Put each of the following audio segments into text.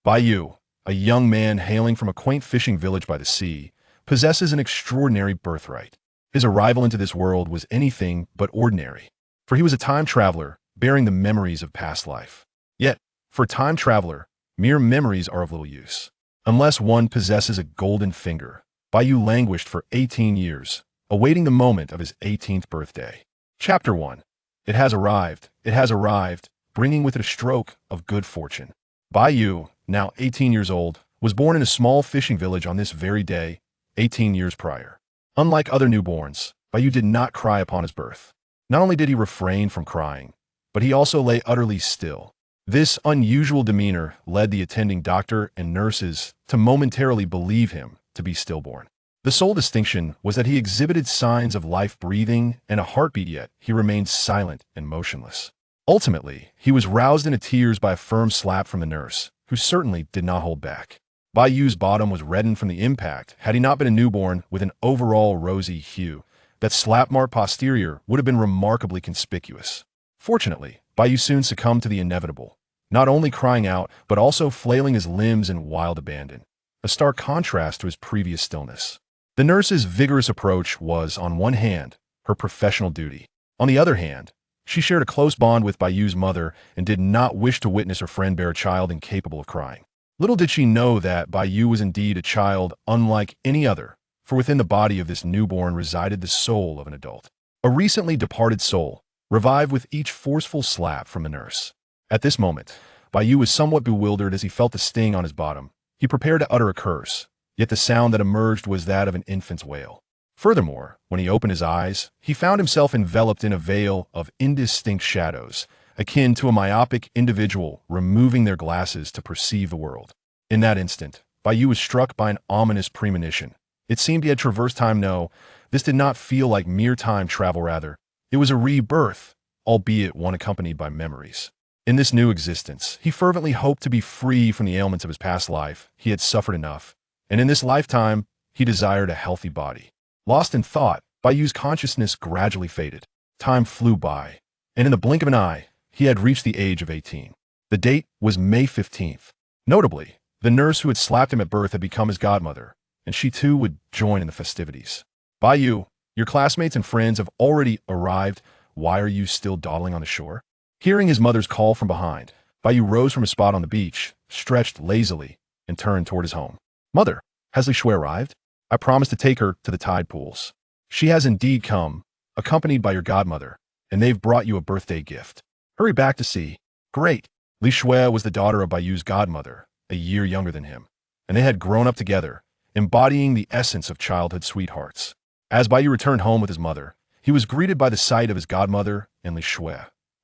Bai Yu, a young man hailing from a quaint fishing village by the sea, possesses an extraordinary birthright. His arrival into this world was anything but ordinary, for he was a time traveler bearing the memories of past life. Yet, for a time traveler, mere memories are of little use. Unless one possesses a golden finger, Bai Yu languished for 18 years, awaiting the moment of his 18th birthday. Chapter 1. It has arrived, bringing with it a stroke of good fortune. Bai Yu, now 18 years old, was born in a small fishing village on this very day, 18 years prior. Unlike other newborns, Bai Yu did not cry upon his birth. Not only did he refrain from crying, but he also lay utterly still. This unusual demeanor led the attending doctor and nurses to momentarily believe him to be stillborn. The sole distinction was that he exhibited signs of life breathing and a heartbeat, yet he remained silent and motionless. Ultimately, he was roused into tears by a firm slap from the nurse, who certainly did not hold back. Bai Yu's bottom was reddened from the impact. Had he not been a newborn with an overall rosy hue, that slap mark posterior would have been remarkably conspicuous. Fortunately, Bai Yu soon succumbed to the inevitable, not only crying out, but also flailing his limbs in wild abandon, a stark contrast to his previous stillness. The nurse's vigorous approach was, on one hand, her professional duty. On the other hand, she shared a close bond with Bai Yu's mother and did not wish to witness her friend bear a child incapable of crying. Little did she know that Bai Yu was indeed a child unlike any other, for within the body of this newborn resided the soul of an adult. A recently departed soul, revived with each forceful slap from the nurse. At this moment, Bai Yu was somewhat bewildered as he felt the sting on his bottom. He prepared to utter a curse, yet the sound that emerged was that of an infant's wail. Furthermore, when he opened his eyes, he found himself enveloped in a veil of indistinct shadows, akin to a myopic individual removing their glasses to perceive the world. In that instant, Bai Yu was struck by an ominous premonition. It seemed he had traversed time. No, this did not feel like mere time travel, rather. It was a rebirth, albeit one accompanied by memories. In this new existence, he fervently hoped to be free from the ailments of his past life. He had suffered enough, and in this lifetime, he desired a healthy body. Lost in thought, Bai Yu's consciousness gradually faded. Time flew by, and in the blink of an eye, he had reached the age of 18. The date was May 15th. Notably, the nurse who had slapped him at birth had become his godmother, and she too would join in the festivities. Bai Yu, your classmates and friends have already arrived. Why are you still dawdling on the shore? Hearing his mother's call from behind, Bai Yu rose from his spot on the beach, stretched lazily, and turned toward his home. Mother, has Li Shui arrived? I promised to take her to the tide pools. She has indeed come, accompanied by your godmother, and they've brought you a birthday gift. Hurry back to see. Great. Li Shui was the daughter of Bai Yu's godmother, a year younger than him, and they had grown up together, embodying the essence of childhood sweethearts. As Bai Yu returned home with his mother, he was greeted by the sight of his godmother and Li Shui,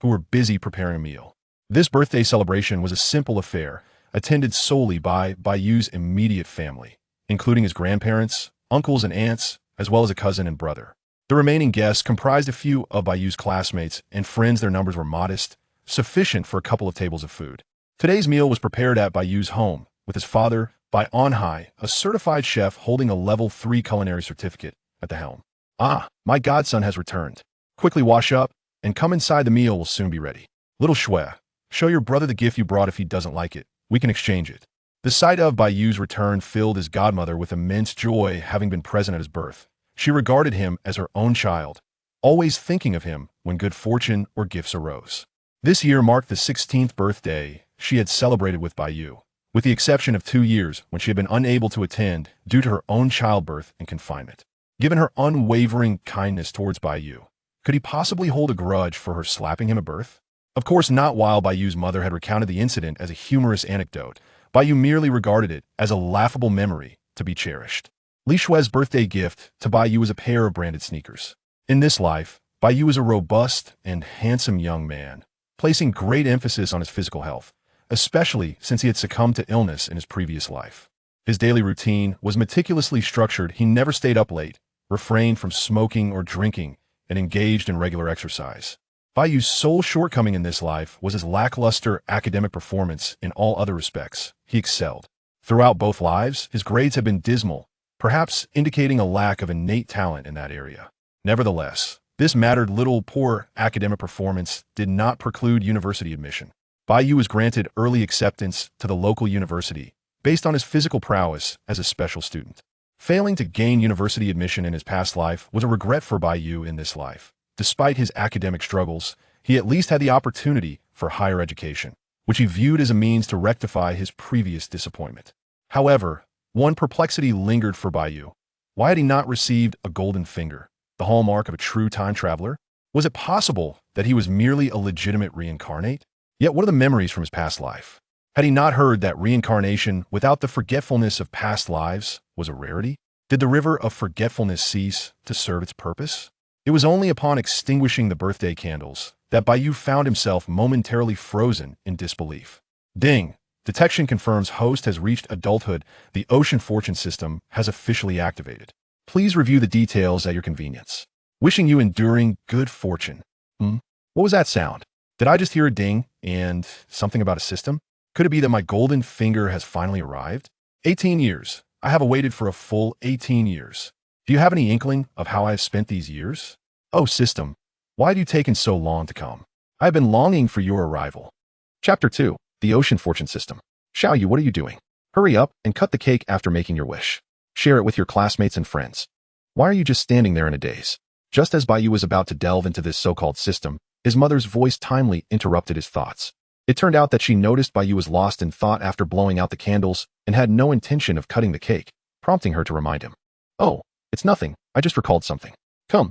who were busy preparing a meal. This birthday celebration was a simple affair, attended solely by Bai Yu's immediate family, including his grandparents, uncles and aunts, as well as a cousin and brother. The remaining guests comprised a few of Bai Yu's classmates and friends. Their numbers were modest, sufficient for a couple of tables of food. Today's meal was prepared at Bai Yu's home, with his father, Bai Onhai, a certified chef holding a level 3 culinary certificate, at the helm. Ah, my godson has returned. Quickly wash up, and come inside. The meal will soon be ready. Little Shui, show your brother the gift you brought. If he doesn't like it, we can exchange it. The sight of Bai Yu's return filled his godmother with immense joy. Having been present at his birth, she regarded him as her own child, always thinking of him when good fortune or gifts arose. This year marked the 16th birthday she had celebrated with Bai Yu, with the exception of 2 years when she had been unable to attend due to her own childbirth and confinement. Given her unwavering kindness towards Bai Yu, could he possibly hold a grudge for her slapping him at birth? Of course not. While Bai Yu's mother had recounted the incident as a humorous anecdote, Bai Yu merely regarded it as a laughable memory to be cherished. Li Shui's birthday gift to Bai Yu was a pair of branded sneakers. In this life, Bai Yu was a robust and handsome young man, placing great emphasis on his physical health, especially since he had succumbed to illness in his previous life. His daily routine was meticulously structured. He never stayed up late, refrained from smoking or drinking, and engaged in regular exercise. Bai Yu's sole shortcoming in this life was his lackluster academic performance. In all other respects, he excelled. Throughout both lives, his grades had been dismal, perhaps indicating a lack of innate talent in that area. Nevertheless, this mattered little. Poor academic performance did not preclude university admission. Bai Yu was granted early acceptance to the local university based on his physical prowess as a special student. Failing to gain university admission in his past life was a regret for Bai Yu in this life. Despite his academic struggles, he at least had the opportunity for higher education, which he viewed as a means to rectify his previous disappointment. However, one perplexity lingered for Bai Yu. Why had he not received a golden finger, the hallmark of a true time traveler? Was it possible that he was merely a legitimate reincarnate? Yet what are the memories from his past life? Had he not heard that reincarnation without the forgetfulness of past lives was a rarity? Did the river of forgetfulness cease to serve its purpose? It was only upon extinguishing the birthday candles that Bai Yu found himself momentarily frozen in disbelief. Ding! Detection confirms host has reached adulthood. The ocean fortune system has officially activated. Please review the details at your convenience. Wishing you enduring good fortune. What was that sound? Did I just hear a ding and something about a system? Could it be that my golden finger has finally arrived? 18 years. I have awaited for a full 18 years. Do you have any inkling of how I have spent these years? Oh, system, why have you taken so long to come? I have been longing for your arrival. Chapter 2. The Ocean Fortune System. Xiao Yu, what are you doing? Hurry up and cut the cake after making your wish. Share it with your classmates and friends. Why are you just standing there in a daze? Just as Bai Yu was about to delve into this so-called system, his mother's voice timely interrupted his thoughts. It turned out that she noticed Bai Yu was lost in thought after blowing out the candles and had no intention of cutting the cake, prompting her to remind him. Oh, it's nothing. I just recalled something. Come,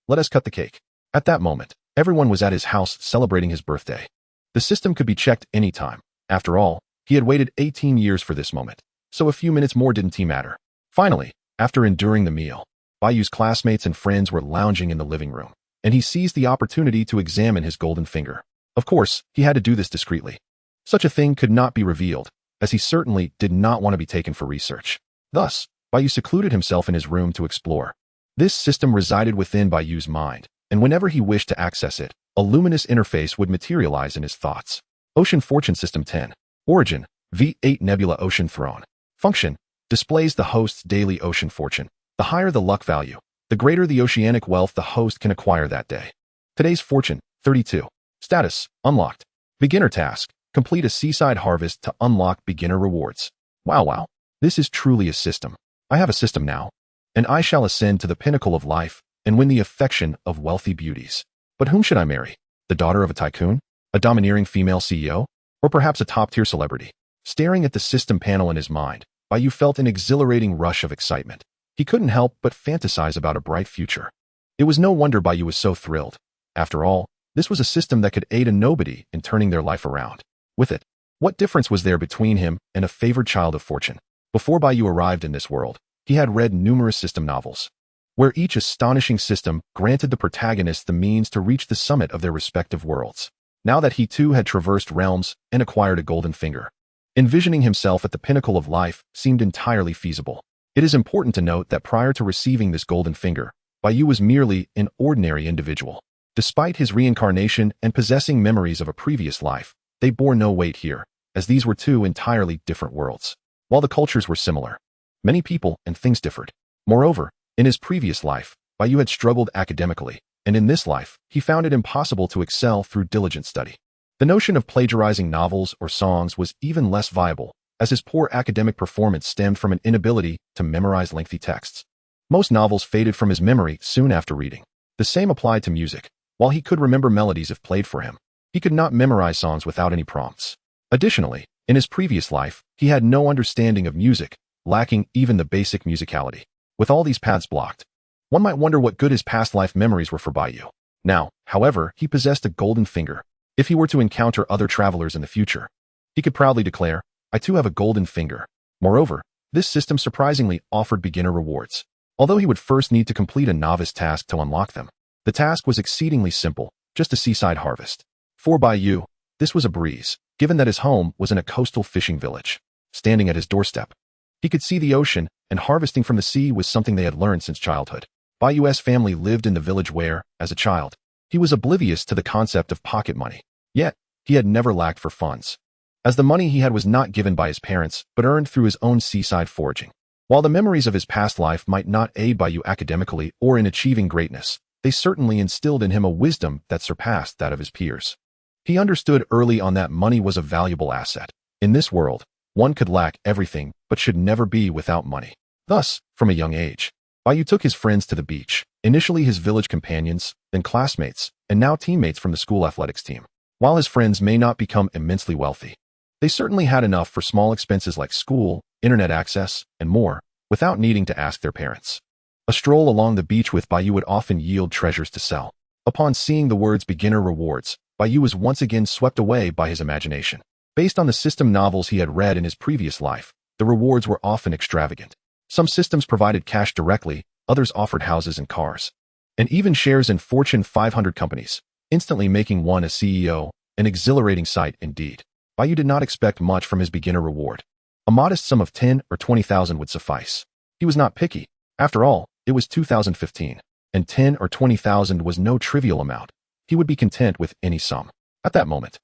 let us cut the cake. At that moment, everyone was at his house celebrating his birthday. The system could be checked any time. After all, he had waited 18 years for this moment, so a few minutes more didn't matter. Finally, after enduring the meal, Bai Yu's classmates and friends were lounging in the living room, and he seized the opportunity to examine his golden finger. Of course, he had to do this discreetly. Such a thing could not be revealed, as he certainly did not want to be taken for research. Thus, Bai Yu secluded himself in his room to explore. This system resided within Bai Yu's mind, and whenever he wished to access it, a luminous interface would materialize in his thoughts. Ocean Fortune System 10. Origin: V8 Nebula Ocean Throne. Function: displays the host's daily ocean fortune. The higher the luck value, the greater the oceanic wealth the host can acquire that day. Today's fortune: 32. Status: unlocked. Beginner task: complete a seaside harvest to unlock beginner rewards. Wow. This is truly a system. I have a system now, and I shall ascend to the pinnacle of life and win the affection of wealthy beauties. But whom should I marry? The daughter of a tycoon? A domineering female CEO? Or perhaps a top-tier celebrity? Staring at the system panel in his mind, Bai Yu felt an exhilarating rush of excitement. He couldn't help but fantasize about a bright future. It was no wonder Bai Yu was so thrilled. After all, this was a system that could aid a nobody in turning their life around. With it, what difference was there between him and a favored child of fortune? Before Bai Yu arrived in this world, he had read numerous system novels, where each astonishing system granted the protagonists the means to reach the summit of their respective worlds. Now that he too had traversed realms and acquired a golden finger, envisioning himself at the pinnacle of life seemed entirely feasible. It is important to note that prior to receiving this golden finger, Bai Yu was merely an ordinary individual. Despite his reincarnation and possessing memories of a previous life, they bore no weight here, as these were two entirely different worlds. While the cultures were similar, many people and things differed. Moreover, in his previous life, Bai Yu had struggled academically, and in this life, he found it impossible to excel through diligent study. The notion of plagiarizing novels or songs was even less viable, as his poor academic performance stemmed from an inability to memorize lengthy texts. Most novels faded from his memory soon after reading. The same applied to music. While he could remember melodies if played for him, he could not memorize songs without any prompts. Additionally, in his previous life, he had no understanding of music, lacking even the basic musicality. With all these paths blocked, one might wonder what good his past life memories were for Bai Yu. Now, however, he possessed a golden finger. If he were to encounter other travelers in the future, he could proudly declare, I too have a golden finger. Moreover, this system surprisingly offered beginner rewards. Although he would first need to complete a novice task to unlock them, the task was exceedingly simple, just a seaside harvest. For Bai Yu, this was a breeze, given that his home was in a coastal fishing village. Standing at his doorstep, he could see the ocean, and harvesting from the sea was something they had learned since childhood. Bai Yu's family lived in the village where, as a child, he was oblivious to the concept of pocket money. Yet, he had never lacked for funds, as the money he had was not given by his parents, but earned through his own seaside foraging. While the memories of his past life might not aid Bai Yu academically or in achieving greatness, they certainly instilled in him a wisdom that surpassed that of his peers. He understood early on that money was a valuable asset. In this world, one could lack everything but should never be without money. Thus, from a young age, Bai Yu took his friends to the beach, initially his village companions, then classmates, and now teammates from the school athletics team. While his friends may not become immensely wealthy, they certainly had enough for small expenses like school, internet access, and more, without needing to ask their parents. A stroll along the beach with Bai Yu would often yield treasures to sell. Upon seeing the words beginner rewards, Bai Yu was once again swept away by his imagination. Based on the system novels he had read in his previous life, the rewards were often extravagant. Some systems provided cash directly, others offered houses and cars, and even shares in Fortune 500 companies, instantly making one a CEO, an exhilarating sight indeed. Bai Yu did not expect much from his beginner reward. A modest sum of 10 or 20,000 would suffice. He was not picky. After all, it was 2015, and 10 or 20,000 was no trivial amount. He would be content with any sum. At that moment,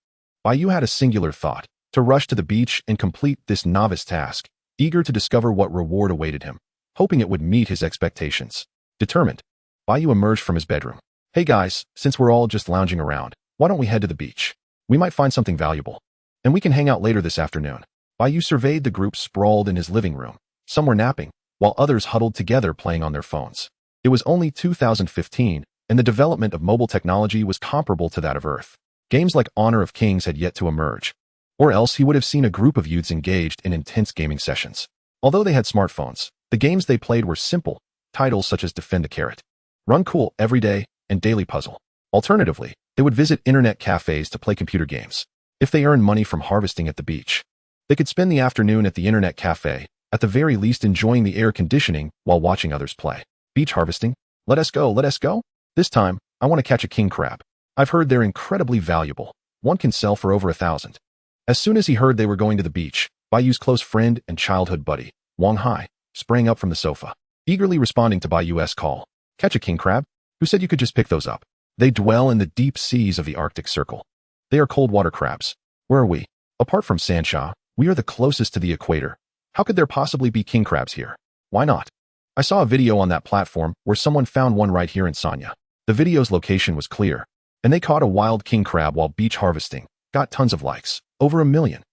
Bai Yu had a singular thought: to rush to the beach and complete this novice task, eager to discover what reward awaited him, hoping it would meet his expectations. Determined, Bai Yu emerged from his bedroom. "Hey guys, since we're all just lounging around, why don't we head to the beach? We might find something valuable. And we can hang out later this afternoon." Bai Yu surveyed the group sprawled in his living room. Some were napping, while others huddled together playing on their phones. It was only 2015, and the development of mobile technology was comparable to that of Earth. Games like Honor of Kings had yet to emerge, or else he would have seen a group of youths engaged in intense gaming sessions. Although they had smartphones, the games they played were simple, titles such as Defend a Carrot, Run Cool Every Day, and Daily Puzzle. Alternatively, they would visit internet cafes to play computer games. If they earned money from harvesting at the beach, they could spend the afternoon at the internet cafe, at the very least enjoying the air conditioning while watching others play. Beach harvesting? Let us go, let us go. This time, I want to catch a king crab. I've heard they're incredibly valuable. One can sell for over 1,000. As soon as he heard they were going to the beach, Bai Yu's close friend and childhood buddy, Wang Hai, sprang up from the sofa, eagerly responding to Bai Yu's call. "Catch a king crab? Who said you could just pick those up? They dwell in the deep seas of the Arctic Circle. They are cold water crabs. Where are we? Apart from Sansha, we are the closest to the equator. How could there possibly be king crabs here? Why not? I saw a video on that platform where someone found one right here in Sanya. The video's location was clear, and they caught a wild king crab while beach harvesting. Got tons of likes. Over 1 million.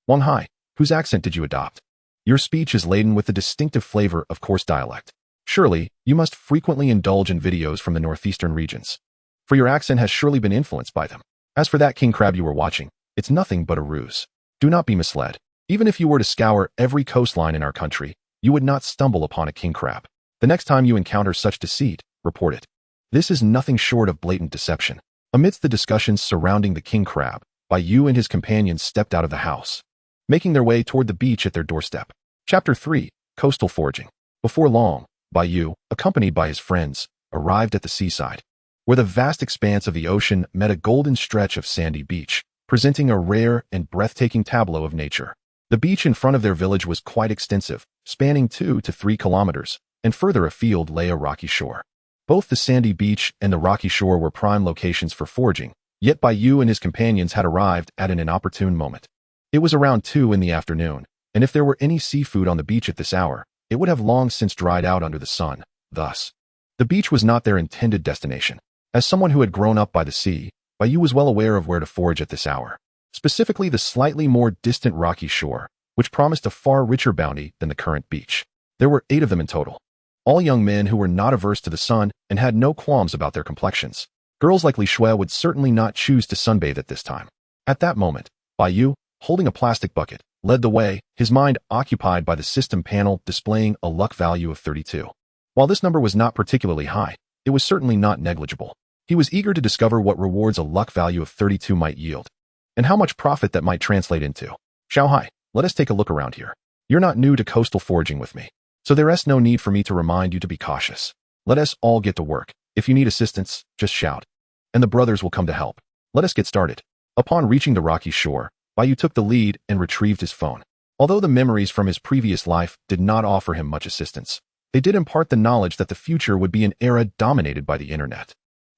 Wang Hai, whose accent did you adopt? Your speech is laden with the distinctive flavor of coarse dialect. Surely, you must frequently indulge in videos from the northeastern regions, for your accent has surely been influenced by them. As for that king crab you were watching, it's nothing but a ruse. Do not be misled. Even if you were to scour every coastline in our country, you would not stumble upon a king crab. The next time you encounter such deceit, report it. This is nothing short of blatant deception." Amidst the discussions surrounding the king crab, Bai Yu and his companions stepped out of the house, making their way toward the beach at their doorstep. Chapter 3: Coastal Foraging. Before long, Bai Yu, accompanied by his friends, arrived at the seaside, where the vast expanse of the ocean met a golden stretch of sandy beach, presenting a rare and breathtaking tableau of nature. The beach in front of their village was quite extensive, spanning 2 to 3 kilometers, and further afield lay a rocky shore. Both the sandy beach and the rocky shore were prime locations for foraging, yet Bai Yu and his companions had arrived at an inopportune moment. It was around 2 in the afternoon, and if there were any seafood on the beach at this hour, it would have long since dried out under the sun. Thus, the beach was not their intended destination. As someone who had grown up by the sea, Bai Yu was well aware of where to forage at this hour, specifically the slightly more distant rocky shore, which promised a far richer bounty than the current beach. There were 8 of them in total, all young men who were not averse to the sun and had no qualms about their complexions. Girls like Li Shui would certainly not choose to sunbathe at this time. At that moment, Bai Yu, holding a plastic bucket, led the way, his mind occupied by the system panel displaying a luck value of 32. While this number was not particularly high, it was certainly not negligible. He was eager to discover what rewards a luck value of 32 might yield, and how much profit that might translate into. "Xiaohai, let us take a look around here. You're not new to coastal foraging with me, so there is no need for me to remind you to be cautious. Let us all get to work. If you need assistance, just shout, and the brothers will come to help. Let us get started." Upon reaching the rocky shore, Bai Yu took the lead and retrieved his phone. Although the memories from his previous life did not offer him much assistance, they did impart the knowledge that the future would be an era dominated by the internet,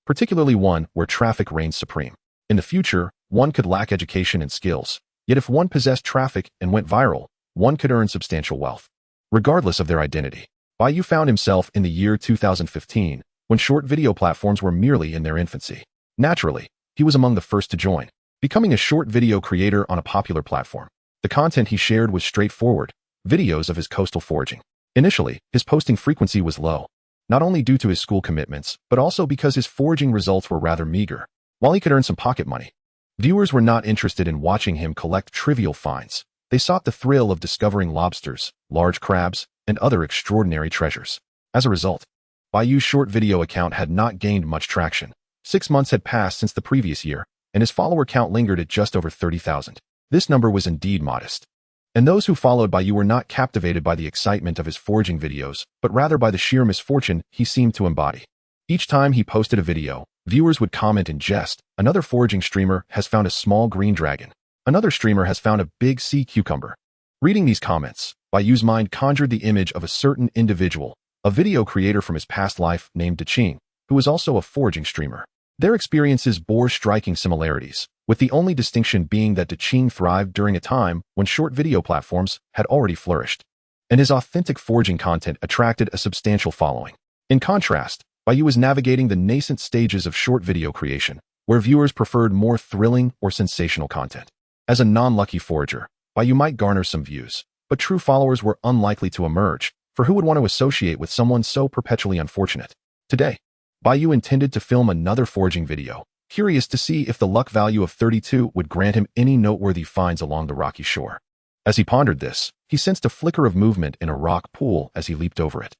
particularly one where traffic reigns supreme. In the future, one could lack education and skills, yet if one possessed traffic and went viral, one could earn substantial wealth, regardless of their identity. Bai Yu found himself in the year 2015, when short video platforms were merely in their infancy. Naturally, he was among the first to join, becoming a short video creator on a popular platform. The content he shared was straightforward, videos of his coastal foraging. Initially, his posting frequency was low, not only due to his school commitments, but also because his foraging results were rather meager. While he could earn some pocket money, viewers were not interested in watching him collect trivial finds. They sought the thrill of discovering lobsters, large crabs, and other extraordinary treasures. As a result, Bai Yu's short video account had not gained much traction. 6 months had passed since the previous year, and his follower count lingered at just over 30,000. This number was indeed modest. And those who followed Bai Yu were not captivated by the excitement of his foraging videos, but rather by the sheer misfortune he seemed to embody. Each time he posted a video, viewers would comment in jest, "Another foraging streamer has found a small green dragon. Another streamer has found a big sea cucumber." Reading these comments, Bai Yu's mind conjured the image of a certain individual, a video creator from his past life named Daching, who was also a foraging streamer. Their experiences bore striking similarities, with the only distinction being that Daching thrived during a time when short video platforms had already flourished, and his authentic foraging content attracted a substantial following. In contrast, Bai Yu was navigating the nascent stages of short video creation, where viewers preferred more thrilling or sensational content. As a non-lucky forager, Bai Yu might garner some views, but true followers were unlikely to emerge, for who would want to associate with someone so perpetually unfortunate? Today, Bai Yu intended to film another foraging video, curious to see if the luck value of 32 would grant him any noteworthy finds along the rocky shore. As he pondered this, he sensed a flicker of movement in a rock pool as he leaped over it.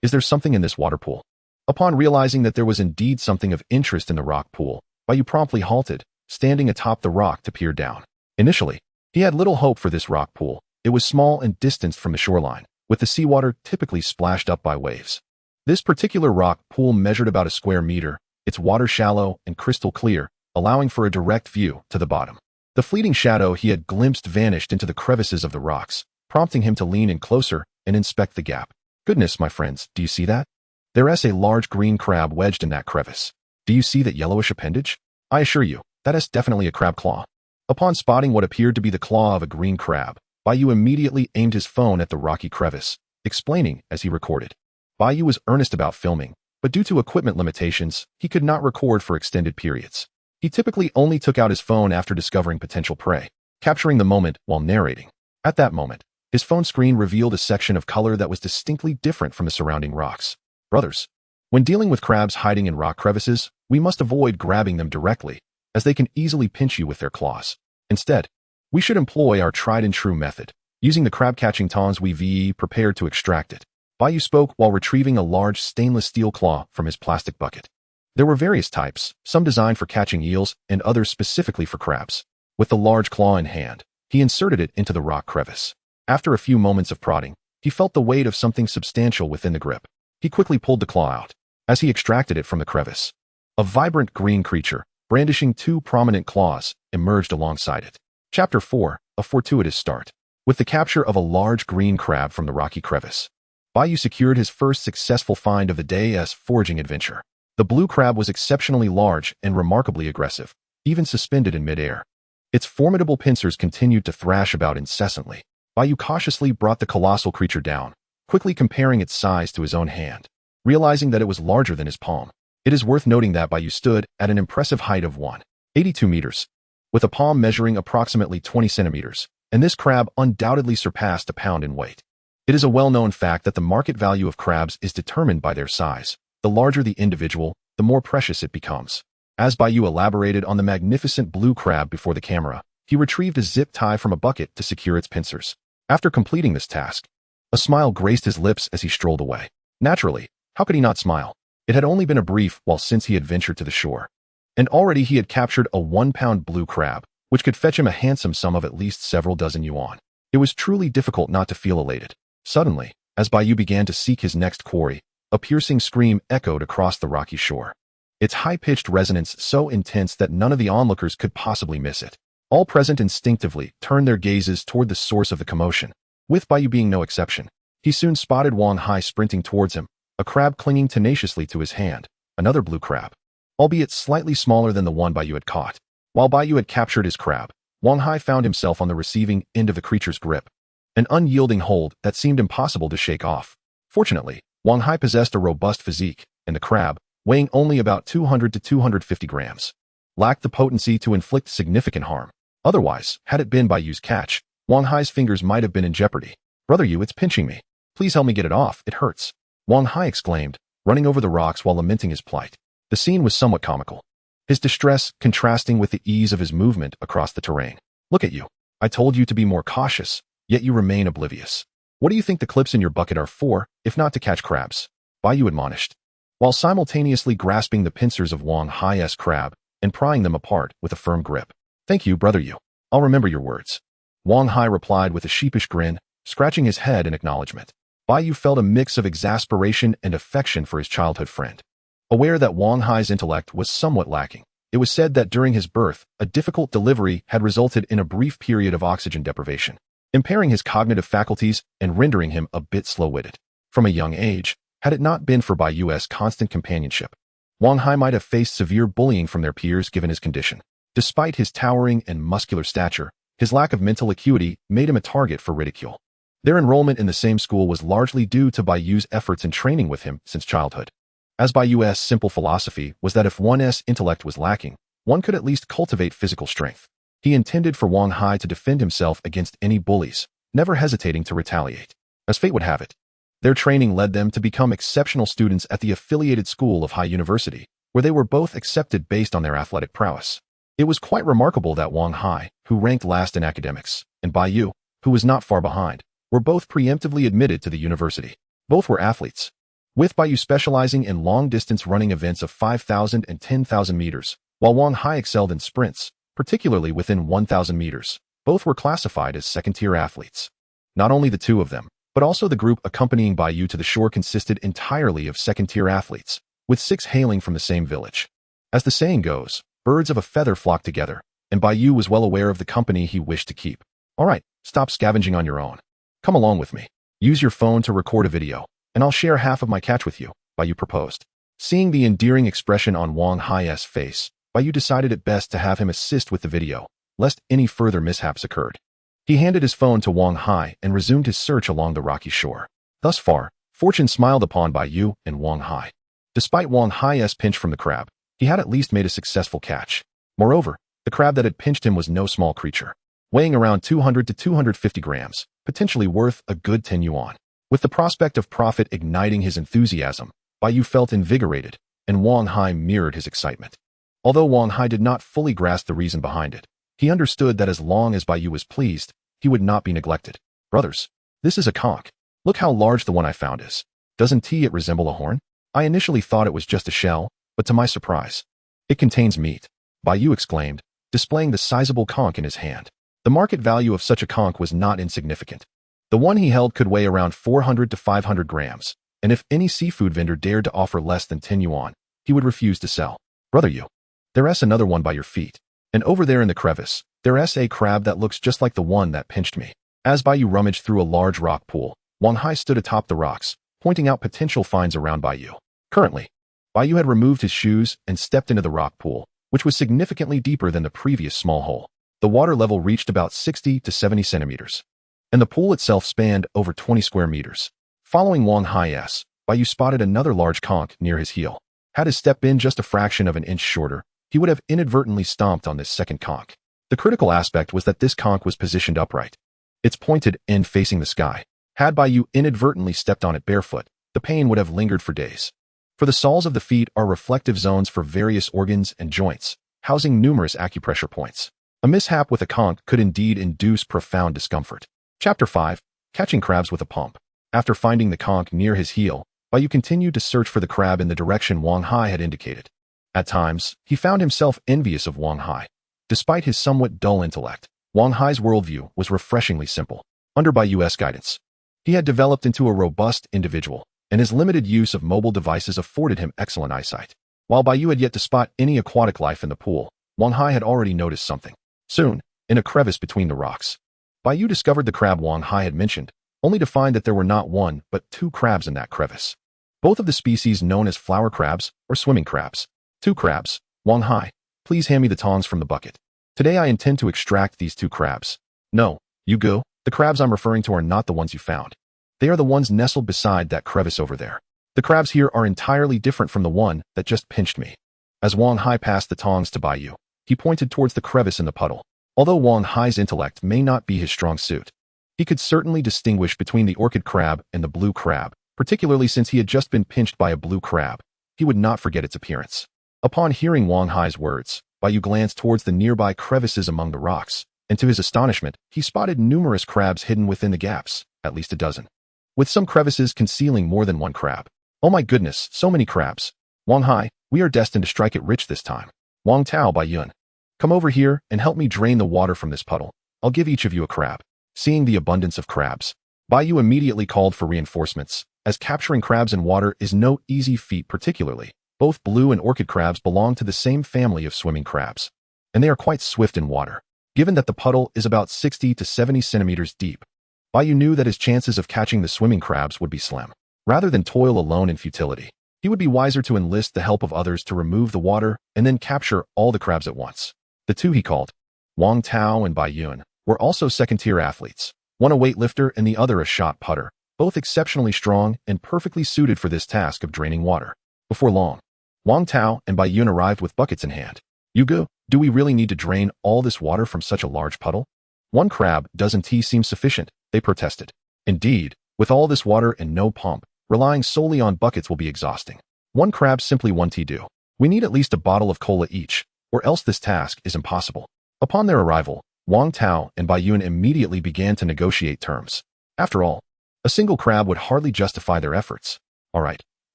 Is there something in this water pool? Upon realizing that there was indeed something of interest in the rock pool, Bai Yu promptly halted, standing atop the rock to peer down. Initially, he had little hope for this rock pool. It was small and distanced from the shoreline, with the seawater typically splashed up by waves. This particular rock pool measured about a square meter, its water shallow and crystal clear, allowing for a direct view to the bottom. The fleeting shadow he had glimpsed vanished into the crevices of the rocks, prompting him to lean in closer and inspect the gap. Goodness, my friends, do you see that? There is a large green crab wedged in that crevice. Do you see that yellowish appendage? I assure you, that is definitely a crab claw. Upon spotting what appeared to be the claw of a green crab, Bai Yu immediately aimed his phone at the rocky crevice, explaining as he recorded. Bai Yu was earnest about filming, but due to equipment limitations, he could not record for extended periods. He typically only took out his phone after discovering potential prey, capturing the moment while narrating. At that moment, his phone screen revealed a section of color that was distinctly different from the surrounding rocks. Brothers, when dealing with crabs hiding in rock crevices, we must avoid grabbing them directly, as they can easily pinch you with their claws. Instead, we should employ our tried-and-true method, using the crab-catching tongs we've prepared to extract it. Bai Yu spoke while retrieving a large stainless steel claw from his plastic bucket. There were various types, some designed for catching eels and others specifically for crabs. With the large claw in hand, he inserted it into the rock crevice. After a few moments of prodding, he felt the weight of something substantial within the grip. He quickly pulled the claw out. As he extracted it from the crevice, a vibrant green creature, brandishing 2 prominent claws, emerged alongside it. Chapter 4, A Fortuitous Start. With the capture of a large green crab from the rocky crevice, Bai Yu secured his first successful find of the day's foraging adventure. The blue crab was exceptionally large and remarkably aggressive, even suspended in midair. Its formidable pincers continued to thrash about incessantly. Bai Yu cautiously brought the colossal creature down, quickly comparing its size to his own hand, realizing that it was larger than his palm. It is worth noting that Bai Yu stood at an impressive height of 182 meters, with a palm measuring approximately 20 centimeters, and this crab undoubtedly surpassed a pound in weight. It is a well-known fact that the market value of crabs is determined by their size. The larger the individual, the more precious it becomes. As Bai Yu elaborated on the magnificent blue crab before the camera, he retrieved a zip tie from a bucket to secure its pincers. After completing this task, a smile graced his lips as he strolled away. Naturally, how could he not smile? It had only been a brief while since he had ventured to the shore, and already he had captured a 1-pound blue crab, which could fetch him a handsome sum of at least several dozen yuan. It was truly difficult not to feel elated. Suddenly, as Bai Yu began to seek his next quarry, a piercing scream echoed across the rocky shore. Its high-pitched resonance so intense that none of the onlookers could possibly miss it. All present instinctively turned their gazes toward the source of the commotion, with Bai Yu being no exception. He soon spotted Wang Hai sprinting towards him, a crab clinging tenaciously to his hand, another blue crab, albeit slightly smaller than the one Bai Yu had caught. While Bai Yu had captured his crab, Wang Hai found himself on the receiving end of the creature's grip, an unyielding hold that seemed impossible to shake off. Fortunately, Wang Hai possessed a robust physique, and the crab, weighing only about 200 to 250 grams, lacked the potency to inflict significant harm. Otherwise, had it been Bai Yu's catch, Wang Hai's fingers might have been in jeopardy. "Brother Yu, it's pinching me. Please help me get it off, it hurts," Wang Hai exclaimed, running over the rocks while lamenting his plight. The scene was somewhat comical, his distress contrasting with the ease of his movement across the terrain. "Look at you. I told you to be more cautious, yet you remain oblivious. What do you think the clips in your bucket are for, if not to catch crabs?" Bai Yu admonished, while simultaneously grasping the pincers of Wang Hai's crab and prying them apart with a firm grip. "Thank you, Brother Yu. I'll remember your words," Wang Hai replied with a sheepish grin, scratching his head in acknowledgement. Bai Yu felt a mix of exasperation and affection for his childhood friend. Aware that Wang Hai's intellect was somewhat lacking, it was said that during his birth, a difficult delivery had resulted in a brief period of oxygen deprivation, impairing his cognitive faculties and rendering him a bit slow-witted. From a young age, had it not been for Bai Yu's constant companionship, Wang Hai might have faced severe bullying from their peers given his condition. Despite his towering and muscular stature, his lack of mental acuity made him a target for ridicule. Their enrollment in the same school was largely due to Bai Yu's efforts in training with him since childhood. As Bai Yu's simple philosophy was that if one's intellect was lacking, one could at least cultivate physical strength. He intended for Wang Hai to defend himself against any bullies, never hesitating to retaliate. As fate would have it, their training led them to become exceptional students at the affiliated school of Hai University, where they were both accepted based on their athletic prowess. It was quite remarkable that Wang Hai, who ranked last in academics, and Bai Yu, who was not far behind, were both preemptively admitted to the university. Both were athletes, with Bai Yu specializing in long-distance running events of 5,000 and 10,000 meters, while Wang Hai excelled in sprints, particularly within 1,000 meters. Both were classified as second-tier athletes. Not only the two of them, but also the group accompanying Bai Yu to the shore consisted entirely of second-tier athletes, with 6 hailing from the same village. As the saying goes, birds of a feather flock together, and Bai Yu was well aware of the company he wished to keep. "All right, stop scavenging on your own. Come along with me. Use your phone to record a video, and I'll share half of my catch with you," Bai Yu proposed. Seeing the endearing expression on Wang Hai's face, Bai Yu decided it best to have him assist with the video, lest any further mishaps occurred. He handed his phone to Wang Hai and resumed his search along the rocky shore. Thus far, fortune smiled upon Bai Yu and Wang Hai. Despite Wang Hai's pinch from the crab, he had at least made a successful catch. Moreover, the crab that had pinched him was no small creature, weighing around 200 to 250 grams, potentially worth a good 10 yuan. With the prospect of profit igniting his enthusiasm, Bai Yu felt invigorated, and Wang Hai mirrored his excitement. Although Wang Hai did not fully grasp the reason behind it, he understood that as long as Bai Yu was pleased, he would not be neglected. "Brothers, this is a conch. Look how large the one I found is. Doesn't it resemble a horn? I initially thought it was just a shell, but to my surprise, it contains meat," Bai Yu exclaimed, displaying the sizable conch in his hand. The market value of such a conch was not insignificant. The one he held could weigh around 400 to 500 grams, and if any seafood vendor dared to offer less than 10 yuan, he would refuse to sell. "Brother Yu, there's another one by your feet. And over there in the crevice, there's a crab that looks just like the one that pinched me." As Bai Yu rummaged through a large rock pool, Wang Hai stood atop the rocks, pointing out potential finds around Bai Yu. Currently, Bai Yu had removed his shoes and stepped into the rock pool, which was significantly deeper than the previous small hole. The water level reached about 60 to 70 centimeters, and the pool itself spanned over 20 square meters. Following Wang Hai's, Bai Yu spotted another large conch near his heel. Had his step been just a fraction of an inch shorter, he would have inadvertently stomped on this second conch. The critical aspect was that this conch was positioned upright, its pointed end facing the sky. Had Bai Yu inadvertently stepped on it barefoot, the pain would have lingered for days. For the soles of the feet are reflective zones for various organs and joints, housing numerous acupressure points. A mishap with a conch could indeed induce profound discomfort. Chapter 5. Catching Crabs with a Pump. After finding the conch near his heel, Bai Yu continued to search for the crab in the direction Wang Hai had indicated. At times, he found himself envious of Wang Hai. Despite his somewhat dull intellect, Wang Hai's worldview was refreshingly simple. Under Bai Yu's guidance, he had developed into a robust individual, and his limited use of mobile devices afforded him excellent eyesight. While Bai Yu had yet to spot any aquatic life in the pool, Wang Hai had already noticed something. Soon, in a crevice between the rocks, Bai Yu discovered the crab Wang Hai had mentioned, only to find that there were not one but 2 crabs in that crevice. Both of the species known as flower crabs or swimming crabs. 2 crabs. "Wang Hai, please hand me the tongs from the bucket. Today I intend to extract these 2 crabs." "No, you go. The crabs I'm referring to are not the ones you found. They are the ones nestled beside that crevice over there. The crabs here are entirely different from the one that just pinched me." As Wang Hai passed the tongs to Bai Yu, He pointed towards the crevice in the puddle. Although Wang Hai's intellect may not be his strong suit, he could certainly distinguish between the orchid crab and the blue crab, particularly since he had just been pinched by a blue crab. He would not forget its appearance. Upon hearing Wang Hai's words, Bai Yu glanced towards the nearby crevices among the rocks, and to his astonishment, he spotted numerous crabs hidden within the gaps, at least a dozen, with some crevices concealing more than one crab. Oh my goodness, so many crabs. Wang Hai, we are destined to strike it rich this time. Wang Tao Bai Yun, come over here and help me drain the water from this puddle. I'll give each of you a crab. Seeing the abundance of crabs, Bai Yu immediately called for reinforcements, as capturing crabs in water is no easy feat particularly. Both blue and orchid crabs belong to the same family of swimming crabs, and they are quite swift in water. Given that the puddle is about 60 to 70 centimeters deep, Bai Yu knew that his chances of catching the swimming crabs would be slim. Rather than toil alone in futility, he would be wiser to enlist the help of others to remove the water and then capture all the crabs at once. The two he called, Wang Tao and Bai Yun, were also second-tier athletes, one a weightlifter and the other a shot putter, both exceptionally strong and perfectly suited for this task of draining water. Before long, Wang Tao and Bai Yun arrived with buckets in hand. Yugo, do we really need to drain all this water from such a large puddle? One crab doesn't seem sufficient, they protested. Indeed, with all this water and no pump, relying solely on buckets will be exhausting. One crab simply won't do. We need at least a bottle of cola each, or else this task is impossible. Upon their arrival, Wang Tao and Bai Yun immediately began to negotiate terms. After all, a single crab would hardly justify their efforts. All right,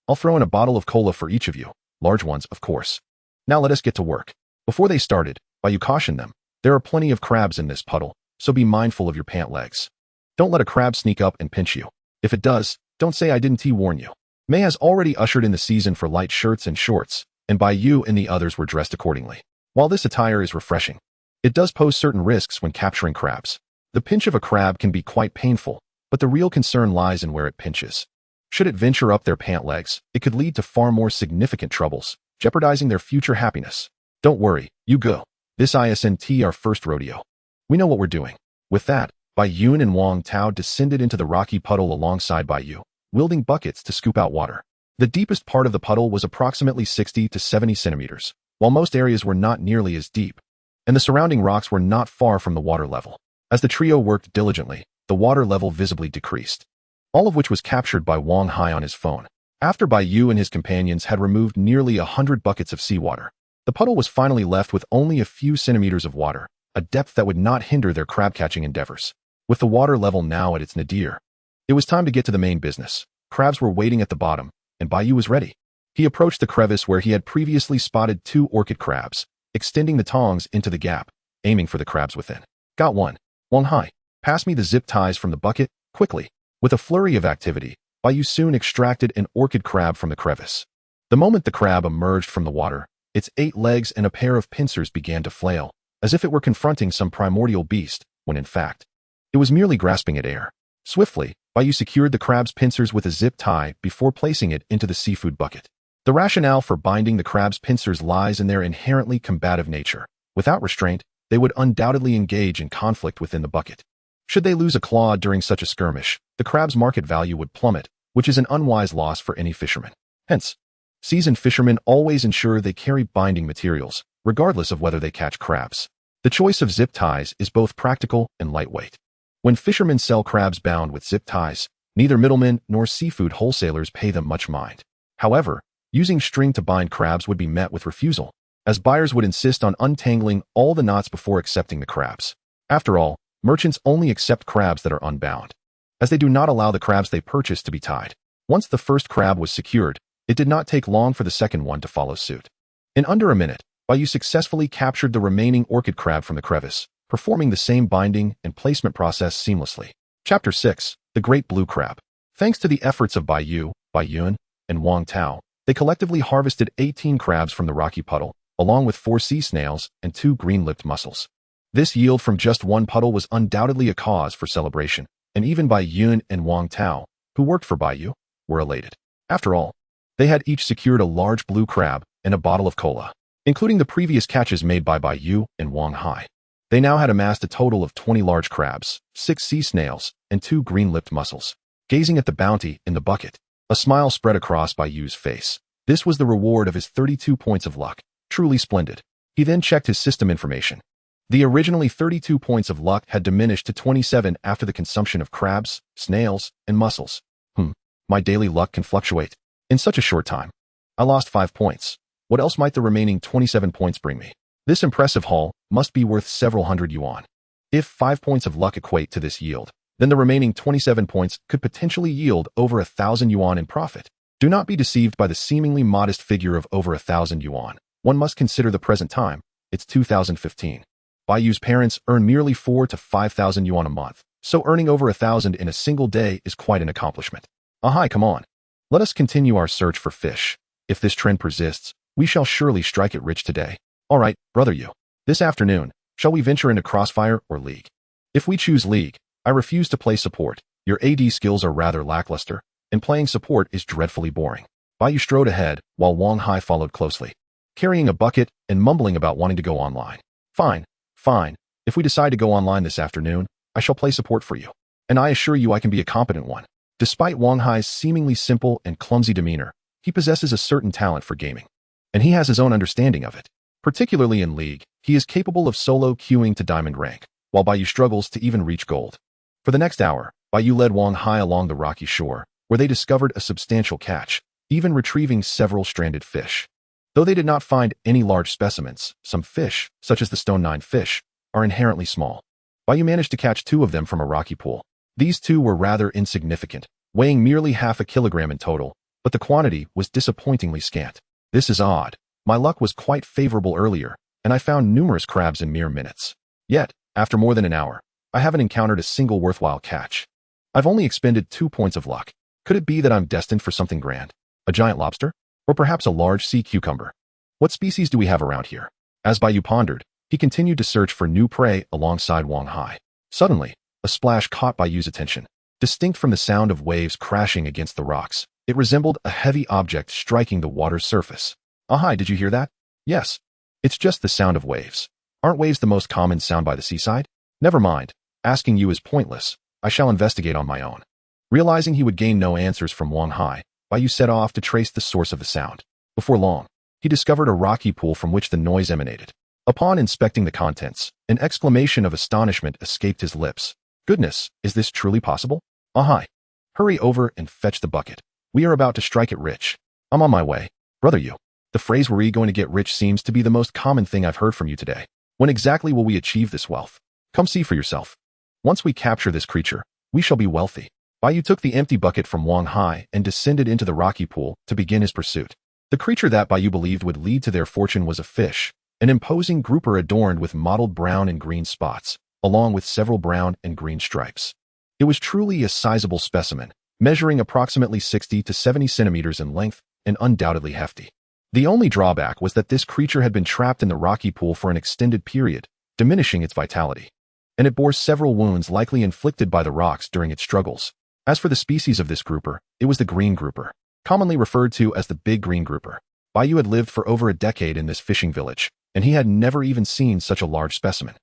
I'll throw in a bottle of cola for each of you, large ones, of course. Now let us get to work. Before they started, Bai Yu cautioned them, there are plenty of crabs in this puddle, so be mindful of your pant legs. Don't let a crab sneak up and pinch you. If it does, don't say I didn't warn you. May has already ushered in the season for light shirts and shorts, and Bai Yu and the others were dressed accordingly. While this attire is refreshing, it does pose certain risks when capturing crabs. The pinch of a crab can be quite painful, but the real concern lies in where it pinches. Should it venture up their pant legs, it could lead to far more significant troubles, jeopardizing their future happiness. Don't worry, you go. This isn't our first rodeo. We know what we're doing. With that, Bai Yun and Wang Tao descended into the rocky puddle alongside Bai Yu, wielding buckets to scoop out water. The deepest part of the puddle was approximately 60 to 70 centimeters, while most areas were not nearly as deep, and the surrounding rocks were not far from the water level. As the trio worked diligently, the water level visibly decreased, all of which was captured by Wang Hai on his phone. After Bai Yu and his companions had removed nearly 100 buckets of seawater, the puddle was finally left with only a few centimeters of water, a depth that would not hinder their crab-catching endeavors. With the water level now at its nadir, it was time to get to the main business. Crabs were waiting at the bottom, and Bai Yu was ready. He approached the crevice where he had previously spotted 2 orchid crabs, extending the tongs into the gap, aiming for the crabs within. Got one. Wang Hai, pass me the zip ties from the bucket, quickly. With a flurry of activity, Bai Yu soon extracted an orchid crab from the crevice. The moment the crab emerged from the water, its 8 legs and a pair of pincers began to flail, as if it were confronting some primordial beast, when in fact, it was merely grasping at air. Swiftly, Bai Yu secured the crab's pincers with a zip tie before placing it into the seafood bucket. The rationale for binding the crab's pincers lies in their inherently combative nature. Without restraint, they would undoubtedly engage in conflict within the bucket. Should they lose a claw during such a skirmish, the crab's market value would plummet, which is an unwise loss for any fisherman. Hence, seasoned fishermen always ensure they carry binding materials, regardless of whether they catch crabs. The choice of zip ties is both practical and lightweight. When fishermen sell crabs bound with zip ties, neither middlemen nor seafood wholesalers pay them much mind. However, using string to bind crabs would be met with refusal, as buyers would insist on untangling all the knots before accepting the crabs. After all, merchants only accept crabs that are unbound, as they do not allow the crabs they purchase to be tied. Once the first crab was secured, it did not take long for the second one to follow suit. In under a minute, Bai Yu successfully captured the remaining orchid crab from the crevice, performing the same binding and placement process seamlessly. Chapter 6. The Great Blue Crab. Thanks to the efforts of Bai Yu, Bai Yun, and Wang Tao, they collectively harvested 18 crabs from the rocky puddle, along with 4 sea snails and 2 green-lipped mussels. This yield from just one puddle was undoubtedly a cause for celebration, and even Bai Yun and Wang Tao, who worked for Bai Yu, were elated. After all, they had each secured a large blue crab and a bottle of cola, including the previous catches made by Bai Yu and Wang Hai. They now had amassed a total of 20 large crabs, 6 sea snails, and 2 green-lipped mussels. Gazing at the bounty in the bucket, a smile spread across Bai Yu's face. This was the reward of his 32 points of luck. Truly splendid. He then checked his system information. The originally 32 points of luck had diminished to 27 after the consumption of crabs, snails, and mussels. My daily luck can fluctuate. In such a short time, I lost 5 points. What else might the remaining 27 points bring me? This impressive haul must be worth several hundred yuan. If 5 points of luck equate to this yield, then the remaining 27 points could potentially yield over 1,000 yuan in profit. Do not be deceived by the seemingly modest figure of over 1,000 yuan. One must consider the present time. It's 2015. Bai Yu's parents earn merely 4 to 5,000 yuan a month, so earning over 1,000 in a single day is quite an accomplishment. Ahai, come on. Let us continue our search for fish. If this trend persists, we shall surely strike it rich today. All right, brother Yu. This afternoon, shall we venture into Crossfire or League? If we choose League, I refuse to play support. Your AD skills are rather lackluster, and playing support is dreadfully boring. Bai Yu strode ahead, while Wang Hai followed closely, carrying a bucket and mumbling about wanting to go online. Fine. If we decide to go online this afternoon, I shall play support for you. And I assure you I can be a competent one. Despite Wang Hai's seemingly simple and clumsy demeanor, he possesses a certain talent for gaming. And he has his own understanding of it. Particularly in League, he is capable of solo queuing to diamond rank, while Bai Yu struggles to even reach gold. For the next hour, Bai Yu led Wang Hai along the rocky shore, where they discovered a substantial catch, even retrieving several stranded fish. Though they did not find any large specimens, some fish, such as the stone 9 fish, are inherently small. Bai Yu managed to catch 2 of them from a rocky pool. These 2 were rather insignificant, weighing merely half a kilogram in total, but the quantity was disappointingly scant. This is odd. My luck was quite favorable earlier, and I found numerous crabs in mere minutes. Yet, after more than an hour, I haven't encountered a single worthwhile catch. I've only expended 2 points of luck. Could it be that I'm destined for something grand? A giant lobster? Or perhaps a large sea cucumber? What species do we have around here? As Bai Yu pondered, he continued to search for new prey alongside Wang Hai. Suddenly, a splash caught Bai Yu's attention. Distinct from the sound of waves crashing against the rocks, it resembled a heavy object striking the water's surface. Ahai, did you hear that? Yes. It's just the sound of waves. Aren't waves the most common sound by the seaside? Never mind. Asking you is pointless. I shall investigate on my own. Realizing he would gain no answers from Wang Hai, Bai Yu set off to trace the source of the sound. Before long, he discovered a rocky pool from which the noise emanated. Upon inspecting the contents, an exclamation of astonishment escaped his lips. Goodness, is this truly possible? Ahai. Hurry over and fetch the bucket. We are about to strike it rich. I'm on my way. Brother Yu. The phrase "we're going to get rich" seems to be the most common thing I've heard from you today. When exactly will we achieve this wealth? Come see for yourself. Once we capture this creature, we shall be wealthy. Bai Yu took the empty bucket from Wang Hai and descended into the rocky pool to begin his pursuit. The creature that Bai Yu believed would lead to their fortune was a fish, an imposing grouper adorned with mottled brown and green spots, along with several brown and green stripes. It was truly a sizable specimen, measuring approximately 60 to 70 centimeters in length and undoubtedly hefty. The only drawback was that this creature had been trapped in the rocky pool for an extended period, diminishing its vitality. And it bore several wounds likely inflicted by the rocks during its struggles. As for the species of this grouper, it was the green grouper, commonly referred to as the big green grouper. Bai Yu had lived for over a decade in this fishing village, and he had never even seen such a large specimen,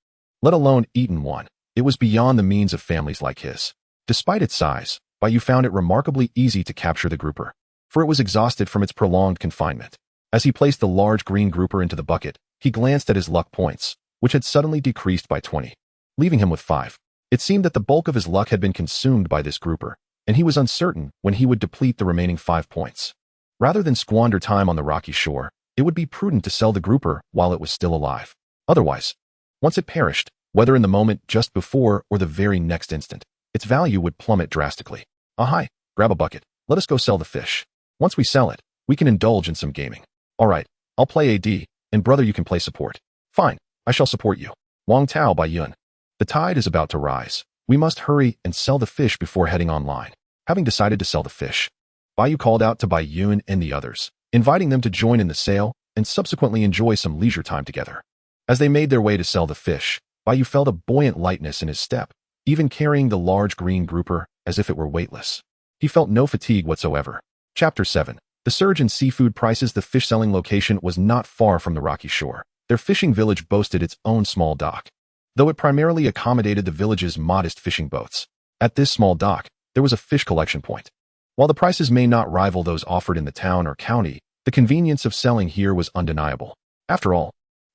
let alone eaten one. It was beyond the means of families like his. Despite its size, Bai Yu found it remarkably easy to capture the grouper, for it was exhausted from its prolonged confinement. As he placed the large green grouper into the bucket, he glanced at his luck points, which had suddenly decreased by 20, leaving him with 5. It seemed that the bulk of his luck had been consumed by this grouper, and he was uncertain when he would deplete the remaining 5 points. Rather than squander time on the rocky shore, it would be prudent to sell the grouper while it was still alive. Otherwise, once it perished, whether in the moment just before or the very next instant, its value would plummet drastically. Ahai, grab a bucket. Let us go sell the fish. Once we sell it, we can indulge in some gaming. All right, I'll play AD, and brother you can play support. Fine, I shall support you. Wang Tao Bai Yun. The tide is about to rise. We must hurry and sell the fish before heading online. Having decided to sell the fish, Bai Yu called out to Bai Yun and the others, inviting them to join in the sale and subsequently enjoy some leisure time together. As they made their way to sell the fish, Bai Yu felt a buoyant lightness in his step, even carrying the large green grouper as if it were weightless. He felt no fatigue whatsoever. Chapter 7. The surge in seafood prices. The fish-selling location was not far from the rocky shore. Their fishing village boasted its own small dock, though it primarily accommodated the village's modest fishing boats. At this small dock, there was a fish collection point. While the prices may not rival those offered in the town or county, the convenience of selling here was undeniable. After all,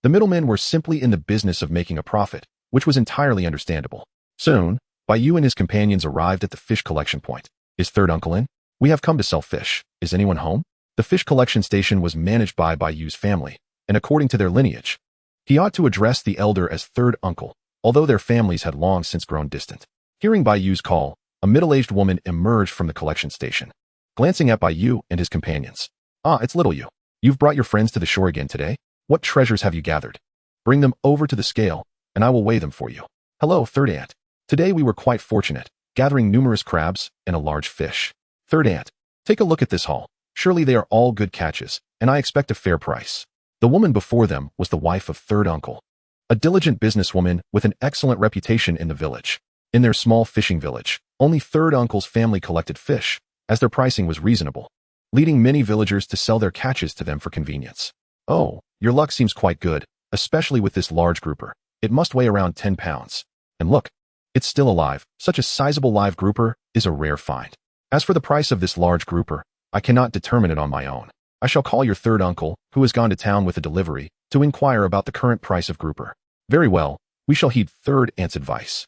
The middlemen were simply in the business of making a profit, which was entirely understandable. Soon, Bai Yu and his companions arrived at the fish collection point. Is third uncle in? We have come to sell fish. Is anyone home? The fish collection station was managed by Bai Yu's family, and according to their lineage, he ought to address the elder as third uncle, although their families had long since grown distant. Hearing Bai Yu's call, a middle-aged woman emerged from the collection station, glancing at Bai Yu and his companions. Ah, it's little you. You've brought your friends to the shore again today? What treasures have you gathered? Bring them over to the scale, and I will weigh them for you. Hello, third aunt. Today we were quite fortunate, gathering numerous crabs and a large fish. Third aunt, take a look at this haul. Surely they are all good catches, and I expect a fair price. The woman before them was the wife of third uncle, a diligent businesswoman with an excellent reputation in the village. In their small fishing village, only third uncle's family collected fish, as their pricing was reasonable, leading many villagers to sell their catches to them for convenience. Oh, your luck seems quite good, especially with this large grouper. It must weigh around 10 pounds. And look, it's still alive. Such a sizable live grouper is a rare find. As for the price of this large grouper, I cannot determine it on my own. I shall call your third uncle, who has gone to town with a delivery, to inquire about the current price of grouper. Very well, we shall heed third aunt's advice.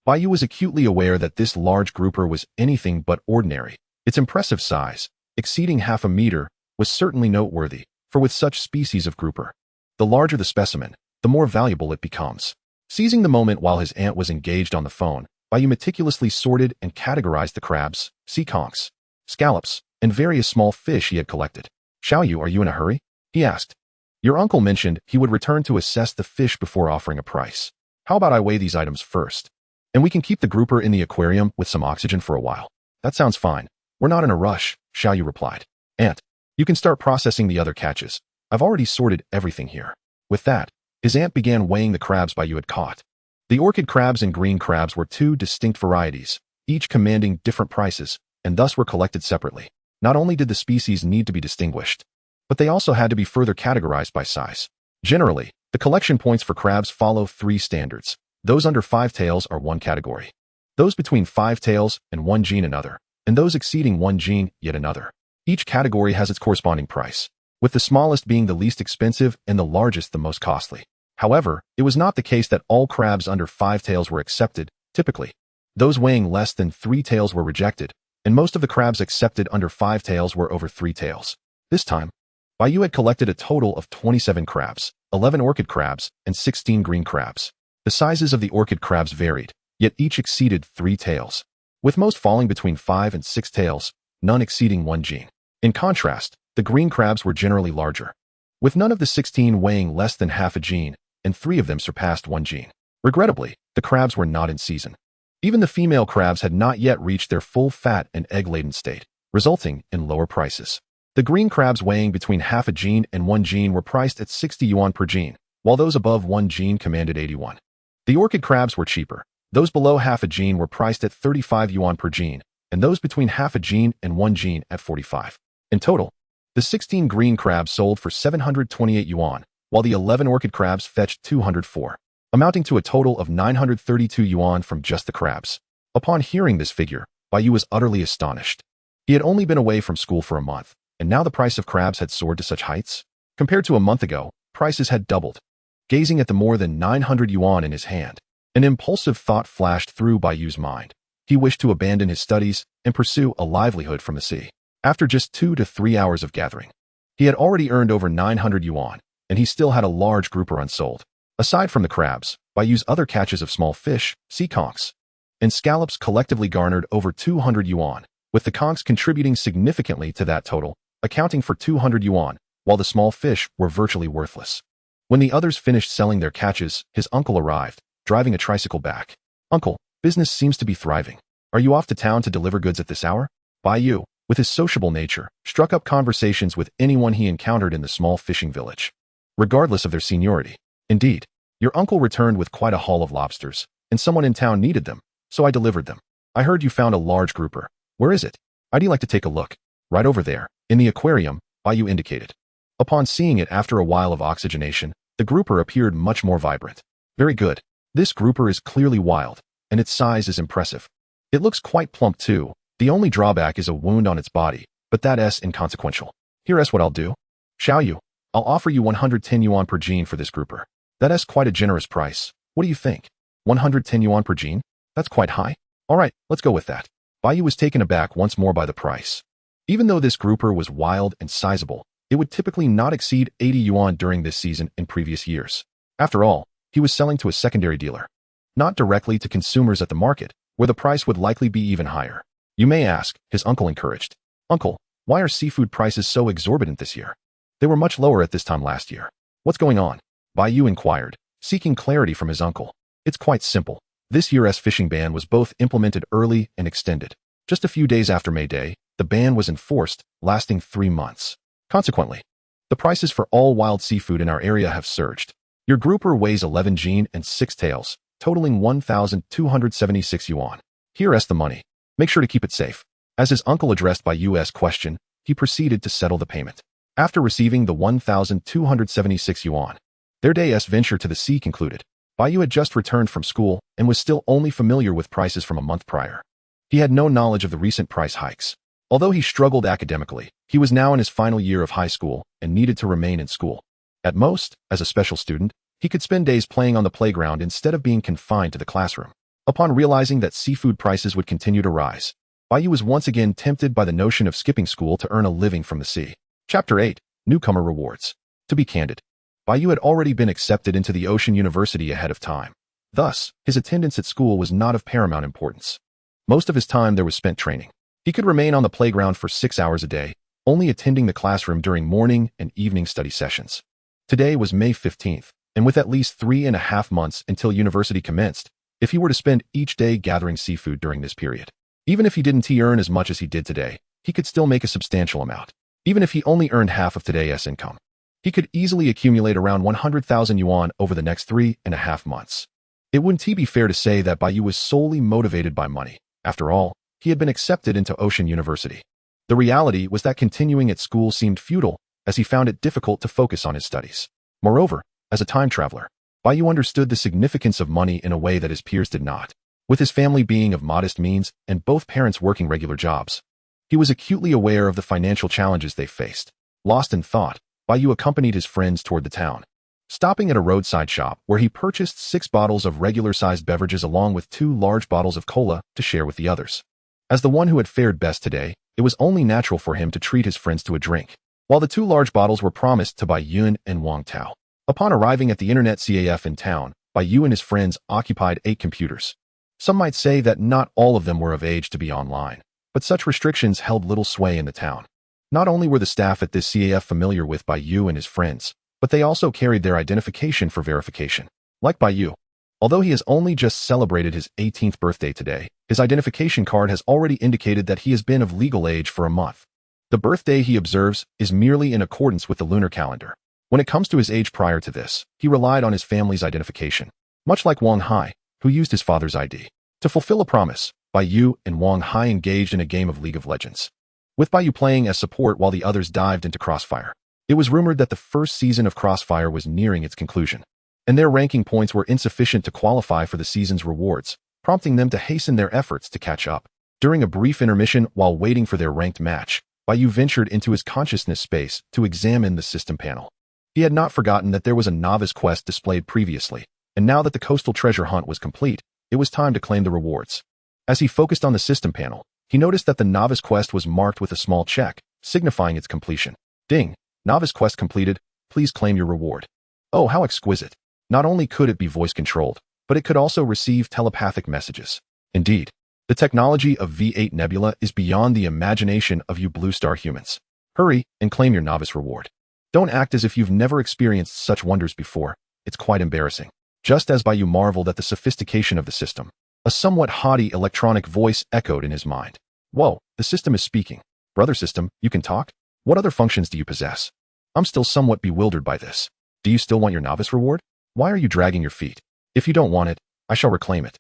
Bai Yu was acutely aware that this large grouper was anything but ordinary. Its impressive size, exceeding half a meter, was certainly noteworthy, for with such species of grouper, the larger the specimen, the more valuable it becomes. Seizing the moment while his aunt was engaged on the phone, Bai Yu meticulously sorted and categorized the crabs, sea conchs, scallops, and various small fish he had collected. Xiao Yu, are you in a hurry? He asked. Your uncle mentioned he would return to assess the fish before offering a price. How about I weigh these items first? And we can keep the grouper in the aquarium with some oxygen for a while. That sounds fine. We're not in a rush, Xiao Yu replied. Aunt, you can start processing the other catches. I've already sorted everything here. With that, his aunt began weighing the crabs Bai Yu had caught. The orchid crabs and green crabs were two distinct varieties, each commanding different prices, and thus were collected separately. Not only did the species need to be distinguished, but they also had to be further categorized by size. Generally, the collection points for crabs follow 3 standards. Those under 5 tails are one category, those between 5 tails and 1 gene another, and those exceeding 1 gene yet another. Each category has its corresponding price, with the smallest being the least expensive and the largest the most costly. However, it was not the case that all crabs under 5 tails were accepted. Typically, those weighing less than 3 tails were rejected, and most of the crabs accepted under 5 tails were over 3 tails. This time, Bai Yu had collected a total of 27 crabs, 11 orchid crabs, and 16 green crabs. The sizes of the orchid crabs varied, yet each exceeded 3 tails, with most falling between 5 and 6 tails, none exceeding 1 gene. In contrast, the green crabs were generally larger, with none of the 16 weighing less than half a gene, and 3 of them surpassed 1 gene. Regrettably, the crabs were not in season. Even the female crabs had not yet reached their full fat and egg-laden state, resulting in lower prices. The green crabs weighing between half a gene and 1 gene were priced at 60 yuan per gene, while those above 1 gene commanded 81. The orchid crabs were cheaper. Those below half a gene were priced at 35 yuan per gene, and those between half a gene and 1 gene at 45. In total, the 16 green crabs sold for 728 yuan, while the 11 orchid crabs fetched 204, amounting to a total of 932 yuan from just the crabs. Upon hearing this figure, Bai Yu was utterly astonished. He had only been away from school for a month, and now the price of crabs had soared to such heights. Compared to a month ago, prices had doubled. Gazing at the more than 900 yuan in his hand, an impulsive thought flashed through Bai Yu's mind. He wished to abandon his studies and pursue a livelihood from the sea. After just 2 to 3 hours of gathering, he had already earned over 900 yuan, and he still had a large grouper unsold. Aside from the crabs, Bai Yu's other catches of small fish, sea conchs, and scallops collectively garnered over 200 yuan, with the conchs contributing significantly to that total, accounting for 200 yuan, while the small fish were virtually worthless. When the others finished selling their catches, his uncle arrived, driving a tricycle back. Uncle, business seems to be thriving. Are you off to town to deliver goods at this hour? Bai Yu, with his sociable nature, struck up conversations with anyone he encountered in the small fishing village, regardless of their seniority. Indeed, your uncle returned with quite a haul of lobsters, and someone in town needed them, so I delivered them. I heard you found a large grouper. Where is it? I'd like to take a look. Right over there, in the aquarium, Bai Yu indicated. Upon seeing it after a while of oxygenation, the grouper appeared much more vibrant. Very good. This grouper is clearly wild, and its size is impressive. It looks quite plump too. The only drawback is a wound on its body, but that is inconsequential. Here's what I'll do. Xiao Yu, I'll offer you 110 yuan per gene for this grouper. That's quite a generous price. What do you think? 110 yuan per gene? That's quite high. All right, let's go with that. Bai Yu was taken aback once more by the price. Even though this grouper was wild and sizable, it would typically not exceed 80 yuan during this season in previous years. After all, he was selling to a secondary dealer, not directly to consumers at the market, where the price would likely be even higher. You may ask, his uncle encouraged. Uncle, why are seafood prices so exorbitant this year? They were much lower at this time last year. What's going on? Bai Yu inquired, seeking clarity from his uncle. It's quite simple. This year's fishing ban was both implemented early and extended. Just a few days after May Day, the ban was enforced, lasting 3 months. Consequently, the prices for all wild seafood in our area have surged. Your grouper weighs 11 gene and 6 tails, totaling 1,276 yuan. Here's the money. Make sure to keep it safe. As his uncle addressed Bai Yu's question, he proceeded to settle the payment. After receiving the 1,276 yuan, their day's venture to the sea concluded. Bai Yu had just returned from school and was still only familiar with prices from a month prior. He had no knowledge of the recent price hikes. Although he struggled academically, he was now in his final year of high school and needed to remain in school. At most, as a special student, he could spend days playing on the playground instead of being confined to the classroom. Upon realizing that seafood prices would continue to rise, Bai Yu was once again tempted by the notion of skipping school to earn a living from the sea. Chapter 8. Newcomer Rewards. To be candid, Bai Yu had already been accepted into the Ocean University ahead of time. Thus, his attendance at school was not of paramount importance. Most of his time there was spent training. He could remain on the playground for 6 hours a day, only attending the classroom during morning and evening study sessions. Today was May 15th, and with at least 3.5 months until university commenced, if he were to spend each day gathering seafood during this period. Even if he didn't earn as much as he did today, he could still make a substantial amount. Even if he only earned half of today's income, he could easily accumulate around 100,000 yuan over the next 3.5 months. It wouldn't be fair to say that Bai Yu was solely motivated by money. After all, he had been accepted into Ocean University. The reality was that continuing at school seemed futile, as he found it difficult to focus on his studies. Moreover, as a time traveler, Bai Yu understood the significance of money in a way that his peers did not. With his family being of modest means and both parents working regular jobs, he was acutely aware of the financial challenges they faced. Lost in thought, Bai Yu accompanied his friends toward the town, stopping at a roadside shop where he purchased 6 bottles of regular-sized beverages along with 2 large bottles of cola to share with the others. As the one who had fared best today, it was only natural for him to treat his friends to a drink, while the 2 large bottles were promised to Bai Yun and Wang Tao. Upon arriving at the internet CAF in town, Bai Yu and his friends occupied 8 computers. Some might say that not all of them were of age to be online, but such restrictions held little sway in the town. Not only were the staff at this CAF familiar with Bai Yu and his friends, but they also carried their identification for verification. Like Bai Yu, although he has only just celebrated his 18th birthday today, his identification card has already indicated that he has been of legal age for a month. The birthday he observes is merely in accordance with the lunar calendar. When it comes to his age prior to this, he relied on his family's identification. Much like Wang Hai, who used his father's ID. To fulfill a promise, Bai Yu and Wang Hai engaged in a game of League of Legends, with Bai Yu playing as support while the others dived into Crossfire. It was rumored that the first season of Crossfire was nearing its conclusion, and their ranking points were insufficient to qualify for the season's rewards, prompting them to hasten their efforts to catch up. During a brief intermission while waiting for their ranked match, Bai Yu ventured into his consciousness space to examine the system panel. He had not forgotten that there was a novice quest displayed previously, and now that the coastal treasure hunt was complete, it was time to claim the rewards. As he focused on the system panel, he noticed that the novice quest was marked with a small check, signifying its completion. Ding! Novice quest completed. Please claim your reward. Oh, how exquisite. Not only could it be voice-controlled, but it could also receive telepathic messages. Indeed, the technology of V8 Nebula is beyond the imagination of you Blue Star humans. Hurry and claim your novice reward. Don't act as if you've never experienced such wonders before. It's quite embarrassing. Just as Bai Yu marveled at the sophistication of the system, a somewhat haughty electronic voice echoed in his mind. Whoa, the system is speaking. Brother system, you can talk? What other functions do you possess? I'm still somewhat bewildered by this. Do you still want your novice reward? Why are you dragging your feet? If you don't want it, I shall reclaim it.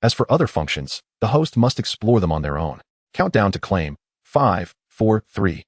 As for other functions, the host must explore them on their own. Countdown to claim. 5, 4, 3.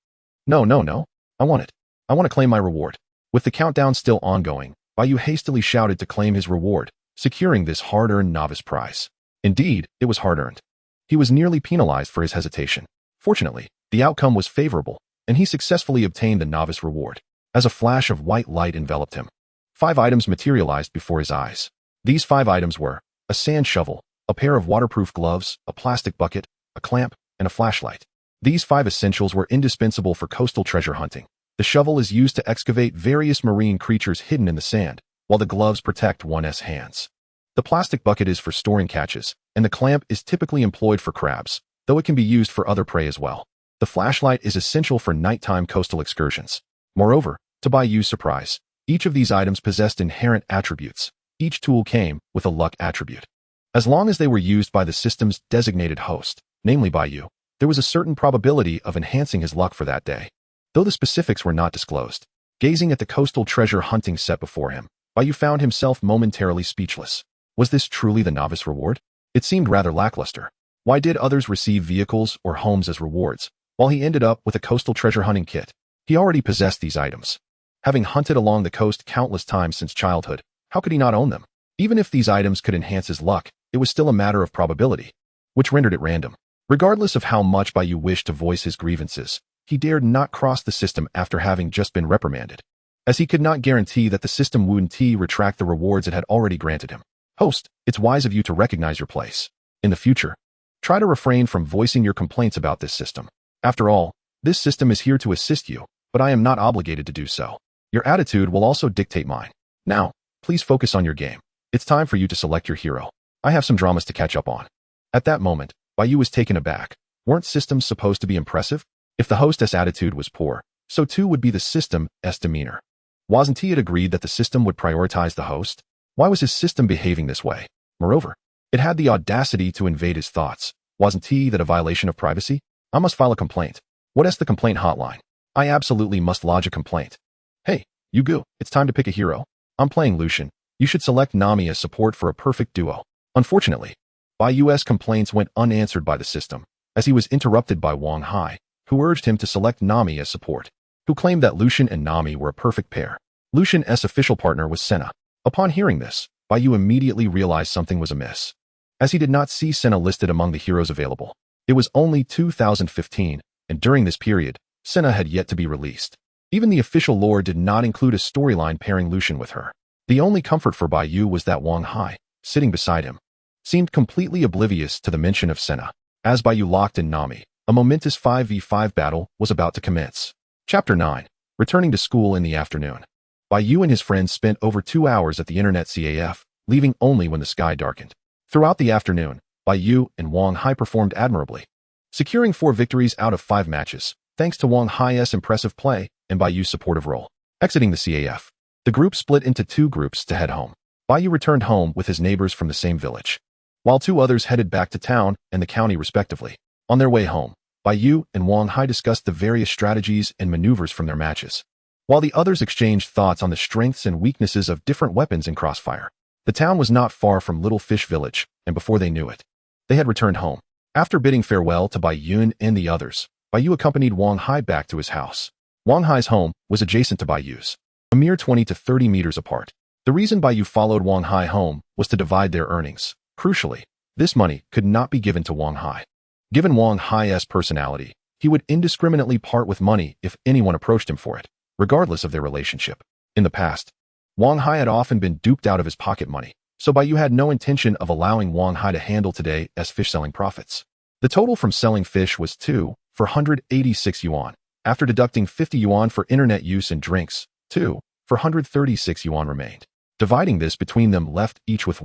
No. I want it. I want to claim my reward. With the countdown still ongoing, Bai Yu hastily shouted to claim his reward, securing this hard-earned novice prize. Indeed, it was hard-earned. He was nearly penalized for his hesitation. Fortunately, the outcome was favorable, and he successfully obtained the novice reward. as a flash of white light enveloped him. 5 items materialized before his eyes. These 5 items were a sand shovel, a pair of waterproof gloves, a plastic bucket, a clamp, and a flashlight. These 5 essentials were indispensable for coastal treasure hunting. The shovel is used to excavate various marine creatures hidden in the sand, while the gloves protect one's hands. The plastic bucket is for storing catches, and the clamp is typically employed for crabs, though it can be used for other prey as well. The flashlight is essential for nighttime coastal excursions. Moreover, to Bai Yu's surprise, each of these items possessed inherent attributes. Each tool came with a luck attribute. As long as they were used by the system's designated host, namely Bai Yu, there was a certain probability of enhancing his luck for that day. Though the specifics were not disclosed, gazing at the coastal treasure hunting set before him, Bai Yu found himself momentarily speechless. Was this truly the novice reward? It seemed rather lackluster. Why did others receive vehicles or homes as rewards, while he ended up with a coastal treasure hunting kit? He already possessed these items. Having hunted along the coast countless times since childhood, how could he not own them? Even if these items could enhance his luck, it was still a matter of probability, which rendered it random. Regardless of how much Bai Yu wished to voice his grievances, he dared not cross the system after having just been reprimanded, as he could not guarantee that the system wouldn't retract the rewards it had already granted him. Host, it's wise of you to recognize your place. In the future, try to refrain from voicing your complaints about this system. After all, this system is here to assist you, but I am not obligated to do so. Your attitude will also dictate mine. Now, please focus on your game. It's time for you to select your hero. I have some dramas to catch up on. At that moment, Bai Yu was taken aback. Weren't systems supposed to be impressive? If the hostess' attitude was poor, so too would be the system's demeanor. Wasn't he agreed that the system would prioritize the host? Why was his system behaving this way? Moreover, it had the audacity to invade his thoughts. Wasn't that a violation of privacy? I must file a complaint. What's the complaint hotline? I absolutely must lodge a complaint. Hey, Yugu, it's time to pick a hero. I'm playing Lucian. You should select Nami as support for a perfect duo. Unfortunately, Bai Yu's complaints went unanswered by the system, as he was interrupted by Wang Hai, who urged him to select Nami as support, who claimed that Lucian and Nami were a perfect pair. Lucian's official partner was Senna. Upon hearing this, Bai Yu immediately realized something was amiss, as he did not see Senna listed among the heroes available. It was only 2015, and during this period, Senna had yet to be released. Even the official lore did not include a storyline pairing Lucian with her. The only comfort for Bai Yu was that Wang Hai, sitting beside him, seemed completely oblivious to the mention of Senna. As Bai Yu locked in Nami, a momentous 5v5 battle was about to commence. Chapter 9. Returning to school in the afternoon. Bai Yu and his friends spent over 2 hours at the internet CAF, leaving only when the sky darkened. Throughout the afternoon, Bai Yu and Wang Hai performed admirably, securing 4 victories out of 5 matches, thanks to Wang Hai's impressive play and Bai Yu's supportive role. Exiting the CAF, the group split into 2 groups to head home. Bai Yu returned home with his neighbors from the same village, while 2 others headed back to town and the county respectively. On their way home, Bai Yu and Wang Hai discussed the various strategies and maneuvers from their matches, while the others exchanged thoughts on the strengths and weaknesses of different weapons in crossfire. The town was not far from Little Fish Village, and before they knew it, they had returned home. After bidding farewell to Bai Yu and the others, Bai Yu accompanied Wang Hai back to his house. Wang Hai's home was adjacent to Bai Yu's, a mere 20 to 30 meters apart. The reason Bai Yu followed Wang Hai home was to divide their earnings. Crucially, this money could not be given to Wang Hai. Given Wang Hai's personality, he would indiscriminately part with money if anyone approached him for it, regardless of their relationship. In the past, Wang Hai had often been duped out of his pocket money, so Bai Yu had no intention of allowing Wang Hai to handle today as fish selling profits. The total from selling fish was 486 yuan. After deducting 50 yuan for internet use and drinks, 436 yuan remained. Dividing this between them left each with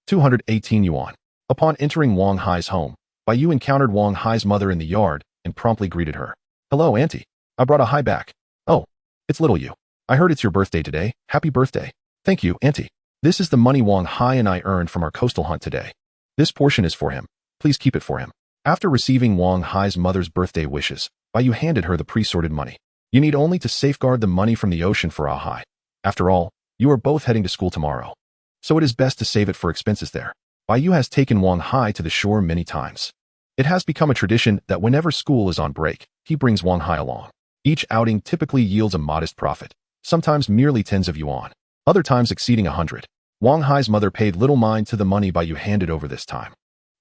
218 yuan. Upon entering Wang Hai's home, Bai Yu encountered Wang Hai's mother in the yard and promptly greeted her. Hello, Auntie. I brought a Hai back. Oh, it's little you. I heard it's your birthday today. Happy birthday. Thank you, Auntie. This is the money Wang Hai and I earned from our coastal hunt today. This portion is for him. Please keep it for him. After receiving Wang Hai's mother's birthday wishes, Bai Yu handed her the pre-sorted money. You need only to safeguard the money from the ocean for Ah Hai. After all, you are both heading to school tomorrow, so it is best to save it for expenses there. Bai Yu has taken Wang Hai to the shore many times. It has become a tradition that whenever school is on break, he brings Wang Hai along. Each outing typically yields a modest profit, sometimes merely tens of yuan, other times exceeding 100. Wang Hai's mother paid little mind to the money Bai Yu handed over this time,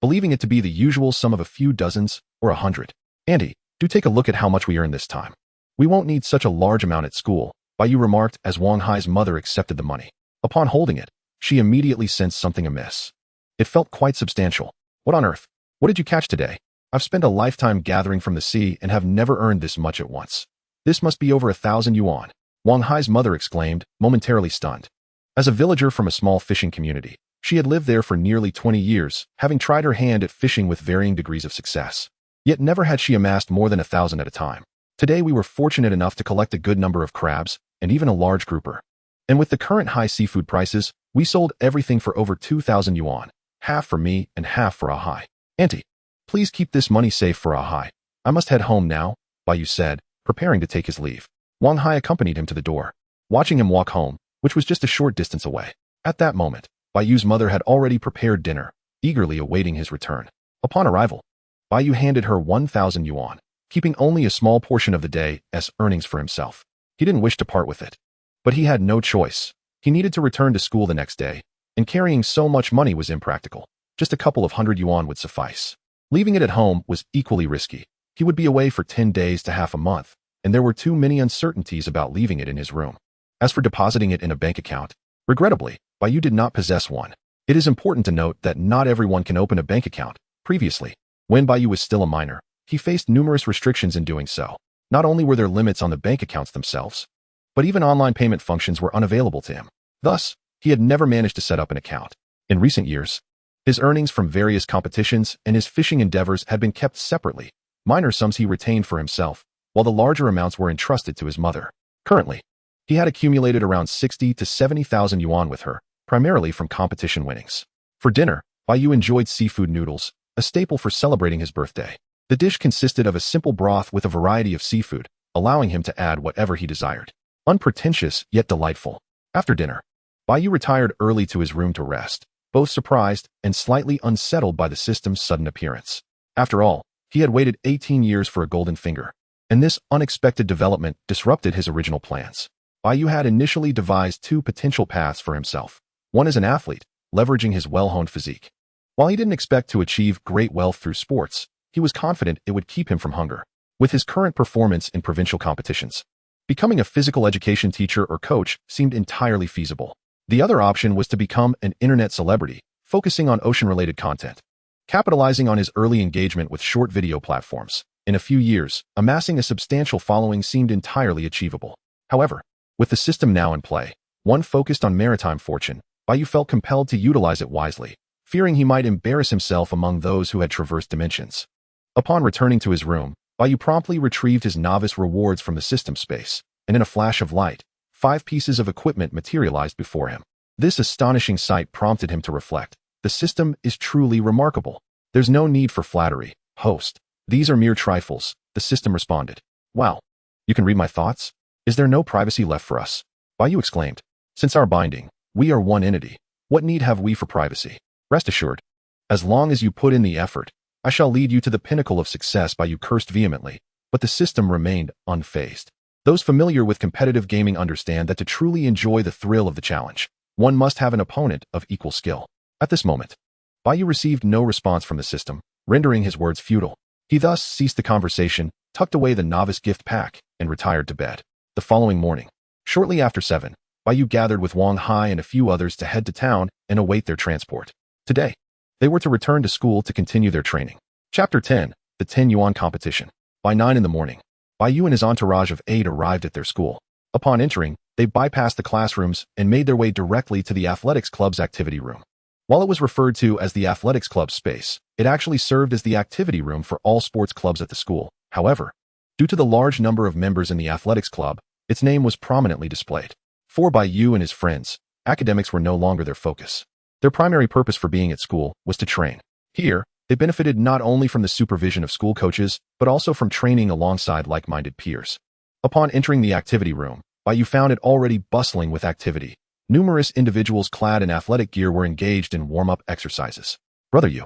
believing it to be the usual sum of a few dozens or 100. Auntie, do take a look at how much we earn this time. We won't need such a large amount at school, Bai Yu remarked as Wang Hai's mother accepted the money. Upon holding it, she immediately sensed something amiss. It felt quite substantial. What on earth? What did you catch today? I've spent a lifetime gathering from the sea and have never earned this much at once. This must be over 1,000 yuan. Wang Hai's mother exclaimed, momentarily stunned. As a villager from a small fishing community, she had lived there for nearly 20 years, having tried her hand at fishing with varying degrees of success. Yet never had she amassed more than 1,000 at a time. Today we were fortunate enough to collect a good number of crabs, and even a large grouper. And with the current high seafood prices, we sold everything for over 2,000 yuan, half for me and half for Ahai. Auntie, please keep this money safe for Ahai. I must head home now, Bai Yu said, preparing to take his leave. Wang Hai accompanied him to the door, watching him walk home, which was just a short distance away. At that moment, Bai Yu's mother had already prepared dinner, eagerly awaiting his return. Upon arrival, Bai Yu handed her 1,000 yuan, keeping only a small portion of the day's earnings for himself. He didn't wish to part with it. But he had no choice. He needed to return to school the next day, and carrying so much money was impractical. Just a couple of 100 yuan would suffice. Leaving it at home was equally risky. He would be away for 10 days to half a month, and there were too many uncertainties about leaving it in his room. As for depositing it in a bank account, regrettably, Bai Yu did not possess one. It is important to note that not everyone can open a bank account. Previously, when Bai Yu was still a minor, he faced numerous restrictions in doing so. Not only were there limits on the bank accounts themselves, but even online payment functions were unavailable to him. Thus, he had never managed to set up an account. In recent years, his earnings from various competitions and his fishing endeavors had been kept separately. Minor sums he retained for himself, while the larger amounts were entrusted to his mother. Currently, he had accumulated around 60 to 70,000 yuan with her, primarily from competition winnings. For dinner, Bai Yu enjoyed seafood noodles, a staple for celebrating his birthday. The dish consisted of a simple broth with a variety of seafood, allowing him to add whatever he desired. Unpretentious, yet delightful. After dinner, Bai Yu retired early to his room to rest, both surprised and slightly unsettled by the system's sudden appearance. After all, he had waited 18 years for a golden finger, and this unexpected development disrupted his original plans. Bai Yu had initially devised two potential paths for himself. One as an athlete, leveraging his well-honed physique. While he didn't expect to achieve great wealth through sports, he was confident it would keep him from hunger. With his current performance in provincial competitions, becoming a physical education teacher or coach seemed entirely feasible. The other option was to become an internet celebrity, focusing on ocean-related content. Capitalizing on his early engagement with short video platforms, in a few years, amassing a substantial following seemed entirely achievable. However, with the system now in play, one focused on maritime fortune, Bai Yu felt compelled to utilize it wisely, fearing he might embarrass himself among those who had traversed dimensions. Upon returning to his room, Bai Yu promptly retrieved his novice rewards from the system space, and in a flash of light, 5 pieces of equipment materialized before him. This astonishing sight prompted him to reflect. The system is truly remarkable. There's no need for flattery, host. These are mere trifles, the system responded. Wow. You can read my thoughts? Is there no privacy left for us? Bai Yu exclaimed. Since our binding, we are one entity. What need have we for privacy? Rest assured. As long as you put in the effort, I shall lead you to the pinnacle of success. Bai Yu cursed vehemently, but the system remained unfazed. Those familiar with competitive gaming understand that to truly enjoy the thrill of the challenge, one must have an opponent of equal skill. At this moment, Bai Yu received no response from the system, rendering his words futile. He thus ceased the conversation, tucked away the novice gift pack, and retired to bed. The following morning, shortly after 7, Bai Yu gathered with Wang Hai and a few others to head to town and await their transport. Today, they were to return to school to continue their training. Chapter 10, the 10 yuan competition. By 9 in the morning, Bai Yu and his entourage of 8 arrived at their school. Upon entering, they bypassed the classrooms and made their way directly to the athletics club's activity room. While it was referred to as the athletics club space, it actually served as the activity room for all sports clubs at the school. However, due to the large number of members in the athletics club, its name was prominently displayed. For Bai Yu and his friends, academics were no longer their focus. Their primary purpose for being at school was to train. Here, they benefited not only from the supervision of school coaches, but also from training alongside like-minded peers. Upon entering the activity room, Bai Yu found it already bustling with activity. Numerous individuals clad in athletic gear were engaged in warm-up exercises. Brother Yu,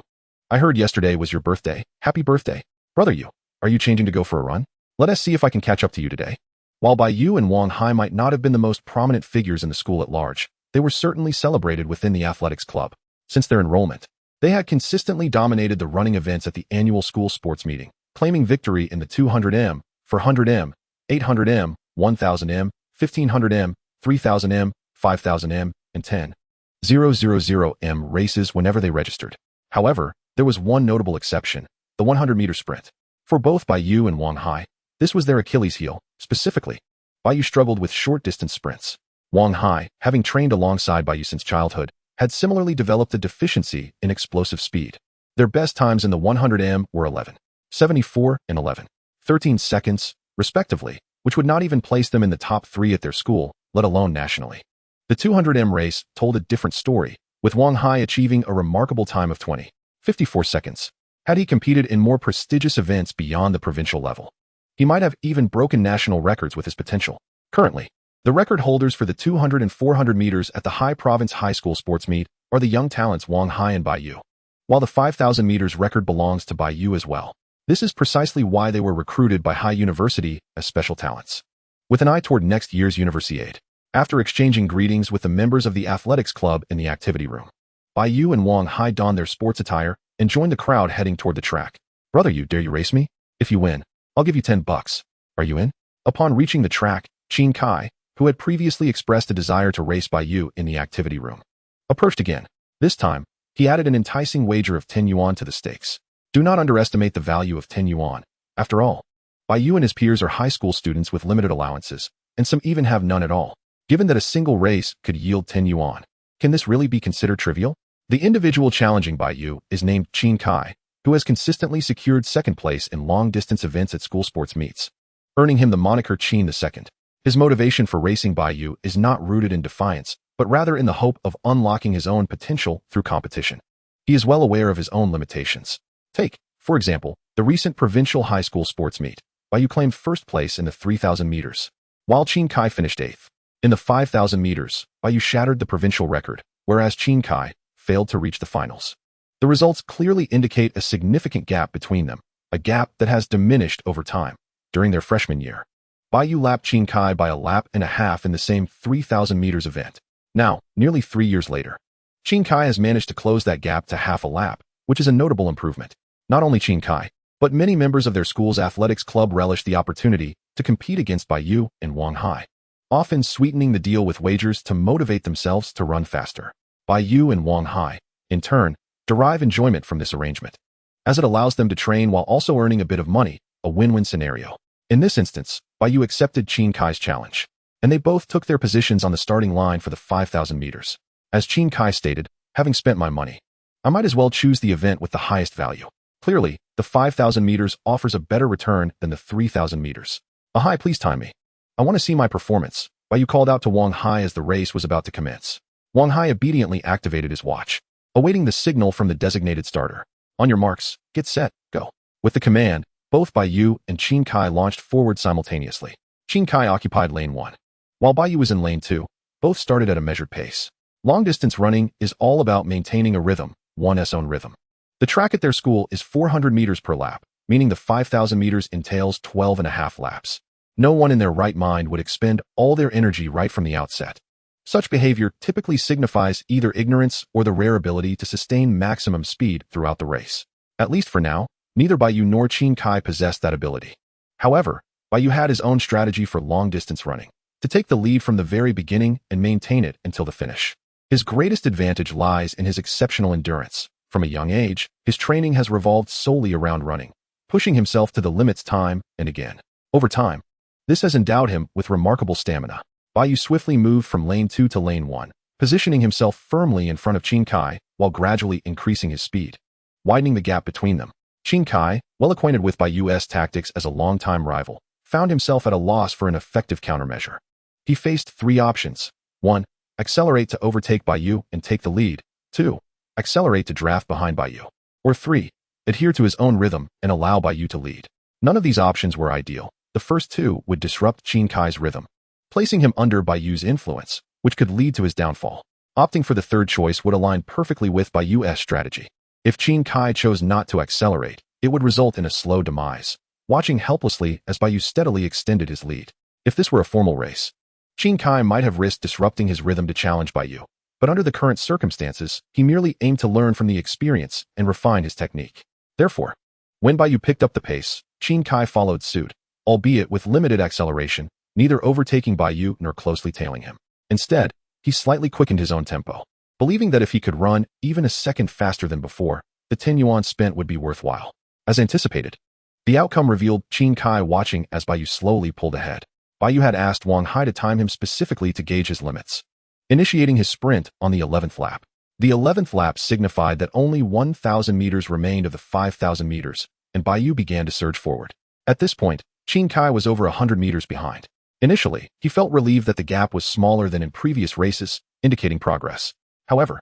I heard yesterday was your birthday. Happy birthday. Brother Yu, are you changing to go for a run? Let us see if I can catch up to you today. While Bai Yu and Wang Hai might not have been the most prominent figures in the school at large, they were certainly celebrated within the athletics club. Since their enrollment, they had consistently dominated the running events at the annual school sports meeting, claiming victory in the 200 m, 400 m, 800 m, 1000 m, 1500 m, 3000 m, 5000 m, and 10,000 m races whenever they registered. However, there was one notable exception, the 100-meter sprint. For both Bai Yu and Wang Hai, this was their Achilles heel. Specifically, Bai Yu struggled with short-distance sprints. Wang Hai, having trained alongside Bai Yu since childhood, had similarly developed a deficiency in explosive speed. Their best times in the 100 m were 11:74 and 11:13 seconds, respectively, which would not even place them in the top 3 at their school, let alone nationally. The 200 m race told a different story, with Wang Hai achieving a remarkable time of 20:54 seconds. Had he competed in more prestigious events beyond the provincial level, he might have even broken national records with his potential. Currently, the record holders for the 200 and 400 meters at the High Province High School sports meet are the young talents Wang Hai and Bai Yu, while the 5,000 meters record belongs to Bai Yu as well. This is precisely why they were recruited by Hai University as special talents. With an eye toward next year's Universiade, after exchanging greetings with the members of the athletics club in the activity room, Bai Yu and Wang Hai donned their sports attire and joined the crowd heading toward the track. "Brother Yu, dare you race me? If you win, I'll give you $10. Are you in?" Upon reaching the track, Qin Kai, who had previously expressed a desire to race Bai Yu in the activity room, approached again. This time, he added an enticing wager of 10 yuan to the stakes. Do not underestimate the value of 10 yuan. After all, Bai Yu and his peers are high school students with limited allowances, and some even have none at all. Given that a single race could yield 10 yuan, can this really be considered trivial? The individual challenging Bai Yu is named Qin Kai, who has consistently secured second place in long-distance events at school sports meets, earning him the moniker Qin II. His motivation for racing Bai Yu is not rooted in defiance, but rather in the hope of unlocking his own potential through competition. He is well aware of his own limitations. Take, for example, the recent provincial high school sports meet. Bai Yu claimed first place in the 3,000 meters, while Qin Kai finished 8th. In the 5,000 meters, Bai Yu shattered the provincial record, whereas Qin Kai failed to reach the finals. The results clearly indicate a significant gap between them, a gap that has diminished over time. During their freshman year, Bai Yu lapped Qin Kai by a lap and a half in the same 3,000 meters event. Now, nearly 3 years later, Qin Kai has managed to close that gap to half a lap, which is a notable improvement. Not only Qin Kai, but many members of their school's athletics club relish the opportunity to compete against Bai Yu and Wang Hai, often sweetening the deal with wagers to motivate themselves to run faster. Bai Yu and Wang Hai, in turn, derive enjoyment from this arrangement, as it allows them to train while also earning a bit of money, a win-win scenario. In this instance, Bai Yu accepted Qin Kai's challenge, and they both took their positions on the starting line for the 5,000 meters. As Qin Kai stated, "Having spent my money, I might as well choose the event with the highest value." Clearly, the 5,000 meters offers a better return than the 3,000 meters. "Hai, please time me. I want to see my performance," Bai Yu called out to Wang Hai as the race was about to commence. Wang Hai obediently activated his watch, awaiting the signal from the designated starter. "On your marks, get set, go." With the command, both Bai Yu and Qin Kai launched forward simultaneously. Qin Kai occupied lane 1, while Bai Yu was in lane 2. Both started at a measured pace. Long-distance running is all about maintaining a rhythm, one's own rhythm. The track at their school is 400 meters per lap, meaning the 5,000 meters entails 12.5 laps. No one in their right mind would expend all their energy right from the outset. Such behavior typically signifies either ignorance or the rare ability to sustain maximum speed throughout the race. At least for now, neither Bai Yu nor Qin Kai possessed that ability. However, Bai Yu had his own strategy for long-distance running, to take the lead from the very beginning and maintain it until the finish. His greatest advantage lies in his exceptional endurance. From a young age, his training has revolved solely around running, pushing himself to the limits time and again. Over time, this has endowed him with remarkable stamina. Bai Yu swiftly moved from lane 2 to lane 1, positioning himself firmly in front of Qin Kai while gradually increasing his speed, widening the gap between them. Qin Kai, well acquainted with Bai Yu's tactics as a longtime rival, found himself at a loss for an effective countermeasure. He faced 3 options. 1. Accelerate to overtake Bai Yu and take the lead. 2. Accelerate to draft behind Bai Yu. Or 3. Adhere to his own rhythm and allow Bai Yu to lead. None of these options were ideal. The first 2 would disrupt Qin Kai's rhythm, placing him under Bai Yu's influence, which could lead to his downfall. Opting for the third choice would align perfectly with Bai Yu's strategy. If Qin Kai chose not to accelerate, it would result in a slow demise, watching helplessly as Bai Yu steadily extended his lead. If this were a formal race, Qin Kai might have risked disrupting his rhythm to challenge Bai Yu, but under the current circumstances, he merely aimed to learn from the experience and refine his technique. Therefore, when Bai Yu picked up the pace, Qin Kai followed suit, albeit with limited acceleration, neither overtaking Bai Yu nor closely tailing him. Instead, he slightly quickened his own tempo, believing that if he could run even a second faster than before, the 10 yuan spent would be worthwhile. As anticipated, the outcome revealed Qin Kai watching as Bai Yu slowly pulled ahead. Bai Yu had asked Wang Hai to time him specifically to gauge his limits, initiating his sprint on the 11th lap. The 11th lap signified that only 1,000 meters remained of the 5,000 meters, and Bai Yu began to surge forward. At this point, Qin Kai was over 100 meters behind. Initially, he felt relieved that the gap was smaller than in previous races, indicating progress. However,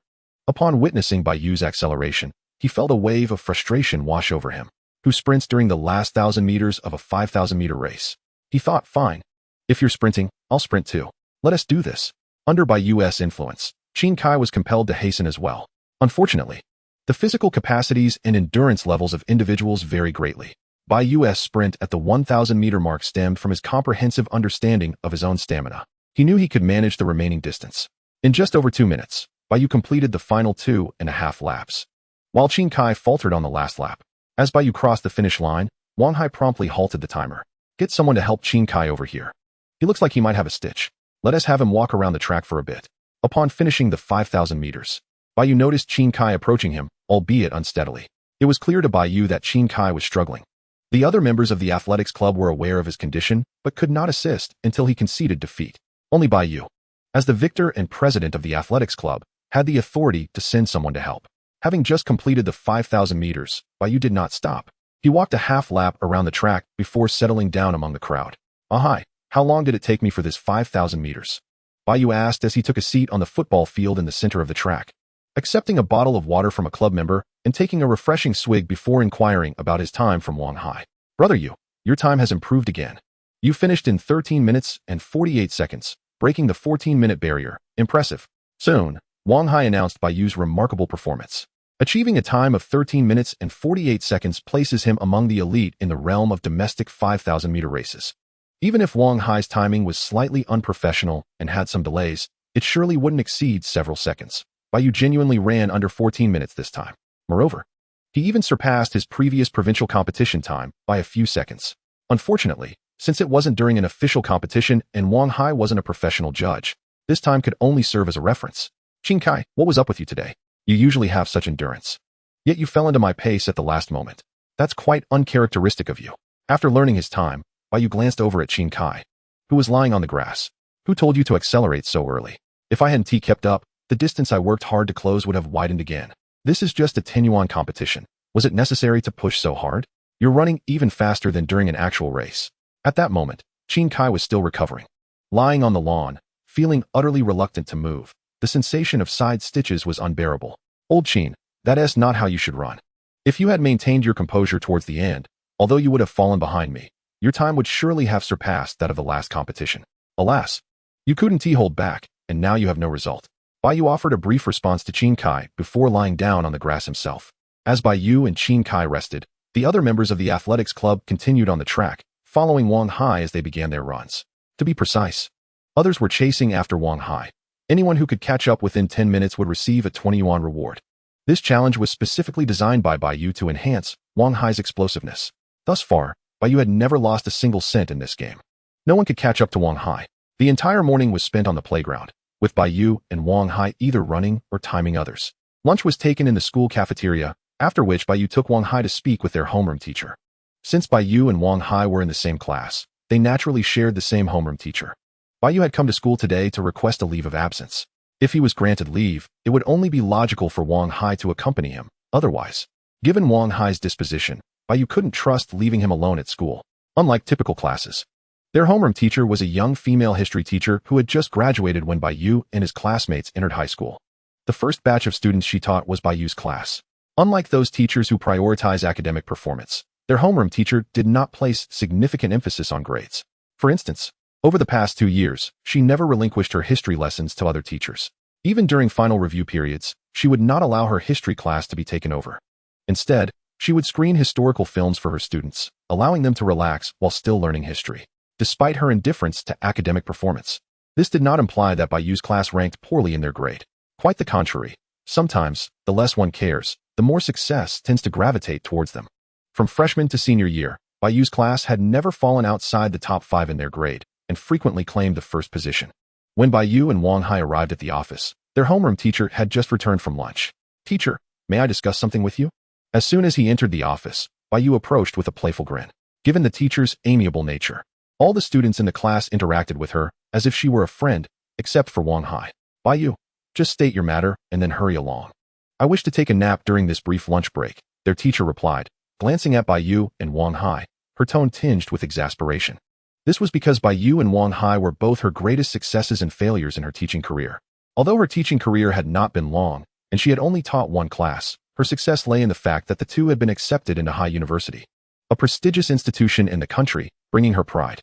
upon witnessing Bai Yu's acceleration, he felt a wave of frustration wash over him, who sprints during the last 1,000 meters of a 5,000-meter race. He thought, fine. If you're sprinting, I'll sprint too. Let us do this. Under Bai Yu's influence, Qin Kai was compelled to hasten as well. Unfortunately, the physical capacities and endurance levels of individuals vary greatly. Bai Yu's sprint at the 1,000-meter mark stemmed from his comprehensive understanding of his own stamina. He knew he could manage the remaining distance. In just over 2 minutes, Bai Yu completed the final 2.5 laps, while Qin Kai faltered on the last lap. As Bai Yu crossed the finish line, Wang Hai promptly halted the timer. Get someone to help Qin Kai over here. He looks like he might have a stitch. Let us have him walk around the track for a bit. Upon finishing the 5,000 meters, Bai Yu noticed Qin Kai approaching him, albeit unsteadily. It was clear to Bai Yu that Qin Kai was struggling. The other members of the athletics club were aware of his condition, but could not assist until he conceded defeat. Only Bai Yu, as the victor and president of the athletics club, had the authority to send someone to help. Having just completed the 5,000 meters, Bai Yu did not stop. He walked a half lap around the track before settling down among the crowd. Hi, how long did it take me for this 5,000 meters? Bai Yu asked as he took a seat on the football field in the center of the track, accepting a bottle of water from a club member and taking a refreshing swig before inquiring about his time from Wang Hai. Brother Yu, your time has improved again. You finished in 13 minutes and 48 seconds, breaking the 14-minute barrier. Impressive. Soon, Wang Hai announced Bai Yu's remarkable performance. Achieving a time of 13 minutes and 48 seconds places him among the elite in the realm of domestic 5,000-meter races. Even if Wang Hai's timing was slightly unprofessional and had some delays, it surely wouldn't exceed several seconds. Bai Yu genuinely ran under 14 minutes this time. Moreover, he even surpassed his previous provincial competition time by a few seconds. Unfortunately, since it wasn't during an official competition and Wang Hai wasn't a professional judge, this time could only serve as a reference. Qin Kai, what was up with you today? You usually have such endurance. Yet you fell into my pace at the last moment. That's quite uncharacteristic of you. After learning his time, Bai Yu glanced over at Qin Kai, who was lying on the grass. Who told you to accelerate so early? If I hadn't kept up, the distance I worked hard to close would have widened again. This is just a 10 yuan competition. Was it necessary to push so hard? You're running even faster than during an actual race. At that moment, Qin Kai was still recovering. Lying on the lawn, feeling utterly reluctant to move, the sensation of side stitches was unbearable. Old Qin, that's not how you should run. If you had maintained your composure towards the end, although you would have fallen behind me, your time would surely have surpassed that of the last competition. Alas, you couldn't hold back, and now you have no result. Bai Yu offered a brief response to Qin Kai before lying down on the grass himself. As Bai Yu and Qin Kai rested, the other members of the athletics club continued on the track, following Wang Hai as they began their runs. To be precise, others were chasing after Wang Hai. Anyone who could catch up within 10 minutes would receive a 20 yuan reward. This challenge was specifically designed by Bai Yu to enhance Wang Hai's explosiveness. Thus far, Bai Yu had never lost a single cent in this game. No one could catch up to Wang Hai. The entire morning was spent on the playground, with Bai Yu and Wang Hai either running or timing others. Lunch was taken in the school cafeteria, after which Bai Yu took Wang Hai to speak with their homeroom teacher. Since Bai Yu and Wang Hai were in the same class, they naturally shared the same homeroom teacher. Bai Yu had come to school today to request a leave of absence. If he was granted leave, it would only be logical for Wang Hai to accompany him. Otherwise, given Wang Hai's disposition, Bai Yu couldn't trust leaving him alone at school. Unlike typical classes, their homeroom teacher was a young female history teacher who had just graduated when Bai Yu and his classmates entered high school. The first batch of students she taught was Bai Yu's class. Unlike those teachers who prioritize academic performance, their homeroom teacher did not place significant emphasis on grades. For instance, over the past 2 years, she never relinquished her history lessons to other teachers. Even during final review periods, she would not allow her history class to be taken over. Instead, she would screen historical films for her students, allowing them to relax while still learning history. Despite her indifference to academic performance, this did not imply that Bai Yu's class ranked poorly in their grade. Quite the contrary. Sometimes, the less one cares, the more success tends to gravitate towards them. From freshman to senior year, Bai Yu's class had never fallen outside the top 5 in their grade, and frequently claimed the first position. When Bai Yu and Wang Hai arrived at the office, their homeroom teacher had just returned from lunch. "Teacher, may I discuss something with you?" As soon as he entered the office, Bai Yu approached with a playful grin. Given the teacher's amiable nature, all the students in the class interacted with her as if she were a friend, except for Wang Hai. "Bai Yu, just state your matter and then hurry along." "I wish to take a nap during this brief lunch break," their teacher replied, glancing at Bai Yu and Wang Hai, her tone tinged with exasperation. This was because Bai Yu and Wang Hai were both her greatest successes and failures in her teaching career. Although her teaching career had not been long, and she had only taught one class, her success lay in the fact that the two had been accepted into High University, a prestigious institution in the country, bringing her pride.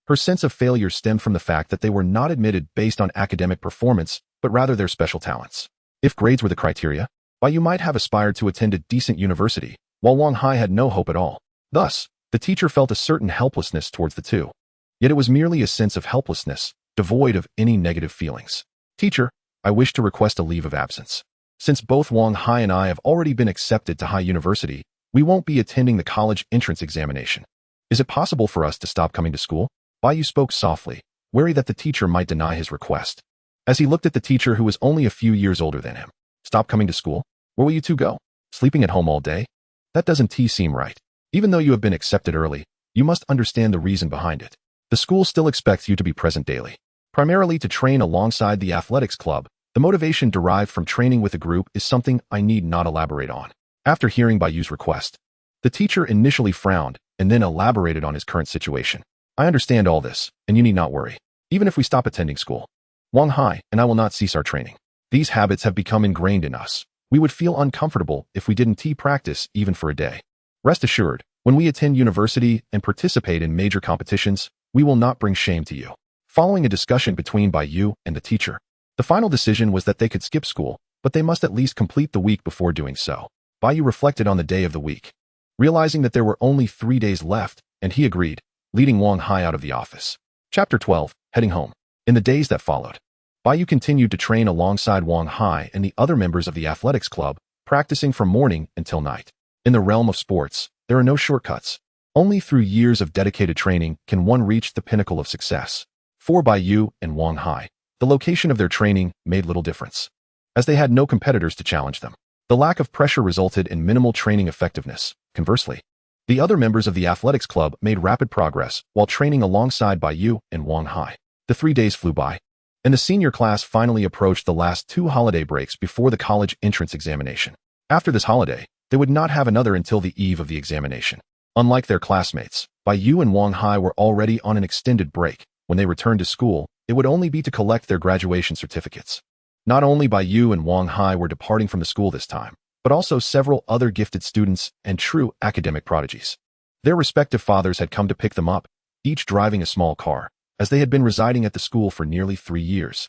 Her sense of failure stemmed from the fact that they were not admitted based on academic performance, but rather their special talents. If grades were the criteria, Bai Yu might have aspired to attend a decent university, while Wang Hai had no hope at all. Thus, the teacher felt a certain helplessness towards the two. Yet it was merely a sense of helplessness, devoid of any negative feelings. "Teacher, I wish to request a leave of absence. Since both Wang Hai and I have already been accepted to High University, we won't be attending the college entrance examination. Is it possible for us to stop coming to school?" Bai Yu spoke softly, wary that the teacher might deny his request. As he looked at the teacher who was only a few years older than him. "Stop coming to school? Where will you two go? Sleeping at home all day? That doesn't seem right. Even though you have been accepted early, you must understand the reason behind it. The school still expects you to be present daily, primarily to train alongside the athletics club. The motivation derived from training with a group is something I need not elaborate on." After hearing Bai Yu's request, the teacher initially frowned and then elaborated on his current situation. "I understand all this, and you need not worry. Even if we stop attending school, Wang Hai and I will not cease our training. These habits have become ingrained in us. We would feel uncomfortable if we didn't practice even for a day. Rest assured, when we attend university and participate in major competitions, we will not bring shame to you." Following a discussion between Bai Yu and the teacher, the final decision was that they could skip school, but they must at least complete the week before doing so. Bai Yu reflected on the day of the week, realizing that there were only 3 days left, and he agreed, leading Wang Hai out of the office. Chapter 12, Heading Home. In the days that followed, Bai Yu continued to train alongside Wang Hai and the other members of the athletics club, practicing from morning until night. In the realm of sports, there are no shortcuts. Only through years of dedicated training can one reach the pinnacle of success. For Bai Yu and Wang Hai, the location of their training made little difference, as they had no competitors to challenge them. The lack of pressure resulted in minimal training effectiveness. Conversely, the other members of the athletics club made rapid progress while training alongside Bai Yu and Wang Hai. The 3 days flew by, and the senior class finally approached the last 2 holiday breaks before the college entrance examination. After this holiday, they would not have another until the eve of the examination. Unlike their classmates, Bai Yu and Wang Hai were already on an extended break. When they returned to school, it would only be to collect their graduation certificates. Not only Bai Yu and Wang Hai were departing from the school this time, but also several other gifted students and true academic prodigies. Their respective fathers had come to pick them up, each driving a small car, as they had been residing at the school for nearly 3 years,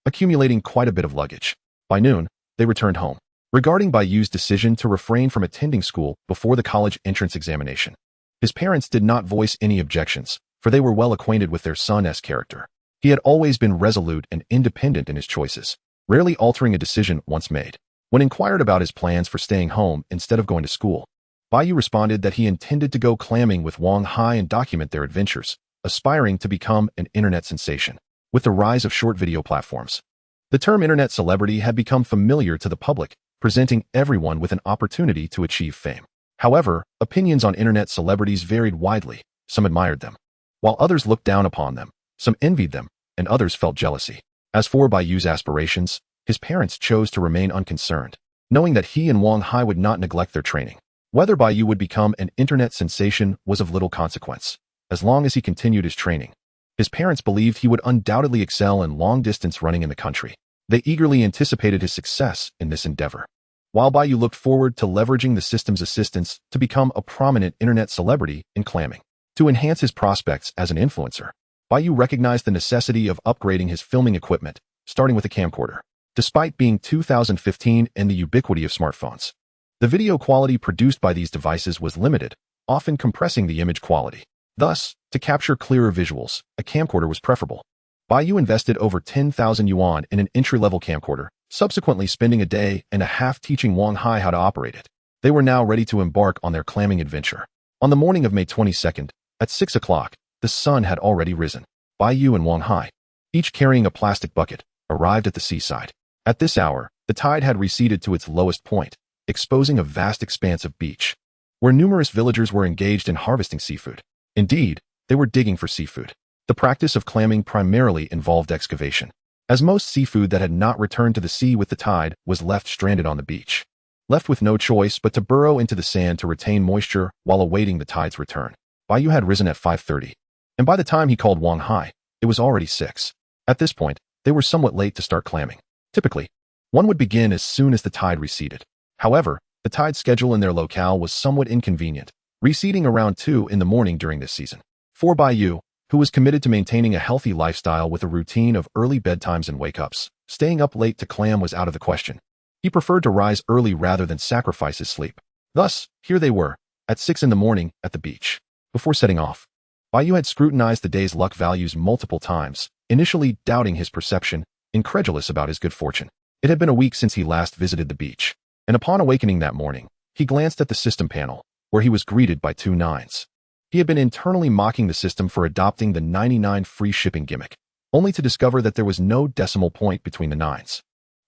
accumulating quite a bit of luggage. By noon, they returned home. Regarding Bai Yu's decision to refrain from attending school before the college entrance examination, his parents did not voice any objections, for they were well acquainted with their son's character. He had always been resolute and independent in his choices, rarely altering a decision once made. When inquired about his plans for staying home instead of going to school, Bai Yu responded that he intended to go clamming with Wang Hai and document their adventures, aspiring to become an internet sensation. With the rise of short video platforms, the term internet celebrity had become familiar to the public, presenting everyone with an opportunity to achieve fame. However, opinions on internet celebrities varied widely. Some admired them, while others looked down upon them. Some envied them, and others felt jealousy. As for Bai Yu's aspirations, his parents chose to remain unconcerned, knowing that he and Wang Hai would not neglect their training. Whether Bai Yu would become an internet sensation was of little consequence, as long as he continued his training. His parents believed he would undoubtedly excel in long-distance running in the country. They eagerly anticipated his success in this endeavor, while Bai Yu looked forward to leveraging the system's assistance to become a prominent internet celebrity in clamming. To enhance his prospects as an influencer, Bai Yu recognized the necessity of upgrading his filming equipment, starting with a camcorder. Despite being 2015 and the ubiquity of smartphones, the video quality produced by these devices was limited, often compressing the image quality. Thus, to capture clearer visuals, a camcorder was preferable. Bai Yu invested over 10,000 yuan in an entry-level camcorder, subsequently spending a day and a half teaching Wang Hai how to operate it. They were now ready to embark on their clamming adventure. On the morning of May 22nd, at 6 o'clock, the sun had already risen. Bai Yu and Wang Hai, each carrying a plastic bucket, arrived at the seaside. At this hour, the tide had receded to its lowest point, exposing a vast expanse of beach, where numerous villagers were engaged in harvesting seafood. Indeed, they were digging for seafood. The practice of clamming primarily involved excavation, as most seafood that had not returned to the sea with the tide was left stranded on the beach, left with no choice but to burrow into the sand to retain moisture while awaiting the tide's return. Bai Yu had risen at 5:30, and by the time he called Wang Hai, it was already 6. At this point, they were somewhat late to start clamming. Typically, one would begin as soon as the tide receded. However, the tide schedule in their locale was somewhat inconvenient, receding around 2 in the morning during this season. For Bai Yu, who was committed to maintaining a healthy lifestyle with a routine of early bedtimes and wake-ups, staying up late to clam was out of the question. He preferred to rise early rather than sacrifice his sleep. Thus, here they were, at 6 in the morning, at the beach. Before setting off, Bai Yu had scrutinized the day's luck values multiple times, initially doubting his perception, incredulous about his good fortune. It had been a week since he last visited the beach, and upon awakening that morning, he glanced at the system panel, where he was greeted by 2 9s. He had been internally mocking the system for adopting the 99 free shipping gimmick, only to discover that there was no decimal point between the 9s.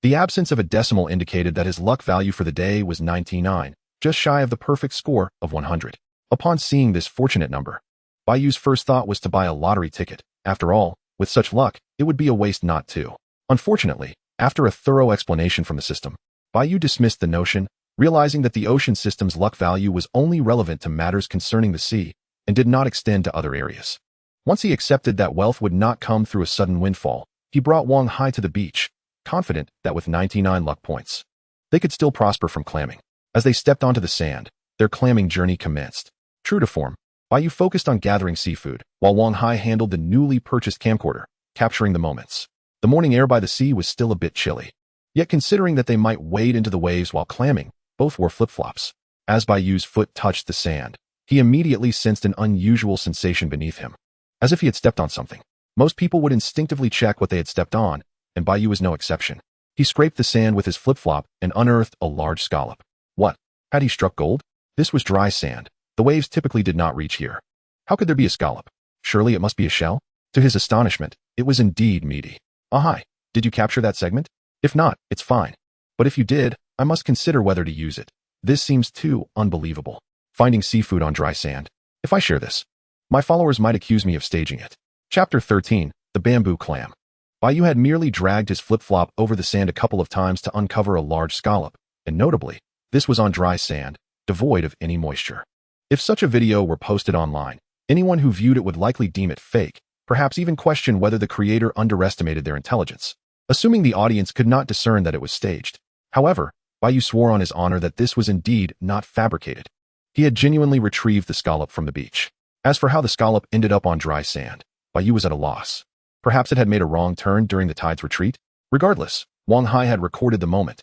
The absence of a decimal indicated that his luck value for the day was 99, just shy of the perfect score of 100. Upon seeing this fortunate number, Bai Yu's first thought was to buy a lottery ticket. After all, with such luck, it would be a waste not to. Unfortunately, after a thorough explanation from the system, Bai Yu dismissed the notion, realizing that the ocean system's luck value was only relevant to matters concerning the sea and did not extend to other areas. Once he accepted that wealth would not come through a sudden windfall, he brought Wang Hai to the beach, confident that with 99 luck points, they could still prosper from clamming. As they stepped onto the sand, their clamming journey commenced. True to form, Bai Yu focused on gathering seafood, while Wang Hai handled the newly purchased camcorder, capturing the moments. The morning air by the sea was still a bit chilly. Yet considering that they might wade into the waves while clamming, both wore flip-flops. As Bai Yu's foot touched the sand, he immediately sensed an unusual sensation beneath him, as if he had stepped on something. Most people would instinctively check what they had stepped on, and Bai Yu was no exception. He scraped the sand with his flip-flop and unearthed a large scallop. What? Had he struck gold? This was dry sand. The waves typically did not reach here. How could there be a scallop? Surely it must be a shell? To his astonishment, it was indeed meaty. Hi, did you capture that segment? If not, it's fine. But if you did, I must consider whether to use it. This seems too unbelievable. Finding seafood on dry sand. If I share this, my followers might accuse me of staging it. Chapter 13, The Bamboo Clam. Bai Yu had merely dragged his flip-flop over the sand a couple of times to uncover a large scallop, and notably, this was on dry sand, devoid of any moisture. If such a video were posted online, anyone who viewed it would likely deem it fake, perhaps even question whether the creator underestimated their intelligence, assuming the audience could not discern that it was staged. However, Bai Yu swore on his honor that this was indeed not fabricated. He had genuinely retrieved the scallop from the beach. As for how the scallop ended up on dry sand, Bai Yu was at a loss. Perhaps it had made a wrong turn during the tide's retreat? Regardless, Wang Hai had recorded the moment,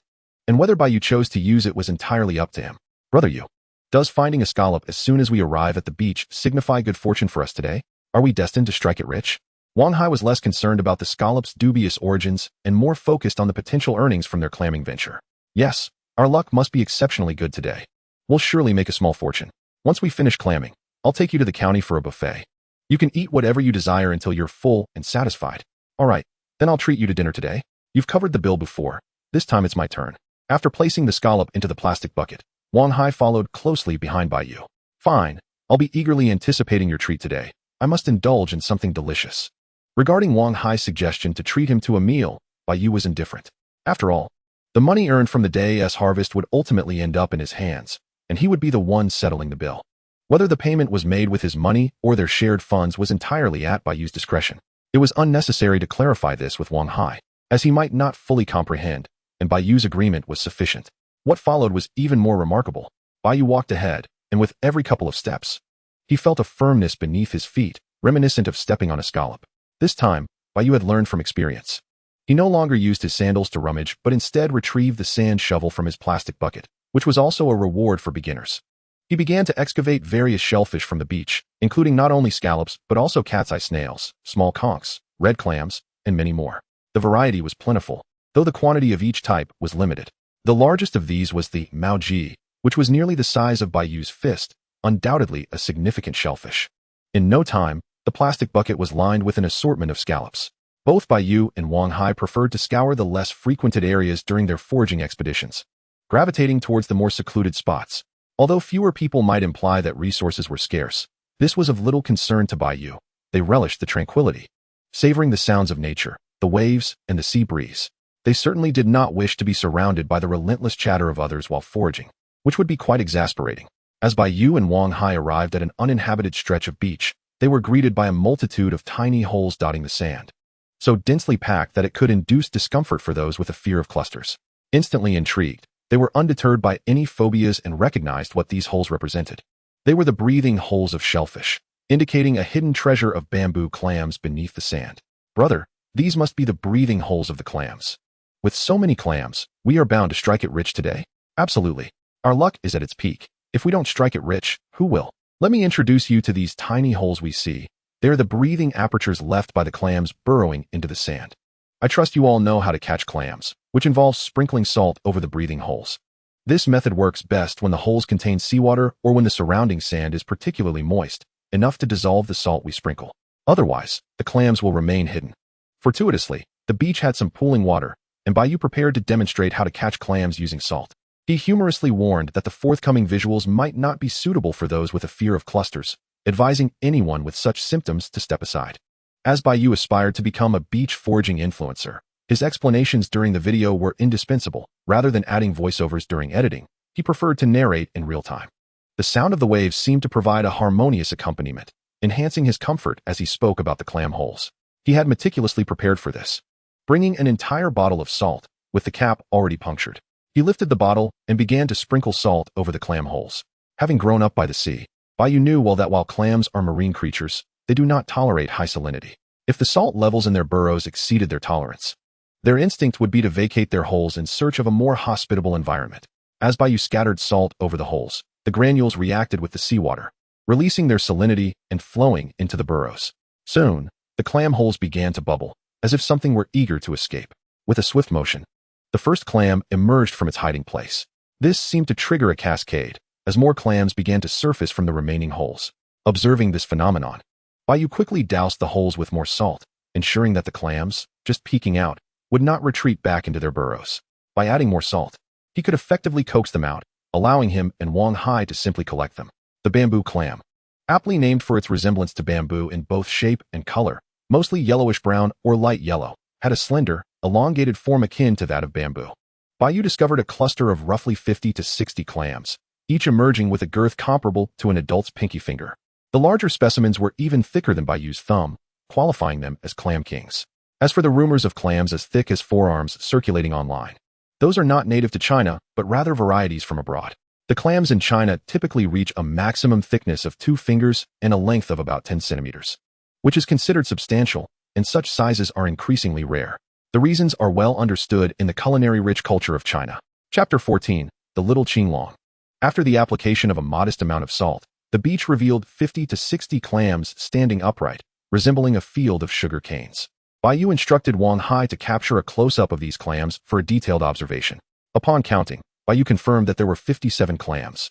and whether Bai Yu chose to use it was entirely up to him. Brother Yu, does finding a scallop as soon as we arrive at the beach signify good fortune for us today? Are we destined to strike it rich? Wang Hai was less concerned about the scallop's dubious origins and more focused on the potential earnings from their clamming venture. Yes, our luck must be exceptionally good today. We'll surely make a small fortune. Once we finish clamming, I'll take you to the county for a buffet. You can eat whatever you desire until you're full and satisfied. All right, then I'll treat you to dinner today. You've covered the bill before. This time it's my turn. After placing the scallop into the plastic bucket, Wang Hai followed closely behind Bai Yu. Fine, I'll be eagerly anticipating your treat today. I must indulge in something delicious. Regarding Wang Hai's suggestion to treat him to a meal, Bai Yu was indifferent. After all, the money earned from the day's harvest would ultimately end up in his hands, and he would be the one settling the bill. Whether the payment was made with his money or their shared funds was entirely at Bai Yu's discretion. It was unnecessary to clarify this with Wang Hai, as he might not fully comprehend, and Bai Yu's agreement was sufficient. What followed was even more remarkable. Bai Yu walked ahead, and with every couple of steps, he felt a firmness beneath his feet, reminiscent of stepping on a scallop. This time, Bai Yu had learned from experience. He no longer used his sandals to rummage, but instead retrieved the sand shovel from his plastic bucket, which was also a reward for beginners. He began to excavate various shellfish from the beach, including not only scallops, but also cat's eye snails, small conchs, red clams, and many more. The variety was plentiful, though the quantity of each type was limited. The largest of these was the maoji, which was nearly the size of Bai Yu's fist, undoubtedly a significant shellfish. In no time, The plastic bucket was lined with an assortment of scallops. Both Bai Yu and Wang Hai preferred to scour the less frequented areas during their foraging expeditions, gravitating towards the more secluded spots. Although fewer people might imply that resources were scarce, this was of little concern to Bai Yu. They relished the tranquility, savoring the sounds of nature, the waves, and the sea breeze. They certainly did not wish to be surrounded by the relentless chatter of others while foraging, which would be quite exasperating. As Bai Yu and Wang Hai arrived at an uninhabited stretch of beach, they were greeted by a multitude of tiny holes dotting the sand, so densely packed that it could induce discomfort for those with a fear of clusters. Instantly intrigued, they were undeterred by any phobias and recognized what these holes represented. They were the breathing holes of shellfish, indicating a hidden treasure of bamboo clams beneath the sand. Brother, these must be the breathing holes of the clams. With so many clams, we are bound to strike it rich today. Absolutely. Our luck is at its peak. If we don't strike it rich, who will? Let me introduce you to these tiny holes we see. They are the breathing apertures left by the clams burrowing into the sand. I trust you all know how to catch clams, which involves sprinkling salt over the breathing holes. This method works best when the holes contain seawater or when the surrounding sand is particularly moist, enough to dissolve the salt we sprinkle. Otherwise, the clams will remain hidden. Fortuitously, the beach had some pooling water, and Bai Yu prepared to demonstrate how to catch clams using salt. He humorously warned that the forthcoming visuals might not be suitable for those with a fear of clusters, advising anyone with such symptoms to step aside. As Bai Yu aspired to become a beach foraging influencer, his explanations during the video were indispensable. Rather than adding voiceovers during editing, he preferred to narrate in real time. The sound of the waves seemed to provide a harmonious accompaniment, enhancing his comfort as he spoke about the clam holes. He had meticulously prepared for this, bringing an entire bottle of salt, with the cap already punctured. He lifted the bottle and began to sprinkle salt over the clam holes. Having grown up by the sea, Bai Yu knew well that while clams are marine creatures, they do not tolerate high salinity. If the salt levels in their burrows exceeded their tolerance, their instinct would be to vacate their holes in search of a more hospitable environment. As Bai Yu scattered salt over the holes, the granules reacted with the seawater, releasing their salinity and flowing into the burrows. Soon, the clam holes began to bubble, as if something were eager to escape. With a swift motion, the first clam emerged from its hiding place. This seemed to trigger a cascade, as more clams began to surface from the remaining holes. Observing this phenomenon, Bai Yu quickly doused the holes with more salt, ensuring that the clams, just peeking out, would not retreat back into their burrows. By adding more salt, he could effectively coax them out, allowing him and Wang Hai to simply collect them. The bamboo clam, aptly named for its resemblance to bamboo in both shape and color, mostly yellowish-brown or light yellow, had a slender, elongated form akin to that of bamboo. Bai Yu discovered a cluster of roughly 50 to 60 clams, each emerging with a girth comparable to an adult's pinky finger. The larger specimens were even thicker than Bai Yu's thumb, qualifying them as clam kings. As for the rumors of clams as thick as forearms circulating online, those are not native to China, but rather varieties from abroad. The clams in China typically reach a maximum thickness of 2 fingers and a length of about 10 centimeters, which is considered substantial, and such sizes are increasingly rare. The reasons are well understood in the culinary-rich culture of China. Chapter 14, The Little Qinglong. After the application of a modest amount of salt, the beach revealed 50 to 60 clams standing upright, resembling a field of sugar canes. Bai Yu instructed Wang Hai to capture a close-up of these clams for a detailed observation. Upon counting, Bai Yu confirmed that there were 57 clams,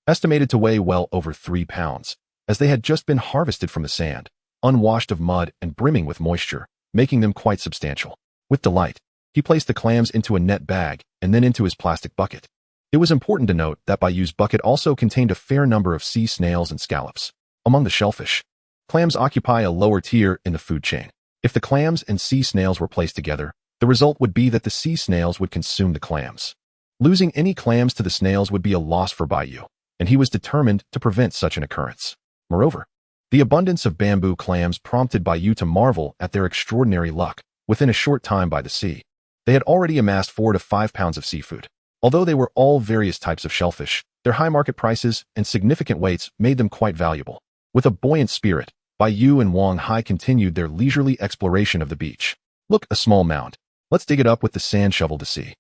estimated to weigh well over 3 pounds, as they had just been harvested from the sand, unwashed of mud and brimming with moisture, making them quite substantial. With delight, he placed the clams into a net bag and then into his plastic bucket. It was important to note that Bai Yu's bucket also contained a fair number of sea snails and scallops. Among the shellfish, clams occupy a lower tier in the food chain. If the clams and sea snails were placed together, the result would be that the sea snails would consume the clams. Losing any clams to the snails would be a loss for Bai Yu, and he was determined to prevent such an occurrence. Moreover, the abundance of bamboo clams prompted Bai Yu to marvel at their extraordinary luck. Within a short time by the sea, they had already amassed 4 to 5 pounds of seafood. Although they were all various types of shellfish, their high market prices and significant weights made them quite valuable. With a buoyant spirit, Bai Yu and Wang Hai continued their leisurely exploration of the beach. Look, a small mound. Let's dig it up with the sand shovel to see.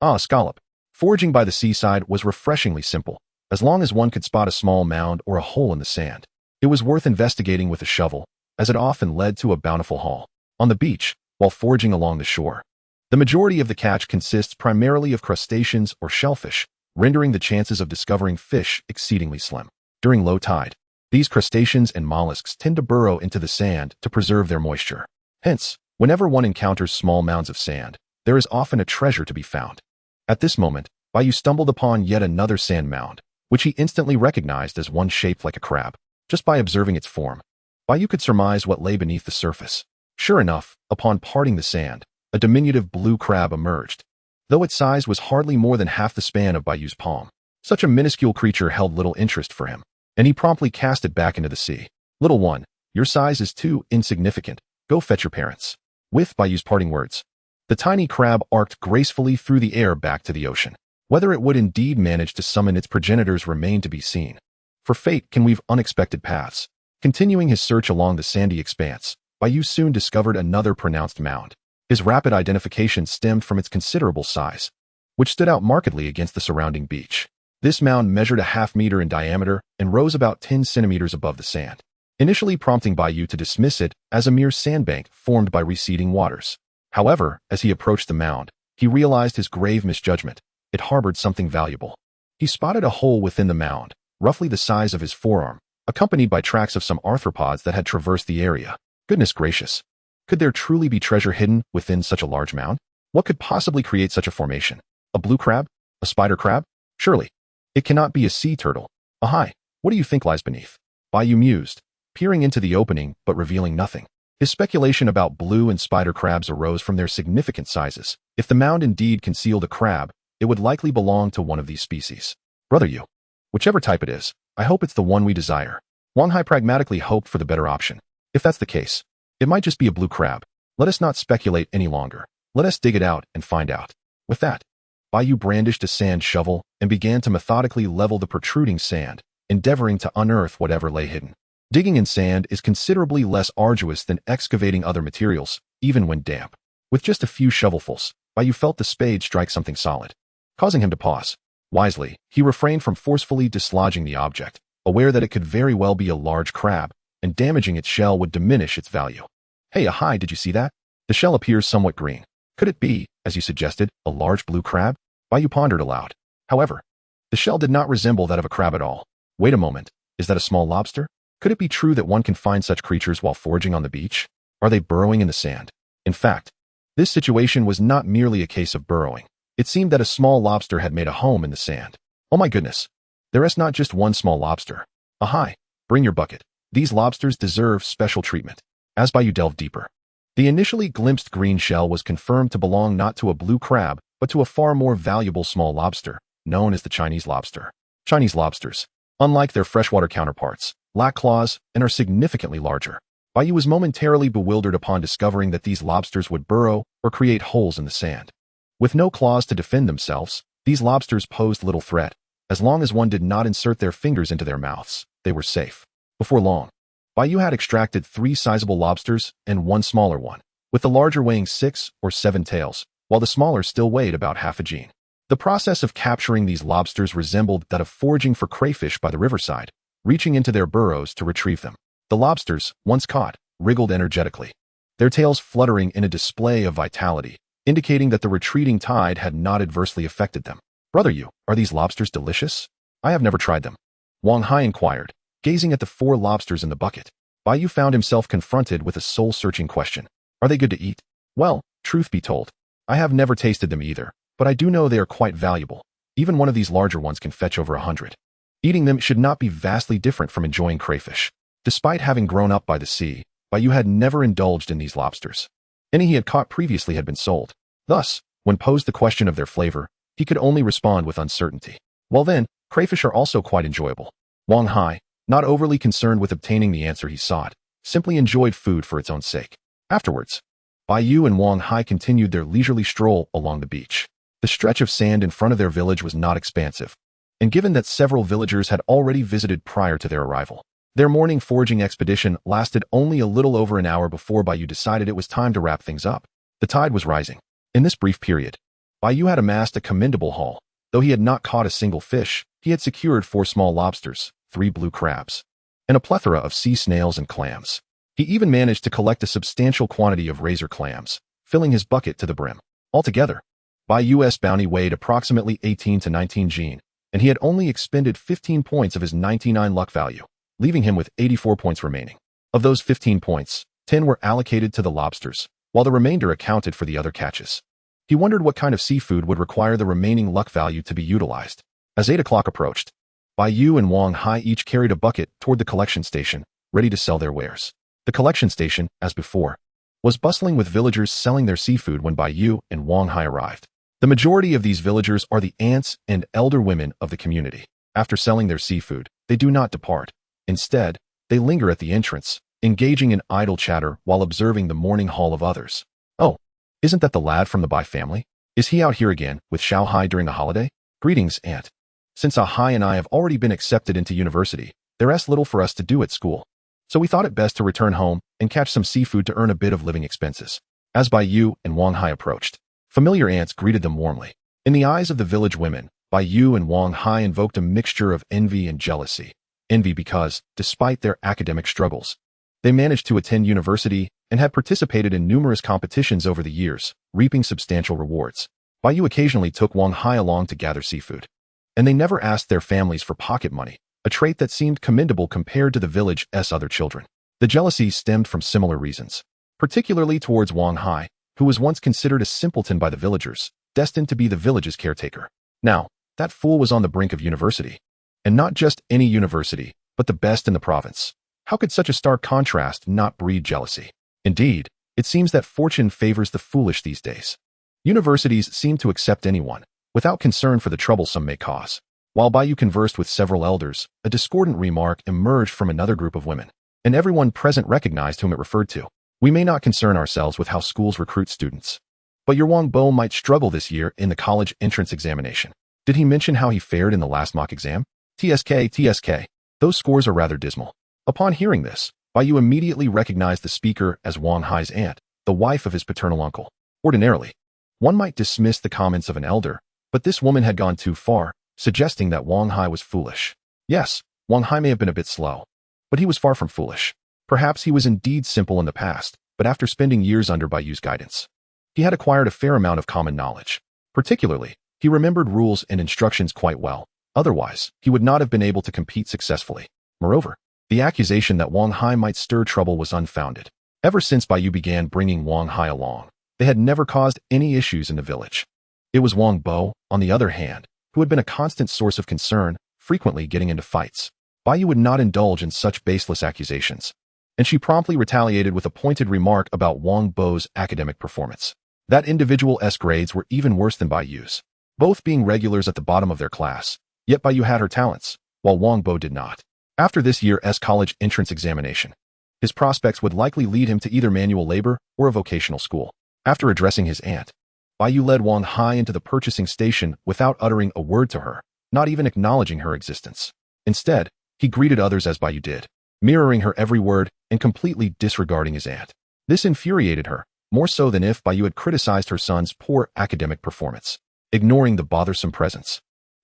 Ah, scallop. Foraging by the seaside was refreshingly simple, as long as one could spot a small mound or a hole in the sand. It was worth investigating with a shovel, as it often led to a bountiful haul. On the beach, while foraging along the shore, the majority of the catch consists primarily of crustaceans or shellfish, rendering the chances of discovering fish exceedingly slim. During low tide, These crustaceans and mollusks tend to burrow into the sand to preserve their moisture. Hence, whenever one encounters small mounds of sand, there is often a treasure to be found. At this moment, Bai Yu stumbled upon yet another sand mound, which he instantly recognized as one shaped like a crab. Just by observing its form, Bai Yu could surmise what lay beneath the surface. Sure enough, upon parting the sand, a diminutive blue crab emerged. Though its size was hardly more than half the span of Bai Yu's palm, such a minuscule creature held little interest for him, and he promptly cast it back into the sea. Little one, your size is too insignificant. Go fetch your parents. With Bai Yu's parting words, the tiny crab arced gracefully through the air back to the ocean. Whether it would indeed manage to summon its progenitors remained to be seen. For fate can weave unexpected paths. Continuing his search along the sandy expanse, Bai Yu soon discovered another pronounced mound. His rapid identification stemmed from its considerable size, which stood out markedly against the surrounding beach. This mound measured a half-meter in diameter and rose about 10 centimeters above the sand, initially prompting Bai Yu to dismiss it as a mere sandbank formed by receding waters. However, as he approached the mound, he realized his grave misjudgment. It harbored something valuable. He spotted a hole within the mound, roughly the size of his forearm, accompanied by tracks of some arthropods that had traversed the area. Goodness gracious! Could there truly be treasure hidden within such a large mound? What could possibly create such a formation? A blue crab? A spider crab? Surely. It cannot be a sea turtle. Ahai, what do you think lies beneath? Bai Yu mused, peering into the opening but revealing nothing. His speculation about blue and spider crabs arose from their significant sizes. If the mound indeed concealed a crab, it would likely belong to one of these species. Brother Yu, whichever type it is, I hope it's the one we desire. Wang Hai pragmatically hoped for the better option. If that's the case, it might just be a blue crab. Let us not speculate any longer. Let us dig it out and find out. With that, Bai Yu brandished a sand shovel and began to methodically level the protruding sand, endeavoring to unearth whatever lay hidden. Digging in sand is considerably less arduous than excavating other materials, even when damp. With just a few shovelfuls, Bai Yu felt the spade strike something solid, causing him to pause. Wisely, he refrained from forcefully dislodging the object, aware that it could very well be a large crab, and damaging its shell would diminish its value. Hey, ahai, did you see that? The shell appears somewhat green. Could it be, as you suggested, a large blue crab? Bai Yu pondered aloud. However, the shell did not resemble that of a crab at all. Wait a moment, is that a small lobster? Could it be true that one can find such creatures while foraging on the beach? Are they burrowing in the sand? In fact, this situation was not merely a case of burrowing. It seemed that a small lobster had made a home in the sand. Oh my goodness. There is not just one small lobster. Ahai, bring your bucket. These lobsters deserve special treatment. As Bai Yu delved deeper, the initially glimpsed green shell was confirmed to belong not to a blue crab, but to a far more valuable small lobster, known as the Chinese lobster. Chinese lobsters, unlike their freshwater counterparts, lack claws and are significantly larger. Bai Yu was momentarily bewildered upon discovering that these lobsters would burrow or create holes in the sand. With no claws to defend themselves, these lobsters posed little threat. As long as one did not insert their fingers into their mouths, they were safe. Before long, Bai Yu had extracted 3 sizable lobsters and 1 smaller one, with the larger weighing 6 or 7 tails, while the smaller still weighed about half a gene. The process of capturing these lobsters resembled that of foraging for crayfish by the riverside, reaching into their burrows to retrieve them. The lobsters, once caught, wriggled energetically, their tails fluttering in a display of vitality, indicating that the retreating tide had not adversely affected them. Brother Yu, are these lobsters delicious? I have never tried them. Wang Hai inquired, gazing at the 4 lobsters in the bucket. Bai Yu found himself confronted with a soul-searching question. Are they good to eat? Well, truth be told, I have never tasted them either, but I do know they are quite valuable. Even one of these larger ones can fetch over 100. Eating them should not be vastly different from enjoying crayfish. Despite having grown up by the sea, Bai Yu had never indulged in these lobsters. Any he had caught previously had been sold. Thus, when posed the question of their flavor, he could only respond with uncertainty. Well then, crayfish are also quite enjoyable. Wang Hai, not overly concerned with obtaining the answer he sought, simply enjoyed food for its own sake. Afterwards, Bai Yu and Wang Hai continued their leisurely stroll along the beach. The stretch of sand in front of their village was not expansive, and given that several villagers had already visited prior to their arrival, their morning foraging expedition lasted only a little over an hour before Bai Yu decided it was time to wrap things up. The tide was rising. In this brief period, Bai Yu had amassed a commendable haul. Though he had not caught a single fish, he had secured 4 small lobsters, 3 blue crabs, and a plethora of sea snails and clams. He even managed to collect a substantial quantity of razor clams, filling his bucket to the brim. Altogether, Bai Yu's bounty weighed approximately 18 to 19 gene, and he had only expended 15 points of his 99 luck value. leaving him with 84 points remaining. Of those 15 points, 10 were allocated to the lobsters, while the remainder accounted for the other catches. He wondered what kind of seafood would require the remaining luck value to be utilized. As 8 o'clock approached, Bai Yu and Wang Hai each carried a bucket toward the collection station, ready to sell their wares. The collection station, as before, was bustling with villagers selling their seafood when Bai Yu and Wang Hai arrived. The majority of these villagers are the aunts and elder women of the community. After selling their seafood, they do not depart. Instead, they linger at the entrance, engaging in idle chatter while observing the morning haul of others. Oh, isn't that the lad from the Bai family? Is he out here again with Xiao Hai during the holiday? Greetings, aunt. Since Hai and I have already been accepted into university, there's little for us to do at school. So we thought it best to return home and catch some seafood to earn a bit of living expenses. As Bai Yu and Wang Hai approached, familiar aunts greeted them warmly. In the eyes of the village women, Bai Yu and Wang Hai invoked a mixture of envy and jealousy. Envy because, despite their academic struggles, they managed to attend university and had participated in numerous competitions over the years, reaping substantial rewards. Bai Yu occasionally took Wang Hai along to gather seafood, and they never asked their families for pocket money, a trait that seemed commendable compared to the village's other children. The jealousy stemmed from similar reasons, particularly towards Wang Hai, who was once considered a simpleton by the villagers, destined to be the village's caretaker. Now, that fool was on the brink of university. And not just any university, but the best in the province. How could such a stark contrast not breed jealousy? Indeed, it seems that fortune favors the foolish these days. Universities seem to accept anyone, without concern for the trouble some may cause. While Bai Yu conversed with several elders, a discordant remark emerged from another group of women, and everyone present recognized whom it referred to. We may not concern ourselves with how schools recruit students, but your Wang Bo might struggle this year in the college entrance examination. Did he mention how he fared in the last mock exam? TSK. Those scores are rather dismal. Upon hearing this, Bai Yu immediately recognized the speaker as Wang Hai's aunt, the wife of his paternal uncle. Ordinarily, one might dismiss the comments of an elder, but this woman had gone too far, suggesting that Wang Hai was foolish. Yes, Wang Hai may have been a bit slow, but he was far from foolish. Perhaps he was indeed simple in the past, but after spending years under Bai Yu's guidance, he had acquired a fair amount of common knowledge. Particularly, he remembered rules and instructions quite well. Otherwise, he would not have been able to compete successfully. Moreover, the accusation that Wang Hai might stir trouble was unfounded. Ever since Bai Yu began bringing Wang Hai along, they had never caused any issues in the village. It was Wang Bo, on the other hand, who had been a constant source of concern, frequently getting into fights. Bai Yu would not indulge in such baseless accusations, and she promptly retaliated with a pointed remark about Wang Bo's academic performance. That individual's grades were even worse than Bai Yu's, both being regulars at the bottom of their class. Yet Bai Yu had her talents, while Wang Bo did not. After this year's college entrance examination, his prospects would likely lead him to either manual labor or a vocational school. After addressing his aunt, Bai Yu led Wang Hai into the purchasing station without uttering a word to her, not even acknowledging her existence. Instead, he greeted others as Bai Yu did, mirroring her every word and completely disregarding his aunt. This infuriated her, more so than if Bai Yu had criticized her son's poor academic performance. Ignoring the bothersome presence,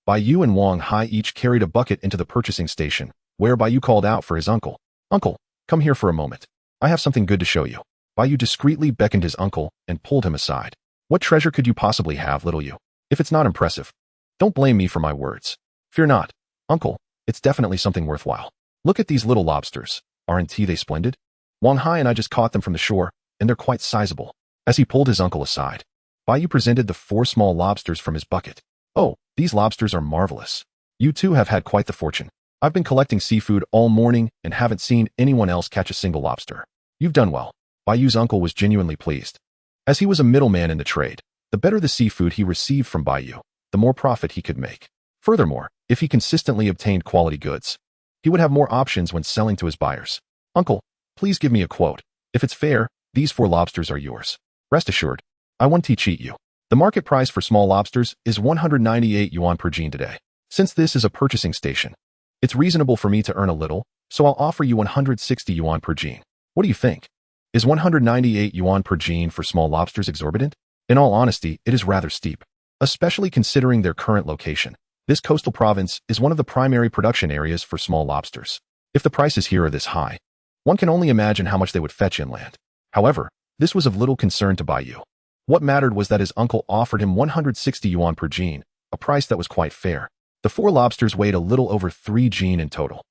Bai Yu and Wang Hai each carried a bucket into the purchasing station, where Bai Yu called out for his uncle. Uncle, come here for a moment. I have something good to show you. Bai Yu discreetly beckoned his uncle and pulled him aside. What treasure could you possibly have, little you? If it's not impressive, don't blame me for my words. Fear not, uncle, it's definitely something worthwhile. Look at these little lobsters. Aren't they splendid? Wang Hai and I just caught them from the shore, and they're quite sizable. As he pulled his uncle aside, Bai Yu presented the 4 small lobsters from his bucket. Oh, these lobsters are marvelous. You two have had quite the fortune. I've been collecting seafood all morning and haven't seen anyone else catch a single lobster. You've done well. Bai Yu's uncle was genuinely pleased. As he was a middleman in the trade, the better the seafood he received from Bai Yu, the more profit he could make. Furthermore, if he consistently obtained quality goods, he would have more options when selling to his buyers. Uncle, please give me a quote. If it's fair, these 4 lobsters are yours. Rest assured, I won't cheat you. The market price for small lobsters is 198 yuan per jean today. Since this is a purchasing station, it's reasonable for me to earn a little, so I'll offer you 160 yuan per jean. What do you think? Is 198 yuan per jean for small lobsters exorbitant? In all honesty, it is rather steep, especially considering their current location. This coastal province is one of the primary production areas for small lobsters. If the prices here are this high, one can only imagine how much they would fetch inland. However, this was of little concern to Bai Yu. What mattered was that his uncle offered him 160 yuan per jean, a price that was quite fair. The 4 lobsters weighed a little over 3 jean in total,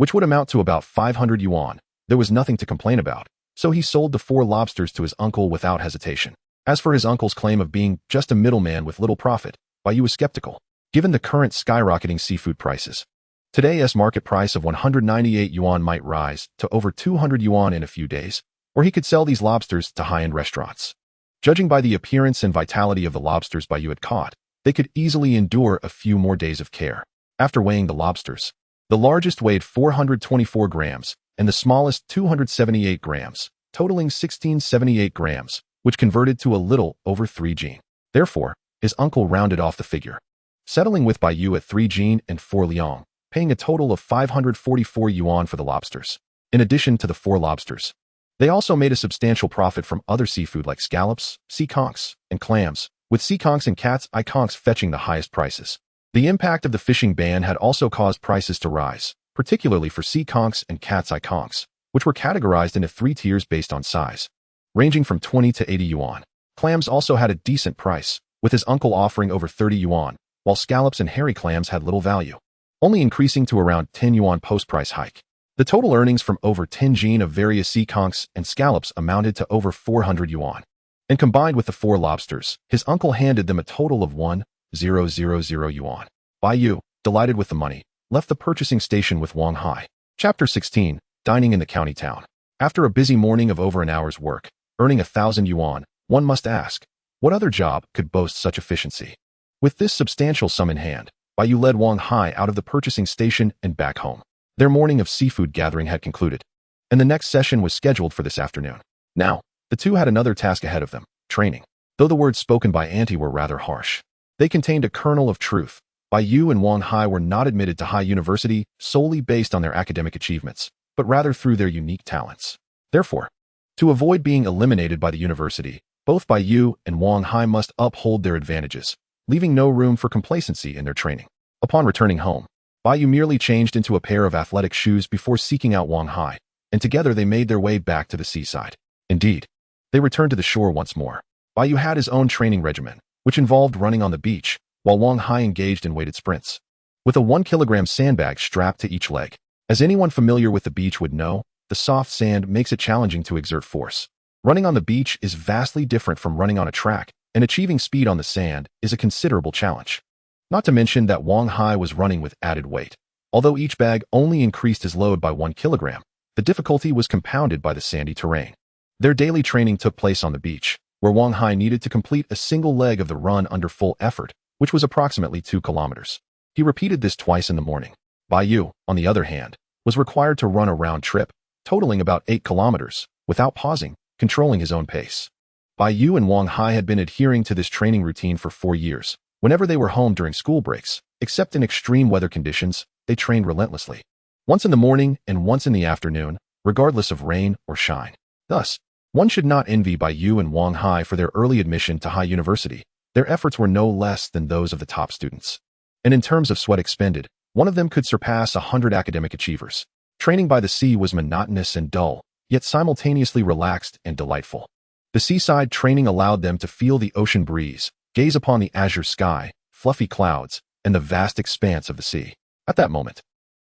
which would amount to about 500 yuan. There was nothing to complain about, so he sold the 4 lobsters to his uncle without hesitation. As for his uncle's claim of being just a middleman with little profit, Bai Yu was skeptical, given the current skyrocketing seafood prices. Today's market price of 198 yuan might rise to over 200 yuan in a few days, or he could sell these lobsters to high-end restaurants. Judging by the appearance and vitality of the lobsters Bai Yu had caught, they could easily endure a few more days of care. After weighing the lobsters, the largest weighed 424 grams, and the smallest 278 grams, totaling 1678 grams, which converted to a little over 3 jin. Therefore, his uncle rounded off the figure, settling with Bai Yu at 3 jin and 4 liang, paying a total of 544 yuan for the lobsters. In addition to the 4 lobsters, they also made a substantial profit from other seafood like scallops, sea conchs, and clams, with sea conchs and cat's eye conchs fetching the highest prices. The impact of the fishing ban had also caused prices to rise, particularly for sea conchs and cat's eye conchs, which were categorized into 3 tiers based on size, ranging from 20 to 80 yuan. Clams also had a decent price, with his uncle offering over 30 yuan, while scallops and hairy clams had little value, only increasing to around 10 yuan post-price hike. The total earnings from over 10 jin of various sea conchs and scallops amounted to over 400 yuan. And combined with the 4 lobsters, his uncle handed them a total of 1,000 yuan. Bai Yu, delighted with the money, left the purchasing station with Wang Hai. Chapter 16, Dining in the County Town. After a busy morning of over an hour's work, earning 1,000 yuan, one must ask, what other job could boast such efficiency? With this substantial sum in hand, Bai Yu led Wang Hai out of the purchasing station and back home. Their morning of seafood gathering had concluded, and the next session was scheduled for this afternoon. Now, the two had another task ahead of them, training. Though the words spoken by Auntie were rather harsh, they contained a kernel of truth. Bai Yu and Wang Hai were not admitted to high university solely based on their academic achievements, but rather through their unique talents. Therefore, to avoid being eliminated by the university, both Bai Yu and Wang Hai must uphold their advantages, leaving no room for complacency in their training. Upon returning home, Bai Yu merely changed into a pair of athletic shoes before seeking out Wang Hai, and together they made their way back to the seaside. Indeed, they returned to the shore once more. Bai Yu had his own training regimen, which involved running on the beach, while Wang Hai engaged in weighted sprints, with a 1-kilogram sandbag strapped to each leg. As anyone familiar with the beach would know, the soft sand makes it challenging to exert force. Running on the beach is vastly different from running on a track, and achieving speed on the sand is a considerable challenge. Not to mention that Wang Hai was running with added weight. Although each bag only increased his load by 1 kilogram, the difficulty was compounded by the sandy terrain. Their daily training took place on the beach, where Wang Hai needed to complete a single leg of the run under full effort, which was approximately 2 kilometers. He repeated this twice in the morning. Bai Yu, on the other hand, was required to run a round trip, totaling about 8 kilometers, without pausing, controlling his own pace. Bai Yu and Wang Hai had been adhering to this training routine for 4 years. Whenever they were home during school breaks, except in extreme weather conditions, they trained relentlessly. Once in the morning and once in the afternoon, regardless of rain or shine. Thus, one should not envy Bai Yu and Wang Hai for their early admission to high university. Their efforts were no less than those of the top students. And in terms of sweat expended, one of them could surpass 100 academic achievers. Training by the sea was monotonous and dull, yet simultaneously relaxed and delightful. The seaside training allowed them to feel the ocean breeze, gaze upon the azure sky, fluffy clouds, and the vast expanse of the sea. At that moment,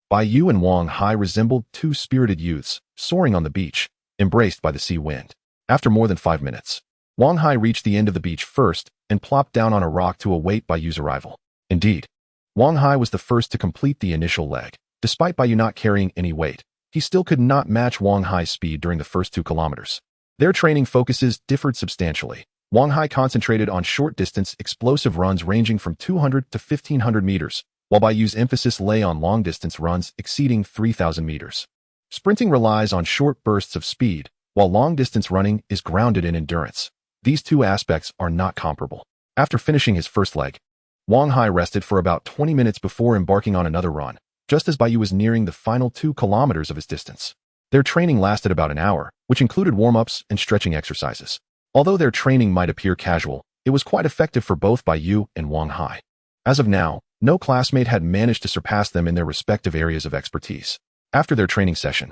Bai Yu and Wang Hai resembled 2 spirited youths, soaring on the beach, embraced by the sea wind. After more than 5 minutes, Wang Hai reached the end of the beach first and plopped down on a rock to await Bai Yu's arrival. Indeed, Wang Hai was the first to complete the initial leg. Despite Bai Yu not carrying any weight, he still could not match Wang Hai's speed during the first 2 kilometers. Their training focuses differed substantially. Wang Hai concentrated on short-distance, explosive runs ranging from 200 to 1,500 meters, while Bai Yu's emphasis lay on long-distance runs exceeding 3,000 meters. Sprinting relies on short bursts of speed, while long-distance running is grounded in endurance. These 2 aspects are not comparable. After finishing his first leg, Wang Hai rested for about 20 minutes before embarking on another run, just as Bai Yu was nearing the final 2 kilometers of his distance. Their training lasted about an hour, which included warm-ups and stretching exercises. Although their training might appear casual, it was quite effective for both Bai Yu and Wang Hai. As of now, no classmate had managed to surpass them in their respective areas of expertise. After their training session,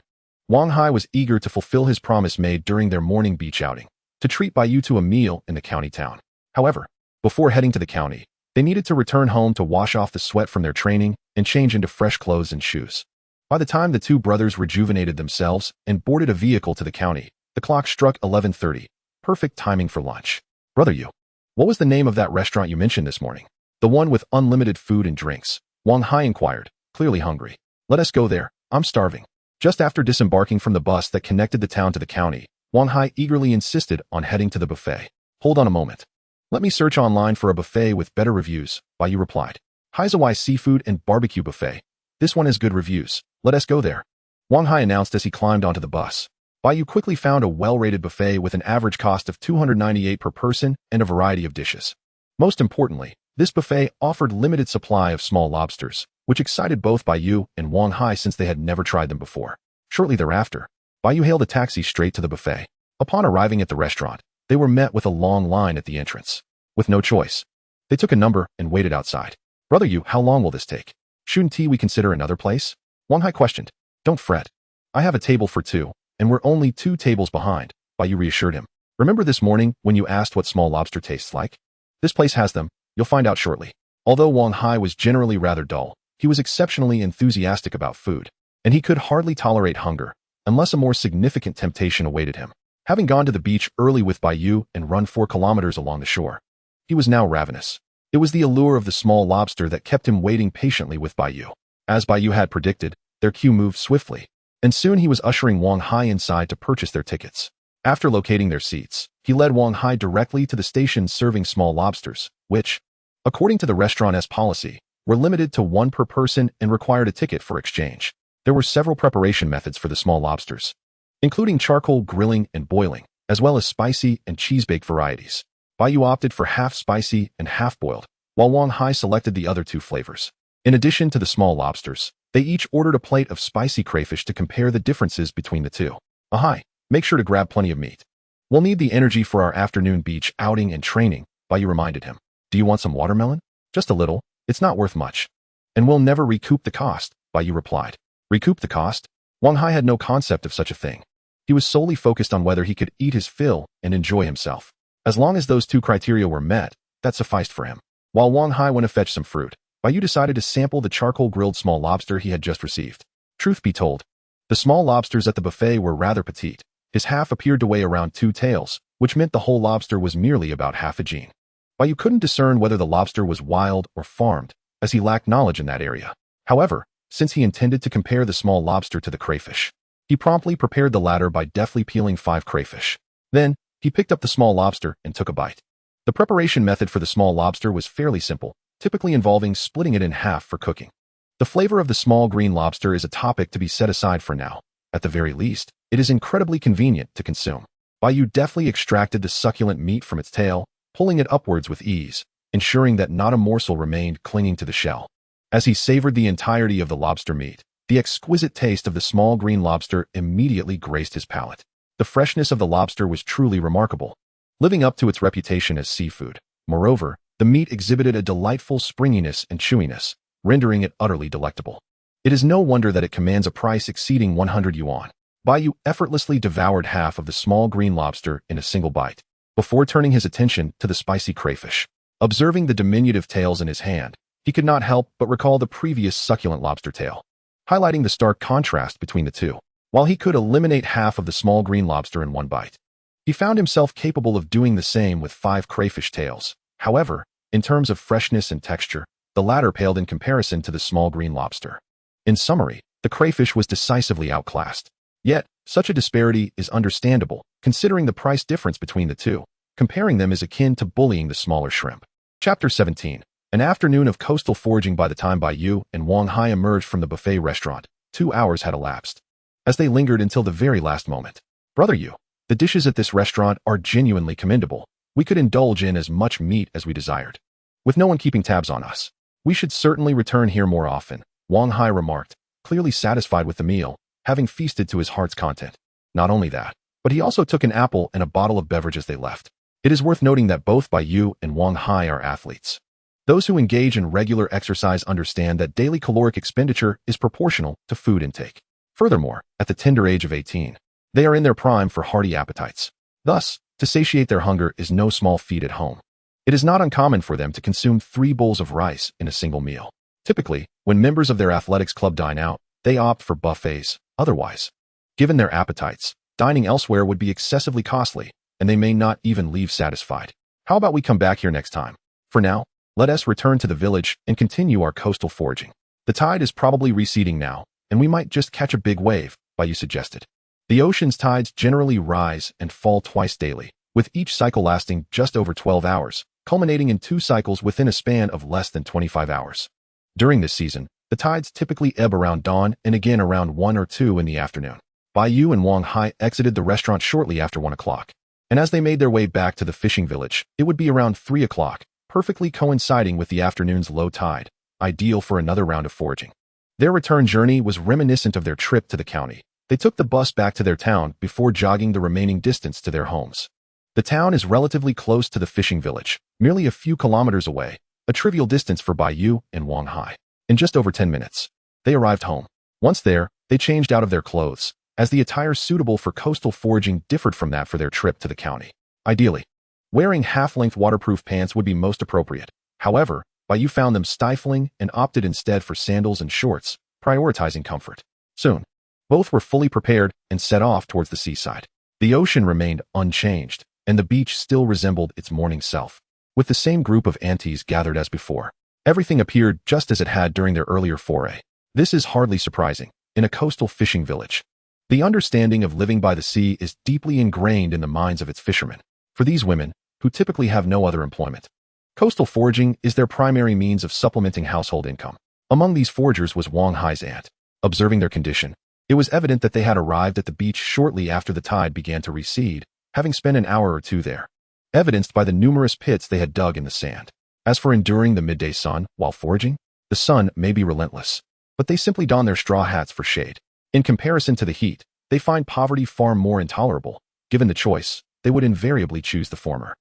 Wang Hai was eager to fulfill his promise made during their morning beach outing, to treat Bai Yu to a meal in the county town. However, before heading to the county, they needed to return home to wash off the sweat from their training and change into fresh clothes and shoes. By the time the two brothers rejuvenated themselves and boarded a vehicle to the county, the clock struck 11:30. Perfect timing for lunch. Brother Yu, what was the name of that restaurant you mentioned this morning? The one with unlimited food and drinks. Wang Hai inquired, clearly hungry. Let us go there. I'm starving. Just after disembarking from the bus that connected the town to the county, Wang Hai eagerly insisted on heading to the buffet. Hold on a moment. Let me search online for a buffet with better reviews, Bai Yu replied. Haizawai Seafood and Barbecue Buffet. This one has good reviews. Let us go there. Wang Hai announced as he climbed onto the bus. Bai Yu quickly found a well-rated buffet with an average cost of 298 per person and a variety of dishes. Most importantly, this buffet offered limited supply of small lobsters, which excited both Bai Yu and Wang Hai since they had never tried them before. Shortly thereafter, Bai Yu hailed a taxi straight to the buffet. Upon arriving at the restaurant, they were met with a long line at the entrance. With no choice, they took a number and waited outside. Brother Yu, how long will this take? Shouldn't we consider another place? Wang Hai questioned. Don't fret. I have a table for two, and we're only 2 tables behind, Bai Yu reassured him. Remember this morning when you asked what small lobster tastes like? This place has them. You'll find out shortly. Although Wang Hai was generally rather dull, he was exceptionally enthusiastic about food, and he could hardly tolerate hunger, unless a more significant temptation awaited him. Having gone to the beach early with Bai Yu and run 4 kilometers along the shore, he was now ravenous. It was the allure of the small lobster that kept him waiting patiently with Bai Yu. As Bai Yu had predicted, their queue moved swiftly, and soon he was ushering Wang Hai inside to purchase their tickets. After locating their seats, he led Wang Hai directly to the station serving small lobsters, which, according to the restaurant's policy, were limited to 1 per person and required a ticket for exchange. There were several preparation methods for the small lobsters, including charcoal grilling and boiling, as well as spicy and cheese-baked varieties. Bai Yu opted for half spicy and half boiled, while Wang Hai selected the other 2 flavors. In addition to the small lobsters, they each ordered a plate of spicy crayfish to compare the differences between the two. Ahai, make sure to grab plenty of meat. We'll need the energy for our afternoon beach outing and training, Bai Yu reminded him. Do you want some watermelon? Just a little. It's not worth much. And we'll never recoup the cost, Bai Yu replied. Recoup the cost? Wang Hai had no concept of such a thing. He was solely focused on whether he could eat his fill and enjoy himself. As long as those 2 criteria were met, that sufficed for him. While Wang Hai went to fetch some fruit, Bai Yu decided to sample the charcoal-grilled small lobster he had just received. Truth be told, the small lobsters at the buffet were rather petite. His half appeared to weigh around 2 taels, which meant the whole lobster was merely about half a gene. Bai Yu couldn't discern whether the lobster was wild or farmed, as he lacked knowledge in that area. However, since he intended to compare the small lobster to the crayfish, he promptly prepared the latter by deftly peeling 5 crayfish. Then, he picked up the small lobster and took a bite. The preparation method for the small lobster was fairly simple, typically involving splitting it in half for cooking. The flavor of the small green lobster is a topic to be set aside for now. At the very least, it is incredibly convenient to consume. Bai Yu deftly extracted the succulent meat from its tail, pulling it upwards with ease, ensuring that not a morsel remained clinging to the shell. As he savored the entirety of the lobster meat, the exquisite taste of the small green lobster immediately graced his palate. The freshness of the lobster was truly remarkable, living up to its reputation as seafood. Moreover, the meat exhibited a delightful springiness and chewiness, rendering it utterly delectable. It is no wonder that it commands a price exceeding 100 yuan. Bai Yu effortlessly devoured half of the small green lobster in a single bite, before turning his attention to the spicy crayfish. Observing the diminutive tails in his hand, he could not help but recall the previous succulent lobster tail, highlighting the stark contrast between the two. While he could eliminate half of the small green lobster in one bite, he found himself capable of doing the same with 5 crayfish tails. However, in terms of freshness and texture, the latter paled in comparison to the small green lobster. In summary, the crayfish was decisively outclassed. Yet, such a disparity is understandable, considering the price difference between the two. Comparing them is akin to bullying the smaller shrimp. Chapter 17. An afternoon of coastal foraging. By the time Bai Yu and Wang Hai emerged from the buffet restaurant, 2 hours had elapsed. As they lingered until the very last moment. Brother Yu, the dishes at this restaurant are genuinely commendable. We could indulge in as much meat as we desired, with no one keeping tabs on us. We should certainly return here more often, Wang Hai remarked, clearly satisfied with the meal, having feasted to his heart's content. Not only that, but he also took an apple and a bottle of beverage as they left. It is worth noting that both Bai Yu and Wang Hai are athletes. Those who engage in regular exercise understand that daily caloric expenditure is proportional to food intake. Furthermore, at the tender age of 18, they are in their prime for hearty appetites. Thus, to satiate their hunger is no small feat at home. It is not uncommon for them to consume 3 bowls of rice in a single meal. Typically, when members of their athletics club dine out, they opt for buffets. Otherwise, given their appetites, dining elsewhere would be excessively costly, and they may not even leave satisfied. How about we come back here next time? For now, let us return to the village and continue our coastal foraging. The tide is probably receding now, and we might just catch a big wave, Bai Yu suggested. The ocean's tides generally rise and fall twice daily, with each cycle lasting just over 12 hours, culminating in 2 cycles within a span of less than 25 hours. During this season, the tides typically ebb around dawn and again around 1 or 2 in the afternoon. Bai Yu and Wang Hai exited the restaurant shortly after 1 o'clock, and as they made their way back to the fishing village, it would be around 3 o'clock, perfectly coinciding with the afternoon's low tide, ideal for another round of foraging. Their return journey was reminiscent of their trip to the county. They took the bus back to their town before jogging the remaining distance to their homes. The town is relatively close to the fishing village, merely a few kilometers away, a trivial distance for Bai Yu and Wang Hai. In just over 10 minutes, they arrived home. Once there, they changed out of their clothes, as the attire suitable for coastal foraging differed from that for their trip to the county. Ideally, wearing half-length waterproof pants would be most appropriate. However, Bai Yu found them stifling and opted instead for sandals and shorts, prioritizing comfort. Soon, both were fully prepared and set off towards the seaside. The ocean remained unchanged, and the beach still resembled its morning self. With the same group of aunties gathered as before, everything appeared just as it had during their earlier foray. This is hardly surprising. In a coastal fishing village, the understanding of living by the sea is deeply ingrained in the minds of its fishermen. For these women, who typically have no other employment, coastal foraging is their primary means of supplementing household income. Among these foragers was Wang Hai's aunt. Observing their condition, it was evident that they had arrived at the beach shortly after the tide began to recede, having spent an hour or 2 there, evidenced by the numerous pits they had dug in the sand. As for enduring the midday sun while foraging, the sun may be relentless, but they simply don their straw hats for shade. In comparison to the heat, they find poverty far more intolerable. Given the choice, they would invariably choose the former.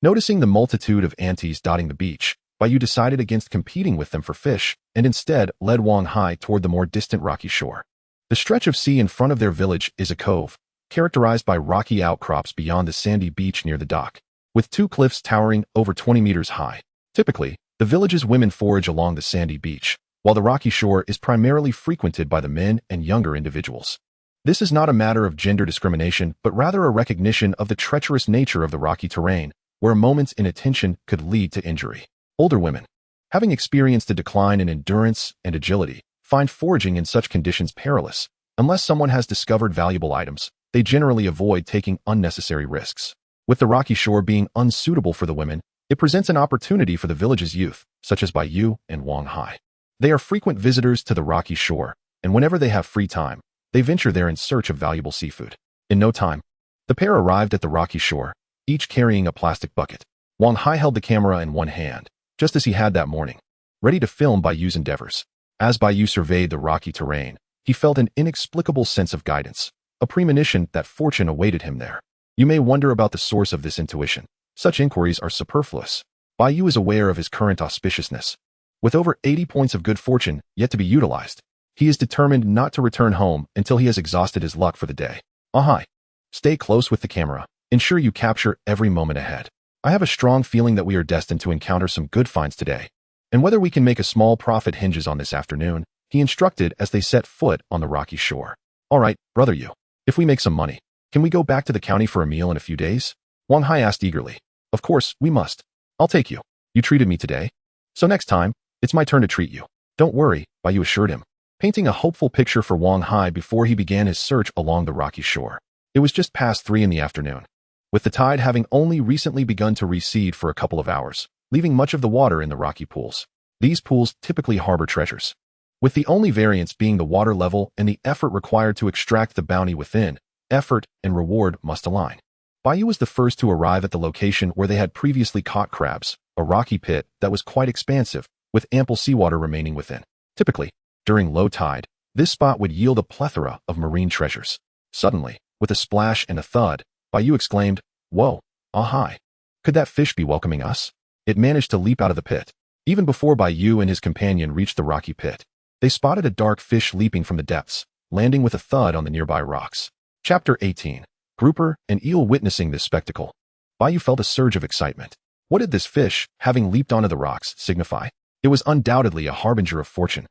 Noticing the multitude of aunties dotting the beach, Bai Yu decided against competing with them for fish and instead led Wang Hai toward the more distant rocky shore. The stretch of sea in front of their village is a cove, characterized by rocky outcrops beyond the sandy beach near the dock, with 2 cliffs towering over 20 meters high. Typically, the village's women forage along the sandy beach, while the rocky shore is primarily frequented by the men and younger individuals. This is not a matter of gender discrimination, but rather a recognition of the treacherous nature of the rocky terrain, where a moment's inattention could lead to injury. Older women, having experienced a decline in endurance and agility, find foraging in such conditions perilous. Unless someone has discovered valuable items, they generally avoid taking unnecessary risks. With the rocky shore being unsuitable for the women, it presents an opportunity for the village's youth, such as Bai Yu and Wang Hai. They are frequent visitors to the rocky shore, and whenever they have free time, they venture there in search of valuable seafood. In no time, the pair arrived at the rocky shore, each carrying a plastic bucket. Wang Hai held the camera in one hand, just as he had that morning, ready to film Bai Yu's endeavors. As Bai Yu surveyed the rocky terrain, he felt an inexplicable sense of guidance, a premonition that fortune awaited him there. You may wonder about the source of this intuition. Such inquiries are superfluous. Bai Yu is aware of his current auspiciousness. With over 80 points of good fortune yet to be utilized, he is determined not to return home until he has exhausted his luck for the day. Ahai. Stay close with the camera. Ensure you capture every moment ahead. I have a strong feeling that we are destined to encounter some good finds today, and whether we can make a small profit hinges on this afternoon, he instructed as they set foot on the rocky shore. All right, brother Yu. If we make some money, can we go back to the county for a meal in a few days? Wang Hai asked eagerly. Of course, we must. I'll take you. You treated me today, so next time, it's my turn to treat you. Don't worry, Bai Yu assured him, painting a hopeful picture for Wang Hai before he began his search along the rocky shore. It was just past 3 in the afternoon, with the tide having only recently begun to recede for a couple of hours, leaving much of the water in the rocky pools. These pools typically harbor treasures, with the only variance being the water level and the effort required to extract the bounty within. Effort and reward must align. Bai Yu was the first to arrive at the location where they had previously caught crabs, a rocky pit that was quite expansive, with ample seawater remaining within. Typically, during low tide, this spot would yield a plethora of marine treasures. Suddenly, with a splash and a thud, Bai Yu exclaimed, "Whoa, ahai. Could that fish be welcoming us?" It managed to leap out of the pit. Even before Bai Yu and his companion reached the rocky pit, they spotted a dark fish leaping from the depths, landing with a thud on the nearby rocks. Chapter 18. Grouper and Eel. Witnessing this spectacle, Bai Yu felt a surge of excitement. What did this fish, having leaped onto the rocks, signify? It was undoubtedly a harbinger of fortune.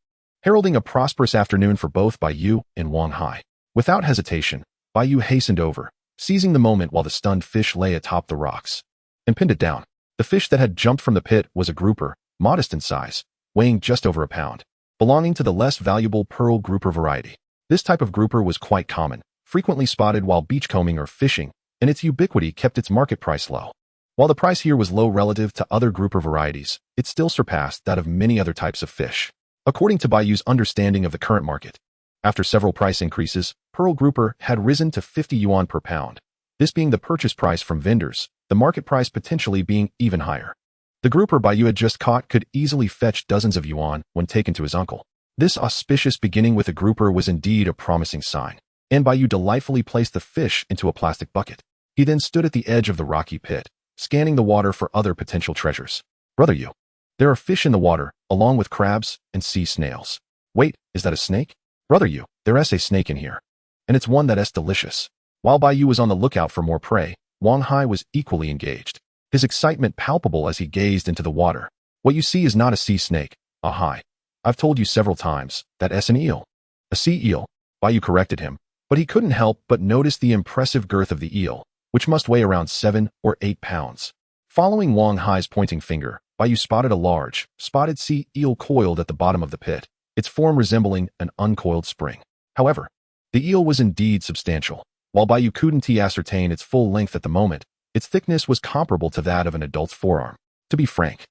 heralding a prosperous afternoon for both Bai Yu and Wang Hai. Without hesitation, Bai Yu hastened over, seizing the moment while the stunned fish lay atop the rocks, and pinned it down. The fish that had jumped from the pit was a grouper, modest in size, weighing just over a pound, belonging to the less valuable pearl grouper variety. This type of grouper was quite common, frequently spotted while beachcombing or fishing, and its ubiquity kept its market price low. While the price here was low relative to other grouper varieties, it still surpassed that of many other types of fish. According to Bai Yu's understanding of the current market, after several price increases, pearl grouper had risen to 50 yuan per pound, this being the purchase price from vendors, the market price potentially being even higher. The grouper Bai Yu had just caught could easily fetch dozens of yuan when taken to his uncle. This auspicious beginning with a grouper was indeed a promising sign, and Bai Yu delightfully placed the fish into a plastic bucket. He then stood at the edge of the rocky pit, scanning the water for other potential treasures. Brother Yu, there are fish in the water, along with crabs and sea snails. Wait, is that a snake? Brother Yu, there's a snake in here. And it's one that's delicious. While Bai Yu was on the lookout for more prey, Wang Hai was equally engaged, his excitement palpable as he gazed into the water. What you see is not a sea snake, Hai. I've told you several times, that's an eel. A sea eel, Bai Yu corrected him, but he couldn't help but notice the impressive girth of the eel, which must weigh around 7 or 8 pounds. Following Wang Hai's pointing finger, Bai Yu spotted a large, spotted sea eel coiled at the bottom of the pit, its form resembling an uncoiled spring. However, the eel was indeed substantial. While Bai Yu couldn't ascertain its full length at the moment, its thickness was comparable to that of an adult's forearm. To be frank,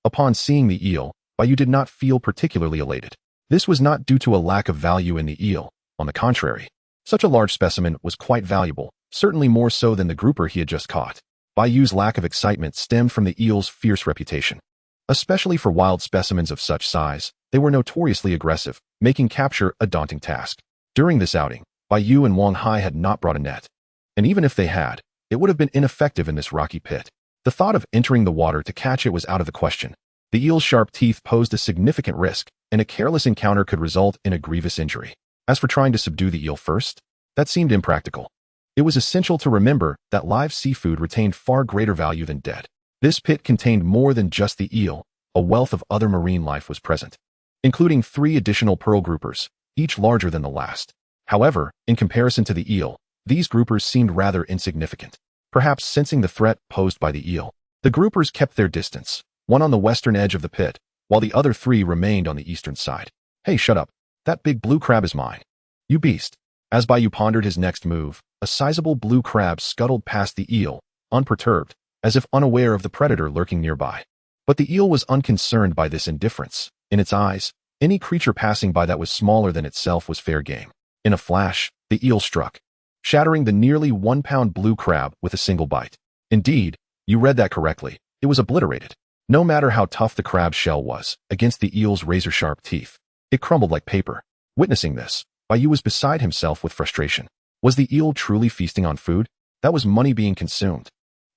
upon seeing the eel, Bai Yu did not feel particularly elated. This was not due to a lack of value in the eel. On the contrary, such a large specimen was quite valuable, certainly more so than the grouper he had just caught. Bai Yu's lack of excitement stemmed from the eel's fierce reputation. Especially for wild specimens of such size, they were notoriously aggressive, making capture a daunting task. During this outing, Bai Yu and Wang Hai had not brought a net. And even if they had, it would have been ineffective in this rocky pit. The thought of entering the water to catch it was out of the question. The eel's sharp teeth posed a significant risk, and a careless encounter could result in a grievous injury. As for trying to subdue the eel first, that seemed impractical. It was essential to remember that live seafood retained far greater value than dead. This pit contained more than just the eel, a wealth of other marine life was present, including 3 additional pearl groupers, each larger than the last. However, in comparison to the eel, these groupers seemed rather insignificant. Perhaps sensing the threat posed by the eel, the groupers kept their distance, one on the western edge of the pit, while the other 3 remained on the eastern side. Hey, shut up. That big blue crab is mine. You beast. As Bai Yu pondered his next move, a sizable blue crab scuttled past the eel, unperturbed, as if unaware of the predator lurking nearby. But the eel was unconcerned by this indifference. In its eyes, any creature passing by that was smaller than itself was fair game. In a flash, the eel struck, shattering the nearly 1-pound blue crab with a single bite. Indeed, you read that correctly. It was obliterated. No matter how tough the crab's shell was, against the eel's razor-sharp teeth, it crumbled like paper. Witnessing this, Bai Yu was beside himself with frustration. Was the eel truly feasting on food? That was money being consumed.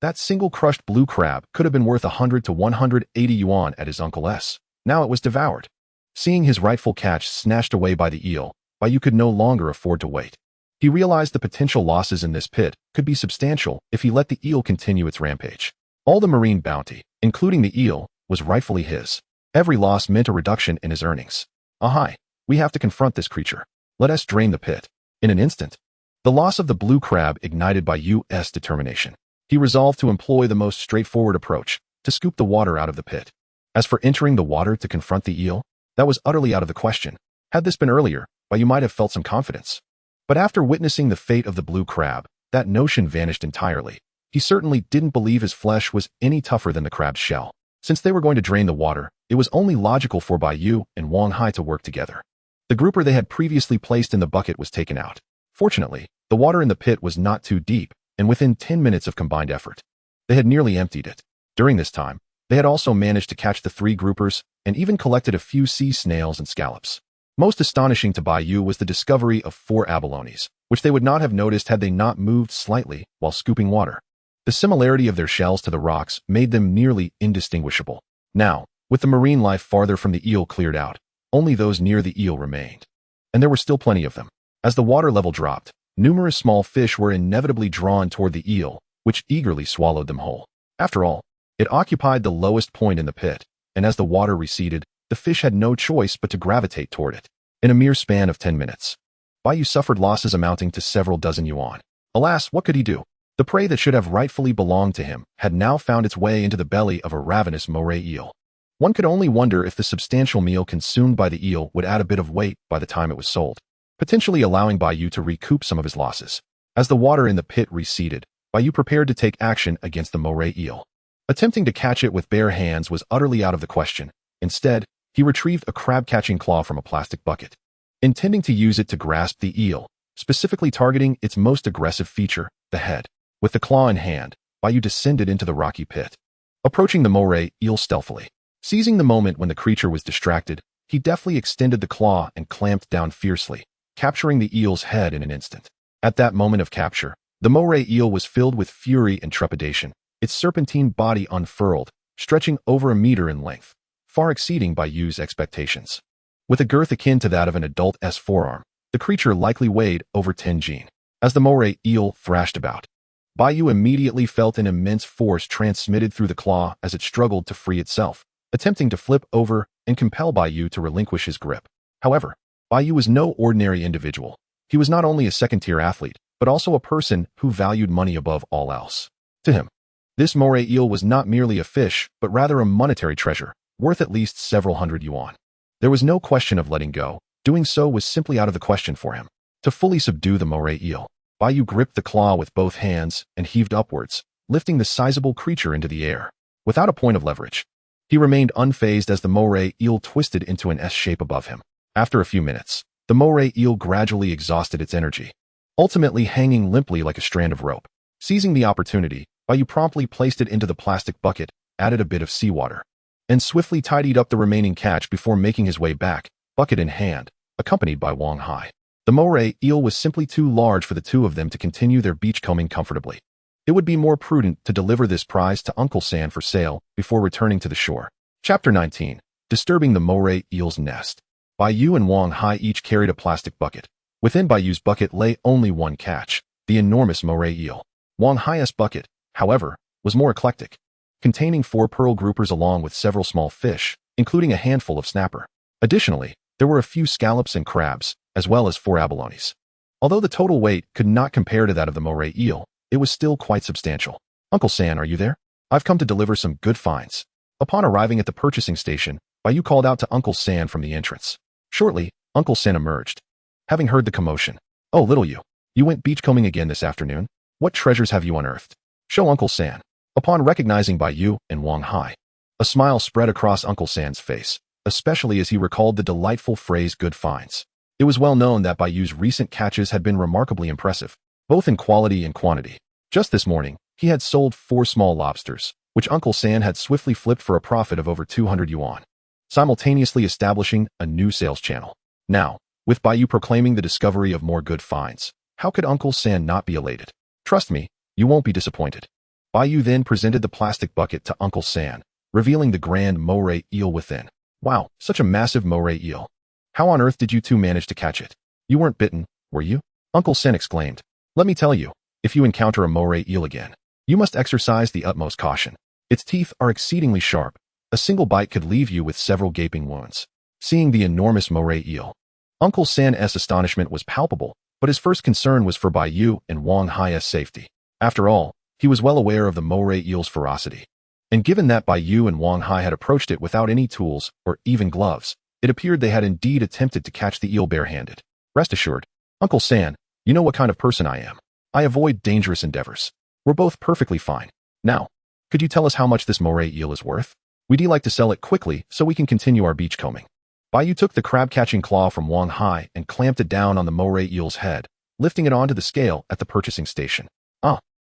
That single crushed blue crab could have been worth 100 to 180 yuan at his uncle's. Now it was devoured. Seeing his rightful catch snatched away by the eel, Bai Yu could no longer afford to wait. He realized the potential losses in this pit could be substantial if he let the eel continue its rampage. All the marine bounty, including the eel, was rightfully his. Every loss meant a reduction in his earnings. Ahai, we have to confront this creature. Let us drain the pit. In an instant, the loss of the blue crab ignited Bai Yu's determination. He resolved to employ the most straightforward approach, to scoop the water out of the pit. As for entering the water to confront the eel, that was utterly out of the question. Had this been earlier, Bai Yu might have felt some confidence. But after witnessing the fate of the blue crab, that notion vanished entirely. He certainly didn't believe his flesh was any tougher than the crab's shell. Since they were going to drain the water, it was only logical for Bai Yu and Wang Hai to work together. The grouper they had previously placed in the bucket was taken out. Fortunately, the water in the pit was not too deep, and within 10 minutes of combined effort, they had nearly emptied it. During this time, they had also managed to catch the 3 groupers and even collected a few sea snails and scallops. Most astonishing to Bai Yu was the discovery of 4 abalones, which they would not have noticed had they not moved slightly while scooping water. The similarity of their shells to the rocks made them nearly indistinguishable. Now, with the marine life farther from the eel cleared out, only those near the eel remained. And there were still plenty of them. As the water level dropped, numerous small fish were inevitably drawn toward the eel, which eagerly swallowed them whole. After all, it occupied the lowest point in the pit, and as the water receded, the fish had no choice but to gravitate toward it. In a mere span of 10 minutes, Bai Yu suffered losses amounting to several dozen yuan. Alas, what could he do? The prey that should have rightfully belonged to him had now found its way into the belly of a ravenous moray eel. One could only wonder if the substantial meal consumed by the eel would add a bit of weight by the time it was sold, potentially allowing Bai Yu to recoup some of his losses. As the water in the pit receded, Bai Yu prepared to take action against the moray eel. Attempting to catch it with bare hands was utterly out of the question. Instead, he retrieved a crab-catching claw from a plastic bucket, intending to use it to grasp the eel, specifically targeting its most aggressive feature, the head. With the claw in hand, Bai Yu descended into the rocky pit, approaching the moray eel stealthily. Seizing the moment when the creature was distracted, he deftly extended the claw and clamped down fiercely, capturing the eel's head in an instant. At that moment of capture, the moray eel was filled with fury and trepidation, its serpentine body unfurled, stretching over a meter in length, far exceeding Bai Yu's expectations. With a girth akin to that of an adult's forearm, the creature likely weighed over 10 jin. As the moray eel thrashed about, Bai Yu immediately felt an immense force transmitted through the claw as it struggled to free itself, attempting to flip over and compel Bai Yu to relinquish his grip. However, Bai Yu was no ordinary individual. He was not only a second-tier athlete, but also a person who valued money above all else. To him, this moray eel was not merely a fish, but rather a monetary treasure, worth at least several hundred yuan. There was no question of letting go. Doing so was simply out of the question for him. To fully subdue the moray eel, Bai Yu gripped the claw with both hands and heaved upwards, lifting the sizable creature into the air. Without a point of leverage, he remained unfazed as the moray eel twisted into an S shape above him. After a few minutes, the moray eel gradually exhausted its energy, ultimately hanging limply like a strand of rope. Seizing the opportunity, Bai Yu promptly placed it into the plastic bucket, added a bit of seawater, and swiftly tidied up the remaining catch before making his way back, bucket in hand, accompanied by Wang Hai. The moray eel was simply too large for the two of them to continue their beachcombing comfortably. It would be more prudent to deliver this prize to Uncle San for sale before returning to the shore. Chapter 19. Disturbing the moray eel's nest. Bai Yu and Wang Hai each carried a plastic bucket. Within Bai Yu's bucket lay only one catch, the enormous moray eel. Wang Hai's bucket, however, was more eclectic, containing 4 pearl groupers along with several small fish, including a handful of snapper. Additionally, there were a few scallops and crabs, as well as 4 abalones. Although the total weight could not compare to that of the moray eel, it was still quite substantial. Uncle San, are you there? I've come to deliver some good finds. Upon arriving at the purchasing station, Bai Yu called out to Uncle San from the entrance. Shortly, Uncle San emerged, having heard the commotion. Oh, little you. You went beachcombing again this afternoon? What treasures have you unearthed? Show Uncle San. Upon recognizing Bai Yu and Wang Hai, a smile spread across Uncle San's face, especially as he recalled the delightful phrase good finds. It was well known that Bai Yu's recent catches had been remarkably impressive, both in quality and quantity. Just this morning, he had sold 4 small lobsters, which Uncle San had swiftly flipped for a profit of over 200 yuan, simultaneously establishing a new sales channel. Now, with Bai Yu proclaiming the discovery of more good finds, how could Uncle San not be elated? Trust me, you won't be disappointed. Bai Yu then presented the plastic bucket to Uncle San, revealing the grand moray eel within. Wow, such a massive moray eel. How on earth did you two manage to catch it? You weren't bitten, were you? Uncle San exclaimed. Let me tell you, if you encounter a moray eel again, you must exercise the utmost caution. Its teeth are exceedingly sharp. A single bite could leave you with several gaping wounds. Seeing the enormous moray eel, Uncle San's astonishment was palpable, but his first concern was for Bai Yu and Wang Hai's safety. After all, he was well aware of the moray eel's ferocity. And given that Bai Yu and Wang Hai had approached it without any tools or even gloves, it appeared they had indeed attempted to catch the eel barehanded. Rest assured, Uncle San, you know what kind of person I am. I avoid dangerous endeavors. We're both perfectly fine. Now, could you tell us how much this moray eel is worth? We'd like to sell it quickly so we can continue our beachcombing. Bai Yu took the crab-catching claw from Wang Hai and clamped it down on the moray eel's head, lifting it onto the scale at the purchasing station.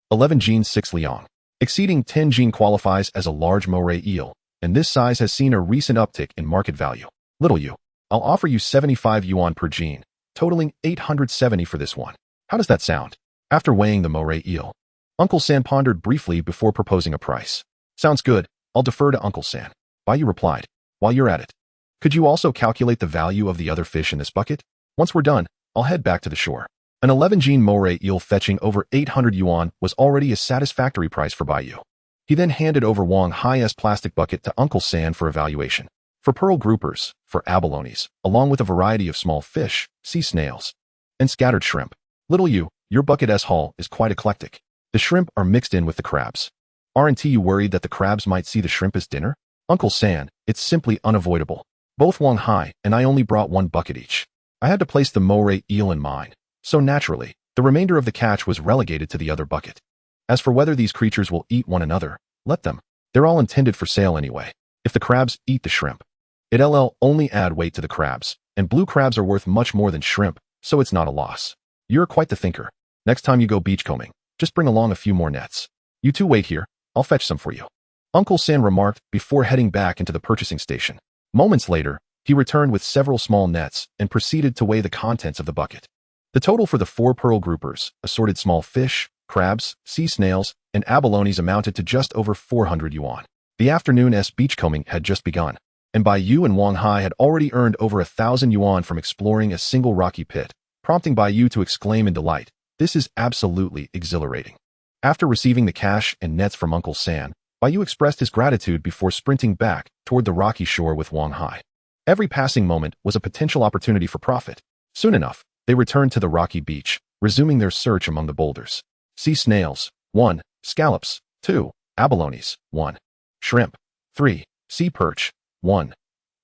11 jin 6 liang. Exceeding 10 jin qualifies as a large moray eel, and this size has seen a recent uptick in market value. Little you, I'll offer you 75 yuan per jin, totaling 870 for this one. How does that sound? After weighing the moray eel, Uncle San pondered briefly before proposing a price. Sounds good, I'll defer to Uncle San. Bai Yu replied. While you're at it, could you also calculate the value of the other fish in this bucket? Once we're done, I'll head back to the shore. An 11 jin moray eel fetching over 800 yuan was already a satisfactory price for Bai Yu. He then handed over Wang Hai's plastic bucket to Uncle San for evaluation. For pearl groupers, for abalones, along with a variety of small fish, sea snails, and scattered shrimp. Little you, your bucket haul is quite eclectic. The shrimp are mixed in with the crabs. Aren't you worried that the crabs might see the shrimp as dinner? Uncle San, it's simply unavoidable. Both Wang Hai and I only brought one bucket each. I had to place the moray eel in mine, so naturally, the remainder of the catch was relegated to the other bucket. As for whether these creatures will eat one another, let them. They're all intended for sale anyway. If the crabs eat the shrimp, it'll only add weight to the crabs, and blue crabs are worth much more than shrimp, so it's not a loss. You're quite the thinker. Next time you go beachcombing, just bring along a few more nets. You two wait here, I'll fetch some for you. Uncle San remarked before heading back into the purchasing station. Moments later, he returned with several small nets and proceeded to weigh the contents of the bucket. The total for the 4 pearl groupers, assorted small fish, crabs, sea snails, and abalones amounted to just over 400 yuan. The afternoon's beachcombing had just begun, and Bai Yu and Wang Hai had already earned over 1,000 yuan from exploring a single rocky pit, prompting Bai Yu to exclaim in delight, "This is absolutely exhilarating." After receiving the cash and nets from Uncle San, Bai Yu expressed his gratitude before sprinting back toward the rocky shore with Wang Hai. Every passing moment was a potential opportunity for profit. Soon enough, they returned to the rocky beach, resuming their search among the boulders. Sea snails, 1. Scallops, 2. Abalones, 1. Shrimp, 3. Sea perch, 1.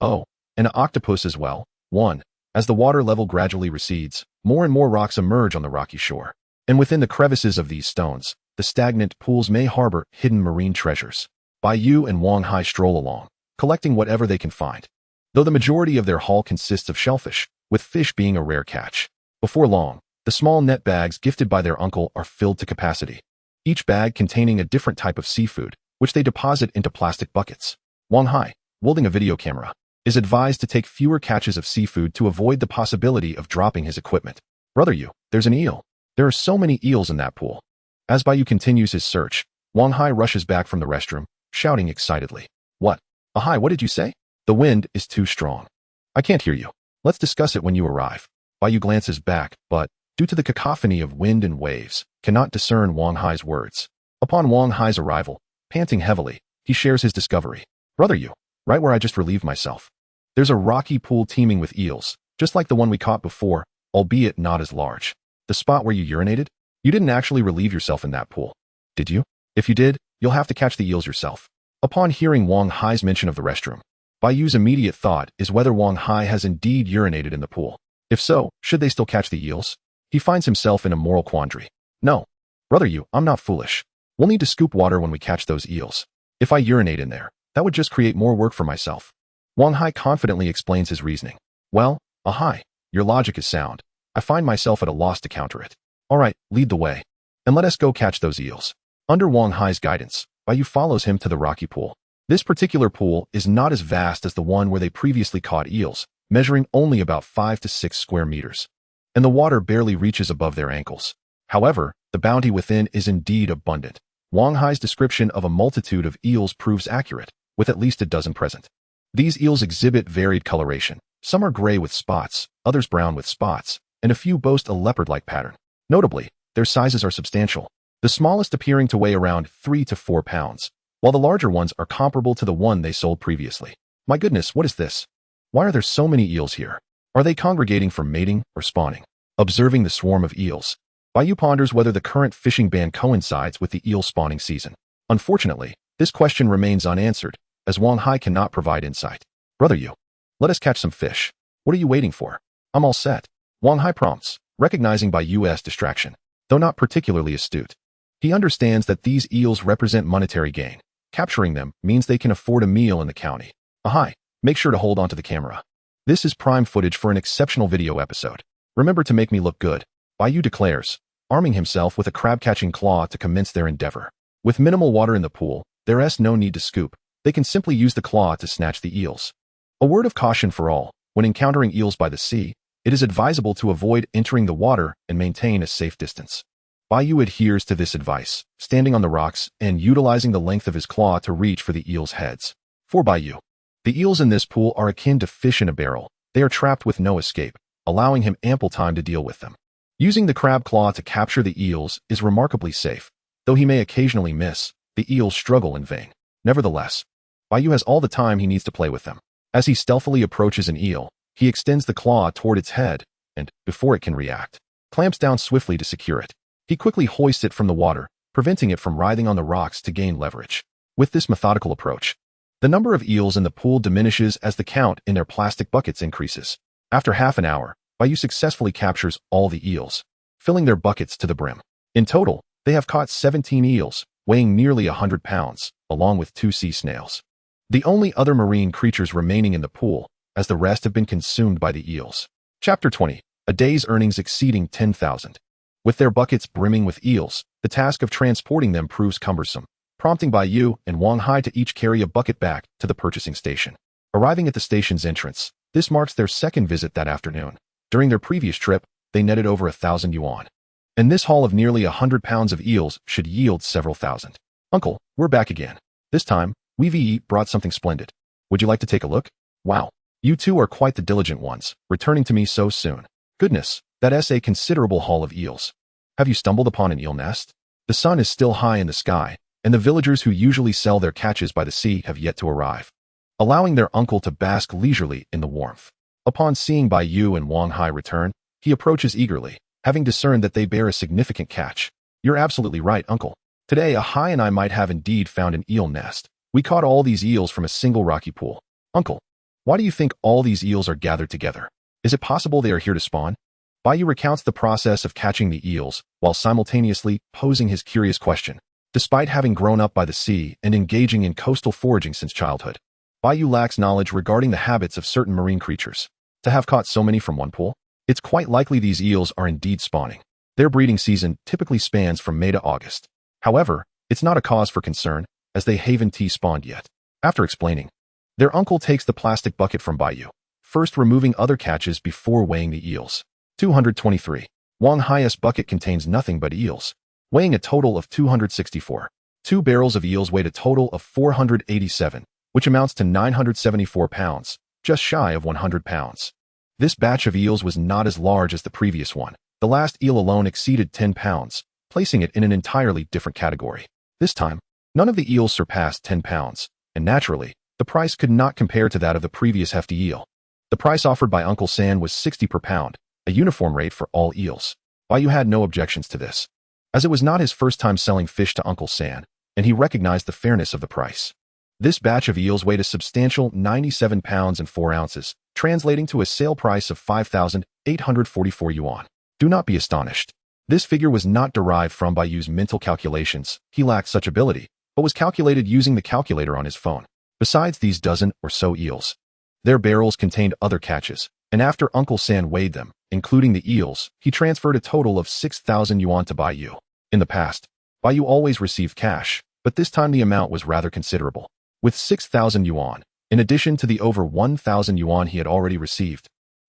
Oh, and an octopus as well, 1. As the water level gradually recedes, more and more rocks emerge on the rocky shore. And within the crevices of these stones, the stagnant pools may harbor hidden marine treasures. Bai Yu and Wang Hai stroll along, collecting whatever they can find. Though the majority of their haul consists of shellfish, with fish being a rare catch. Before long, the small net bags gifted by their uncle are filled to capacity. Each bag containing a different type of seafood, which they deposit into plastic buckets. Wang Hai, wielding a video camera, is advised to take fewer catches of seafood to avoid the possibility of dropping his equipment. Brother Yu, there's an eel. There are so many eels in that pool. As Bai Yu continues his search, Wang Hai rushes back from the restroom, shouting excitedly. What? Ahai, what did you say? The wind is too strong. I can't hear you. Let's discuss it when you arrive. Bai Yu glances back, but, due to the cacophony of wind and waves, cannot discern Wang Hai's words. Upon Wang Hai's arrival, panting heavily, he shares his discovery. Brother Yu, right where I just relieved myself. There's a rocky pool teeming with eels, just like the one we caught before, albeit not as large. The spot where you urinated? You didn't actually relieve yourself in that pool, did you? If you did, you'll have to catch the eels yourself. Upon hearing Wang Hai's mention of the restroom, Bai Yu's immediate thought is whether Wang Hai has indeed urinated in the pool. If so, should they still catch the eels? He finds himself in a moral quandary. No. Brother Yu, I'm not foolish. We'll need to scoop water when we catch those eels. If I urinate in there, that would just create more work for myself. Wang Hai confidently explains his reasoning. Well, Ahai, your logic is sound. I find myself at a loss to counter it. All right, lead the way. And let us go catch those eels. Under Wang Hai's guidance, Bai Yu follows him to the rocky pool. This particular pool is not as vast as the one where they previously caught eels, measuring only about 5 to 6 square meters. And the water barely reaches above their ankles. However, the bounty within is indeed abundant. Wang Hai's description of a multitude of eels proves accurate, with at least a dozen present. These eels exhibit varied coloration. Some are gray with spots, others brown with spots, and a few boast a leopard-like pattern. Notably, their sizes are substantial, the smallest appearing to weigh around 3 to 4 pounds, while the larger ones are comparable to the one they sold previously. My goodness, what is this? Why are there so many eels here? Are they congregating for mating or spawning? Observing the swarm of eels, Bai Yu ponders whether the current fishing ban coincides with the eel spawning season. Unfortunately, this question remains unanswered, as Wang Hai cannot provide insight. Brother Yu, let us catch some fish. What are you waiting for? I'm all set. Wang Hai prompts, recognizing Bai Yu's distraction, though not particularly astute. He understands that these eels represent monetary gain. Capturing them means they can afford a meal in the county. Ahai, make sure to hold onto the camera. This is prime footage for an exceptional video episode. Remember to make me look good, Bai Yu declares, arming himself with a crab-catching claw to commence their endeavor. With minimal water in the pool, there is no need to scoop. They can simply use the claw to snatch the eels. A word of caution for all, when encountering eels by the sea, it is advisable to avoid entering the water and maintain a safe distance. Bai Yu adheres to this advice, standing on the rocks and utilizing the length of his claw to reach for the eels' heads. For Bai Yu, the eels in this pool are akin to fish in a barrel. They are trapped with no escape, allowing him ample time to deal with them. Using the crab claw to capture the eels is remarkably safe. Though he may occasionally miss, the eels struggle in vain. Nevertheless, Bai Yu has all the time he needs to play with them. As he stealthily approaches an eel, he extends the claw toward its head and, before it can react, clamps down swiftly to secure it. He quickly hoists it from the water, preventing it from writhing on the rocks to gain leverage. With this methodical approach, the number of eels in the pool diminishes as the count in their plastic buckets increases. After half an hour, Bai Yu successfully captures all the eels, filling their buckets to the brim. In total, they have caught 17 eels, weighing nearly 100 pounds, along with 2 sea snails. The only other marine creatures remaining in the pool, as the rest have been consumed by the eels. Chapter 20. A day's earnings exceeding 10,000. With their buckets brimming with eels, the task of transporting them proves cumbersome, prompting Bai Yu and Wang Hai to each carry a bucket back to the purchasing station. Arriving at the station's entrance, this marks their second visit that afternoon. During their previous trip, they netted over 1,000 yuan. And this haul of nearly 100 pounds of eels should yield several thousand. Uncle, we're back again. This time, we brought something splendid. Would you like to take a look? Wow, you two are quite the diligent ones, returning to me so soon. Goodness, that's a considerable haul of eels. Have you stumbled upon an eel nest? The sun is still high in the sky, and the villagers who usually sell their catches by the sea have yet to arrive, allowing their uncle to bask leisurely in the warmth. Upon seeing Bai Yu and Wang Hai return, he approaches eagerly, having discerned that they bear a significant catch. You're absolutely right, uncle. Today, Hai and I might have indeed found an eel nest. We caught all these eels from a single rocky pool. Uncle, why do you think all these eels are gathered together? Is it possible they are here to spawn? Bai Yu recounts the process of catching the eels, while simultaneously posing his curious question. Despite having grown up by the sea and engaging in coastal foraging since childhood, Bai Yu lacks knowledge regarding the habits of certain marine creatures. To have caught so many from one pool, it's quite likely these eels are indeed spawning. Their breeding season typically spans from May to August. However, it's not a cause for concern, as they haven't spawned yet. After explaining, their uncle takes the plastic bucket from Bai Yu, first removing other catches before weighing the eels. 223. Wang Hai's bucket contains nothing but eels, weighing a total of 264. 2 barrels of eels weighed a total of 487, which amounts to 974 pounds, just shy of 100 pounds. This batch of eels was not as large as the previous one. The last eel alone exceeded 10 pounds, placing it in an entirely different category. This time, none of the eels surpassed 10 pounds, and naturally, the price could not compare to that of the previous hefty eel. The price offered by Uncle San was 60 per pound, a uniform rate for all eels. Bai Yu had no objections to this, as it was not his first time selling fish to Uncle San, and he recognized the fairness of the price. This batch of eels weighed a substantial 97 pounds and 4 ounces, translating to a sale price of 5,844 yuan. Do not be astonished. This figure was not derived from Bai Yu's mental calculations. He lacked such ability, but was calculated using the calculator on his phone. Besides these dozen or so eels, their barrels contained other catches, and after Uncle San weighed them, including the eels, he transferred a total of 6,000 yuan to Bai Yu. In the past, Bai Yu always received cash, but this time the amount was rather considerable. With 6,000 yuan, in addition to the over 1,000 yuan he had already received,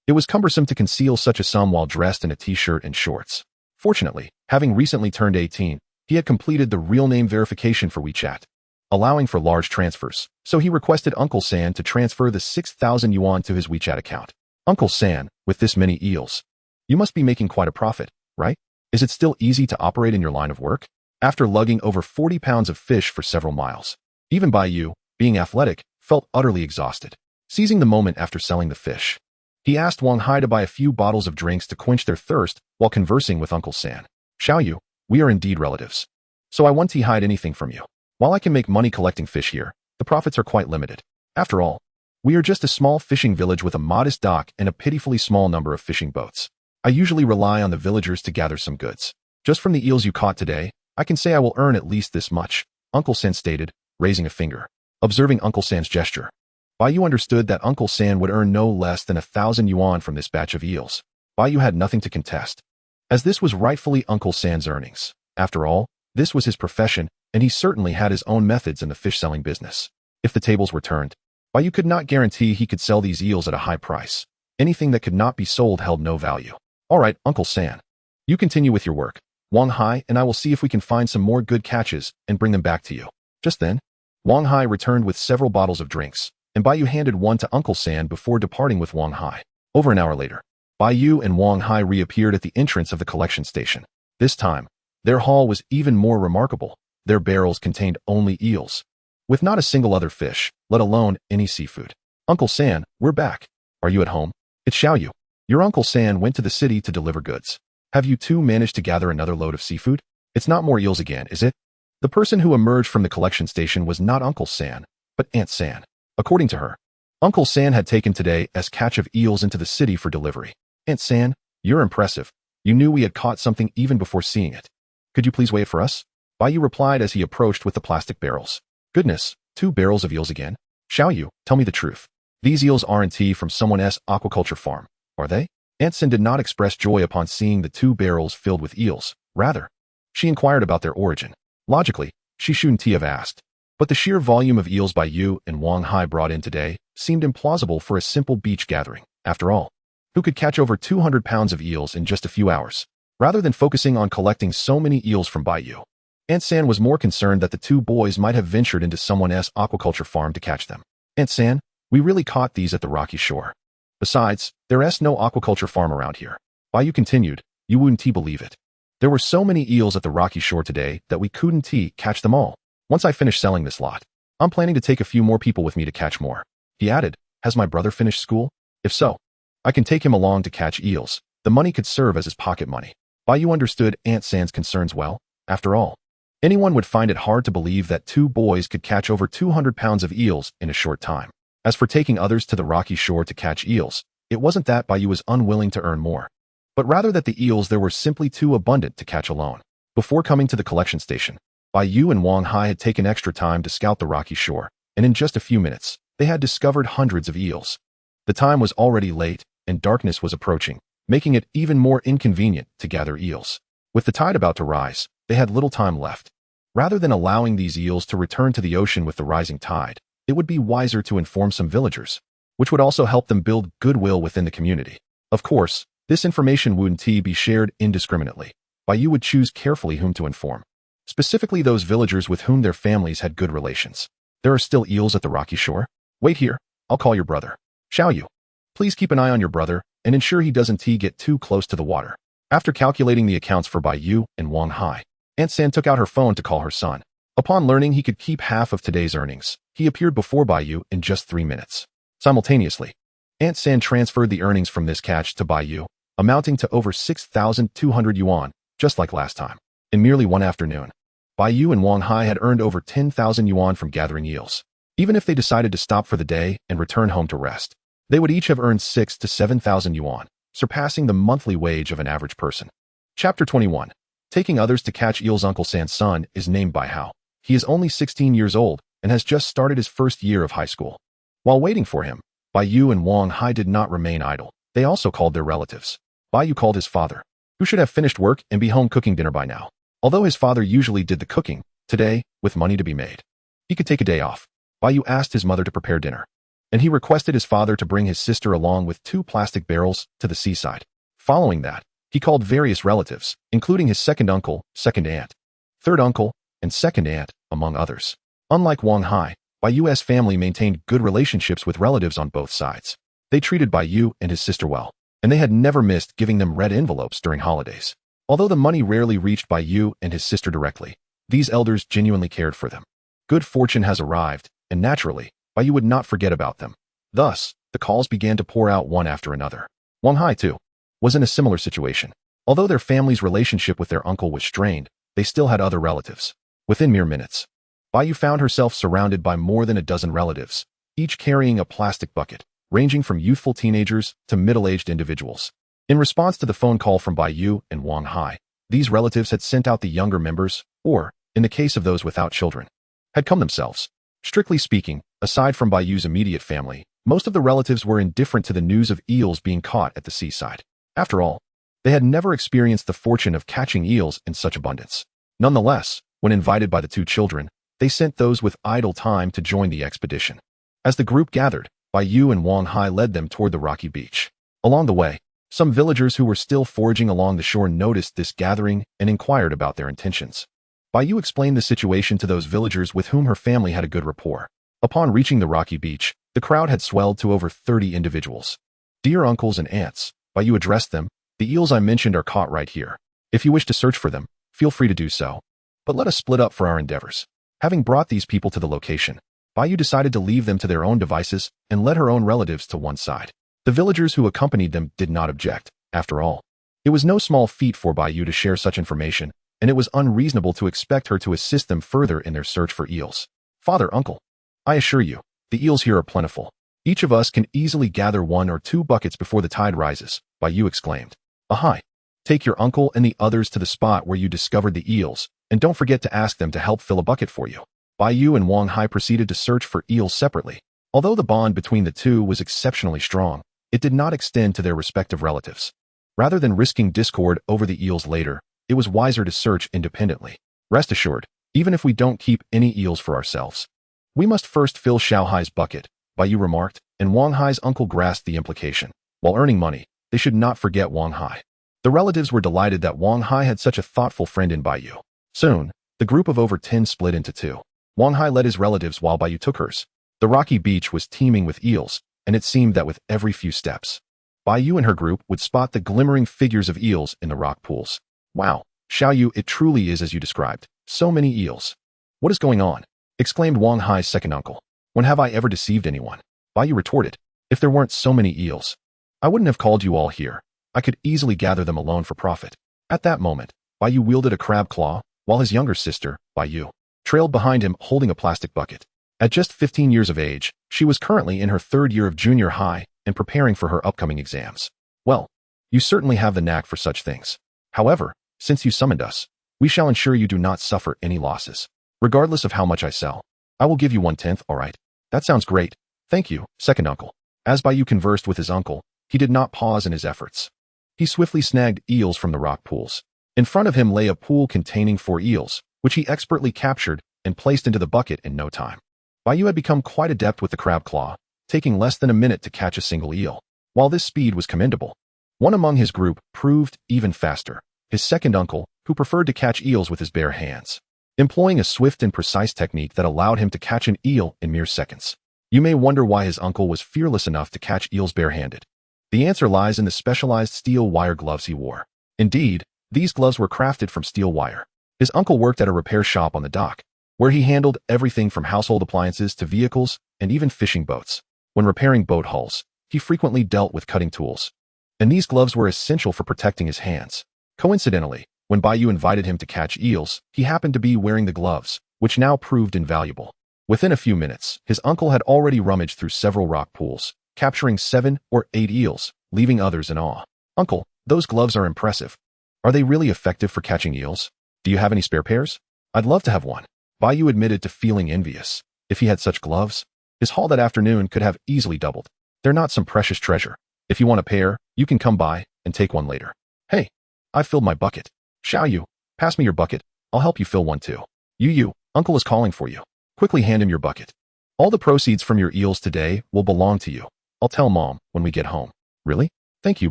it was cumbersome to conceal such a sum while dressed in a t-shirt and shorts. Fortunately, having recently turned 18, he had completed the real name verification for WeChat, allowing for large transfers, so he requested Uncle San to transfer the 6,000 yuan to his WeChat account. Uncle San, with this many eels, you must be making quite a profit, right? Is it still easy to operate in your line of work? After lugging over 40 pounds of fish for several miles, even Bai Yu, being athletic, felt utterly exhausted. Seizing the moment after selling the fish, he asked Wang Hai to buy a few bottles of drinks to quench their thirst while conversing with Uncle San. Xiao Yu, we are indeed relatives, so I won't hide anything from you. While I can make money collecting fish here, the profits are quite limited. After all, we are just a small fishing village with a modest dock and a pitifully small number of fishing boats. I usually rely on the villagers to gather some goods. Just from the eels you caught today, I can say I will earn at least this much, Uncle San stated, raising a finger. Observing Uncle San's gesture, Bai Yu understood that Uncle San would earn no less than 1,000 yuan from this batch of eels. Bai Yu had nothing to contest, as this was rightfully Uncle San's earnings. After all, this was his profession, and he certainly had his own methods in the fish-selling business. If the tables were turned, Bai Yu could not guarantee he could sell these eels at a high price. Anything that could not be sold held no value. All right, Uncle San, you continue with your work. Wang Hai and I will see if we can find some more good catches and bring them back to you. Just then, Wang Hai returned with several bottles of drinks, and Bai Yu handed one to Uncle San before departing with Wang Hai. Over an hour later, Bai Yu and Wang Hai reappeared at the entrance of the collection station. This time, their haul was even more remarkable. Their barrels contained only eels, with not a single other fish, let alone any seafood. Uncle San, we're back. Are you at home? It's Xiao Yu. Your Uncle San went to the city to deliver goods. Have you two managed to gather another load of seafood? It's not more eels again, is it? The person who emerged from the collection station was not Uncle San, but Aunt San. According to her, Uncle San had taken today's catch of eels into the city for delivery. Aunt San, you're impressive. You knew we had caught something even before seeing it. Could you please weigh it for us? Bai Yu replied as he approached with the plastic barrels. Goodness, 2 barrels of eels again? Xiao Yu, tell me the truth. These eels aren't from someone's aquaculture farm, are they? Aunt San did not express joy upon seeing the 2 barrels filled with eels. Rather, she inquired about their origin. Logically, she shouldn't have asked. But the sheer volume of eels Bai Yu and Wang Hai brought in today seemed implausible for a simple beach gathering. After all, who could catch over 200 pounds of eels in just a few hours? Rather than focusing on collecting so many eels from Bai Yu, Aunt San was more concerned that the 2 boys might have ventured into someone's aquaculture farm to catch them. Aunt San, we really caught these at the rocky shore. Besides, there's no aquaculture farm around here. Bai Yu continued, you wouldn't believe it. There were so many eels at the rocky shore today that we couldn't catch them all. Once I finish selling this lot, I'm planning to take a few more people with me to catch more. He added, has my brother finished school? If so, I can take him along to catch eels. The money could serve as his pocket money. Bai Yu understood Aunt San's concerns well. After all, anyone would find it hard to believe that 2 boys could catch over 200 pounds of eels in a short time. As for taking others to the rocky shore to catch eels, it wasn't that Bai Yu was unwilling to earn more, but rather that the eels there were simply too abundant to catch alone. Before coming to the collection station, Bai Yu and Wang Hai had taken extra time to scout the rocky shore, and in just a few minutes, they had discovered hundreds of eels. The time was already late, and darkness was approaching, making it even more inconvenient to gather eels. With the tide about to rise, they had little time left. Rather than allowing these eels to return to the ocean with the rising tide, it would be wiser to inform some villagers, which would also help them build goodwill within the community. Of course, this information wouldn't be shared indiscriminately. Bai Yu would choose carefully whom to inform. Specifically those villagers with whom their families had good relations. There are still eels at the rocky shore? Wait here, I'll call your brother. Xiao Yu, please keep an eye on your brother and ensure he doesn't get too close to the water. After calculating the accounts for Bai Yu and Wang Hai, Aunt San took out her phone to call her son. Upon learning he could keep half of today's earnings, he appeared before Bai Yu in just 3 minutes. Simultaneously, Aunt San transferred the earnings from this catch to Bai Yu, amounting to over 6,200 yuan, just like last time. In merely one afternoon, Bai Yu and Wang Hai had earned over 10,000 yuan from gathering eels. Even if they decided to stop for the day and return home to rest, they would each have earned 6,000 to 7,000 yuan, surpassing the monthly wage of an average person. Chapter 21. Taking others to catch eels. Uncle San's son is named Bai Hao. He is only 16 years old and has just started his first year of high school. While waiting for him, Bai Yu and Wang Hai did not remain idle. They also called their relatives. Bai Yu called his father, who should have finished work and be home cooking dinner by now. Although his father usually did the cooking, today, with money to be made, he could take a day off. Bai Yu asked his mother to prepare dinner, and he requested his father to bring his sister along with 2 plastic barrels to the seaside. Following that, he called various relatives, including his second uncle, second aunt, third uncle, and second aunt, among others. Unlike Wang Hai, Bai Yu's family maintained good relationships with relatives on both sides. They treated Bai Yu and his sister well, and they had never missed giving them red envelopes during holidays. Although the money rarely reached Bai Yu and his sister directly, these elders genuinely cared for them. Good fortune has arrived, and naturally, Bai Yu would not forget about them. Thus, the calls began to pour out one after another. Wang Hai, too, was in a similar situation. Although their family's relationship with their uncle was strained, they still had other relatives. Within mere minutes, Bai Yu found herself surrounded by more than a dozen relatives, each carrying a plastic bucket, ranging from youthful teenagers to middle-aged individuals. In response to the phone call from Bai Yu and Wang Hai, these relatives had sent out the younger members, or, in the case of those without children, had come themselves. Strictly speaking, aside from Bai Yu's immediate family, most of the relatives were indifferent to the news of eels being caught at the seaside. After all, they had never experienced the fortune of catching eels in such abundance. Nonetheless, when invited by the 2 children, they sent those with idle time to join the expedition. As the group gathered, Bai Yu and Wang Hai led them toward the rocky beach. Along the way, some villagers who were still foraging along the shore noticed this gathering and inquired about their intentions. Bai Yu explained the situation to those villagers with whom her family had a good rapport. Upon reaching the rocky beach, the crowd had swelled to over 30 individuals. Dear uncles and aunts, Bai Yu addressed them, the eels I mentioned are caught right here. If you wish to search for them, feel free to do so. But let us split up for our endeavors. Having brought these people to the location, Bai Yu decided to leave them to their own devices and led her own relatives to one side. The villagers who accompanied them did not object. After all, it was no small feat for Bai Yu to share such information, and it was unreasonable to expect her to assist them further in their search for eels. Father, uncle, I assure you, the eels here are plentiful. Each of us can easily gather 1 or 2 buckets before the tide rises, Bai Yu exclaimed. Ahai! Take your uncle and the others to the spot where you discovered the eels, and don't forget to ask them to help fill a bucket for you. Bai Yu and Wang Hai proceeded to search for eels separately. Although the bond between the two was exceptionally strong, it did not extend to their respective relatives. Rather than risking discord over the eels later, it was wiser to search independently. Rest assured, even if we don't keep any eels for ourselves, we must first fill Xiao Hai's bucket, Bai Yu remarked, and Wang Hai's uncle grasped the implication. While earning money, they should not forget Wang Hai. The relatives were delighted that Wang Hai had such a thoughtful friend in Bai Yu. Soon, the group of over 10 split into 2. Wang Hai led his relatives while Bai Yu took hers. The rocky beach was teeming with eels, and it seemed that with every few steps, Bai Yu and her group would spot the glimmering figures of eels in the rock pools. Wow, Xiao Yu, it truly is as you described. So many eels. What is going on? Exclaimed Wang Hai's second uncle. When have I ever deceived anyone? Bai Yu retorted. If there weren't so many eels, I wouldn't have called you all here. I could easily gather them alone for profit. At that moment, Bai Yu wielded a crab claw, while his younger sister, Bai Yu, trailed behind him holding a plastic bucket. At just 15 years of age, she was currently in her 3rd year of junior high and preparing for her upcoming exams. Well, you certainly have the knack for such things. However, since you summoned us, we shall ensure you do not suffer any losses. Regardless of how much I sell, I will give you 1/10, all right? That sounds great. Thank you, second uncle. As Bai Yu conversed with his uncle, he did not pause in his efforts. He swiftly snagged eels from the rock pools. In front of him lay a pool containing 4 eels, which he expertly captured and placed into the bucket in no time. Bai Yu had become quite adept with the crab claw, taking less than a minute to catch a single eel. While this speed was commendable, one among his group proved even faster, his second uncle, who preferred to catch eels with his bare hands, employing a swift and precise technique that allowed him to catch an eel in mere seconds. You may wonder why his uncle was fearless enough to catch eels barehanded. The answer lies in the specialized steel wire gloves he wore. Indeed, these gloves were crafted from steel wire. His uncle worked at a repair shop on the dock, where he handled everything from household appliances to vehicles and even fishing boats. When repairing boat hulls, he frequently dealt with cutting tools, and these gloves were essential for protecting his hands. Coincidentally, when Bai Yu invited him to catch eels, he happened to be wearing the gloves, which now proved invaluable. Within a few minutes, his uncle had already rummaged through several rock pools, capturing 7 or 8 eels, leaving others in awe. Uncle, those gloves are impressive. Are they really effective for catching eels? Do you have any spare pairs? I'd love to have one. Bai Yu admitted to feeling envious. If he had such gloves, his haul that afternoon could have easily doubled. They're not some precious treasure. If you want a pair, you can come by and take one later. Hey, I've filled my bucket. Xiao Yu, pass me your bucket. I'll help you fill one too. Yu, uncle is calling for you. Quickly hand him your bucket. All the proceeds from your eels today will belong to you. I'll tell Mom when we get home. Really? Thank you,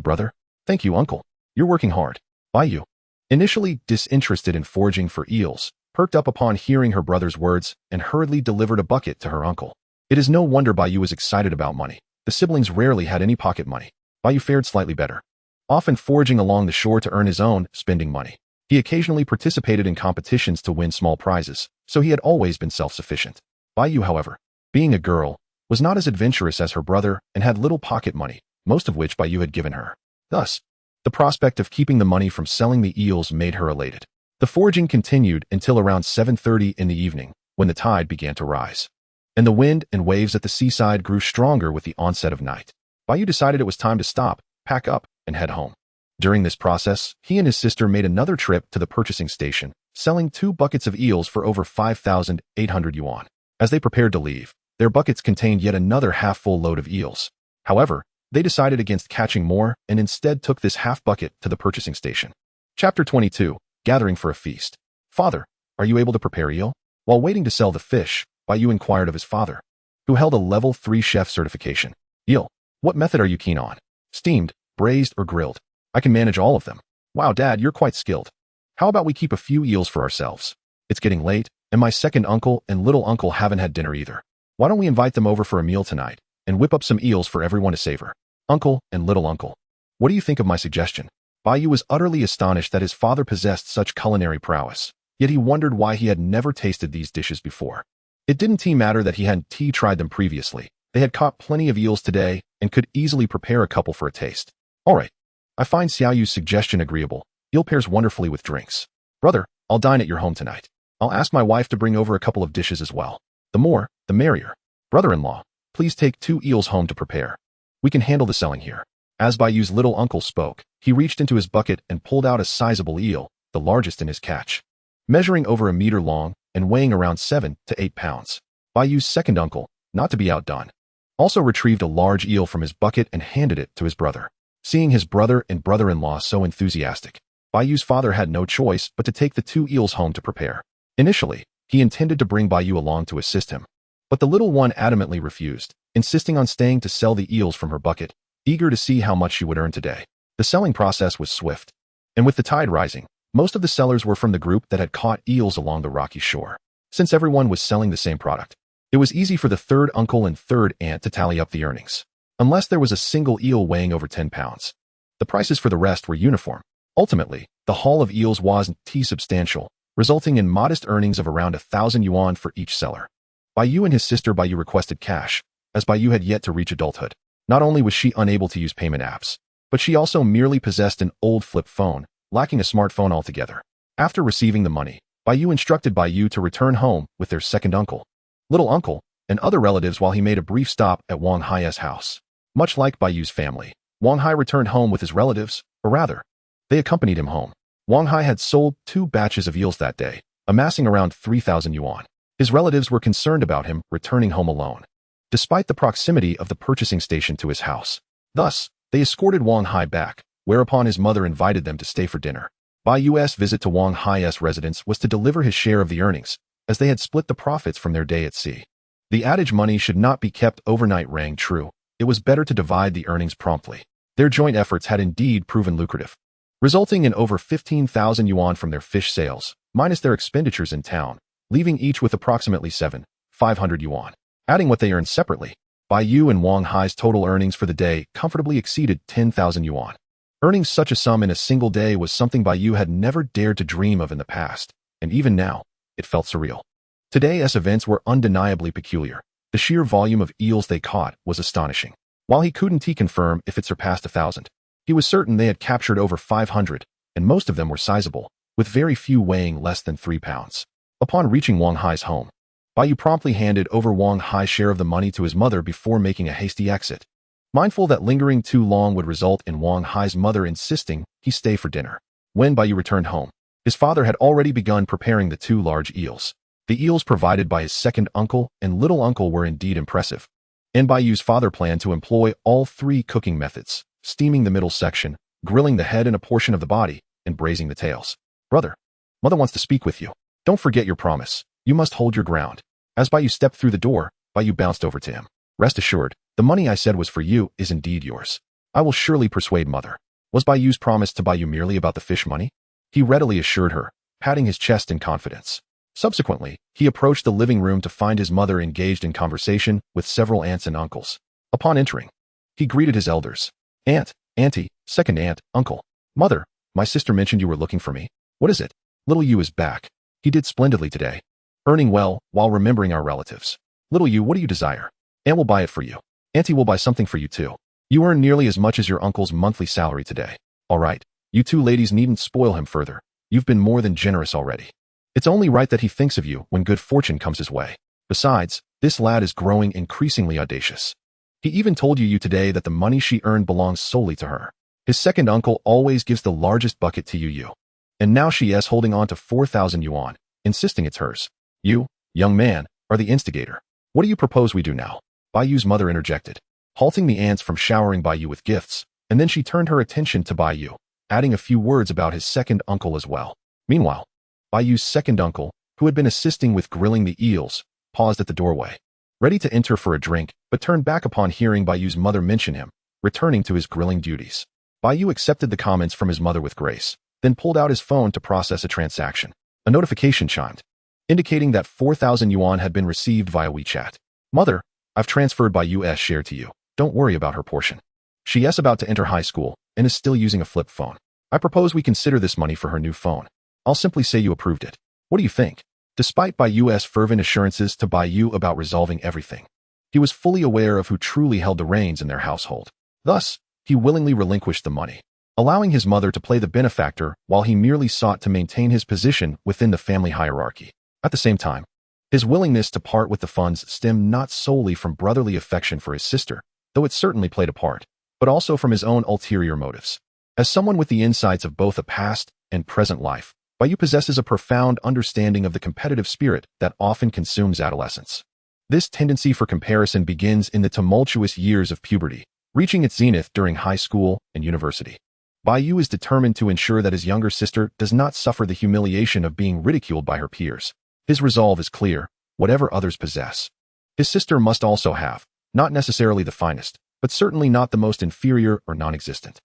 brother. Thank you, uncle. You're working hard. Bai Yu, initially disinterested in foraging for eels, perked up upon hearing her brother's words and hurriedly delivered a bucket to her uncle. It is no wonder Bai Yu was excited about money. The siblings rarely had any pocket money. Bai Yu fared slightly better, often foraging along the shore to earn his own spending money. He occasionally participated in competitions to win small prizes, so he had always been self-sufficient. Bai Yu, however, being a girl, was not as adventurous as her brother and had little pocket money, most of which Bai Yu had given her. Thus, the prospect of keeping the money from selling the eels made her elated. The foraging continued until around 7:30 in the evening, when the tide began to rise, and the wind and waves at the seaside grew stronger with the onset of night. Bai Yu decided it was time to stop, pack up, and head home. During this process, he and his sister made another trip to the purchasing station, selling 2 buckets of eels for over 5,800 yuan. As they prepared to leave, their buckets contained yet another half-full load of eels. However, they decided against catching more and instead took this half bucket to the purchasing station. Chapter 22, Gathering for a Feast. Father, are you able to prepare eel? While waiting to sell the fish, Bai Yu inquired of his father, who held a level 3 chef certification. Eel, what method are you keen on? Steamed, braised, or grilled? I can manage all of them. Wow, Dad, you're quite skilled. How about we keep a few eels for ourselves? It's getting late, and my second uncle and little uncle haven't had dinner either. Why don't we invite them over for a meal tonight and whip up some eels for everyone to savor? Uncle and little uncle, what do you think of my suggestion? Bai Yu was utterly astonished that his father possessed such culinary prowess, yet he wondered why he had never tasted these dishes before. It didn't matter that he hadn't tried them previously. They had caught plenty of eels today and could easily prepare a couple for a taste. All right. I find Xiao Yu's suggestion agreeable. Eel pairs wonderfully with drinks. Brother, I'll dine at your home tonight. I'll ask my wife to bring over a couple of dishes as well. The more, the merrier. Brother-in-law, please take 2 eels home to prepare. We can handle the selling here. As Bai Yu's little uncle spoke, he reached into his bucket and pulled out a sizable eel, the largest in his catch. Measuring over 1 meter long and weighing around 7 to 8 pounds. Bai Yu's second uncle, not to be outdone, also retrieved a large eel from his bucket and handed it to his brother. Seeing his brother and brother-in-law so enthusiastic, Bai Yu's father had no choice but to take the 2 eels home to prepare. Initially, he intended to bring Bai Yu along to assist him, but the little one adamantly refused, insisting on staying to sell the eels from her bucket, eager to see how much she would earn today. The selling process was swift, and with the tide rising, most of the sellers were from the group that had caught eels along the rocky shore. Since everyone was selling the same product, it was easy for the third uncle and third aunt to tally up the earnings, unless there was a single eel weighing over 10 pounds. The prices for the rest were uniform. Ultimately, the haul of eels wasn't substantial, resulting in modest earnings of around 1,000 yuan for each seller. Bai Yu and his sister Bai Yu requested cash, as Bai Yu had yet to reach adulthood. Not only was she unable to use payment apps, but she also merely possessed an old flip phone, lacking a smartphone altogether. After receiving the money, Bai Yu instructed Bai Yu to return home with their second uncle, little uncle, and other relatives while he made a brief stop at Wang Hai's house. Much like Bai Yu's family, Wang Hai returned home with his relatives, or rather, they accompanied him home. Wang Hai had sold 2 batches of eels that day, amassing around 3,000 yuan. His relatives were concerned about him returning home alone, despite the proximity of the purchasing station to his house. Thus, they escorted Wang Hai back, whereupon his mother invited them to stay for dinner. Bai Yu's visit to Wang Hai's residence was to deliver his share of the earnings, as they had split the profits from their day at sea. The adage money should not be kept overnight rang true. It was better to divide the earnings promptly. Their joint efforts had indeed proven lucrative, resulting in over 15,000 yuan from their fish sales, minus their expenditures in town, leaving each with approximately 7,500 yuan. Adding what they earned separately, Bai Yu and Wang Hai's total earnings for the day comfortably exceeded 10,000 yuan. Earning such a sum in a single day was something Bai Yu had never dared to dream of in the past, and even now, it felt surreal. Today's events were undeniably peculiar. The sheer volume of eels they caught was astonishing. While he couldn't confirm if it surpassed 1,000, he was certain they had captured over 500, and most of them were sizable, with very few weighing less than 3 pounds. Upon reaching Wang Hai's home, Bai Yu promptly handed over Wang Hai's share of the money to his mother before making a hasty exit, mindful that lingering too long would result in Wang Hai's mother insisting he stay for dinner. When Bai Yu returned home, his father had already begun preparing the 2 large eels. The eels provided by his second uncle and little uncle were indeed impressive, and Bai Yu's father planned to employ all 3 cooking methods: steaming the middle section, grilling the head and a portion of the body, and braising the tails. Brother, mother wants to speak with you. Don't forget your promise. You must hold your ground. As Bai Yu stepped through the door, Bai Yu bounced over to him. Rest assured, the money I said was for you is indeed yours. I will surely persuade mother. Was Bai Yu's promise to Bai Yu merely about the fish money? He readily assured her, patting his chest in confidence. Subsequently, he approached the living room to find his mother engaged in conversation with several aunts and uncles. Upon entering, he greeted his elders. Aunt, auntie, second aunt, uncle. Mother, my sister mentioned you were looking for me. What is it? Little Yu is back. He did splendidly today, earning well while remembering our relatives. Little Yu, what do you desire? Aunt will buy it for you. Auntie will buy something for you too. You earn nearly as much as your uncle's monthly salary today. All right, you 2 ladies needn't spoil him further. You've been more than generous already. It's only right that he thinks of you when good fortune comes his way. Besides, this lad is growing increasingly audacious. He even told you today that the money she earned belongs solely to her. His second uncle always gives the largest bucket to you. And now she is holding on to 4,000 yuan, insisting it's hers. You, young man, are the instigator. What do you propose we do now? Bai Yu's mother interjected, halting the aunts from showering Bai Yu with gifts, and then she turned her attention to Bai Yu, adding a few words about his second uncle as well. Meanwhile, Bai Yu's second uncle, who had been assisting with grilling the eels, paused at the doorway, ready to enter for a drink, but turned back upon hearing Bai Yu's mother mention him, returning to his grilling duties. Bai Yu accepted the comments from his mother with grace, then pulled out his phone to process a transaction. A notification chimed, indicating that 4,000 yuan had been received via WeChat. Mother, I've transferred Bai Yu's share to you. Don't worry about her portion. She is about to enter high school and is still using a flip phone. I propose we consider this money for her new phone. I'll simply say you approved it. What do you think? Despite Bai Yu's fervent assurances to Bai Yu about resolving everything, he was fully aware of who truly held the reins in their household. Thus, he willingly relinquished the money, allowing his mother to play the benefactor while he merely sought to maintain his position within the family hierarchy. At the same time, his willingness to part with the funds stemmed not solely from brotherly affection for his sister, though it certainly played a part, but also from his own ulterior motives. As someone with the insights of both a past and present life, Bai Yu possesses a profound understanding of the competitive spirit that often consumes adolescence. This tendency for comparison begins in the tumultuous years of puberty, reaching its zenith during high school and university. Bai Yu is determined to ensure that his younger sister does not suffer the humiliation of being ridiculed by her peers. His resolve is clear: whatever others possess, his sister must also have, not necessarily the finest, but certainly not the most inferior or non-existent.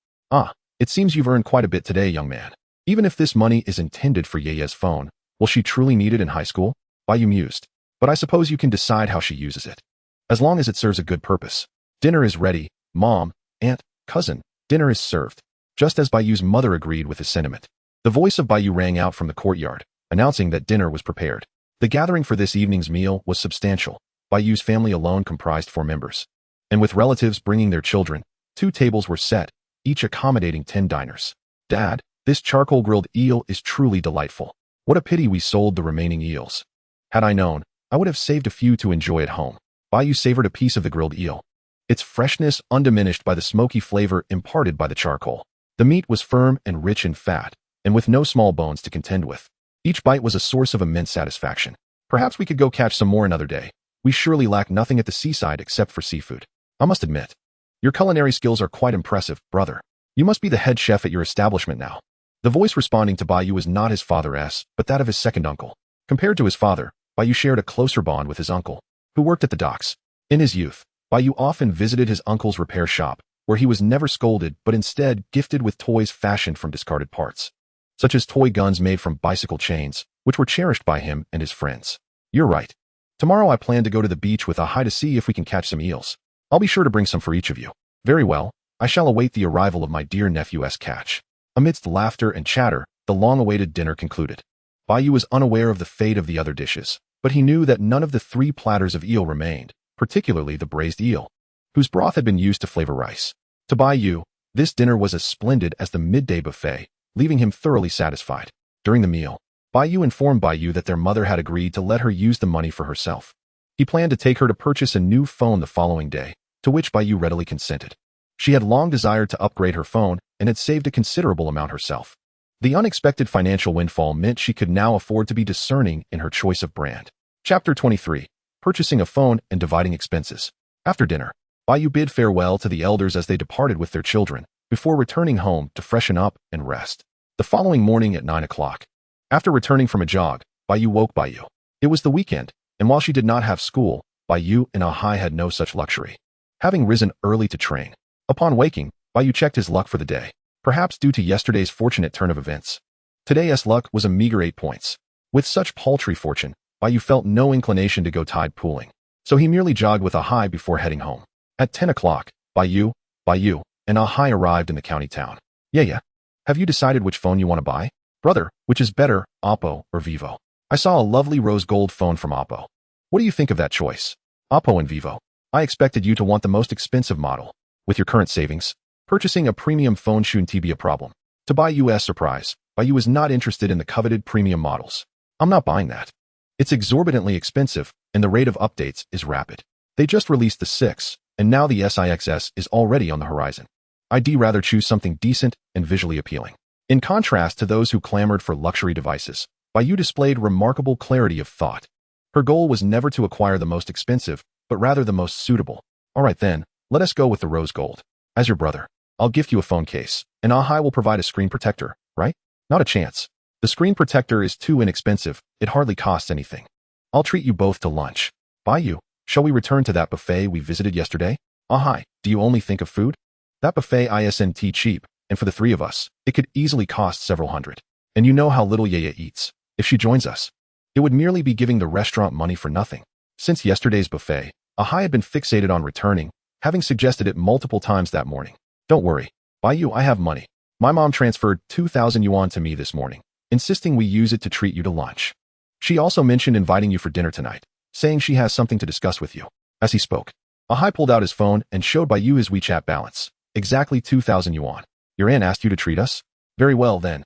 It seems you've earned quite a bit today, young man. Even if this money is intended for Ye's phone, will she truly need it in high school? Bai Yu mused. But I suppose you can decide how she uses it. As long as it serves a good purpose. Dinner is ready, mom, aunt, cousin, dinner is served. Just as Bai Yu's mother agreed with his sentiment. The voice of Bai Yu rang out from the courtyard, announcing that dinner was prepared. The gathering for this evening's meal was substantial. Bai Yu's family alone comprised 4 members. And with relatives bringing their children, 2 tables were set, each accommodating 10 diners. Dad, this charcoal-grilled eel is truly delightful. What a pity we sold the remaining eels. Had I known, I would have saved a few to enjoy at home. Bai Yu savored a piece of the grilled eel, its freshness undiminished by the smoky flavor imparted by the charcoal. The meat was firm and rich in fat, and with no small bones to contend with. Each bite was a source of immense satisfaction. Perhaps we could go catch some more another day. We surely lack nothing at the seaside except for seafood. I must admit, your culinary skills are quite impressive, brother. You must be the head chef at your establishment now. The voice responding to Bai Yu was not his father's, but that of his second uncle. Compared to his father, Bai Yu shared a closer bond with his uncle, who worked at the docks. In his youth, Bai Yu often visited his uncle's repair shop, where he was never scolded but instead gifted with toys fashioned from discarded parts, such as toy guns made from bicycle chains, which were cherished by him and his friends. You're right. Tomorrow I plan to go to the beach with Ahai to see if we can catch some eels. I'll be sure to bring some for each of you. Very well, I shall await the arrival of my dear nephew's catch. Amidst laughter and chatter, the long-awaited dinner concluded. Bai Yu was unaware of the fate of the other dishes, but he knew that none of the 3 platters of eel remained, particularly the braised eel, whose broth had been used to flavor rice. To Bai Yu, this dinner was as splendid as the midday buffet, leaving him thoroughly satisfied. During the meal, Bai Yu informed Bai Yu that their mother had agreed to let her use the money for herself. He planned to take her to purchase a new phone the following day, to which Bai Yu readily consented. She had long desired to upgrade her phone and had saved a considerable amount herself. The unexpected financial windfall meant she could now afford to be discerning in her choice of brand. Chapter 23. Purchasing a phone and dividing expenses. After dinner, Bai Yu bid farewell to the elders as they departed with their children, before returning home to freshen up and rest. The following morning at 9 o'clock, after returning from a jog, Bai Yu woke Bai Yu. It was the weekend, and while she did not have school, Bai Yu and Ahai had no such luxury. Having risen early to train, upon waking, Bai Yu checked his luck for the day, perhaps due to yesterday's fortunate turn of events. Today's luck was a meager 8 points. With such paltry fortune, Bai Yu felt no inclination to go tide pooling, so he merely jogged with Ahai before heading home. At 10 o'clock, Bai Yu, and Ahai arrived in the county town. Yeah. Have you decided which phone you want to buy? Brother, which is better, Oppo or Vivo? I saw a lovely rose gold phone from Oppo. What do you think of that choice? Oppo and Vivo. I expected you to want the most expensive model. With your current savings, purchasing a premium phone shouldn't be a problem. To Bai Yu's surprise, Bai Yu is not interested in the coveted premium models. I'm not buying that. It's exorbitantly expensive, and the rate of updates is rapid. They just released the 6, and now the SIXS is already on the horizon. I'd rather choose something decent and visually appealing. In contrast to those who clamored for luxury devices, Bai Yu displayed remarkable clarity of thought. Her goal was never to acquire the most expensive, but rather the most suitable. All right then, let us go with the rose gold. As your brother, I'll gift you a phone case, and Ahai will provide a screen protector, right? Not a chance. The screen protector is too inexpensive, it hardly costs anything. I'll treat you both to lunch. Bai Yu, shall we return to that buffet we visited yesterday? Ahai, do you only think of food? That buffet isn't cheap, and for the 3 of us, it could easily cost several hundred. And you know how little Yaya eats. If she joins us, it would merely be giving the restaurant money for nothing. Since yesterday's buffet, Ahai had been fixated on returning, having suggested it multiple times that morning. Don't worry, Bai Yu, I have money. My mom transferred 2,000 yuan to me this morning, insisting we use it to treat you to lunch. She also mentioned inviting you for dinner tonight, saying she has something to discuss with you. As he spoke, Ahai pulled out his phone and showed Bai Yu his WeChat balance. Exactly 2,000 yuan. Your aunt asked you to treat us? Very well then.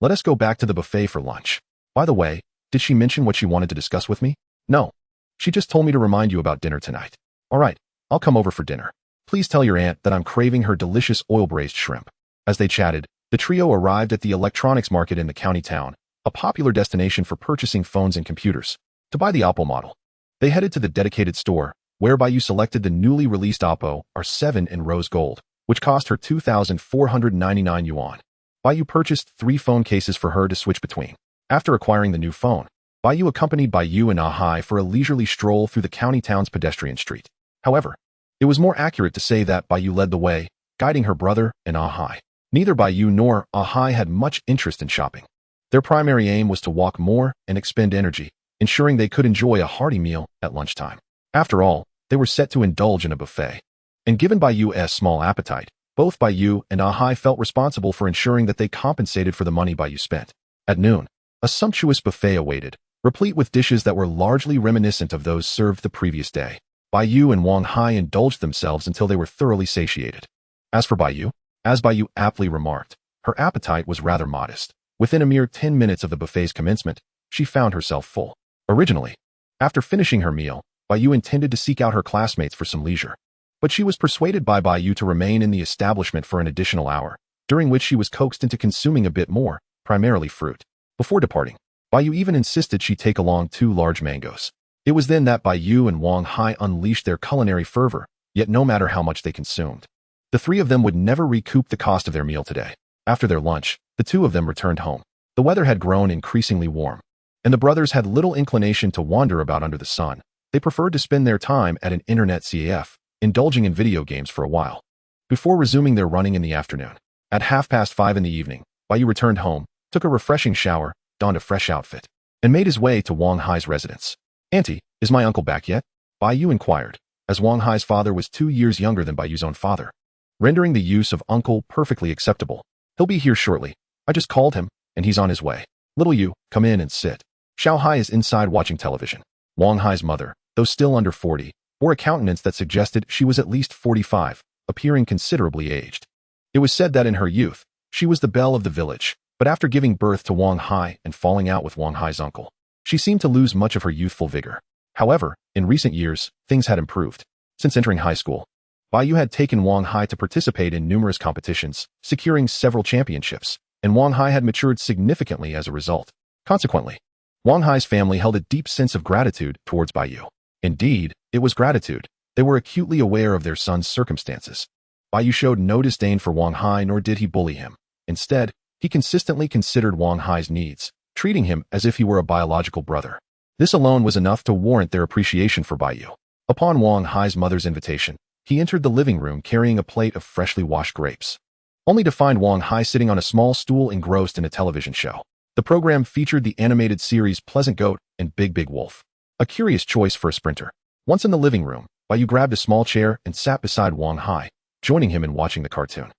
Let us go back to the buffet for lunch. By the way, did she mention what she wanted to discuss with me? No. She just told me to remind you about dinner tonight. All right, I'll come over for dinner. Please tell your aunt that I'm craving her delicious oil-braised shrimp. As they chatted, the trio arrived at the electronics market in the county town, a popular destination for purchasing phones and computers. To buy the Oppo model, they headed to the dedicated store, whereby you selected the newly released Oppo R7 in rose gold, which cost her 2,499 yuan. Bai Yu purchased 3 phone cases for her to switch between. After acquiring the new phone, Bai Yu accompanied Bai Yu and Ahai for a leisurely stroll through the county town's pedestrian street. However, it was more accurate to say that Bai Yu led the way, guiding her brother and Ahai. Neither Bai Yu nor Ahai had much interest in shopping. Their primary aim was to walk more and expend energy, ensuring they could enjoy a hearty meal at lunchtime. After all, they were set to indulge in a buffet. And given Bai Yu's small appetite, both Bai Yu and Ahai felt responsible for ensuring that they compensated for the money Bai Yu spent. At noon, a sumptuous buffet awaited, replete with dishes that were largely reminiscent of those served the previous day. Bai Yu and Wang Hai indulged themselves until they were thoroughly satiated. As for Bai Yu, as Bai Yu aptly remarked, her appetite was rather modest. Within a mere 10 minutes of the buffet's commencement, she found herself full. Originally, after finishing her meal, Bai Yu intended to seek out her classmates for some leisure. But she was persuaded by Bai Yu to remain in the establishment for an additional hour, during which she was coaxed into consuming a bit more, primarily fruit. Before departing, Bai Yu even insisted she take along 2 large mangoes. It was then that Bai Yu and Wang Hai unleashed their culinary fervor, yet no matter how much they consumed, the 3 of them would never recoup the cost of their meal today. After their lunch, the 2 of them returned home. The weather had grown increasingly warm, and the brothers had little inclination to wander about under the sun. They preferred to spend their time at an internet cafe, indulging in video games for a while, before resuming their running in the afternoon. At 5:30 in the evening, Bai Yu returned home, took a refreshing shower, donned a fresh outfit, and made his way to Wang Hai's residence. Auntie, is my uncle back yet? Bai Yu inquired, as Wang Hai's father was 2 years younger than Bai Yu's own father, rendering the use of uncle perfectly acceptable. He'll be here shortly. I just called him, and he's on his way. Little Yu, come in and sit. Xiao Hai is inside watching television. Wang Hai's mother, though still under 40, bore a countenance that suggested she was at least 45, appearing considerably aged. It was said that in her youth, she was the belle of the village, but after giving birth to Wang Hai and falling out with Wang Hai's uncle, she seemed to lose much of her youthful vigor. However, in recent years, things had improved. Since entering high school, Bai Yu had taken Wang Hai to participate in numerous competitions, securing several championships, and Wang Hai had matured significantly as a result. Consequently, Wang Hai's family held a deep sense of gratitude towards Bai Yu. Indeed, it was gratitude. They were acutely aware of their son's circumstances. Bai Yu showed no disdain for Wang Hai, nor did he bully him. Instead, he consistently considered Wang Hai's needs, treating him as if he were a biological brother. This alone was enough to warrant their appreciation for Bai Yu. Upon Wang Hai's mother's invitation, he entered the living room carrying a plate of freshly washed grapes, only to find Wang Hai sitting on a small stool engrossed in a television show. The program featured the animated series Pleasant Goat and Big Big Wolf, a curious choice for a sprinter. Once in the living room, Bai Yu grabbed a small chair and sat beside Wang Hai, joining him in watching the cartoon.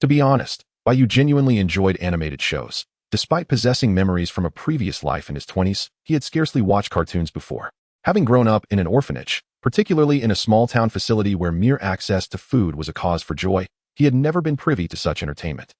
To be honest, Bai Yu genuinely enjoyed animated shows. Despite possessing memories from a previous life in his 20s, he had scarcely watched cartoons before. Having grown up in an orphanage, particularly in a small-town facility where mere access to food was a cause for joy, he had never been privy to such entertainment.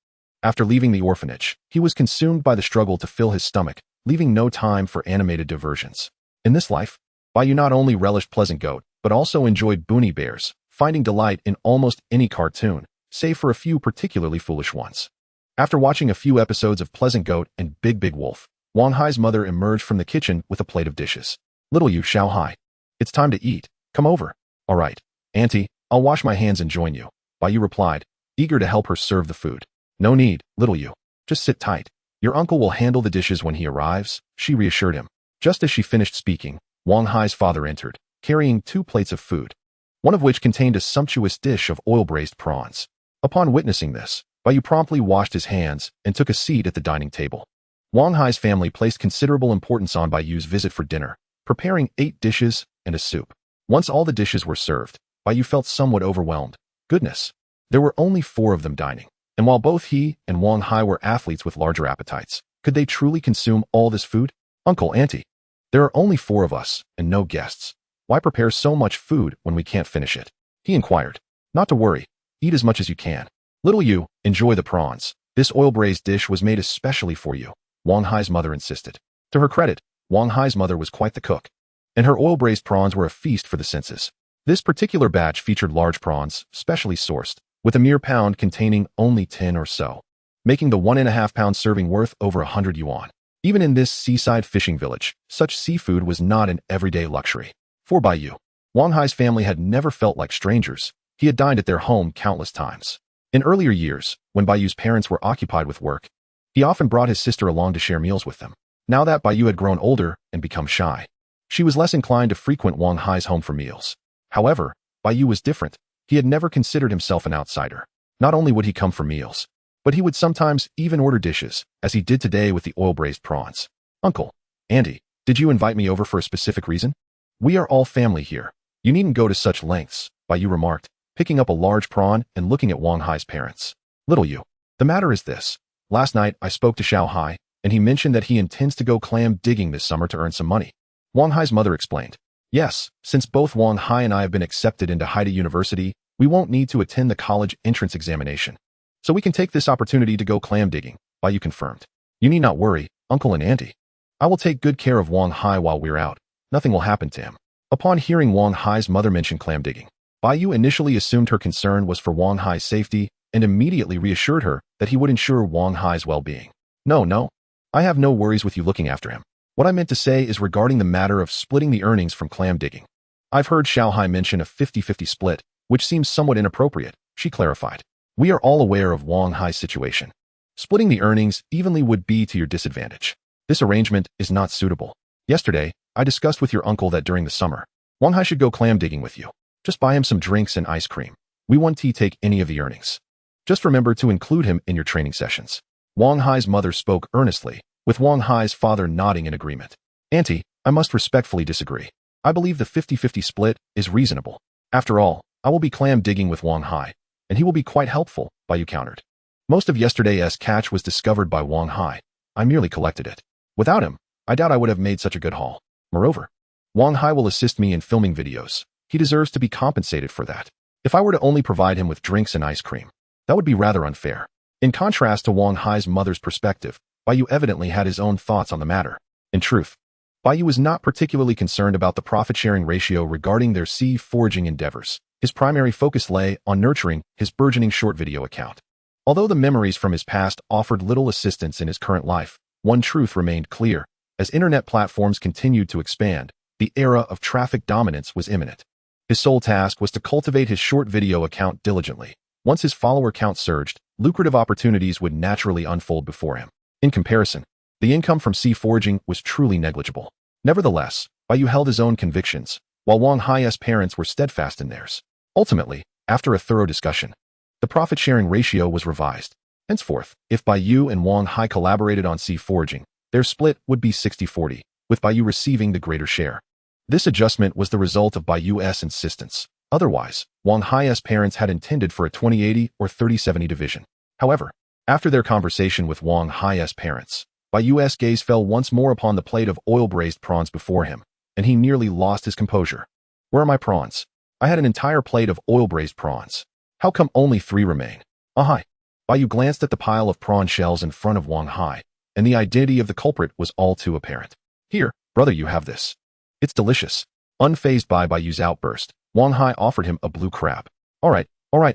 After leaving the orphanage, he was consumed by the struggle to fill his stomach, leaving no time for animated diversions. In this life, Bai Yu not only relished Pleasant Goat, but also enjoyed Boonie Bears, finding delight in almost any cartoon, save for a few particularly foolish ones. After watching a few episodes of Pleasant Goat and Big Big Wolf, Wang Hai's mother emerged from the kitchen with a plate of dishes. Little Yu, Xiao Hai, it's time to eat. Come over. All right, Auntie, I'll wash my hands and join you, Bai Yu replied, eager to help her serve the food. No need, Little Yu. Just sit tight. Your uncle will handle the dishes when he arrives, she reassured him. Just as she finished speaking, Wang Hai's father entered, carrying 2 plates of food, one of which contained a sumptuous dish of oil-braised prawns. Upon witnessing this, Bai Yu promptly washed his hands and took a seat at the dining table. Wang Hai's family placed considerable importance on Bai Yu's visit for dinner, preparing 8 dishes and a soup. Once all the dishes were served, Bai Yu felt somewhat overwhelmed. Goodness, there were only 4 of them dining, and while both he and Wang Hai were athletes with larger appetites, could they truly consume all this food? Uncle, Auntie, There are only 4 of us, and no guests. Why prepare so much food when we can't finish it? He inquired. Not to worry. Eat as much as you can. Little Yu, enjoy the prawns. This oil-braised dish was made especially for you, Wang Hai's mother insisted. To her credit, Wang Hai's mother was quite the cook, and her oil-braised prawns were a feast for the senses. This particular batch featured large prawns, specially sourced, with a mere pound containing only 10 or so, making the 1.5-pound serving worth over 100 yuan. Even in this seaside fishing village, such seafood was not an everyday luxury. For Bai Yu, Wang Hai's family had never felt like strangers. He had dined at their home countless times. In earlier years, when Bai Yu's parents were occupied with work, he often brought his sister along to share meals with them. Now that Bai Yu had grown older and become shy, she was less inclined to frequent Wang Hai's home for meals. However, Bai Yu was different. He had never considered himself an outsider. Not only would he come for meals, but he would sometimes even order dishes, as he did today with the oil-braised prawns. Uncle, Andy, did you invite me over for a specific reason? We are all family here. You needn't go to such lengths, Bai Yu remarked, picking up a large prawn and looking at Wang Hai's parents. Little Yu, the matter is this. Last night, I spoke to Xiao Hai, and he mentioned that he intends to go clam digging this summer to earn some money. Wang Hai's mother explained. Yes, since both Wang Hai and I have been accepted into Haida University, we won't need to attend the college entrance examination. So we can take this opportunity to go clam digging, Bai Yu confirmed. You need not worry, Uncle and Auntie. I will take good care of Wang Hai while we're out. Nothing will happen to him. Upon hearing Wang Hai's mother mention clam digging, Bai Yu initially assumed her concern was for Wang Hai's safety and immediately reassured her that he would ensure Wang Hai's well-being. No, I have no worries with you looking after him. What I meant to say is regarding the matter of splitting the earnings from clam digging. I've heard Xiao Hai mention a 50-50 split, which seems somewhat inappropriate, she clarified. We are all aware of Wang Hai's situation. Splitting the earnings evenly would be to your disadvantage. This arrangement is not suitable. Yesterday, I discussed with your uncle that during the summer, Wang Hai should go clam digging with you. Just buy him some drinks and ice cream. We won't take any of the earnings. Just remember to include him in your training sessions. Wang Hai's mother spoke earnestly, with Wang Hai's father nodding in agreement. Auntie, I must respectfully disagree. I believe the 50-50 split is reasonable. After all, I will be clam digging with Wang Hai, and he will be quite helpful, Bai Yu countered. Most of yesterday's catch was discovered by Wang Hai. I merely collected it. Without him, I doubt I would have made such a good haul. Moreover, Wang Hai will assist me in filming videos. He deserves to be compensated for that. If I were to only provide him with drinks and ice cream, that would be rather unfair. In contrast to Wang Hai's mother's perspective, Bai Yu evidently had his own thoughts on the matter. In truth, Bai Yu was not particularly concerned about the profit-sharing ratio regarding their sea foraging endeavors. His primary focus lay on nurturing his burgeoning short video account. Although the memories from his past offered little assistance in his current life, one truth remained clear. As internet platforms continued to expand, the era of traffic dominance was imminent. His sole task was to cultivate his short video account diligently. Once his follower count surged, lucrative opportunities would naturally unfold before him. In comparison, the income from sea foraging was truly negligible. Nevertheless, Bai Yu held his own convictions, while Wang Hai's parents were steadfast in theirs. Ultimately, after a thorough discussion, the profit-sharing ratio was revised. Henceforth, if Bai Yu and Wang Hai collaborated on sea foraging, their split would be 60-40, with Bai Yu receiving the greater share. This adjustment was the result of Bai Yu's insistence. Otherwise, Wang Hai's parents had intended for a 20-80 or 30-70 division. However, after their conversation with Wang Hai's parents, Bai Yu's gaze fell once more upon the plate of oil-braised prawns before him, and he nearly lost his composure. Where are my prawns? I had an entire plate of oil-braised prawns. How come only 3 remain? Ahai. Bai Yu glanced at the pile of prawn shells in front of Wang Hai, and the identity of the culprit was all too apparent. Here, brother, you have this. It's delicious. Unfazed by Bai Yu's outburst, Wang Hai offered him a blue crab. All right,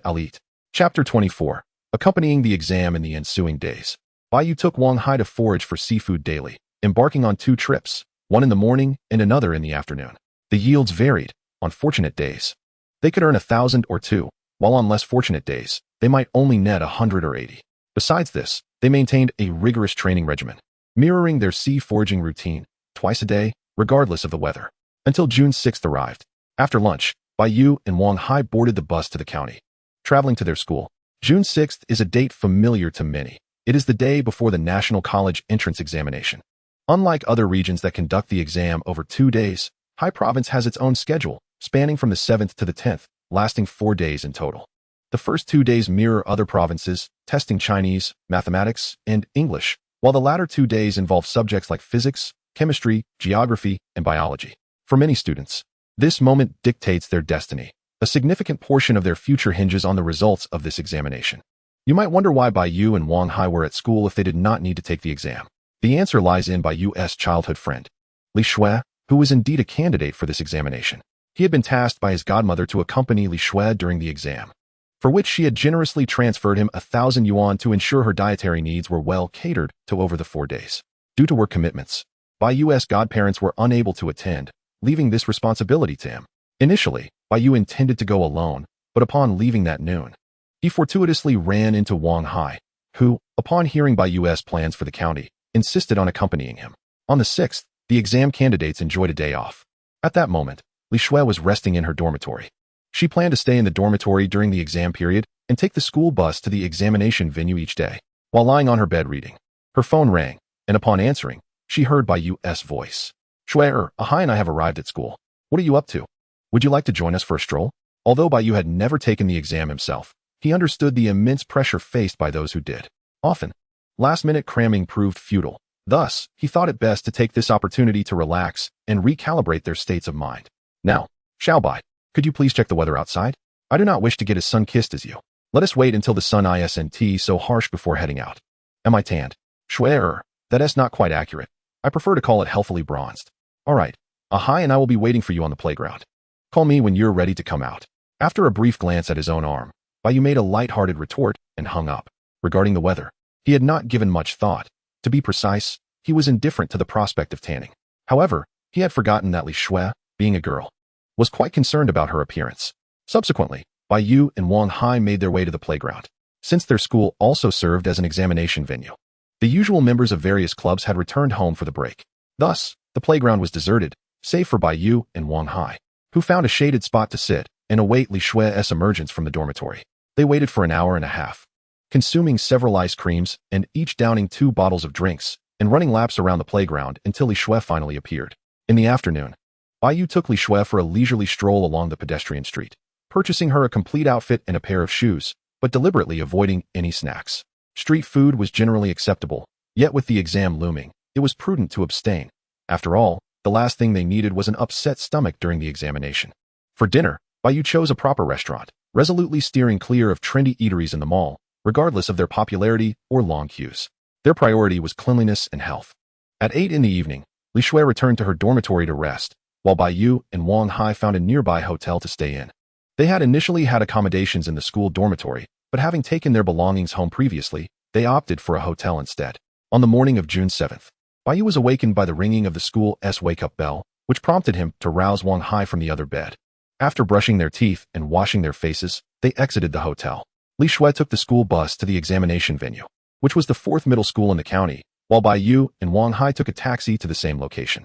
I'll eat. Chapter 24. Accompanying the exam in the ensuing days, Bai Yu took Wang Hai to forage for seafood daily, embarking on 2 trips, one in the morning and another in the afternoon. The yields varied. On fortunate days, they could earn 1,000 or 2, while on less fortunate days, they might only net 100 or 80. Besides this, they maintained a rigorous training regimen, mirroring their sea foraging routine, twice a day, regardless of the weather. Until June 6th arrived. After lunch, Bai Yu and Wang Hai boarded the bus to the county, traveling to their school. June 6th is a date familiar to many. It is the day before the National College entrance examination. Unlike other regions that conduct the exam over 2 days, Hai Province has its own schedule, spanning from the 7th to the 10th, lasting 4 days in total. The first 2 days mirror other provinces, testing Chinese, mathematics, and English, while the latter 2 days involve subjects like physics, chemistry, geography, and biology. For many students, this moment dictates their destiny. A significant portion of their future hinges on the results of this examination. You might wonder why Bai Yu and Wang Hai were at school if they did not need to take the exam. The answer lies in Bai Yu's childhood friend, Li Shui, who was indeed a candidate for this examination. He had been tasked by his godmother to accompany Li Shui during the exam, for which she had generously transferred him 1,000 yuan to ensure her dietary needs were well catered to over the 4 days. Due to work commitments, Bai Yu's godparents were unable to attend, leaving this responsibility to him. Initially, Bai Yu intended to go alone, but upon leaving that noon, he fortuitously ran into Wang Hai, who, upon hearing Bai Yu's plans for the county, insisted on accompanying him. On the 6th, the exam candidates enjoyed a day off. At that moment, Li Shui was resting in her dormitory. She planned to stay in the dormitory during the exam period and take the school bus to the examination venue each day. While lying on her bed reading, her phone rang, and upon answering, she heard Bai Yu's voice. Shui, Ahai and I have arrived at school. What are you up to? Would you like to join us for a stroll? Although Bai Yu had never taken the exam himself, he understood the immense pressure faced by those who did. Often, last-minute cramming proved futile. Thus, he thought it best to take this opportunity to relax and recalibrate their states of mind. Now, Bai, could you please check the weather outside? I do not wish to get as sun-kissed as you. Let us wait until the sun isn't so harsh before heading out. Am I tanned? Shui, that is not quite accurate. I prefer to call it healthily bronzed. All right, Ahai and I will be waiting for you on the playground. Call me when you're ready to come out. After a brief glance at his own arm, Bai Yu made a light-hearted retort and hung up. Regarding the weather, he had not given much thought. To be precise, he was indifferent to the prospect of tanning. However, he had forgotten that Li Shui, being a girl, was quite concerned about her appearance. Subsequently, Bai Yu and Wang Hai made their way to the playground. Since their school also served as an examination venue, the usual members of various clubs had returned home for the break. Thus, the playground was deserted, save for Bai Yu and Wang Hai, who found a shaded spot to sit and await Li Shui's emergence from the dormitory. They waited for an hour and a half, consuming several ice creams and each downing 2 bottles of drinks and running laps around the playground until Li Shui finally appeared. In the afternoon, Bai Yu took Li Shui for a leisurely stroll along the pedestrian street, purchasing her a complete outfit and a pair of shoes, but deliberately avoiding any snacks. Street food was generally acceptable, yet with the exam looming, it was prudent to abstain. After all, the last thing they needed was an upset stomach during the examination. For dinner, Bai Yu chose a proper restaurant, resolutely steering clear of trendy eateries in the mall, regardless of their popularity or long queues. Their priority was cleanliness and health. At 8 in the evening, Li Shui returned to her dormitory to rest, while Bai Yu and Wang Hai found a nearby hotel to stay in. They had initially had accommodations in the school dormitory, but having taken their belongings home previously, they opted for a hotel instead. On the morning of June 7th, Bai Yu was awakened by the ringing of the school's wake-up bell, which prompted him to rouse Wang Hai from the other bed. After brushing their teeth and washing their faces, they exited the hotel. Li Shui took the school bus to the examination venue, which was the 4th middle school in the county, while Bai Yu and Wang Hai took a taxi to the same location.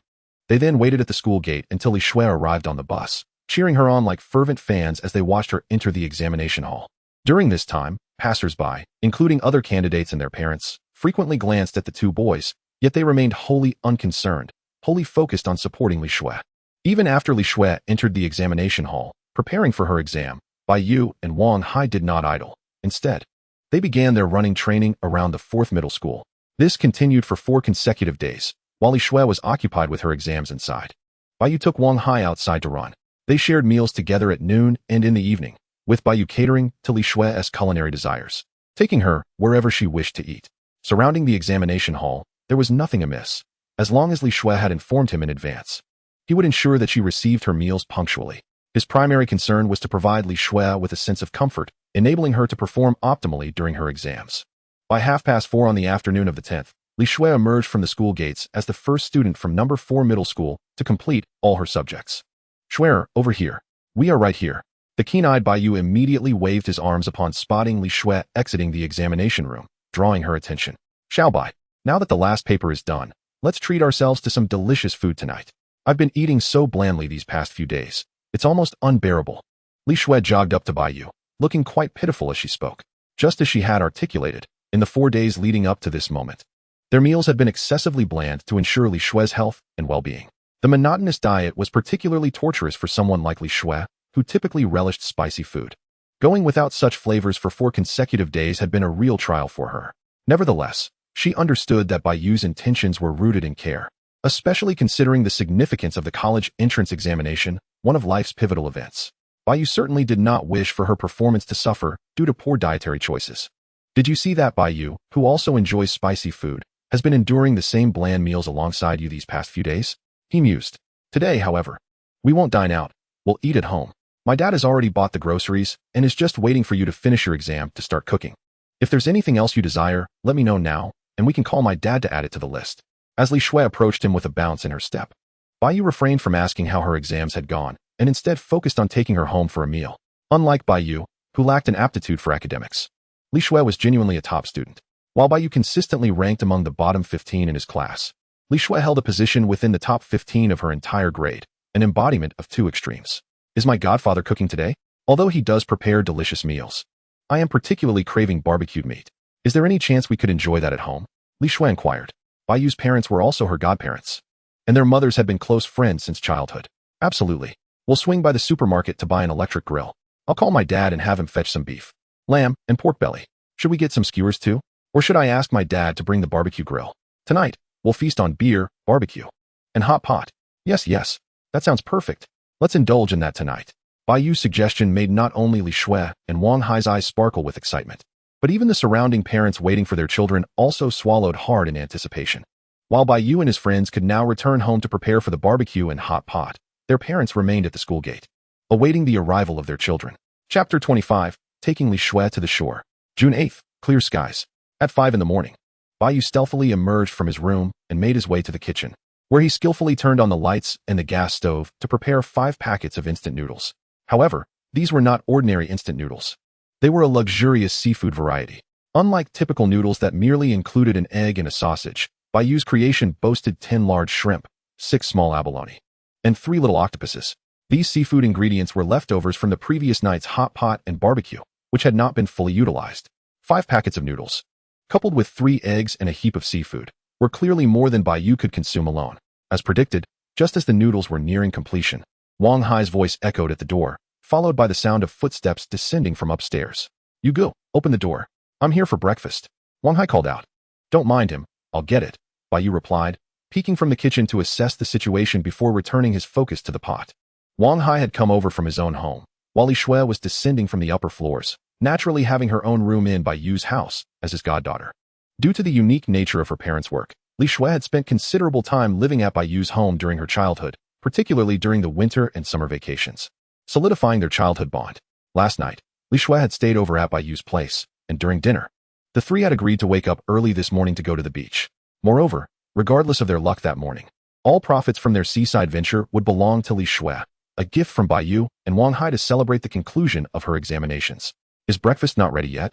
They then waited at the school gate until Li Shui arrived on the bus, cheering her on like fervent fans as they watched her enter the examination hall. During this time, passers-by, including other candidates and their parents, frequently glanced at the 2 boys, yet they remained wholly unconcerned, wholly focused on supporting Li Shui. Even after Li Shui entered the examination hall, preparing for her exam, Bai Yu and Wang Hai did not idle. Instead, they began their running training around the 4th middle school. This continued for 4 consecutive days, while Li Shui was occupied with her exams inside. Bai Yu took Wang Hai outside to run. They shared meals together at noon and in the evening, with Bai Yu catering to Li Shui's culinary desires, taking her wherever she wished to eat. Surrounding the examination hall, there was nothing amiss, as long as Li Shui had informed him in advance. He would ensure that she received her meals punctually. His primary concern was to provide Li Shui with a sense of comfort, enabling her to perform optimally during her exams. By 4:30 on the afternoon of the 10th, Li Shui emerged from the school gates as the first student from number 4 middle school to complete all her subjects. Shui, over here. We are right here. The keen-eyed Bai Yu immediately waved his arms upon spotting Li Shui exiting the examination room, drawing her attention. Bai, now that the last paper is done, let's treat ourselves to some delicious food tonight. I've been eating so blandly these past few days. It's almost unbearable. Li Shui jogged up to Bai Yu, looking quite pitiful as she spoke. Just as she had articulated, in the 4 days leading up to this moment, their meals had been excessively bland to ensure Li Shui's health and well-being. The monotonous diet was particularly torturous for someone like Li Shui, who typically relished spicy food. Going without such flavors for 4 consecutive days had been a real trial for her. Nevertheless, she understood that Bai Yu's intentions were rooted in care. especially considering the significance of the college entrance examination, one of life's pivotal events. Bai Yu certainly did not wish for her performance to suffer due to poor dietary choices. Did you see that Bai Yu, who also enjoys spicy food, has been enduring the same bland meals alongside you these past few days? He mused. Today, however, we won't dine out, we'll eat at home. My dad has already bought the groceries and is just waiting for you to finish your exam to start cooking. If there's anything else you desire, let me know now, and we can call my dad to add it to the list. As Li Shui approached him with a bounce in her step, Bai Yu refrained from asking how her exams had gone, and instead focused on taking her home for a meal. Unlike Bai Yu, who lacked an aptitude for academics, Li Shui was genuinely a top student. While Bai Yu consistently ranked among the bottom 15 in his class, Li Shui held a position within the top 15 of her entire grade, an embodiment of two extremes. Is my godfather cooking today? Although he does prepare delicious meals, I am particularly craving barbecued meat. Is there any chance we could enjoy that at home? Li Shui inquired. Bai Yu's parents were also her godparents, and their mothers had been close friends since childhood. Absolutely. We'll swing by the supermarket to buy an electric grill. I'll call my dad and have him fetch some beef, lamb, and pork belly. Should we get some skewers too? Or should I ask my dad to bring the barbecue grill? Tonight, we'll feast on beer, barbecue, and hot pot. Yes, that sounds perfect. Let's indulge in that tonight. Bai Yu's suggestion made not only Li Shui and Wang Hai's eyes sparkle with excitement, but even the surrounding parents waiting for their children also swallowed hard in anticipation. While Bai Yu and his friends could now return home to prepare for the barbecue and hot pot, their parents remained at the school gate, awaiting the arrival of their children. Chapter 25, Taking Li Shui to the Shore. June 8th, clear skies. At 5 in the morning, Bai Yu stealthily emerged from his room and made his way to the kitchen, where he skillfully turned on the lights and the gas stove to prepare 5 packets of instant noodles. However, these were not ordinary instant noodles. They were a luxurious seafood variety. Unlike typical noodles that merely included an egg and a sausage, Bai Yu's creation boasted 10 large shrimp, 6 small abalone, and 3 little octopuses. These seafood ingredients were leftovers from the previous night's hot pot and barbecue, which had not been fully utilized. 5 packets of noodles, coupled with 3 eggs and a heap of seafood, were clearly more than Bai Yu could consume alone. As predicted, just as the noodles were nearing completion, Wang Hai's voice echoed at the door, followed by the sound of footsteps descending from upstairs. You go, open the door. I'm here for breakfast. Wang Hai called out. Don't mind him, I'll get it, Bai Yu replied, peeking from the kitchen to assess the situation before returning his focus to the pot. Wang Hai had come over from his own home, while Li Shui was descending from the upper floors, naturally having her own room in Bai Yu's house as his goddaughter. Due to the unique nature of her parents' work, Li Shui had spent considerable time living at Bai Yu's home during her childhood, particularly during the winter and summer vacations, solidifying their childhood bond. Last night, Li Shui had stayed over at Bai Yu's place, and during dinner, the three had agreed to wake up early this morning to go to the beach. Moreover, regardless of their luck that morning, all profits from their seaside venture would belong to Li Shui, a gift from Bai Yu and Wang Hai to celebrate the conclusion of her examinations. Is breakfast not ready yet?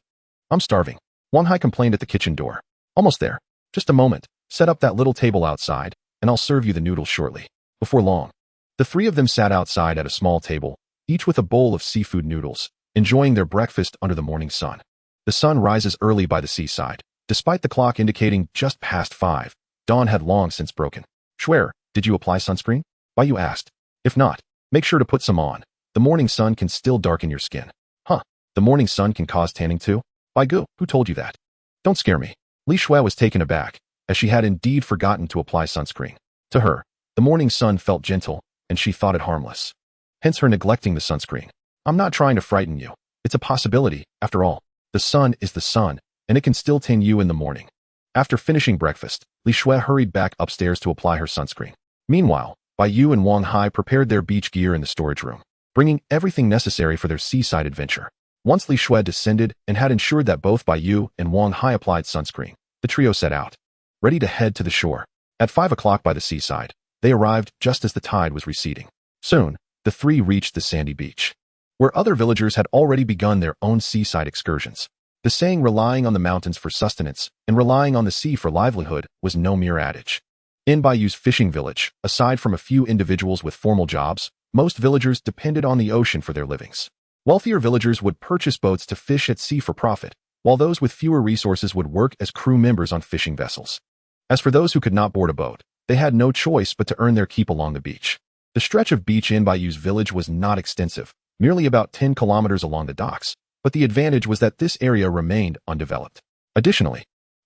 I'm starving, Wang Hai complained at the kitchen door. Almost there. Just a moment. Set up that little table outside, and I'll serve you the noodles shortly. Before long, the three of them sat outside at a small table, each with a bowl of seafood noodles, enjoying their breakfast under the morning sun. The sun rises early by the seaside. Despite the clock indicating just past 5, dawn had long since broken. Shui, did you apply sunscreen? Bai Yu asked. If not, make sure to put some on. The morning sun can still darken your skin. Huh, the morning sun can cause tanning too? Bai Yu, who told you that? Don't scare me. Li Shui was taken aback, as she had indeed forgotten to apply sunscreen. To her, the morning sun felt gentle, and she thought it harmless. Hence her neglecting the sunscreen. I'm not trying to frighten you. It's a possibility, after all. The sun is the sun, and it can still tan you in the morning. After finishing breakfast, Li Shui hurried back upstairs to apply her sunscreen. Meanwhile, Bai Yu and Wang Hai prepared their beach gear in the storage room, bringing everything necessary for their seaside adventure. Once Li Shui descended and had ensured that both Bai Yu and Wang Hai applied sunscreen, the trio set out, ready to head to the shore. At 5 o'clock by the seaside, they arrived just as the tide was receding. Soon, the three reached the sandy beach, where other villagers had already begun their own seaside excursions. The saying relying on the mountains for sustenance and relying on the sea for livelihood was no mere adage. In Bai Yu's fishing village, aside from a few individuals with formal jobs, most villagers depended on the ocean for their livings. Wealthier villagers would purchase boats to fish at sea for profit, while those with fewer resources would work as crew members on fishing vessels. As for those who could not board a boat, they had no choice but to earn their keep along the beach. The stretch of beach in Bai Yu's village was not extensive, merely about 10 kilometers along the docks, but the advantage was that this area remained undeveloped. Additionally,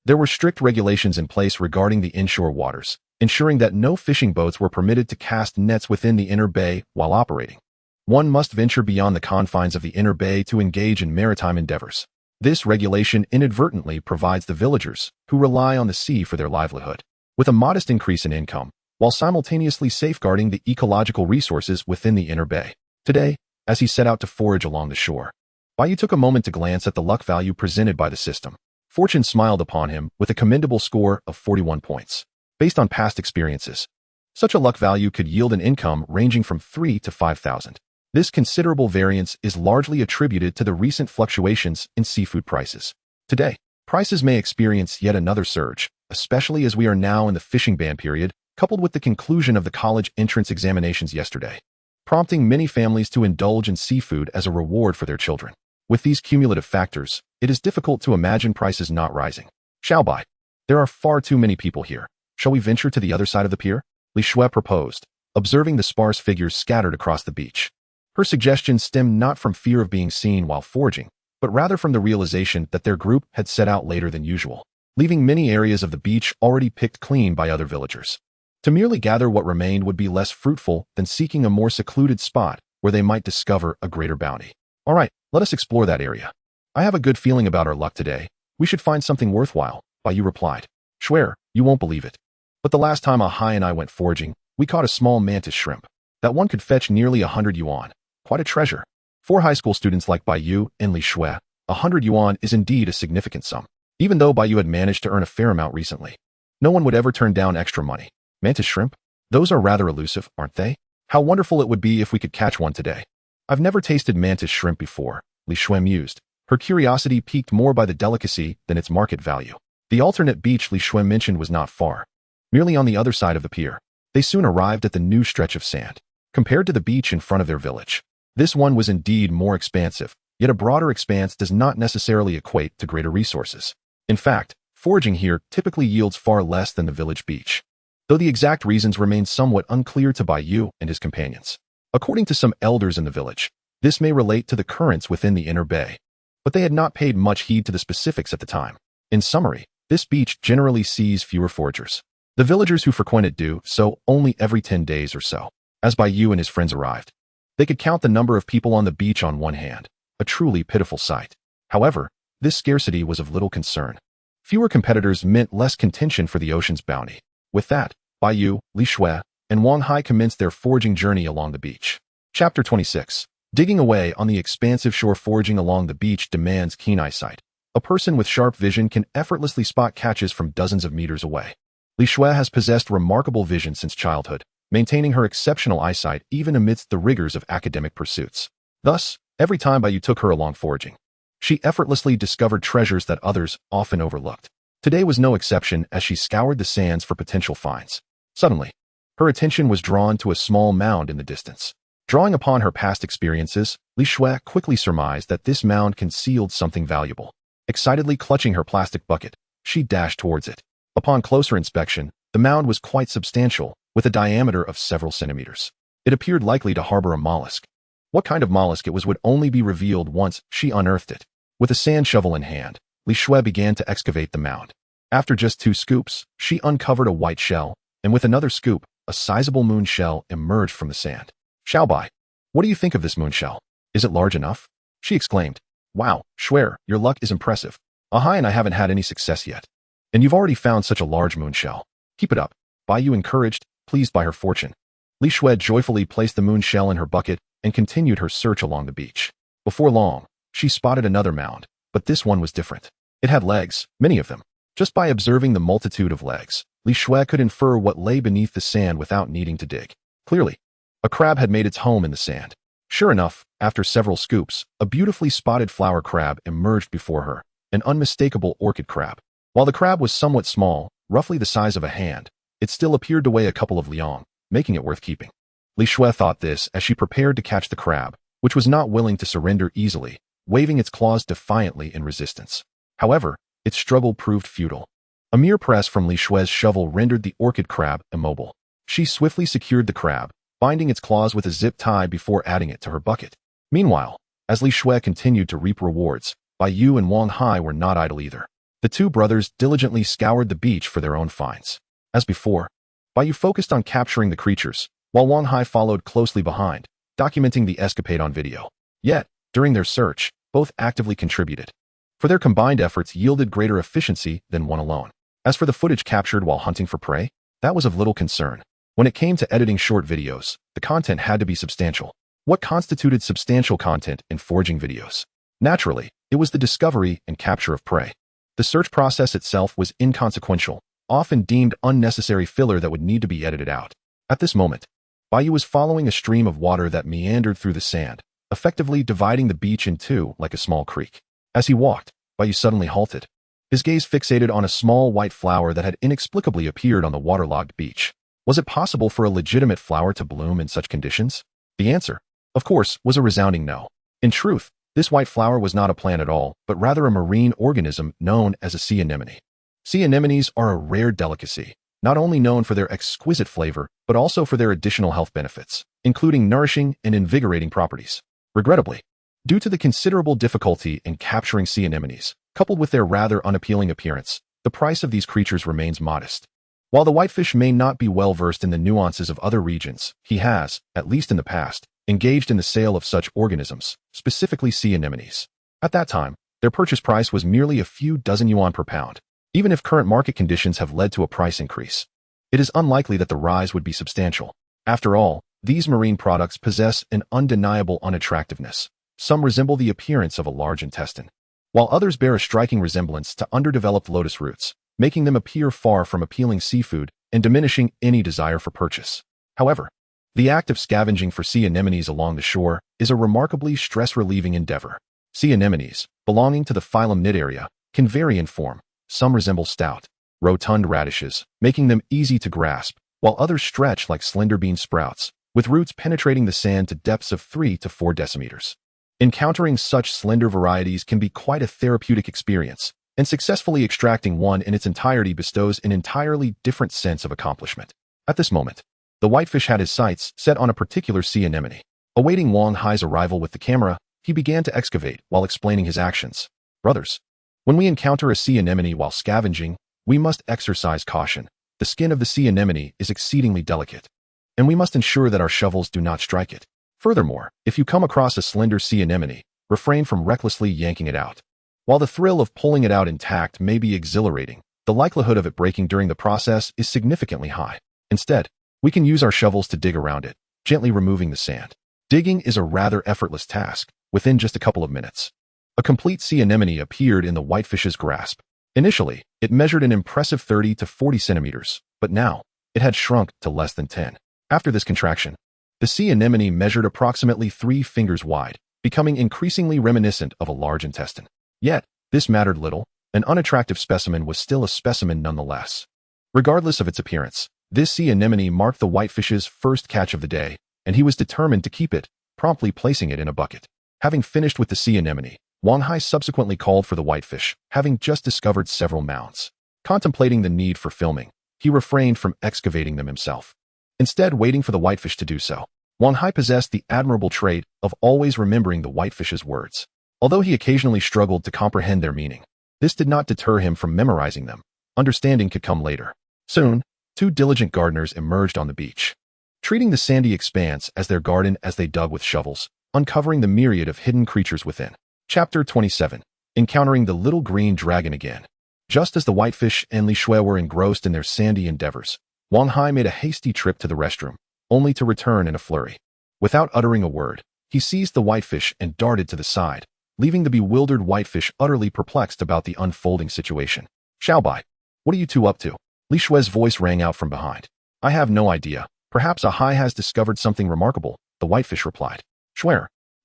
There were strict regulations in place regarding the inshore waters, ensuring that no fishing boats were permitted to cast nets within the inner bay while operating. One must venture beyond the confines of the inner bay to engage in maritime endeavors. This regulation inadvertently provides the villagers, who rely on the sea for their livelihood, with a modest increase in income, while simultaneously safeguarding the ecological resources within the inner bay. Today, as he set out to forage along the shore, Bai Yu took a moment to glance at the luck value presented by the system. Fortune smiled upon him with a commendable score of 41 points. Based on past experiences, such a luck value could yield an income ranging from 3 to 5,000. This considerable variance is largely attributed to the recent fluctuations in seafood prices. Today, prices may experience yet another surge, especially as we are now in the fishing ban period, coupled with the conclusion of the college entrance examinations yesterday, prompting many families to indulge in seafood as a reward for their children. With these cumulative factors, it is difficult to imagine prices not rising. Shall Bai? There are far too many people here. Shall we venture to the other side of the pier? Li Shui proposed, observing the sparse figures scattered across the beach. Her suggestion stemmed not from fear of being seen while foraging, but rather from the realization that their group had set out later than usual, leaving many areas of the beach already picked clean by other villagers. To merely gather what remained would be less fruitful than seeking a more secluded spot where they might discover a greater bounty. All right, let us explore that area. I have a good feeling about our luck today. We should find something worthwhile, Bai Yu replied. Swear, you won't believe it, but the last time Ahai and I went foraging, we caught a small mantis shrimp. That one could fetch nearly 100 yuan. Quite a treasure. For high school students like Bai Yu and Li Shui, 100 yuan is indeed a significant sum. Even though Bai Yu had managed to earn a fair amount recently, no one would ever turn down extra money. Mantis shrimp? Those are rather elusive, aren't they? How wonderful it would be if we could catch one today. I've never tasted mantis shrimp before, Li Shui mused, her curiosity piqued more by the delicacy than its market value. The alternate beach Li Shui mentioned was not far, merely on the other side of the pier. They soon arrived at the new stretch of sand. Compared to the beach in front of their village, this one was indeed more expansive, yet a broader expanse does not necessarily equate to greater resources. In fact, foraging here typically yields far less than the village beach, though the exact reasons remain somewhat unclear to Bai Yu and his companions. According to some elders in the village, this may relate to the currents within the inner bay, but they had not paid much heed to the specifics at the time. In summary, this beach generally sees fewer foragers. The villagers who frequent it do so only every 10 days or so. As Bai Yu and his friends arrived, they could count the number of people on the beach on one hand, a truly pitiful sight. However, this scarcity was of little concern. Fewer competitors meant less contention for the ocean's bounty. With that, Bai Yu, Li Shui, and Wang Hai commenced their foraging journey along the beach. Chapter 26. Digging away on the expansive shore. Foraging along the beach demands keen eyesight. A person with sharp vision can effortlessly spot catches from dozens of meters away. Li Shui has possessed remarkable vision since childhood, maintaining her exceptional eyesight even amidst the rigors of academic pursuits. Thus, every time Bai Yu took her along foraging, she effortlessly discovered treasures that others often overlooked. Today was no exception as she scoured the sands for potential finds. Suddenly, her attention was drawn to a small mound in the distance. Drawing upon her past experiences, Li Shui quickly surmised that this mound concealed something valuable. Excitedly clutching her plastic bucket, she dashed towards it. Upon closer inspection, the mound was quite substantial, with a diameter of several centimeters. It appeared likely to harbor a mollusk. What kind of mollusk it was would only be revealed once she unearthed it. With a sand shovel in hand, Li Shui began to excavate the mound. After just 2 scoops, she uncovered a white shell, and with another scoop, a sizable moon shell emerged from the sand. Xiao Bai, what do you think of this moon shell? Is it large enough? She exclaimed. Wow, Shui, your luck is impressive. Ahai and I haven't had any success yet. And you've already found such a large moon shell. Keep it up, Bai Yu encouraged, pleased by her fortune. Li Shui joyfully placed the moon shell in her bucket and continued her search along the beach. Before long, she spotted another mound, but this one was different. It had legs, many of them. Just by observing the multitude of legs, Li Shui could infer what lay beneath the sand without needing to dig. Clearly, a crab had made its home in the sand. Sure enough, after several scoops, a beautifully spotted flower crab emerged before her, an unmistakable orchid crab. While the crab was somewhat small, roughly the size of a hand, it still appeared to weigh a couple of liang, making it worth keeping. Li Shui thought this as she prepared to catch the crab, which was not willing to surrender easily, waving its claws defiantly in resistance. However, its struggle proved futile. A mere press from Li Shui's shovel rendered the orchid crab immobile. She swiftly secured the crab, binding its claws with a zip tie before adding it to her bucket. Meanwhile, as Li Shui continued to reap rewards, Bai Yu and Wang Hai were not idle either. The two brothers diligently scoured the beach for their own finds. As before, Bai Yu focused on capturing the creatures, while Wang Hai followed closely behind, documenting the escapade on video. Yet, during their search, both actively contributed. For their combined efforts yielded greater efficiency than one alone. As for the footage captured while hunting for prey, that was of little concern. When it came to editing short videos, the content had to be substantial. What constituted substantial content in foraging videos? Naturally, it was the discovery and capture of prey. The search process itself was inconsequential, often deemed unnecessary filler that would need to be edited out. At this moment, Bai Yu was following a stream of water that meandered through the sand, effectively dividing the beach in two like a small creek. As he walked, Bai Yu suddenly halted, his gaze fixated on a small white flower that had inexplicably appeared on the waterlogged beach. Was it possible for a legitimate flower to bloom in such conditions? The answer, of course, was a resounding no. In truth, this white flower was not a plant at all, but rather a marine organism known as a sea anemone. Sea anemones are a rare delicacy, not only known for their exquisite flavor, but also for their additional health benefits, including nourishing and invigorating properties. Regrettably, due to the considerable difficulty in capturing sea anemones, coupled with their rather unappealing appearance, the price of these creatures remains modest. While the whitefish may not be well versed in the nuances of other regions, he has, at least in the past, engaged in the sale of such organisms, specifically sea anemones. At that time, their purchase price was merely a few dozen yuan per pound. Even if current market conditions have led to a price increase, it is unlikely that the rise would be substantial. After all, these marine products possess an undeniable unattractiveness. Some resemble the appearance of a large intestine, while others bear a striking resemblance to underdeveloped lotus roots, making them appear far from appealing seafood and diminishing any desire for purchase. However, the act of scavenging for sea anemones along the shore is a remarkably stress-relieving endeavor. Sea anemones, belonging to the phylum Cnidaria, can vary in form. Some resemble stout, rotund radishes, making them easy to grasp, while others stretch like slender bean sprouts, with roots penetrating the sand to depths of 3 to 4 decimeters. Encountering such slender varieties can be quite a therapeutic experience, and successfully extracting one in its entirety bestows an entirely different sense of accomplishment. At this moment, the whitefish had his sights set on a particular sea anemone. Awaiting Wang Hai's arrival with the camera, he began to excavate while explaining his actions. Brothers, when we encounter a sea anemone while scavenging, we must exercise caution. The skin of the sea anemone is exceedingly delicate, and we must ensure that our shovels do not strike it. Furthermore, if you come across a slender sea anemone, refrain from recklessly yanking it out. While the thrill of pulling it out intact may be exhilarating, the likelihood of it breaking during the process is significantly high. Instead, we can use our shovels to dig around it, gently removing the sand. Digging is a rather effortless task, within just a couple of minutes. A complete sea anemone appeared in the whitefish's grasp. Initially, it measured an impressive 30 to 40 centimeters, but now, it had shrunk to less than 10. After this contraction, the sea anemone measured approximately 3 fingers wide, becoming increasingly reminiscent of a large intestine. Yet, this mattered little. An unattractive specimen was still a specimen nonetheless. Regardless of its appearance, this sea anemone marked the whitefish's first catch of the day, and he was determined to keep it, promptly placing it in a bucket. Having finished with the sea anemone, Wang Hai subsequently called for the whitefish, having just discovered several mounds. Contemplating the need for filming, he refrained from excavating them himself, instead waiting for the whitefish to do so. Wang Hai possessed the admirable trait of always remembering the whitefish's words. Although he occasionally struggled to comprehend their meaning, this did not deter him from memorizing them. Understanding could come later. Soon, 2 diligent gardeners emerged on the beach, treating the sandy expanse as their garden as they dug with shovels, uncovering the myriad of hidden creatures within. Chapter 27. Encountering the little green dragon again. Just as the whitefish and Li Shui were engrossed in their sandy endeavors, Wang Hai made a hasty trip to the restroom, only to return in a flurry. Without uttering a word, he seized the whitefish and darted to the side, leaving the bewildered whitefish utterly perplexed about the unfolding situation. Bai, what are you two up to? Li Shui's voice rang out from behind. I have no idea. Perhaps a Hai has discovered something remarkable, the whitefish replied. Shui,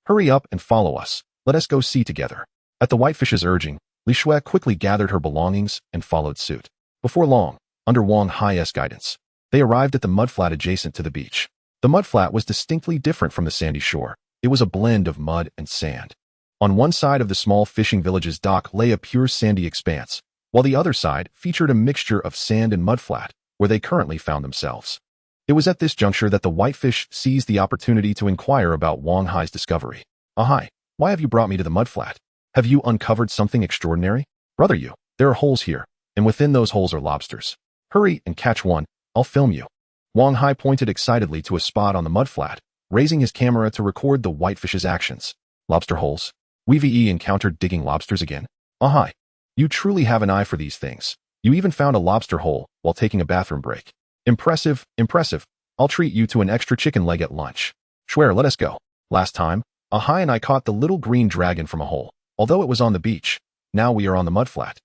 hurry up and follow us. Let us go see together. At the whitefish's urging, Li Shui quickly gathered her belongings and followed suit. Before long, under Wang Hai's guidance, they arrived at the mudflat adjacent to the beach. The mudflat was distinctly different from the sandy shore. It was a blend of mud and sand. On one side of the small fishing village's dock lay a pure sandy expanse, while the other side featured a mixture of sand and mudflat, where they currently found themselves. It was at this juncture that the whitefish seized the opportunity to inquire about Wang Hai's discovery. Hai, why have you brought me to the mudflat? Have you uncovered something extraordinary? Brother Yu, There are holes here, and within those holes are lobsters. Hurry and catch one, I'll film you. Wang Hai pointed excitedly to a spot on the mudflat, raising his camera to record the whitefish's actions. Lobster holes. We've encountered digging lobsters again. Hai. You truly have an eye for these things. You even found a lobster hole while taking a bathroom break. Impressive, impressive. I'll treat you to an extra chicken leg at lunch. Schwer, let us go. Last time, Ahai and I caught the little green dragon from a hole, although it was on the beach. Now we are on the mudflat.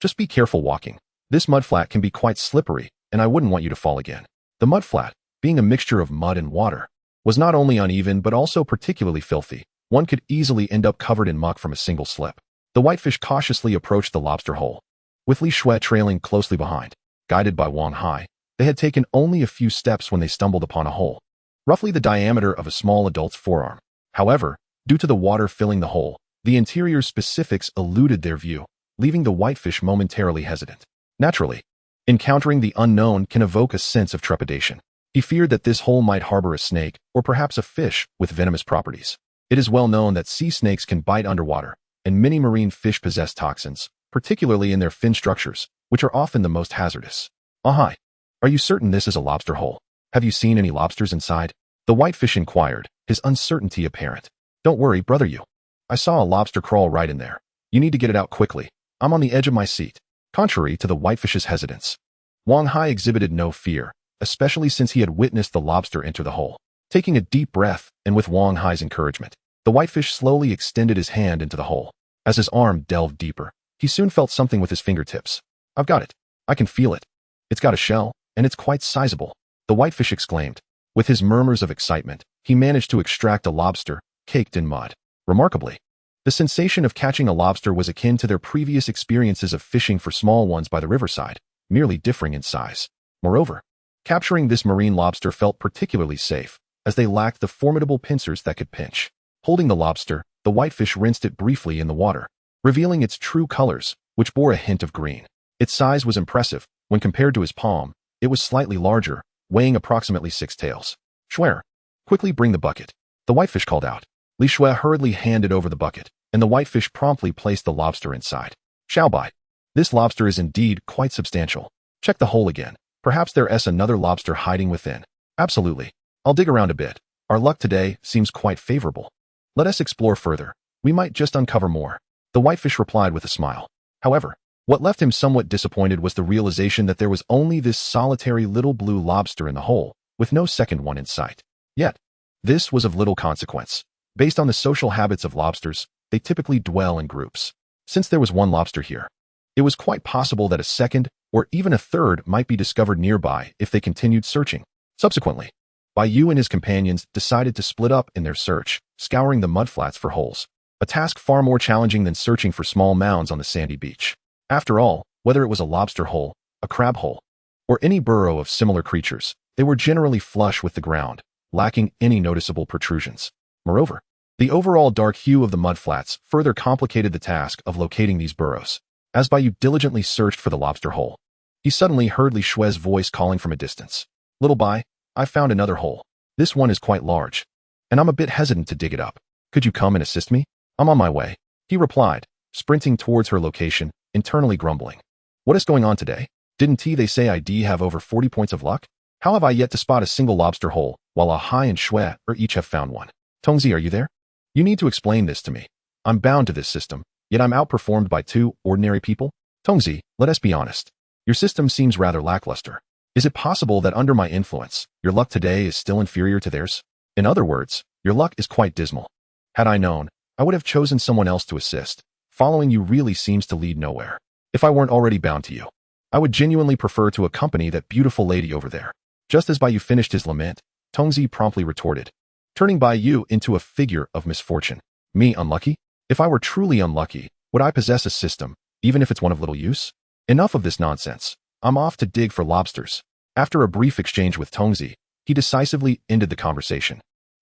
Just be careful walking. This mudflat can be quite slippery, and I wouldn't want you to fall again. The mudflat, being a mixture of mud and water, was not only uneven but also particularly filthy. One could easily end up covered in muck from a single slip. The whitefish cautiously approached the lobster hole, with Li Shui trailing closely behind. Guided by Wang Hai, they had taken only a few steps when they stumbled upon a hole, roughly the diameter of a small adult's forearm. However, due to the water filling the hole, the interior specifics eluded their view, leaving the whitefish momentarily hesitant. Naturally, encountering the unknown can evoke a sense of trepidation. He feared that this hole might harbor a snake or perhaps a fish with venomous properties. It is well known that sea snakes can bite underwater, and many marine fish possess toxins, particularly in their fin structures, which are often the most hazardous. Ahai. Are you certain this is a lobster hole? Have you seen any lobsters inside? The whitefish inquired, his uncertainty apparent. Don't worry, brother Yu. I saw a lobster crawl right in there. You need to get it out quickly. I'm on the edge of my seat. Contrary to the whitefish's hesitance, Wang Hai exhibited no fear, especially since he had witnessed the lobster enter the hole. Taking a deep breath, and with Wang Hai's encouragement, the whitefish slowly extended his hand into the hole. As his arm delved deeper, he soon felt something with his fingertips. I've got it. I can feel it. It's got a shell, and it's quite sizable, the whitefish exclaimed. With his murmurs of excitement, he managed to extract a lobster, caked in mud. Remarkably, the sensation of catching a lobster was akin to their previous experiences of fishing for small ones by the riverside, merely differing in size. Moreover, capturing this marine lobster felt particularly safe, as they lacked the formidable pincers that could pinch. Holding the lobster, the whitefish rinsed it briefly in the water, revealing its true colors, which bore a hint of green. Its size was impressive. When compared to his palm, it was slightly larger, weighing approximately 6 taels. Schwer, quickly bring the bucket, the whitefish called out. Li Shui hurriedly handed over the bucket, and the whitefish promptly placed the lobster inside. Bai. This lobster is indeed quite substantial. Check the hole again. Perhaps there is another lobster hiding within. Absolutely. I'll dig around a bit. Our luck today seems quite favorable. Let us explore further. We might just uncover more. The whitefish replied with a smile. However, what left him somewhat disappointed was the realization that there was only this solitary little blue lobster in the hole, with no second one in sight. Yet, this was of little consequence. Based on the social habits of lobsters, they typically dwell in groups. Since there was one lobster here, it was quite possible that a second, or even a third, might be discovered nearby if they continued searching. Subsequently, Bai Yu and his companions decided to split up in their search, scouring the mudflats for holes, a task far more challenging than searching for small mounds on the sandy beach. After all, whether it was a lobster hole, a crab hole, or any burrow of similar creatures, they were generally flush with the ground, lacking any noticeable protrusions. Moreover, the overall dark hue of the mudflats further complicated the task of locating these burrows. As Bai Yu diligently searched for the lobster hole, he suddenly heard Li Shui's voice calling from a distance. Little Bai, I've found another hole. This one is quite large, and I'm a bit hesitant to dig it up. Could you come and assist me? I'm on my way, he replied, sprinting towards her location, internally grumbling. What is going on today? Didn't they say I'd have over 40 points of luck? How have I yet to spot a single lobster hole, while Ahai and Shui each have found one? Tongzi, are you there? You need to explain this to me. I'm bound to this system, yet I'm outperformed by 2 ordinary people? Tongzi, let us be honest. Your system seems rather lackluster. Is it possible that under my influence, your luck today is still inferior to theirs? In other words, your luck is quite dismal. Had I known, I would have chosen someone else to assist. Following you really seems to lead nowhere. If I weren't already bound to you, I would genuinely prefer to accompany that beautiful lady over there. Just as Bai Yu finished his lament, Tongzi promptly retorted, turning Bai Yu into a figure of misfortune. Me unlucky? If I were truly unlucky, would I possess a system, even if it's one of little use? Enough of this nonsense. I'm off to dig for lobsters. After a brief exchange with Tongzi, he decisively ended the conversation,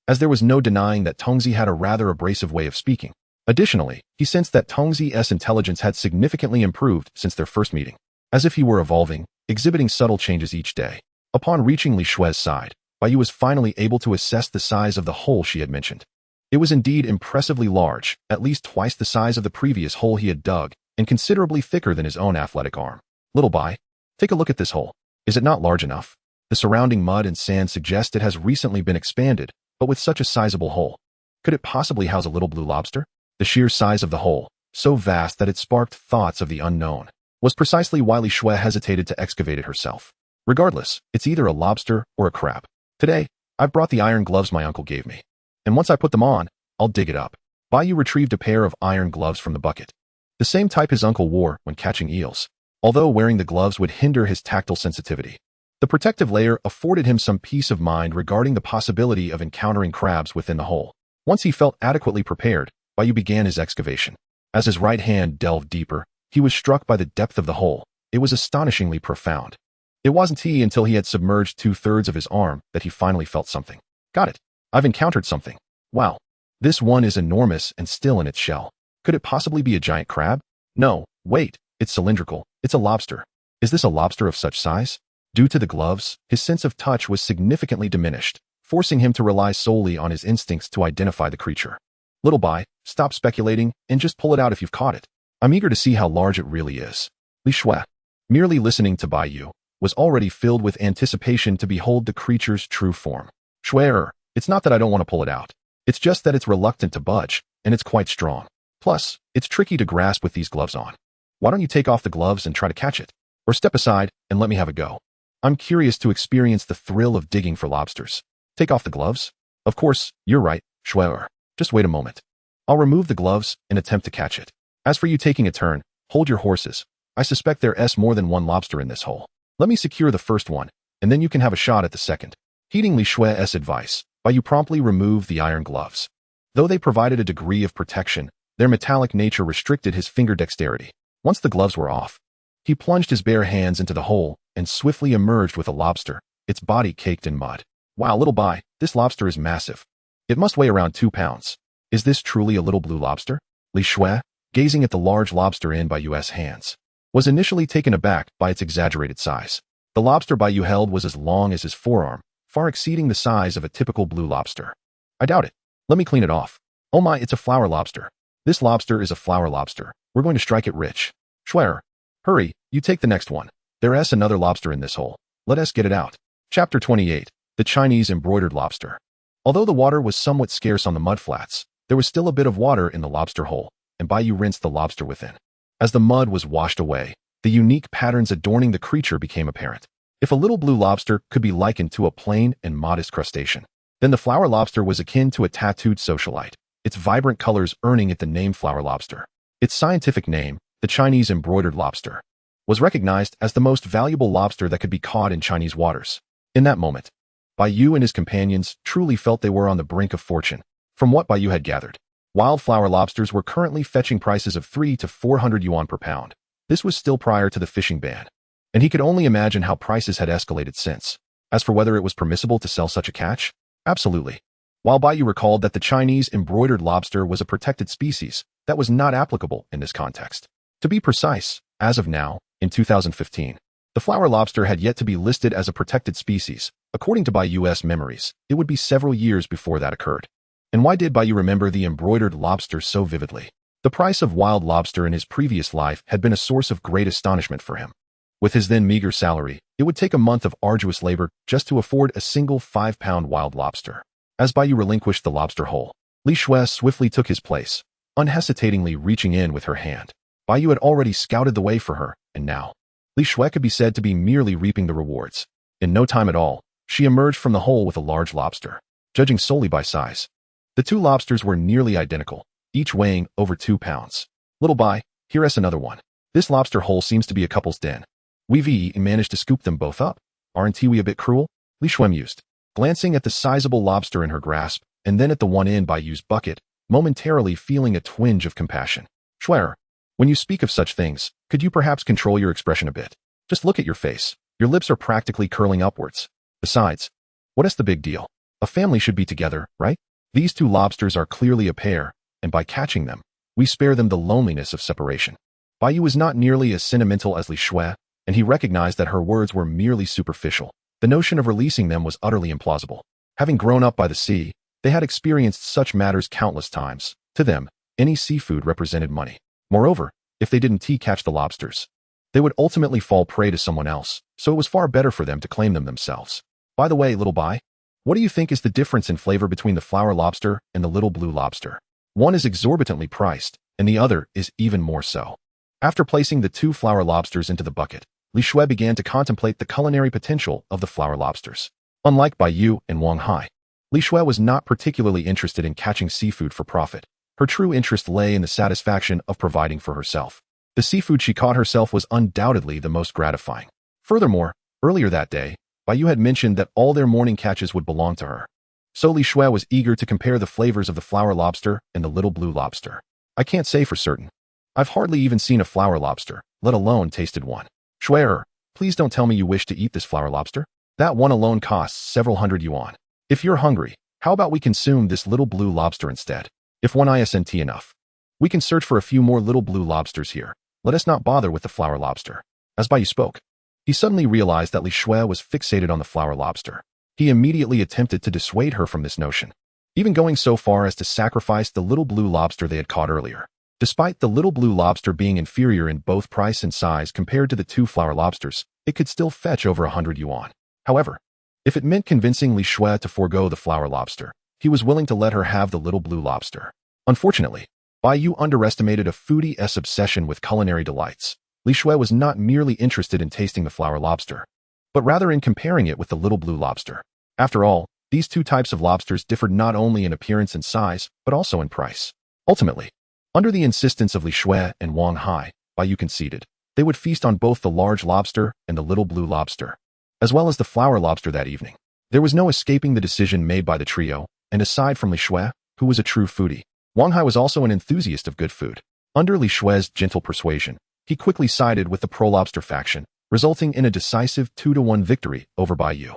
as there was no denying that Tongzi had a rather abrasive way of speaking. Additionally, he sensed that Tongzi's intelligence had significantly improved since their first meeting, as if he were evolving, exhibiting subtle changes each day. Upon reaching Li Shui's side, Bai Yu was finally able to assess the size of the hole she had mentioned. It was indeed impressively large, at least twice the size of the previous hole he had dug, and considerably thicker than his own athletic arm. Little Bai, take a look at this hole. Is it not large enough? The surrounding mud and sand suggest it has recently been expanded, but with such a sizable hole. Could it possibly house a little blue lobster? The sheer size of the hole, so vast that it sparked thoughts of the unknown, was precisely why Li Shui hesitated to excavate it herself. Regardless, it's either a lobster or a crab. Today, I've brought the iron gloves my uncle gave me. And once I put them on, I'll dig it up. Bai Yu retrieved a pair of iron gloves from the bucket. The same type his uncle wore when catching eels, although wearing the gloves would hinder his tactile sensitivity. The protective layer afforded him some peace of mind regarding the possibility of encountering crabs within the hole. Once he felt adequately prepared, Bai Yu began his excavation. As his right hand delved deeper, he was struck by the depth of the hole. It was astonishingly profound. It wasn't until he had submerged 2/3 of his arm that he finally felt something. Got it. I've encountered something. Wow. This one is enormous and still in its shell. Could it possibly be a giant crab? No, wait, it's cylindrical. It's a lobster. Is this a lobster of such size? Due to the gloves, his sense of touch was significantly diminished, forcing him to rely solely on his instincts to identify the creature. Little Bai, stop speculating and just pull it out if you've caught it. I'm eager to see how large it really is. Li Shui, merely listening to Bai Yu, was already filled with anticipation to behold the creature's true form. Shui, it's not that I don't want to pull it out. It's just that it's reluctant to budge, and it's quite strong. Plus, it's tricky to grasp with these gloves on. Why don't you take off the gloves and try to catch it? Or step aside and let me have a go. I'm curious to experience the thrill of digging for lobsters. Take off the gloves? Of course, you're right, Shui. Just wait a moment. I'll remove the gloves and attempt to catch it. As for you taking a turn, hold your horses. I suspect there's more than one lobster in this hole. Let me secure the first one, and then you can have a shot at the second. Heeding Li Shui's advice, Bai Yu promptly removed the iron gloves. Though they provided a degree of protection, their metallic nature restricted his finger dexterity. Once the gloves were off, he plunged his bare hands into the hole and swiftly emerged with a lobster, its body caked in mud. Wow, Little Bai, this lobster is massive. It must weigh around 2 pounds. Is this truly a little blue lobster? Li Shui, gazing at the large lobster in Bai Yu's hands, was initially taken aback by its exaggerated size. The lobster Bai Yu held was as long as his forearm, far exceeding the size of a typical blue lobster. I doubt it. Let me clean it off. Oh my, it's a flower lobster. This lobster is a flower lobster. We're going to strike it rich. Shui, hurry, you take the next one. There's another lobster in this hole. Let us get it out. Chapter 28. The Chinese embroidered lobster. Although the water was somewhat scarce on the mudflats, there was still a bit of water in the lobster hole, and Bai Yu rinsed the lobster within. As the mud was washed away, the unique patterns adorning the creature became apparent. If a little blue lobster could be likened to a plain and modest crustacean, then the flower lobster was akin to a tattooed socialite, its vibrant colors earning it the name flower lobster. Its scientific name, the Chinese embroidered lobster, was recognized as the most valuable lobster that could be caught in Chinese waters. In that moment, Bai Yu and his companions truly felt they were on the brink of fortune. From what Bai Yu had gathered, wildflower lobsters were currently fetching prices of 300 to 400 yuan per pound. This was still prior to the fishing ban, and he could only imagine how prices had escalated since. As for whether it was permissible to sell such a catch, absolutely. While Bai Yu recalled that the Chinese embroidered lobster was a protected species, that was not applicable in this context. To be precise, as of now, in 2015, the flower lobster had yet to be listed as a protected species. According to Bai Yu's memories, it would be several years before that occurred. And why did Bai Yu remember the embroidered lobster so vividly? The price of wild lobster in his previous life had been a source of great astonishment for him. With his then meager salary, it would take a month of arduous labor just to afford a single 5-pound wild lobster. As Bai Yu relinquished the lobster hole, Li Shui swiftly took his place, unhesitatingly reaching in with her hand. Bai Yu had already scouted the way for her, and now, Li Shui could be said to be merely reaping the rewards. In no time at all, she emerged from the hole with a large lobster. Judging solely by size, the two lobsters were nearly identical, each weighing over 2 pounds. Little Bai, here's another one. This lobster hole seems to be a couple's den. We've managed to scoop them both up. Aren't we a bit cruel? Li Shui mused, glancing at the sizable lobster in her grasp, and then at the one in Bai Yu's bucket, momentarily feeling a twinge of compassion. Shui, when you speak of such things, could you perhaps control your expression a bit? Just look at your face. Your lips are practically curling upwards. Besides, what is the big deal? A family should be together, right? These two lobsters are clearly a pair, and by catching them, we spare them the loneliness of separation. Bai Yu was not nearly as sentimental as Li Shui, and he recognized that her words were merely superficial. The notion of releasing them was utterly implausible. Having grown up by the sea, they had experienced such matters countless times. To them, any seafood represented money. Moreover, If they didn't catch the lobsters, they would ultimately fall prey to someone else, so it was far better for them to claim them themselves. By the way, little Bai, what do you think is the difference in flavor between the flower lobster and the little blue lobster? One is exorbitantly priced, and the other is even more so. After placing the two flower lobsters into the bucket, Li Shui began to contemplate the culinary potential of the flower lobsters. Unlike Bai Yu and Wang Hai, Li Shui was not particularly interested in catching seafood for profit. Her true interest lay in the satisfaction of providing for herself. The seafood she caught herself was undoubtedly the most gratifying. Furthermore, earlier that day, Bai Yu had mentioned that all their morning catches would belong to her. So Li Shui was eager to compare the flavors of the flower lobster and the little blue lobster. I can't say for certain. I've hardly even seen a flower lobster, let alone tasted one. Shui, please don't tell me you wish to eat this flower lobster. That one alone costs several hundred yuan. If you're hungry, how about we consume this little blue lobster instead? If one isn't enough, we can search for a few more little blue lobsters here. Let us not bother with the flower lobster. As Bai Yu spoke, he suddenly realized that Li Shui was fixated on the flower lobster. He immediately attempted to dissuade her from this notion, even going so far as to sacrifice the little blue lobster they had caught earlier. Despite the little blue lobster being inferior in both price and size compared to the two flower lobsters, it could still fetch over 100 yuan. However, if it meant convincing Li Shui to forego the flower lobster, he was willing to let her have the little blue lobster. Unfortunately, Bai Yu underestimated a foodie's obsession with culinary delights. Li Shui was not merely interested in tasting the flower lobster, but rather in comparing it with the little blue lobster. After all, these two types of lobsters differed not only in appearance and size, but also in price. Ultimately, under the insistence of Li Shui and Wang Hai, Bai Yu conceded. They would feast on both the large lobster and the little blue lobster, as well as the flower lobster that evening. There was no escaping the decision made by the trio, and aside from Li Shui, who was a true foodie, Wang Hai was also an enthusiast of good food. Under Li Shui's gentle persuasion, he quickly sided with the pro-lobster faction, resulting in a decisive 2-1 victory over Bai Yu.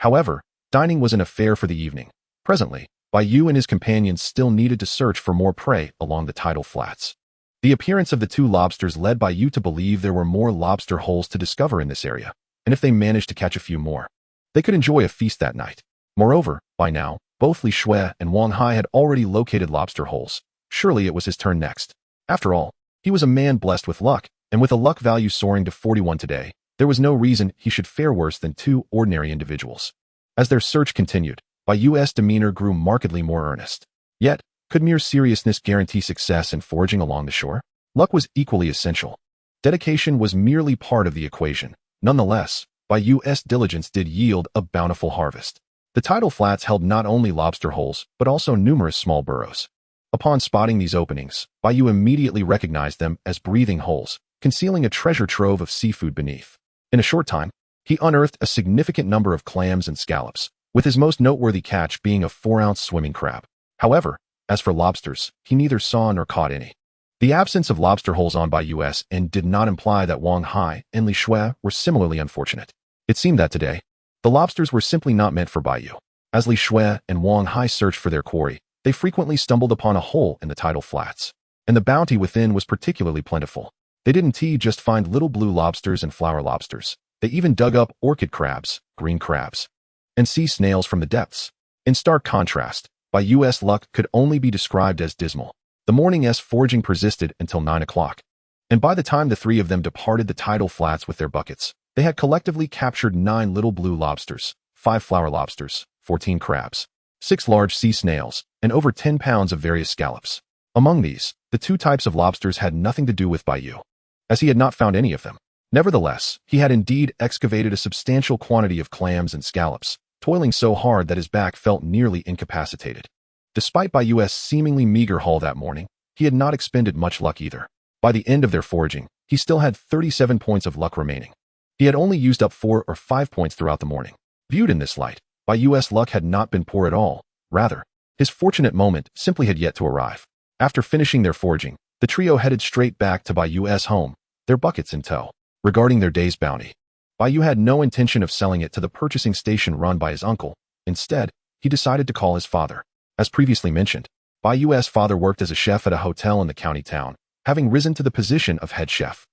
However, dining was an affair for the evening. Presently, Bai Yu and his companions still needed to search for more prey along the tidal flats. The appearance of the two lobsters led Bai Yu to believe there were more lobster holes to discover in this area, and if they managed to catch a few more, they could enjoy a feast that night. Moreover, by now, both Li Shui and Wang Hai had already located lobster holes. Surely it was his turn next. After all, he was a man blessed with luck, and with a luck value soaring to 41 today, there was no reason he should fare worse than two ordinary individuals. As their search continued, Bai Yu's demeanor grew markedly more earnest. Yet, could mere seriousness guarantee success in foraging along the shore? Luck was equally essential. Dedication was merely part of the equation. Nonetheless, Bai Yu's diligence did yield a bountiful harvest. The tidal flats held not only lobster holes, but also numerous small burrows. Upon spotting these openings, Bai Yu immediately recognized them as breathing holes, concealing a treasure trove of seafood beneath. In a short time, he unearthed a significant number of clams and scallops, with his most noteworthy catch being a 4-ounce swimming crab. However, as for lobsters, he neither saw nor caught any. The absence of lobster holes on Bai Yu's end did not imply that Wang Hai and Li Shui were similarly unfortunate. It seemed that today, the lobsters were simply not meant for Bai Yu. As Li Shui and Wang Hai searched for their quarry, they frequently stumbled upon a hole in the tidal flats, and the bounty within was particularly plentiful. They didn't just find little blue lobsters and flower lobsters. They even dug up orchid crabs, green crabs, and sea snails from the depths. In stark contrast, Bai Yu's luck could only be described as dismal. The morning's foraging persisted until 9 o'clock, and by the time the three of them departed the tidal flats with their buckets, they had collectively captured 9 little blue lobsters, 5 flower lobsters, 14 crabs, 6 large sea snails, and over 10 pounds of various scallops. Among these, the 2 types of lobsters had nothing to do with Bai Yu, as he had not found any of them. Nevertheless, he had indeed excavated a substantial quantity of clams and scallops, toiling so hard that his back felt nearly incapacitated. Despite Bai Yu's seemingly meager haul that morning, he had not expended much luck either. By the end of their foraging, he still had 37 points of luck remaining. He had only used up 4 or 5 points throughout the morning. Viewed in this light, Bai Yu's luck had not been poor at all. Rather, his fortunate moment simply had yet to arrive. After finishing their foraging, the trio headed straight back to Bai Yu's home, their buckets in tow. Regarding their day's bounty, Bai Yu had no intention of selling it to the purchasing station run by his uncle. Instead, he decided to call his father. As previously mentioned, Bai Yu's father worked as a chef at a hotel in the county town, having risen to the position of head chef.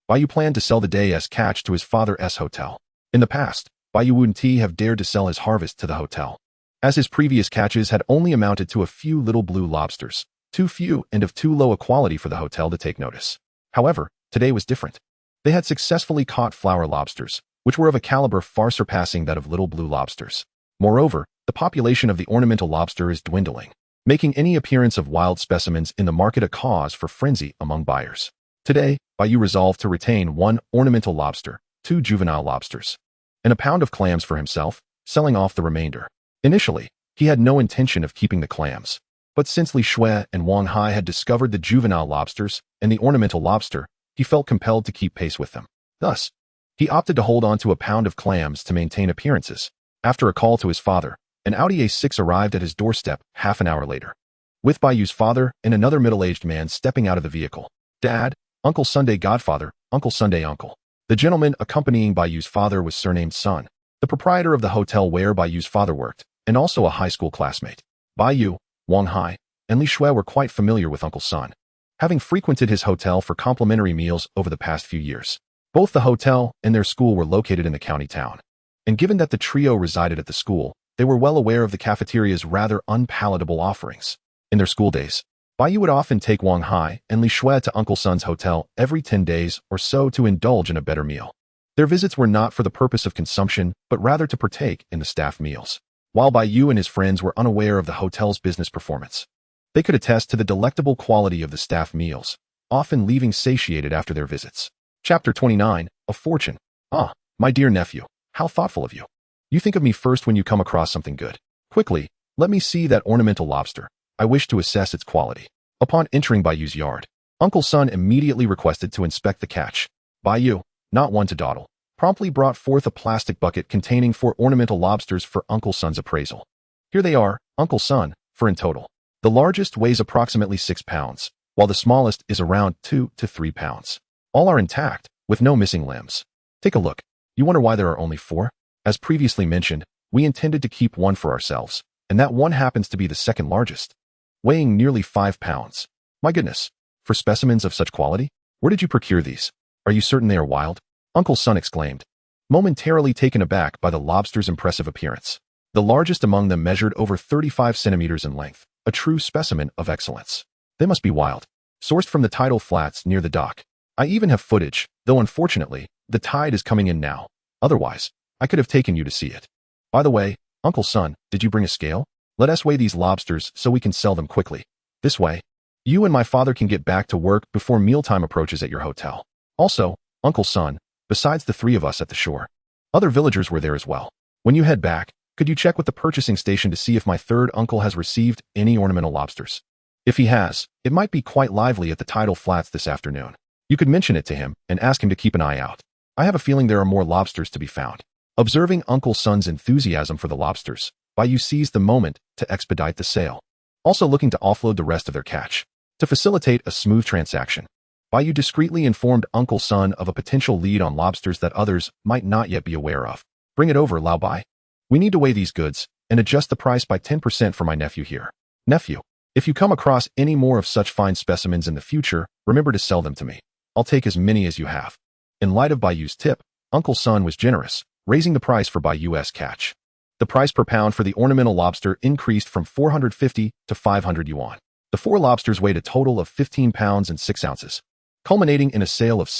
Bai Yu planned to sell the day's catch to his father's hotel. In the past, Bai Yu wouldn't have dared to sell his harvest to the hotel, as his previous catches had only amounted to a few little blue lobsters, too few and of too low a quality for the hotel to take notice. However, today was different. They had successfully caught flower lobsters, which were of a caliber far surpassing that of little blue lobsters. Moreover, the population of the ornamental lobster is dwindling, making any appearance of wild specimens in the market a cause for frenzy among buyers. Today, Bai Yu resolved to retain 1 ornamental lobster, 2 juvenile lobsters, and a pound of clams for himself, selling off the remainder. Initially, he had no intention of keeping the clams, but since Li Shui and Wang Hai had discovered the juvenile lobsters and the ornamental lobster, he felt compelled to keep pace with them. Thus, he opted to hold on to a pound of clams to maintain appearances. After a call to his father, an Audi A6 arrived at his doorstep half an hour later, with Bai Yu's father and another middle-aged man stepping out of the vehicle. Dad, Uncle Sunday godfather, Uncle Sunday uncle. The gentleman accompanying Bai Yu's father was surnamed Sun, the proprietor of the hotel where Bai Yu's father worked, and also a high school classmate. Bai Yu, Wang Hai, and Li Shui were quite familiar with Uncle Sun, having frequented his hotel for complimentary meals over the past few years. Both the hotel and their school were located in the county town, and given that the trio resided at the school, they were well aware of the cafeteria's rather unpalatable offerings. In their school days, Bai Yu would often take Wang Hai and Li Shui to Uncle Sun's hotel every 10 days or so to indulge in a better meal. Their visits were not for the purpose of consumption, but rather to partake in the staff meals. While Bai Yu and his friends were unaware of the hotel's business performance, they could attest to the delectable quality of the staff meals, often leaving satiated after their visits. Chapter 29, A Fortune. Ah, my dear nephew, how thoughtful of you. You think of me first when you come across something good. Quickly, let me see that ornamental lobster. I wish to assess its quality. Upon entering Bai Yu's yard, Uncle Sun immediately requested to inspect the catch. Bai Yu, not one to dawdle, promptly brought forth a plastic bucket containing 4 ornamental lobsters for Uncle Sun's appraisal. Here they are, Uncle Sun, for in total. The largest weighs approximately 6 pounds, while the smallest is around 2 to 3 pounds. All are intact, with no missing limbs. Take a look. You wonder why there are only 4? As previously mentioned, we intended to keep 1 for ourselves, and that 1 happens to be the second largest, weighing nearly 5 pounds. My goodness, for specimens of such quality? Where did you procure these? Are you certain they are wild? Uncle Sun exclaimed, momentarily taken aback by the lobster's impressive appearance. The largest among them measured over 35 centimeters in length, a true specimen of excellence. They must be wild, sourced from the tidal flats near the dock. I even have footage, though unfortunately, the tide is coming in now. Otherwise, I could have taken you to see it. By the way, Uncle Sun, did you bring a scale? Let us weigh these lobsters so we can sell them quickly. This way, you and my father can get back to work before mealtime approaches at your hotel. Also, Uncle Sun, besides the 3 of us at the shore, other villagers were there as well. When you head back, could you check with the purchasing station to see if my third uncle has received any ornamental lobsters? If he has, it might be quite lively at the tidal flats this afternoon. You could mention it to him and ask him to keep an eye out. I have a feeling there are more lobsters to be found. Observing Uncle Sun's enthusiasm for the lobsters, Bai Yu seized the moment to expedite the sale, also looking to offload the rest of their catch. To facilitate a smooth transaction, Bai Yu discreetly informed Uncle Sun of a potential lead on lobsters that others might not yet be aware of. Bring it over, Lao Bai. We need to weigh these goods and adjust the price by 10% for my nephew here. Nephew, if you come across any more of such fine specimens in the future, remember to sell them to me. I'll take as many as you have. In light of Bai Yu's tip, Uncle Sun was generous, raising the price for Bai Yu's catch. The price per pound for the ornamental lobster increased from 450 to 500 yuan. The 4 lobsters weighed a total of 15 pounds and 6 ounces, culminating in a sale of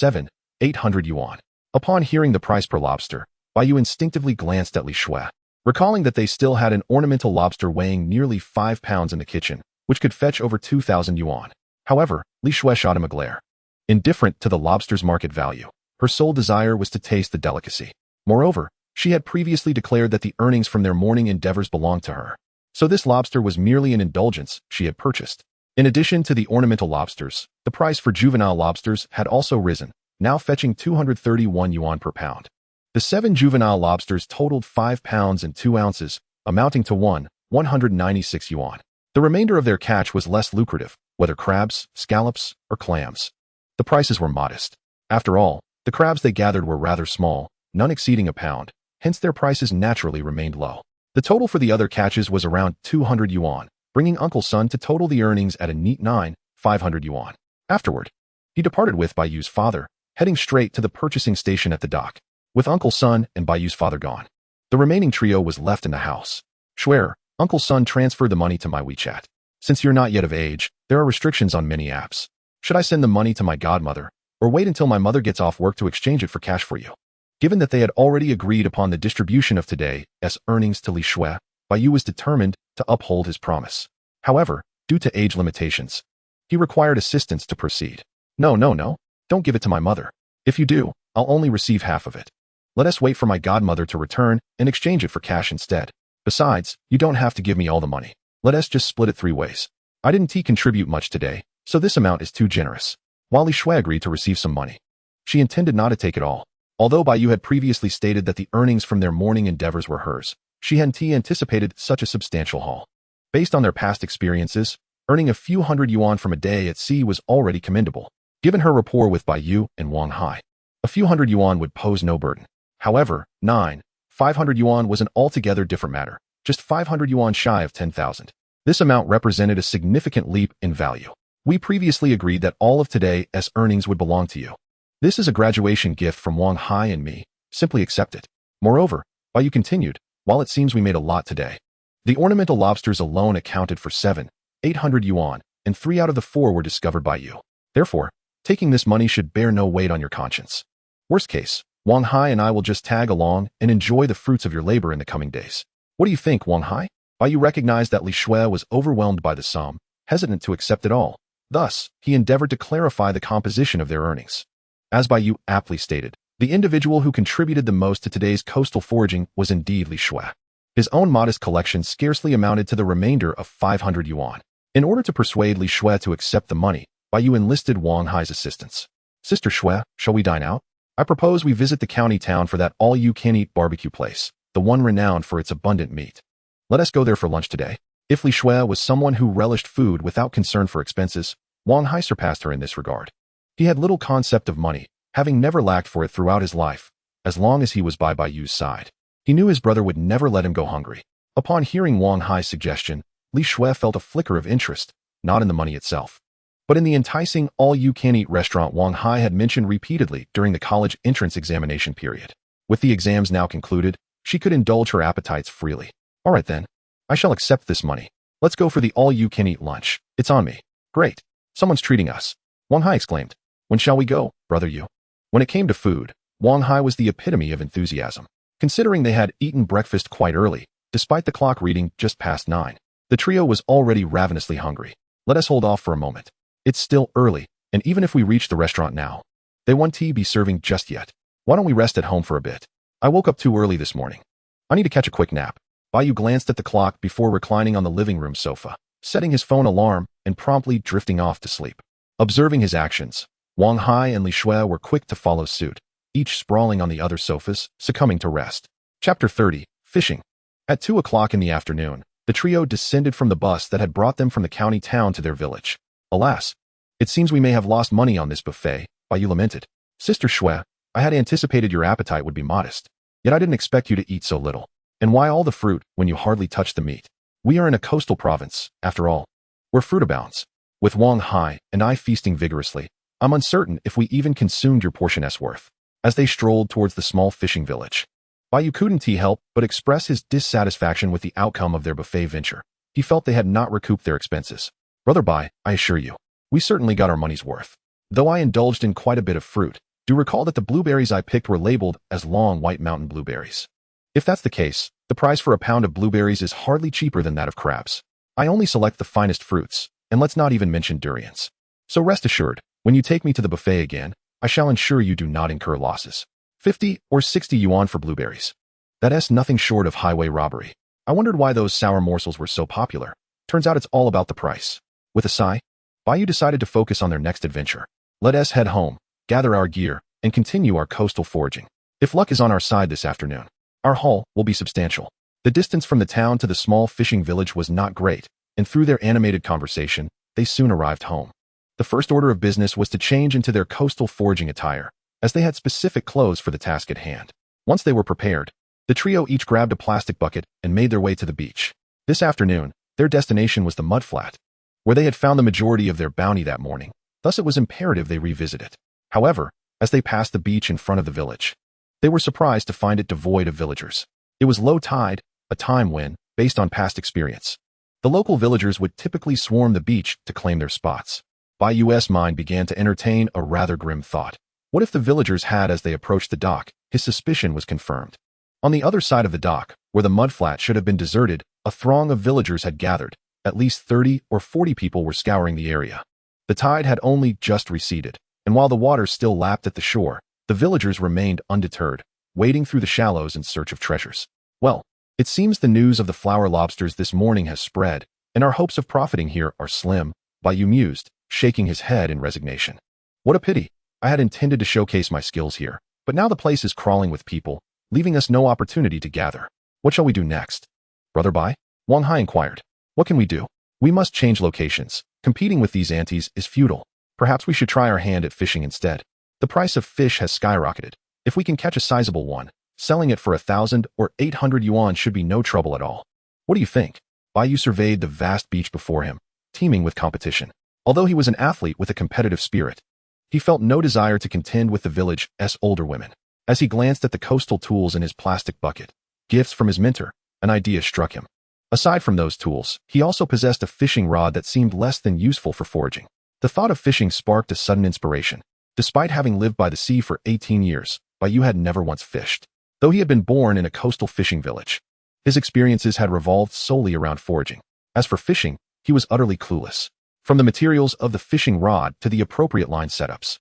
800 yuan. Upon hearing the price per lobster, Bai Yu instinctively glanced at Li Shui, recalling that they still had an ornamental lobster weighing nearly 5 pounds in the kitchen, which could fetch over 2,000 yuan. However, Li Shui shot him a glare. Indifferent to the lobster's market value, her sole desire was to taste the delicacy. Moreover, she had previously declared that the earnings from their morning endeavors belonged to her. So this lobster was merely an indulgence she had purchased. In addition to the ornamental lobsters, the price for juvenile lobsters had also risen, now fetching 231 yuan per pound. The 7 juvenile lobsters totaled 5 pounds and 2 ounces, amounting to 196 yuan. The remainder of their catch was less lucrative, whether crabs, scallops, or clams. The prices were modest. After all, the crabs they gathered were rather small, none exceeding a pound, hence their prices naturally remained low. The total for the other catches was around 200 yuan, bringing Uncle Sun to total the earnings at a neat 500 yuan. Afterward, he departed with Bai Yu's father, heading straight to the purchasing station at the dock. With Uncle Sun and Bai Yu's father gone, the remaining trio was left in the house. Swear, Uncle Sun transferred the money to my WeChat. Since you're not yet of age, there are restrictions on many apps. Should I send the money to my godmother, or wait until my mother gets off work to exchange it for cash for you. Given that they had already agreed upon the distribution of today's earnings to Li Shui, Bai Yu was determined to uphold his promise. However, due to age limitations, he required assistance to proceed. No, don't give it to my mother. If you do, I'll only receive half of it. Let us wait for my godmother to return and exchange it for cash instead. Besides, you don't have to give me all the money. Let us just split it 3 ways. I didn't contribute much today, so this amount is too generous. While Li Shui agreed to receive some money, she intended not to take it all. Although Bai Yu had previously stated that the earnings from their morning endeavors were hers, she hadn't anticipated such a substantial haul. Based on their past experiences, earning a few hundred yuan from a day at sea was already commendable. Given her rapport with Bai Yu and Wang Hai, a few hundred yuan would pose no burden. However, 500 yuan was an altogether different matter, just 500 yuan shy of 10,000. This amount represented a significant leap in value. We previously agreed that all of today's earnings would belong to you. This is a graduation gift from Wang Hai and me. Simply accept it. Moreover, Bai Yu continued, while it seems we made a lot today, the ornamental lobsters alone accounted for 800 yuan, and 3 out of the 4 were discovered by you. Therefore, taking this money should bear no weight on your conscience. Worst case, Wang Hai and I will just tag along and enjoy the fruits of your labor in the coming days. What do you think, Wang Hai? Bai Yu recognized that Li Shui was overwhelmed by the sum, hesitant to accept it all. Thus, he endeavored to clarify the composition of their earnings. As Bai Yu aptly stated, the individual who contributed the most to today's coastal foraging was indeed Li Shui. His own modest collection scarcely amounted to the remainder of 500 yuan. In order to persuade Li Shui to accept the money, Bai Yu enlisted Wang Hai's assistance. Sister Shui, shall we dine out? I propose we visit the county town for that all-you-can-eat barbecue place, the one renowned for its abundant meat. Let us go there for lunch today. If Li Shui was someone who relished food without concern for expenses, Wang Hai surpassed her in this regard. He had little concept of money, having never lacked for it throughout his life, as long as he was by Bai Yu's side. He knew his brother would never let him go hungry. Upon hearing Wang Hai's suggestion, Li Shui felt a flicker of interest, not in the money itself, but in the enticing all-you-can-eat restaurant Wang Hai had mentioned repeatedly during the college entrance examination period. With the exams now concluded, she could indulge her appetites freely. All right then, I shall accept this money. Let's go for the all-you-can-eat lunch. It's on me. Great. Someone's treating us. Wang Hai exclaimed. When shall we go, brother Yu? When it came to food, Wang Hai was the epitome of enthusiasm. Considering they had eaten breakfast quite early, despite the clock reading just past 9, the trio was already ravenously hungry. Let us hold off for a moment. It's still early, and even if we reach the restaurant now, they won't be serving just yet. Why don't we rest at home for a bit? I woke up too early this morning. I need to catch a quick nap. Bai Yu glanced at the clock before reclining on the living room sofa, setting his phone alarm and promptly drifting off to sleep. Observing his actions, Wang Hai and Li Shui were quick to follow suit, each sprawling on the other sofas, succumbing to rest. Chapter 30, Fishing. At 2 o'clock in the afternoon, the trio descended from the bus that had brought them from the county town to their village. Alas, it seems we may have lost money on this buffet, Bai Yu lamented. Sister Shui, I had anticipated your appetite would be modest, yet I didn't expect you to eat so little. And why all the fruit when you hardly touch the meat? We are in a coastal province, after all, where fruit abounds. With Wang Hai and I feasting vigorously, I'm uncertain if we even consumed your portion's worth. As they strolled towards the small fishing village, Bai Yu couldn't help but express his dissatisfaction with the outcome of their buffet venture. He felt they had not recouped their expenses. Brother Bai, I assure you, we certainly got our money's worth. Though I indulged in quite a bit of fruit, do recall that the blueberries I picked were labeled as long white mountain blueberries. If that's the case, the price for a pound of blueberries is hardly cheaper than that of crabs. I only select the finest fruits, and let's not even mention durians. So rest assured, when you take me to the buffet again, I shall ensure you do not incur losses. 50 or 60 yuan for blueberries. That's nothing short of highway robbery. I wondered why those sour morsels were so popular. Turns out it's all about the price. With a sigh, Bai Yu decided to focus on their next adventure. Let us head home, gather our gear, and continue our coastal foraging. If luck is on our side this afternoon, our haul will be substantial. The distance from the town to the small fishing village was not great, and through their animated conversation, they soon arrived home. The first order of business was to change into their coastal foraging attire, as they had specific clothes for the task at hand. Once they were prepared, the trio each grabbed a plastic bucket and made their way to the beach. This afternoon, their destination was the mudflat, where they had found the majority of their bounty that morning. Thus it was imperative they revisit it. However, as they passed the beach in front of the village, they were surprised to find it devoid of villagers. It was low tide, a time when, based on past experience, the local villagers would typically swarm the beach to claim their spots. Bai Yu's mind began to entertain a rather grim thought. What if the villagers had as they approached the dock? His suspicion was confirmed. On the other side of the dock, where the mudflat should have been deserted, a throng of villagers had gathered. At least 30 or 40 people were scouring the area. The tide had only just receded, and while the water still lapped at the shore, the villagers remained undeterred, wading through the shallows in search of treasures. Well, it seems the news of the flower lobsters this morning has spread, and our hopes of profiting here are slim, Bai Yu mused, shaking his head in resignation. What a pity. I had intended to showcase my skills here, but now the place is crawling with people, leaving us no opportunity to gather. What shall we do next? Brother Bai? Wang Hai inquired. What can we do? We must change locations. Competing with these antis is futile. Perhaps we should try our hand at fishing instead. The price of fish has skyrocketed. If we can catch a sizable one, selling it for 1,000 or 800 yuan should be no trouble at all. What do you think? Bai Yu surveyed the vast beach before him, teeming with competition. Although he was an athlete with a competitive spirit, he felt no desire to contend with the village's older women. As he glanced at the coastal tools in his plastic bucket, gifts from his mentor, an idea struck him. Aside from those tools, he also possessed a fishing rod that seemed less than useful for foraging. The thought of fishing sparked a sudden inspiration. Despite having lived by the sea for 18 years, Bai Yu had never once fished. Though he had been born in a coastal fishing village, his experiences had revolved solely around foraging. As for fishing, he was utterly clueless. From the materials of the fishing rod to the appropriate line setups,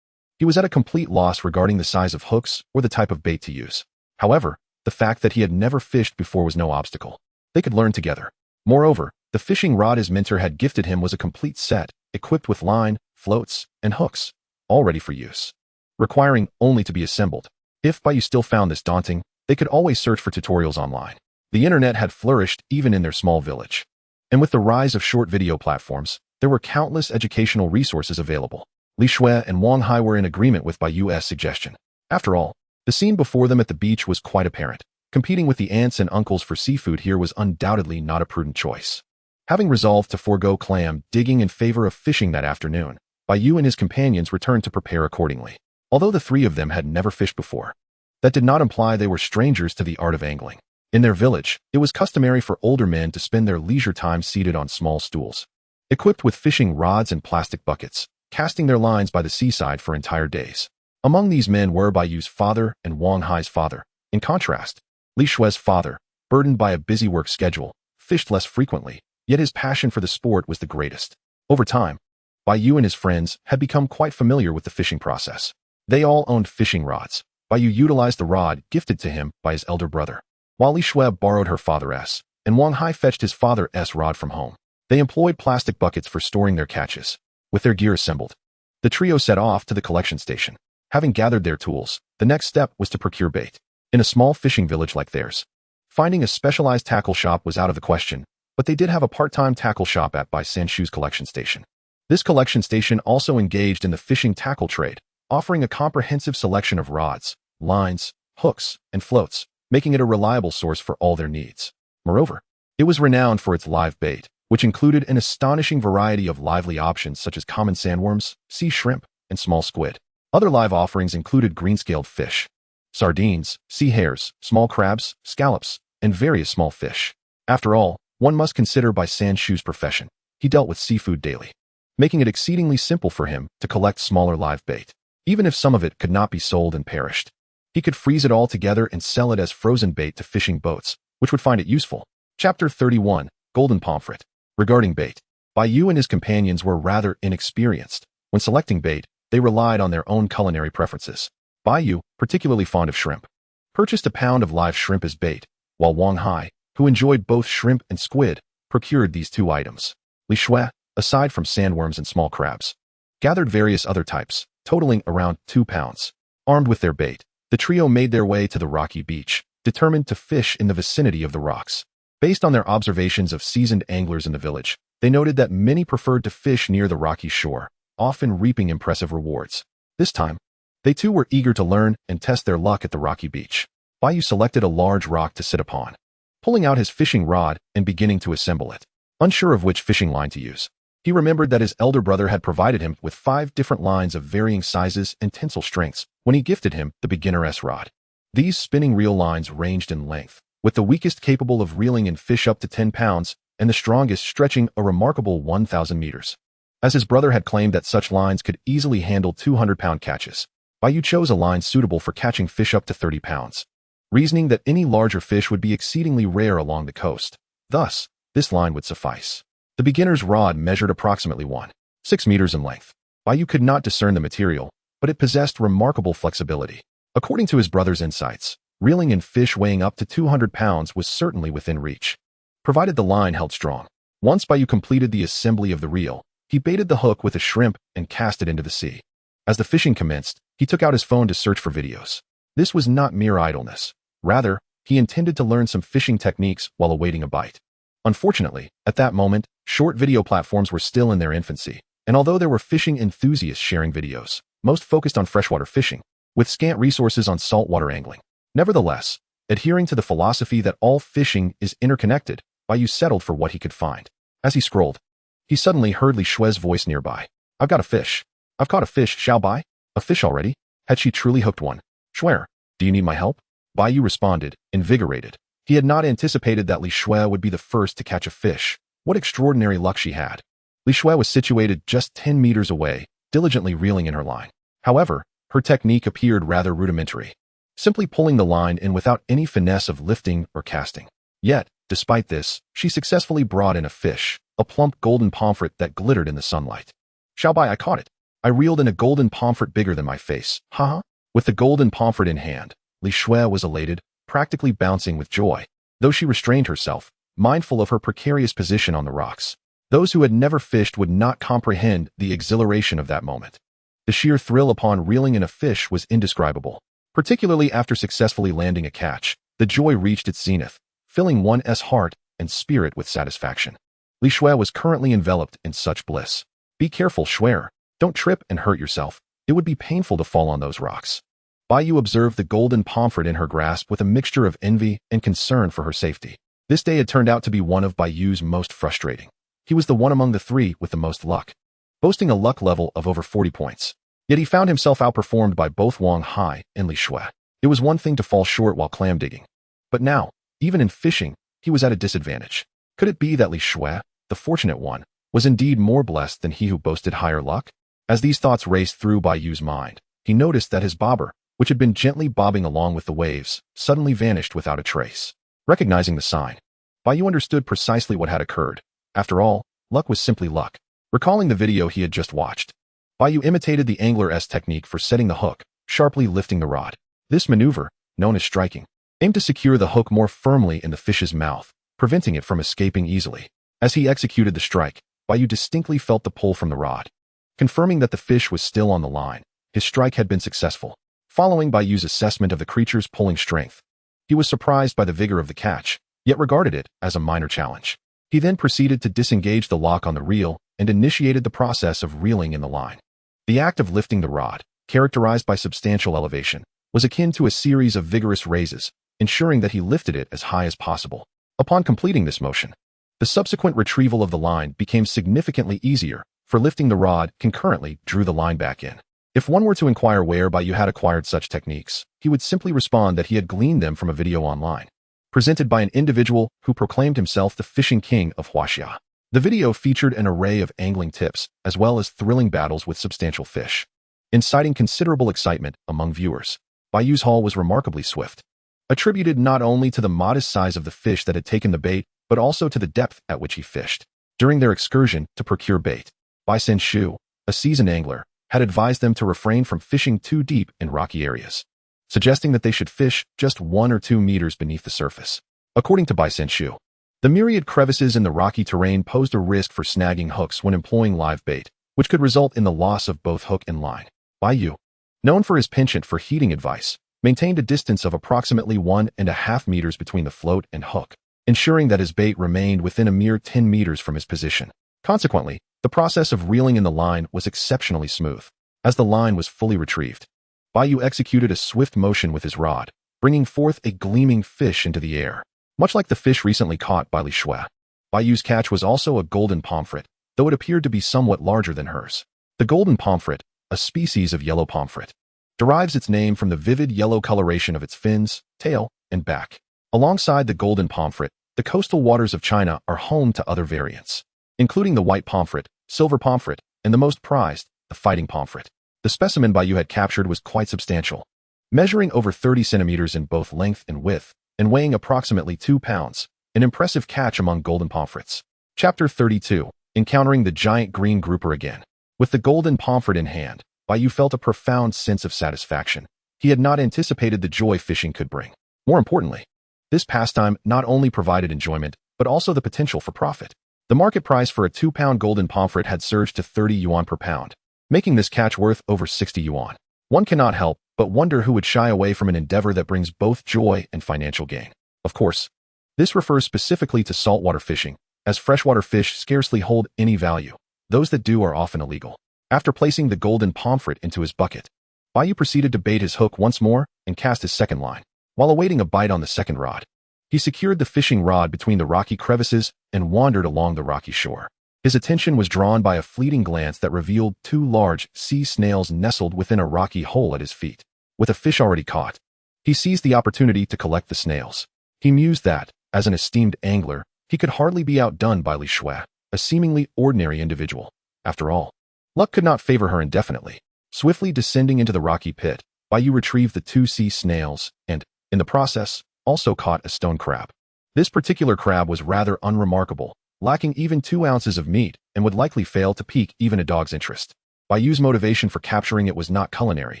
he was at a complete loss regarding the size of hooks or the type of bait to use. However, the fact that he had never fished before was no obstacle. They could learn together. Moreover, the fishing rod his mentor had gifted him was a complete set, equipped with line, floats, and hooks, all ready for use, requiring only to be assembled. If Bai Yu still found this daunting, they could always search for tutorials online. The internet had flourished even in their small village. And with the rise of short video platforms, there were countless educational resources available. Li Shui and Wang Hai were in agreement with Bai Yu's suggestion. After all, the scene before them at the beach was quite apparent. Competing with the aunts and uncles for seafood here was undoubtedly not a prudent choice. Having resolved to forego clam digging in favor of fishing that afternoon, Bai Yu and his companions returned to prepare accordingly. Although the three of them had never fished before, that did not imply they were strangers to the art of angling. In their village, it was customary for older men to spend their leisure time seated on small stools, equipped with fishing rods and plastic buckets, casting their lines by the seaside for entire days. Among these men were Bai Yu's father and Wang Hai's father. In contrast, Li Shui's father, burdened by a busy work schedule, fished less frequently, yet his passion for the sport was the greatest. Over time, Bai Yu and his friends had become quite familiar with the fishing process. They all owned fishing rods. Bai Yu utilized the rod gifted to him by his elder brother, while Li Shui borrowed her father's, and Wang Hai fetched his father's rod from home. They employed plastic buckets for storing their catches. With their gear assembled, the trio set off to the collection station. Having gathered their tools, the next step was to procure bait. In a small fishing village like theirs, finding a specialized tackle shop was out of the question, but they did have a part-time tackle shop at Bai Sanshu's collection station. This collection station also engaged in the fishing tackle trade, offering a comprehensive selection of rods, lines, hooks, and floats, making it a reliable source for all their needs. Moreover, it was renowned for its live bait, which included an astonishing variety of lively options such as common sandworms, sea shrimp, and small squid. Other live offerings included green-scaled fish, sardines, sea hares, small crabs, scallops, and various small fish. After all, one must consider Bai Sanshu's profession. He dealt with seafood daily, making it exceedingly simple for him to collect smaller live bait. Even if some of it could not be sold and perished, he could freeze it all together and sell it as frozen bait to fishing boats, which would find it useful. Chapter 31, Golden Pomfret. Regarding bait, Bai Yu and his companions were rather inexperienced. When selecting bait, they relied on their own culinary preferences. Bai Yu, particularly fond of shrimp, purchased a pound of live shrimp as bait, while Wang Hai, who enjoyed both shrimp and squid, procured these two items. Li Shui, aside from sandworms and small crabs, gathered various other types, totaling around 2 pounds. Armed with their bait, the trio made their way to the rocky beach, determined to fish in the vicinity of the rocks. Based on their observations of seasoned anglers in the village, they noted that many preferred to fish near the rocky shore, often reaping impressive rewards. This time, they too were eager to learn and test their luck at the rocky beach. Bai Yu selected a large rock to sit upon, pulling out his fishing rod and beginning to assemble it. Unsure of which fishing line to use, he remembered that his elder brother had provided him with 5 different lines of varying sizes and tensile strengths when he gifted him the beginner's rod. These spinning reel lines ranged in length, with the weakest capable of reeling in fish up to 10 pounds and the strongest stretching a remarkable 1,000 meters. As his brother had claimed that such lines could easily handle 200-pound catches, Bai Yu chose a line suitable for catching fish up to 30 pounds, reasoning that any larger fish would be exceedingly rare along the coast. Thus, this line would suffice. The beginner's rod measured approximately 1.6 meters in length. Bai Yu could not discern the material, but it possessed remarkable flexibility. According to his brother's insights, reeling in fish weighing up to 200 pounds was certainly within reach, provided the line held strong. Once Bai Yu completed the assembly of the reel, he baited the hook with a shrimp and cast it into the sea. As the fishing commenced, he took out his phone to search for videos. This was not mere idleness. Rather, he intended to learn some fishing techniques while awaiting a bite. Unfortunately, at that moment, short video platforms were still in their infancy, and although there were fishing enthusiasts sharing videos, most focused on freshwater fishing, with scant resources on saltwater angling. Nevertheless, adhering to the philosophy that all fishing is interconnected, Bai Yu settled for what he could find. As he scrolled, he suddenly heard Li Shue's voice nearby. "I've got a fish. I've caught a fish, Xiao Bai." A fish already? Had she truly hooked one? "Shuer, do you need my help?" Bai Yu responded, invigorated. He had not anticipated that Li Shue would be the first to catch a fish. What extraordinary luck she had. Li Shue was situated just 10 meters away, diligently reeling in her line. However, her technique appeared rather rudimentary, simply pulling the line in without any finesse of lifting or casting. Yet, despite this, she successfully brought in a fish, a plump golden pomfret that glittered in the sunlight. "Xiao Bai, I caught it. I reeled in a golden pomfret bigger than my face. Haha." With the golden pomfret in hand, Li Shue was elated, practically bouncing with joy, though she restrained herself, mindful of her precarious position on the rocks. Those who had never fished would not comprehend the exhilaration of that moment. The sheer thrill upon reeling in a fish was indescribable. Particularly after successfully landing a catch, the joy reached its zenith, filling one's heart and spirit with satisfaction. Li Shue was currently enveloped in such bliss. "Be careful, Shuer. Don't trip and hurt yourself. It would be painful to fall on those rocks." Bai Yu observed the golden pomfret in her grasp with a mixture of envy and concern for her safety. This day had turned out to be one of Bai Yu's most frustrating. He was the one among the three with the most luck, boasting a luck level of over 40 points. Yet he found himself outperformed by both Wang Hai and Li Shue. It was one thing to fall short while clam digging, but now, even in fishing, he was at a disadvantage. Could it be that Li Shue, the fortunate one, was indeed more blessed than he who boasted higher luck? As these thoughts raced through Bai Yu's mind, he noticed that his bobber, which had been gently bobbing along with the waves, suddenly vanished without a trace. Recognizing the sign, Bai Yu understood precisely what had occurred. After all, luck was simply luck. Recalling the video he had just watched, Bai Yu imitated the angler's technique for setting the hook, sharply lifting the rod. This maneuver, known as striking, aimed to secure the hook more firmly in the fish's mouth, preventing it from escaping easily. As he executed the strike, Bai Yu distinctly felt the pull from the rod. Confirming that the fish was still on the line, his strike had been successful. Following Bai Yu's assessment of the creature's pulling strength, he was surprised by the vigor of the catch, yet regarded it as a minor challenge. He then proceeded to disengage the lock on the reel and initiated the process of reeling in the line. The act of lifting the rod, characterized by substantial elevation, was akin to a series of vigorous raises, ensuring that he lifted it as high as possible. Upon completing this motion, the subsequent retrieval of the line became significantly easier, for lifting the rod concurrently drew the line back in. If one were to inquire where Bai Yu had acquired such techniques, he would simply respond that he had gleaned them from a video online, presented by an individual who proclaimed himself the fishing king of Huaxia. The video featured an array of angling tips, as well as thrilling battles with substantial fish, inciting considerable excitement among viewers. Bai Yu's haul was remarkably swift, attributed not only to the modest size of the fish that had taken the bait, but also to the depth at which he fished. During their excursion to procure bait, Bai Shu, a seasoned angler, had advised them to refrain from fishing too deep in rocky areas, suggesting that they should fish just 1 or 2 meters beneath the surface. According to Bai Shu, the myriad crevices in the rocky terrain posed a risk for snagging hooks when employing live bait, which could result in the loss of both hook and line. Bai Yu, known for his penchant for heating advice, maintained a distance of approximately 1.5 meters between the float and hook, ensuring that his bait remained within a mere 10 meters from his position. Consequently, the process of reeling in the line was exceptionally smooth. As the line was fully retrieved, Bai Yu executed a swift motion with his rod, bringing forth a gleaming fish into the air. Much like the fish recently caught by Li Shue, Bai Yu's catch was also a golden pomfret, though it appeared to be somewhat larger than hers. The golden pomfret, a species of yellow pomfret, derives its name from the vivid yellow coloration of its fins, tail, and back. Alongside the golden pomfret, the coastal waters of China are home to other variants, including the white pomfret, silver pomfret, and the most prized, the fighting pomfret. The specimen Bai Yu had captured was quite substantial, measuring over 30 centimeters in both length and width, and weighing approximately 2 pounds, an impressive catch among golden pomfrets. Chapter 32. Encountering the giant green grouper again. With the golden pomfret in hand, Bai Yu felt a profound sense of satisfaction. He had not anticipated the joy fishing could bring. More importantly, this pastime not only provided enjoyment, but also the potential for profit. The market price for a 2-pound golden pomfret had surged to 30 yuan per pound, making this catch worth over 60 yuan. One cannot help but wonder who would shy away from an endeavor that brings both joy and financial gain. Of course, this refers specifically to saltwater fishing, as freshwater fish scarcely hold any value. Those that do are often illegal. After placing the golden pomfret into his bucket, Bai Yu proceeded to bait his hook once more and cast his second line. While awaiting a bite on the second rod, he secured the fishing rod between the rocky crevices and wandered along the rocky shore. His attention was drawn by a fleeting glance that revealed 2 large sea snails nestled within a rocky hole at his feet. With a fish already caught, he seized the opportunity to collect the snails. He mused that, as an esteemed angler, he could hardly be outdone by Li Shui, a seemingly ordinary individual. After all, luck could not favor her indefinitely. Swiftly descending into the rocky pit, Bai Yu retrieved the 2 sea snails and, in the process, also caught a stone crab. This particular crab was rather unremarkable, lacking even 2 ounces of meat, and would likely fail to pique even a dog's interest. Bai Yu's motivation for capturing it was not culinary,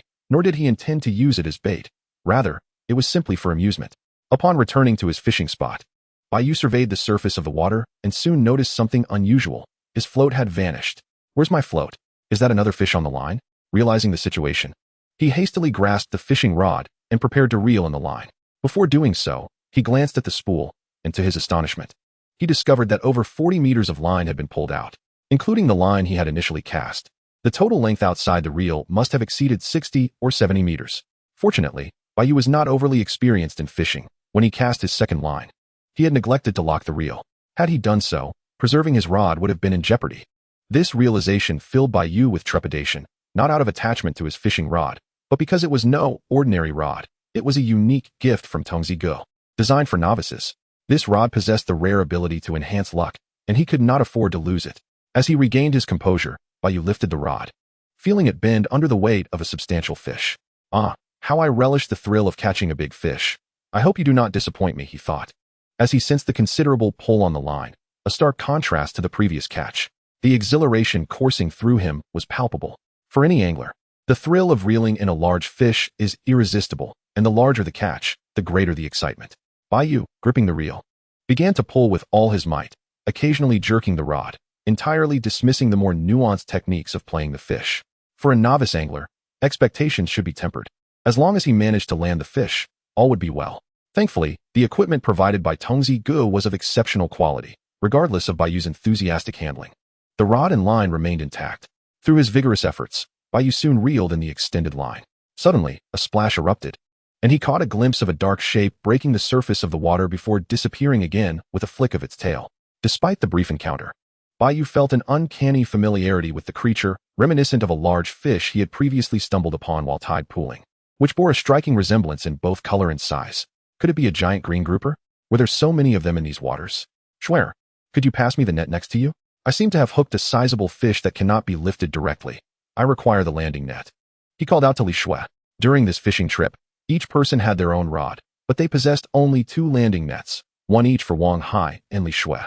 nor did he intend to use it as bait. Rather, it was simply for amusement. Upon returning to his fishing spot, Bai Yu surveyed the surface of the water and soon noticed something unusual. His float had vanished. Where's my float? Is that another fish on the line? Realizing the situation, he hastily grasped the fishing rod and prepared to reel in the line. Before doing so, he glanced at the spool, and to his astonishment, he discovered that over 40 meters of line had been pulled out, including the line he had initially cast. The total length outside the reel must have exceeded 60 or 70 meters. Fortunately, Bai Yu was not overly experienced in fishing. When he cast his second line, he had neglected to lock the reel. Had he done so, preserving his rod would have been in jeopardy. This realization filled Bai Yu with trepidation, not out of attachment to his fishing rod, but because it was no ordinary rod. It was a unique gift from Tongzi Go, designed for novices. This rod possessed the rare ability to enhance luck, and he could not afford to lose it. As he regained his composure, Bai Yu lifted the rod, feeling it bend under the weight of a substantial fish. Ah, how I relish the thrill of catching a big fish. I hope you do not disappoint me, he thought, as he sensed the considerable pull on the line, a stark contrast to the previous catch. The exhilaration coursing through him was palpable. For any angler, the thrill of reeling in a large fish is irresistible, and the larger the catch, the greater the excitement. Bai Yu, gripping the reel, began to pull with all his might, occasionally jerking the rod, entirely dismissing the more nuanced techniques of playing the fish. For a novice angler, expectations should be tempered. As long as he managed to land the fish, all would be well. Thankfully, the equipment provided by Tongzi Go was of exceptional quality, regardless of Bai Yu's enthusiastic handling. The rod and line remained intact. Through his vigorous efforts, Bai Yu soon reeled in the extended line. Suddenly, a splash erupted, and he caught a glimpse of a dark shape breaking the surface of the water before disappearing again with a flick of its tail. Despite the brief encounter, Bai Yu felt an uncanny familiarity with the creature, reminiscent of a large fish he had previously stumbled upon while tide pooling, which bore a striking resemblance in both color and size. Could it be a giant green grouper? Were there so many of them in these waters? Schwer, could you pass me the net next to you? I seem to have hooked a sizable fish that cannot be lifted directly. I require the landing net. He called out to Li Shui. During this fishing trip, each person had their own rod, but they possessed only 2 landing nets, one each for Wang Hai and Li Shui,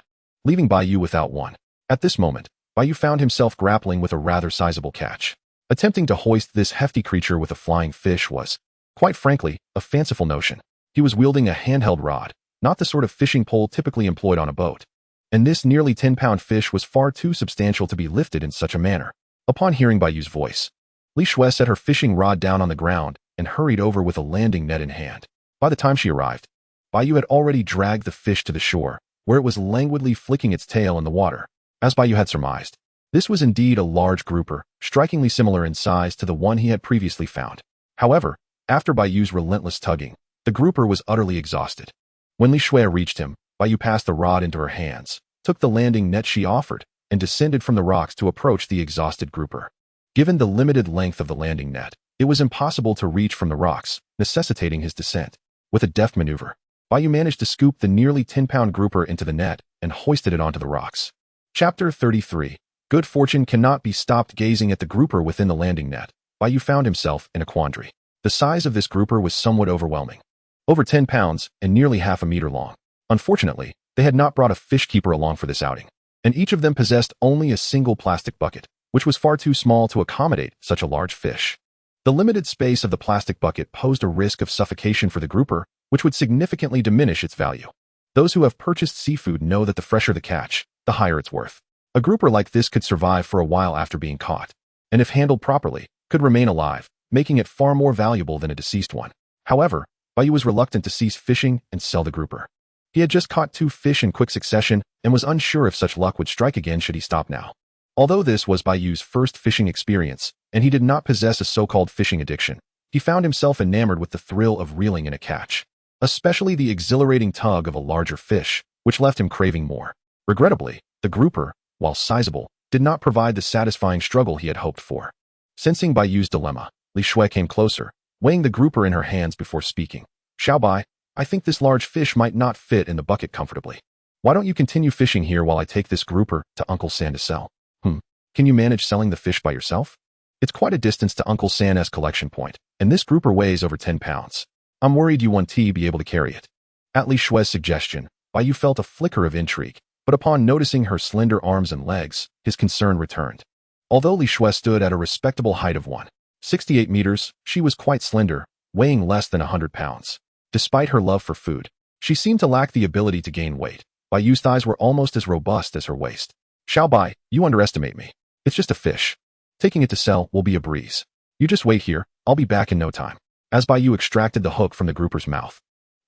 leaving Bai Yu without one. At this moment, Bai Yu found himself grappling with a rather sizable catch. Attempting to hoist this hefty creature with a flying fish was, quite frankly, a fanciful notion. He was wielding a handheld rod, not the sort of fishing pole typically employed on a boat, and this nearly 10-pound fish was far too substantial to be lifted in such a manner. Upon hearing Bai Yu's voice, Li Shui set her fishing rod down on the ground and hurried over with a landing net in hand. By the time she arrived, Bai Yu had already dragged the fish to the shore, where it was languidly flicking its tail in the water. As Bai Yu had surmised, this was indeed a large grouper, strikingly similar in size to the one he had previously found. However, after Bai Yu's relentless tugging, the grouper was utterly exhausted. When Li Shui reached him, Bai Yu passed the rod into her hands, took the landing net she offered, and descended from the rocks to approach the exhausted grouper. Given the limited length of the landing net, it was impossible to reach from the rocks, necessitating his descent. With a deft maneuver, Bai Yu managed to scoop the nearly 10-pound grouper into the net and hoisted it onto the rocks. Chapter 33. Good fortune cannot be stopped. Gazing at the grouper within the landing net, Bai Yu found himself in a quandary. The size of this grouper was somewhat overwhelming. Over 10 pounds and nearly half a meter long. Unfortunately, they had not brought a fish keeper along for this outing, and each of them possessed only a single plastic bucket, which was far too small to accommodate such a large fish. The limited space of the plastic bucket posed a risk of suffocation for the grouper, which would significantly diminish its value. Those who have purchased seafood know that the fresher the catch, the higher its worth. A grouper like this could survive for a while after being caught, and if handled properly, could remain alive, making it far more valuable than a deceased one. However, Bai Yu was reluctant to cease fishing and sell the grouper. He had just caught 2 fish in quick succession and was unsure if such luck would strike again should he stop now. Although this was Bai Yu's first fishing experience, and he did not possess a so-called fishing addiction, he found himself enamored with the thrill of reeling in a catch, especially the exhilarating tug of a larger fish, which left him craving more. Regrettably, the grouper, while sizable, did not provide the satisfying struggle he had hoped for. Sensing Bai Yu's dilemma, Li Shui came closer, weighing the grouper in her hands before speaking. "Xiao Bai, I think this large fish might not fit in the bucket comfortably. Why don't you continue fishing here while I take this grouper to Uncle San to sell?" Can you manage selling the fish by yourself? It's quite a distance to Uncle San's collection point, and this grouper weighs over 10 pounds. I'm worried you won't be able to carry it. At Li Shui's suggestion, Bai Yu felt a flicker of intrigue, but upon noticing her slender arms and legs, his concern returned. Although Li Shui stood at a respectable height of 1.68 meters, she was quite slender, weighing less than 100 pounds. Despite her love for food, she seemed to lack the ability to gain weight. Bai Yu's thighs were almost as robust as her waist. "Xiao Bai, you underestimate me. It's just a fish. Taking it to sell will be a breeze. You just wait here, I'll be back in no time." As Bai Yu extracted the hook from the grouper's mouth,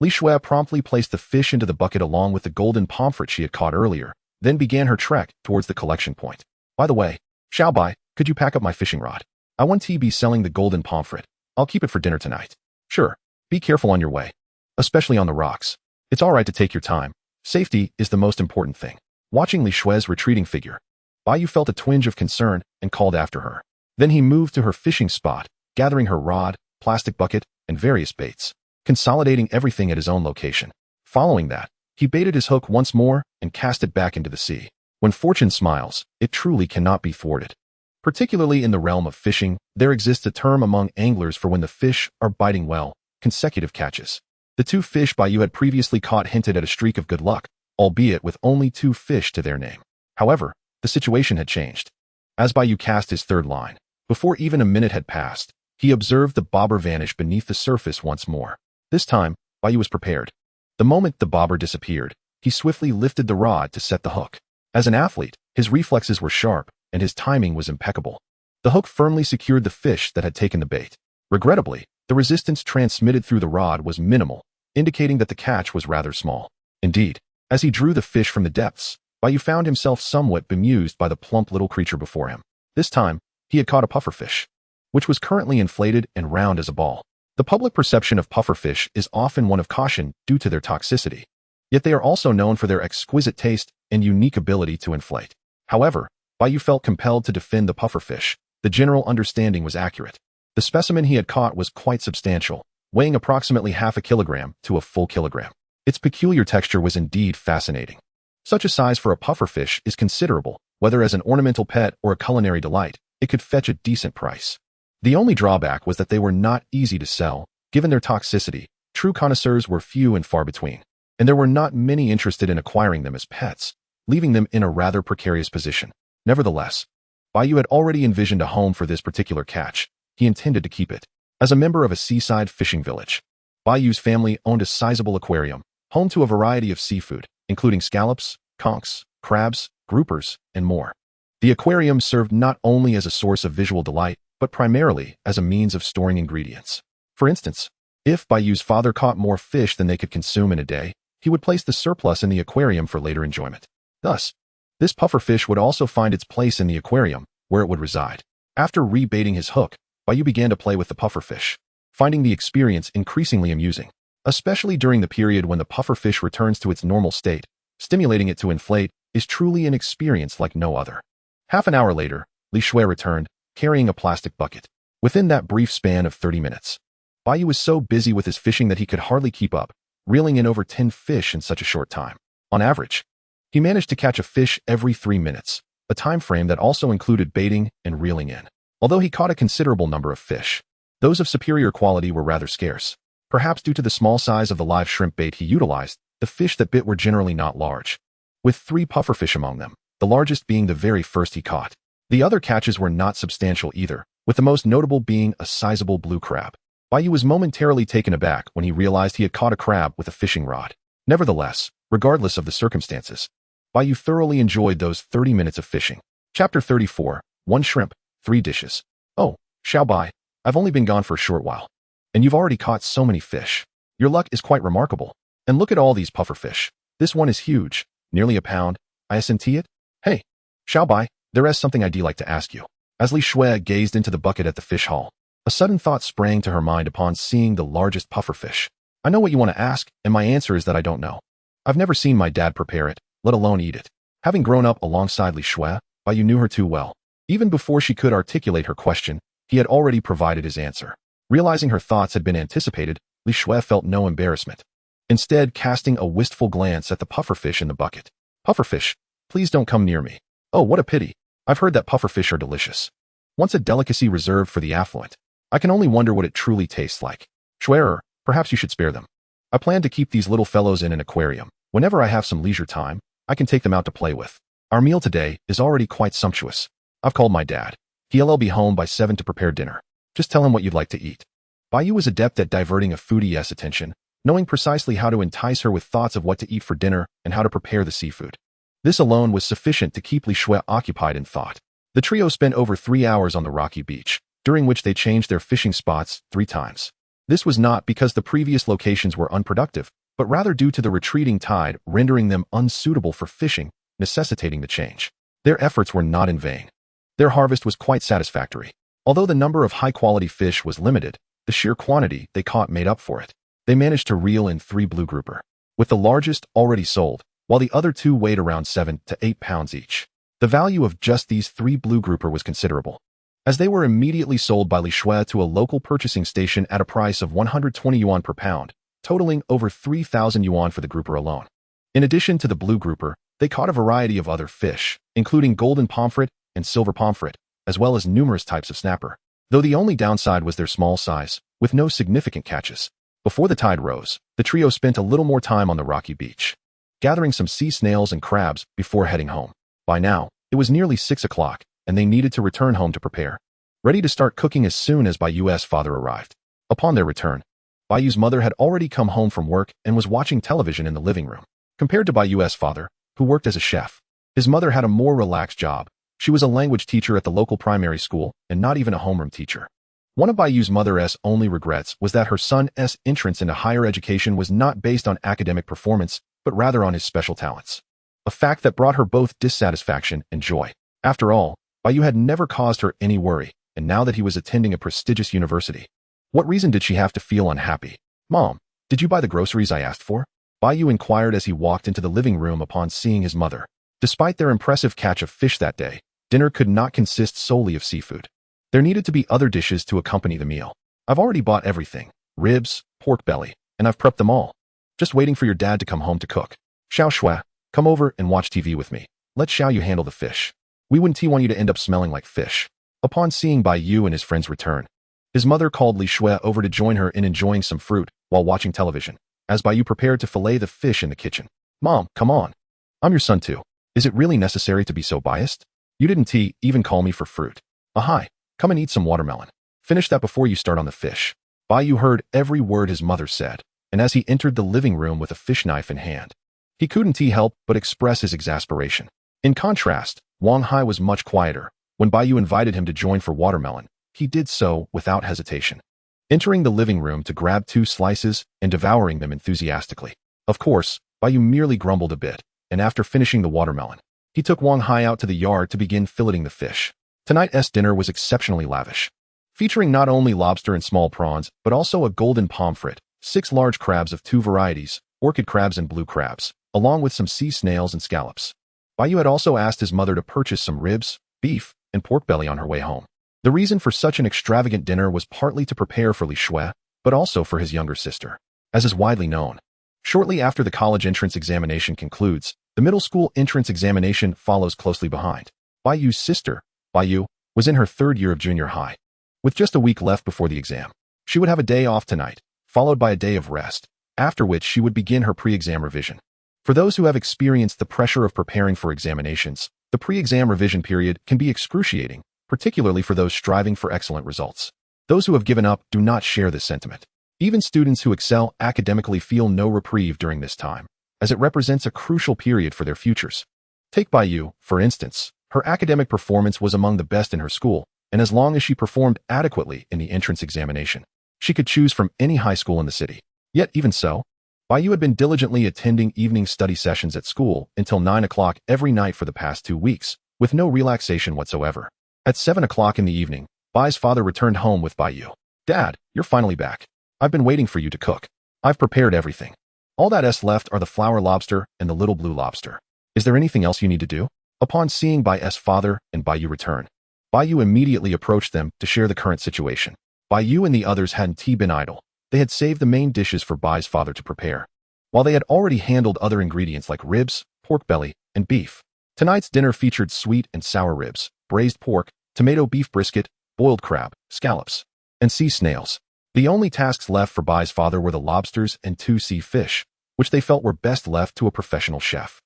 Li Shui promptly placed the fish into the bucket along with the golden pomfret she had caught earlier, then began her trek towards the collection point. "By the way, Xiao Bai, could you pack up my fishing rod? I want to be selling the golden pomfret. I'll keep it for dinner tonight." "Sure. Be careful on your way, especially on the rocks. It's all right to take your time. Safety is the most important thing." Watching Li Shui's retreating figure, Bai Yu felt a twinge of concern and called after her. Then he moved to her fishing spot, gathering her rod, plastic bucket, and various baits, consolidating everything at his own location. Following that, he baited his hook once more and cast it back into the sea. When fortune smiles, it truly cannot be thwarted. Particularly in the realm of fishing, there exists a term among anglers for when the fish are biting well, consecutive catches. The 2 fish Bai Yu had previously caught hinted at a streak of good luck, albeit with only 2 fish to their name. However, the situation had changed. As Bai Yu cast his 3rd line, before even a minute had passed, he observed the bobber vanish beneath the surface once more. This time, Bai Yu was prepared. The moment the bobber disappeared, he swiftly lifted the rod to set the hook. As an athlete, his reflexes were sharp, and his timing was impeccable. The hook firmly secured the fish that had taken the bait. Regrettably, the resistance transmitted through the rod was minimal, indicating that the catch was rather small. Indeed, as he drew the fish from the depths, Bai Yu found himself somewhat bemused by the plump little creature before him. This time, he had caught a pufferfish, which was currently inflated and round as a ball. The public perception of pufferfish is often one of caution due to their toxicity, yet they are also known for their exquisite taste and unique ability to inflate. However, Bai Yu felt compelled to defend the pufferfish. The general understanding was accurate. The specimen he had caught was quite substantial, weighing approximately half a kilogram to a full kilogram. Its peculiar texture was indeed fascinating. Such a size for a pufferfish is considerable. Whether as an ornamental pet or a culinary delight, it could fetch a decent price. The only drawback was that they were not easy to sell. Given their toxicity, true connoisseurs were few and far between, and there were not many interested in acquiring them as pets, leaving them in a rather precarious position. Nevertheless, Bai Yu had already envisioned a home for this particular catch. He intended to keep it. As a member of a seaside fishing village, Bai Yu's family owned a sizable aquarium, home to a variety of seafood, including scallops, conchs, crabs, groupers, and more. The aquarium served not only as a source of visual delight, but primarily as a means of storing ingredients. For instance, if Bai Yu's father caught more fish than they could consume in a day, he would place the surplus in the aquarium for later enjoyment. Thus, this pufferfish would also find its place in the aquarium, where it would reside. After rebaiting his hook, Bai Yu began to play with the pufferfish, finding the experience increasingly amusing, especially during the period when the pufferfish returns to its normal state. Stimulating it to inflate is truly an experience like no other. Half an hour later, Li Shui returned, carrying a plastic bucket. Within that brief span of 30 minutes, Bai Yu was so busy with his fishing that he could hardly keep up, reeling in over 10 fish in such a short time. On average, he managed to catch a fish every 3 minutes, a time frame that also included baiting and reeling in. Although he caught a considerable number of fish, those of superior quality were rather scarce. Perhaps due to the small size of the live shrimp bait he utilized, the fish that bit were generally not large, with 3 pufferfish among them, the largest being the very first he caught. The other catches were not substantial either, with the most notable being a sizable blue crab. Bai Yu was momentarily taken aback when he realized he had caught a crab with a fishing rod. Nevertheless, regardless of the circumstances, Bai Yu thoroughly enjoyed those 30 minutes of fishing. Chapter 34, 1 shrimp, 3 dishes. Oh, Xiao Bai, I've only been gone for a short while, and you've already caught so many fish. Your luck is quite remarkable. And look at all these pufferfish. This one is huge, nearly a pound. I see it? Hey, Xiao Bai, there is something I'd like to ask you. As Li Shui gazed into the bucket at the fish haul, a sudden thought sprang to her mind upon seeing the largest pufferfish. I know what you want to ask, and my answer is that I don't know. I've never seen my dad prepare it, let alone eat it. Having grown up alongside Li Shui, Bai Yu knew her too well. Even before she could articulate her question, he had already provided his answer. Realizing her thoughts had been anticipated, Li Shui felt no embarrassment, instead casting a wistful glance at the pufferfish in the bucket. Pufferfish, please don't come near me. Oh, what a pity. I've heard that pufferfish are delicious. Once a delicacy reserved for the affluent, I can only wonder what it truly tastes like. Schwerer, perhaps you should spare them. I plan to keep these little fellows in an aquarium. Whenever I have some leisure time, I can take them out to play with. Our meal today is already quite sumptuous. I've called my dad. He'll be home by 7 to prepare dinner. Just tell him what you'd like to eat. Bai Yu was adept at diverting a foodie's attention, knowing precisely how to entice her with thoughts of what to eat for dinner and how to prepare the seafood. This alone was sufficient to keep Li Shui occupied in thought. The trio spent over 3 hours on the rocky beach, during which they changed their fishing spots 3 times. This was not because the previous locations were unproductive, but rather due to the retreating tide rendering them unsuitable for fishing, necessitating the change. Their efforts were not in vain. Their harvest was quite satisfactory. Although the number of high-quality fish was limited, the sheer quantity they caught made up for it. They managed to reel in 3 blue grouper, with the largest already sold, while the other 2 weighed around 7 to 8 pounds each. The value of just these 3 blue grouper was considerable, as they were immediately sold by Li Shui to a local purchasing station at a price of 120 yuan per pound, totaling over 3,000 yuan for the grouper alone. In addition to the blue grouper, they caught a variety of other fish, including golden pomfret and silver pomfret, as well as numerous types of snapper, though the only downside was their small size, with no significant catches. Before the tide rose, the trio spent a little more time on the rocky beach, gathering some sea snails and crabs before heading home. By now, it was nearly 6 o'clock, and they needed to return home to prepare, ready to start cooking as soon as Bai Yu's father arrived. Upon their return, Bai Yu's mother had already come home from work and was watching television in the living room. Compared to Bai Yu's father, who worked as a chef, his mother had a more relaxed job. She was a language teacher at the local primary school and not even a homeroom teacher. One of Bai Yu's mother's only regrets was that her son's entrance into higher education was not based on academic performance, but rather on his special talents. A fact that brought her both dissatisfaction and joy. After all, Bai Yu had never caused her any worry, and now that he was attending a prestigious university, what reason did she have to feel unhappy? Mom, did you buy the groceries I asked for? Bai Yu inquired as he walked into the living room upon seeing his mother. Despite their impressive catch of fish that day, dinner could not consist solely of seafood. There needed to be other dishes to accompany the meal. I've already bought everything, ribs, pork belly, and I've prepped them all. Just waiting for your dad to come home to cook. Xiao Shui, come over and watch TV with me. Let Xiao Yu handle the fish. We wouldn't want you to end up smelling like fish. Upon seeing Bai Yu and his friends return, his mother called Li Shui over to join her in enjoying some fruit while watching television, as Bai Yu prepared to fillet the fish in the kitchen. Mom, come on. I'm your son too. Is it really necessary to be so biased? You didn't even call me for fruit. Hi, come and eat some watermelon. Finish that before you start on the fish. Bai Yu heard every word his mother said, and as he entered the living room with a fish knife in hand, he couldn't help but express his exasperation. In contrast, Wang Hai was much quieter. When Bai Yu invited him to join for watermelon, he did so without hesitation, entering the living room to grab 2 slices and devouring them enthusiastically. Of course, Bai Yu merely grumbled a bit, and after finishing the watermelon, he took Wang Hai out to the yard to begin filleting the fish. Tonight's dinner was exceptionally lavish, featuring not only lobster and small prawns, but also a golden pomfret, 6 large crabs of 2 varieties, orchid crabs and blue crabs, along with some sea snails and scallops. Bai Yu had also asked his mother to purchase some ribs, beef, and pork belly on her way home. The reason for such an extravagant dinner was partly to prepare for Li Shui, but also for his younger sister. As is widely known, shortly after the college entrance examination concludes, the middle school entrance examination follows closely behind. Bai Yu's sister, Bai Yu, was in her third year of junior high. With just a week left before the exam, she would have a day off tonight, followed by a day of rest, after which she would begin her pre-exam revision. For those who have experienced the pressure of preparing for examinations, the pre-exam revision period can be excruciating, particularly for those striving for excellent results. Those who have given up do not share this sentiment. Even students who excel academically feel no reprieve during this time, as it represents a crucial period for their futures. Take Bai Yu, for instance. Her academic performance was among the best in her school, and as long as she performed adequately in the entrance examination, she could choose from any high school in the city. Yet even so, Bai Yu had been diligently attending evening study sessions at school until 9 o'clock every night for the past 2 weeks, with no relaxation whatsoever. At 7 o'clock in the evening, Bai's father returned home with Bai Yu. "Dad, you're finally back. I've been waiting for you to cook. I've prepared everything. All that's left are the flower lobster and the little blue lobster. Is there anything else you need to do?" Upon seeing Bai's father and Bai Yu return, Bai Yu immediately approached them to share the current situation. Bai Yu and the others hadn't been idle. They had saved the main dishes for Bai's father to prepare, while they had already handled other ingredients like ribs, pork belly, and beef. Tonight's dinner featured sweet and sour ribs, braised pork, tomato beef brisket, boiled crab, scallops, and sea snails. The only tasks left for Bai's father were the lobsters and 2 sea fish, which they felt were best left to a professional chef.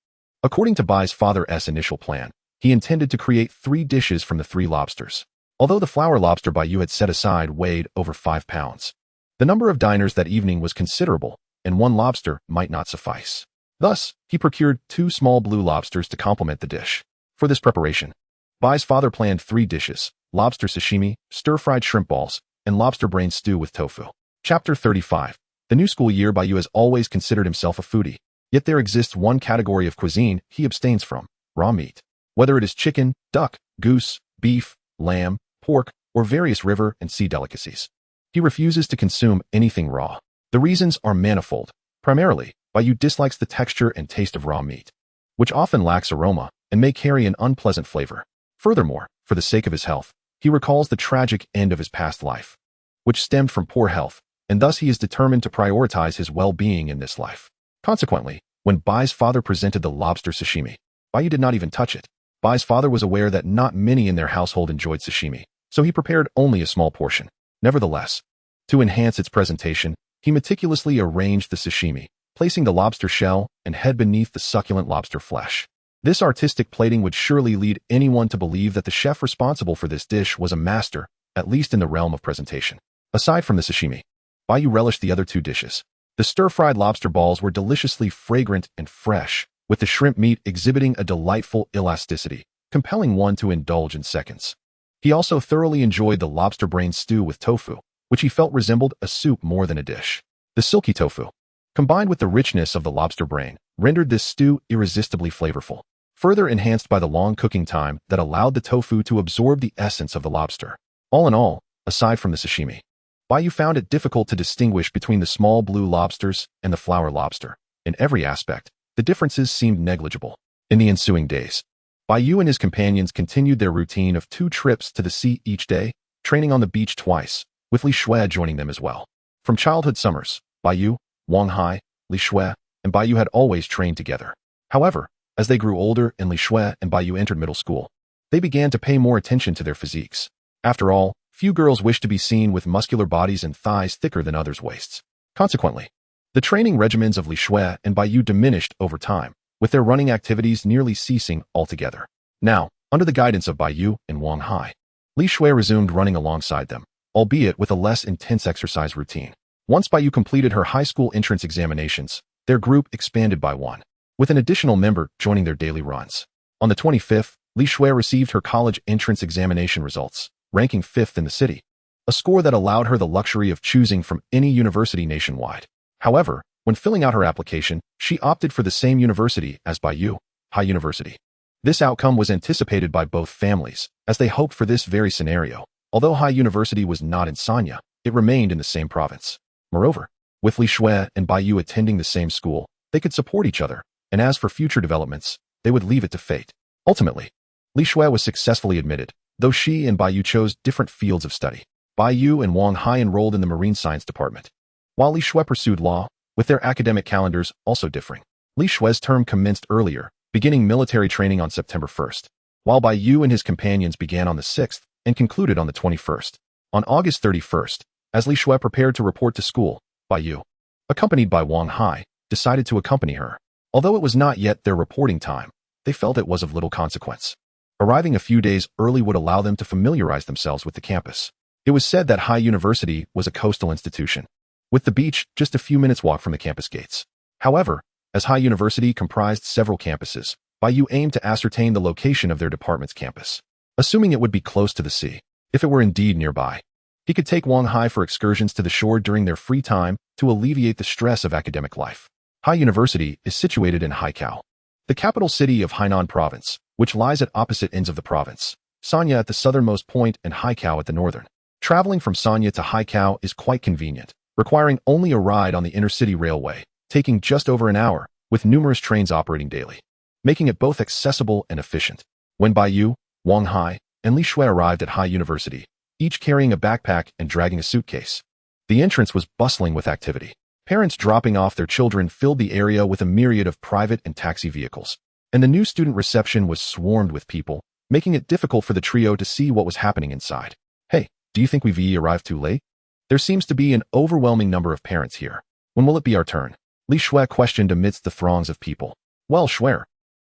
According to Bai's father's initial plan, he intended to create 3 dishes from the 3 lobsters. Although the flower lobster Bai Yu had set aside weighed over 5 pounds, the number of diners that evening was considerable, and 1 lobster might not suffice. Thus, he procured 2 small blue lobsters to complement the dish. For this preparation, Bai's father planned 3 dishes: lobster sashimi, stir-fried shrimp balls, and lobster brain stew with tofu. Chapter 35. The new school year. Bai Yu has always considered himself a foodie, yet there exists one category of cuisine he abstains from: raw meat. Whether it is chicken, duck, goose, beef, lamb, pork, or various river and sea delicacies, he refuses to consume anything raw. The reasons are manifold. Primarily, Bai Yu dislikes the texture and taste of raw meat, which often lacks aroma and may carry an unpleasant flavor. Furthermore, for the sake of his health, he recalls the tragic end of his past life, which stemmed from poor health, and thus he is determined to prioritize his well-being in this life. Consequently, when Bai's father presented the lobster sashimi, Bai Yu did not even touch it. Bai's father was aware that not many in their household enjoyed sashimi, so he prepared only a small portion. Nevertheless, to enhance its presentation, he meticulously arranged the sashimi, placing the lobster shell and head beneath the succulent lobster flesh. This artistic plating would surely lead anyone to believe that the chef responsible for this dish was a master, at least in the realm of presentation. Aside from the sashimi, Bai Yu relished the other 2 dishes. The stir-fried lobster balls were deliciously fragrant and fresh, with the shrimp meat exhibiting a delightful elasticity, compelling one to indulge in seconds. He also thoroughly enjoyed the lobster brain stew with tofu, which he felt resembled a soup more than a dish. The silky tofu, combined with the richness of the lobster brain, rendered this stew irresistibly flavorful, further enhanced by the long cooking time that allowed the tofu to absorb the essence of the lobster. All in all, aside from the sashimi, Bai Yu found it difficult to distinguish between the small blue lobsters and the flower lobster. In every aspect, the differences seemed negligible. In the ensuing days, Bai Yu and his companions continued their routine of 2 trips to the sea each day, training on the beach twice, with Li Shui joining them as well. From childhood summers, Bai Yu, Wang Hai, Li Shui, and Bai Yu had always trained together. However, as they grew older and Li Shui and Bai Yu entered middle school, they began to pay more attention to their physiques. After all, few girls wish to be seen with muscular bodies and thighs thicker than others' waists. Consequently, the training regimens of Li Shui and Bai Yu diminished over time, with their running activities nearly ceasing altogether. Now, under the guidance of Bai Yu and Wang Hai, Li Shui resumed running alongside them, albeit with a less intense exercise routine. Once Bai Yu completed her high school entrance examinations, their group expanded by 1, with an additional member joining their daily runs. On the 25th, Li Shui received her college entrance examination results, ranking 5th in the city, a score that allowed her the luxury of choosing from any university nationwide. However, when filling out her application, she opted for the same university as Bai Yu, High University. This outcome was anticipated by both families, as they hoped for this very scenario. Although High University was not in Sanya, it remained in the same province. Moreover, with Li Shui and Bai Yu attending the same school, they could support each other, and as for future developments, they would leave it to fate. Ultimately, Li Shui was successfully admitted, though she and Bai Yu chose different fields of study. Bai Yu and Wang Hai enrolled in the marine science department, while Li Shui pursued law, with their academic calendars also differing. Li Shui's term commenced earlier, beginning military training on September 1st, while Bai Yu and his companions began on the 6th and concluded on the 21st. On August 31st, as Li Shui prepared to report to school, Bai Yu, accompanied by Wang Hai, decided to accompany her. Although it was not yet their reporting time, they felt it was of little consequence. Arriving a few days early would allow them to familiarize themselves with the campus. It was said that Hai University was a coastal institution, with the beach just a few minutes' walk from the campus gates. However, as Hai University comprised several campuses, Bai Yu aimed to ascertain the location of their department's campus, assuming it would be close to the sea. If it were indeed nearby, he could take Wang Hai for excursions to the shore during their free time to alleviate the stress of academic life. Hai University is situated in Haikou, the capital city of Hainan Province, which lies at opposite ends of the province, Sanya at the southernmost point and Haikou at the northern. Traveling from Sanya to Haikou is quite convenient, requiring only a ride on the intercity railway, taking just over an hour, with numerous trains operating daily, making it both accessible and efficient. When Bai Yu, Wang Hai, and Li Shui arrived at Hai University, each carrying a backpack and dragging a suitcase, the entrance was bustling with activity. Parents dropping off their children filled the area with a myriad of private and taxi vehicles, and the new student reception was swarmed with people, making it difficult for the trio to see what was happening inside. Hey, do you think we've arrived too late? There seems to be an overwhelming number of parents here. When will it be our turn? Li Shui questioned amidst the throngs of people. Well, Shui,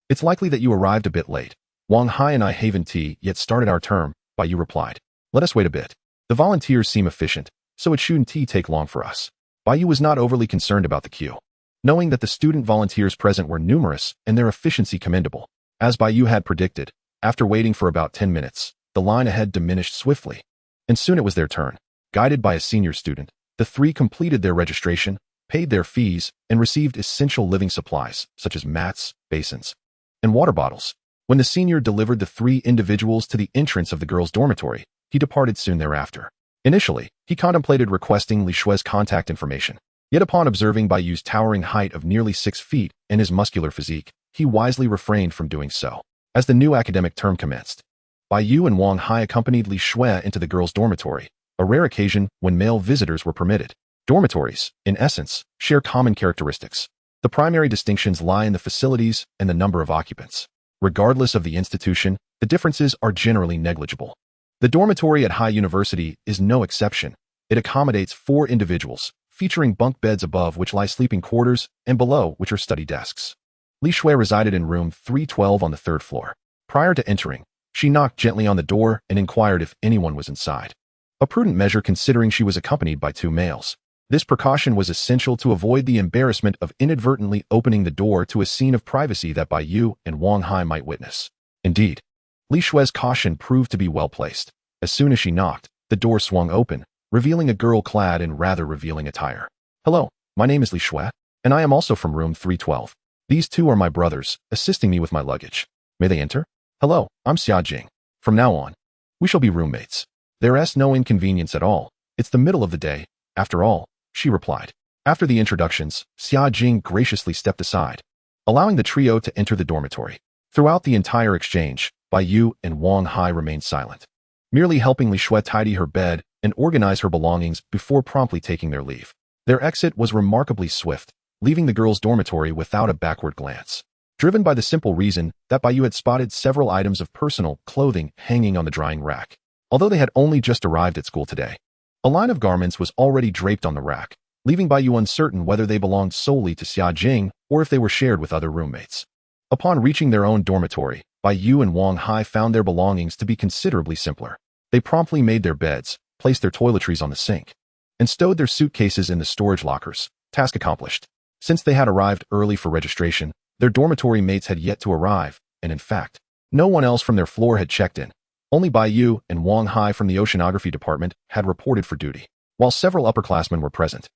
it's likely that you arrived a bit late. Wang Hai and I haven't yet started our term, Bai Yu replied. Let us wait a bit. The volunteers seem efficient, so it shouldn't take long for us. Bai Yu was not overly concerned about the queue, knowing that the student volunteers present were numerous and their efficiency commendable. As Bai Yu had predicted, after waiting for about 10 minutes, the line ahead diminished swiftly, and soon it was their turn. Guided by a senior student, the three completed their registration, paid their fees, and received essential living supplies, such as mats, basins, and water bottles. When the senior delivered the three individuals to the entrance of the girls' dormitory, he departed soon thereafter. Initially, he contemplated requesting Li Shui's contact information. Yet upon observing Bai Yu's towering height of nearly 6 feet and his muscular physique, he wisely refrained from doing so. As the new academic term commenced, Bai Yu and Wang Hai accompanied Li Shui into the girls' dormitory, a rare occasion when male visitors were permitted. Dormitories, in essence, share common characteristics. The primary distinctions lie in the facilities and the number of occupants. Regardless of the institution, the differences are generally negligible. The dormitory at Hai University is no exception. It accommodates 4 individuals, featuring bunk beds above which lie sleeping quarters and below which are study desks. Li Shui resided in room 312 on the 3rd floor. Prior to entering, she knocked gently on the door and inquired if anyone was inside. A prudent measure considering she was accompanied by 2 males. This precaution was essential to avoid the embarrassment of inadvertently opening the door to a scene of privacy that Bai Yu and Wang Hai might witness. Indeed, Li Shui's caution proved to be well placed. As soon as she knocked, the door swung open, revealing a girl clad in rather revealing attire. Hello, my name is Li Shui, and I am also from room 312. These 2 are my brothers, assisting me with my luggage. May they enter? Hello, I'm Xia Jing. From now on, we shall be roommates. There's no inconvenience at all. It's the middle of the day, after all, she replied. After the introductions, Xia Jing graciously stepped aside, allowing the trio to enter the dormitory. Throughout the entire exchange, Bai Yu and Wang Hai remained silent, merely helping Li Shui tidy her bed and organize her belongings before promptly taking their leave. Their exit was remarkably swift, leaving the girls' dormitory without a backward glance, driven by the simple reason that Bai Yu had spotted several items of personal clothing hanging on the drying rack. Although they had only just arrived at school today, a line of garments was already draped on the rack, leaving Bai Yu uncertain whether they belonged solely to Xia Jing or if they were shared with other roommates. Upon reaching their own dormitory, Bai Yu and Wang Hai found their belongings to be considerably simpler. They promptly made their beds, placed their toiletries on the sink, and stowed their suitcases in the storage lockers. Task accomplished. Since they had arrived early for registration, their dormitory mates had yet to arrive, and in fact, no one else from their floor had checked in. Only Bai Yu and Wang Hai from the oceanography department had reported for duty. While several upperclassmen were present,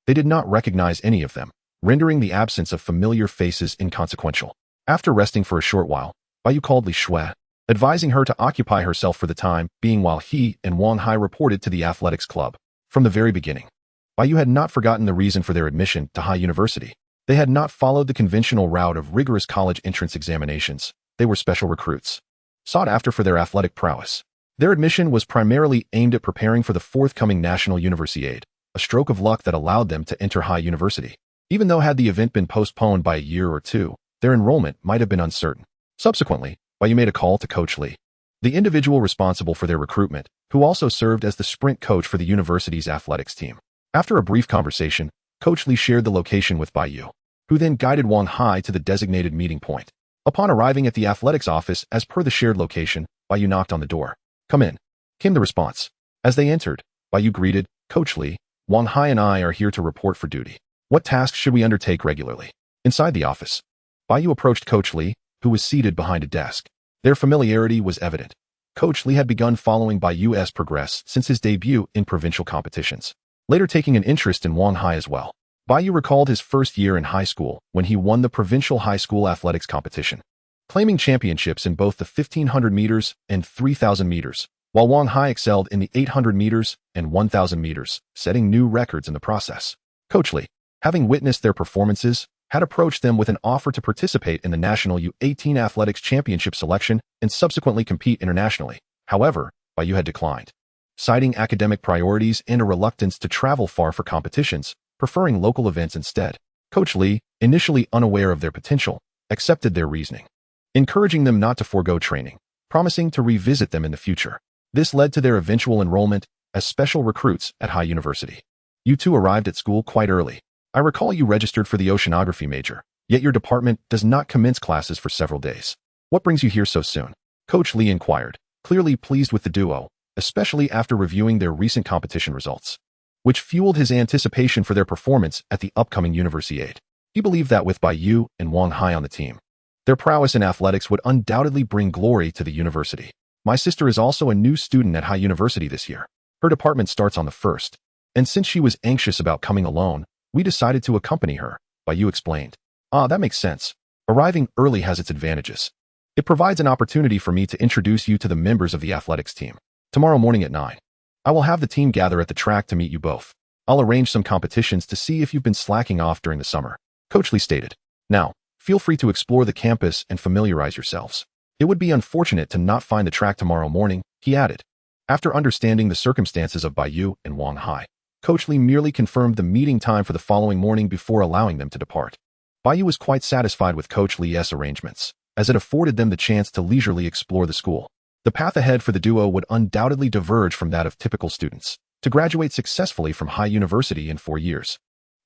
they did not recognize any of them, rendering the absence of familiar faces inconsequential. After resting for a short while, Bai Yu called Li Shui, advising her to occupy herself for the time being while he and Wang Hai reported to the athletics club. From the very beginning, Bai Yu had not forgotten the reason for their admission to Hai University. They had not followed the conventional route of rigorous college entrance examinations. They were special recruits, sought after for their athletic prowess. Their admission was primarily aimed at preparing for the forthcoming National Universiade, a stroke of luck that allowed them to enter Hai University. Even though had the event been postponed by a year or 2, their enrollment might have been uncertain. Subsequently, Bai Yu made a call to Coach Li, the individual responsible for their recruitment, who also served as the sprint coach for the university's athletics team. After a brief conversation, Coach Li shared the location with Bai Yu, who then guided Wang Hai to the designated meeting point. Upon arriving at the athletics office as per the shared location, Bai Yu knocked on the door. "Come in," came the response. As they entered, Bai Yu greeted, "Coach Li, Wang Hai and I are here to report for duty. What tasks should we undertake regularly?" Inside the office, Bai Yu approached Coach Li, who was seated behind a desk. Their familiarity was evident. Coach Li had begun following Bai Yu's progress since his debut in provincial competitions, later taking an interest in Wang Hai as well. Bai Yu recalled his first year in high school when he won the provincial high school athletics competition, claiming championships in both the 1500 meters and 3000 meters, while Wang Hai excelled in the 800 meters and 1000 meters, setting new records in the process. Coach Li, having witnessed their performances, had approached them with an offer to participate in the National U18 Athletics Championship selection and subsequently compete internationally. However, Bai Yu had declined, citing academic priorities and a reluctance to travel far for competitions, preferring local events instead. Coach Li, initially unaware of their potential, accepted their reasoning, encouraging them not to forego training, promising to revisit them in the future. This led to their eventual enrollment as special recruits at High University. "You two arrived at school quite early. I recall you registered for the oceanography major, yet your department does not commence classes for several days. What brings you here so soon?" Coach Li inquired, clearly pleased with the duo, especially after reviewing their recent competition results, which fueled his anticipation for their performance at the upcoming Universiade. He believed that with Bai Yu and Wang Hai on the team, their prowess in athletics would undoubtedly bring glory to the university. "My sister is also a new student at High University this year. Her department starts on the 1st, and since she was anxious about coming alone, we decided to accompany her," Bai Yu explained. "Ah, that makes sense. Arriving early has its advantages. It provides an opportunity for me to introduce you to the members of the athletics team. Tomorrow morning at 9. I will have the team gather at the track to meet you both. I'll arrange some competitions to see if you've been slacking off during the summer," Coach Li stated. "Now, feel free to explore the campus and familiarize yourselves. It would be unfortunate to not find the track tomorrow morning," he added. After understanding the circumstances of Bai Yu and Wang Hai, Coach Li merely confirmed the meeting time for the following morning before allowing them to depart. Bai Yu was quite satisfied with Coach Li's arrangements, as it afforded them the chance to leisurely explore the school. The path ahead for the duo would undoubtedly diverge from that of typical students. To graduate successfully from High University in 4 years,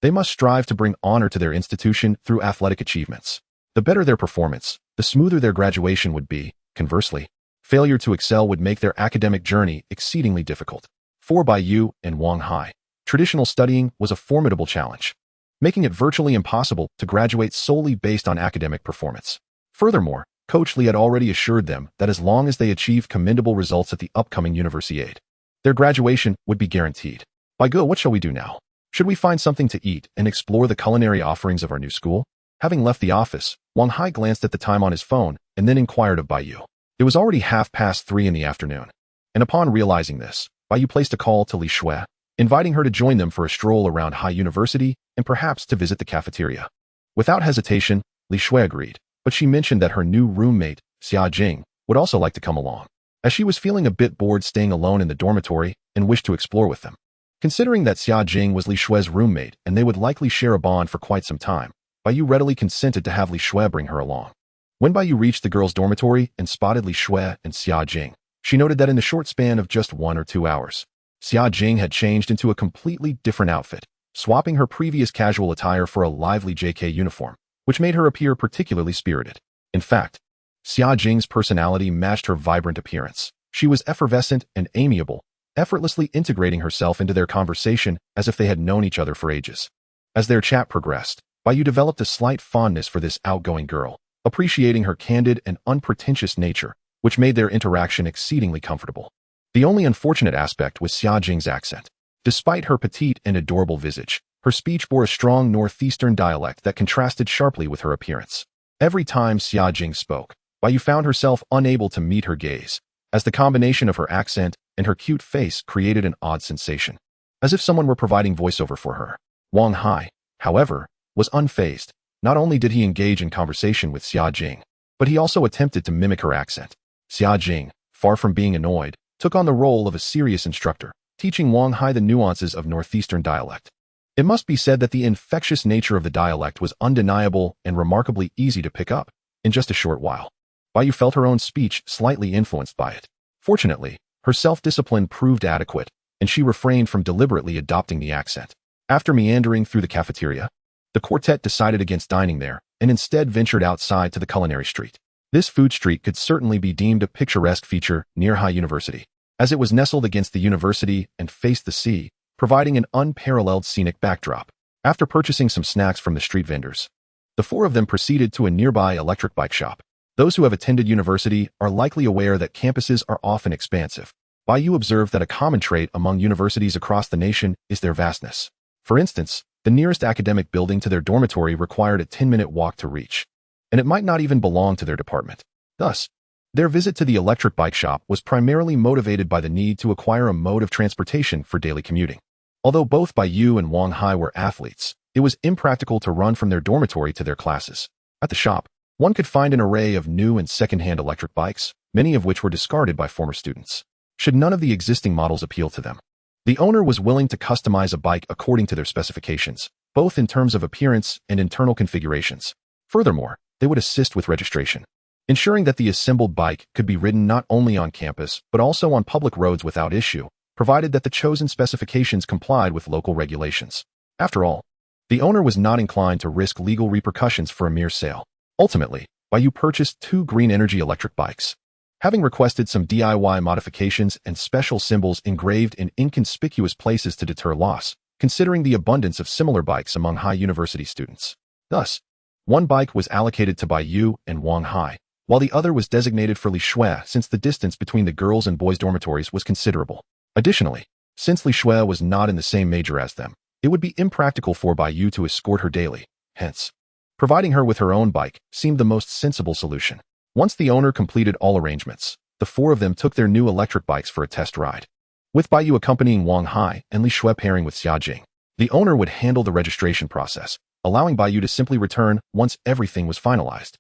they must strive to bring honor to their institution through athletic achievements. The better their performance, the smoother their graduation would be. Conversely, failure to excel would make their academic journey exceedingly difficult. For Bai Yu and Wang Hai, traditional studying was a formidable challenge, making it virtually impossible to graduate solely based on academic performance. Furthermore, Coach Li had already assured them that as long as they achieved commendable results at the upcoming Universiade, their graduation would be guaranteed. "Bai Yu, what shall we do now? Should we find something to eat and explore the culinary offerings of our new school?" Having left the office, Wang Hai glanced at the time on his phone and then inquired of Bai Yu. It was already 3:30 in the afternoon, and upon realizing this, Bai Yu placed a call to Li Shui, inviting her to join them for a stroll around High University and perhaps to visit the cafeteria. Without hesitation, Li Shui agreed, but she mentioned that her new roommate, Xia Jing, would also like to come along, as she was feeling a bit bored staying alone in the dormitory and wished to explore with them. Considering that Xia Jing was Li Shui's roommate and they would likely share a bond for quite some time, Bai Yu readily consented to have Li Shui bring her along. When Bai Yu reached the girls' dormitory and spotted Li Shui and Xia Jing, she noted that in the short span of just 1 or 2 hours, Xia Jing had changed into a completely different outfit, swapping her previous casual attire for a lively JK uniform, which made her appear particularly spirited. In fact, Xia Jing's personality matched her vibrant appearance. She was effervescent and amiable, effortlessly integrating herself into their conversation as if they had known each other for ages. As their chat progressed, Bai Yu developed a slight fondness for this outgoing girl, appreciating her candid and unpretentious nature, which made their interaction exceedingly comfortable. The only unfortunate aspect was Xia Jing's accent. Despite her petite and adorable visage, her speech bore a strong northeastern dialect that contrasted sharply with her appearance. Every time Xia Jing spoke, Bai Yu found herself unable to meet her gaze, as the combination of her accent and her cute face created an odd sensation, as if someone were providing voiceover for her. Wang Hai, however, was unfazed. Not only did he engage in conversation with Xia Jing, but he also attempted to mimic her accent. Xia Jing, far from being annoyed, took on the role of a serious instructor, teaching Wang Hai the nuances of northeastern dialect. It must be said that the infectious nature of the dialect was undeniable and remarkably easy to pick up in just a short while. Bai Yu felt her own speech slightly influenced by it. Fortunately, her self-discipline proved adequate, and she refrained from deliberately adopting the accent. After meandering through the cafeteria, the quartet decided against dining there and instead ventured outside to the culinary street. This food street could certainly be deemed a picturesque feature near High University, as it was nestled against the university and faced the sea, providing an unparalleled scenic backdrop. After purchasing some snacks from the street vendors, the four of them proceeded to a nearby electric bike shop. Those who have attended university are likely aware that campuses are often expansive. Bai Yu observed that a common trait among universities across the nation is their vastness. For instance, the nearest academic building to their dormitory required a 10-minute walk to reach, and it might not even belong to their department. Thus, their visit to the electric bike shop was primarily motivated by the need to acquire a mode of transportation for daily commuting. Although both Bai Yu and Wang Hai were athletes, it was impractical to run from their dormitory to their classes. At the shop, one could find an array of new and second-hand electric bikes, many of which were discarded by former students. Should none of the existing models appeal to them, the owner was willing to customize a bike according to their specifications, both in terms of appearance and internal configurations. Furthermore, they would assist with registration, ensuring that the assembled bike could be ridden not only on campus but also on public roads without issue, provided that the chosen specifications complied with local regulations. After all, the owner was not inclined to risk legal repercussions for a mere sale. Ultimately, Bai Yu purchased 2 green energy electric bikes. Having requested some DIY modifications and special symbols engraved in inconspicuous places to deter loss, considering the abundance of similar bikes among High University students. Thus, one bike was allocated to Bai Yu and Wang Hai, while the other was designated for Li Shui since the distance between the girls' and boys' dormitories was considerable. Additionally, since Li Shui was not in the same major as them, it would be impractical for Bai Yu to escort her daily. Hence, providing her with her own bike seemed the most sensible solution. Once the owner completed all arrangements, the four of them took their new electric bikes for a test ride. With Bai Yu accompanying Wang Hai and Li Shui pairing with Xia Jing, the owner would handle the registration process, allowing Bai Yu to simply return once everything was finalized.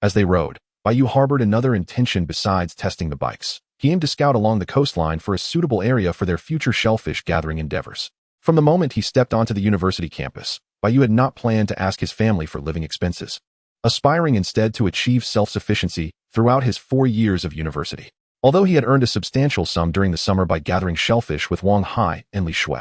As they rode, Bai Yu harbored another intention besides testing the bikes. He aimed to scout along the coastline for a suitable area for their future shellfish gathering endeavors. From the moment he stepped onto the university campus, Bai Yu had not planned to ask his family for living expenses, aspiring instead to achieve self-sufficiency throughout his 4 years of university. Although he had earned a substantial sum during the summer by gathering shellfish with Wang Hai and Li Shui,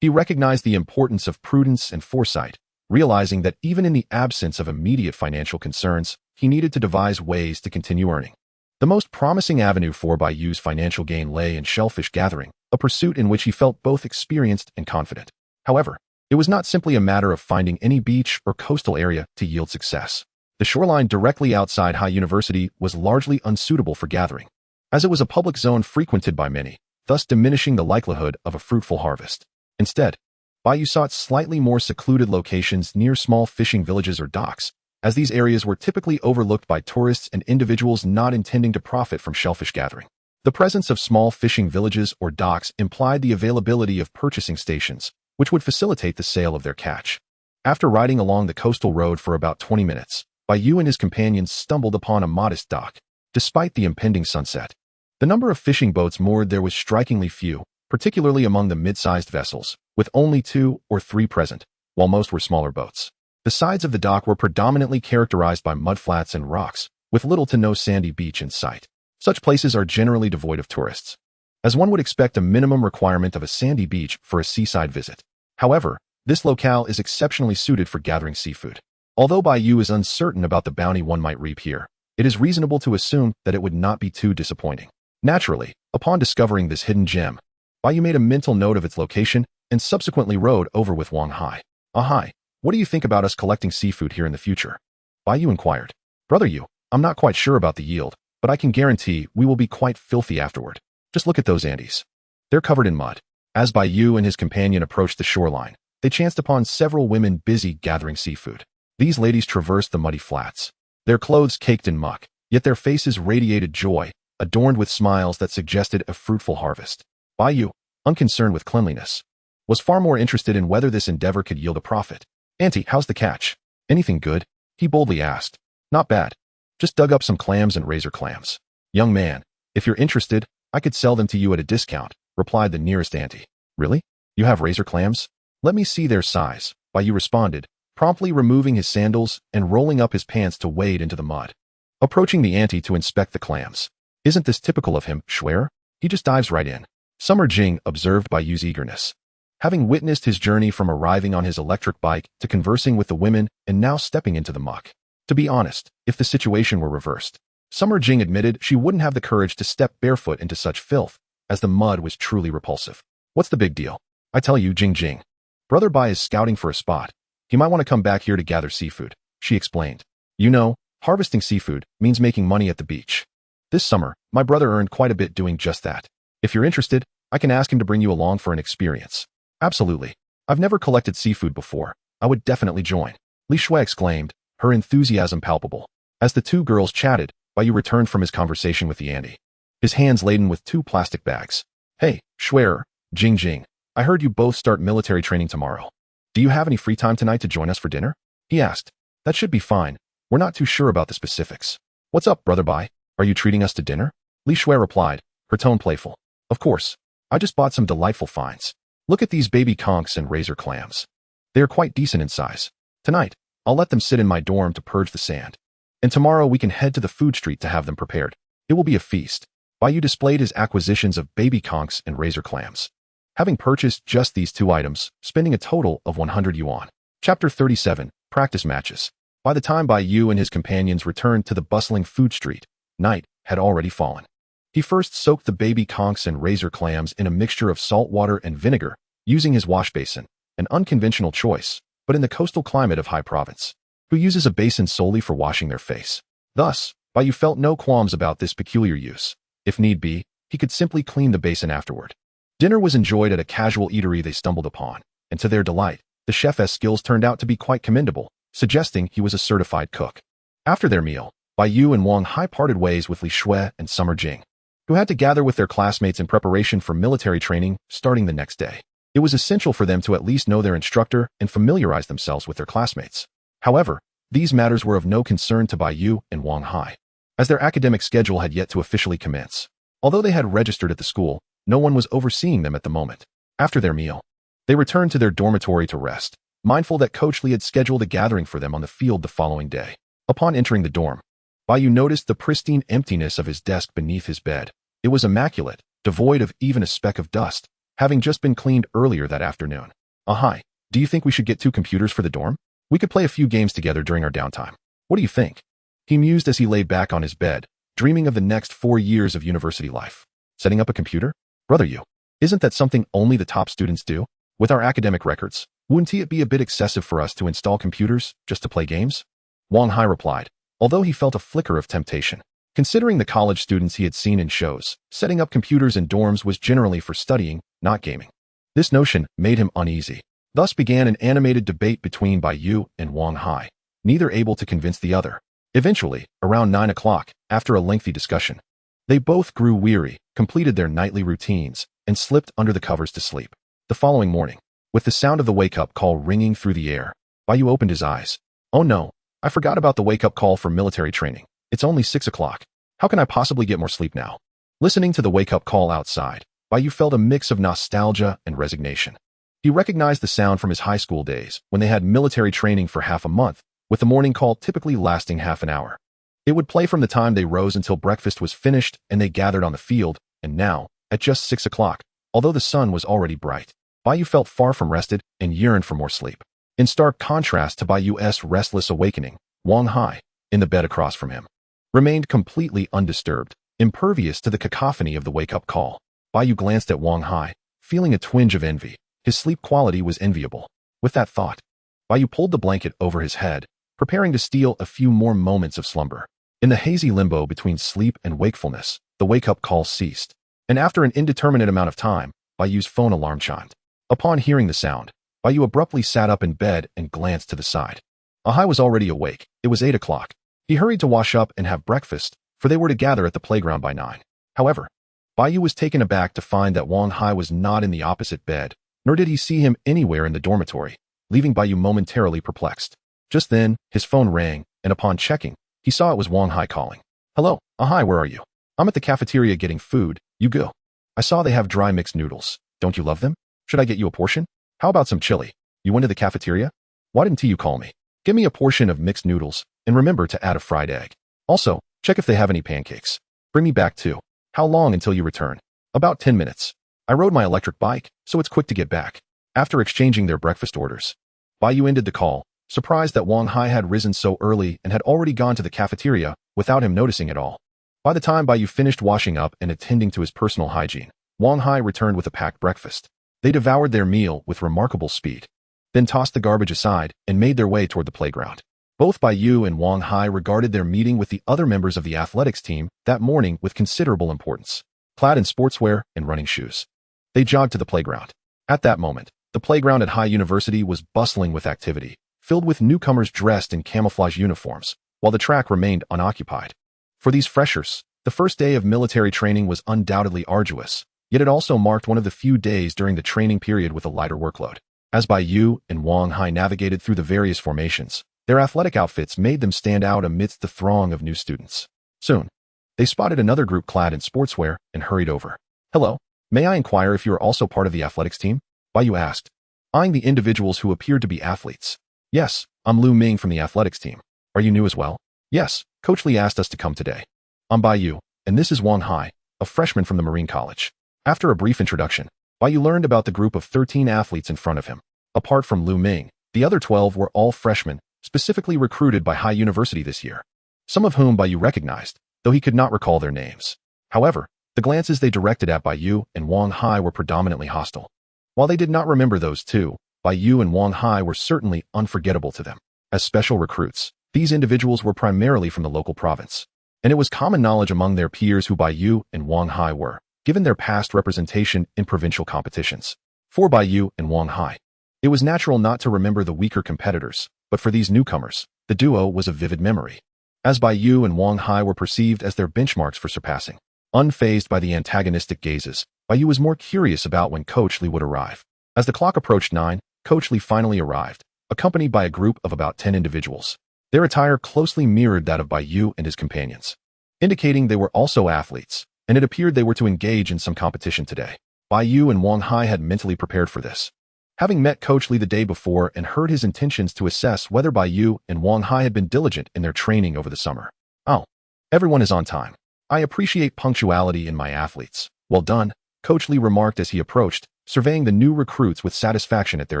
he recognized the importance of prudence and foresight, realizing that even in the absence of immediate financial concerns, he needed to devise ways to continue earning. The most promising avenue for Bai Yu's financial gain lay in shellfish gathering, a pursuit in which he felt both experienced and confident. However, it was not simply a matter of finding any beach or coastal area to yield success. The shoreline directly outside High University was largely unsuitable for gathering, as it was a public zone frequented by many, thus diminishing the likelihood of a fruitful harvest. Instead, Bai Yu sought slightly more secluded locations near small fishing villages or docks, as these areas were typically overlooked by tourists and individuals not intending to profit from shellfish gathering. The presence of small fishing villages or docks implied the availability of purchasing stations, which would facilitate the sale of their catch. After riding along the coastal road for about 20 minutes, Bai Yu and his companions stumbled upon a modest dock. Despite the impending sunset, the number of fishing boats moored there was strikingly few, particularly among the mid-sized vessels, with only 2 or 3 present, while most were smaller boats. The sides of the dock were predominantly characterized by mudflats and rocks, with little to no sandy beach in sight. Such places are generally devoid of tourists, as one would expect a minimum requirement of a sandy beach for a seaside visit. However, this locale is exceptionally suited for gathering seafood. Although Bai Yu is uncertain about the bounty one might reap here, it is reasonable to assume that it would not be too disappointing. Naturally, upon discovering this hidden gem, Bai Yu made a mental note of its location and subsequently rode over with Wang Hai. Hai, what do you think about us collecting seafood here in the future? Bai Yu inquired. Brother Yu, I'm not quite sure about the yield, but I can guarantee we will be quite filthy afterward. Just look at those Andes. They're covered in mud. As Bai Yu and his companion approached the shoreline, they chanced upon several women busy gathering seafood. These ladies traversed the muddy flats, their clothes caked in muck, yet their faces radiated joy, adorned with smiles that suggested a fruitful harvest. Bai Yu, unconcerned with cleanliness, was far more interested in whether this endeavor could yield a profit. Auntie, how's the catch? Anything good? He boldly asked. Not bad. Just dug up some clams and razor clams. Young man, if you're interested, I could sell them to you at a discount, replied the nearest auntie. Really? You have razor clams? Let me see their size, Bai Yu responded, promptly removing his sandals and rolling up his pants to wade into the mud. approaching the ante to inspect the clams. Isn't this typical of him, Schwer? He just dives right in. Summer Jing observed Bai Yu's eagerness. Having witnessed his journey from arriving on his electric bike to conversing with the women and now stepping into the muck. To be honest, if the situation were reversed, Summer Jing admitted she wouldn't have the courage to step barefoot into such filth, as the mud was truly repulsive. What's the big deal? I tell you, Jing Jing. Brother Bai is scouting for a spot. He might want to come back here to gather seafood, she explained. You know, harvesting seafood means making money at the beach. This summer, my brother earned quite a bit doing just that. If you're interested, I can ask him to bring you along for an experience. Absolutely. I've never collected seafood before. I would definitely join. Li Shui exclaimed, her enthusiasm palpable. As the two girls chatted, Bai Yu returned from his conversation with the Andy. His hands laden with 2 plastic bags. Hey, Schwer, Jing Jing, I heard you both start military training tomorrow. Do you have any free time tonight to join us for dinner? He asked. That should be fine. We're not too sure about the specifics. What's up, Brother Bai? Are you treating us to dinner? Li Shui replied, her tone playful. Of course. I just bought some delightful finds. Look at these baby conchs and razor clams. They are quite decent in size. Tonight, I'll let them sit in my dorm to purge the sand. And tomorrow we can head to the food street to have them prepared. It will be a feast. Bai Yu displayed his acquisitions of baby conchs and razor clams. Having purchased just these 2 items, spending a total of 100 yuan. Chapter 37, Practice Matches. By the time Bai Yu and his companions returned to the bustling food street, night had already fallen. He first soaked the baby conchs and razor clams in a mixture of salt water and vinegar, using his wash basin, an unconventional choice, but in the coastal climate of High Province, who uses a basin solely for washing their face. Thus, Bai Yu felt no qualms about this peculiar use. If need be, he could simply clean the basin afterward. Dinner was enjoyed at a casual eatery they stumbled upon, and to their delight, the chef's skills turned out to be quite commendable, suggesting he was a certified cook. After their meal, Bai Yu and Wang Hai parted ways with Li Shui and Summer Jing, who had to gather with their classmates in preparation for military training starting the next day. It was essential for them to at least know their instructor and familiarize themselves with their classmates. However, these matters were of no concern to Bai Yu and Wang Hai, as their academic schedule had yet to officially commence. Although they had registered at the school, no one was overseeing them at the moment. After their meal, they returned to their dormitory to rest, mindful that Coach Li had scheduled a gathering for them on the field the following day. Upon entering the dorm, Bai Yu noticed the pristine emptiness of his desk beneath his bed. It was immaculate, devoid of even a speck of dust, having just been cleaned earlier that afternoon. Hi, do you think we should get 2 computers for the dorm? We could play a few games together during our downtime. What do you think? He mused as he lay back on his bed, dreaming of the next 4 years of university life. Setting up a computer? Brother Yu, isn't that something only the top students do? With our academic records, wouldn't it be a bit excessive for us to install computers just to play games? Wang Hai replied, although he felt a flicker of temptation. Considering the college students he had seen in shows, setting up computers in dorms was generally for studying, not gaming. This notion made him uneasy. Thus began an animated debate between Bai Yu and Wang Hai, neither able to convince the other. Eventually, around 9 o'clock, after a lengthy discussion, they both grew weary, completed their nightly routines, and slipped under the covers to sleep. The following morning, with the sound of the wake-up call ringing through the air, Bai Yu opened his eyes. Oh no, I forgot about the wake-up call for military training. It's only 6 o'clock. How can I possibly get more sleep now? Listening to the wake-up call outside, Bai Yu felt a mix of nostalgia and resignation. He recognized the sound from his high school days, when they had military training for half a month, with the morning call typically lasting half an hour. It would play from the time they rose until breakfast was finished and they gathered on the field, and now, at just 6 o'clock, although the sun was already bright, Bai Yu felt far from rested and yearned for more sleep. In stark contrast to Bai Yu's restless awakening, Wang Hai, in the bed across from him, remained completely undisturbed, impervious to the cacophony of the wake-up call. Bai Yu glanced at Wang Hai, feeling a twinge of envy. His sleep quality was enviable. With that thought, Bai Yu pulled the blanket over his head, preparing to steal a few more moments of slumber. In the hazy limbo between sleep and wakefulness, the wake-up call ceased, and after an indeterminate amount of time, Bai Yu's phone alarm chimed. Upon hearing the sound, Bai Yu abruptly sat up in bed and glanced to the side. Ahai was already awake. It was 8 o'clock. He hurried to wash up and have breakfast, for they were to gather at the playground by 9. However, Bai Yu was taken aback to find that Wang Hai was not in the opposite bed, nor did he see him anywhere in the dormitory, leaving Bai Yu momentarily perplexed. Just then, his phone rang, and upon checking, he saw it was Wang Hai calling. Hello, Ahai, where are you? I'm at the cafeteria getting food. You go. I saw they have dry mixed noodles. Don't you love them? Should I get you a portion? How about some chili? You went to the cafeteria? Why didn't you call me? Give me a portion of mixed noodles, and remember to add a fried egg. Also, Check if they have any pancakes. Bring me back too. How long until you return? About 10 minutes. I rode my electric bike, so it's quick to get back. After exchanging their breakfast orders, Bai Yu ended the call, surprised that Wang Hai had risen so early and had already gone to the cafeteria without him noticing at all. By the time Bai Yu finished washing up and attending to his personal hygiene, Wang Hai returned with a packed breakfast. They devoured their meal with remarkable speed, then tossed the garbage aside and made their way toward the playground. Both Bai Yu and Wang Hai regarded their meeting with the other members of the athletics team that morning with considerable importance. Clad in sportswear and running shoes, they jogged to the playground. At that moment, the playground at Hai University was bustling with activity, filled with newcomers dressed in camouflage uniforms, while the track remained unoccupied. For these freshers, the first day of military training was undoubtedly arduous, yet it also marked one of the few days during the training period with a lighter workload. As Bai Yu and Wang Hai navigated through the various formations, their athletic outfits made them stand out amidst the throng of new students. Soon, they spotted another group clad in sportswear and hurried over. "Hello, may I inquire if you are also part of the athletics team?" Bai Yu asked, eyeing the individuals who appeared to be athletes. "Yes, I'm Lu Ming from the athletics team. Are you new as well?" "Yes, Coach Lee asked us to come today." "I'm Bai Yu, and this is Wang Hai, a freshman from the Marine College." After a brief introduction, Bai Yu learned about the group of 13 athletes in front of him. Apart from Lu Ming, the other 12 were all freshmen, specifically recruited by Hai University this year, some of whom Bai Yu recognized, though he could not recall their names. However, the glances they directed at Bai Yu and Wang Hai were predominantly hostile. While they did not remember those two, Bai Yu and Wang Hai were certainly unforgettable to them. As special recruits, these individuals were primarily from the local province, and it was common knowledge among their peers who Bai Yu and Wang Hai were, given their past representation in provincial competitions. For Bai Yu and Wang Hai, it was natural not to remember the weaker competitors, but for these newcomers, the duo was a vivid memory. As Bai Yu and Wang Hai were perceived as their benchmarks for surpassing, unfazed by the antagonistic gazes, Bai Yu was more curious about when Coach Lee would arrive. As the clock approached 9, Coach Lee finally arrived, accompanied by a group of about 10 individuals. Their attire closely mirrored that of Bai Yu and his companions, indicating they were also athletes, and it appeared they were to engage in some competition today. Bai Yu and Wang Hai had mentally prepared for this, having met Coach Lee the day before and heard his intentions to assess whether Bai Yu and Wang Hai had been diligent in their training over the summer. "Oh, everyone is on time. I appreciate punctuality in my athletes. Well done," Coach Lee remarked as he approached, surveying the new recruits with satisfaction at their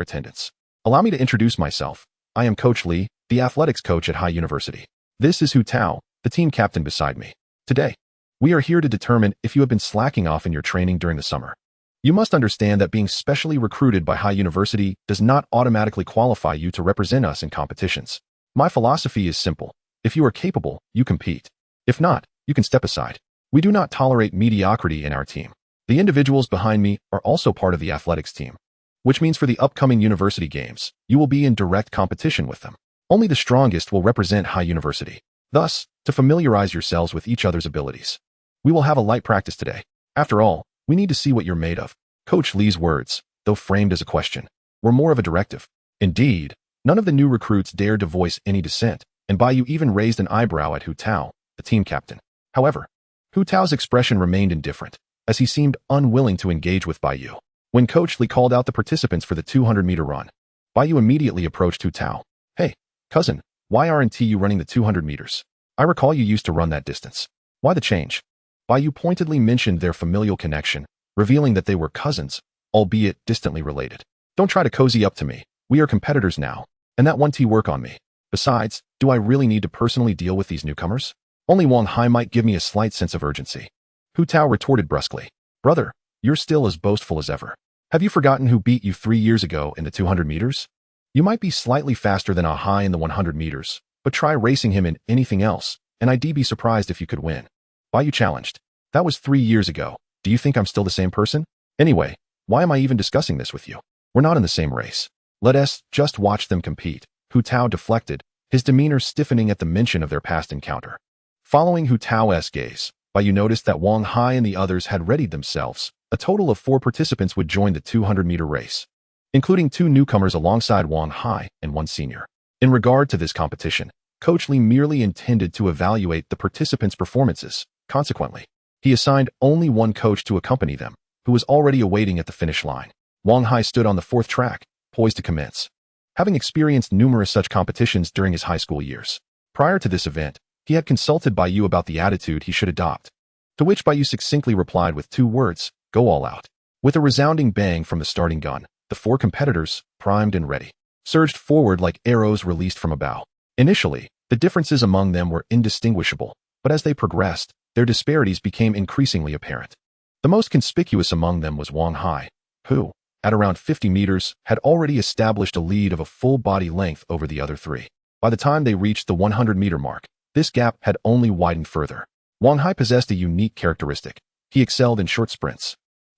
attendance. "Allow me to introduce myself. I am Coach Lee, the athletics coach at Hai University. This is Hu Tao, the team captain beside me. Today, we are here to determine if you have been slacking off in your training during the summer. You must understand that being specially recruited by Hai University does not automatically qualify you to represent us in competitions. My philosophy is simple. If you are capable, you compete. If not, you can step aside. We do not tolerate mediocrity in our team. The individuals behind me are also part of the athletics team, which means for the upcoming university games, you will be in direct competition with them. Only the strongest will represent Hai University. Thus, to familiarize yourselves with each other's abilities, we will have a light practice today. After all, we need to see what you're made of." Coach Lee's words, though framed as a question, were more of a directive. Indeed, none of the new recruits dared to voice any dissent, and Bai Yu even raised an eyebrow at Hu Tao, the team captain. However, Hu Tao's expression remained indifferent, as he seemed unwilling to engage with Bai Yu. When Coach Lee called out the participants for the 200-meter run, Bai Yu immediately approached Hu Tao. "Hey, cousin, why aren't you running the 200 meters? I recall you used to run that distance. Why the change?" Bai Yu pointedly mentioned their familial connection, revealing that they were cousins, albeit distantly related. "Don't try to cozy up to me. We are competitors now, and that won't work on me. Besides, do I really need to personally deal with these newcomers? Only Wang Hai might give me a slight sense of urgency." Hu Tao retorted brusquely. "Brother, you're still as boastful as ever. Have you forgotten who beat you 3 years ago in the 200 meters? You might be slightly faster than a Hai in the 100 meters, but try racing him in anything else, and I'd be surprised if you could win." Bai Yu challenged. "That was 3 years ago. Do you think I'm still the same person? Anyway, why am I even discussing this with you? We're not in the same race. Let us just watch them compete." Hu Tao deflected, his demeanor stiffening at the mention of their past encounter. Following Hu Tao's gaze, Bai Yu noticed that Wang Hai and the others had readied themselves. A total of 4 participants would join the 200-meter race, including 2 newcomers alongside Wang Hai and 1 senior. In regard to this competition, Coach Lee merely intended to evaluate the participants' performances. Consequently, he assigned only 1 coach to accompany them, who was already awaiting at the finish line. Wang Hai stood on the 4th track, poised to commence. Having experienced numerous such competitions during his high school years, prior to this event, He had consulted Bai Yu about the attitude he should adopt, to which Bai Yu succinctly replied with 2 words, "Go all out." With a resounding bang from the starting gun, the 4 competitors, primed and ready, surged forward like arrows released from a bow. Initially, the differences among them were indistinguishable, but as they progressed, their disparities became increasingly apparent. The most conspicuous among them was Wang Hai, who, at around 50 meters, had already established a lead of a full body length over the other 3. By the time they reached the 100-meter mark, this gap had only widened further. Wang Hai possessed a unique characteristic. He excelled in short sprints,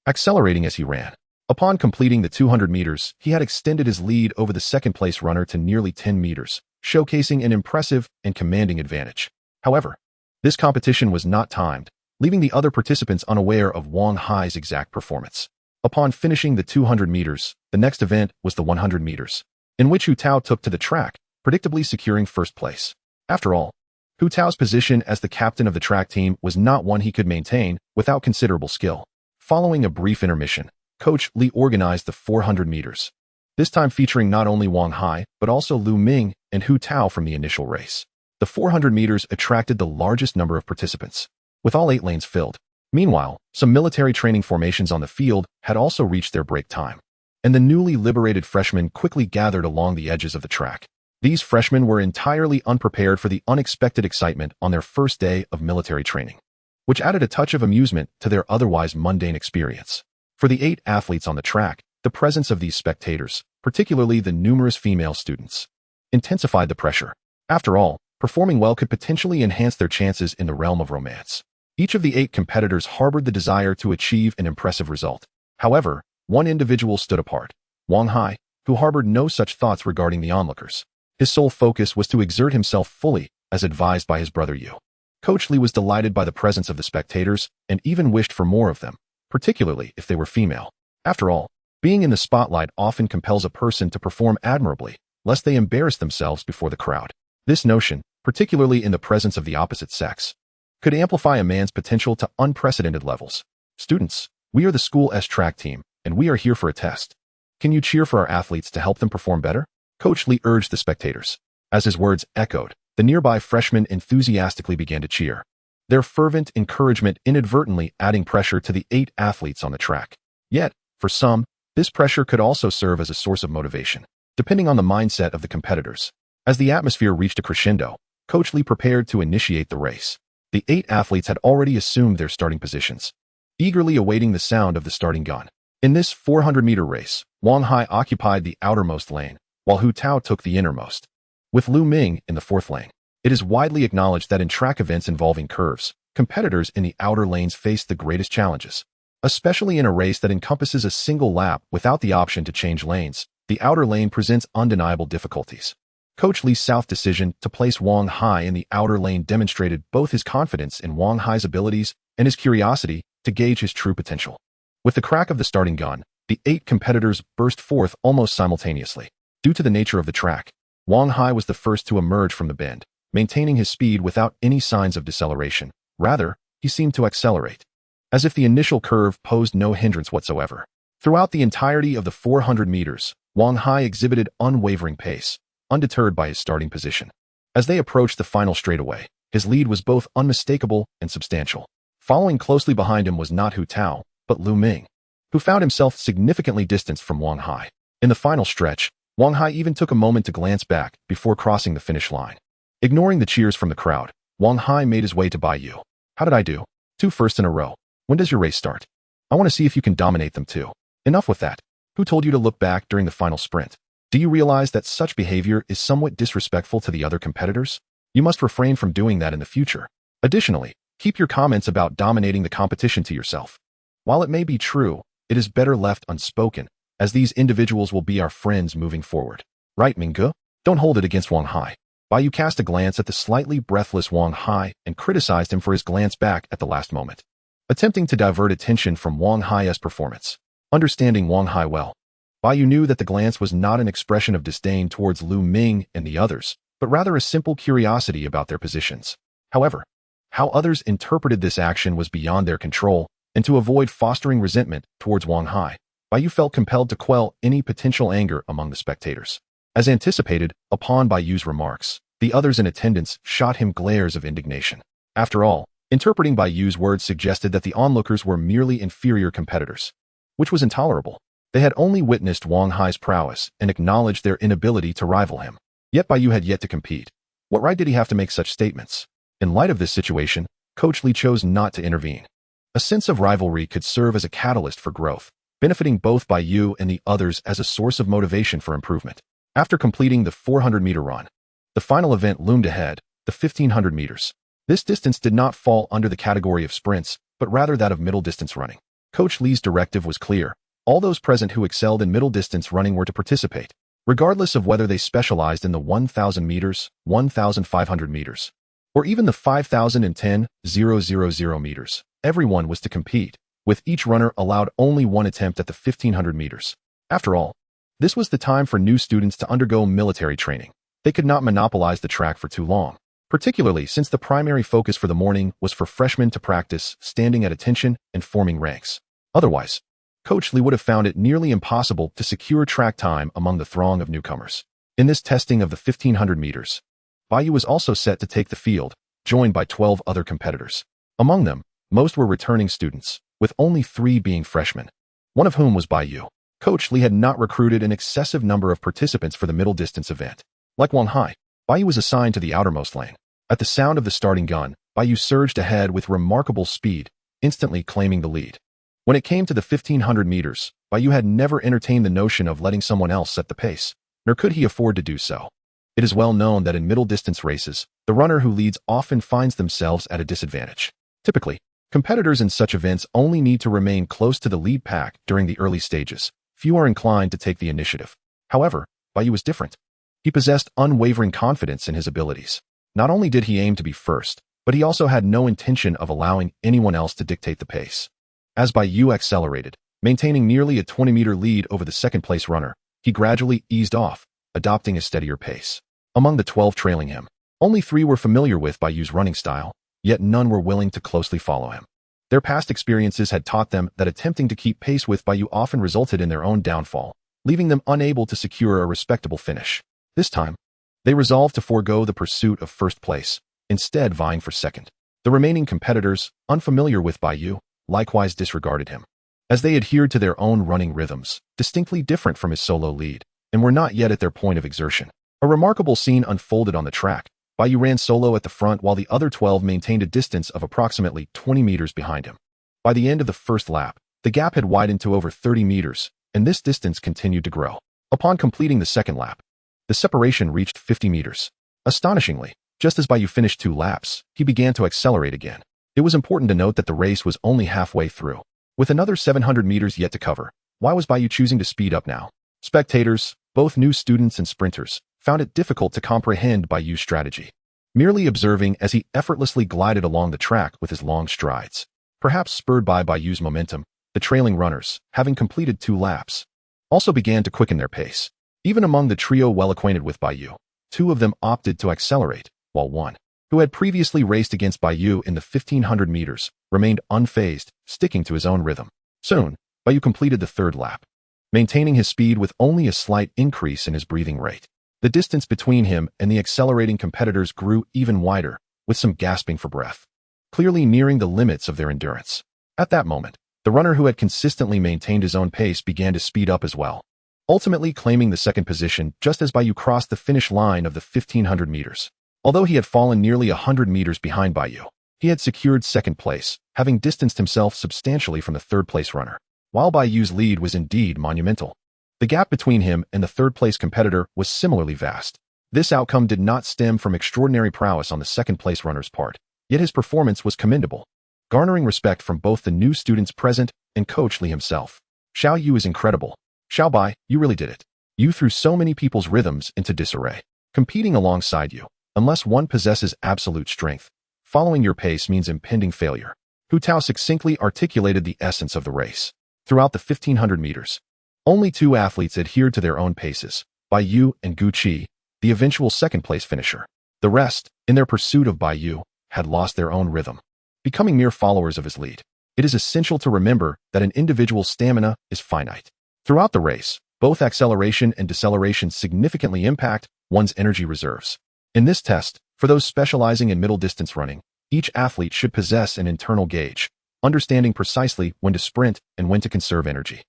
accelerating as he ran. Upon completing the 200 meters, he had extended his lead over the second-place runner to nearly 10 meters, showcasing an impressive and commanding advantage. However, this competition was not timed, leaving the other participants unaware of Wang Hai's exact performance. Upon finishing the 200 meters, the next event was the 100 meters, in which Hu Tao took to the track, predictably securing first place. After all, Hu Tao's position as the captain of the track team was not one he could maintain without considerable skill. Following a brief intermission, Coach Li organized the 400 meters, this time featuring not only Wang Hai, but also Lu Ming and Hu Tao from the initial race. The 400 meters attracted the largest number of participants, with all 8 lanes filled. Meanwhile, some military training formations on the field had also reached their break time, and the newly liberated freshmen quickly gathered along the edges of the track. These freshmen were entirely unprepared for the unexpected excitement on their first day of military training, which added a touch of amusement to their otherwise mundane experience. For the 8 athletes on the track, the presence of these spectators, particularly the numerous female students, intensified the pressure. After all, performing well could potentially enhance their chances in the realm of romance. Each of the 8 competitors harbored the desire to achieve an impressive result. However, one individual stood apart, Wang Hai, who harbored no such thoughts regarding the onlookers. His sole focus was to exert himself fully, as advised by his brother Yu. Coach Li was delighted by the presence of the spectators and even wished for more of them, particularly if they were female. After all, being in the spotlight often compels a person to perform admirably, lest they embarrass themselves before the crowd. This notion, particularly in the presence of the opposite sex, could amplify a man's potential to unprecedented levels. Students, we are the school's track team, and we are here for a test. Can you cheer for our athletes to help them perform better? Coach Li urged the spectators. As his words echoed, the nearby freshmen enthusiastically began to cheer, their fervent encouragement inadvertently adding pressure to the 8 athletes on the track. Yet, for some, this pressure could also serve as a source of motivation, depending on the mindset of the competitors. As the atmosphere reached a crescendo, Coach Li prepared to initiate the race. The 8 athletes had already assumed their starting positions, eagerly awaiting the sound of the starting gun. In this 400-meter race, Wang Hai occupied the outermost lane, while Hu Tao took the innermost, with Lu Ming in the 4th lane. It is widely acknowledged that in track events involving curves, competitors in the outer lanes face the greatest challenges. Especially in a race that encompasses a single lap without the option to change lanes, the outer lane presents undeniable difficulties. Coach Li's south decision to place Wang Hai in the outer lane demonstrated both his confidence in Wang Hai's abilities and his curiosity to gauge his true potential. With the crack of the starting gun, the 8 competitors burst forth almost simultaneously. Due to the nature of the track, Wang Hai was the first to emerge from the bend, maintaining his speed without any signs of deceleration. Rather, he seemed to accelerate, as if the initial curve posed no hindrance whatsoever. Throughout the entirety of the 400 meters, Wang Hai exhibited unwavering pace, undeterred by his starting position. As they approached the final straightaway, his lead was both unmistakable and substantial. Following closely behind him was not Hu Tao, but Lu Ming, who found himself significantly distanced from Wang Hai. In the final stretch, Wang Hai even took a moment to glance back before crossing the finish line. Ignoring the cheers from the crowd, Wang Hai made his way to Bai Yu. How did I do? 2 firsts in a row. When does your race start? I want to see if you can dominate them too. Enough with that. Who told you to look back during the final sprint? Do you realize that such behavior is somewhat disrespectful to the other competitors? You must refrain from doing that in the future. Additionally, keep your comments about dominating the competition to yourself. While it may be true, it is better left unspoken, as these individuals will be our friends moving forward. Right, Mingge? Don't hold it against Wang Hai. Bai Yu cast a glance at the slightly breathless Wang Hai and criticized him for his glance back at the last moment, attempting to divert attention from Wang Hai's performance. Understanding Wang Hai well, Bai Yu knew that the glance was not an expression of disdain towards Lu Ming and the others, but rather a simple curiosity about their positions. However, how others interpreted this action was beyond their control, and to avoid fostering resentment towards Wang Hai, Bai Yu felt compelled to quell any potential anger among the spectators. As anticipated, upon Bai Yu's remarks, The others in attendance shot him glares of indignation. After all, interpreting Bai Yu's words suggested that the onlookers were merely inferior competitors, which was intolerable. They had only witnessed Wang Hai's prowess and acknowledged their inability to rival him. Yet Bai Yu had yet to compete. What right did he have to make such statements? In light of this situation, Coach Li chose not to intervene. A sense of rivalry could serve as a catalyst for growth, benefiting both Bai Yu and the others as a source of motivation for improvement. After completing the 400-meter run, the final event loomed ahead, the 1500 meters. This distance did not fall under the category of sprints, but rather that of middle-distance running. Coach Li's directive was clear. All those present who excelled in middle-distance running were to participate, regardless of whether they specialized in the 1,000 meters, 1,500 meters, or even the 5,010,000 meters. Everyone was to compete, with each runner allowed only one attempt at the 1,500 meters. After all, this was the time for new students to undergo military training. They could not monopolize the track for too long, particularly since the primary focus for the morning was for freshmen to practice standing at attention and forming ranks. Otherwise, Coach Li would have found it nearly impossible to secure track time among the throng of newcomers. In this testing of the 1,500 meters, Bai Yu was also set to take the field, joined by 12 other competitors. Among them, most were returning students, with only 3 being freshmen, one of whom was Bai Yu. Coach Li had not recruited an excessive number of participants for the middle-distance event. Like Wang Hai, Bai Yu was assigned to the outermost lane. At the sound of the starting gun, Bai Yu surged ahead with remarkable speed, instantly claiming the lead. When it came to the 1,500 meters, Bai Yu had never entertained the notion of letting someone else set the pace, nor could he afford to do so. It is well known that in middle-distance races, the runner who leads often finds themselves at a disadvantage. Typically, competitors in such events only need to remain close to the lead pack during the early stages. Few are inclined to take the initiative. However, Bai Yu was different. He possessed unwavering confidence in his abilities. Not only did he aim to be first, but he also had no intention of allowing anyone else to dictate the pace. As Bai Yu accelerated, maintaining nearly a 20-meter lead over the second-place runner, he gradually eased off, adopting a steadier pace. Among the 12 trailing him, only 3 were familiar with Bai Yu's running style, yet none were willing to closely follow him. Their past experiences had taught them that attempting to keep pace with Bai Yu often resulted in their own downfall, leaving them unable to secure a respectable finish. This time, they resolved to forego the pursuit of first place, instead vying for second. The remaining competitors, unfamiliar with Bai Yu, likewise disregarded him, as they adhered to their own running rhythms, distinctly different from his solo lead, and were not yet at their point of exertion. A remarkable scene unfolded on the track. Bai Yu ran solo at the front while the other 12 maintained a distance of approximately 20 meters behind him. By the end of the first lap, the gap had widened to over 30 meters, and this distance continued to grow. Upon completing the second lap, the separation reached 50 meters. Astonishingly, just as Bai Yu finished 2 laps, he began to accelerate again. It was important to note that the race was only halfway through. With another 700 meters yet to cover, why was Bai Yu choosing to speed up now? Spectators, both new students and sprinters, found it difficult to comprehend Bai Yu's strategy, merely observing as he effortlessly glided along the track with his long strides. Perhaps spurred by Bai Yu's momentum, the trailing runners, having completed 2 laps, also began to quicken their pace. Even among the trio well acquainted with Bai Yu, 2 of them opted to accelerate, while one, who had previously raced against Bai Yu in the 1,500 meters, remained unfazed, sticking to his own rhythm. Soon, Bai Yu completed the 3rd lap, maintaining his speed with only a slight increase in his breathing rate. The distance between him and the accelerating competitors grew even wider, with some gasping for breath, clearly nearing the limits of their endurance. At that moment, the runner who had consistently maintained his own pace began to speed up as well, ultimately claiming the 2nd position just as Bai Yu crossed the finish line of the 1,500 meters. Although he had fallen nearly 100 meters behind Bai Yu, he had secured 2nd place, having distanced himself substantially from the 3rd-place runner. While Bai Yu's lead was indeed monumental, the gap between him and the 3rd-place competitor was similarly vast. This outcome did not stem from extraordinary prowess on the 2nd-place runner's part, yet his performance was commendable, garnering respect from both the new students present and Coach Li himself. "Xiao Yu is incredible. Xiao Bai, you really did it. You threw so many people's rhythms into disarray. Competing alongside you, unless one possesses absolute strength, following your pace means impending failure." Hu Tao succinctly articulated the essence of the race. Throughout the 1,500 meters, only 2 athletes adhered to their own paces, Bai Yu and Gu Qi, the eventual 2nd-place finisher. The rest, in their pursuit of Bai Yu, had lost their own rhythm, becoming mere followers of his lead. It is essential to remember that an individual's stamina is finite. Throughout the race, both acceleration and deceleration significantly impact one's energy reserves. In this test, for those specializing in middle distance running, each athlete should possess an internal gauge, understanding precisely when to sprint and when to conserve energy.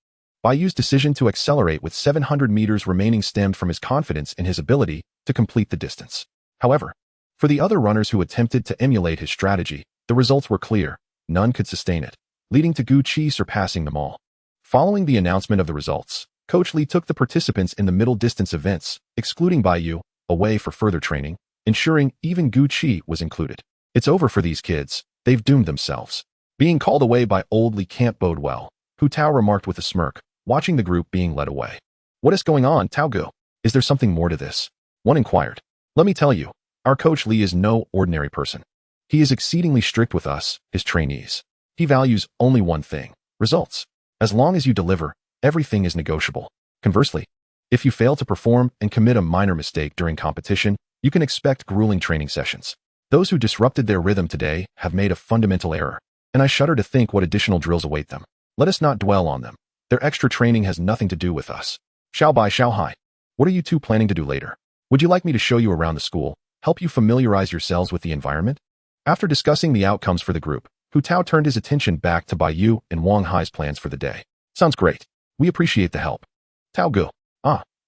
Bai Yu's decision to accelerate with 700 meters remaining stemmed from his confidence in his ability to complete the distance. However, for the other runners who attempted to emulate his strategy, the results were clear. None could sustain it, leading to Gu Qi surpassing them all. Following the announcement of the results, Coach Li took the participants in the middle distance events, excluding Bai Yu, away for further training, ensuring even Gu Qi was included. It's over for these kids. They've doomed themselves. Being called away by old Li can't bode well, Hu Tao remarked with a smirk, watching the group being led away. What is going on, Tao Gu? Is there something more to this? One inquired. Let me tell you, our Coach Li is no ordinary person. He is exceedingly strict with us, his trainees. He values only one thing: results. As long as you deliver, everything is negotiable. Conversely, if you fail to perform and commit a minor mistake during competition, you can expect grueling training sessions. Those who disrupted their rhythm today have made a fundamental error, and I shudder to think what additional drills await them. Let us not dwell on them. Their extra training has nothing to do with us. Xiao Bai, Xiao Hai. What are you two planning to do later? Would you like me to show you around the school, help you familiarize yourselves with the environment? After discussing the outcomes for the group, Hu Tao turned his attention back to Bai Yu and Wang Hai's plans for the day. Sounds great. We appreciate the help. Tao Gu.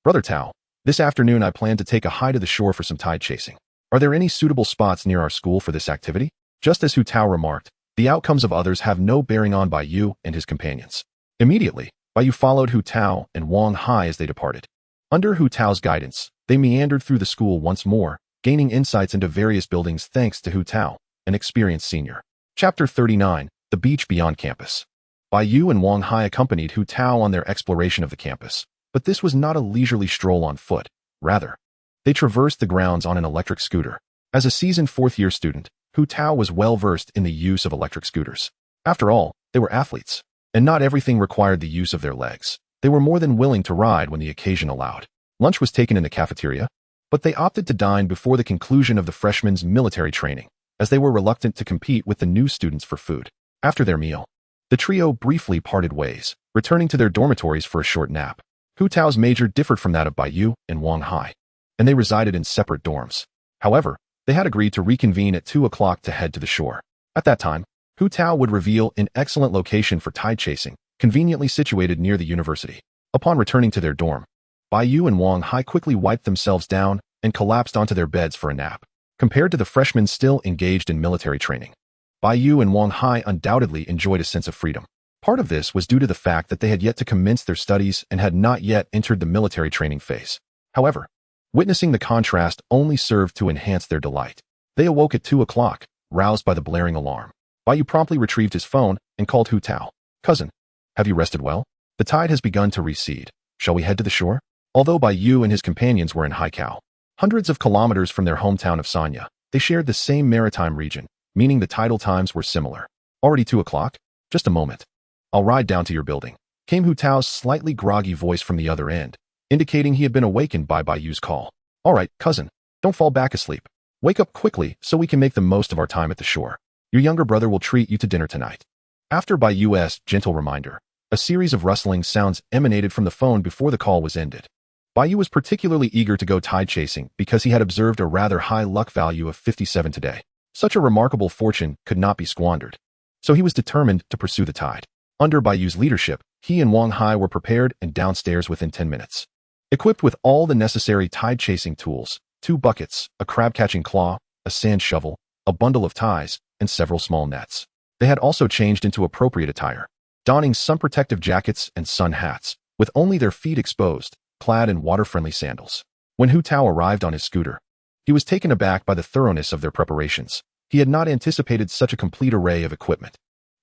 Brother Tao. This afternoon I plan to take a Hai to the shore for some tide chasing. Are there any suitable spots near our school for this activity? Just as Hu Tao remarked, the outcomes of others have no bearing on Bai Yu and his companions. Immediately, Bai Yu followed Hu Tao and Wang Hai as they departed. Under Hu Tao's guidance, they meandered through the school once more, gaining insights into various buildings thanks to Hu Tao, an experienced senior. Chapter 39, The Beach Beyond Campus. Bai Yu and Wang Hai accompanied Hu Tao on their exploration of the campus, but this was not a leisurely stroll on foot. Rather, they traversed the grounds on an electric scooter. As a seasoned fourth-year student, Hu Tao was well-versed in the use of electric scooters. After all, they were athletes, and not everything required the use of their legs. They were more than willing to ride when the occasion allowed. Lunch was taken in the cafeteria, but they opted to dine before the conclusion of the freshmen's military training, as they were reluctant to compete with the new students for food. After their meal, the trio briefly parted ways, returning to their dormitories for a short nap. Hu Tao's major differed from that of Bai Yu and Wang Hai, and they resided in separate dorms. However, they had agreed to reconvene at 2 o'clock to head to the shore. At that time, Hu Tao would reveal an excellent location for tide chasing, conveniently situated near the university. Upon returning to their dorm, Bai Yu and Wang Hai quickly wiped themselves down and collapsed onto their beds for a nap. Compared to the freshmen still engaged in military training, Bai Yu and Wang Hai undoubtedly enjoyed a sense of freedom. Part of this was due to the fact that they had yet to commence their studies and had not yet entered the military training phase. However, witnessing the contrast only served to enhance their delight. They awoke at 2 o'clock, roused by the blaring alarm. Bai Yu promptly retrieved his phone and called Hu Tao. Cousin, have you rested well? The tide has begun to recede. Shall we head to the shore? Although Bai Yu and his companions were in Haikao, hundreds of kilometers from their hometown of Sanya, they shared the same maritime region, meaning the tidal times were similar. Already 2 o'clock? Just a moment. I'll ride down to your building, came Hu Tao's slightly groggy voice from the other end, indicating he had been awakened by Bai Yu's call. All right, cousin, don't fall back asleep. Wake up quickly so we can make the most of our time at the shore. Your younger brother will treat you to dinner tonight. After Bai Yu's gentle reminder, a series of rustling sounds emanated from the phone before the call was ended. Bai Yu was particularly eager to go tide chasing because he had observed a rather high luck value of 57 today. Such a remarkable fortune could not be squandered, so he was determined to pursue the tide. Under Bai Yu's leadership, he and Wang Hai were prepared and downstairs within 10 minutes. Equipped with all the necessary tide-chasing tools, 2 buckets, a crab-catching claw, a sand shovel, a bundle of ties, and several small nets. They had also changed into appropriate attire, donning sun protective jackets and sun hats, with only their feet exposed, clad in water-friendly sandals. When Hu Tao arrived on his scooter, he was taken aback by the thoroughness of their preparations. He had not anticipated such a complete array of equipment.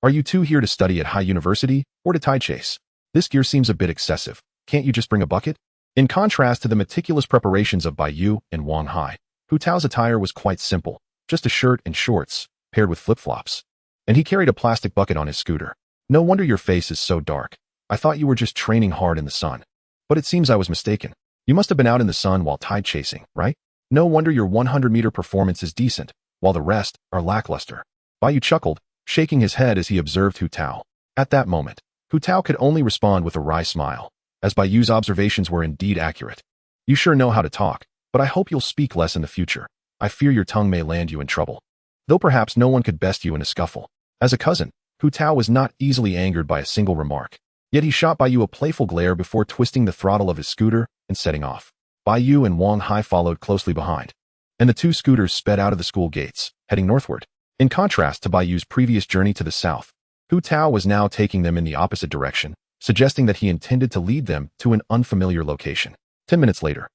Are you two here to study at High University or to tide chase? This gear seems a bit excessive. Can't you just bring a bucket? In contrast to the meticulous preparations of Bai Yu and Wang Hai, Hu Tao's attire was quite simple, just a shirt and shorts, paired with flip-flops. And he carried a plastic bucket on his scooter. No wonder your face is so dark. I thought you were just training hard in the sun. But it seems I was mistaken. You must have been out in the sun while tide chasing, right? No wonder your 100-meter performance is decent, while the rest are lackluster. Bai Yu chuckled, shaking his head as he observed Hu Tao. At that moment, Hu Tao could only respond with a wry smile, as Bai Yu's observations were indeed accurate. You sure know how to talk, but I hope you'll speak less in the future. I fear your tongue may land you in trouble. Though perhaps no one could best you in a scuffle. As a cousin, Hu Tao was not easily angered by a single remark. Yet he shot Bai Yu a playful glare before twisting the throttle of his scooter and setting off. Bai Yu and Wang Hai followed closely behind, and the two scooters sped out of the school gates, heading northward. In contrast to Bai Yu's previous journey to the south, Hu Tao was now taking them in the opposite direction, suggesting that he intended to lead them to an unfamiliar location. 10 minutes later,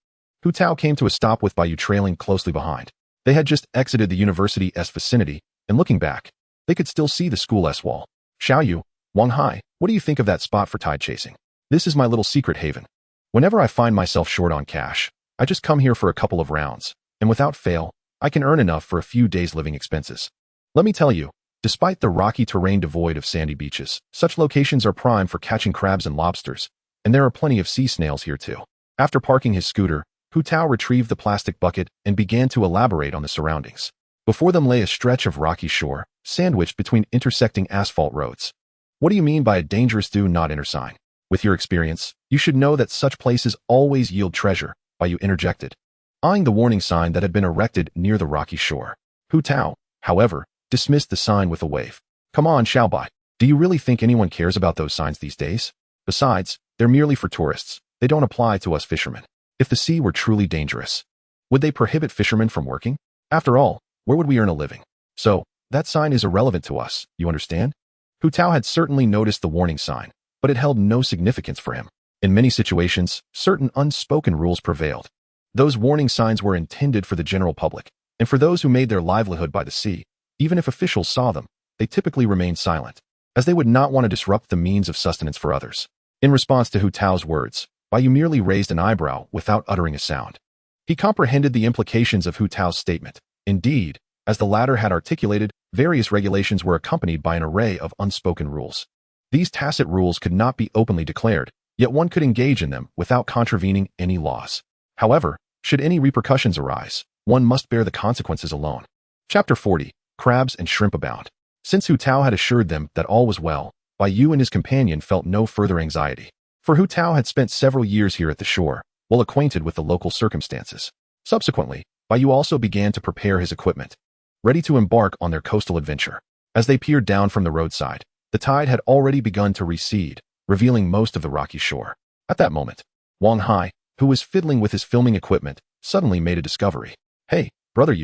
Hu Tao came to a stop with Bai Yu trailing closely behind. They had just exited the university's vicinity, and looking back, they could still see the school's wall. Xiao Yu, Wang Hai, what do you think of that spot for tide chasing? This is my little secret haven. Whenever I find myself short on cash, I just come here for a couple of rounds, and without fail, I can earn enough for a few days' living expenses. Let me tell you, despite the rocky terrain devoid of sandy beaches, such locations are prime for catching crabs and lobsters, and there are plenty of sea snails here too. After parking his scooter, Hu Tao retrieved the plastic bucket and began to elaborate on the surroundings. Before them lay a stretch of rocky shore, sandwiched between intersecting asphalt roads. What do you mean by a dangerous do not enter sign? With your experience, you should know that such places always yield treasure, Bai Yu interjected, eyeing the warning sign that had been erected near the rocky shore. Hu Tao, however, dismissed the sign with a wave. Come on, Xiao Bai. Do you really think anyone cares about those signs these days? Besides, they're merely for tourists. They don't apply to us fishermen. If the sea were truly dangerous, would they prohibit fishermen from working? After all, where would we earn a living? So, that sign is irrelevant to us, you understand? Hu Tao had certainly noticed the warning sign, but it held no significance for him. In many situations, certain unspoken rules prevailed. Those warning signs were intended for the general public, and for those who made their livelihood by the sea. Even if officials saw them, they typically remained silent, as they would not want to disrupt the means of sustenance for others. In response to Hu Tao's words, Bai Yu merely raised an eyebrow without uttering a sound. He comprehended the implications of Hu Tao's statement. Indeed, as the latter had articulated, various regulations were accompanied by an array of unspoken rules. These tacit rules could not be openly declared, yet one could engage in them without contravening any laws. However, should any repercussions arise, one must bear the consequences alone. Chapter 40. Crabs and shrimp abound. Since Hu Tao had assured them that all was well, Bai Yu and his companion felt no further anxiety. For Hu Tao had spent several years here at the shore, well acquainted with the local circumstances. Subsequently, Bai Yu also began to prepare his equipment, ready to embark on their coastal adventure. As they peered down from the roadside, the tide had already begun to recede, revealing most of the rocky shore. At that moment, Wang Hai, who was fiddling with his filming equipment, suddenly made a discovery. Hey, Brother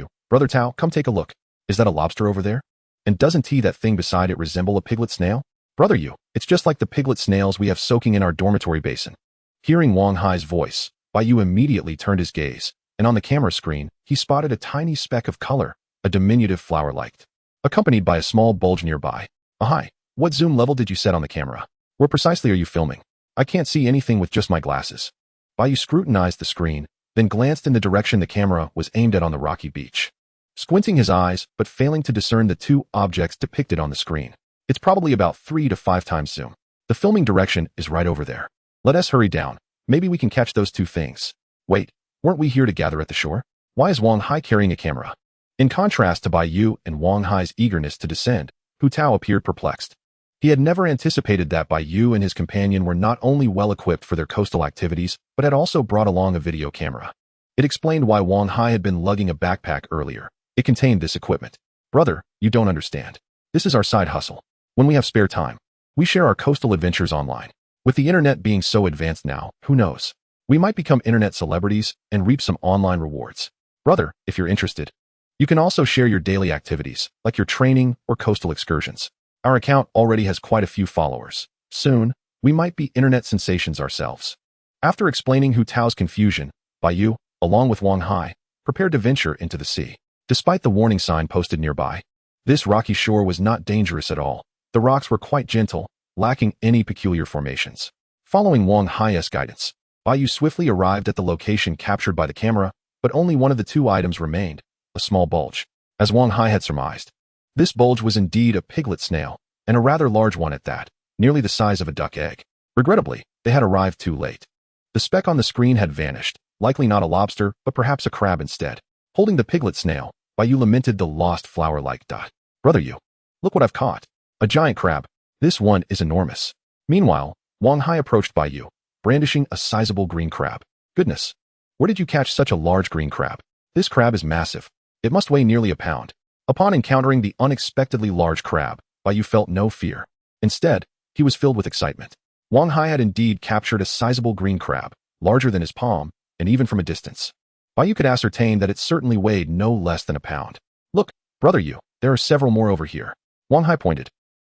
Tao, come take a look. Is that a lobster over there? And doesn't that thing beside it resemble a piglet snail? Brother Yu, it's just like the piglet snails we have soaking in our dormitory basin. Hearing Wang Hai's voice, Bai Yu immediately turned his gaze, and on the camera screen, he spotted a tiny speck of color, a diminutive flower-like, accompanied by a small bulge nearby. Hi, what zoom level did you set on the camera? Where precisely are you filming? I can't see anything with just my glasses. Bai Yu scrutinized the screen, then glanced in the direction the camera was aimed at on the rocky beach. Squinting his eyes, but failing to discern the two objects depicted on the screen. It's probably about 3 to 5 times zoom. The filming direction is right over there. Let us hurry down. Maybe we can catch those two things. Wait, weren't we here to gather at the shore? Why is Wang Hai carrying a camera? In contrast to Bai Yu and Wang Hai's eagerness to descend, Hu Tao appeared perplexed. He had never anticipated that Bai Yu and his companion were not only well-equipped for their coastal activities, but had also brought along a video camera. It explained why Wang Hai had been lugging a backpack earlier. It contained this equipment. Brother, you don't understand. This is our side hustle. When we have spare time, we share our coastal adventures online. With the internet being so advanced now, who knows? We might become internet celebrities and reap some online rewards. Brother, if you're interested, you can also share your daily activities, like your training or coastal excursions. Our account already has quite a few followers. Soon, we might be internet sensations ourselves. After explaining Hu Tao's confusion, Bai Yu, along with Wang Hai, prepared to venture into the sea. Despite the warning sign posted nearby, this rocky shore was not dangerous at all. The rocks were quite gentle, lacking any peculiar formations. Following Wang Hai's guidance, Bai Yu swiftly arrived at the location captured by the camera, but only one of the two items remained, a small bulge. As Wang Hai had surmised, this bulge was indeed a piglet snail, and a rather large one at that, nearly the size of a duck egg. Regrettably, they had arrived too late. The speck on the screen had vanished, likely not a lobster, but perhaps a crab instead. Holding the piglet snail, Bai Yu lamented the lost flower-like dot. Brother Yu, look what I've caught. A giant crab. This one is enormous. Meanwhile, Wang Hai approached Bai Yu, brandishing a sizable green crab. Goodness, where did you catch such a large green crab? This crab is massive. It must weigh nearly a pound. Upon encountering the unexpectedly large crab, Bai Yu felt no fear. Instead, he was filled with excitement. Wang Hai had indeed captured a sizable green crab, larger than his palm, and even from a distance. Bai Yu could ascertain that it certainly weighed no less than a pound. Look, brother Yu, there are several more over here. Wang Hai pointed.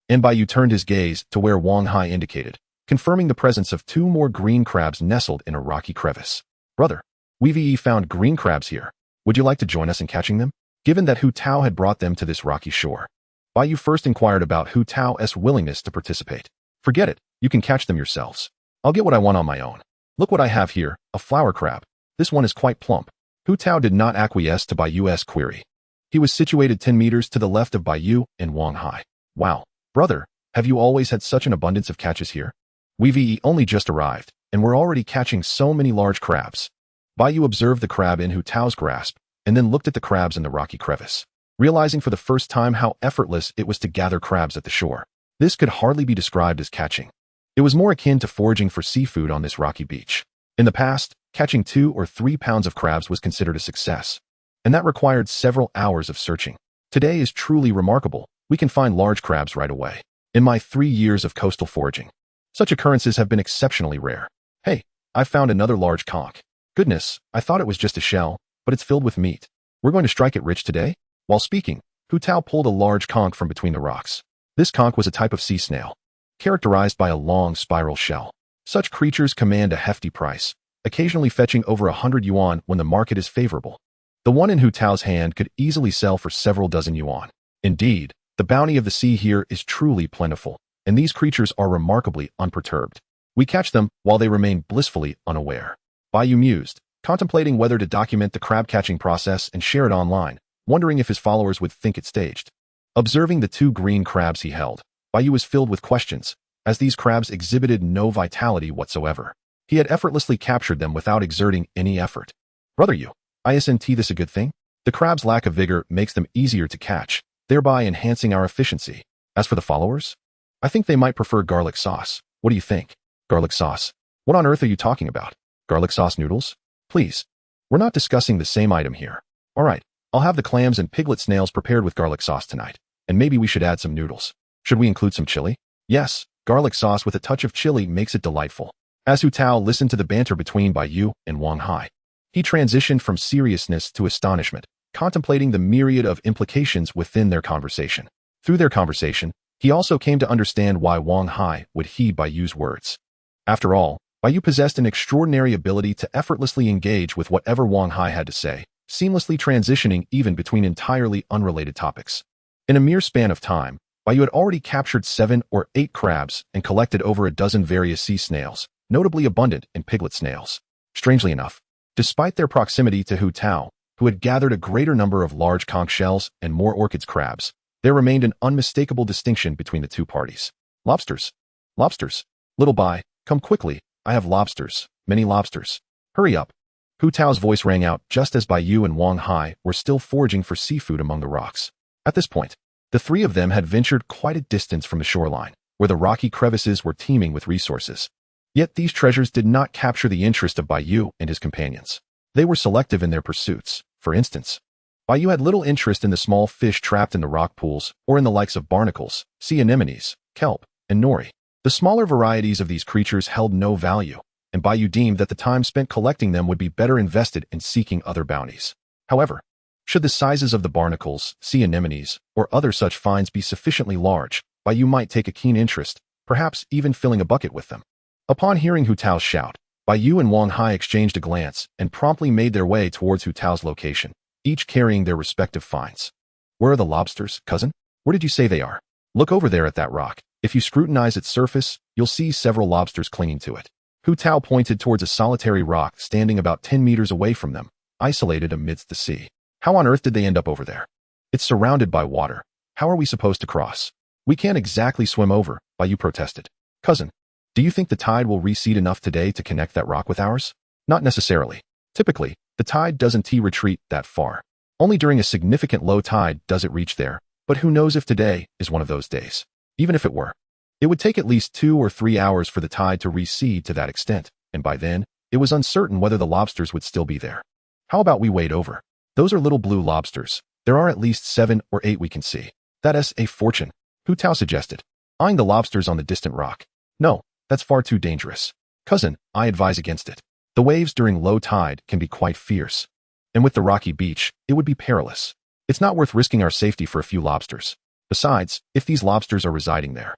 And Bai Yu turned his gaze to where Wang Hai indicated, confirming the presence of 2 more green crabs nestled in a rocky crevice. Brother, we've found green crabs here. Would you like to join us in catching them? Given that Hu Tao had brought them to this rocky shore, Bai Yu first inquired about Hu Tao's willingness to participate. Forget it, you can catch them yourselves. I'll get what I want on my own. Look what I have here, a flower crab. This one is quite plump. Hu Tao did not acquiesce to Bai Yu's query. He was situated 10 meters to the left of Bai Yu and Wang Hai. Wow, brother, have you always had such an abundance of catches here? We've only just arrived, and we're already catching so many large crabs. Bai Yu observed the crab in Hu Tao's grasp, and then looked at the crabs in the rocky crevice, realizing for the first time how effortless it was to gather crabs at the shore. This could hardly be described as catching. It was more akin to foraging for seafood on this rocky beach. In the past, catching 2 or 3 pounds of crabs was considered a success, and that required several hours of searching. Today is truly remarkable. We can find large crabs right away. In my 3 years of coastal foraging, such occurrences have been exceptionally rare. Hey, I found another large conch. Goodness, I thought it was just a shell, but it's filled with meat. We're going to strike it rich today? While speaking, Hu Tao pulled a large conch from between the rocks. This conch was a type of sea snail, characterized by a long spiral shell. Such creatures command a hefty price, occasionally fetching over 100 yuan when the market is favorable. The one in Hu Tao's hand could easily sell for several dozen yuan. Indeed, the bounty of the sea here is truly plentiful, and these creatures are remarkably unperturbed. We catch them while they remain blissfully unaware. Bai Yu mused, contemplating whether to document the crab-catching process and share it online, wondering if his followers would think it staged. Observing the 2 green crabs he held, Bai Yu was filled with questions, as these crabs exhibited no vitality whatsoever. He had effortlessly captured them without exerting any effort. Brother Yu, isn't this a good thing? The crab's lack of vigor makes them easier to catch, thereby enhancing our efficiency. As for the followers, I think they might prefer garlic sauce. What do you think? Garlic sauce? What on earth are you talking about? Garlic sauce noodles? Please. We're not discussing the same item here. All right, I'll have the clams and piglet snails prepared with garlic sauce tonight, and maybe we should add some noodles. Should we include some chili? Yes, garlic sauce with a touch of chili makes it delightful. As Hu Tao listened to the banter between Bai Yu and Wang Hai, he transitioned from seriousness to astonishment, contemplating the myriad of implications within their conversation. Through their conversation, he also came to understand why Wang Hai would heed Bai Yu's words. After all, Bai Yu possessed an extraordinary ability to effortlessly engage with whatever Wang Hai had to say, seamlessly transitioning even between entirely unrelated topics. In a mere span of time, Bai Yu had already captured 7 or 8 crabs and collected over a dozen various sea snails, notably abundant in piglet snails. Strangely enough, despite their proximity to Hu Tao, who had gathered a greater number of large conch shells and more orchids crabs, there remained an unmistakable distinction between the 2 parties. Lobsters. Lobsters. Little Bai, come quickly. I have lobsters. Many lobsters. Hurry up. Hu Tao's voice rang out just as Bai Yu and Wang Hai were still foraging for seafood among the rocks. At this point, the 3 of them had ventured quite a distance from the shoreline, where the rocky crevices were teeming with resources. Yet these treasures did not capture the interest of Bai Yu and his companions. They were selective in their pursuits. For instance, Bai Yu had little interest in the small fish trapped in the rock pools or in the likes of barnacles, sea anemones, kelp, and nori. The smaller varieties of these creatures held no value, and Bai Yu deemed that the time spent collecting them would be better invested in seeking other bounties. However, should the sizes of the barnacles, sea anemones, or other such finds be sufficiently large, Bai Yu might take a keen interest, perhaps even filling a bucket with them. Upon hearing Hu Tao's shout, Bai Yu and Wang Hai exchanged a glance and promptly made their way towards Hu Tao's location, each carrying their respective finds. Where are the lobsters, cousin? Where did you say they are? Look over there at that rock. If you scrutinize its surface, you'll see several lobsters clinging to it. Hu Tao pointed towards a solitary rock standing about 10 meters away from them, isolated amidst the sea. How on earth did they end up over there? It's surrounded by water. How are we supposed to cross? We can't exactly swim over, Bai Yu protested. Cousin, do you think the tide will recede enough today to connect that rock with ours? Not necessarily. Typically, the tide doesn't retreat that far. Only during a significant low tide does it reach there, but who knows if today is one of those days. Even if it were, it would take at least 2 or 3 hours for the tide to recede to that extent, and by then, it was uncertain whether the lobsters would still be there. How about we wade over? Those are little blue lobsters. There are at least 7 or 8 we can see. That is a fortune, Hu Tao suggested, eyeing the lobsters on the distant rock. No, that's far too dangerous. Cousin, I advise against it. The waves during low tide can be quite fierce. And with the rocky beach, it would be perilous. It's not worth risking our safety for a few lobsters. Besides, if these lobsters are residing there,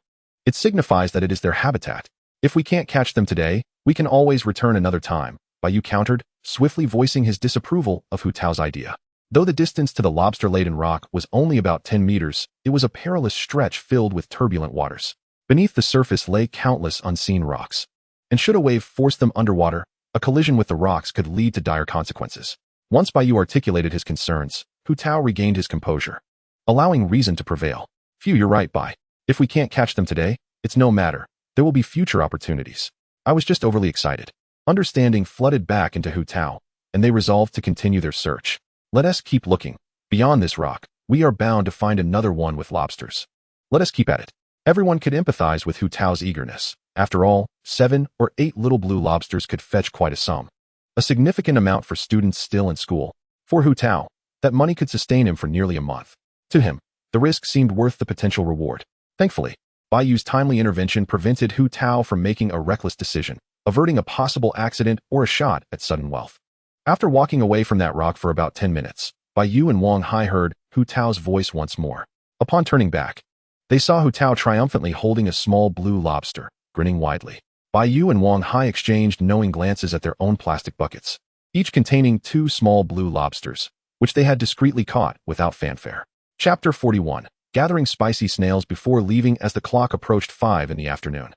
it signifies that it is their habitat. If we can't catch them today, we can always return another time, Bai Yu countered, swiftly voicing his disapproval of Hu Tao's idea. Though the distance to the lobster-laden rock was only about 10 meters, it was a perilous stretch filled with turbulent waters. Beneath the surface lay countless unseen rocks. And should a wave force them underwater, a collision with the rocks could lead to dire consequences. Once Bai Yu articulated his concerns, Hu Tao regained his composure, allowing reason to prevail. Phew, you're right, Bai. If we can't catch them today, it's no matter. There will be future opportunities. I was just overly excited. Understanding flooded back into Hu Tao, and they resolved to continue their search. Let us keep looking. Beyond this rock, we are bound to find another one with lobsters. Let us keep at it. Everyone could empathize with Hu Tao's eagerness. After all, 7 or 8 little blue lobsters could fetch quite a sum. A significant amount for students still in school. For Hu Tao, that money could sustain him for nearly a month. To him, the risk seemed worth the potential reward. Thankfully, Bai Yu's timely intervention prevented Hu Tao from making a reckless decision, averting a possible accident or a shot at sudden wealth. After walking away from that rock for about 10 minutes, Bai Yu and Wang Hai heard Hu Tao's voice once more. Upon turning back, they saw Hu Tao triumphantly holding a small blue lobster, grinning widely. Bai Yu and Wang Hai exchanged knowing glances at their own plastic buckets, each containing 2 small blue lobsters, which they had discreetly caught without fanfare. Chapter 41. Gathering spicy snails before leaving as the clock approached 5 in the afternoon.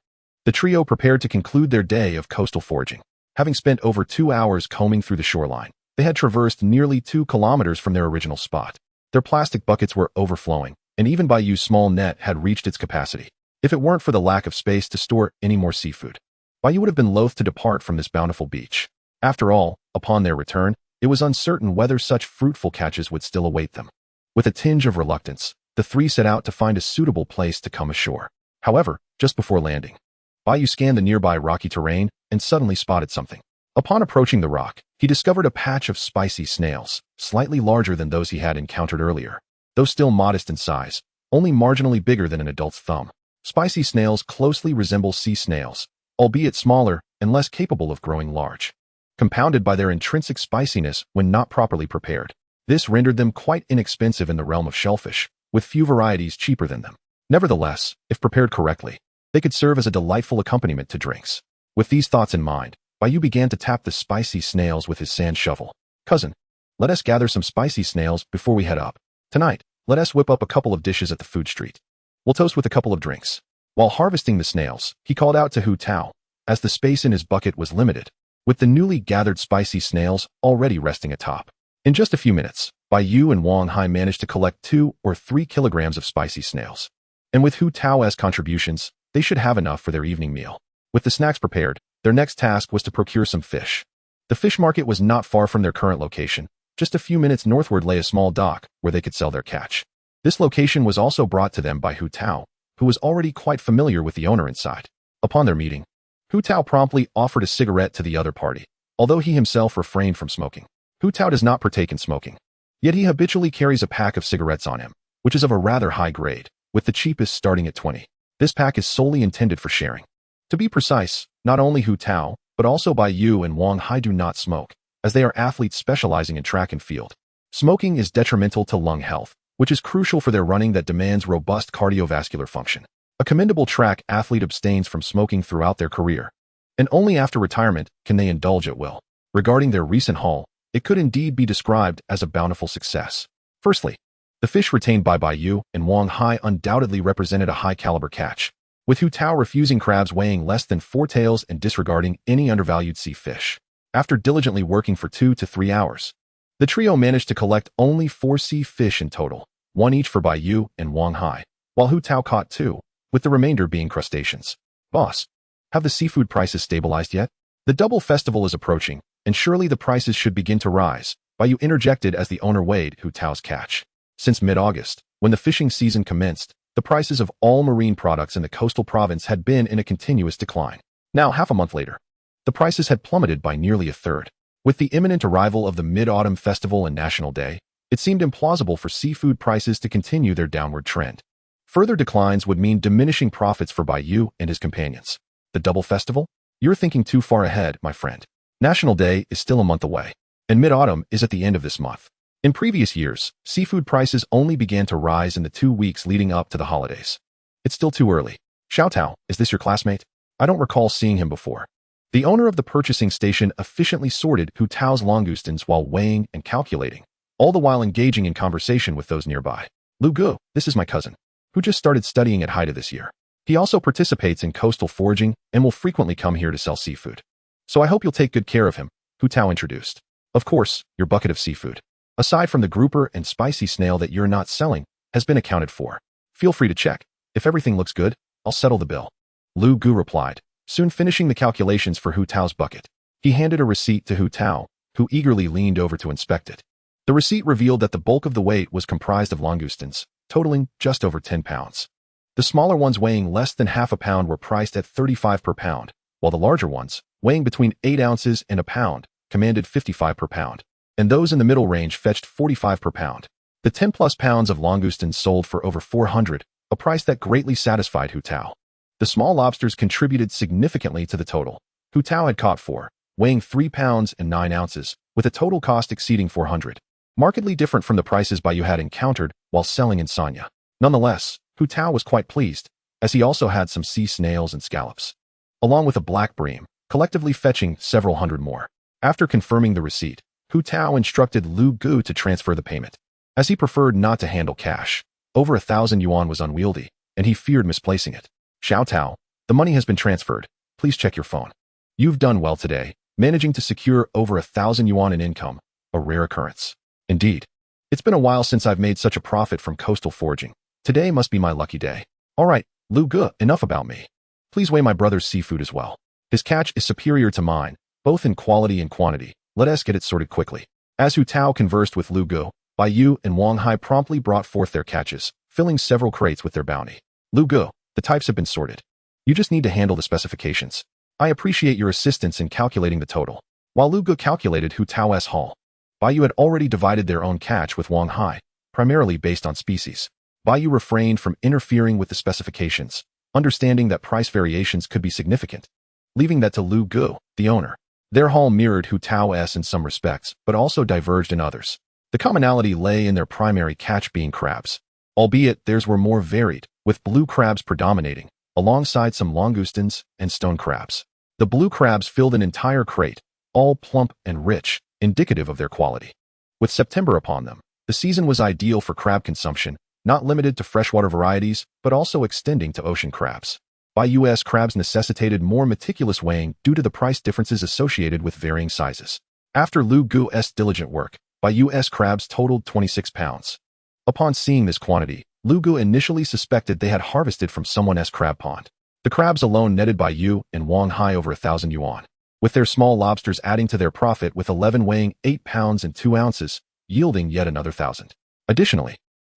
The trio prepared to conclude their day of coastal foraging. Having spent over 2 hours combing through the shoreline, they had traversed nearly 2 kilometers from their original spot. Their plastic buckets were overflowing, and even Bai Yu's small net had reached its capacity. If it weren't for the lack of space to store any more seafood, Bai Yu would have been loath to depart from this bountiful beach. After all, upon their return, it was uncertain whether such fruitful catches would still await them. With a tinge of reluctance, the 3 set out to find a suitable place to come ashore. However, just before landing, Bai Yu scanned the nearby rocky terrain and suddenly spotted something. Upon approaching the rock, he discovered a patch of spicy snails, slightly larger than those he had encountered earlier. Though still modest in size, only marginally bigger than an adult's thumb. Spicy snails closely resemble sea snails, albeit smaller and less capable of growing large. Compounded by their intrinsic spiciness when not properly prepared, this rendered them quite inexpensive in the realm of shellfish, with few varieties cheaper than them. Nevertheless, if prepared correctly, they could serve as a delightful accompaniment to drinks. With these thoughts in mind, Bai Yu began to tap the spicy snails with his sand shovel. Cousin, let us gather some spicy snails before we head up. Tonight, let us whip up a couple of dishes at the food street. We'll toast with a couple of drinks. While harvesting the snails, he called out to Hu Tao, as the space in his bucket was limited, with the newly gathered spicy snails already resting atop. In just a few minutes, Bai Yu and Wang Hai managed to collect 2 or 3 kilograms of spicy snails. And with Hu Tao as contributions, they should have enough for their evening meal. With the snacks prepared, their next task was to procure some fish. The fish market was not far from their current location. Just a few minutes northward lay a small dock where they could sell their catch. This location was also brought to them by Hu Tao, who was already quite familiar with the owner inside. Upon their meeting, Hu Tao promptly offered a cigarette to the other party, although he himself refrained from smoking. Hu Tao does not partake in smoking, yet he habitually carries a pack of cigarettes on him, which is of a rather high grade, with the cheapest starting at 20. This pack is solely intended for sharing. To be precise, not only Hu Tao, but also Bai Yu and Wang Hai do not smoke, as they are athletes specializing in track and field. Smoking is detrimental to lung health, which is crucial for their running that demands robust cardiovascular function. A commendable track athlete abstains from smoking throughout their career, and only after retirement can they indulge at will. Regarding their recent haul, it could indeed be described as a bountiful success. Firstly, the fish retained by Bai Yu and Wang Hai undoubtedly represented a high-caliber catch, with Hu Tao refusing crabs weighing less than 4 taels and disregarding any undervalued sea fish. After diligently working for 2 to 3 hours, the trio managed to collect only 4 sea fish in total, 1 each for Bai Yu and Wang Hai, while Hu Tao caught 2, with the remainder being crustaceans. Boss, have the seafood prices stabilized yet? The double festival is approaching, and surely the prices should begin to rise, Bai Yu interjected as the owner weighed Hu Tao's catch. Since mid-August, when the fishing season commenced, the prices of all marine products in the coastal province had been in a continuous decline. Now, half a month later, the prices had plummeted by nearly a third. With the imminent arrival of the Mid-Autumn Festival and National Day, it seemed implausible for seafood prices to continue their downward trend. Further declines would mean diminishing profits for Bai Yu and his companions. The double festival? You're thinking too far ahead, my friend. National Day is still a month away, and Mid-Autumn is at the end of this month. In previous years, seafood prices only began to rise in the 2 weeks leading up to the holidays. It's still too early. Xiao Tao, is this your classmate? I don't recall seeing him before. The owner of the purchasing station efficiently sorted Hu Tao's langoustines while weighing and calculating, all the while engaging in conversation with those nearby. Lu Gu, this is my cousin, who just started studying at Haida this year. He also participates in coastal foraging and will frequently come here to sell seafood. So I hope you'll take good care of him, Hu Tao introduced. Of course, your bucket of seafood, aside from the grouper and spicy snail that you're not selling, has been accounted for. Feel free to check. If everything looks good, I'll settle the bill. Lu Gu replied, soon finishing the calculations for Hu Tao's bucket. He handed a receipt to Hu Tao, who eagerly leaned over to inspect it. The receipt revealed that the bulk of the weight was comprised of langoustines, totaling just over 10 pounds. The smaller ones weighing less than half a pound were priced at 35 per pound, while the larger ones, weighing between 8 ounces and a pound, commanded 55 per pound, and those in the middle range fetched 45 per pound. The 10-plus pounds of langoustines sold for over 400, a price that greatly satisfied Hu Tao. The small lobsters contributed significantly to the total. Hu Tao had caught 4, weighing 3 pounds and 9 ounces, with a total cost exceeding 400. Markedly different from the prices Bai Yu had encountered while selling in Sanya. Nonetheless, Hu Tao was quite pleased, as he also had some sea snails and scallops, along with a black bream, collectively fetching several hundred more. After confirming the receipt, Hu Tao instructed Lu Gu to transfer the payment, as he preferred not to handle cash. Over 1,000 yuan was unwieldy, and he feared misplacing it. Xiao Tao, the money has been transferred. Please check your phone. You've done well today, managing to secure over 1,000 yuan in income, a rare occurrence. Indeed. It's been a while since I've made such a profit from coastal foraging. Today must be my lucky day. All right, Lu Gu, enough about me. Please weigh my brother's seafood as well. His catch is superior to mine, both in quality and quantity. Let us get it sorted quickly. As Hu Tao conversed with Lu Gu, Bai Yu and Wang Hai promptly brought forth their catches, filling several crates with their bounty. Lu Gu, the types have been sorted. You just need to handle the specifications. I appreciate your assistance in calculating the total. While Lu Gu calculated Hu Tao's haul, Bai Yu had already divided their own catch with Wang Hai, primarily based on species. Bai Yu refrained from interfering with the specifications, understanding that price variations could be significant, leaving that to Lu Gu, the owner. Their haul mirrored Hu Tao's in some respects, but also diverged in others. The commonality lay in their primary catch being crabs, albeit theirs were more varied, with blue crabs predominating, alongside some langoustines and stone crabs. The blue crabs filled an entire crate, all plump and rich, indicative of their quality. With September upon them, the season was ideal for crab consumption, not limited to freshwater varieties, but also extending to ocean crabs. Bai Yu's crabs necessitated more meticulous weighing due to the price differences associated with varying sizes. After Lu Gu's diligent work, Bai Yu's crabs totaled 26 pounds. Upon seeing this quantity, Lu Gu initially suspected they had harvested from someone's crab pond. The crabs alone netted Bai Yu and Wang Hai over 1,000 yuan, with their small lobsters adding to their profit, with 11 weighing 8 pounds and 2 ounces, yielding yet another 1,000. Additionally,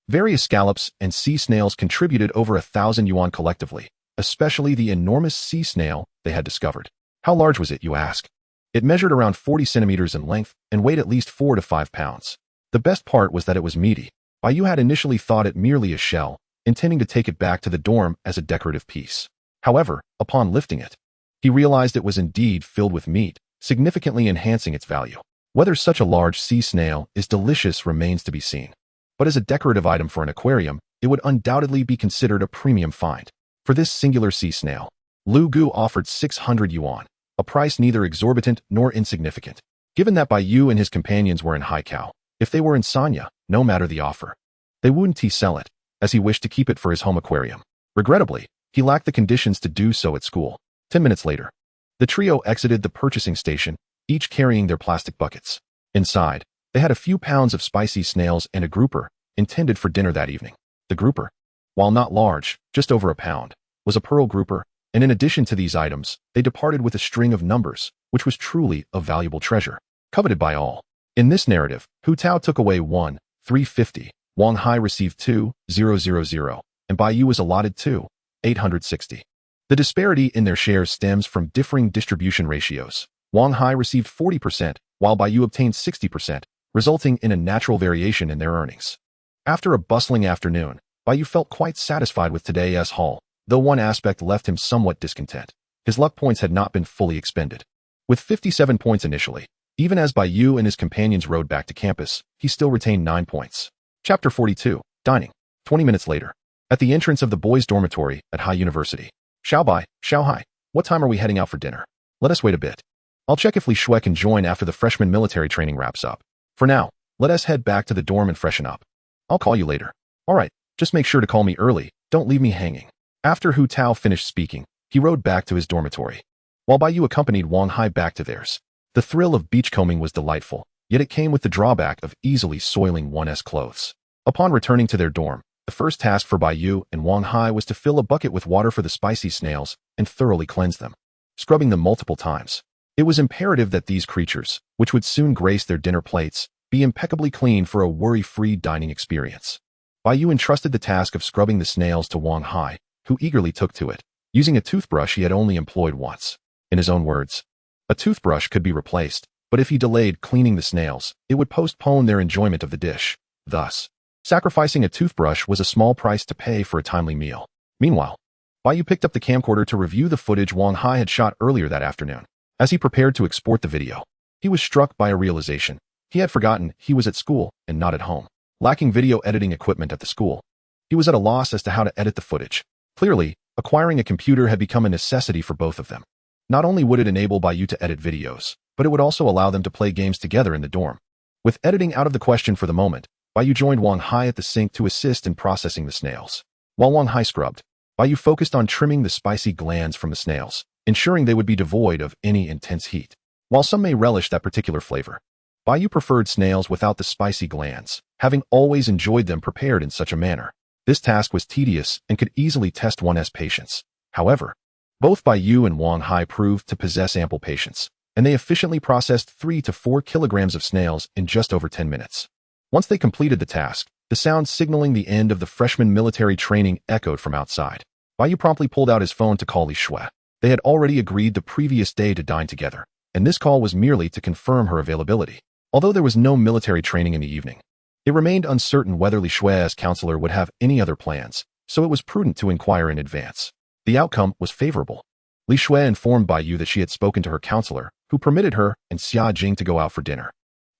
various scallops and sea snails contributed over 1,000 yuan collectively, especially the enormous sea snail they had discovered. How large was it, you ask? It measured around 40 centimeters in length and weighed at least 4 to 5 pounds. The best part was that it was meaty. Bai Yu had initially thought it merely a shell, intending to take it back to the dorm as a decorative piece. However, upon lifting it, he realized it was indeed filled with meat, significantly enhancing its value. Whether such a large sea snail is delicious remains to be seen. But as a decorative item for an aquarium, it would undoubtedly be considered a premium find. For this singular sea snail, Lu Gu offered 600 yuan, a price neither exorbitant nor insignificant. Given that Bai Yu and his companions were in Haikao, if they were in Sanya, no matter the offer, they wouldn't sell it, as he wished to keep it for his home aquarium. Regrettably, he lacked the conditions to do so at school. 10 minutes later, the trio exited the purchasing station, each carrying their plastic buckets. Inside, they had a few pounds of spicy snails and a grouper, intended for dinner that evening. The grouper, while not large, just over a pound, was a pearl grouper, and in addition to these items, they departed with a string of numbers, which was truly a valuable treasure, coveted by all. In this narrative, Hu Tao took away 1,350, Wang Hai received 2,000, and Bai Yu was allotted 2,860. The disparity in their shares stems from differing distribution ratios. Wang Hai received 40%, while Bai Yu obtained 60%, resulting in a natural variation in their earnings. After a bustling afternoon, Bai Yu felt quite satisfied with today's haul, though one aspect left him somewhat discontent. His luck points had not been fully expended. With 57 points initially, even as Bai Yu and his companions rode back to campus, he still retained 9 points. Chapter 42, Dining. 20 minutes later. At the entrance of the boys' dormitory at Hai University. Bai, Hai, what time are we heading out for dinner? Let us wait a bit. I'll check if Li Shui can join after the freshman military training wraps up. For now, let us head back to the dorm and freshen up. I'll call you later. Alright, just make sure to call me early, don't leave me hanging. After Hu Tao finished speaking, he rode back to his dormitory, while Bai Yu accompanied Wang Hai back to theirs. The thrill of beachcombing was delightful, yet it came with the drawback of easily soiling one's clothes. Upon returning to their dorm, the first task for Bai Yu and Wang Hai was to fill a bucket with water for the spicy snails and thoroughly cleanse them, scrubbing them multiple times. It was imperative that these creatures, which would soon grace their dinner plates, be impeccably clean for a worry-free dining experience. Bai Yu entrusted the task of scrubbing the snails to Wang Hai, who eagerly took to it, using a toothbrush he had only employed once. In his own words, a toothbrush could be replaced, but if he delayed cleaning the snails, it would postpone their enjoyment of the dish. Thus, sacrificing a toothbrush was a small price to pay for a timely meal. Meanwhile, Bai Yu picked up the camcorder to review the footage Wang Hai had shot earlier that afternoon. As he prepared to export the video, he was struck by a realization. He had forgotten he was at school and not at home. Lacking video editing equipment at the school, he was at a loss as to how to edit the footage. Clearly, acquiring a computer had become a necessity for both of them. Not only would it enable Bai Yu to edit videos, but it would also allow them to play games together in the dorm. With editing out of the question for the moment, Bai Yu joined Wang Hai at the sink to assist in processing the snails. While Wang Hai scrubbed, Bai Yu focused on trimming the spicy glands from the snails, ensuring they would be devoid of any intense heat. While some may relish that particular flavor, Bai Yu preferred snails without the spicy glands, having always enjoyed them prepared in such a manner. This task was tedious and could easily test one's patience. However, both Bai Yu and Wang Hai proved to possess ample patience, and they efficiently processed 3 to 4 kilograms of snails in just over 10 minutes. Once they completed the task, the sound signaling the end of the freshman military training echoed from outside. Bai Yu promptly pulled out his phone to call Li Shui. They had already agreed the previous day to dine together, and this call was merely to confirm her availability. Although there was no military training in the evening, it remained uncertain whether Li Shui's counselor would have any other plans, so it was prudent to inquire in advance. The outcome was favorable. Li Shui informed Bai Yu that she had spoken to her counselor, who permitted her and Xia Jing to go out for dinner,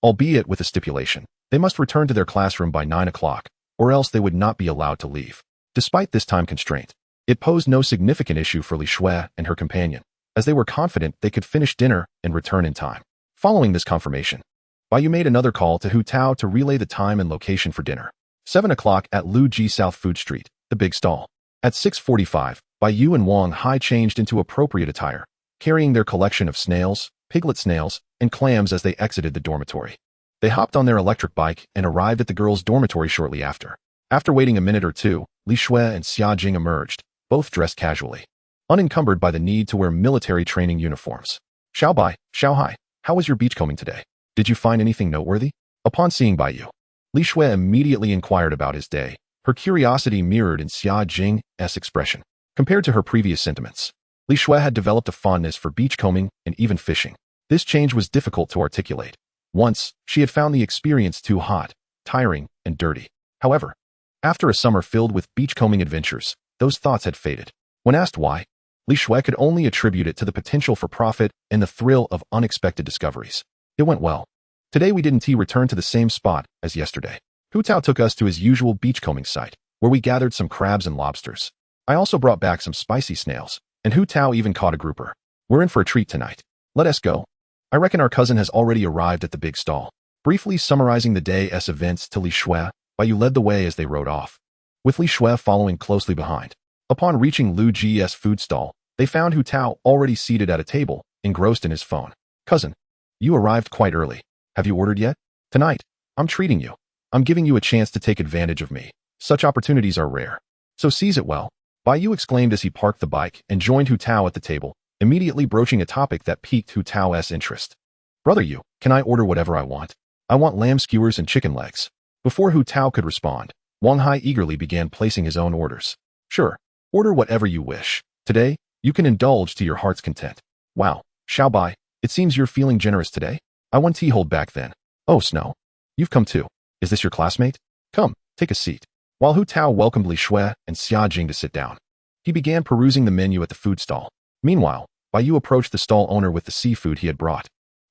albeit with a stipulation. They must return to their classroom by 9 o'clock, or else they would not be allowed to leave. Despite this time constraint, it posed no significant issue for Li Shui and her companion, as they were confident they could finish dinner and return in time. Following this confirmation, Bai Yu made another call to Hu Tao to relay the time and location for dinner. 7 o'clock at Lu Ji South Food Street, the big stall. At 6:45, Bai Yu and Wang Hai changed into appropriate attire, carrying their collection of snails, piglet snails, and clams as they exited the dormitory. They hopped on their electric bike and arrived at the girls' dormitory shortly after. After waiting a minute or two, Li Shui and Xia Jing emerged, both dressed casually, unencumbered by the need to wear military training uniforms. Bai, Hai, how was your beachcombing today? Did you find anything noteworthy? Upon seeing Bai Yu, Li Shui immediately inquired about his day. Her curiosity mirrored in Xia Jing's expression. Compared to her previous sentiments, Li Shui had developed a fondness for beachcombing and even fishing. This change was difficult to articulate. Once, she had found the experience too hot, tiring, and dirty. However, after a summer filled with beachcombing adventures, those thoughts had faded. When asked why, Li Shui could only attribute it to the potential for profit and the thrill of unexpected discoveries. It went well. Today we didn't return to the same spot as yesterday. Hu Tao took us to his usual beachcombing site, where we gathered some crabs and lobsters. I also brought back some spicy snails, and Hu Tao even caught a grouper. We're in for a treat tonight. Let us go. I reckon our cousin has already arrived at the big stall. Briefly summarizing the day's events to Li Shui, Bai Yu led the way as they rode off, with Li Shui following closely behind. Upon reaching Lu Ji's food stall, they found Hu Tao already seated at a table, engrossed in his phone. Cousin, you arrived quite early. Have you ordered yet? Tonight, I'm treating you. I'm giving you a chance to take advantage of me. Such opportunities are rare. So seize it well. Bai Yu exclaimed as he parked the bike and joined Hu Tao at the table, immediately broaching a topic that piqued Hu Tao's interest. Brother Yu, can I order whatever I want? I want lamb skewers and chicken legs. Before Hu Tao could respond, Wang Hai eagerly began placing his own orders. Sure, order whatever you wish. Today, you can indulge to your heart's content. Wow, Bai, it seems you're feeling generous today. I won tea hold back then. Oh, Snow. You've come too. Is this your classmate? Come, take a seat. While Hu Tao welcomed Li Shui and Xia Jing to sit down, he began perusing the menu at the food stall. Meanwhile, Bai Yu approached the stall owner with the seafood he had brought,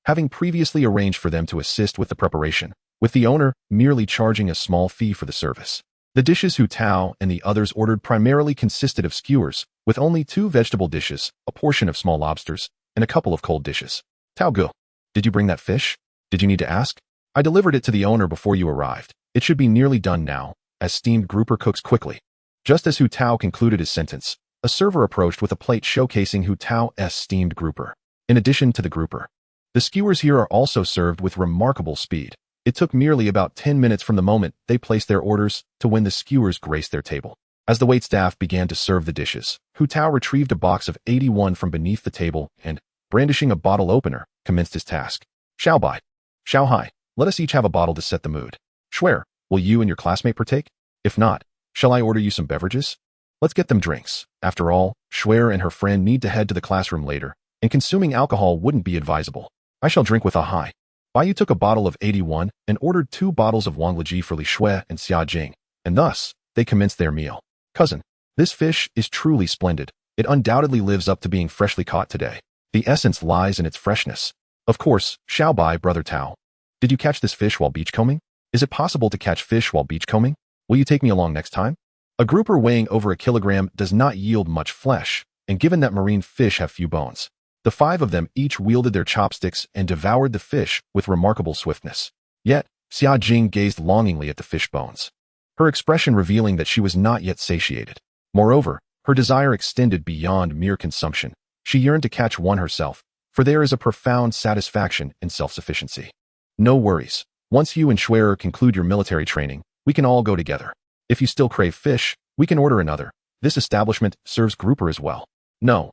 having previously arranged for them to assist with the preparation, with the owner merely charging a small fee for the service. The dishes Hu Tao and the others ordered primarily consisted of skewers, with only 2 vegetable dishes, a portion of small lobsters, and a couple of cold dishes. Tao Gu, did you bring that fish? Did you need to ask? I delivered it to the owner before you arrived. It should be nearly done now, as steamed grouper cooks quickly. Just as Hu Tao concluded his sentence, a server approached with a plate showcasing Hu Tao's steamed grouper. In addition to the grouper, the skewers here are also served with remarkable speed. It took merely about 10 minutes from the moment they placed their orders to when the skewers graced their table. As the waitstaff began to serve the dishes, Hu Tao retrieved a box of 81 from beneath the table and, brandishing a bottle opener, commenced his task. Xiao Bai. Xiao Hai, let us each have a bottle to set the mood. Shui, will you and your classmate partake? If not, shall I order you some beverages? Let's get them drinks. After all, Shui and her friend need to head to the classroom later, and consuming alcohol wouldn't be advisable. I shall drink with a Hai. Bai Yu took a bottle of 81 and ordered 2 bottles of Wangleji for Li Shui and Xia Jing, and thus, they commenced their meal. Cousin, this fish is truly splendid. It undoubtedly lives up to being freshly caught today. The essence lies in its freshness. Of course, Xiao Bai, brother Tao. Did you catch this fish while beachcombing? Is it possible to catch fish while beachcombing? Will you take me along next time? A grouper weighing over a kilogram does not yield much flesh, and given that marine fish have few bones, the 5 of them each wielded their chopsticks and devoured the fish with remarkable swiftness. Yet, Xia Jing gazed longingly at the fish bones, her expression revealing that she was not yet satiated. Moreover, her desire extended beyond mere consumption. She yearned to catch one herself, for there is a profound satisfaction in self-sufficiency. No worries. Once you and Shui conclude your military training, we can all go together. If you still crave fish, we can order another. This establishment serves grouper as well. No.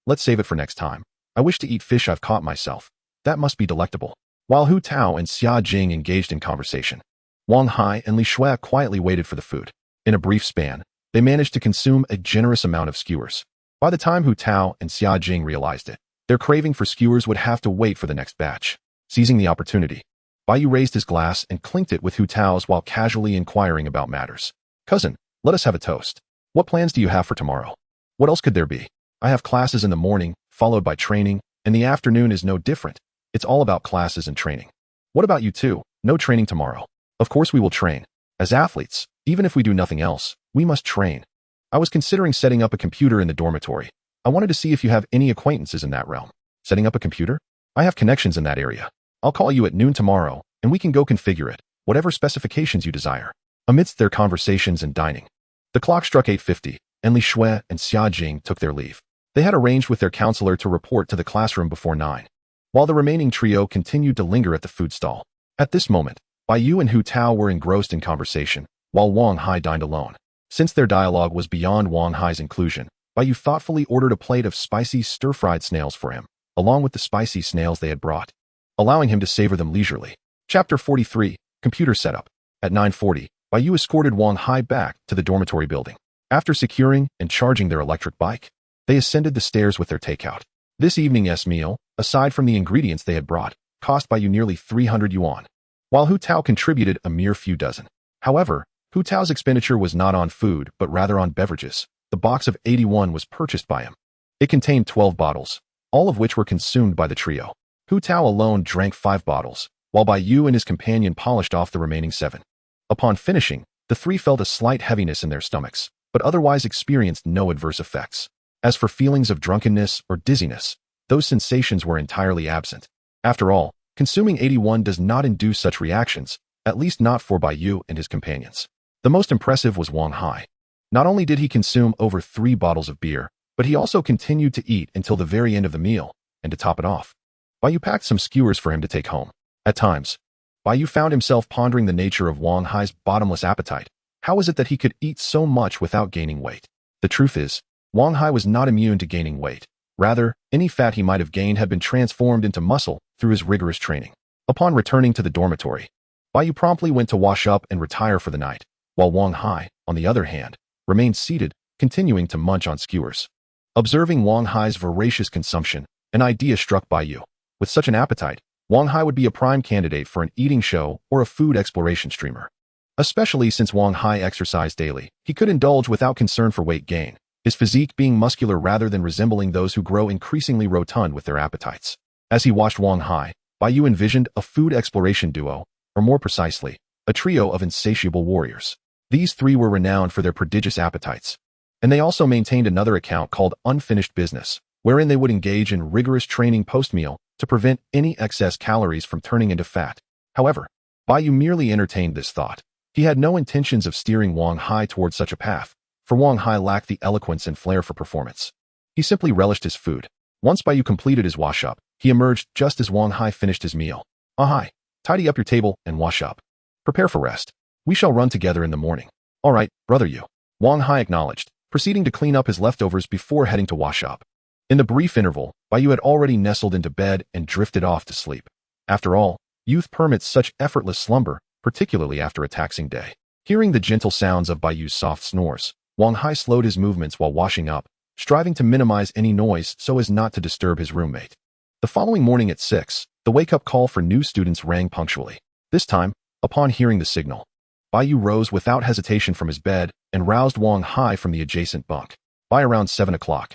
Let's save it for next time. I wish to eat fish I've caught myself. That must be delectable. While Hu Tao and Xia Jing engaged in conversation, Wang Hai and Li Shui quietly waited for the food. In a brief span, they managed to consume a generous amount of skewers. By the time Hu Tao and Xia Jing realized it, their craving for skewers would have to wait for the next batch. Seizing the opportunity, Bai Yu raised his glass and clinked it with Hu Tao's while casually inquiring about matters. Cousin, let us have a toast. What plans do you have for tomorrow? What else could there be? I have classes in the morning, followed by training, and the afternoon is no different. It's all about classes and training. What about you too? No training tomorrow. Of course we will train. As athletes, even if we do nothing else, we must train. I was considering setting up a computer in the dormitory. I wanted to see if you have any acquaintances in that realm. Setting up a computer? I have connections in that area. I'll call you at noon tomorrow, and we can go configure it, whatever specifications you desire. Amidst their conversations and dining, the clock struck 8:50, and Li Shui and Xia Jing took their leave. They had arranged with their counselor to report to the classroom before 9, while the remaining trio continued to linger at the food stall. At this moment, Bai Yu and Hu Tao were engrossed in conversation, while Wang Hai dined alone. Since their dialogue was beyond Wang Hai's inclusion, Bai Yu thoughtfully ordered a plate of spicy stir-fried snails for him, along with the spicy snails they had brought, allowing him to savor them leisurely. Chapter 43, Computer Setup. At 9:40, Bai Yu escorted Wang Hai back to the dormitory building. After securing and charging their electric bike, they ascended the stairs with their takeout. This evening's meal, aside from the ingredients they had brought, cost Bai Yu nearly 300 yuan, while Hu Tao contributed a mere few dozen. However, Hu Tao's expenditure was not on food, but rather on beverages. The box of 81 was purchased by him. It contained 12 bottles, all of which were consumed by the trio. Hu Tao alone drank 5 bottles, while Bai Yu and his companion polished off the remaining 7. Upon finishing, the 3 felt a slight heaviness in their stomachs, but otherwise experienced no adverse effects. As for feelings of drunkenness or dizziness, those sensations were entirely absent. After all, consuming 81 does not induce such reactions, at least not for Bai Yu and his companions. The most impressive was Wang Hai. Not only did he consume over 3 bottles of beer, but he also continued to eat until the very end of the meal, and to top it off, Bai Yu packed some skewers for him to take home. At times, Bai Yu found himself pondering the nature of Wang Hai's bottomless appetite. How is it that he could eat so much without gaining weight? The truth is, Wang Hai was not immune to gaining weight. Rather, any fat he might have gained had been transformed into muscle through his rigorous training. Upon returning to the dormitory, Bai Yu promptly went to wash up and retire for the night, while Wang Hai, on the other hand, remained seated, continuing to munch on skewers. Observing Wang Hai's voracious consumption, an idea struck Bai Yu. With such an appetite, Wang Hai would be a prime candidate for an eating show or a food exploration streamer. Especially since Wang Hai exercised daily, he could indulge without concern for weight gain, his physique being muscular rather than resembling those who grow increasingly rotund with their appetites. As he watched Wang Hai, Bai Yu envisioned a food exploration duo, or more precisely, a trio of insatiable warriors. These three were renowned for their prodigious appetites, and they also maintained another account called Unfinished Business, wherein they would engage in rigorous training post-meal to prevent any excess calories from turning into fat. However, Bai Yu merely entertained this thought. He had no intentions of steering Wang Hai towards such a path, for Wang Hai lacked the eloquence and flair for performance. He simply relished his food. Once Bai Yu completed his wash-up, he emerged just as Wang Hai finished his meal. Hai, tidy up your table and wash up. Prepare for rest. We shall run together in the morning. All right, brother Yu. Wang Hai acknowledged, proceeding to clean up his leftovers before heading to wash up. In the brief interval, Bai Yu had already nestled into bed and drifted off to sleep. After all, youth permits such effortless slumber, particularly after a taxing day. Hearing the gentle sounds of Bai Yu's soft snores, Wang Hai slowed his movements while washing up, striving to minimize any noise so as not to disturb his roommate. The following morning at 6, the wake-up call for new students rang punctually. This time, upon hearing the signal, Bai Yu rose without hesitation from his bed and roused Wang Hai from the adjacent bunk. By around 7 o'clock,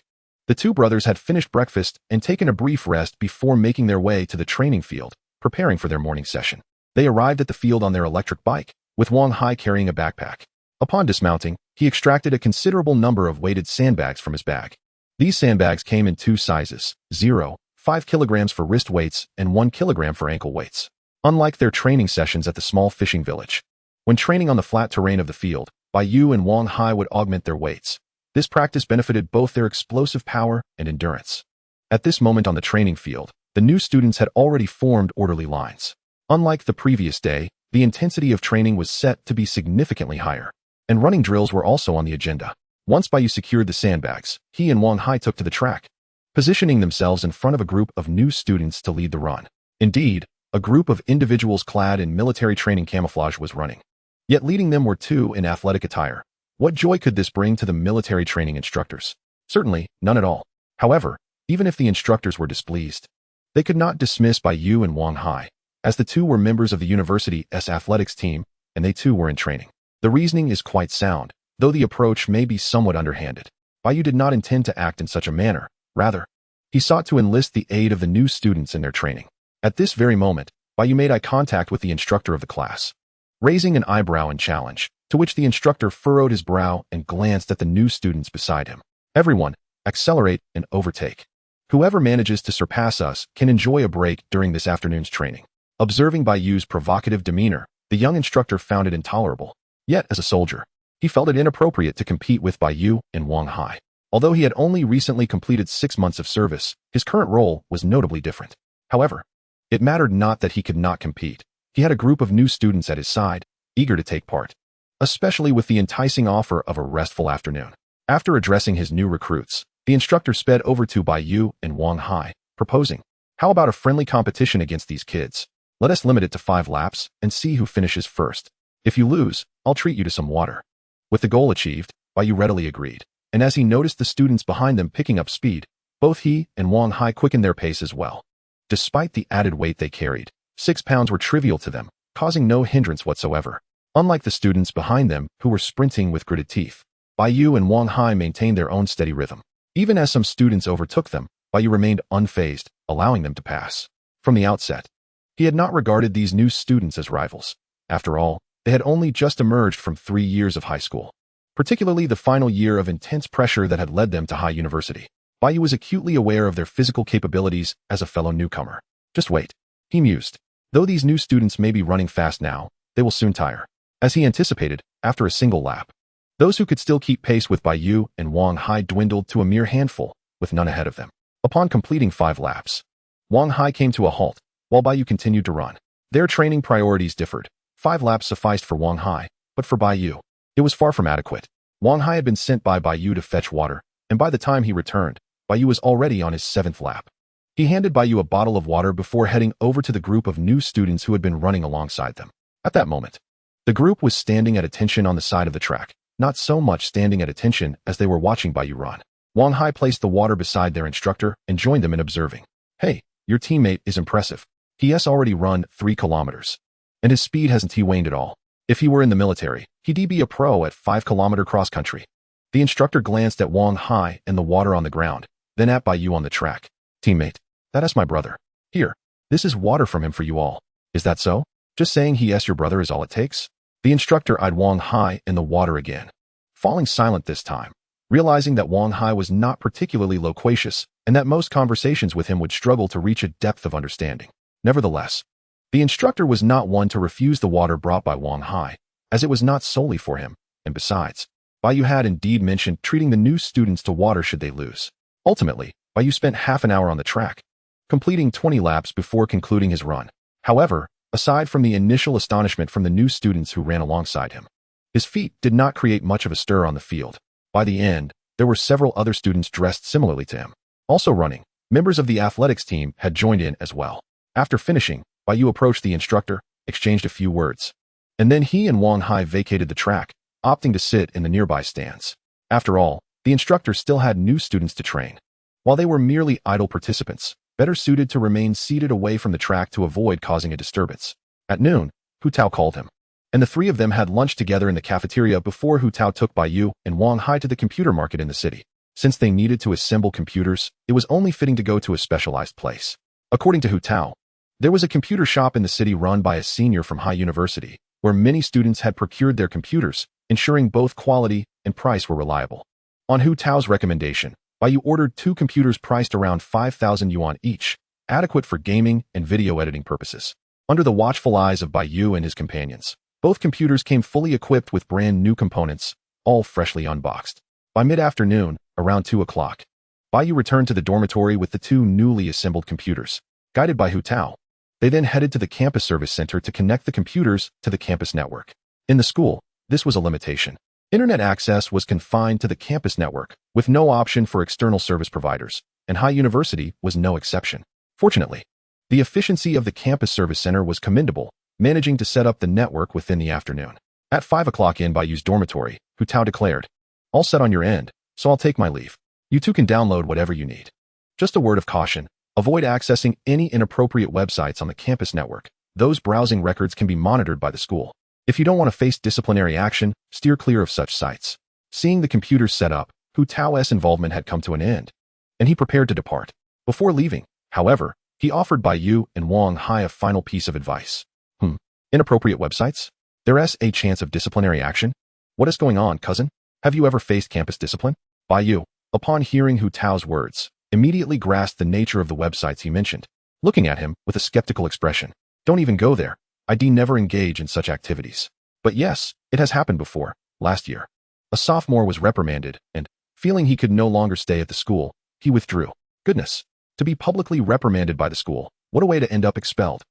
the two brothers had finished breakfast and taken a brief rest before making their way to the training field, preparing for their morning session. They arrived at the field on their electric bike, with Wang Hai carrying a backpack. Upon dismounting, he extracted a considerable number of weighted sandbags from his bag. These sandbags came in two sizes, 5 kilograms for wrist weights and 1 kilogram for ankle weights. Unlike their training sessions at the small fishing village, when training on the flat terrain of the field, Bai Yu and Wang Hai would augment their weights. This practice benefited both their explosive power and endurance. At this moment on the training field, the new students had already formed orderly lines. Unlike the previous day, the intensity of training was set to be significantly higher, and running drills were also on the agenda. Once Bai Yu secured the sandbags, he and Wang Hai took to the track, positioning themselves in front of a group of new students to lead the run. Indeed, a group of individuals clad in military training camouflage was running. Yet leading them were two in athletic attire. What joy could this bring to the military training instructors? Certainly, none at all. However, even if the instructors were displeased, they could not dismiss Bai Yu and Wang Hai, as the two were members of the university's athletics team, and they too were in training. The reasoning is quite sound, though the approach may be somewhat underhanded. Bai Yu did not intend to act in such a manner. Rather, he sought to enlist the aid of the new students in their training. At this very moment, Bai Yu made eye contact with the instructor of the class, raising an eyebrow in challenge, to which the instructor furrowed his brow and glanced at the new students beside him. Everyone, accelerate and overtake. Whoever manages to surpass us can enjoy a break during this afternoon's training. Observing Bai Yu's provocative demeanor, the young instructor found it intolerable. Yet, as a soldier, he felt it inappropriate to compete with Bai Yu and Wang Hai. Although he had only recently completed 6 months of service, his current role was notably different. However, it mattered not that he could not compete. He had a group of new students at his side, eager to take part, especially with the enticing offer of a restful afternoon. After addressing his new recruits, the instructor sped over to Bai Yu and Wang Hai, proposing, "How about a friendly competition against these kids? Let us limit it to 5 laps and see who finishes first. If you lose, I'll treat you to some water." With the goal achieved, Bai Yu readily agreed, and as he noticed the students behind them picking up speed, both he and Wang Hai quickened their pace as well. Despite the added weight they carried, 6 pounds were trivial to them, causing no hindrance whatsoever. Unlike the students behind them, who were sprinting with gritted teeth, Bai Yu and Wang Hai maintained their own steady rhythm. Even as some students overtook them, Bai Yu remained unfazed, allowing them to pass. From the outset, he had not regarded these new students as rivals. After all, they had only just emerged from 3 years of high school, particularly the final year of intense pressure that had led them to high university. Bai Yu was acutely aware of their physical capabilities as a fellow newcomer. Just wait, he mused. Though these new students may be running fast now, they will soon tire. As he anticipated, after a single lap, those who could still keep pace with Bai Yu and Wang Hai dwindled to a mere handful, with none ahead of them. Upon completing 5 laps, Wang Hai came to a halt, while Bai Yu continued to run. Their training priorities differed. 5 laps sufficed for Wang Hai, but for Bai Yu, it was far from adequate. Wang Hai had been sent by Bai Yu to fetch water, and by the time he returned, Bai Yu was already on his 7th lap. He handed Bai Yu a bottle of water before heading over to the group of new students who had been running alongside them. At that moment, the group was standing at attention on the side of the track, not so much standing at attention as they were watching Bai Yu run. Wang Hai placed the water beside their instructor and joined them in observing. "Hey, your teammate is impressive. He has already run 3 kilometers. And his speed hasn't waned at all. If he were in the military, he'd be a pro at 5-kilometer cross-country. The instructor glanced at Wang Hai and the water on the ground, then at Bai Yu on the track. Teammate, that is my brother. Here, this is water from him for you all. Is that so? Just saying he is your brother is all it takes? The instructor eyed Wang Hai in the water again, falling silent this time, realizing that Wang Hai was not particularly loquacious and that most conversations with him would struggle to reach a depth of understanding. Nevertheless, the instructor was not one to refuse the water brought by Wang Hai, as it was not solely for him, and besides, Bai Yu had indeed mentioned treating the new students to water should they lose. Ultimately, Bai Yu spent half an hour on the track, completing 20 laps before concluding his run. However, aside from the initial astonishment from the new students who ran alongside him, his feat did not create much of a stir on the field. By the end, there were several other students dressed similarly to him. Also running, members of the athletics team had joined in as well. After finishing, Bai Yu approached the instructor, exchanged a few words, and then he and Wang Hai vacated the track, opting to sit in the nearby stands. After all, the instructor still had new students to train. While they were merely idle participants, better suited to remain seated away from the track to avoid causing a disturbance. At noon, Hu Tao called him, and the 3 of them had lunch together in the cafeteria before Hu Tao took Bai Yu and Wang Hai to the computer market in the city. Since they needed to assemble computers, it was only fitting to go to a specialized place. According to Hu Tao, there was a computer shop in the city run by a senior from High University, where many students had procured their computers, ensuring both quality and price were reliable. On Hu Tao's recommendation, Bai Yu ordered 2 computers priced around 5,000 yuan each, adequate for gaming and video editing purposes. Under the watchful eyes of Bai Yu and his companions, both computers came fully equipped with brand new components, all freshly unboxed. By mid-afternoon, around 2 o'clock, Bai Yu returned to the dormitory with the 2 newly assembled computers. Guided by Hu Tao, they then headed to the campus service center to connect the computers to the campus network. In the school, this was a limitation. Internet access was confined to the campus network, with no option for external service providers, and High University was no exception. Fortunately, the efficiency of the campus service center was commendable, managing to set up the network within the afternoon. At 5 o'clock in Bai Yu's dormitory, Hu Tao declared, "All set on your end, so I'll take my leave. You 2 can download whatever you need. Just a word of caution. Avoid accessing any inappropriate websites on the campus network. Those browsing records can be monitored by the school. If you don't want to face disciplinary action, steer clear of such sites." Seeing the computers set up, Hu Tao's involvement had come to an end, and he prepared to depart. Before leaving, however, he offered Bai Yu and Wang Hai a final piece of advice. Inappropriate websites? There's a chance of disciplinary action? What is going on, cousin? Have you ever faced campus discipline? Bai Yu, upon hearing Hu Tao's words, immediately grasped the nature of the websites he mentioned, looking at him with a skeptical expression. Don't even go there. I'd never engage in such activities. But yes, it has happened before. Last year, a sophomore was reprimanded, and, feeling he could no longer stay at the school, he withdrew. Goodness, to be publicly reprimanded by the school, what a way to end up expelled.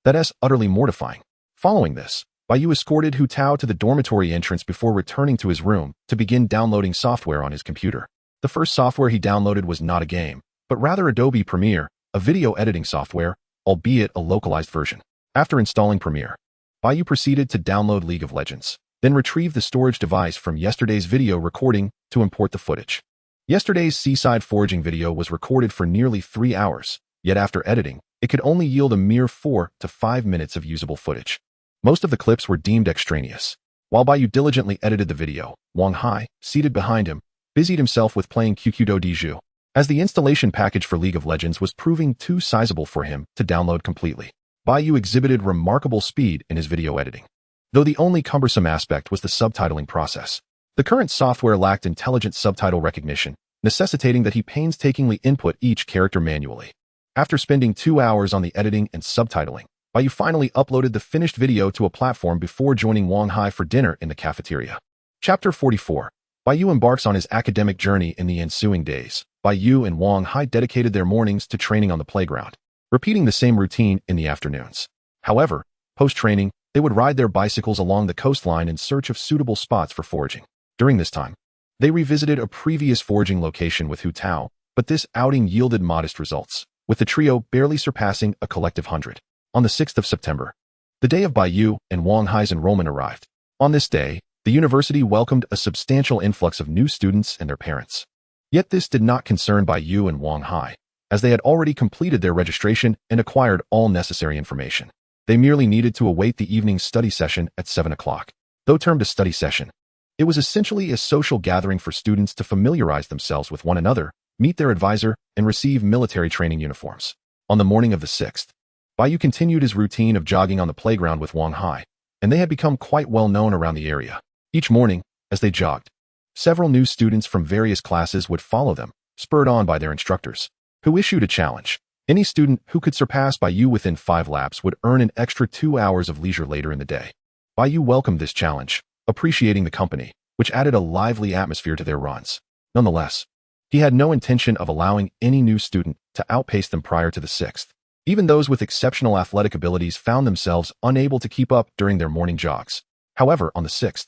That is utterly mortifying. Following this, Bai Yu escorted Hu Tao to the dormitory entrance before returning to his room to begin downloading software on his computer. The first software he downloaded was not a game, but rather Adobe Premiere, a video editing software, albeit a localized version. After installing Premiere, Bai Yu proceeded to download League of Legends, then retrieve the storage device from yesterday's video recording to import the footage. Yesterday's seaside foraging video was recorded for nearly 3 hours, yet after editing, it could only yield a mere 4 to 5 minutes of usable footage. Most of the clips were deemed extraneous. While Bai Yu diligently edited the video, Wang Hai, seated behind him, busied himself with playing QQdo Diju, as the installation package for League of Legends was proving too sizable for him to download completely. Bai Yu exhibited remarkable speed in his video editing, though the only cumbersome aspect was the subtitling process. The current software lacked intelligent subtitle recognition, necessitating that he painstakingly input each character manually. After spending 2 hours on the editing and subtitling, Bai Yu finally uploaded the finished video to a platform before joining Wang Hai for dinner in the cafeteria. Chapter 44. Bai Yu embarks on his academic journey in the ensuing days. Bai Yu and Wang Hai dedicated their mornings to training on the playground, repeating the same routine in the afternoons. However, post-training, they would ride their bicycles along the coastline in search of suitable spots for foraging. During this time, they revisited a previous foraging location with Hu Tao, but this outing yielded modest results, with the trio barely surpassing a collective 100. On the 6th of September, the day of Bai Yu and Wang Hai's enrollment arrived. On this day, the university welcomed a substantial influx of new students and their parents. Yet this did not concern Bai Yu and Wang Hai. as they had already completed their registration and acquired all necessary information. They merely needed to await the evening's study session at 7 o'clock. Though termed a study session, it was essentially a social gathering for students to familiarize themselves with one another, meet their advisor, and receive military training uniforms. On the morning of the 6th, Bai Yu continued his routine of jogging on the playground with Wang Hai, and they had become quite well known around the area. Each morning, as they jogged, several new students from various classes would follow them, spurred on by their instructors, who issued a challenge. Any student who could surpass Bai Yu within 5 laps would earn an extra 2 hours of leisure later in the day. Bai Yu welcomed this challenge, appreciating the company, which added a lively atmosphere to their runs. Nonetheless, he had no intention of allowing any new student to outpace them prior to the 6th. Even those with exceptional athletic abilities found themselves unable to keep up during their morning jogs. However, on the 6th,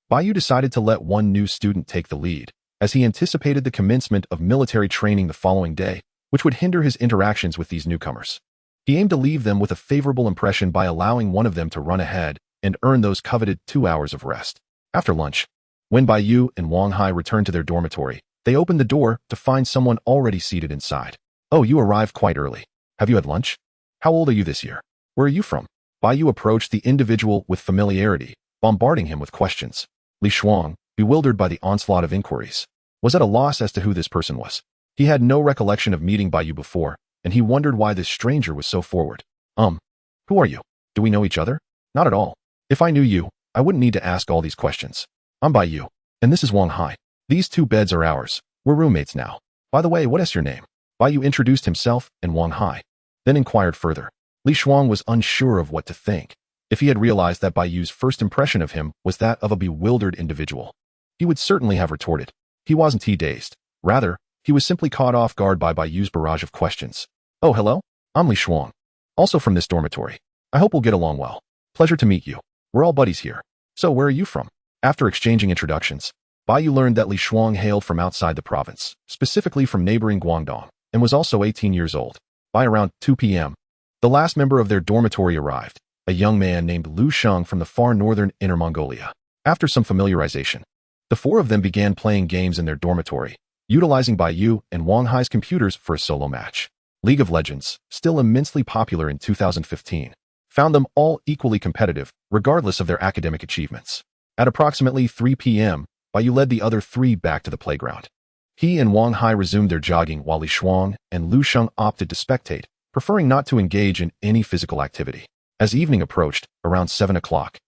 Bai Yu decided to let one new student take the lead, as he anticipated the commencement of military training the following day, which would hinder his interactions with these newcomers. He aimed to leave them with a favorable impression by allowing one of them to run ahead and earn those coveted 2 hours of rest. After lunch, when Bai Yu and Wang Hai returned to their dormitory, they opened the door to find someone already seated inside. "Oh, you arrived quite early. Have you had lunch? How old are you this year? Where are you from?" Bai Yu approached the individual with familiarity, bombarding him with questions. Li Shuang, bewildered by the onslaught of inquiries, was at a loss as to who this person was. He had no recollection of meeting Bai Yu before, and he wondered why this stranger was so forward. Who are you? Do we know each other?" "Not at all. If I knew you, I wouldn't need to ask all these questions. I'm Bai Yu, and this is Wang Hai. These 2 beds are ours. We're roommates now. By the way, what is your name?" Bai Yu introduced himself and Wang Hai, then inquired further. Li Shuang was unsure of what to think. If he had realized that Bai Yu's first impression of him was that of a bewildered individual, he would certainly have retorted. He wasn't dazed. Rather, he was simply caught off guard by Bai Yu's barrage of questions. "Oh, hello. I'm Li Shuang. Also from this dormitory. I hope we'll get along well. Pleasure to meet you. We're all buddies here. So where are you from?" After exchanging introductions, Bai Yu learned that Li Shuang hailed from outside the province, specifically from neighboring Guangdong, and was also 18 years old. By around 2 p.m., the last member of their dormitory arrived, a young man named Lu Sheng from the far northern Inner Mongolia. After some familiarization, the 4 of them began playing games in their dormitory, utilizing Bai Yu and Wang Hai's computers for a solo match. League of Legends, still immensely popular in 2015, found them all equally competitive, regardless of their academic achievements. At approximately 3 p.m., Bai Yu led the other 3 back to the playground. He and Wang Hai resumed their jogging while Li Shuang and Lu Sheng opted to spectate, preferring not to engage in any physical activity. As evening approached, around 7 o'clock,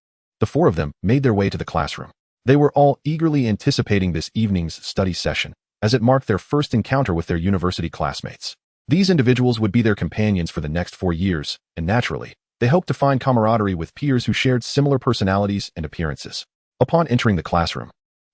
the 4 of them made their way to the classroom. They were all eagerly anticipating this evening's study session, as it marked their first encounter with their university classmates. These individuals would be their companions for the next 4 years, and naturally, they hoped to find camaraderie with peers who shared similar personalities and appearances. Upon entering the classroom,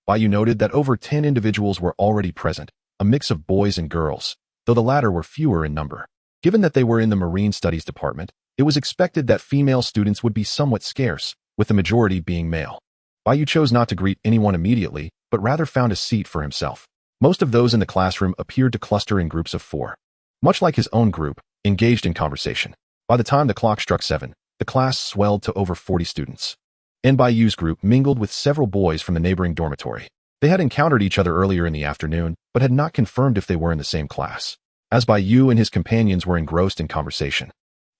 Bai Yu noted that over 10 individuals were already present, a mix of boys and girls, though the latter were fewer in number. Given that they were in the Marine Studies department, it was expected that female students would be somewhat scarce, with the majority being male. Bai Yu chose not to greet anyone immediately, but rather found a seat for himself. Most of those in the classroom appeared to cluster in groups of 4. Much like his own group, engaged in conversation. By the time the clock struck 7, the class swelled to over 40 students. And Bai Yu's group mingled with several boys from the neighboring dormitory. They had encountered each other earlier in the afternoon, but had not confirmed if they were in the same class. As Bai Yu and his companions were engrossed in conversation,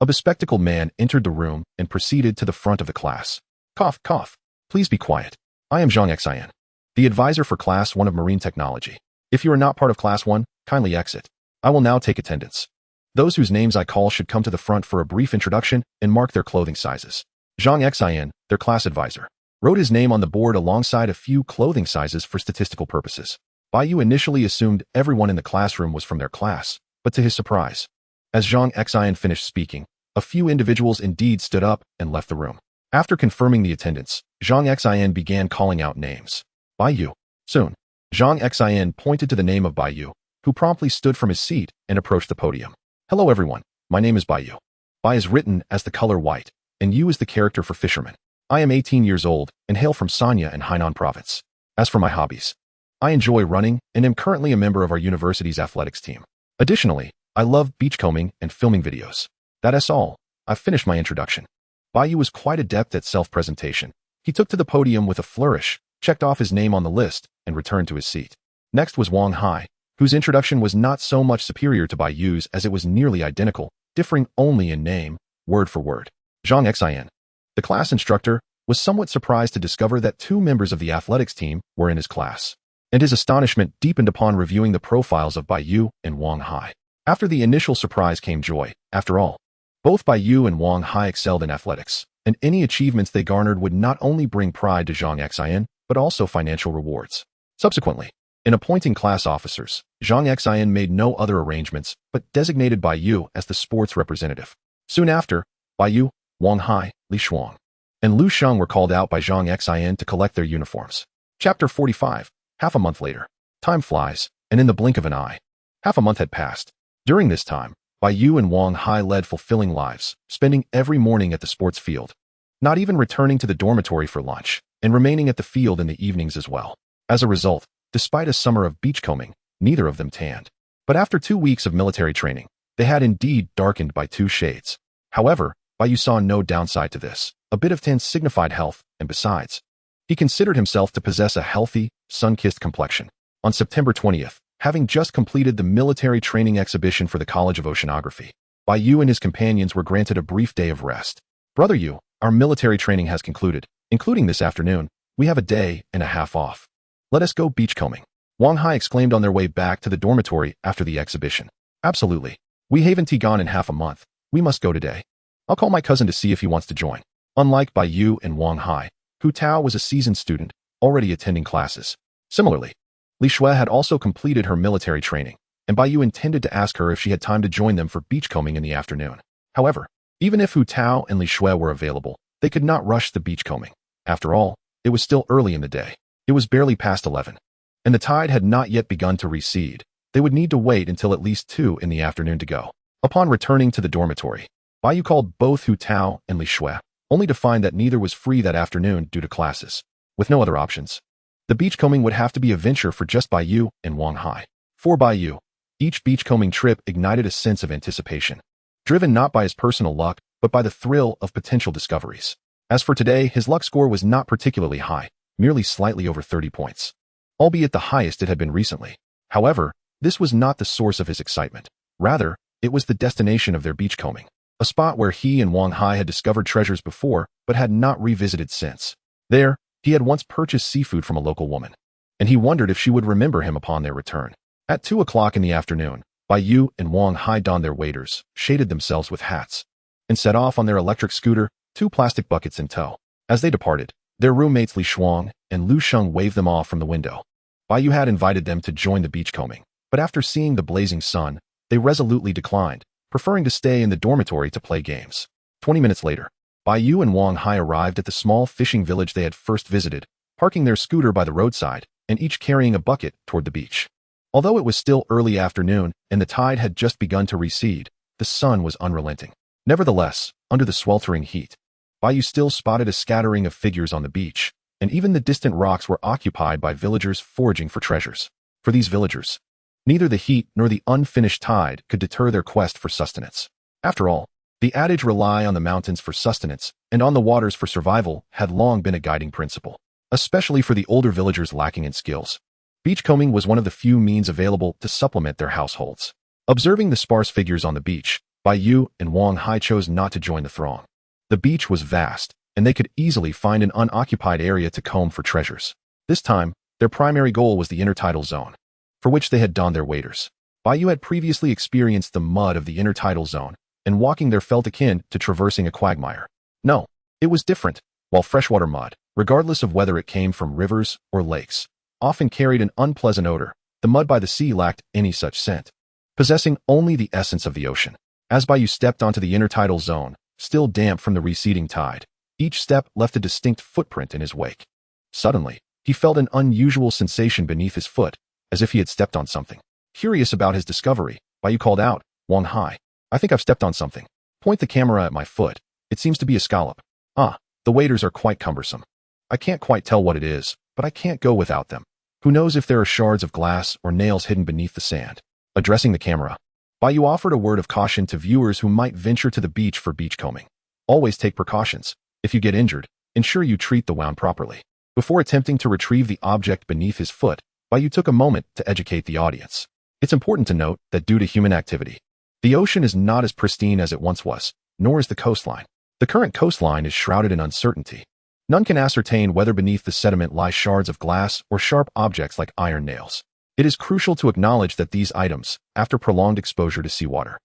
a bespectacled man entered the room and proceeded to the front of the class. "Cough, cough. Please be quiet. I am Zhang Xian, the advisor for Class 1 of Marine Technology. If you are not part of Class 1, kindly exit. I will now take attendance. Those whose names I call should come to the front for a brief introduction and mark their clothing sizes." Zhang Xian, their class advisor, wrote his name on the board alongside a few clothing sizes for statistical purposes. Bai Yu initially assumed everyone in the classroom was from their class, but to his surprise, as Zhang Xian finished speaking, a few individuals indeed stood up and left the room. After confirming the attendance, Zhang Xian began calling out names. "Bai Yu." Soon, Zhang Xian pointed to the name of Bai Yu, who promptly stood from his seat and approached the podium. "Hello everyone, my name is Bai Yu. Bai is written as the color white, and Yu is the character for fisherman. I am 18 years old and hail from Sanya in Hainan province. As for my hobbies, I enjoy running and am currently a member of our university's athletics team. Additionally, I love beachcombing and filming videos. That's all. I've finished my introduction." Bai Yu was quite adept at self-presentation. He took to the podium with a flourish, checked off his name on the list, and returned to his seat. Next was Wang Hai, whose introduction was not so much superior to Bai Yu's as it was nearly identical, differing only in name, word for word. Zhang Xian, the class instructor, was somewhat surprised to discover that 2 members of the athletics team were in his class, and his astonishment deepened upon reviewing the profiles of Bai Yu and Wang Hai. After the initial surprise came joy. After all, both Bai Yu and Wang Hai excelled in athletics, and any achievements they garnered would not only bring pride to Zhang Xian, but also financial rewards. Subsequently, in appointing class officers, Zhang Xian made no other arrangements but designated Bai Yu as the sports representative. Soon after, Bai Yu, Wang Hai, Li Shuang, and Lu Sheng were called out by Zhang Xian to collect their uniforms. Chapter 45. Half a month later. Time flies, and in the blink of an eye, half a month had passed. During this time, Bai Yu and Wang Hai led fulfilling lives, spending every morning at the sports field, not even returning to the dormitory for lunch, and remaining at the field in the evenings as well. As a result, despite a summer of beachcombing, neither of them tanned. But after 2 weeks of military training, they had indeed darkened by 2 shades. However, Bai Yu saw no downside to this. A bit of tan signified health, and besides, he considered himself to possess a healthy, sun-kissed complexion. On September 20th, having just completed the military training exhibition for the College of Oceanography, Bai Yu and his companions were granted a brief day of rest. Brother Yu, our military training has concluded, including this afternoon. We have a day and a half off. Let us go beachcombing. Wang Hai exclaimed on their way back to the dormitory after the exhibition. Absolutely. We haven't gone in half a month. We must go today. I'll call my cousin to see if he wants to join. Unlike Bai Yu and Wang Hai, Hu Tao was a seasoned student, already attending classes. Similarly, Li Shui had also completed her military training, and Bai Yu intended to ask her if she had time to join them for beachcombing in the afternoon. However, even if Hu Tao and Li Shui were available, they could not rush the beachcombing. After all, it was still early in the day. It was barely past 11, and the tide had not yet begun to recede. They would need to wait until at least 2 in the afternoon to go. Upon returning to the dormitory, Bai Yu called both Hu Tao and Li Shui, only to find that neither was free that afternoon due to classes. With no other options, the beachcombing would have to be a venture for just Bai Yu and Wang Hai. For Bai Yu, each beachcombing trip ignited a sense of anticipation, driven not by his personal luck, but by the thrill of potential discoveries. As for today, his luck score was not particularly high, merely slightly over 30 points, albeit the highest it had been recently. However, this was not the source of his excitement. Rather, it was the destination of their beachcombing, a spot where he and Wang Hai had discovered treasures before, but had not revisited since. There, he had once purchased seafood from a local woman, and he wondered if she would remember him upon their return. At 2 o'clock in the afternoon, Bai Yu and Wang Hai donned their waders, shaded themselves with hats, and set off on their electric scooter, 2 plastic buckets in tow. As they departed, their roommates Li Shuang and Lu Sheng waved them off from the window. Bai Yu had invited them to join the beachcombing, but after seeing the blazing sun, they resolutely declined, preferring to stay in the dormitory to play games. 20 minutes later, Bai Yu and Wang Hai arrived at the small fishing village they had first visited, parking their scooter by the roadside, and each carrying a bucket toward the beach. Although it was still early afternoon and the tide had just begun to recede, the sun was unrelenting. Nevertheless, under the sweltering heat, Bai Yu still spotted a scattering of figures on the beach, and even the distant rocks were occupied by villagers foraging for treasures. For these villagers, neither the heat nor the unfinished tide could deter their quest for sustenance. After all, the adage rely on the mountains for sustenance and on the waters for survival had long been a guiding principle, especially for the older villagers lacking in skills. Beachcombing was one of the few means available to supplement their households. Observing the sparse figures on the beach, Bai Yu and Wang Hai chose not to join the throng. The beach was vast, and they could easily find an unoccupied area to comb for treasures. This time, their primary goal was the intertidal zone, for which they had donned their waders. Bai Yu had previously experienced the mud of the intertidal zone, and walking there felt akin to traversing a quagmire. No, it was different. While freshwater mud, regardless of whether it came from rivers or lakes, often carried an unpleasant odor, the mud by the sea lacked any such scent, possessing only the essence of the ocean. As Bai Yu stepped onto the intertidal zone, still damp from the receding tide, each step left a distinct footprint in his wake. Suddenly, he felt an unusual sensation beneath his foot, as if he had stepped on something. Curious about his discovery, Bai Yu called out, "Wang Hai, I think I've stepped on something. Point the camera at my foot. It seems to be a scallop. Ah, the waders are quite cumbersome. I can't quite tell what it is, but I can't go without them. Who knows if there are shards of glass or nails hidden beneath the sand." Addressing the camera, Bai Yu offered a word of caution to viewers who might venture to the beach for beachcombing. Always take precautions. If you get injured, ensure you treat the wound properly. Before attempting to retrieve the object beneath his foot, Bai Yu took a moment to educate the audience. It's important to note that due to human activity, the ocean is not as pristine as it once was, nor is the coastline. The current coastline is shrouded in uncertainty. None can ascertain whether beneath the sediment lie shards of glass or sharp objects like iron nails. It is crucial to acknowledge that these items, after prolonged exposure to seawater,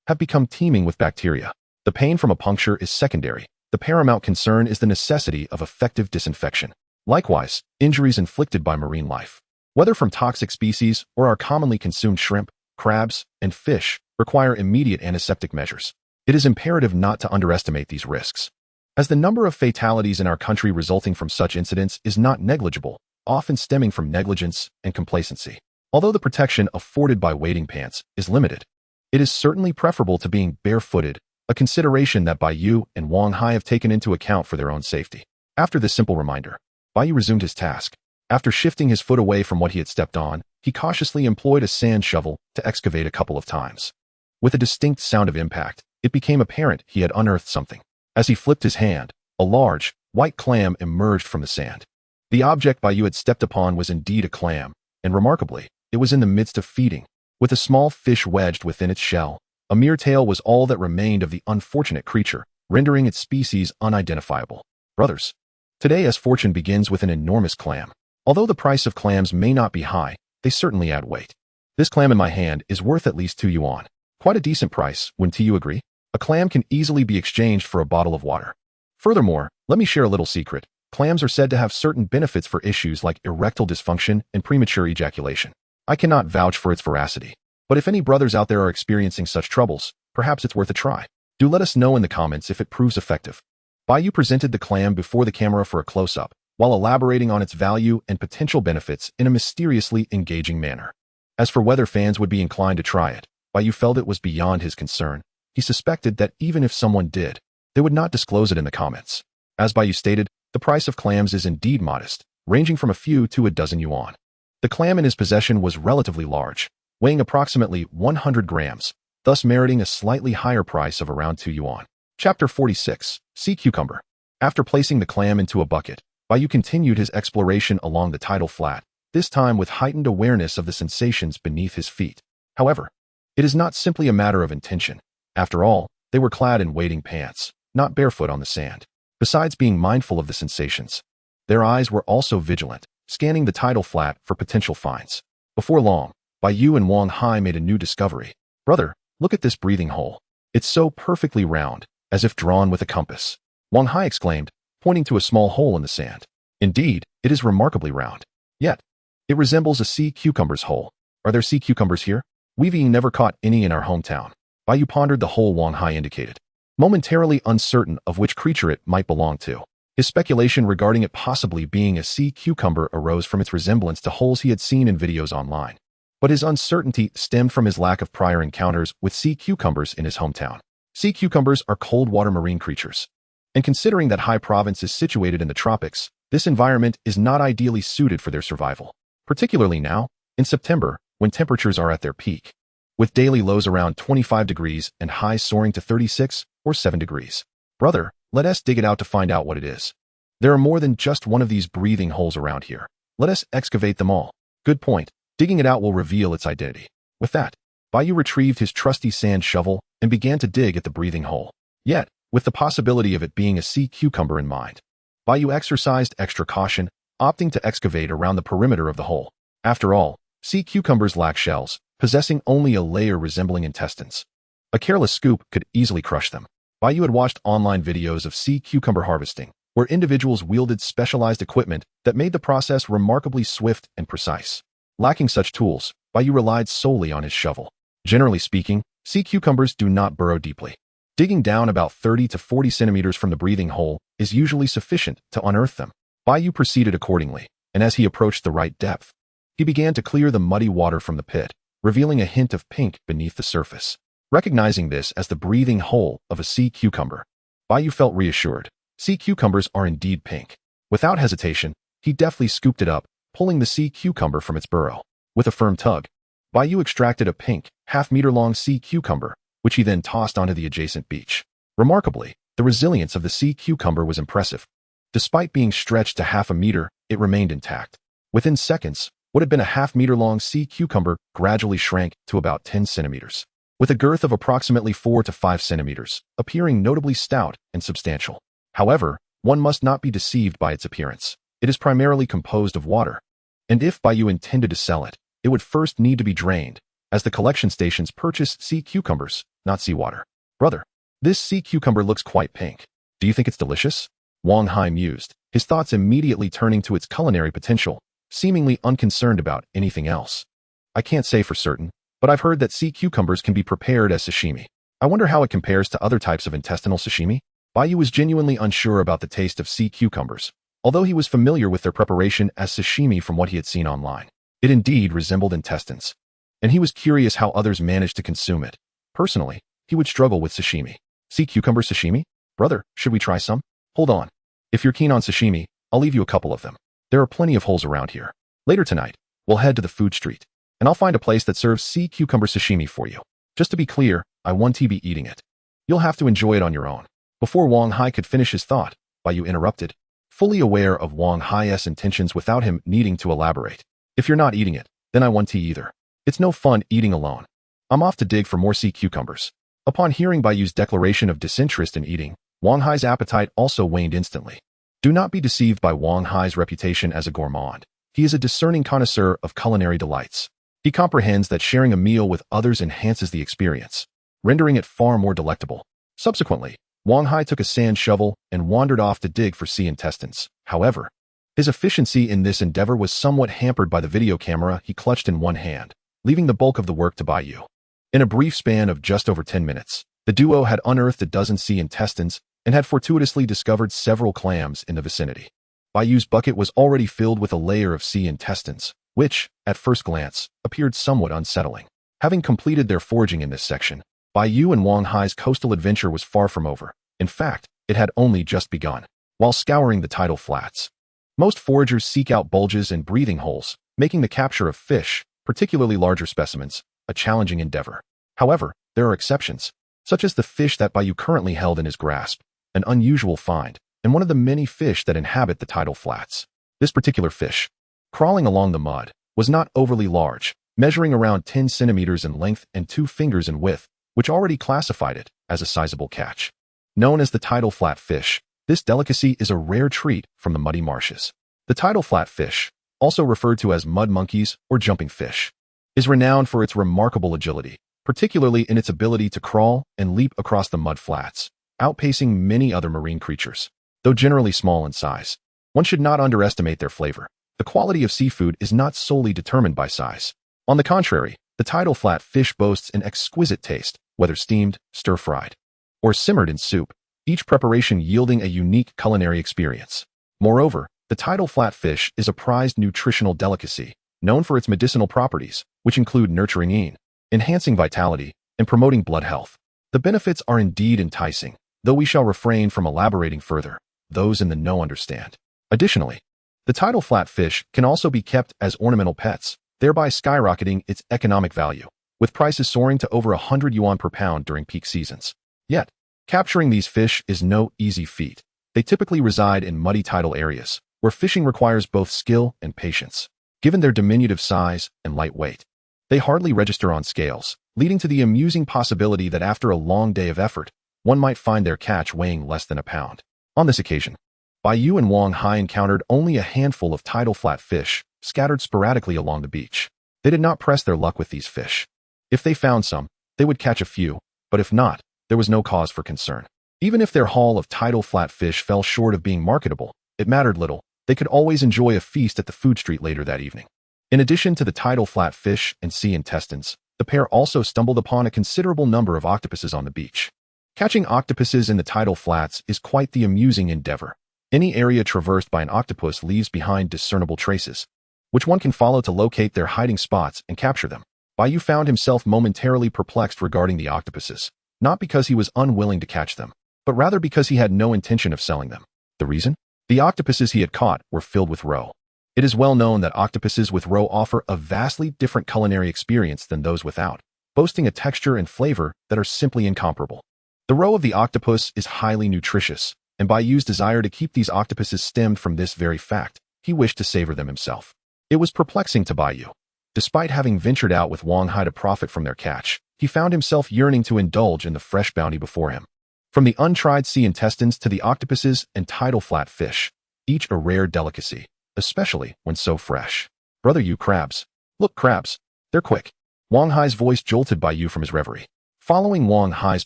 have become teeming with bacteria. The pain from a puncture is secondary. The paramount concern is the necessity of effective disinfection. Likewise, injuries inflicted by marine life, whether from toxic species or our commonly consumed shrimp, crabs, and fish, require immediate antiseptic measures. It is imperative not to underestimate these risks, as the number of fatalities in our country resulting from such incidents is not negligible, often stemming from negligence and complacency. Although the protection afforded by wading pants is limited, it is certainly preferable to being barefooted, a consideration that Bai Yu and Wang Hai have taken into account for their own safety. After this simple reminder, Bai Yu resumed his task. After shifting his foot away from what he had stepped on, he cautiously employed a sand shovel to excavate a couple of times. With a distinct sound of impact, it became apparent he had unearthed something. As he flipped his hand, a large, white clam emerged from the sand. The object Bai Yu had stepped upon was indeed a clam, and remarkably, it was in the midst of feeding. With a small fish wedged within its shell, a mere tail was all that remained of the unfortunate creature, rendering its species unidentifiable. Brothers, today as fortune begins with an enormous clam. Although the price of clams may not be high, they certainly add weight. This clam in my hand is worth at least 2 yuan. Quite a decent price, wouldn't you agree? A clam can easily be exchanged for a bottle of water. Furthermore, let me share a little secret. Clams are said to have certain benefits for issues like erectile dysfunction and premature ejaculation. I cannot vouch for its veracity, but if any brothers out there are experiencing such troubles, perhaps it's worth a try. Do let us know in the comments if it proves effective. Bai Yu presented the clam before the camera for a close-up, while elaborating on its value and potential benefits in a mysteriously engaging manner. As for whether fans would be inclined to try it, Bai Yu felt it was beyond his concern. He suspected that even if someone did, they would not disclose it in the comments. As Bai Yu stated, the price of clams is indeed modest, ranging from a few to a dozen yuan. The clam in his possession was relatively large, weighing approximately 100 grams, thus meriting a slightly higher price of around 2 yuan. Chapter 46, Sea Cucumber. After placing the clam into a bucket, Bai Yu continued his exploration along the tidal flat, this time with heightened awareness of the sensations beneath his feet. However, it is not simply a matter of intention. After all, they were clad in wading pants, not barefoot on the sand. Besides being mindful of the sensations, their eyes were also vigilant, scanning the tidal flat for potential finds. Before long, Bai Yu and Wang Hai made a new discovery. Brother, look at this breathing hole. It's so perfectly round, as if drawn with a compass. Wang Hai exclaimed, pointing to a small hole in the sand. Indeed, it is remarkably round. Yet, it resembles a sea cucumber's hole. Are there sea cucumbers here? We've never caught any in our hometown. Bai Yu pondered the hole Wang Hai indicated, momentarily uncertain of which creature it might belong to. His speculation regarding it possibly being a sea cucumber arose from its resemblance to holes he had seen in videos online. But his uncertainty stemmed from his lack of prior encounters with sea cucumbers in his hometown. Sea cucumbers are cold-water marine creatures, and considering that Hai Province is situated in the tropics, this environment is not ideally suited for their survival, particularly now, in September, when temperatures are at their peak, with daily lows around 25 degrees and highs soaring to 36 or 7 degrees. Brother, let us dig it out to find out what it is. There are more than just one of these breathing holes around here. Let us excavate them all. Good point. Digging it out will reveal its identity. With that, Bai Yu retrieved his trusty sand shovel and began to dig at the breathing hole. Yet, with the possibility of it being a sea cucumber in mind, Bai Yu exercised extra caution, opting to excavate around the perimeter of the hole. After all, sea cucumbers lack shells, possessing only a layer resembling intestines. A careless scoop could easily crush them. Bai Yu had watched online videos of sea cucumber harvesting, where individuals wielded specialized equipment that made the process remarkably swift and precise. Lacking such tools, Bai Yu relied solely on his shovel. Generally speaking, sea cucumbers do not burrow deeply. Digging down about 30 to 40 centimeters from the breathing hole is usually sufficient to unearth them. Bai Yu proceeded accordingly, and as he approached the right depth, he began to clear the muddy water from the pit, revealing a hint of pink beneath the surface. Recognizing this as the breathing hole of a sea cucumber, Bai Yu felt reassured. Sea cucumbers are indeed pink. Without hesitation, he deftly scooped it up, pulling the sea cucumber from its burrow. With a firm tug, Bai Yu extracted a pink, half-meter-long sea cucumber, which he then tossed onto the adjacent beach. Remarkably, the resilience of the sea cucumber was impressive. Despite being stretched to half a meter, it remained intact. Within seconds, What had been a half-meter-long sea cucumber gradually shrank to about 10 centimeters, with a girth of approximately 4 to 5 centimeters, appearing notably stout and substantial. However, one must not be deceived by its appearance. It is primarily composed of water, and if Bai Yu intended to sell it, it would first need to be drained, as the collection stations purchase sea cucumbers, not seawater. Brother, this sea cucumber looks quite pink. Do you think it's delicious? Wang Hai mused, his thoughts immediately turning to its culinary potential, seemingly unconcerned about anything else. I can't say for certain, but I've heard that sea cucumbers can be prepared as sashimi. I wonder how it compares to other types of intestinal sashimi? Bai Yu was genuinely unsure about the taste of sea cucumbers, although he was familiar with their preparation as sashimi from what he had seen online. It indeed resembled intestines, and he was curious how others managed to consume it. Personally, he would struggle with sashimi. Sea cucumber sashimi? Brother, should we try some? Hold on. If you're keen on sashimi, I'll leave you a couple of them. There are plenty of holes around here. Later tonight, we'll head to the food street, and I'll find a place that serves sea cucumber sashimi for you. Just to be clear, I won't be eating it. You'll have to enjoy it on your own. Before Wang Hai could finish his thought, Bai Yu interrupted, fully aware of Wang Hai's intentions without him needing to elaborate. If you're not eating it, then I won't either. It's no fun eating alone. I'm off to dig for more sea cucumbers. Upon hearing Bai Yu's declaration of disinterest in eating, Wang Hai's appetite also waned instantly. Do not be deceived by Wang Hai's reputation as a gourmand. He is a discerning connoisseur of culinary delights. He comprehends that sharing a meal with others enhances the experience, rendering it far more delectable. Subsequently, Wang Hai took a sand shovel and wandered off to dig for sea intestines. However, his efficiency in this endeavor was somewhat hampered by the video camera he clutched in one hand, leaving the bulk of the work to Bai Yu. In a brief span of just over 10 minutes, the duo had unearthed a dozen sea intestines and had fortuitously discovered several clams in the vicinity. Bai Yu's bucket was already filled with a layer of sea intestines, which, at first glance, appeared somewhat unsettling. Having completed their foraging in this section, Bai Yu and Wang Hai's coastal adventure was far from over. In fact, it had only just begun. While scouring the tidal flats, most foragers seek out bulges and breathing holes, making the capture of fish, particularly larger specimens, a challenging endeavor. However, there are exceptions, such as the fish that Bai Yu currently held in his grasp, an unusual find, and one of the many fish that inhabit the tidal flats. This particular fish, crawling along the mud, was not overly large, measuring around 10 centimeters in length and 2 fingers in width, which already classified it as a sizable catch. Known as the tidal flat fish, this delicacy is a rare treat from the muddy marshes. The tidal flat fish, also referred to as mud monkeys or jumping fish, is renowned for its remarkable agility, particularly in its ability to crawl and leap across the mud flats, outpacing many other marine creatures. Though generally small in size, one should not underestimate their flavor. The quality of seafood is not solely determined by size. On the contrary, the tidal flat fish boasts an exquisite taste, whether steamed, stir-fried, or simmered in soup, each preparation yielding a unique culinary experience. Moreover, the tidal flat fish is a prized nutritional delicacy, known for its medicinal properties, which include nurturing, enhancing vitality, and promoting blood health. The benefits are indeed enticing, though we shall refrain from elaborating further. Those in the know understand. Additionally, the tidal flat fish can also be kept as ornamental pets, thereby skyrocketing its economic value, with prices soaring to over 100 yuan per pound during peak seasons. Yet, capturing these fish is no easy feat. They typically reside in muddy tidal areas, where fishing requires both skill and patience. Given their diminutive size and light weight, they hardly register on scales, leading to the amusing possibility that after a long day of effort, one might find their catch weighing less than a pound. On this occasion, Bai Yu and Wang Hai encountered only a handful of tidal flat fish, scattered sporadically along the beach. They did not press their luck with these fish. If they found some, they would catch a few, but if not, there was no cause for concern. Even if their haul of tidal flat fish fell short of being marketable, it mattered little. They could always enjoy a feast at the food street later that evening. In addition to the tidal flat fish and sea intestines, the pair also stumbled upon a considerable number of octopuses on the beach. Catching octopuses in the tidal flats is quite the amusing endeavor. Any area traversed by an octopus leaves behind discernible traces, which one can follow to locate their hiding spots and capture them. Bai Yu found himself momentarily perplexed regarding the octopuses, not because he was unwilling to catch them, but rather because he had no intention of selling them. The reason? The octopuses he had caught were filled with roe. It is well known that octopuses with roe offer a vastly different culinary experience than those without, boasting a texture and flavor that are simply incomparable. The roe of the octopus is highly nutritious, and Bai Yu's desire to keep these octopuses stemmed from this very fact. He wished to savor them himself. It was perplexing to Bai Yu. Despite having ventured out with Wang Hai to profit from their catch, he found himself yearning to indulge in the fresh bounty before him. From the untried sea intestines to the octopuses and tidal flat fish, each a rare delicacy, especially when so fresh. Brother Yu, crabs. Look, crabs. They're quick. Wang Hai's voice jolted Bai Yu from his reverie. Following Wang Hai's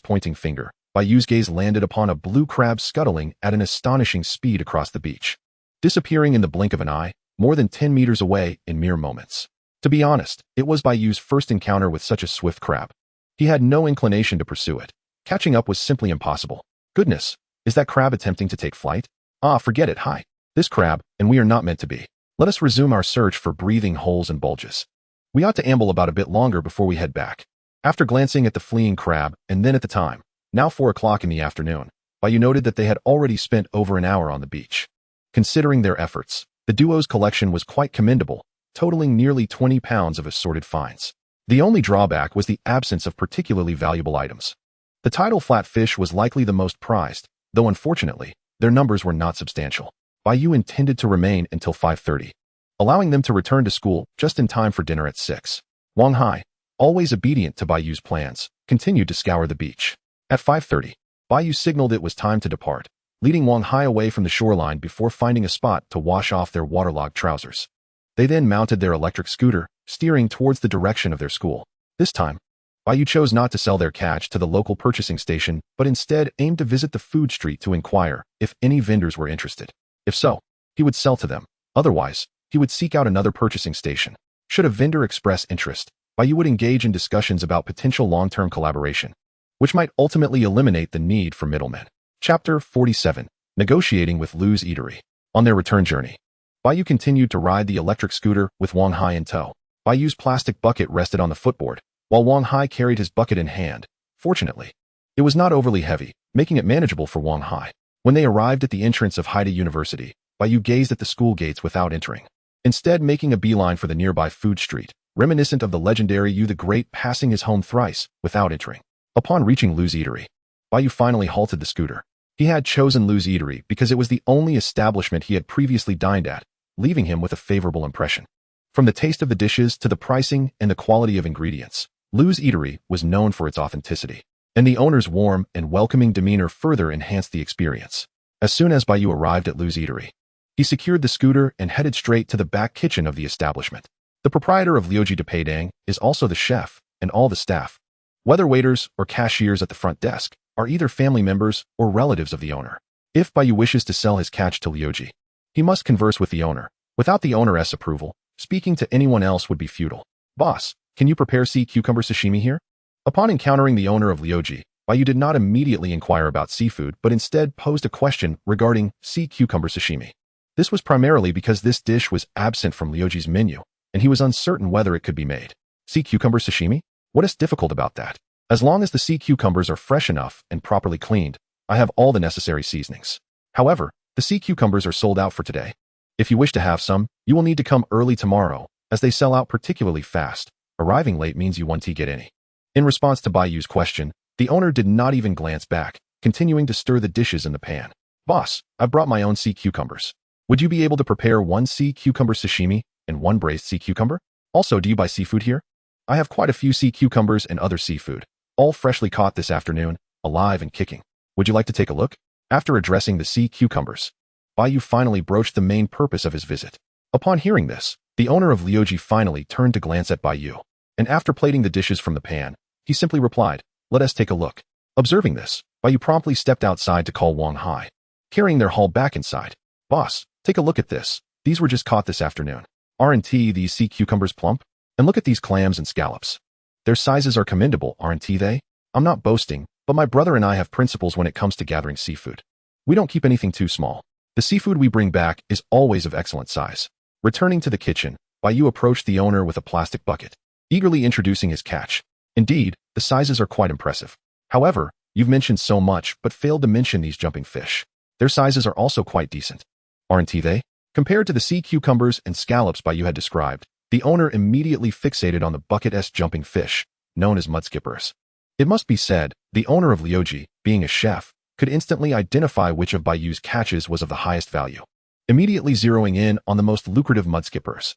pointing finger, Bai Yu's gaze landed upon a blue crab scuttling at an astonishing speed across the beach, disappearing in the blink of an eye, more than 10 meters away in mere moments. To be honest, it was Bai Yu's first encounter with such a swift crab. He had no inclination to pursue it. Catching up was simply impossible. Goodness, is that crab attempting to take flight? Ah, forget it, hi. This crab, and we are not meant to be. Let us resume our search for breathing holes and bulges. We ought to amble about a bit longer before we head back. After glancing at the fleeing crab, and then at the time, now 4 o'clock in the afternoon, Bai Yu noted that they had already spent over an hour on the beach. Considering their efforts, the duo's collection was quite commendable, totaling nearly 20 pounds of assorted finds. The only drawback was the absence of particularly valuable items. The tidal flatfish was likely the most prized, though unfortunately, their numbers were not substantial. Bai Yu intended to remain until 5:30, allowing them to return to school just in time for dinner at 6. Wang Hai, always obedient to Bai Yu's plans, continued to scour the beach. At 5:30, Bai Yu signaled it was time to depart, leading Wang Hai away from the shoreline before finding a spot to wash off their waterlogged trousers. They then mounted their electric scooter, steering towards the direction of their school. This time, Bai Yu chose not to sell their catch to the local purchasing station, but instead aimed to visit the food street to inquire if any vendors were interested. If so, he would sell to them. Otherwise, he would seek out another purchasing station. Should a vendor express interest, Bai Yu would engage in discussions about potential long-term collaboration, which might ultimately eliminate the need for middlemen. Chapter 47. Negotiating with Lu's Eatery. On their return journey, Bai Yu continued to ride the electric scooter with Wang Hai in tow. Bai Yu's plastic bucket rested on the footboard, while Wang Hai carried his bucket in hand. Fortunately, it was not overly heavy, making it manageable for Wang Hai. When they arrived at the entrance of Haida University, Bai Yu gazed at the school gates without entering, instead making a beeline for the nearby food street, reminiscent of the legendary Yu the Great passing his home thrice without entering. Upon reaching Lu's Eatery, Bai Yu finally halted the scooter. He had chosen Lu's Eatery because it was the only establishment he had previously dined at, leaving him with a favorable impression. From the taste of the dishes to the pricing and the quality of ingredients, Lu's Eatery was known for its authenticity, and the owner's warm and welcoming demeanor further enhanced the experience. As soon as Bai Yu arrived at Lu's Eatery, he secured the scooter and headed straight to the back kitchen of the establishment. The proprietor of Liuji de Peidang is also the chef, and all the staff, whether waiters or cashiers at the front desk, are either family members or relatives of the owner. If Bai Yu wishes to sell his catch to Liuji, he must converse with the owner. Without the owner's approval, speaking to anyone else would be futile. Boss, can you prepare sea cucumber sashimi here? Upon encountering the owner of Liuji, Bai Yu did not immediately inquire about seafood, but instead posed a question regarding sea cucumber sashimi. This was primarily because this dish was absent from Liuji's menu, and he was uncertain whether it could be made. Sea cucumber sashimi? What is difficult about that? As long as the sea cucumbers are fresh enough and properly cleaned, I have all the necessary seasonings. However, the sea cucumbers are sold out for today. If you wish to have some, you will need to come early tomorrow, as they sell out particularly fast. Arriving late means you won't get any. In response to Bai Yu's question, the owner did not even glance back, continuing to stir the dishes in the pan. Boss, I've brought my own sea cucumbers. Would you be able to prepare 1 sea cucumber sashimi and 1 braised sea cucumber? Also, do you buy seafood here? I have quite a few sea cucumbers and other seafood, all freshly caught this afternoon, alive and kicking. Would you like to take a look? After addressing the sea cucumbers, Bai Yu finally broached the main purpose of his visit. Upon hearing this, the owner of Liuji finally turned to glance at Bai Yu, and after plating the dishes from the pan, he simply replied, "Let us take a look." Observing this, Bai Yu promptly stepped outside to call Wang Hai, carrying their haul back inside. Boss, take a look at this. These were just caught this afternoon. Aren't these sea cucumbers plump? And look at these clams and scallops. Their sizes are commendable, aren't they? I'm not boasting, but my brother and I have principles when it comes to gathering seafood. We don't keep anything too small. The seafood we bring back is always of excellent size. Returning to the kitchen, Bai Yu approached the owner with a plastic bucket, eagerly introducing his catch. Indeed, the sizes are quite impressive. However, you've mentioned so much but failed to mention these jumping fish. Their sizes are also quite decent. Aren't they? Compared to the sea cucumbers and scallops Bai Yu had described, the owner immediately fixated on the bucket-esque jumping fish, known as mudskippers. It must be said, the owner of Liuji, being a chef, could instantly identify which of Bai Yu's catches was of the highest value. Immediately zeroing in on the most lucrative mudskippers,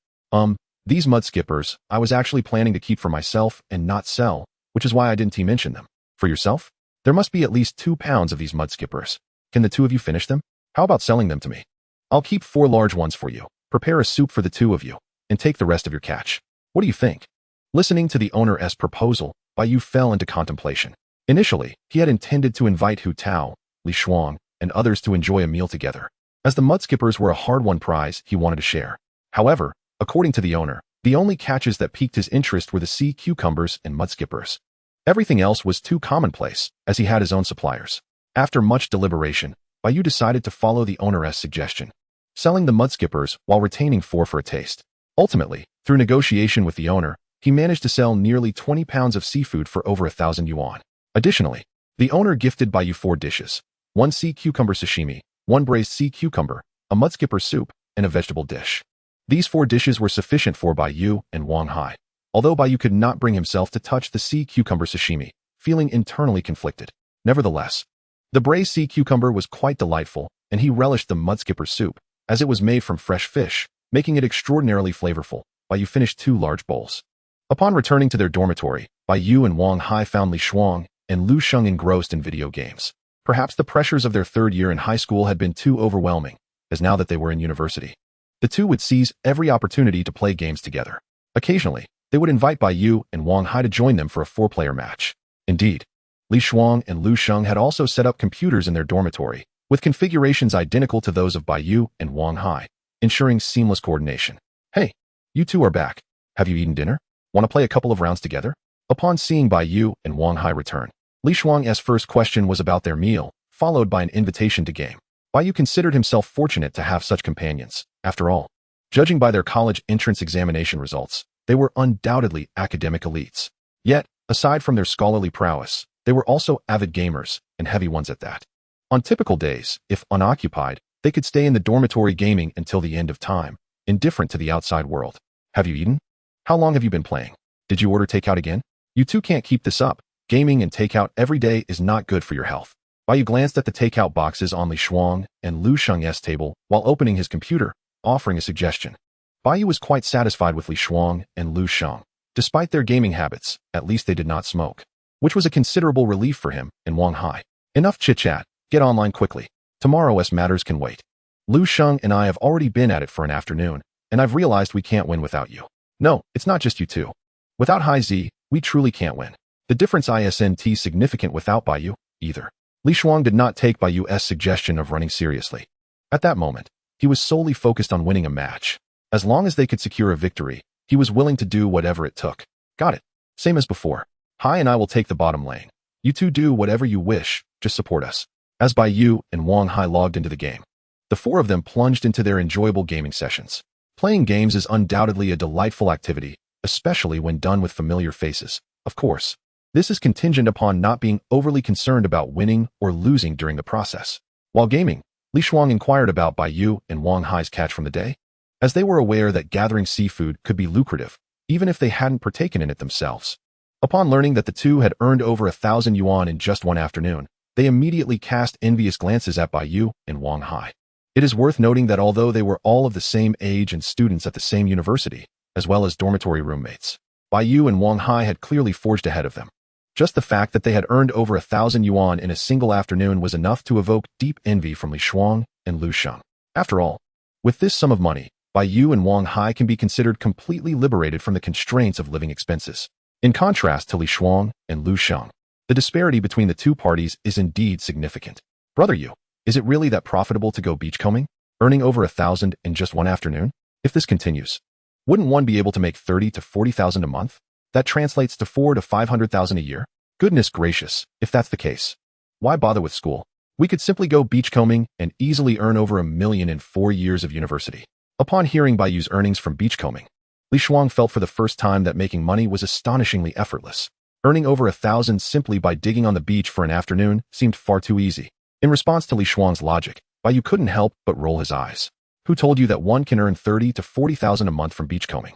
These mud skippers, I was actually planning to keep for myself and not sell, which is why I didn't mention them. For yourself? There must be at least 2 pounds of these mud skippers. Can the two of you finish them? How about selling them to me? I'll keep 4 large ones for you, prepare a soup for the 2 of you, and take the rest of your catch. What do you think? Listening to the owner's proposal, Bai Yu fell into contemplation. Initially, he had intended to invite Hu Tao, Li Shuang, and others to enjoy a meal together. As the mud skippers were a hard-won prize he wanted to share. However, according to the owner, the only catches that piqued his interest were the sea cucumbers and mud skippers. Everything else was too commonplace, as he had his own suppliers. After much deliberation, Bai Yu decided to follow the owner's suggestion, selling the mud skippers while retaining 4 for a taste. Ultimately, through negotiation with the owner, he managed to sell nearly 20 pounds of seafood for over 1,000 yuan. Additionally, the owner gifted Bai Yu 4 dishes, 1 sea cucumber sashimi, 1 braised sea cucumber, a mud skipper soup, and a vegetable dish. These 4 dishes were sufficient for Bai Yu and Wang Hai, although Bai Yu could not bring himself to touch the sea cucumber sashimi, feeling internally conflicted. Nevertheless, the braised sea cucumber was quite delightful, and he relished the mud skipper soup, as it was made from fresh fish, making it extraordinarily flavorful. Bai Yu finished 2 large bowls. Upon returning to their dormitory, Bai Yu and Wang Hai found Li Shuang and Lu Sheng engrossed in video games. Perhaps the pressures of their 3rd year in high school had been too overwhelming, as now that they were in university, the two would seize every opportunity to play games together. Occasionally, they would invite Bai Yu and Wang Hai to join them for a 4-player match. Indeed, Li Shuang and Lu Sheng had also set up computers in their dormitory, with configurations identical to those of Bai Yu and Wang Hai, ensuring seamless coordination. Hey, you two are back. Have you eaten dinner? Want to play a couple of rounds together? Upon seeing Bai Yu and Wang Hai return, Li Shuang's first question was about their meal, followed by an invitation to game. Bai Yu considered himself fortunate to have such companions. After all, judging by their college entrance examination results, they were undoubtedly academic elites. Yet, aside from their scholarly prowess, they were also avid gamers, and heavy ones at that. On typical days, if unoccupied, they could stay in the dormitory gaming until the end of time, indifferent to the outside world. Have you eaten? How long have you been playing? Did you order takeout again? You two can't keep this up. Gaming and takeout every day is not good for your health. Bai Yu glanced at the takeout boxes on Li Shuang and Lu Sheng's table while opening his computer, offering a suggestion. Bai Yu was quite satisfied with Li Shuang and Lu Sheng. Despite their gaming habits, at least they did not smoke, which was a considerable relief for him and Wang Hai. Enough chit-chat. Get online quickly. Tomorrow's matters can wait. Lu Sheng and I have already been at it for an afternoon, and I've realized we can't win without you. No, it's not just you two. Without Hai Zi, we truly can't win. The difference isn't significant without Bai Yu, either. Li Shuang did not take Bai Yu's suggestion of running seriously. At that moment, he was solely focused on winning a match. As long as they could secure a victory, he was willing to do whatever it took. Got it. Same as before. Hai and I will take the bottom lane. You two do whatever you wish, just support us. As Bai Yu and Wang Hai logged into the game, the 4 of them plunged into their enjoyable gaming sessions. Playing games is undoubtedly a delightful activity, especially when done with familiar faces. Of course, this is contingent upon not being overly concerned about winning or losing during the process. While gaming, Li Shuang inquired about Bai Yu and Wang Hai's catch from the day, as they were aware that gathering seafood could be lucrative, even if they hadn't partaken in it themselves. Upon learning that the two had earned over 1,000 yuan in just one afternoon, they immediately cast envious glances at Bai Yu and Wang Hai. It is worth noting that although they were all of the same age and students at the same university, as well as dormitory roommates, Bai Yu and Wang Hai had clearly forged ahead of them. Just the fact that they had earned over 1,000 yuan in a single afternoon was enough to evoke deep envy from Li Shuang and Lu Sheng. After all, with this sum of money, Bai Yu and Wang Hai can be considered completely liberated from the constraints of living expenses. In contrast to Li Shuang and Lu Sheng, the disparity between the two parties is indeed significant. Brother Yu, is it really that profitable to go beachcombing, earning over 1,000 in just one afternoon? If this continues, wouldn't one be able to make 30 to 40,000 a month? That translates to 4 to 500,000 a year? Goodness gracious, if that's the case, why bother with school? We could simply go beachcombing and easily earn over 1 million in 4 years of university. Upon hearing Bai Yu's earnings from beachcombing, Li Shuang felt for the first time that making money was astonishingly effortless. Earning over 1,000 simply by digging on the beach for an afternoon seemed far too easy. In response to Li Shuang's logic, Bai Yu couldn't help but roll his eyes. Who told you that one can earn 30 to 40,000 a month from beachcombing?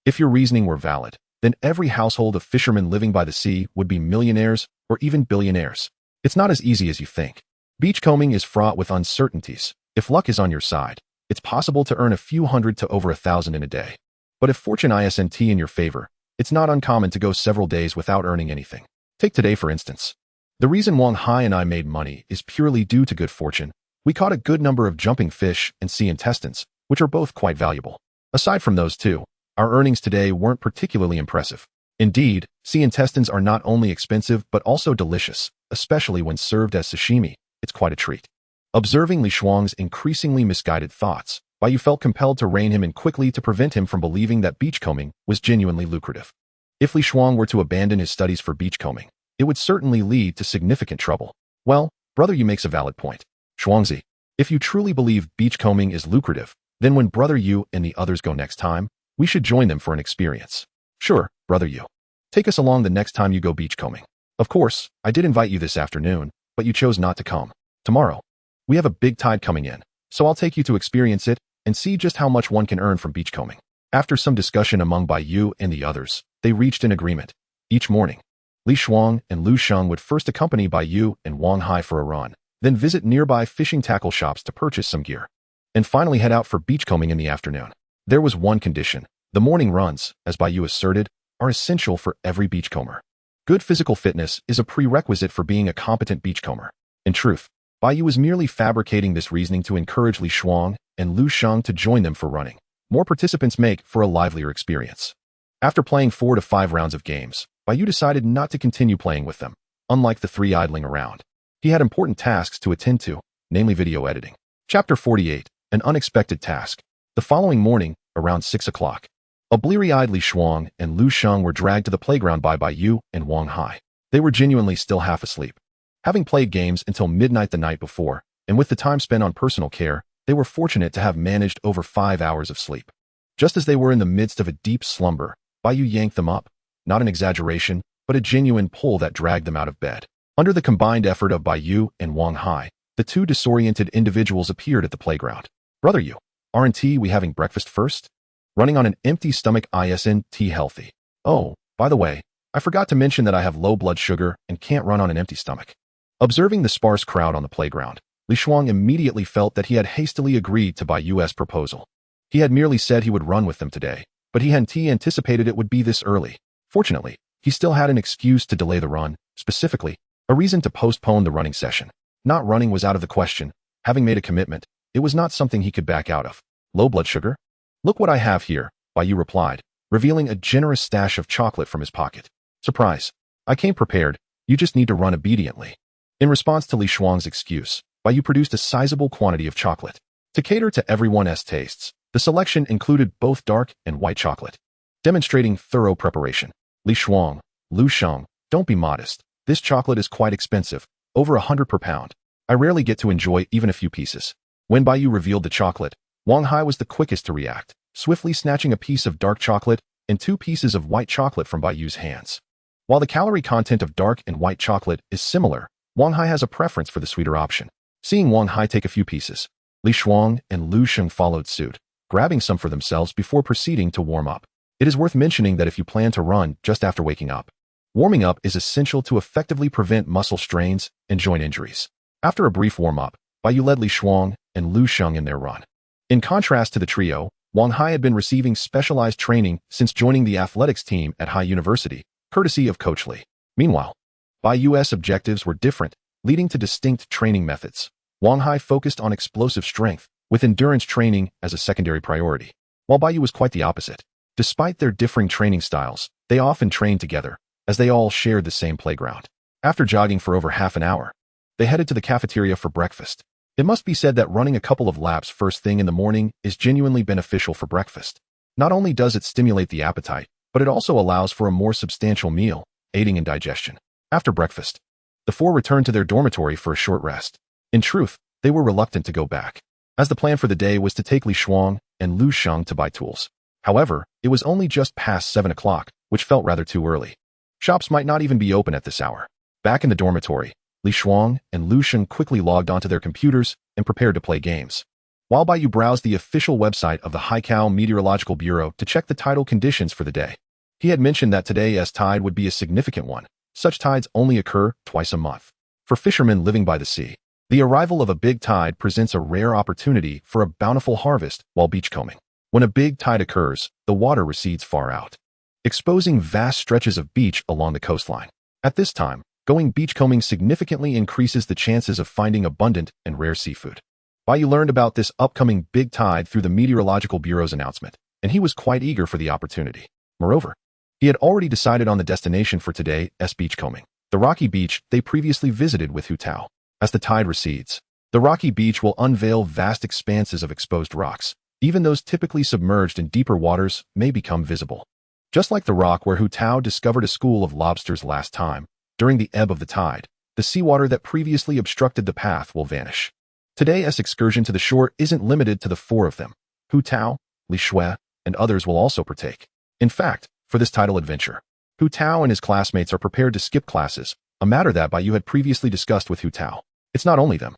If your reasoning were valid, then every household of fishermen living by the sea would be millionaires or even billionaires. It's not as easy as you think. Beachcombing is fraught with uncertainties. If luck is on your side, it's possible to earn a few hundred to over 1,000 in a day. But if fortune isn't in your favor, it's not uncommon to go several days without earning anything. Take today for instance. The reason Wang Hai and I made money is purely due to good fortune. We caught a good number of jumping fish and sea intestines, which are both quite valuable. Aside from those two, our earnings today weren't particularly impressive. Indeed, sea intestines are not only expensive but also delicious, especially when served as sashimi. It's quite a treat. Observing Li Shuang's increasingly misguided thoughts, Bai Yu felt compelled to rein him in quickly to prevent him from believing that beachcombing was genuinely lucrative. If Li Shuang were to abandon his studies for beachcombing, it would certainly lead to significant trouble. Well, Brother Yu makes a valid point. Shuangzi, if you truly believe beachcombing is lucrative, then when Brother Yu and the others go next time, we should join them for an experience. Sure, Brother Yu. Take us along the next time you go beachcombing. Of course, I did invite you this afternoon, but you chose not to come. Tomorrow, we have a big tide coming in, so I'll take you to experience it and see just how much one can earn from beachcombing. After some discussion among Bai Yu and the others, they reached an agreement. Each morning, Li Shuang and Lu Sheng would first accompany Bai Yu and Wang Hai for a run, then visit nearby fishing tackle shops to purchase some gear, and finally head out for beachcombing in the afternoon. There was one condition. The morning runs, as Bai Yu asserted, are essential for every beachcomber. Good physical fitness is a prerequisite for being a competent beachcomber. In truth, Bai Yu was merely fabricating this reasoning to encourage Li Shuang and Lu Sheng to join them for running. More participants make for a livelier experience. After playing 4 to 5 rounds of games, Bai Yu decided not to continue playing with them, unlike the 3 idling around. He had important tasks to attend to, namely video editing. Chapter 48, An Unexpected Task. The following morning, around 6 o'clock, a bleary-eyed Li Shuang and Lu Sheng were dragged to the playground by Bai Yu and Wang Hai. They were genuinely still half asleep. Having played games until midnight the night before, and with the time spent on personal care, they were fortunate to have managed over 5 hours of sleep. Just as they were in the midst of a deep slumber, Bai Yu yanked them up. Not an exaggeration, but a genuine pull that dragged them out of bed. Under the combined effort of Bai Yu and Wang Hai, the two disoriented individuals appeared at the playground. Brother Yu, aren't we having breakfast first? Running on an empty stomach isn't healthy. Oh, by the way, I forgot to mention that I have low blood sugar and can't run on an empty stomach. Observing the sparse crowd on the playground, Li Shuang immediately felt that he had hastily agreed to Bai Yu's proposal. He had merely said he would run with them today, but he hadn't anticipated it would be this early. Fortunately, he still had an excuse to delay the run, specifically, a reason to postpone the running session. Not running was out of the question. Having made a commitment, it was not something he could back out of. Low blood sugar? Look what I have here, Bai Yu replied, revealing a generous stash of chocolate from his pocket. Surprise. I came prepared, you just need to run obediently. In response to Li Shuang's excuse, Bai Yu produced a sizable quantity of chocolate. To cater to everyone's tastes, the selection included both dark and white chocolate. Demonstrating thorough preparation. Li Shuang, Lu Sheng, don't be modest. This chocolate is quite expensive, over 100 per pound. I rarely get to enjoy even a few pieces. When Bai Yu revealed the chocolate, Wang Hai was the quickest to react, swiftly snatching a piece of dark chocolate and 2 pieces of white chocolate from Bai Yu's hands. While the calorie content of dark and white chocolate is similar, Wang Hai has a preference for the sweeter option. Seeing Wang Hai take a few pieces, Li Shuang and Lu Sheng followed suit, grabbing some for themselves before proceeding to warm up. It is worth mentioning that if you plan to run just after waking up, warming up is essential to effectively prevent muscle strains and joint injuries. After a brief warm-up, Bai Yu led Li Shuang and Lu Sheng in their run. In contrast to the trio, Wang Hai had been receiving specialized training since joining the athletics team at Hai University, courtesy of Coach Li. Meanwhile, Bai Yu's objectives were different, leading to distinct training methods. Wang Hai focused on explosive strength, with endurance training as a secondary priority, while Bai Yu was quite the opposite. Despite their differing training styles, they often trained together, as they all shared the same playground. After jogging for over half an hour, they headed to the cafeteria for breakfast. It must be said that running a couple of laps first thing in the morning is genuinely beneficial for breakfast. Not only does it stimulate the appetite, but it also allows for a more substantial meal, aiding in digestion. After breakfast, the 4 returned to their dormitory for a short rest. In truth, they were reluctant to go back, as the plan for the day was to take Li Shuang and Lu Sheng to buy tools. However, it was only just past 7 o'clock, which felt rather too early. Shops might not even be open at this hour. Back in the dormitory, Li Shuang and Lu Sheng quickly logged onto their computers and prepared to play games. While Bai Yu browsed the official website of the Haikal Meteorological Bureau to check the tidal conditions for the day. He had mentioned that today's tide would be a significant one. Such tides only occur twice a month. For fishermen living by the sea, the arrival of a big tide presents a rare opportunity for a bountiful harvest while beachcombing. When a big tide occurs, the water recedes far out, exposing vast stretches of beach along the coastline. At this time, going beachcombing significantly increases the chances of finding abundant and rare seafood. Bai Yu learned about this upcoming big tide through the Meteorological Bureau's announcement, and he was quite eager for the opportunity. Moreover, he had already decided on the destination for today's beachcombing, the rocky beach they previously visited with Hu Tao. As the tide recedes, the rocky beach will unveil vast expanses of exposed rocks. Even those typically submerged in deeper waters may become visible. Just like the rock where Hu Tao discovered a school of lobsters last time, during the ebb of the tide, the seawater that previously obstructed the path will vanish. Today's excursion to the shore isn't limited to the four of them. Hu Tao, Li Shui, and others will also partake. In fact, for this tidal adventure, Hu Tao and his classmates are prepared to skip classes, a matter that Bai Yu had previously discussed with Hu Tao. It's not only them.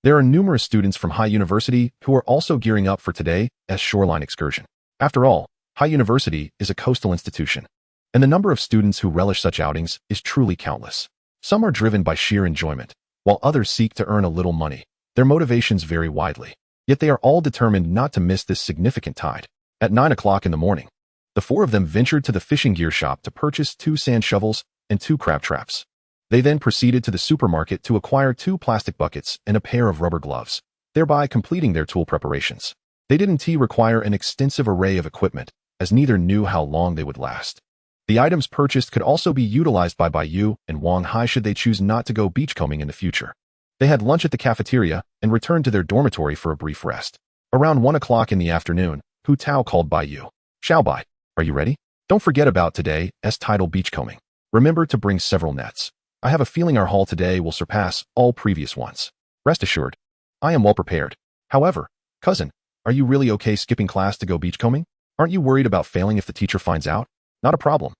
There are numerous students from Hai University who are also gearing up for today's shoreline excursion. After all, Hai University is a coastal institution, and the number of students who relish such outings is truly countless. Some are driven by sheer enjoyment, while others seek to earn a little money. Their motivations vary widely, yet they are all determined not to miss this significant tide. At 9 o'clock in the morning, the four of them ventured to the fishing gear shop to purchase 2 sand shovels and 2 crab traps. They then proceeded to the supermarket to acquire 2 plastic buckets and a pair of rubber gloves, thereby completing their tool preparations. They didn't require an extensive array of equipment, as neither knew how long they would last. The items purchased could also be utilized by Bai Yu and Wang Hai should they choose not to go beachcombing in the future. They had lunch at the cafeteria and returned to their dormitory for a brief rest. Around 1 o'clock in the afternoon, Hu Tao called Bai Yu. "Xiao Bai, are you ready? Don't forget about today's tidal beachcombing. Remember to bring several nets. I have a feeling our haul today will surpass all previous ones. Rest assured, I am well prepared. However, cousin, are you really okay skipping class to go beachcombing? Aren't you worried about failing if the teacher finds out? Not a problem.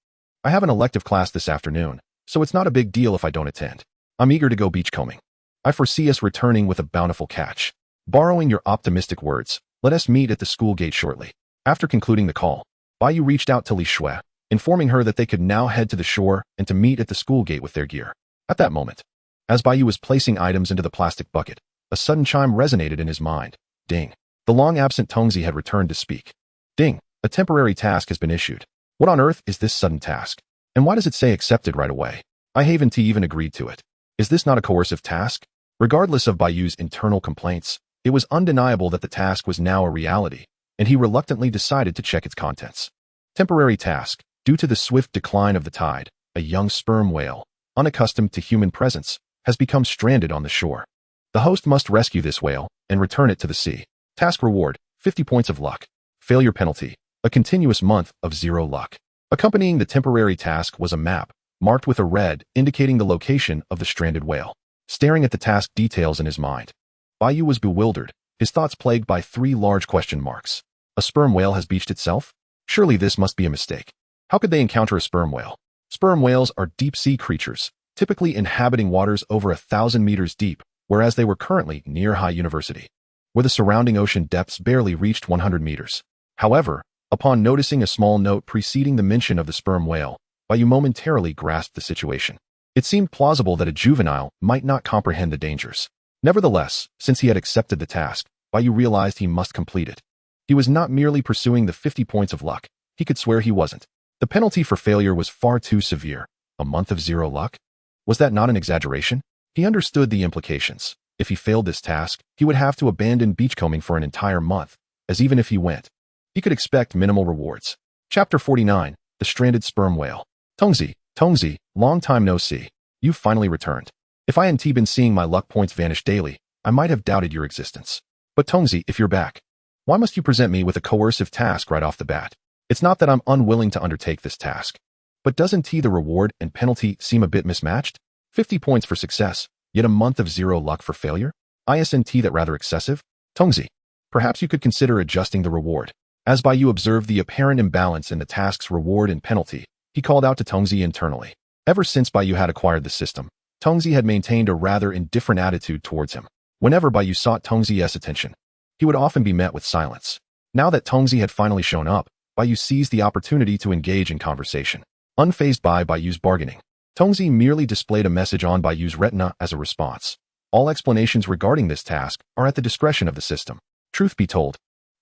I have an elective class this afternoon, so it's not a big deal if I don't attend. I'm eager to go beachcombing. I foresee us returning with a bountiful catch. Borrowing your optimistic words, let us meet at the school gate shortly." After concluding the call, Bai Yu reached out to Li Shui, informing her that they could now head to the shore and to meet at the school gate with their gear. At that moment, as Bai Yu was placing items into the plastic bucket, a sudden chime resonated in his mind. Ding. The long-absent Tongzi had returned to speak. Ding. A temporary task has been issued. What on earth is this sudden task? And why does it say accepted right away? I haven't even agreed to it. Is this not a coercive task? Regardless of Bai Yu's internal complaints, it was undeniable that the task was now a reality, and he reluctantly decided to check its contents. Temporary task. Due to the swift decline of the tide, a young sperm whale, unaccustomed to human presence, has become stranded on the shore. The host must rescue this whale and return it to the sea. Task reward, 50 points of luck. Failure penalty, a continuous month of 0 luck. Accompanying the temporary task was a map, marked with a red, indicating the location of the stranded whale. Staring at the task details in his mind, Bai Yu was bewildered, his thoughts plagued by 3 large question marks. A sperm whale has beached itself? Surely this must be a mistake. How could they encounter a sperm whale? Sperm whales are deep-sea creatures, typically inhabiting waters over 1,000 meters deep, whereas they were currently near Hai University, where the surrounding ocean depths barely reached 100 meters. However, upon noticing a small note preceding the mention of the sperm whale, Bai Yu momentarily grasped the situation. It seemed plausible that a juvenile might not comprehend the dangers. Nevertheless, since he had accepted the task, Bai Yu realized he must complete it. He was not merely pursuing the 50 points of luck. He could swear he wasn't. The penalty for failure was far too severe. A month of 0 luck? Was that not an exaggeration? He understood the implications. If he failed this task, he would have to abandon beachcombing for an entire month, as even if he went, he could expect minimal rewards. Chapter 49, The Stranded Sperm Whale. Tongzi, long time no see. You've finally returned. If I hadn't been seeing my luck points vanish daily, I might have doubted your existence. But Tongzi, if you're back, why must you present me with a coercive task right off the bat? It's not that I'm unwilling to undertake this task. But doesn't the reward and penalty seem a bit mismatched? 50 points for success, yet a month of 0 luck for failure? Isn't that rather excessive? Tongzi, perhaps you could consider adjusting the reward. As Bai Yu observed the apparent imbalance in the task's reward and penalty, he called out to Tongzi internally. Ever since Bai Yu had acquired the system, Tongzi had maintained a rather indifferent attitude towards him. Whenever Bai Yu sought Tongzi's attention, he would often be met with silence. Now that Tongzi had finally shown up, Bai Yu seized the opportunity to engage in conversation. Unfazed by Bai Yu's bargaining, Tongzi merely displayed a message on Bai Yu's retina as a response. All explanations regarding this task are at the discretion of the system. Truth be told,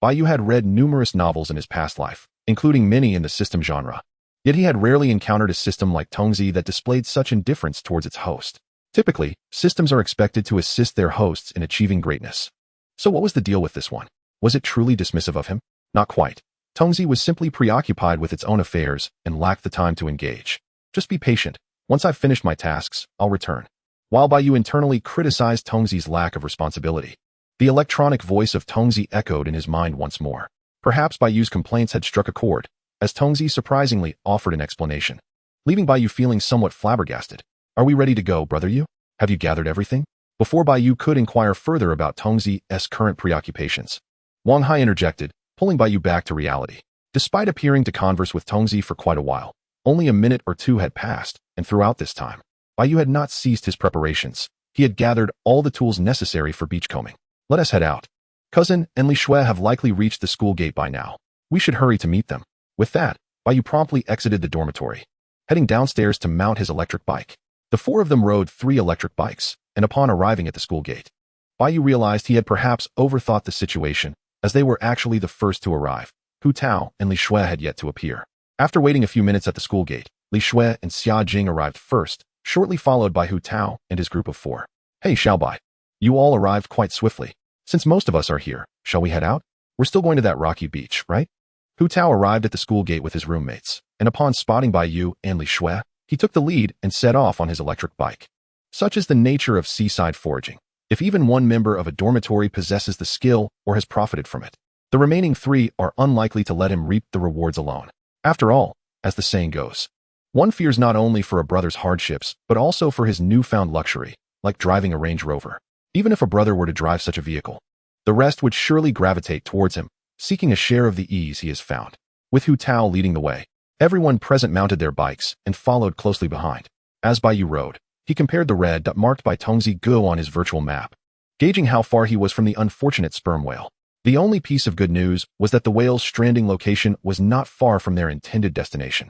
Bai Yu had read numerous novels in his past life, including many in the system genre. Yet he had rarely encountered a system like Tongzi that displayed such indifference towards its host. Typically, systems are expected to assist their hosts in achieving greatness. So what was the deal with this one? Was it truly dismissive of him? Not quite. Tongzi was simply preoccupied with its own affairs and lacked the time to engage. Just be patient. Once I've finished my tasks, I'll return. While Bai Yu internally criticized Tongzi's lack of responsibility, the electronic voice of Tongzi echoed in his mind once more. Perhaps Bai Yu's complaints had struck a chord, as Tongzi surprisingly offered an explanation, leaving Bai Yu feeling somewhat flabbergasted. Are we ready to go, brother Yu? Have you gathered everything? Before Bai Yu could inquire further about Tongzi's current preoccupations, Wang Hai interjected, pulling Bai Yu back to reality. Despite appearing to converse with Tongzi for quite a while, only a minute or two had passed, and throughout this time, Bai Yu had not ceased his preparations. He had gathered all the tools necessary for beachcombing. Let us head out. Cousin and Li Shui have likely reached the school gate by now. We should hurry to meet them. With that, Bai Yu promptly exited the dormitory, heading downstairs to mount his electric bike. The four of them rode 3 electric bikes, and upon arriving at the school gate, Bai Yu realized he had perhaps overthought the situation, as they were actually the first to arrive. Hu Tao and Li Shui had yet to appear. After waiting a few minutes at the school gate, Li Shui and Xia Jing arrived first, shortly followed by Hu Tao and his group of 4. Hey Xiaobai. You all arrived quite swiftly. Since most of us are here, shall we head out? We're still going to that rocky beach, right? Hu Tao arrived at the school gate with his roommates, and upon spotting Bai Yu and Li Shui, he took the lead and set off on his electric bike. Such is the nature of seaside foraging. If even one member of a dormitory possesses the skill or has profited from it, the remaining 3 are unlikely to let him reap the rewards alone. After all, as the saying goes, one fears not only for a brother's hardships, but also for his newfound luxury, like driving a Range Rover. Even if a brother were to drive such a vehicle, the rest would surely gravitate towards him, seeking a share of the ease he has found. With Hu Tao leading the way, everyone present mounted their bikes and followed closely behind. As Bai Yu rode, he compared the red dot marked by Tongzi Guo on his virtual map, gauging how far he was from the unfortunate sperm whale. The only piece of good news was that the whale's stranding location was not far from their intended destination.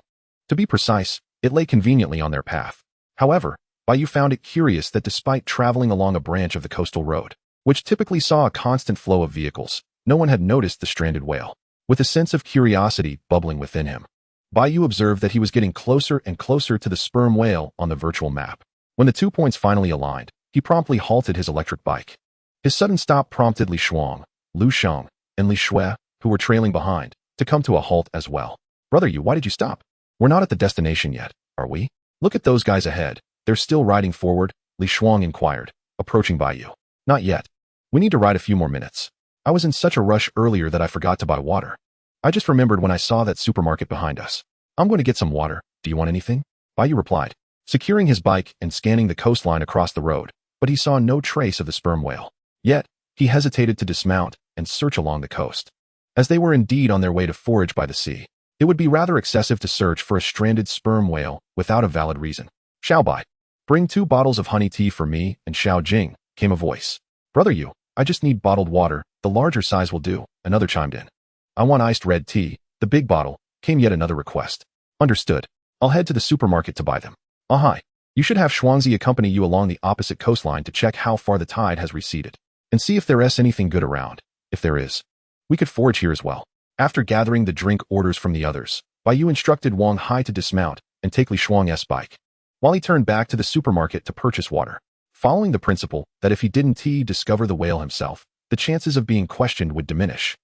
To be precise, it lay conveniently on their path. However, Bai Yu found it curious that despite traveling along a branch of the coastal road, which typically saw a constant flow of vehicles, no one had noticed the stranded whale. With a sense of curiosity bubbling within him, Bai Yu observed that he was getting closer and closer to the sperm whale on the virtual map. When the 2 points finally aligned, he promptly halted his electric bike. His sudden stop prompted Li Shuang, Lu Sheng, and Li Shui, who were trailing behind, to come to a halt as well. Brother Yu, why did you stop? We're not at the destination yet, are we? Look at those guys ahead. They're still riding forward, Li Shuang inquired, approaching Bai Yu. Not yet. We need to ride a few more minutes. I was in such a rush earlier that I forgot to buy water. I just remembered when I saw that supermarket behind us. I'm going to get some water. Do you want anything? Bai Yu replied, securing his bike and scanning the coastline across the road, but he saw no trace of the sperm whale. Yet, he hesitated to dismount and search along the coast. As they were indeed on their way to forage by the sea, it would be rather excessive to search for a stranded sperm whale without a valid reason. Xiaobai, bring 2 bottles of honey tea for me and Xiao Jing, came a voice. Brother Yu, I just need bottled water, the larger size will do, another chimed in. I want iced red tea, the big bottle, came yet another request. Understood. I'll head to the supermarket to buy them. Hi. You should have Xuanzi accompany you along the opposite coastline to check how far the tide has receded, and see if there is anything good around. If there is, we could forage here as well. After gathering the drink orders from the others, Bai Yu instructed Wang Hai to dismount and take Li Shuang's bike, while he turned back to the supermarket to purchase water. Following the principle that if he didn't discover the whale himself, the chances of being questioned would diminish,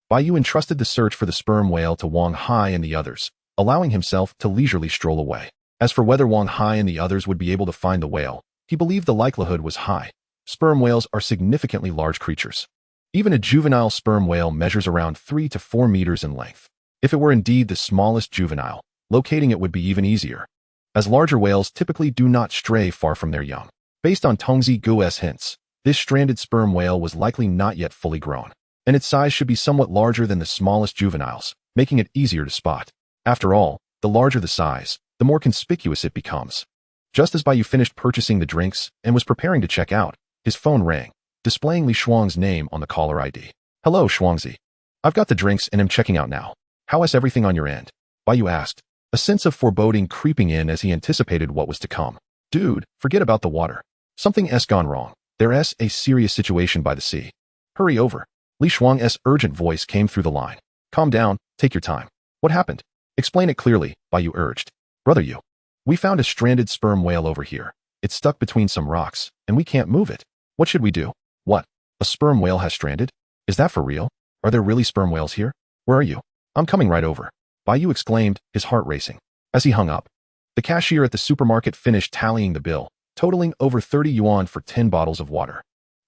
Bai Yu entrusted the search for the sperm whale to Wang Hai and the others, allowing himself to leisurely stroll away. As for whether Wang Hai and the others would be able to find the whale, he believed the likelihood was high. Sperm whales are significantly large creatures. Even a juvenile sperm whale measures around 3 to 4 meters in length. If it were indeed the smallest juvenile, locating it would be even easier, as larger whales typically do not stray far from their young. Based on Tongzi Guo's hints, this stranded sperm whale was likely not yet fully grown, and its size should be somewhat larger than the smallest juveniles, making it easier to spot. After all, the larger the size, the more conspicuous it becomes. Just as Bai Yu finished purchasing the drinks and was preparing to check out, his phone rang, displaying Li Shuang's name on the caller ID. Hello, Shuangzi. I've got the drinks and am checking out now. How is everything on your end? Bai Yu asked, a sense of foreboding creeping in as he anticipated what was to come. Dude, forget about the water. Something has gone wrong. There's a serious situation by the sea. Hurry over. Li Shuang's urgent voice came through the line. Calm down, take your time. What happened? Explain it clearly, Bai Yu urged. Brother Yu, we found a stranded sperm whale over here. It's stuck between some rocks, and we can't move it. What should we do? What? A sperm whale has stranded? Is that for real? Are there really sperm whales here? Where are you? I'm coming right over. Bai Yu exclaimed, his heart racing. As he hung up, the cashier at the supermarket finished tallying the bill, totaling over 30 yuan for 10 bottles of water.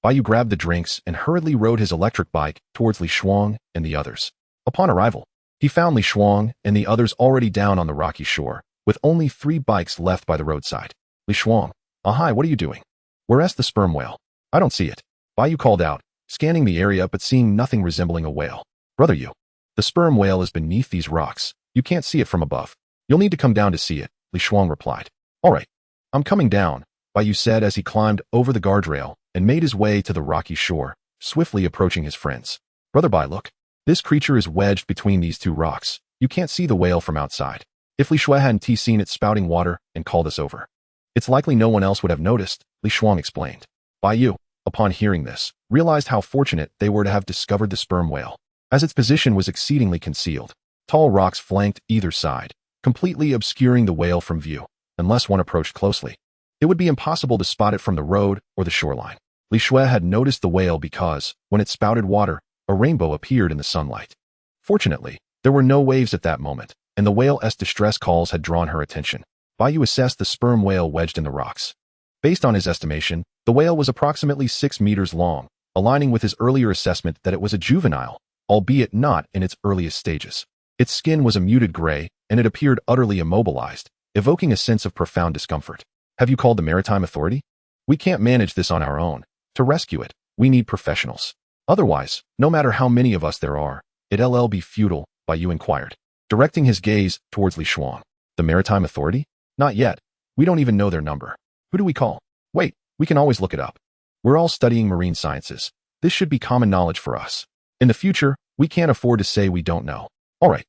Bai Yu grabbed the drinks and hurriedly rode his electric bike towards Li Shuang and the others. Upon arrival, he found Li Shuang and the others already down on the rocky shore, with only 3 bikes left by the roadside. Li Shuang, hi, what are you doing? Where's the sperm whale? I don't see it. Bai Yu called out, scanning the area but seeing nothing resembling a whale. Brother Yu, the sperm whale is beneath these rocks. You can't see it from above. You'll need to come down to see it, Li Shuang replied. All right, I'm coming down, Bai Yu said as he climbed over the guardrail and made his way to the rocky shore, swiftly approaching his friends. Brother Bai, look. This creature is wedged between these 2 rocks. You can't see the whale from outside. If Li Shui hadn't seen it spouting water and called us over, it's likely no one else would have noticed, Li Shuang explained. Bai Yu, upon hearing this, realized how fortunate they were to have discovered the sperm whale, as its position was exceedingly concealed. Tall rocks flanked either side, completely obscuring the whale from view, unless one approached closely. It would be impossible to spot it from the road or the shoreline. Li Shui had noticed the whale because, when it spouted water, a rainbow appeared in the sunlight. Fortunately, there were no waves at that moment, and the whale's distress calls had drawn her attention. Bai Yu assessed the sperm whale wedged in the rocks. Based on his estimation, the whale was approximately 6 meters long, aligning with his earlier assessment that it was a juvenile, albeit not in its earliest stages. Its skin was a muted gray, and it appeared utterly immobilized, evoking a sense of profound discomfort. Have you called the Maritime Authority? We can't manage this on our own. To rescue it, we need professionals. Otherwise, no matter how many of us there are, it'll be futile, Bai Yu inquired, directing his gaze towards Li Shuang. The Maritime Authority? Not yet. We don't even know their number. Who do we call? Wait, we can always look it up. We're all studying marine sciences. This should be common knowledge for us. In the future, we can't afford to say we don't know. All right,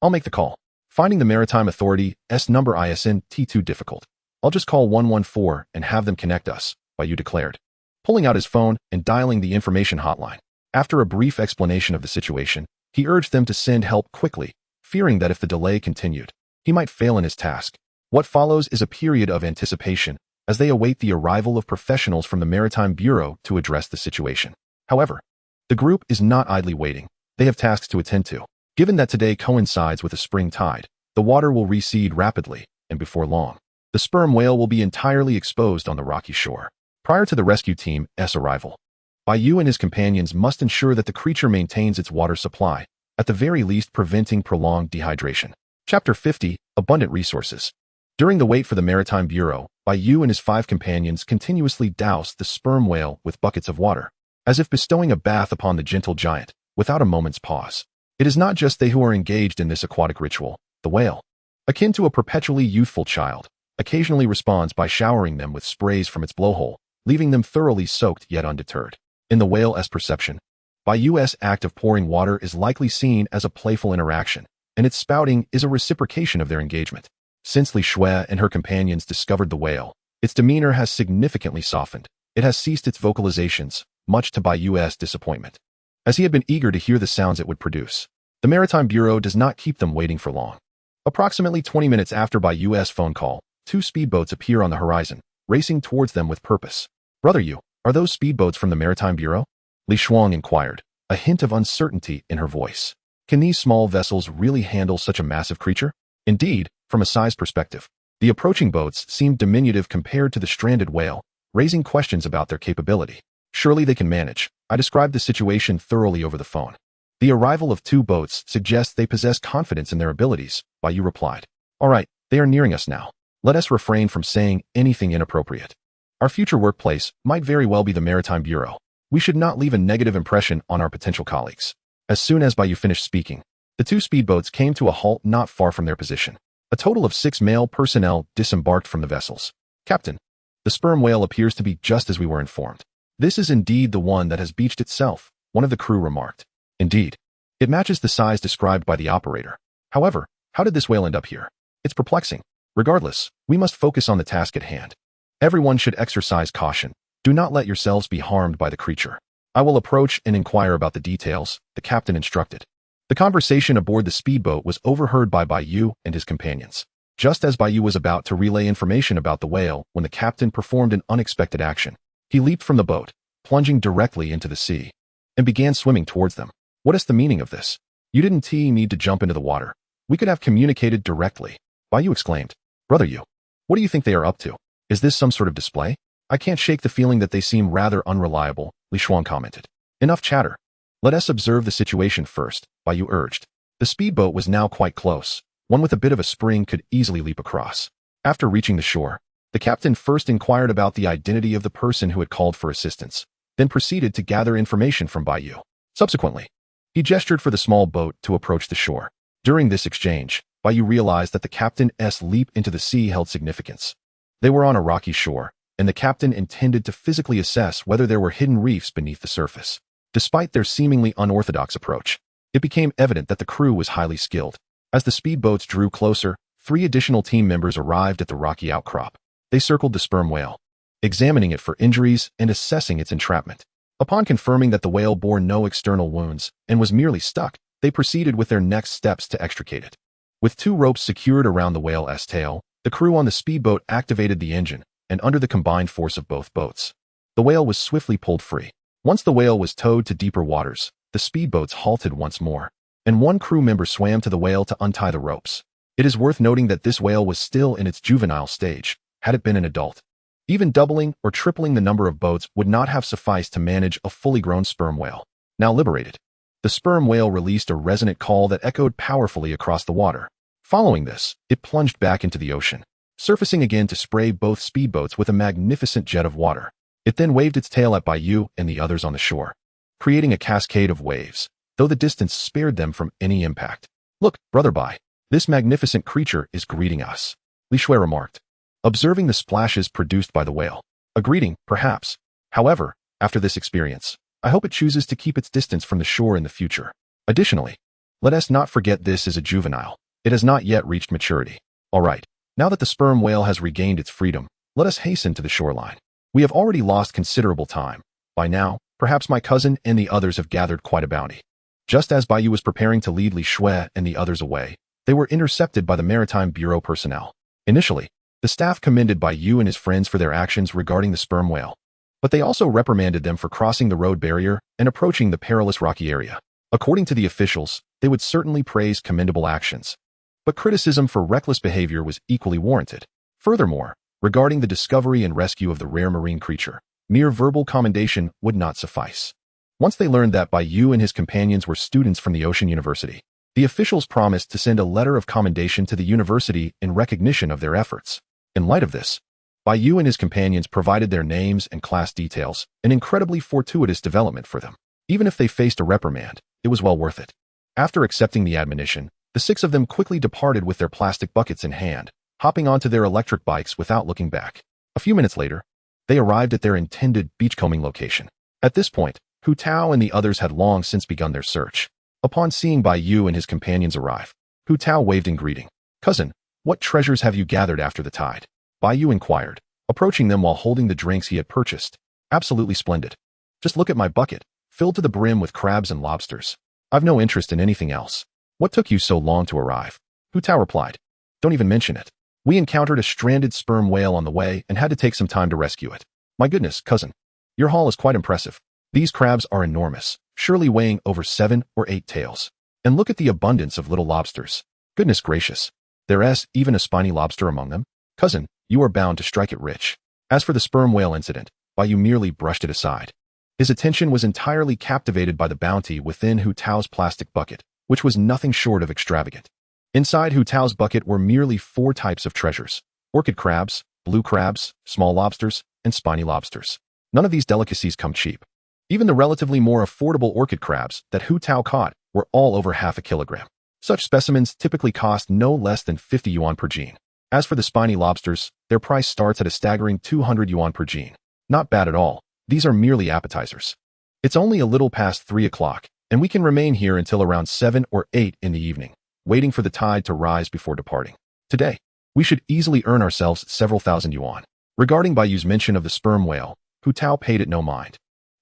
I'll make the call. Finding the Maritime Authority's number isn't too difficult. I'll just call 114 and have them connect us, Bai Yu declared, pulling out his phone and dialing the information hotline. After a brief explanation of the situation, he urged them to send help quickly, fearing that if the delay continued, he might fail in his task. What follows is a period of anticipation, as they await the arrival of professionals from the Maritime Bureau to address the situation. However, the group is not idly waiting. They have tasks to attend to. Given that today coincides with a spring tide, the water will recede rapidly, and before long, the sperm whale will be entirely exposed on the rocky shore. Prior to the rescue team's arrival, Bai Yu and his companions must ensure that the creature maintains its water supply, at the very least preventing prolonged dehydration. Chapter 50, Abundant Resources. During the wait for the Maritime Bureau, Bai Yu and his 5 companions continuously doused the sperm whale with buckets of water, as if bestowing a bath upon the gentle giant, without a moment's pause. It is not just they who are engaged in this aquatic ritual. The whale, akin to a perpetually youthful child, occasionally responds by showering them with sprays from its blowhole, leaving them thoroughly soaked yet undeterred. In the whale's perception, Bai Yu's act of pouring water is likely seen as a playful interaction, and its spouting is a reciprocation of their engagement. Since Li Shui and her companions discovered the whale, its demeanor has significantly softened. It has ceased its vocalizations, much to Bai Yu's disappointment, as he had been eager to hear the sounds it would produce. The Maritime Bureau does not keep them waiting for long. Approximately 20 minutes after Bai Yu's phone call, 2 speedboats appear on the horizon, racing towards them with purpose. Brother Yu, are those speedboats from the Maritime Bureau? Li Shuang inquired, a hint of uncertainty in her voice. Can these small vessels really handle such a massive creature? Indeed, from a size perspective, the approaching boats seemed diminutive compared to the stranded whale, raising questions about their capability. Surely they can manage. I described the situation thoroughly over the phone. The arrival of 2 boats suggests they possess confidence in their abilities, Bai Yu replied. All right, they are nearing us now. Let us refrain from saying anything inappropriate. Our future workplace might very well be the Maritime Bureau. We should not leave a negative impression on our potential colleagues. As soon as Bai Yu finished speaking, the 2 speedboats came to a halt not far from their position. A total of 6 male personnel disembarked from the vessels. Captain, the sperm whale appears to be just as we were informed. This is indeed the one that has beached itself, one of the crew remarked. Indeed, it matches the size described by the operator. However, how did this whale end up here? It's perplexing. Regardless, we must focus on the task at hand. Everyone should exercise caution. Do not let yourselves be harmed by the creature. I will approach and inquire about the details, the captain instructed. The conversation aboard the speedboat was overheard by Bai Yu and his companions. Just as Bai Yu was about to relay information about the whale when the captain performed an unexpected action. He leaped from the boat, plunging directly into the sea, and began swimming towards them. What is the meaning of this? You didn't need to jump into the water. We could have communicated directly. Bai Yu exclaimed. Brother Yu, what do you think they are up to? Is this some sort of display? I can't shake the feeling that they seem rather unreliable, Li Shuang commented. Enough chatter. Let us observe the situation first, Bai Yu urged. The speedboat was now quite close. One with a bit of a spring could easily leap across. After reaching the shore, the captain first inquired about the identity of the person who had called for assistance, then proceeded to gather information from Bai Yu. Subsequently, he gestured for the small boat to approach the shore. During this exchange, Bai Yu realized that the captain's leap into the sea held significance. They were on a rocky shore, and the captain intended to physically assess whether there were hidden reefs beneath the surface. Despite their seemingly unorthodox approach, it became evident that the crew was highly skilled. As the speedboats drew closer, 3 additional team members arrived at the rocky outcrop. They circled the sperm whale, examining it for injuries and assessing its entrapment. Upon confirming that the whale bore no external wounds and was merely stuck, they proceeded with their next steps to extricate it. With 2 ropes secured around the whale's tail, the crew on the speedboat activated the engine, and under the combined force of both boats, the whale was swiftly pulled free. Once the whale was towed to deeper waters, the speedboats halted once more, and 1 crew member swam to the whale to untie the ropes. It is worth noting that this whale was still in its juvenile stage. Had it been an adult, even doubling or tripling the number of boats would not have sufficed to manage a fully grown sperm whale. Now liberated, the sperm whale released a resonant call that echoed powerfully across the water. Following this, it plunged back into the ocean, surfacing again to spray both speedboats with a magnificent jet of water. It then waved its tail at Bai Yu and the others on the shore, creating a cascade of waves, though the distance spared them from any impact. Look, Brother Bai, this magnificent creature is greeting us, Li Shui remarked, observing the splashes produced by the whale. A greeting, perhaps. However, after this experience, I hope it chooses to keep its distance from the shore in the future. Additionally, let us not forget this is a juvenile. It has not yet reached maturity. All right, now that the sperm whale has regained its freedom, let us hasten to the shoreline. We have already lost considerable time. By now, perhaps my cousin and the others have gathered quite a bounty. Just as Bai Yu was preparing to lead Li Shui and the others away, they were intercepted by the Maritime Bureau personnel. Initially, the staff commended Bai Yu and his friends for their actions regarding the sperm whale, but they also reprimanded them for crossing the road barrier and approaching the perilous rocky area. According to the officials, they would certainly praise commendable actions, but criticism for reckless behavior was equally warranted. Furthermore, regarding the discovery and rescue of the rare marine creature, mere verbal commendation would not suffice. Once they learned that Bai Yu and his companions were students from the Ocean University, the officials promised to send a letter of commendation to the university in recognition of their efforts. In light of this, Bai Yu and his companions provided their names and class details, an incredibly fortuitous development for them. Even if they faced a reprimand, it was well worth it. After accepting the admonition, the 6 of them quickly departed with their plastic buckets in hand, hopping onto their electric bikes without looking back. A few minutes later, they arrived at their intended beachcombing location. At this point, Hu Tao and the others had long since begun their search. Upon seeing Bai Yu and his companions arrive, Hu Tao waved in greeting. Cousin, what treasures have you gathered after the tide? Bai Yu inquired, approaching them while holding the drinks he had purchased. Absolutely splendid. Just look at my bucket, filled to the brim with crabs and lobsters. I've no interest in anything else. What took you so long to arrive? Hu Tao replied. Don't even mention it. We encountered a stranded sperm whale on the way and had to take some time to rescue it. My goodness, cousin. Your haul is quite impressive. These crabs are enormous, surely weighing over 7 or 8 tails. And look at the abundance of little lobsters. Goodness gracious. There's even a spiny lobster among them. Cousin, you are bound to strike it rich. As for the sperm whale incident, Bai Yu merely brushed it aside. His attention was entirely captivated by the bounty within Hu Tao's plastic bucket, which was nothing short of extravagant. Inside Hu Tao's bucket were merely 4 types of treasures: orchid crabs, blue crabs, small lobsters, and spiny lobsters. None of these delicacies come cheap. Even the relatively more affordable orchid crabs that Hu Tao caught were all over half a kilogram. Such specimens typically cost no less than 50 yuan per gene. As for the spiny lobsters, their price starts at a staggering 200 yuan per gene. Not bad at all. These are merely appetizers. It's only a little past 3 o'clock, and we can remain here until around 7 or 8 in the evening, waiting for the tide to rise before departing. Today, we should easily earn ourselves several thousand yuan. Regarding Bai Yu's mention of the sperm whale, Hu Tao paid it no mind.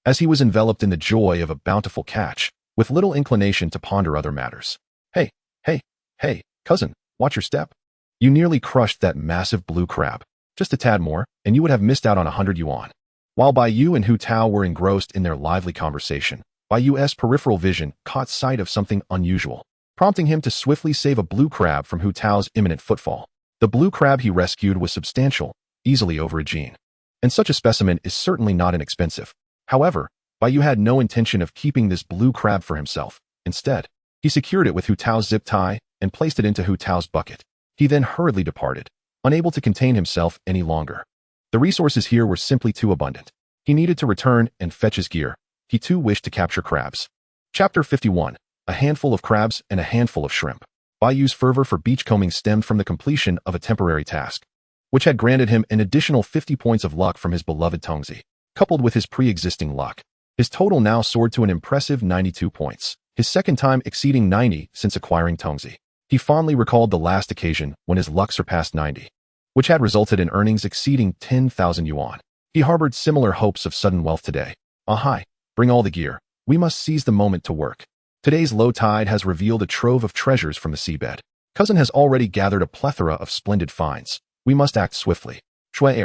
as he was enveloped in the joy of a bountiful catch, with little inclination to ponder other matters. Hey, hey, hey, cousin, watch your step. You nearly crushed that massive blue crab. Just a tad more, and you would have missed out on 100 yuan. While Bai Yu and Hu Tao were engrossed in their lively conversation, Bai Yu's peripheral vision caught sight of something unusual, prompting him to swiftly save a blue crab from Hu Tao's imminent footfall. The blue crab he rescued was substantial, easily over a jin. And such a specimen is certainly not inexpensive. However, Bai Yu had no intention of keeping this blue crab for himself. Instead, he secured it with Hu Tao's zip tie and placed it into Hu Tao's bucket. He then hurriedly departed, unable to contain himself any longer. The resources here were simply too abundant. He needed to return and fetch his gear. He too wished to capture crabs. Chapter 51. A handful of crabs and a handful of shrimp. Bai Yu's fervor for beachcombing stemmed from the completion of a temporary task, which had granted him an additional 50 points of luck from his beloved Tongzi. Coupled with his pre-existing luck, his total now soared to an impressive 92 points, his second time exceeding 90 since acquiring Tongzi. He fondly recalled the last occasion when his luck surpassed 90, which had resulted in earnings exceeding 10,000 yuan. He harbored similar hopes of sudden wealth today. Ahai, bring all the gear. We must seize the moment to work. Today's low tide has revealed a trove of treasures from the seabed. Cousin has already gathered a plethora of splendid finds. We must act swiftly. Shui,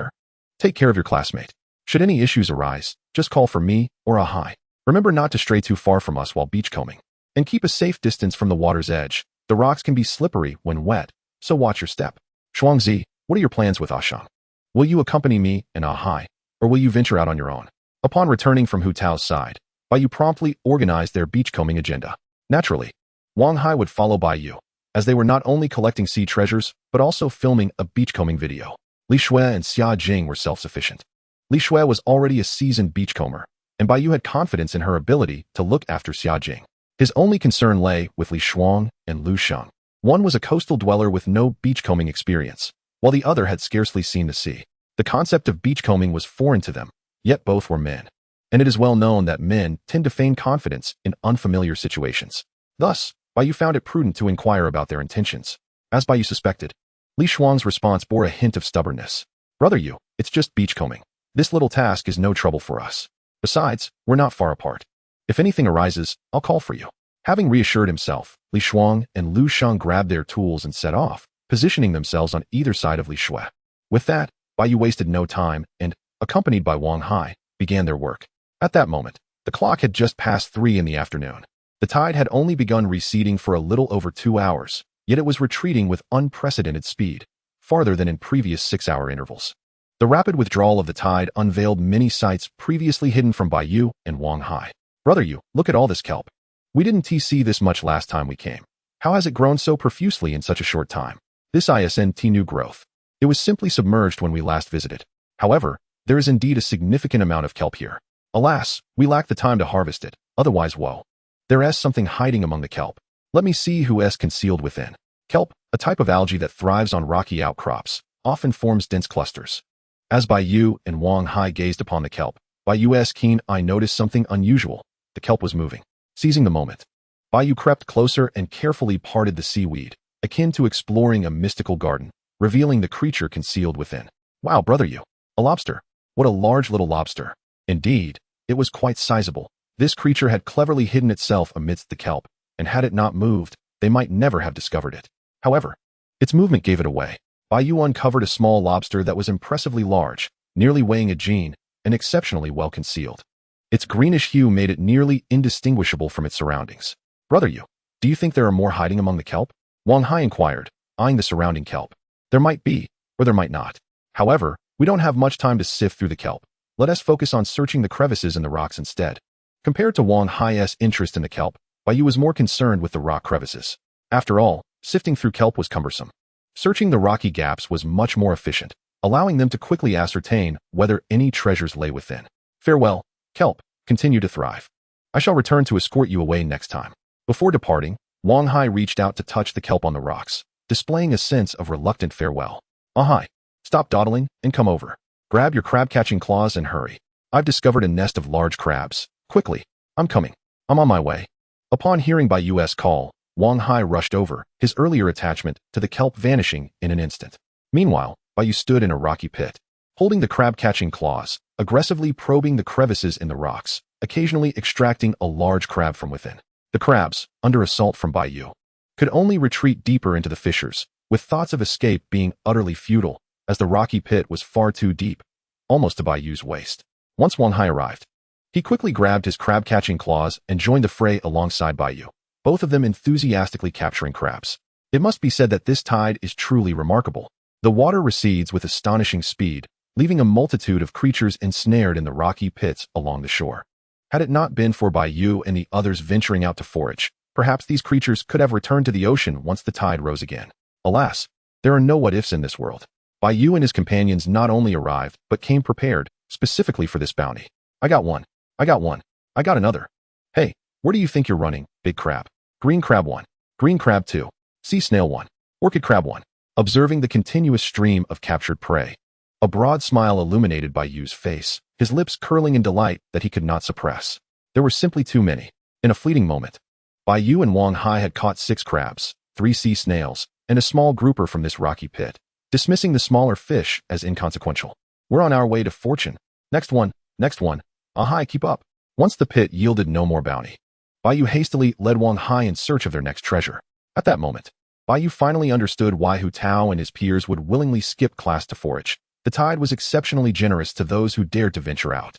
take care of your classmate. Should any issues arise, just call for me or Ahai. Remember not to stray too far from us while beachcombing, and keep a safe distance from the water's edge. The rocks can be slippery when wet, so watch your step. Shuangzi, what are your plans with Ashang? Will you accompany me and Ahai, or will you venture out on your own? Upon returning from Hu Tao's side, Bai Yu promptly organized their beachcombing agenda. Naturally, Wang Hai would follow Bai Yu, as they were not only collecting sea treasures, but also filming a beachcombing video. Li Shui and Xia Jing were self-sufficient. Li Shui was already a seasoned beachcomber, and Bai Yu had confidence in her ability to look after Xia Jing. His only concern lay with Li Shuang and Lu Sheng. One was a coastal dweller with no beachcombing experience, while the other had scarcely seen the sea. The concept of beachcombing was foreign to them, yet both were men. And it is well known that men tend to feign confidence in unfamiliar situations. Thus, Bai Yu found it prudent to inquire about their intentions. As Bai Yu suspected, Li Shuang's response bore a hint of stubbornness. Brother Yu, it's just beachcombing. This little task is no trouble for us. Besides, we're not far apart. If anything arises, I'll call for you. Having reassured himself, Li Shuang and Lu Sheng grabbed their tools and set off, positioning themselves on either side of Li Shui. With that, Bai Yu wasted no time and, accompanied by Wang Hai, began their work. At that moment, the clock had just passed 3 in the afternoon. The tide had only begun receding for a little over 2 hours, yet it was retreating with unprecedented speed, farther than in previous 6-hour intervals. The rapid withdrawal of the tide unveiled many sights previously hidden from Bai Yu and Wang Hai. Brother Yu, look at all this kelp. We didn't see this much last time we came. How has it grown so profusely in such a short time? This isn't new growth. It was simply submerged when we last visited. However, there is indeed a significant amount of kelp here. Alas, we lack the time to harvest it, otherwise woe. There is something hiding among the kelp. Let me see who is concealed within. Kelp, a type of algae that thrives on rocky outcrops, often forms dense clusters. As Bai Yu and Wang Hai gazed upon the kelp, Bai Yu's keen eye noticed something unusual. The kelp was moving. Seizing the moment, Bai Yu crept closer and carefully parted the seaweed, akin to exploring a mystical garden, revealing the creature concealed within. Wow, brother Yu, a lobster. What a large little lobster. Indeed, it was quite sizable. This creature had cleverly hidden itself amidst the kelp, and had it not moved, they might never have discovered it. However, its movement gave it away. Bai Yu uncovered a small lobster that was impressively large, nearly weighing a jin, and exceptionally well concealed. Its greenish hue made it nearly indistinguishable from its surroundings. Brother Yu, do you think there are more hiding among the kelp? Wang Hai inquired, eyeing the surrounding kelp. There might be, or there might not. However, we don't have much time to sift through the kelp. Let us focus on searching the crevices in the rocks instead. Compared to Wang Hai's interest in the kelp, Bai Yu was more concerned with the rock crevices. After all, sifting through kelp was cumbersome. Searching the rocky gaps was much more efficient, allowing them to quickly ascertain whether any treasures lay within. Farewell, kelp, continue to thrive. I shall return to escort you away next time. Before departing, Wang Hai reached out to touch the kelp on the rocks, displaying a sense of reluctant farewell. Ahai, stop dawdling and come over. Grab your crab-catching claws and hurry. I've discovered a nest of large crabs. Quickly, I'm coming. I'm on my way. Upon hearing Bai Yu's call, Wang Hai rushed over, his earlier attachment to the kelp vanishing in an instant. Meanwhile, Bai Yu stood in a rocky pit, holding the crab-catching claws, aggressively probing the crevices in the rocks, occasionally extracting a large crab from within. The crabs, under assault from Bai Yu, could only retreat deeper into the fissures, with thoughts of escape being utterly futile, as the rocky pit was far too deep, almost to Bai Yu's waist. Once Wang Hai arrived, he quickly grabbed his crab-catching claws and joined the fray alongside Bai Yu, both of them enthusiastically capturing crabs. It must be said that this tide is truly remarkable. The water recedes with astonishing speed, leaving a multitude of creatures ensnared in the rocky pits along the shore. Had it not been for Bai Yu and the others venturing out to forage, perhaps these creatures could have returned to the ocean once the tide rose again. Alas, there are no what-ifs in this world. Bai Yu and his companions not only arrived, but came prepared, specifically for this bounty. I got one. I got one. I got another. Hey, where do you think you're running, big crab? Green crab 1. Green crab 2. Sea snail 1. Orchid crab 1. Observing the continuous stream of captured prey, a broad smile illuminated Bai Yu's face, his lips curling in delight that he could not suppress. There were simply too many. In a fleeting moment, Bai Yu and Wang Hai had caught 6 crabs, 3 sea snails, and a small grouper from this rocky pit, dismissing the smaller fish as inconsequential. We're on our way to fortune. Next one. Hai, keep up. Once the pit yielded no more bounty, Bai Yu hastily led Wang Hai in search of their next treasure. At that moment, Bai Yu finally understood why Hu Tao and his peers would willingly skip class to forage. The tide was exceptionally generous to those who dared to venture out.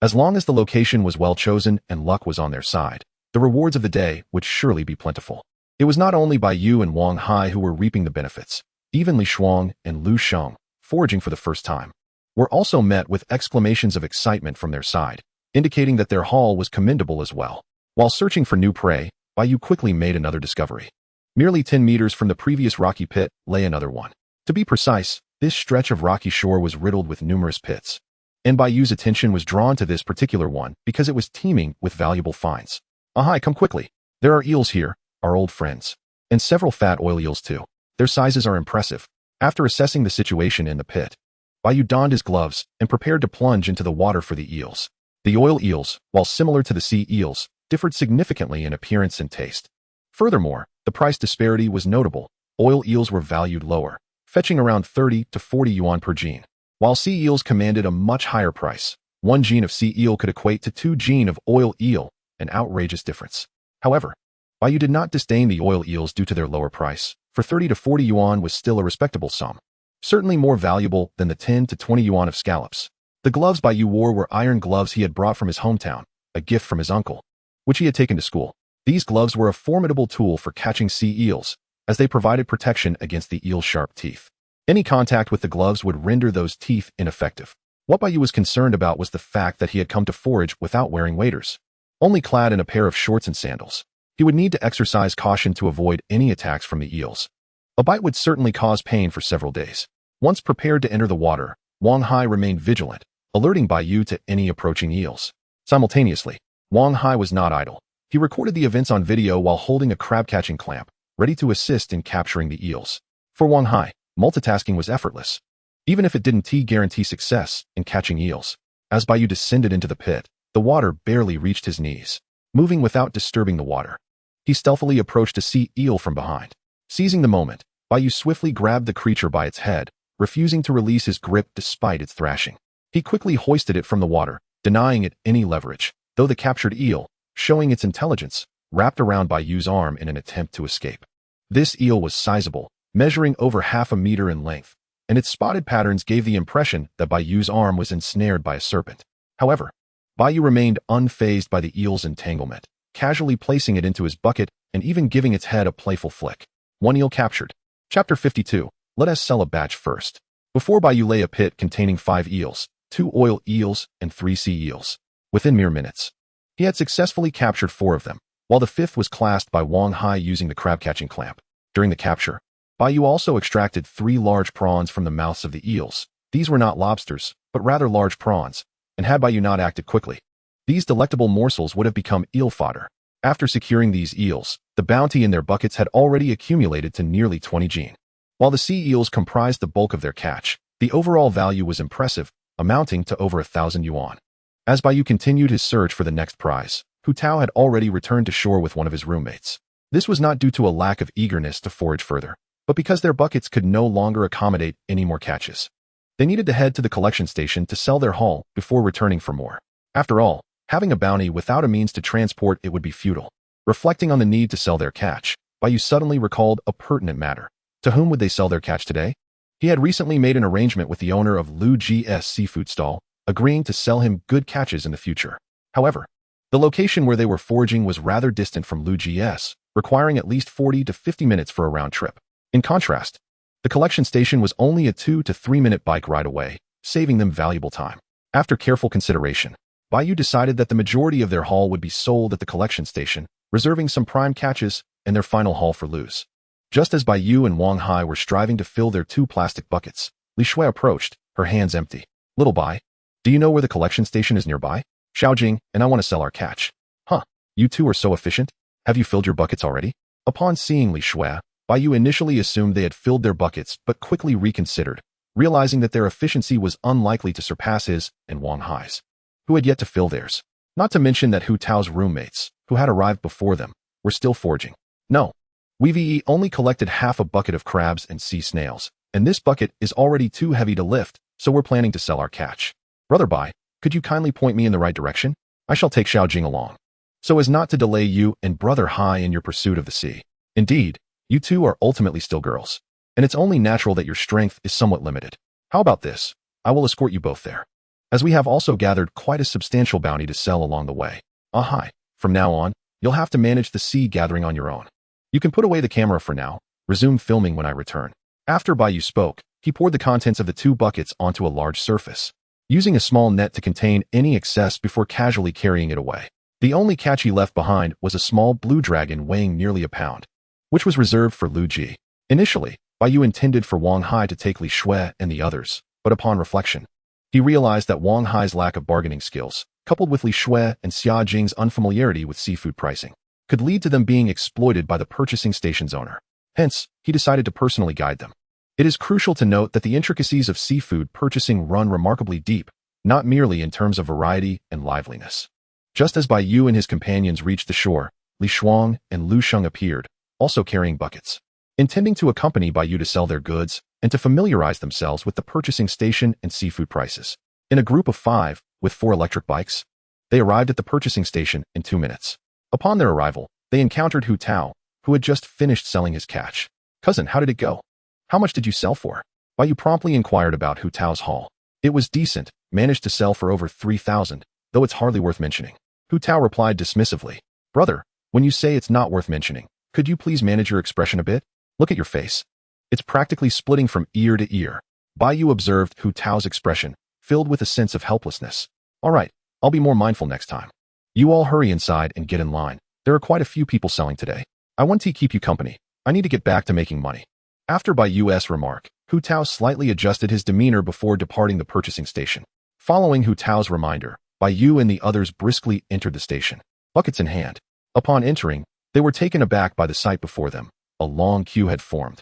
As long as the location was well chosen and luck was on their side, the rewards of the day would surely be plentiful. It was not only Bai Yu and Wang Hai who were reaping the benefits. Even Li Shuang and Lu Sheng, foraging for the first time, were also met with exclamations of excitement from their side, indicating that their haul was commendable as well. While searching for new prey, Bai Yu quickly made another discovery. Merely 10 meters from the previous rocky pit lay another one. To be precise, this stretch of rocky shore was riddled with numerous pits, and Bai Yu's attention was drawn to this particular one because it was teeming with valuable finds. Ahai, come quickly. There are eels here, our old friends, and several fat oil eels too. Their sizes are impressive. After assessing the situation in the pit, Bai Yu donned his gloves and prepared to plunge into the water for the eels. The oil eels, while similar to the sea eels, differed significantly in appearance and taste. Furthermore, the price disparity was notable. Oil eels were valued lower, fetching around 30 to 40 yuan per gene, while sea eels commanded a much higher price. 1 gene of sea eel could equate to 2 gene of oil eel, an outrageous difference. However, Bai Yu did not disdain the oil eels due to their lower price, for 30 to 40 yuan was still a respectable sum, certainly more valuable than the 10 to 20 yuan of scallops. The gloves Bai Yu wore were iron gloves he had brought from his hometown, a gift from his uncle, which he had taken to school. These gloves were a formidable tool for catching sea eels, as they provided protection against the eel's sharp teeth. Any contact with the gloves would render those teeth ineffective. What Bai Yu was concerned about was the fact that he had come to forage without wearing waders, only clad in a pair of shorts and sandals. He would need to exercise caution to avoid any attacks from the eels. A bite would certainly cause pain for several days. Once prepared to enter the water, Wang Hai remained vigilant, alerting Bai Yu to any approaching eels. Simultaneously, Wang Hai was not idle. He recorded the events on video while holding a crab-catching clamp, ready to assist in capturing the eels. For Wang Hai, multitasking was effortless, even if it didn't guarantee success in catching eels. As Bai Yu descended into the pit, the water barely reached his knees. Moving without disturbing the water, he stealthily approached a sea eel from behind. Seizing the moment, Bai Yu swiftly grabbed the creature by its head, refusing to release his grip despite its thrashing. He quickly hoisted it from the water, denying it any leverage, though the captured eel, showing its intelligence, wrapped around Bai Yu's arm in an attempt to escape. This eel was sizable, measuring over half a meter in length, and its spotted patterns gave the impression that Bai Yu's arm was ensnared by a serpent. However, Bai Yu remained unfazed by the eel's entanglement, casually placing it into his bucket and even giving its head a playful flick. 1 eel captured. Chapter 52. Let us sell a batch first. Before Bai Yu lay a pit containing 5 eels, 2 oil eels, and 3 sea eels. Within mere minutes, he had successfully captured 4 of them, while the 5th was classed by Wang Hai using the crab-catching clamp. During the capture, Bai Yu also extracted 3 large prawns from the mouths of the eels. These were not lobsters, but rather large prawns, and had Bai Yu not acted quickly, these delectable morsels would have become eel fodder. After securing these eels, the bounty in their buckets had already accumulated to nearly 20 gene. While the sea eels comprised the bulk of their catch, the overall value was impressive, amounting to over 1,000 yuan. As Bai Yu continued his search for the next prize, Hu Tao had already returned to shore with one of his roommates. This was not due to a lack of eagerness to forage further, but because their buckets could no longer accommodate any more catches. They needed to head to the collection station to sell their haul before returning for more. After all, Having a bounty without a means to transport it would be futile. Reflecting on the need to sell their catch, Bai Yu suddenly recalled a pertinent matter. To whom would they sell their catch today? He had recently made an arrangement with the owner of Lu Ji's seafood stall, agreeing to sell him good catches in the future. However, the location where they were foraging was rather distant from Lu Ji's, requiring at least 40 to 50 minutes for a round trip. In contrast, the collection station was only a 2 to 3 minute bike ride away, saving them valuable time. After careful consideration, Bai Yu decided that the majority of their haul would be sold at the collection station, reserving some prime catches and their final haul for Lu's. Just as Bai Yu and Wang Hai were striving to fill their 2 plastic buckets, Li Shui approached, her hands empty. Little Bai, do you know where the collection station is nearby? Xiaojing, and I want to sell our catch. Huh, you two are so efficient. Have you filled your buckets already? Upon seeing Li Shui, Bai Yu initially assumed they had filled their buckets but quickly reconsidered, realizing that their efficiency was unlikely to surpass his and Wang Hai's, who had yet to fill theirs. Not to mention that Hu Tao's roommates, who had arrived before them, were still foraging. No, we only collected half a bucket of crabs and sea snails, and this bucket is already too heavy to lift, so we're planning to sell our catch. Brother Bai, could you kindly point me in the right direction? I shall take Xiaojing along, so as not to delay you and Brother Hai in your pursuit of the sea. Indeed, you two are ultimately still girls, and it's only natural that your strength is somewhat limited. How about this? I will escort you both there, as we have also gathered quite a substantial bounty to sell along the way. Hi, from now on, you'll have to manage the sea gathering on your own. You can put away the camera for now, resume filming when I return. After Bai Yu spoke, he poured the contents of the 2 buckets onto a large surface, using a small net to contain any excess before casually carrying it away. The only catch he left behind was a small blue dragon weighing nearly a pound, which was reserved for Lu Ji. Initially, Bai Yu intended for Wang Hai to take Li Shui and the others, but upon reflection, he realized that Wang Hai's lack of bargaining skills, coupled with Li Shui and Xia Jing's unfamiliarity with seafood pricing, could lead to them being exploited by the purchasing station's owner. Hence, he decided to personally guide them. It is crucial to note that the intricacies of seafood purchasing run remarkably deep, not merely in terms of variety and liveliness. Just as Bai Yu and his companions reached the shore, Li Shuang and Lu Sheng appeared, also carrying buckets, intending to accompany Bai Yu to sell their goods and to familiarize themselves with the purchasing station and seafood prices. In a group of 5, with 4 electric bikes, they arrived at the purchasing station in 2 minutes. Upon their arrival, they encountered Hu Tao, who had just finished selling his catch. Cousin, how did it go? How much did you sell for? Bai Yu promptly inquired about Hu Tao's haul. It was decent, managed to sell for over 3,000, though it's hardly worth mentioning. Hu Tao replied dismissively. Brother, when you say it's not worth mentioning, could you please manage your expression a bit? Look at your face. It's practically splitting from ear to ear. Bai Yu observed Hu Tao's expression, filled with a sense of helplessness. All right, I'll be more mindful next time. You all hurry inside and get in line. There are quite a few people selling today. I want to keep you company. I need to get back to making money. After Bai Yu's remark, Hu Tao slightly adjusted his demeanor before departing the purchasing station. Following Hu Tao's reminder, Bai Yu and the others briskly entered the station, buckets in hand. Upon entering, they were taken aback by the sight before them. A long queue had formed,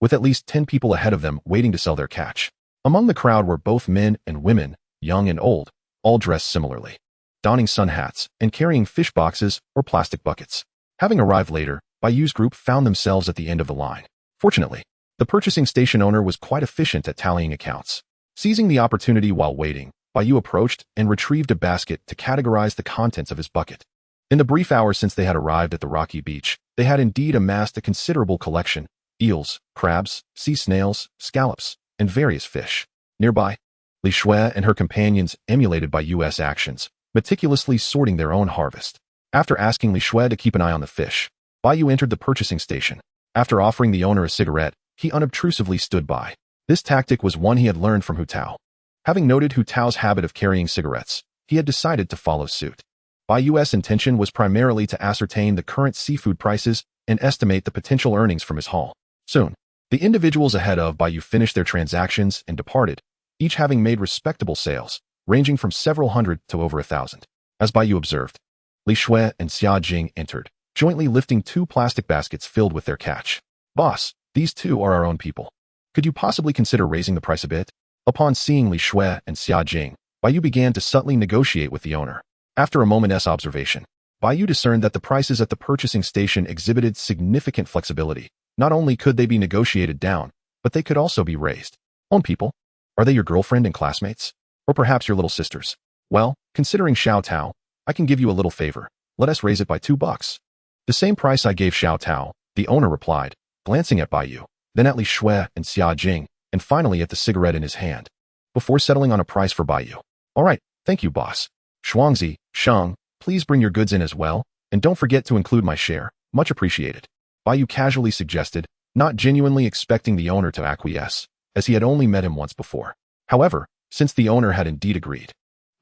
with at least 10 people ahead of them waiting to sell their catch. Among the crowd were both men and women, young and old, all dressed similarly, donning sun hats and carrying fish boxes or plastic buckets. Having arrived later, Bai Yu's group found themselves at the end of the line. Fortunately, the purchasing station owner was quite efficient at tallying accounts. Seizing the opportunity while waiting, Bai Yu approached and retrieved a basket to categorize the contents of his bucket. In the brief hours since they had arrived at the rocky beach, they had indeed amassed a considerable collection: eels, crabs, sea snails, scallops, and various fish. Nearby, Li Shui and her companions emulated Bai Yu's actions, meticulously sorting their own harvest. After asking Li Shui to keep an eye on the fish, Bai Yu entered the purchasing station. After offering the owner a cigarette, he unobtrusively stood by. This tactic was one he had learned from Hu Tao. Having noted Hu Tao's habit of carrying cigarettes, he had decided to follow suit. Bai Yu's intention was primarily to ascertain the current seafood prices and estimate the potential earnings from his haul. Soon, the individuals ahead of Bai Yu finished their transactions and departed, each having made respectable sales, ranging from several hundred to over 1,000. As Bai Yu observed, Li Shui and Xia Jing entered, jointly lifting 2 plastic baskets filled with their catch. Boss, these 2 are our own people. Could you possibly consider raising the price a bit? Upon seeing Li Shui and Xia Jing, Bai Yu began to subtly negotiate with the owner. After a moment's observation, Bai Yu discerned that the prices at the purchasing station exhibited significant flexibility. Not only could they be negotiated down, but they could also be raised. Own people? Are they your girlfriend and classmates? Or perhaps your little sisters? Well, considering Xiao Tao, I can give you a little favor. Let us raise it by $2. The same price I gave Xiao Tao, the owner replied, glancing at Bai Yu, then at Li Shui and Xia Jing, and finally at the cigarette in his hand, before settling on a price for Bai Yu. All right, thank you, boss. Shuangzi, Sheng, please bring your goods in as well, and don't forget to include my share. Much appreciated. Bai Yu casually suggested, not genuinely expecting the owner to acquiesce, as he had only met him once before. However, since the owner had indeed agreed,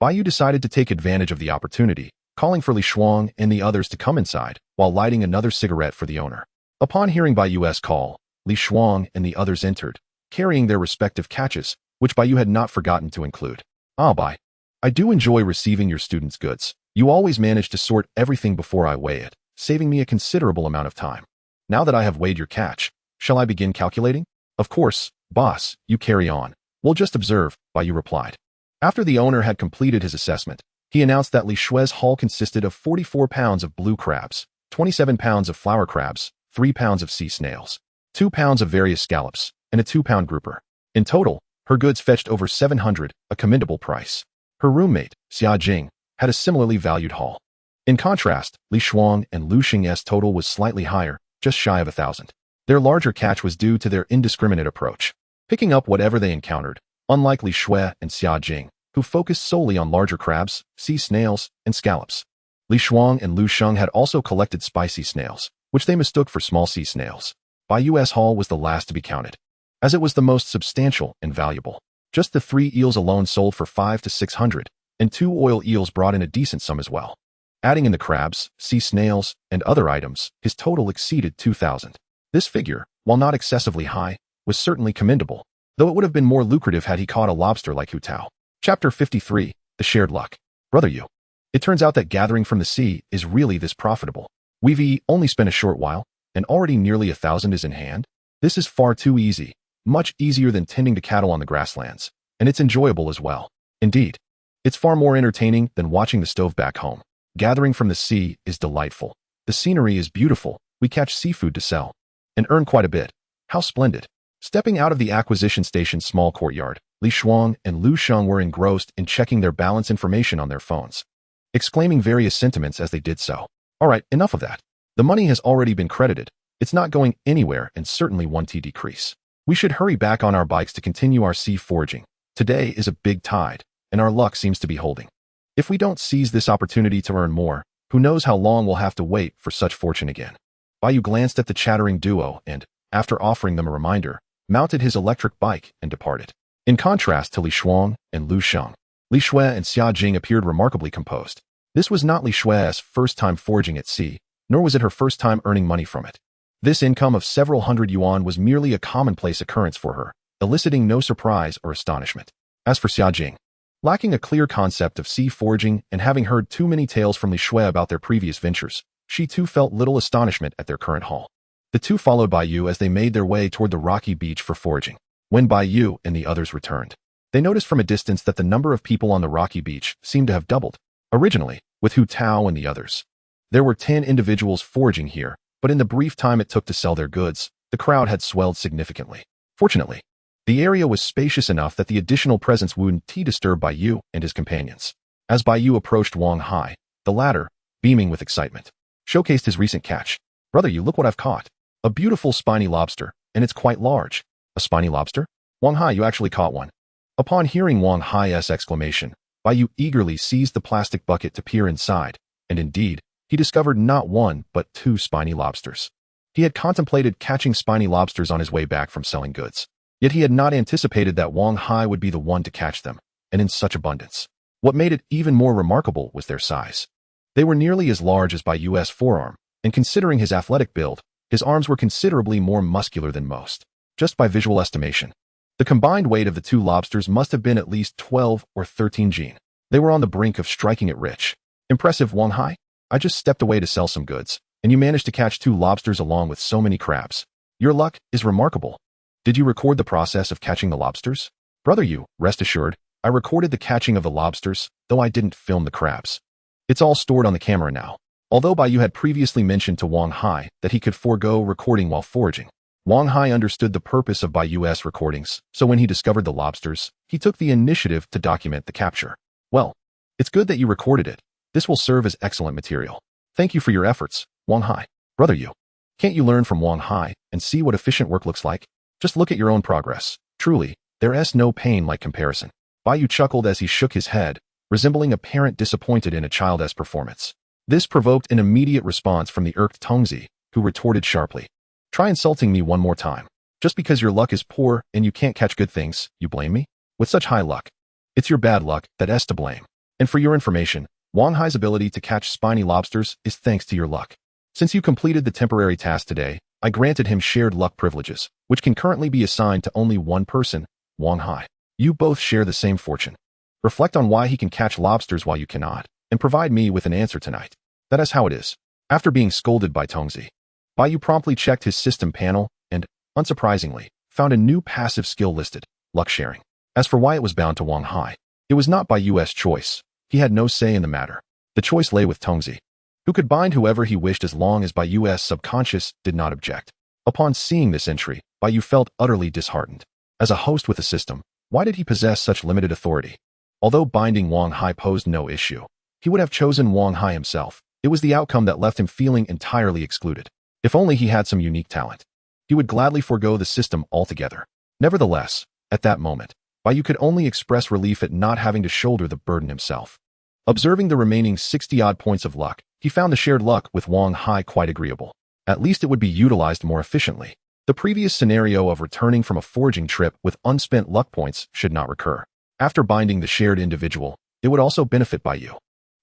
Bai Yu decided to take advantage of the opportunity, calling for Li Shuang and the others to come inside, while lighting another cigarette for the owner. Upon hearing Bai Yu's call, Li Shuang and the others entered, carrying their respective catches, which Bai Yu had not forgotten to include. Ah, Bai. I do enjoy receiving your students' goods. You always manage to sort everything before I weigh it, saving me a considerable amount of time. Now that I have weighed your catch, shall I begin calculating? Of course, boss, you carry on. We'll just observe, Bai Yu replied. After the owner had completed his assessment, he announced that Li Shui's haul consisted of 44 pounds of blue crabs, 27 pounds of flower crabs, 3 pounds of sea snails, 2 pounds of various scallops, and a 2-pound grouper. In total, her goods fetched over 700, a commendable price. Her roommate, Xia Jing, had a similarly valued haul. In contrast, Li Shuang and Lu Xing's total was slightly higher, just shy of 1,000. Their larger catch was due to their indiscriminate approach, picking up whatever they encountered, unlike Li Shui and Xia Jing, who focused solely on larger crabs, sea snails, and scallops. Li Shuang and Lu Sheng had also collected spicy snails, which they mistook for small sea snails. Bai Yu's haul was the last to be counted, as it was the most substantial and valuable. Just the 3 eels alone sold for 500 to 600, and 2 oil eels brought in a decent sum as well. Adding in the crabs, sea snails, and other items, his total exceeded 2,000. This figure, while not excessively high, was certainly commendable, though it would have been more lucrative had he caught a lobster like Hu Tao. Chapter 53, The Shared Luck. Brother Yu. It turns out that gathering from the sea is really this profitable. We've only spent a short while, and already nearly 1,000 is in hand. This is far too easy, much easier than tending to cattle on the grasslands, and it's enjoyable as well. Indeed, it's far more entertaining than watching the stove back home. Gathering from the sea is delightful. The scenery is beautiful. We catch seafood to sell, and earn quite a bit. How splendid. Stepping out of the acquisition station's small courtyard, Li Shuang and Lu Sheng were engrossed in checking their balance information on their phones, exclaiming various sentiments as they did so. All right, enough of that. The money has already been credited. It's not going anywhere and certainly 1T decrease. We should hurry back on our bikes to continue our sea foraging. Today is a big tide, and our luck seems to be holding. If we don't seize this opportunity to earn more, who knows how long we'll have to wait for such fortune again. Bai Yu glanced at the chattering duo and, after offering them a reminder, mounted his electric bike and departed. In contrast to Li Shuang and Lu Sheng, Li Shui and Xia Jing appeared remarkably composed. This was not Li Shui's first time foraging at sea, nor was it her first time earning money from it. This income of several hundred yuan was merely a commonplace occurrence for her, eliciting no surprise or astonishment. As for Xia Jing, lacking a clear concept of sea foraging and having heard too many tales from Li Shui about their previous ventures, she too felt little astonishment at their current haul. The two followed Bai Yu as they made their way toward the rocky beach for foraging. When Bai Yu and the others returned, they noticed from a distance that the number of people on the rocky beach seemed to have doubled. Originally, with Hu Tao and the others, there were 10 individuals foraging here, but in the brief time it took to sell their goods, the crowd had swelled significantly. Fortunately, the area was spacious enough that the additional presence wouldn't disturb Bai Yu and his companions. As Bai Yu approached Wang Hai, the latter, beaming with excitement, showcased his recent catch. Brother Yu, look what I've caught. A beautiful spiny lobster, and it's quite large. A spiny lobster? Wang Hai, you actually caught one. Upon hearing Wang Hai's exclamation, Bai Yu eagerly seized the plastic bucket to peer inside, and indeed, he discovered not one but 2 spiny lobsters. He had contemplated catching spiny lobsters on his way back from selling goods, yet he had not anticipated that Wang Hai would be the one to catch them, and in such abundance. What made it even more remarkable was their size. They were nearly as large as Bai Yu's forearm, and considering his athletic build, his arms were considerably more muscular than most. Just by visual estimation, the combined weight of the 2 lobsters must have been at least 12 or 13 gene. They were on the brink of striking it rich. Impressive, Wang Hai. I just stepped away to sell some goods, and you managed to catch 2 lobsters along with so many crabs. Your luck is remarkable. Did you record the process of catching the lobsters? Brother Yu, rest assured, I recorded the catching of the lobsters, though I didn't film the crabs. It's all stored on the camera now. Although Bai Yu had previously mentioned to Wang Hai that he could forego recording while foraging, Wang Hai understood the purpose of Bai Yu's recordings, so when he discovered the lobsters, he took the initiative to document the capture. Well, it's good that you recorded it. This will serve as excellent material. Thank you for your efforts, Wang Hai. Brother Yu. Can't you learn from Wang Hai and see what efficient work looks like? Just look at your own progress. Truly, there's no pain like comparison. Bai Yu chuckled as he shook his head, resembling a parent disappointed in a child's performance. This provoked an immediate response from the irked Tongzi, who retorted sharply. Try insulting me one more time. Just because your luck is poor and you can't catch good things, you blame me? With such high luck. It's your bad luck that's to blame. And for your information, Wang Hai's ability to catch spiny lobsters is thanks to your luck. Since you completed the temporary task today, I granted him shared luck privileges, which can currently be assigned to only one person, Wang Hai. You both share the same fortune. Reflect on why he can catch lobsters while you cannot, and provide me with an answer tonight. That is how it is. After being scolded by Tongzi, Bai Yu promptly checked his system panel and, unsurprisingly, found a new passive skill listed, luck sharing. As for why it was bound to Wang Hai, it was not Bai Yu's choice. He had no say in the matter. The choice lay with Tongzi, who could bind whoever he wished as long as Bai Yu's subconscious did not object. Upon seeing this entry, Bai Yu felt utterly disheartened. As a host with a system, why did he possess such limited authority? Although binding Wang Hai posed no issue, he would have chosen Wang Hai himself. It was the outcome that left him feeling entirely excluded. If only he had some unique talent, he would gladly forego the system altogether. Nevertheless, at that moment, Bai Yu could only express relief at not having to shoulder the burden himself. Observing the remaining 60-odd points of luck, he found the shared luck with Wang Hai quite agreeable. At least it would be utilized more efficiently. The previous scenario of returning from a foraging trip with unspent luck points should not recur. After binding the shared individual, it would also benefit Bai Yu.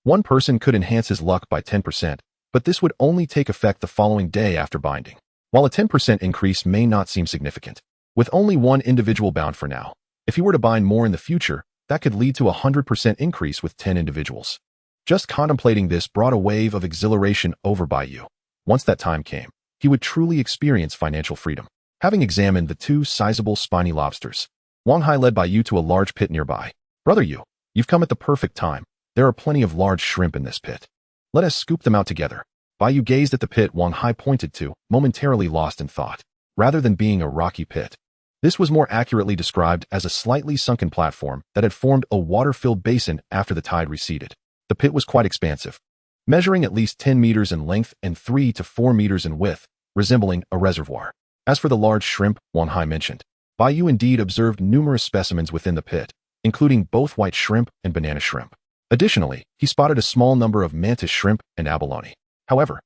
One person could enhance his luck by 10%, but this would only take effect the following day after binding. While a 10% increase may not seem significant, with only one individual bound for now, if he were to bind more in the future, that could lead to a 100% increase with 10 individuals. Just contemplating this brought a wave of exhilaration over Bai Yu. Once that time came, he would truly experience financial freedom. Having examined the two sizable spiny lobsters, Wang Hai led Bai Yu to a large pit nearby. Brother Yu, you've come at the perfect time. There are plenty of large shrimp in this pit. Let us scoop them out together. Bai Yu gazed at the pit Wang Hai pointed to, momentarily lost in thought. Rather than being a rocky pit, this was more accurately described as a slightly sunken platform that had formed a water-filled basin after the tide receded. The pit was quite expansive, measuring at least 10 meters in length and 3 to 4 meters in width, resembling a reservoir. As for the large shrimp Wang Hai mentioned, Bai Yu indeed observed numerous specimens within the pit, including both white shrimp and banana shrimp. Additionally, he spotted a small number of mantis shrimp and abalone. However,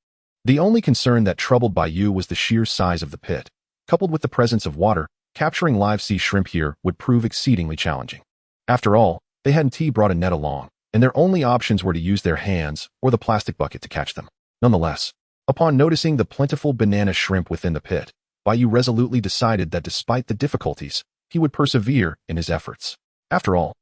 the only concern that troubled Bai Yu was the sheer size of the pit. Coupled with the presence of water, capturing live sea shrimp here would prove exceedingly challenging. After all, they hadn't brought a net along, and their only options were to use their hands or the plastic bucket to catch them. Nonetheless, upon noticing the plentiful banana shrimp within the pit, Bai Yu resolutely decided that despite the difficulties, he would persevere in his efforts. After all,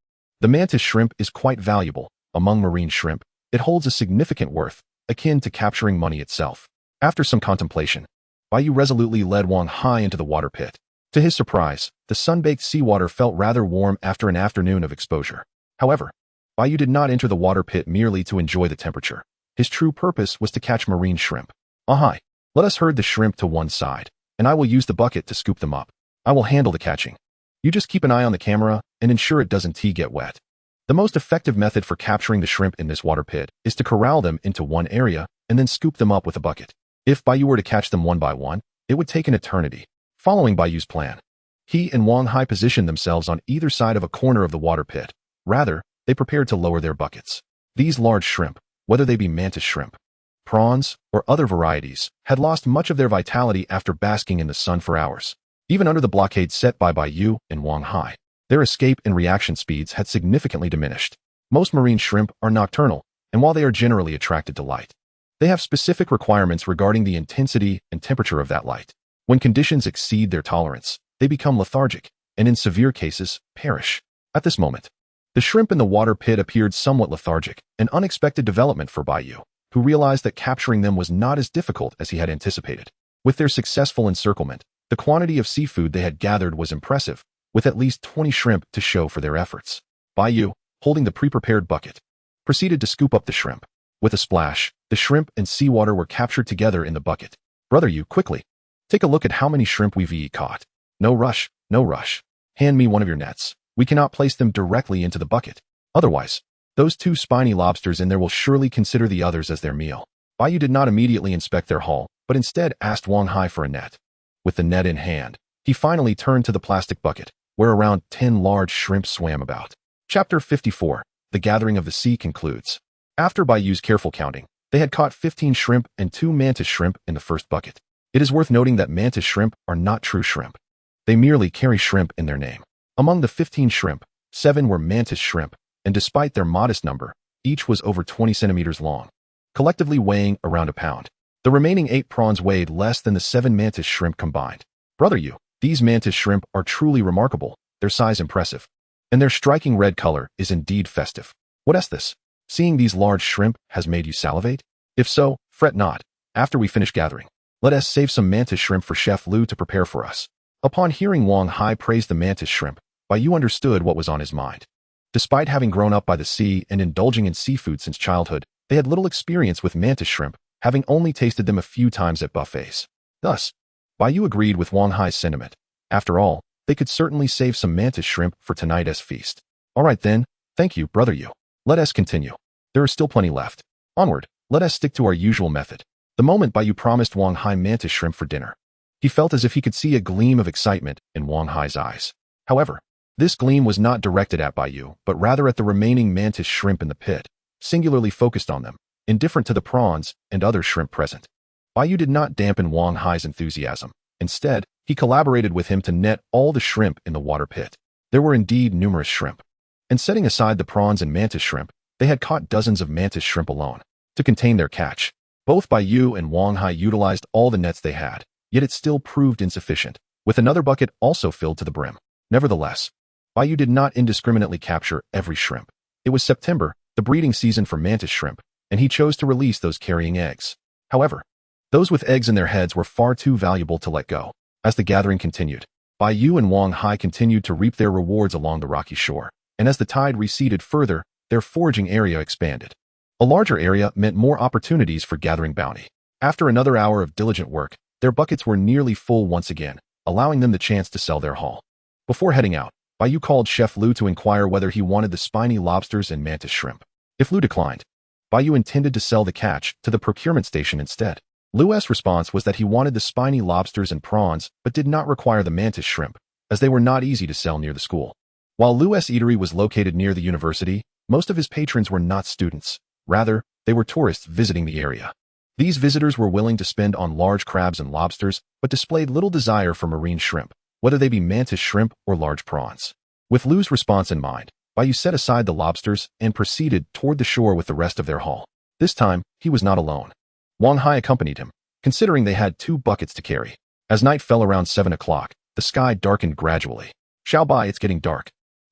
the mantis shrimp is quite valuable. Among marine shrimp, it holds a significant worth, akin to capturing money itself. After some contemplation, Bai Yu resolutely led Wang Hai into the water pit. To his surprise, the sun-baked seawater felt rather warm after an afternoon of exposure. However, Bai Yu did not enter the water pit merely to enjoy the temperature. His true purpose was to catch marine shrimp. Ahai, let us herd the shrimp to one side, and I will use the bucket to scoop them up. I will handle the catching. You just keep an eye on the camera and ensure it doesn't get wet. The most effective method for capturing the shrimp in this water pit is to corral them into one area and then scoop them up with a bucket. If Bai Yu were to catch them one by one, it would take an eternity. Following Bai Yu's plan, he and Wang Hai positioned themselves on either side of a corner of the water pit. Rather, they prepared to lower their buckets. These large shrimp, whether they be mantis shrimp, prawns, or other varieties, had lost much of their vitality after basking in the sun for hours. Even under the blockade set by Bai Yu and Wang Hai, their escape and reaction speeds had significantly diminished. Most marine shrimp are nocturnal, and while they are generally attracted to light, they have specific requirements regarding the intensity and temperature of that light. When conditions exceed their tolerance, they become lethargic, and in severe cases, perish. At this moment, the shrimp in the water pit appeared somewhat lethargic, an unexpected development for Bai Yu, who realized that capturing them was not as difficult as he had anticipated. With their successful encirclement, the quantity of seafood they had gathered was impressive, with at least 20 shrimp to show for their efforts. Bai Yu, holding the pre-prepared bucket, proceeded to scoop up the shrimp. With a splash, the shrimp and seawater were captured together in the bucket. Brother Yu, quickly, take a look at how many shrimp we've caught. No rush, no rush. Hand me one of your nets. We cannot place them directly into the bucket. Otherwise, Those two spiny lobsters in there will surely consider the others as their meal. Bai Yu did not immediately inspect their haul, but instead asked Wang Hai for a net. With the net in hand, he finally turned to the plastic bucket, where around 10 large shrimp swam about. Chapter 54. The Gathering of the Sea concludes. After Bai Yu's careful counting, they had caught 15 shrimp and 2 mantis shrimp in the first bucket. It is worth noting that mantis shrimp are not true shrimp. They merely carry shrimp in their name. Among the 15 shrimp, 7 were mantis shrimp, and despite their modest number, each was over 20 centimeters long, collectively weighing around a pound. The remaining 8 prawns weighed less than the 7 mantis shrimp combined. Brother Yu, these mantis shrimp are truly remarkable, their size impressive, and their striking red color is indeed festive. What is this? Seeing these large shrimp has made you salivate? If so, fret not. After we finish gathering, let us save some mantis shrimp for Chef Lu to prepare for us. Upon hearing Wang Hai praise the mantis shrimp, Bai Yu understood what was on his mind. Despite having grown up by the sea and indulging in seafood since childhood, they had little experience with mantis shrimp, having only tasted them a few times at buffets. Thus, Bai Yu agreed with Wang Hai's sentiment. After all, they could certainly save some mantis shrimp for tonight's feast. All right then, thank you, Brother Yu. Let us continue. There is still plenty left. Onward, let us stick to our usual method. The moment Bai Yu promised Wang Hai mantis shrimp for dinner, he felt as if he could see a gleam of excitement in Wang Hai's eyes. However, this gleam was not directed at Bai Yu, but rather at the remaining mantis shrimp in the pit, singularly focused on them, indifferent to the prawns and other shrimp present. Bai Yu did not dampen Wang Hai's enthusiasm. Instead, he collaborated with him to net all the shrimp in the water pit. There were indeed numerous shrimp. And setting aside the prawns and mantis shrimp, they had caught dozens of mantis shrimp alone. To contain their catch, both Bai Yu and Wang Hai utilized all the nets they had, yet it still proved insufficient, with another bucket also filled to the brim. Nevertheless, Bai Yu did not indiscriminately capture every shrimp. It was September, the breeding season for mantis shrimp, and he chose to release those carrying eggs. However, those with eggs in their heads were far too valuable to let go. As the gathering continued, Bai Yu and Wang Hai continued to reap their rewards along the rocky shore, and as the tide receded further, their foraging area expanded. A larger area meant more opportunities for gathering bounty. After another hour of diligent work, their buckets were nearly full once again, allowing them the chance to sell their haul. Before heading out, Bai Yu called Chef Lu to inquire whether he wanted the spiny lobsters and mantis shrimp. If Lu declined, Bai Yu intended to sell the catch to the procurement station instead. Lu's response was that he wanted the spiny lobsters and prawns, but did not require the mantis shrimp, as they were not easy to sell near the school. While Lu's eatery was located near the university, most of his patrons were not students. Rather, they were tourists visiting the area. These visitors were willing to spend on large crabs and lobsters, but displayed little desire for marine shrimp, whether they be mantis shrimp or large prawns. With Lu's response in mind, Bai Yu set aside the lobsters and proceeded toward the shore with the rest of their haul. This time, he was not alone. Wang Hai accompanied him, considering they had 2 buckets to carry. As night fell around 7 o'clock, the sky darkened gradually. Xiao Bai, it's getting dark.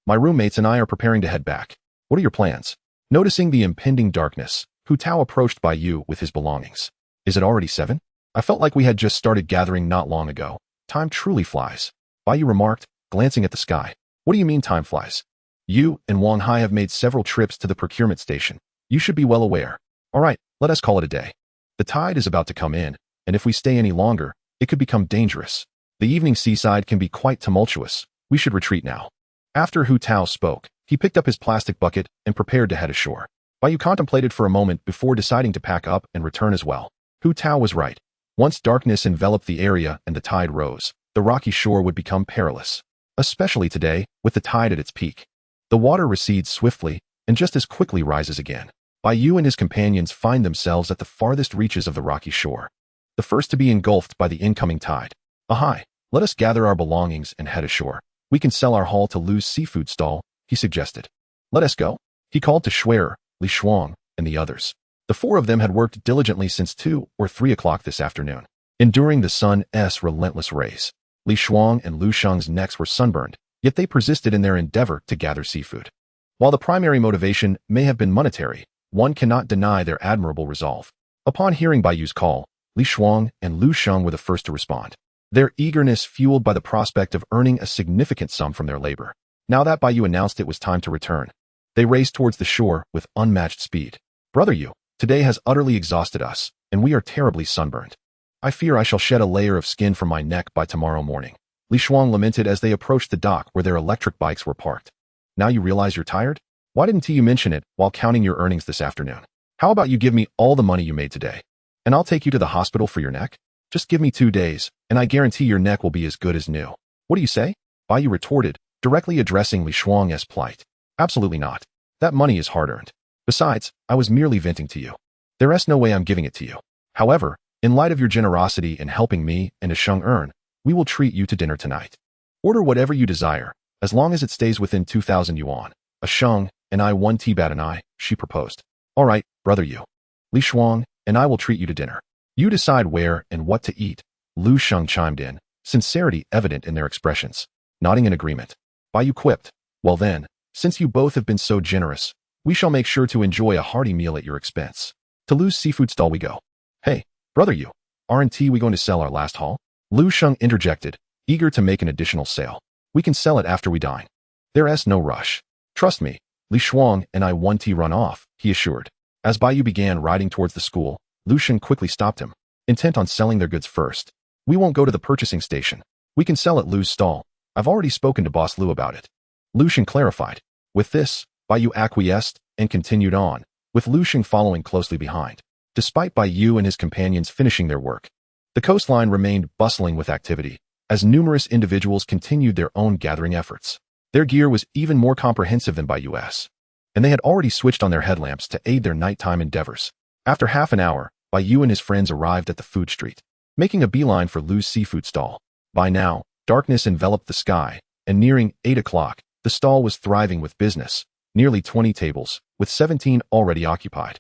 My roommates and I are preparing to head back. What are your plans? Noticing the impending darkness, Hu Tao approached Bai Yu with his belongings. Is it already 7? I felt like we had just started gathering not long ago. Time truly flies. Bai Yu remarked, glancing at the sky. What do you mean time flies? You and Wang Hai have made several trips to the procurement station. You should be well aware. All right, let us call it a day. The tide is about to come in, and if we stay any longer, it could become dangerous. The evening seaside can be quite tumultuous. We should retreat now. After Hu Tao spoke, he picked up his plastic bucket and prepared to head ashore. Bai Yu contemplated for a moment before deciding to pack up and return as well. Hu Tao was right. Once darkness enveloped the area and the tide rose, the rocky shore would become perilous. Especially today, with the tide at its peak. The water recedes swiftly, and just as quickly rises again. Bai Yu and his companions find themselves at the farthest reaches of the rocky shore, the first to be engulfed by the incoming tide. Ahai, let us gather our belongings and head ashore. We can sell our haul to Lu's seafood stall, he suggested. Let us go. He called to Schwerer, Li Shuang, and the others. The 4 of them had worked diligently since 2 or 3 o'clock this afternoon, enduring the sun's relentless rays. Li Shuang and Lu Sheng's necks were sunburned, yet they persisted in their endeavor to gather seafood. While the primary motivation may have been monetary, one cannot deny their admirable resolve. Upon hearing Bai Yu's call, Li Shuang and Lu Sheng were the first to respond, their eagerness fueled by the prospect of earning a significant sum from their labor. Now that Bai Yu announced it was time to return, they raced towards the shore with unmatched speed. Brother Yu, today has utterly exhausted us, and we are terribly sunburned. I fear I shall shed a layer of skin from my neck by tomorrow morning. Li Shuang lamented as they approached the dock where their electric bikes were parked. Now you realize you're tired? Why didn't you mention it while counting your earnings this afternoon? How about you give me all the money you made today, and I'll take you to the hospital for your neck? Just give me 2 days, and I guarantee your neck will be as good as new. What do you say? Bai Yu retorted, directly addressing Li Shuang's plight. Absolutely not. That money is hard-earned. Besides, I was merely venting to you. There's no way I'm giving it to you. However, in light of your generosity in helping me and Sheng earn, we will treat you to dinner tonight. Order whatever you desire, as long as it stays within 2,000 yuan. Sheng and I 1 tea-bat and she proposed. All right, brother Yu. Li Shuang and I will treat you to dinner. You decide where and what to eat. Lu Sheng chimed in, sincerity evident in their expressions. Nodding in agreement. Bai Yu quipped, well then, since you both have been so generous, we shall make sure to enjoy a hearty meal at your expense. To Lu's seafood stall we go. Hey, brother Yu, aren't we going to sell our last haul? Lu Sheng interjected, eager to make an additional sale. We can sell it after we dine. There's no rush. Trust me, Li Shuang and I 1 tea run off, he assured. As Bai Yu began riding towards the school, Lu Sheng quickly stopped him, intent on selling their goods first. We won't go to the purchasing station. We can sell at Lu's stall. I've already spoken to Boss Lu about it. Lu Sheng clarified. With this, Bai Yu acquiesced and continued on, with Lu Sheng following closely behind. Despite Bai Yu and his companions finishing their work, the coastline remained bustling with activity, as numerous individuals continued their own gathering efforts. Their gear was even more comprehensive than Bai Yu's, and they had already switched on their headlamps to aid their nighttime endeavors. After half an hour, Bai Yu and his friends arrived at the food street, making a beeline for Lu's seafood stall. By now, darkness enveloped the sky, and nearing 8 o'clock, the stall was thriving with business, nearly 20 tables, with 17 already occupied.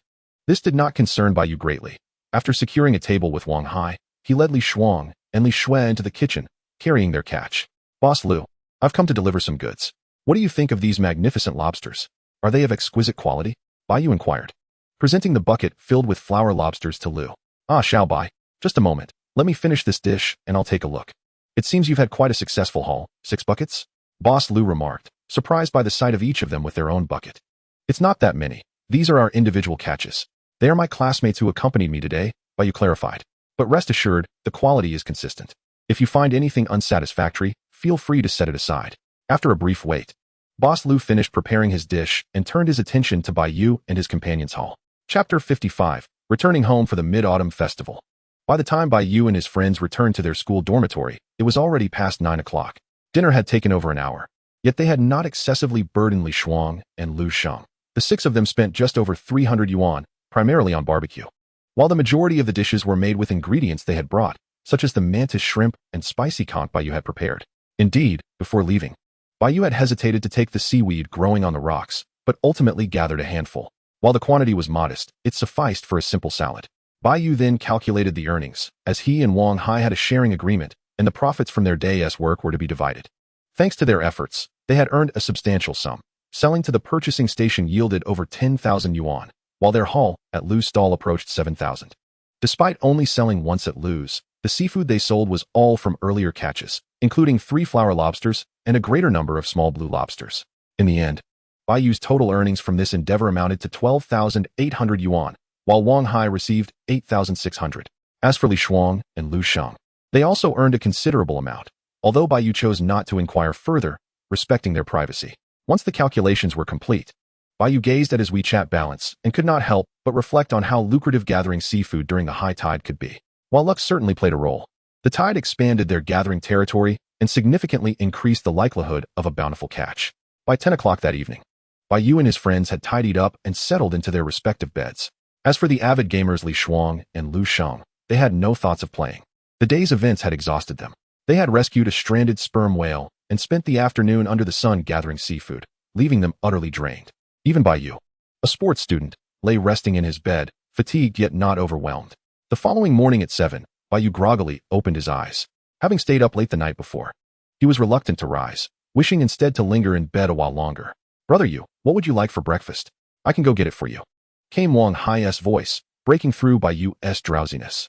This did not concern Bai Yu greatly. After securing a table with Wang Hai, he led Li Shuang and Li Xue into the kitchen, carrying their catch. Boss Lu, I've come to deliver some goods. What do you think of these magnificent lobsters? Are they of exquisite quality? Bai Yu inquired, presenting the bucket filled with flower lobsters to Lu. Ah, Xiao Bai, just a moment. Let me finish this dish and I'll take a look. It seems you've had quite a successful haul. 6 buckets? Boss Lu remarked, surprised by the sight of each of them with their own bucket. It's not that many. These are our individual catches. They are my classmates who accompanied me today, Bai Yu clarified. But rest assured, the quality is consistent. If you find anything unsatisfactory, feel free to set it aside. After a brief wait, Boss Lu finished preparing his dish and turned his attention to Bai Yu and his companions' haul. Chapter 55, Returning Home for the Mid-Autumn Festival. By the time Bai Yu and his friends returned to their school dormitory, it was already past 9 o'clock. Dinner had taken over an hour. Yet they had not excessively burdened Li Shuang and Lu Sheng. The 6 of them spent just over 300 yuan, primarily on barbecue. While the majority of the dishes were made with ingredients they had brought, such as the mantis shrimp and spicy conch Bai Yu had prepared. Indeed, before leaving, Bai Yu had hesitated to take the seaweed growing on the rocks, but ultimately gathered a handful. While the quantity was modest, it sufficed for a simple salad. Bai Yu then calculated the earnings, as he and Wang Hai had a sharing agreement, and the profits from their day's work were to be divided. Thanks to their efforts, they had earned a substantial sum. Selling to the purchasing station yielded over 10,000 yuan, while their haul at Lu's stall approached 7,000. Despite only selling once at Lu's, the seafood they sold was all from earlier catches, including 3 flower lobsters and a greater number of small blue lobsters. In the end, Bai Yu's total earnings from this endeavor amounted to 12,800 yuan, while Wang Hai received 8,600. As for Li Shuang and Lu Sheng, they also earned a considerable amount, although Bai Yu chose not to inquire further, respecting their privacy. Once the calculations were complete, Bai Yu gazed at his WeChat balance and could not help but reflect on how lucrative gathering seafood during the high tide could be. While luck certainly played a role, the tide expanded their gathering territory and significantly increased the likelihood of a bountiful catch. By 10 o'clock that evening, Bai Yu and his friends had tidied up and settled into their respective beds. As for the avid gamers Li Shuang and Lu Sheng, they had no thoughts of playing. The day's events had exhausted them. They had rescued a stranded sperm whale and spent the afternoon under the sun gathering seafood, leaving them utterly drained. Even Bai Yu, a sports student, lay resting in his bed, fatigued yet not overwhelmed. The following morning at 7, Bai Yu groggily opened his eyes. Having stayed up late the night before, he was reluctant to rise, wishing instead to linger in bed a while longer. Brother Yu, what would you like for breakfast? I can go get it for you, came Wang Hai's voice, breaking through Bai Yu's drowsiness.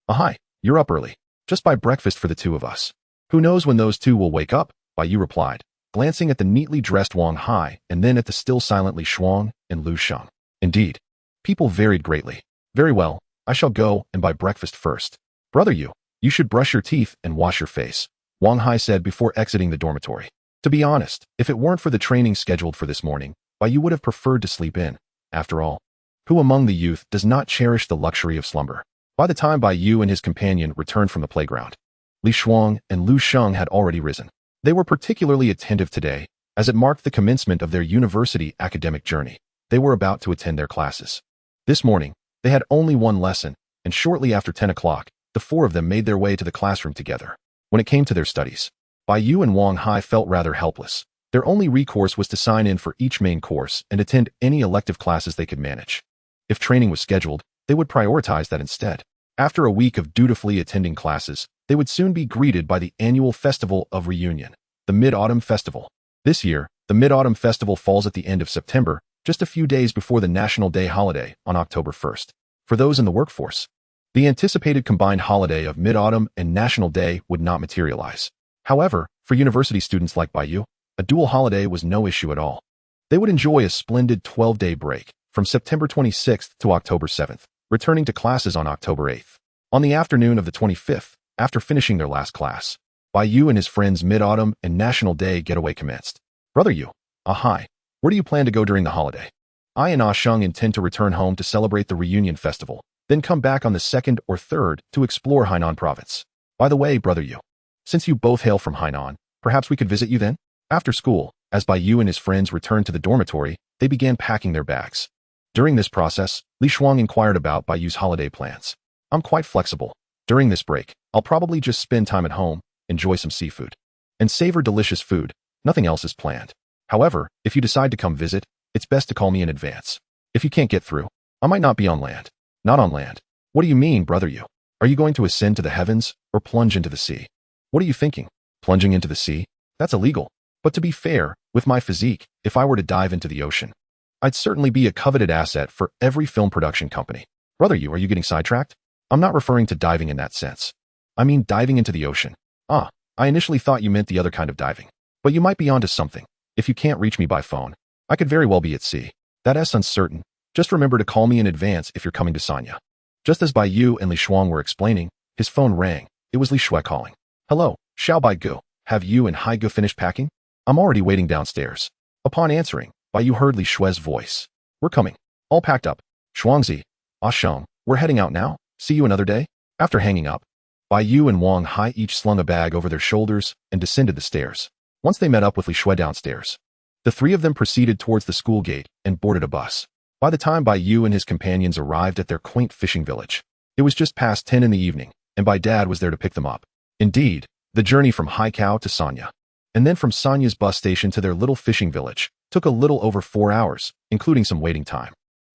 Hi, you're up early. Just buy breakfast for the 2 of us. Who knows when those 2 will wake up, Bai Yu replied, glancing at the neatly dressed Wang Hai and then at the still silent Li Shuang and Lu Sheng. Indeed, people varied greatly. Very well, I shall go and buy breakfast first. Brother Yu, you should brush your teeth and wash your face, Wang Hai said before exiting the dormitory. To be honest, if it weren't for the training scheduled for this morning, Bai Yu would have preferred to sleep in. After all, who among the youth does not cherish the luxury of slumber? By the time Bai Yu and his companion returned from the playground, Li Shuang and Lu Sheng had already risen. They were particularly attentive today, as it marked the commencement of their university academic journey. They were about to attend their classes. This morning, they had only one lesson, and shortly after 10 o'clock, the four of them made their way to the classroom together. When it came to their studies, Bai Yu and Wang Hai felt rather helpless. Their only recourse was to sign in for each main course and attend any elective classes they could manage. If training was scheduled, they would prioritize that instead. After a week of dutifully attending classes, they would soon be greeted by the annual Festival of Reunion, the Mid-Autumn Festival. This year, the Mid-Autumn Festival falls at the end of September, just a few days before the National Day holiday on October 1st. For those in the workforce, the anticipated combined holiday of Mid-Autumn and National Day would not materialize. However, for university students like Bai Yu, a dual holiday was no issue at all. They would enjoy a splendid 12-day break from September 26th to October 7th, returning to classes on October 8th. On the afternoon of the 25th, after finishing their last class, Bai Yu and his friends' Mid-Autumn and National Day getaway commenced. Brother Yu, hi. Where do you plan to go during the holiday? I and Ah Sheng intend to return home to celebrate the Reunion Festival, then come back on the 2nd or 3rd to explore Hainan Province. By the way, Brother Yu, since you both hail from Hainan, perhaps we could visit you then? After school, as Bai Yu and his friends returned to the dormitory, they began packing their bags. During this process, Li Shuang inquired about Bai Yu's holiday plans. I'm quite flexible. During this break, I'll probably just spend time at home, enjoy some seafood, and savor delicious food. Nothing else is planned. However, if you decide to come visit, it's best to call me in advance. If you can't get through, I might not be on land. Not on land. What do you mean, Brother Yu? Are you going to ascend to the heavens or plunge into the sea? What are you thinking? Plunging into the sea? That's illegal. But to be fair, with my physique, if I were to dive into the ocean, I'd certainly be a coveted asset for every film production company. Brother Yu, are you getting sidetracked? I'm not referring to diving in that sense. I mean diving into the ocean. I initially thought you meant the other kind of diving. But you might be onto something. If you can't reach me by phone, I could very well be at sea. That's uncertain. Just remember to call me in advance if you're coming to Sanya. Just as Bai Yu and Li Shuang were explaining, his phone rang. It was Li Shui calling. Hello, Xiao Bai Gu. Have you and Hai Gu finished packing? I'm already waiting downstairs. Upon answering, Bai Yu heard Li Shui's voice. We're coming. All packed up. Shuangzi, Ah Sheng, we're heading out now. See you another day. After hanging up, Bai Yu and Wang Hai each slung a bag over their shoulders and descended the stairs. Once they met up with Li Shui downstairs, the three of them proceeded towards the school gate and boarded a bus. By the time Bai Yu and his companions arrived at their quaint fishing village, it was just past 10 in the evening, and Bai Dad was there to pick them up. Indeed, the journey from Haikao to Sanya, and then from Sanya's bus station to their little fishing village, took a little over 4 hours, including some waiting time.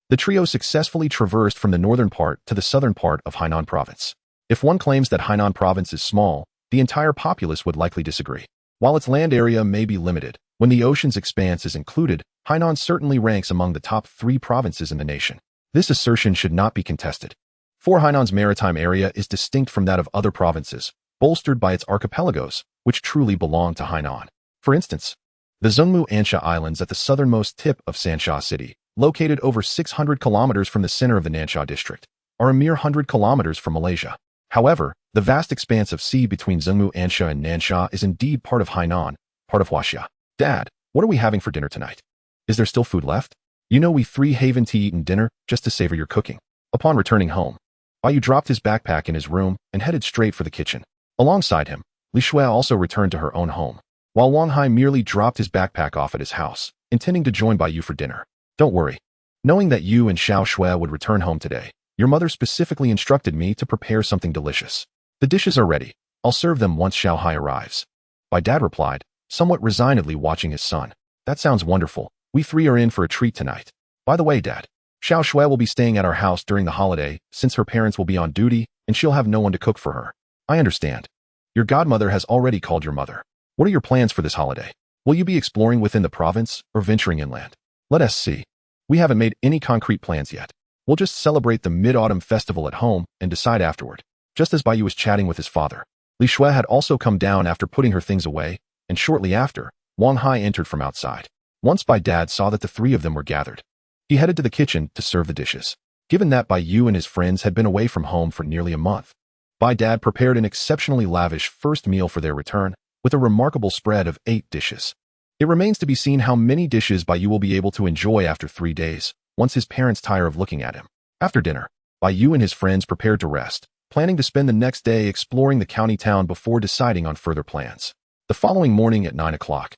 The trio successfully traversed from the northern part to the southern part of Hainan Province. If one claims that Hainan Province is small, the entire populace would likely disagree. While its land area may be limited, when the ocean's expanse is included, Hainan certainly ranks among the top 3 provinces in the nation. This assertion should not be contested. For Hainan's maritime area is distinct from that of other provinces, bolstered by its archipelagos, which truly belong to Hainan. For instance, the Zhengmu Ansha Islands at the southernmost tip of Sansha City, located over 600 kilometers from the center of the Nansha district, are a mere 100 kilometers from Malaysia. However, the vast expanse of sea between Zhengmu Ansha and Nansha is indeed part of Hainan, part of Huaxia. Dad, what are we having for dinner tonight? Is there still food left? You know we 3 haven to eat and dinner just to savor your cooking. Upon returning home, Bai Yu dropped his backpack in his room and headed straight for the kitchen. Alongside him, Li Shui also returned to her own home, while Wang Hai merely dropped his backpack off at his house, intending to join Bai Yu for dinner. Don't worry. Knowing that you and Xiao Shui would return home today, your mother specifically instructed me to prepare something delicious. The dishes are ready. I'll serve them once Xiao Hai arrives. Bai Dad replied, somewhat resignedly watching his son. That sounds wonderful. We 3 are in for a treat tonight. By the way, Dad, Xiao Shui will be staying at our house during the holiday since her parents will be on duty and she'll have no one to cook for her. I understand. Your godmother has already called your mother. What are your plans for this holiday? Will you be exploring within the province or venturing inland? Let us see. We haven't made any concrete plans yet. We'll just celebrate the Mid-Autumn Festival at home and decide afterward. Just as Bai Yu was chatting with his father, Li Shui had also come down after putting her things away, and shortly after, Wang Hai entered from outside. Once Bai Dad saw that the 3 of them were gathered, he headed to the kitchen to serve the dishes. Given that Bai Yu and his friends had been away from home for nearly a month, Bai Dad prepared an exceptionally lavish first meal for their return, with a remarkable spread of 8 dishes. It remains to be seen how many dishes Bai Yu will be able to enjoy after 3 days, once his parents tire of looking at him. After dinner, Bai Yu and his friends prepared to rest, planning to spend the next day exploring the county town before deciding on further plans. The following morning at 9 o'clock,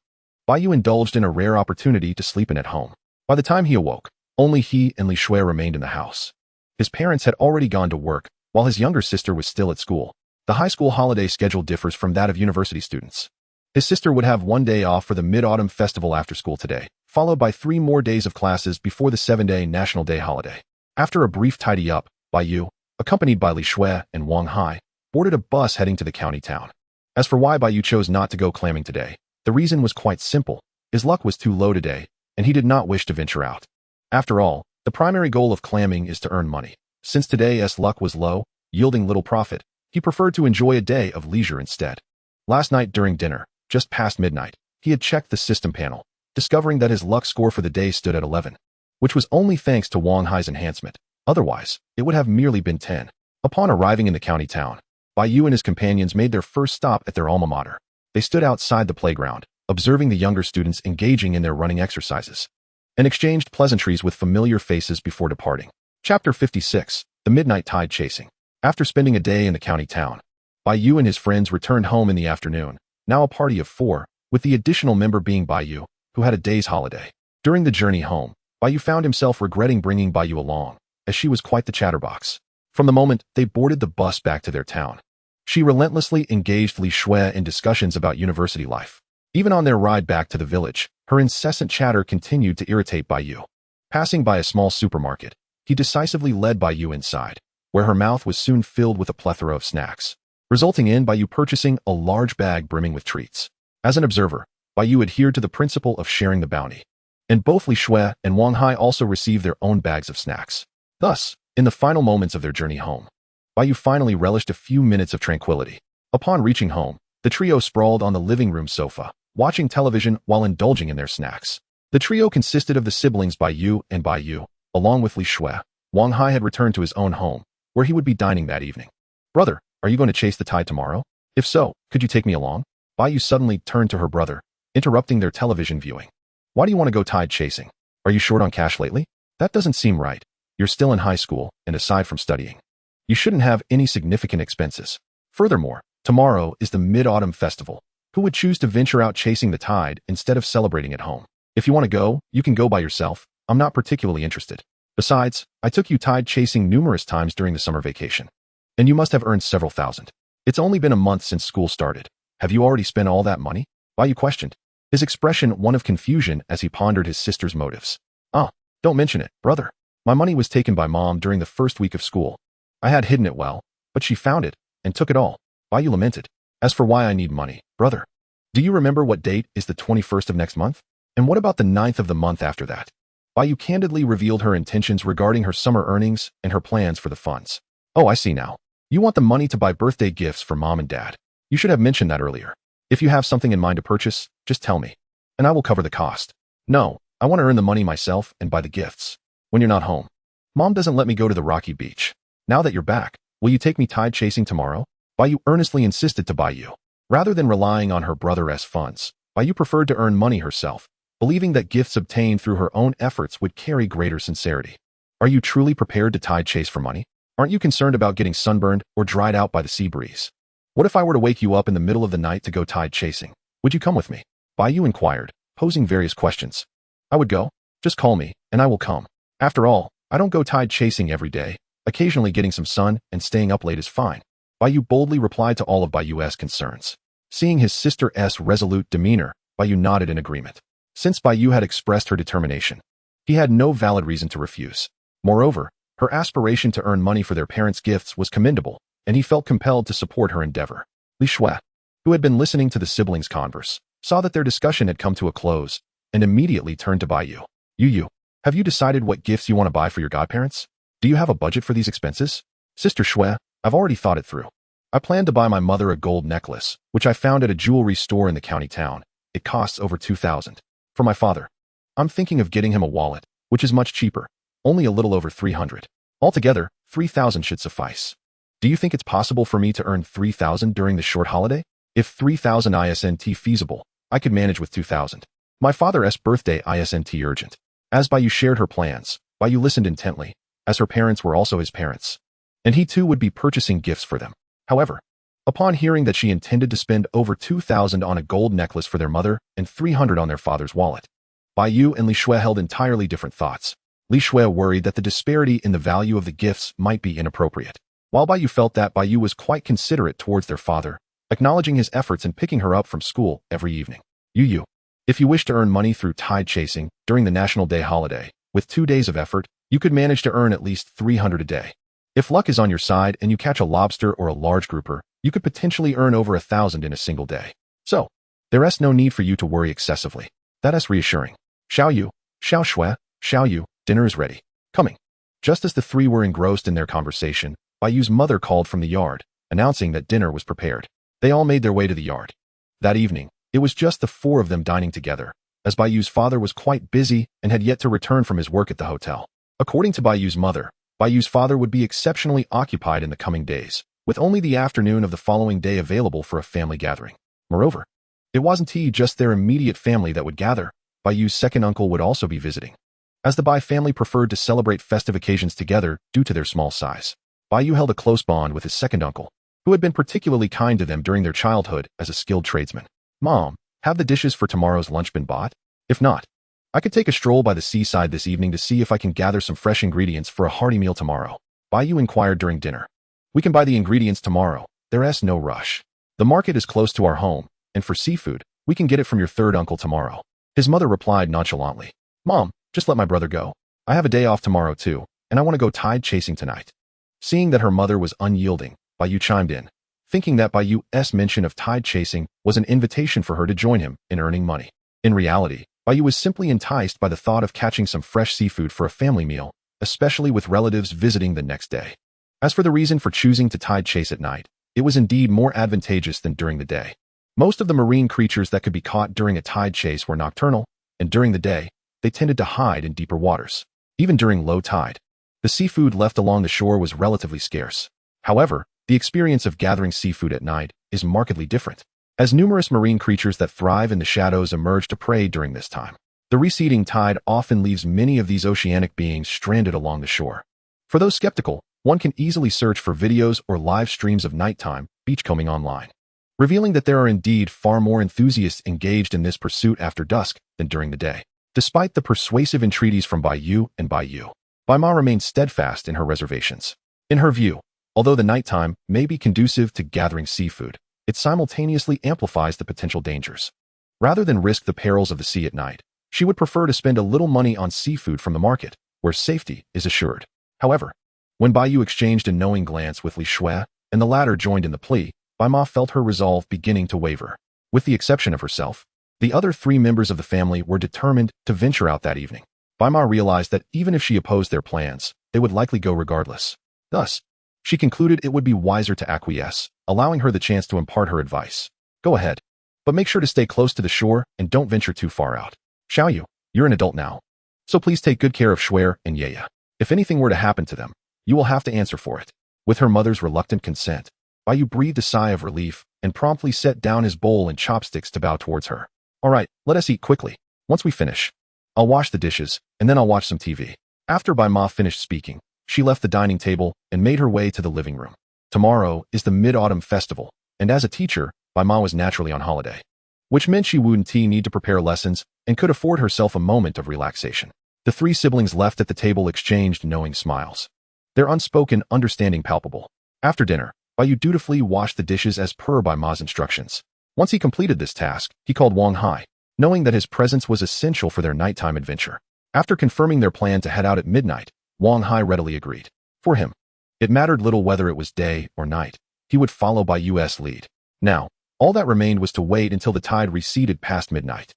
Bai Yu indulged in a rare opportunity to sleep in at home. By the time he awoke, only he and Li Shui remained in the house. His parents had already gone to work, while his younger sister was still at school. The high school holiday schedule differs from that of university students. His sister would have 1 day off for the Mid-Autumn Festival after school today, followed by 3 more days of classes before the 7-day National Day holiday. After a brief tidy-up, Bai Yu, accompanied by Li Shui and Wang Hai, boarded a bus heading to the county town. As for why Bai Yu chose not to go clamming today, the reason was quite simple. His luck was too low today, and he did not wish to venture out. After all, the primary goal of clamming is to earn money. Since today's luck was low, yielding little profit, he preferred to enjoy a day of leisure instead. Last night during dinner, just past midnight, he had checked the system panel, discovering that his luck score for the day stood at 11, which was only thanks to Wang Hai's enhancement. Otherwise, it would have merely been 10. Upon arriving in the county town, Bai Yu and his companions made their first stop at their alma mater. They stood outside the playground, observing the younger students engaging in their running exercises, and exchanged pleasantries with familiar faces before departing. Chapter 56, The Midnight Tide Chasing. After spending a day in the county town, Bai Yu and his friends returned home in the afternoon, now a party of 4, with the additional member being Bai Yu, who had a day's holiday. During the journey home, Bai Yu found himself regretting bringing Bai Yu along, as she was quite the chatterbox. From the moment they boarded the bus back to their town, she relentlessly engaged Li Shui in discussions about university life. Even on their ride back to the village, her incessant chatter continued to irritate Bai Yu. Passing by a small supermarket, he decisively led Bai Yu inside, where her mouth was soon filled with a plethora of snacks, resulting in Bai Yu purchasing a large bag brimming with treats. As an observer, Bai Yu adhered to the principle of sharing the bounty, and both Li Shui and Wang Hai also received their own bags of snacks. Thus, in the final moments of their journey home, Bai Yu finally relished a few minutes of tranquility. Upon reaching home, the trio sprawled on the living room sofa, watching television while indulging in their snacks. The trio consisted of the siblings Bai Yu and Bai Yu, along with Li Shui. Wang Hai had returned to his own home, where he would be dining that evening. "Brother, are you going to chase the tide tomorrow? If so, could you take me along?" Bai Yu suddenly turned to her brother, interrupting their television viewing. "Why do you want to go tide chasing? Are you short on cash lately? That doesn't seem right. You're still in high school, and aside from studying, you shouldn't have any significant expenses. Furthermore, tomorrow is the Mid-Autumn Festival. Who would choose to venture out chasing the tide instead of celebrating at home? If you want to go, you can go by yourself. I'm not particularly interested. Besides, I took you tide chasing numerous times during the summer vacation, and you must have earned several thousand. It's only been a month since school started. Have you already spent all that money?" Bai Yu questioned, his expression one of confusion as he pondered his sister's motives. Don't mention it, brother. My money was taken by Mom during the first week of school. I had hidden it well, but she found it and took it all." Bai Yu lamented. "As for why I need money, brother, do you remember what date is the 21st of next month? And what about the 9th of the month after that?" Bai Yu candidly revealed her intentions regarding her summer earnings and her plans for the funds. "Oh, I see now. You want the money to buy birthday gifts for Mom and Dad. You should have mentioned that earlier. If you have something in mind to purchase, just tell me, and I will cover the cost." "No, I want to earn the money myself and buy the gifts. When you're not home, Mom doesn't let me go to the rocky beach. Now that you're back, will you take me tide chasing tomorrow?" Bai Yu earnestly insisted to Bai Yu. Rather than relying on her brother's funds, Bai Yu preferred to earn money herself, believing that gifts obtained through her own efforts would carry greater sincerity. "Are you truly prepared to tide chase for money? Aren't you concerned about getting sunburned or dried out by the sea breeze? What if I were to wake you up in the middle of the night to go tide chasing? Would you come with me?" Bai Yu inquired, posing various questions. "I would go. Just call me, and I will come. After all, I don't go tide chasing every day. Occasionally getting some sun and staying up late is fine." Bai Yu boldly replied to all of Bai Yu's concerns. Seeing his sister's resolute demeanor, Bai Yu nodded in agreement. Since Bai Yu had expressed her determination, he had no valid reason to refuse. Moreover, her aspiration to earn money for their parents' gifts was commendable, and he felt compelled to support her endeavor. Li Shui, who had been listening to the siblings' converse, saw that their discussion had come to a close, and immediately turned to Bai Yu. "Yu, have you decided what gifts you want to buy for your godparents? Do you have a budget for these expenses?" "Sister Shui, I've already thought it through. I plan to buy my mother a gold necklace, which I found at a jewelry store in the county town. It costs over 2,000. For my father, I'm thinking of getting him a wallet, which is much cheaper, only a little over 300. Altogether, 3,000 should suffice. Do you think it's possible for me to earn 3,000 during the short holiday? If 3,000 isn't feasible, I could manage with 2,000. My father's birthday isn't urgent. As Bai Yu shared her plans, Bai Yu listened intently, as her parents were also his parents. And he too would be purchasing gifts for them. However, upon hearing that she intended to spend over 2,000 on a gold necklace for their mother and 300 on their father's wallet, Bai Yu and Li Shui held entirely different thoughts. Li Shui worried that the disparity in the value of the gifts might be inappropriate, while Bai Yu felt that Bai Yu was quite considerate towards their father, acknowledging his efforts in picking her up from school every evening. Yu, if you wish to earn money through tide chasing during the National Day holiday, with 2 days of effort, you could manage to earn at least 300 a day. If luck is on your side and you catch a lobster or a large grouper, you could potentially earn over 1,000 in a single day. So, there's no need for you to worry excessively. That is reassuring. Xiao Yu, Xiao Shui, Xiao Yu, dinner is ready. Coming. Just as the three were engrossed in their conversation, Bai Yu's mother called from the yard, announcing that dinner was prepared. They all made their way to the yard. That evening, it was just the four of them dining together, as Bai Yu's father was quite busy and had yet to return from his work at the hotel. According to Bai Yu's mother, Bai Yu's father would be exceptionally occupied in the coming days, with only the afternoon of the following day available for a family gathering. Moreover, it wasn't just their immediate family that would gather. Bai Yu's second uncle would also be visiting. As the Bai family preferred to celebrate festive occasions together due to their small size, Bai Yu held a close bond with his second uncle, who had been particularly kind to them during their childhood as a skilled tradesman. Mom, have the dishes for tomorrow's lunch been bought? If not, I could take a stroll by the seaside this evening to see if I can gather some fresh ingredients for a hearty meal tomorrow. Bai Yu inquired during dinner. We can buy the ingredients tomorrow. There's no rush. The market is close to our home, and for seafood, we can get it from your third uncle tomorrow. His mother replied nonchalantly. Mom, just let my brother go. I have a day off tomorrow too, and I want to go tide chasing tonight. Seeing that her mother was unyielding, Bai Yu chimed in, thinking that Bai Yu's mention of tide chasing was an invitation for her to join him in earning money. In reality, Bai Yu was simply enticed by the thought of catching some fresh seafood for a family meal, especially with relatives visiting the next day. As for the reason for choosing to tide chase at night, it was indeed more advantageous than during the day. Most of the marine creatures that could be caught during a tide chase were nocturnal, and during the day, they tended to hide in deeper waters. Even during low tide, the seafood left along the shore was relatively scarce. However, the experience of gathering seafood at night is markedly different, as numerous marine creatures that thrive in the shadows emerge to prey during this time. The receding tide often leaves many of these oceanic beings stranded along the shore. For those skeptical, one can easily search for videos or live streams of nighttime beachcombing online, revealing that there are indeed far more enthusiasts engaged in this pursuit after dusk than during the day. Despite the persuasive entreaties from Bai Yu and Bai Yu, Bai Ma remained steadfast in her reservations. In her view, although the nighttime may be conducive to gathering seafood, it simultaneously amplifies the potential dangers. Rather than risk the perils of the sea at night, she would prefer to spend a little money on seafood from the market, where safety is assured. However, when Bai Yu exchanged a knowing glance with Li Shui, and the latter joined in the plea, Bai Ma felt her resolve beginning to waver. With the exception of herself, the other three members of the family were determined to venture out that evening. Bai Ma realized that even if she opposed their plans, they would likely go regardless. Thus, she concluded it would be wiser to acquiesce, allowing her the chance to impart her advice. Go ahead, but make sure to stay close to the shore and don't venture too far out. Xiao Yu, you're an adult now, so please take good care of Shui and Yeya. If anything were to happen to them, you will have to answer for it. With her mother's reluctant consent, Bai Yu breathed a sigh of relief and promptly set down his bowl and chopsticks to bow towards her. All right, let us eat quickly. Once we finish, I'll wash the dishes, and then I'll watch some TV. After Bai Ma finished speaking, she left the dining table and made her way to the living room. Tomorrow is the Mid-Autumn Festival, and as a teacher, Bai Ma was naturally on holiday, which meant she wouldn't need to prepare lessons and could afford herself a moment of relaxation. The three siblings left at the table exchanged knowing smiles, their unspoken understanding palpable. After dinner, Bai Yu dutifully washed the dishes as per Bai Ma's instructions. Once he completed this task, he called Wang Hai, knowing that his presence was essential for their nighttime adventure. After confirming their plan to head out at midnight, Wang Hai readily agreed. For him, it mattered little whether it was day or night. He would follow Bai Yu's lead. Now, all that remained was to wait until the tide receded past midnight,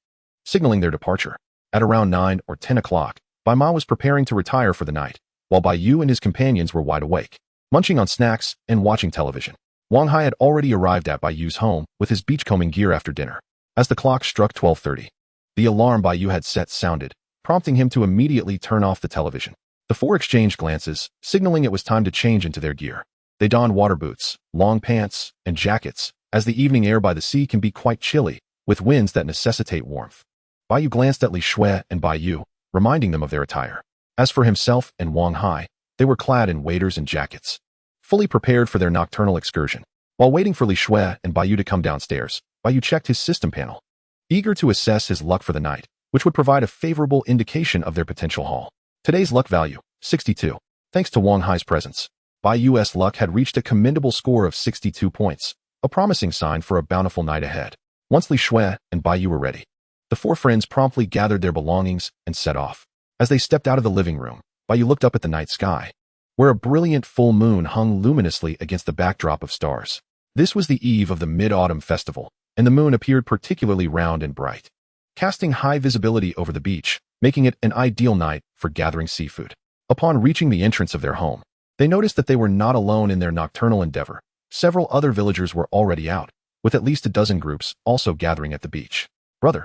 signaling their departure. At around 9 or 10 o'clock, Bai Ma was preparing to retire for the night, while Bai Yu and his companions were wide awake, munching on snacks and watching television. Wang Hai had already arrived at Bai Yu's home with his beachcombing gear after dinner. As the clock struck 12:30, the alarm Bai Yu had set sounded, prompting him to immediately turn off the television. The four exchanged glances, signaling it was time to change into their gear. They donned water boots, long pants, and jackets, as the evening air by the sea can be quite chilly, with winds that necessitate warmth. Bai Yu glanced at Li Shui and Bai Yu, reminding them of their attire. As for himself and Wang Hai, they were clad in waders and jackets, fully prepared for their nocturnal excursion. While waiting for Li Shui and Bai Yu to come downstairs, Bai Yu checked his system panel, eager to assess his luck for the night, which would provide a favorable indication of their potential haul. Today's luck value, 62. Thanks to Wang Hai's presence, Bai Yu's luck had reached a commendable score of 62 points, a promising sign for a bountiful night ahead. Once Li Shui and Bai Yu were ready, the four friends promptly gathered their belongings and set off. As they stepped out of the living room, Bai Yu looked up at the night sky, where a brilliant full moon hung luminously against the backdrop of stars. This was the eve of the Mid-Autumn Festival, and the moon appeared particularly round and bright, casting high visibility over the beach, making it an ideal night for gathering seafood. Upon reaching the entrance of their home, they noticed that they were not alone in their nocturnal endeavor. Several other villagers were already out, with at least a dozen groups also gathering at the beach. Brother,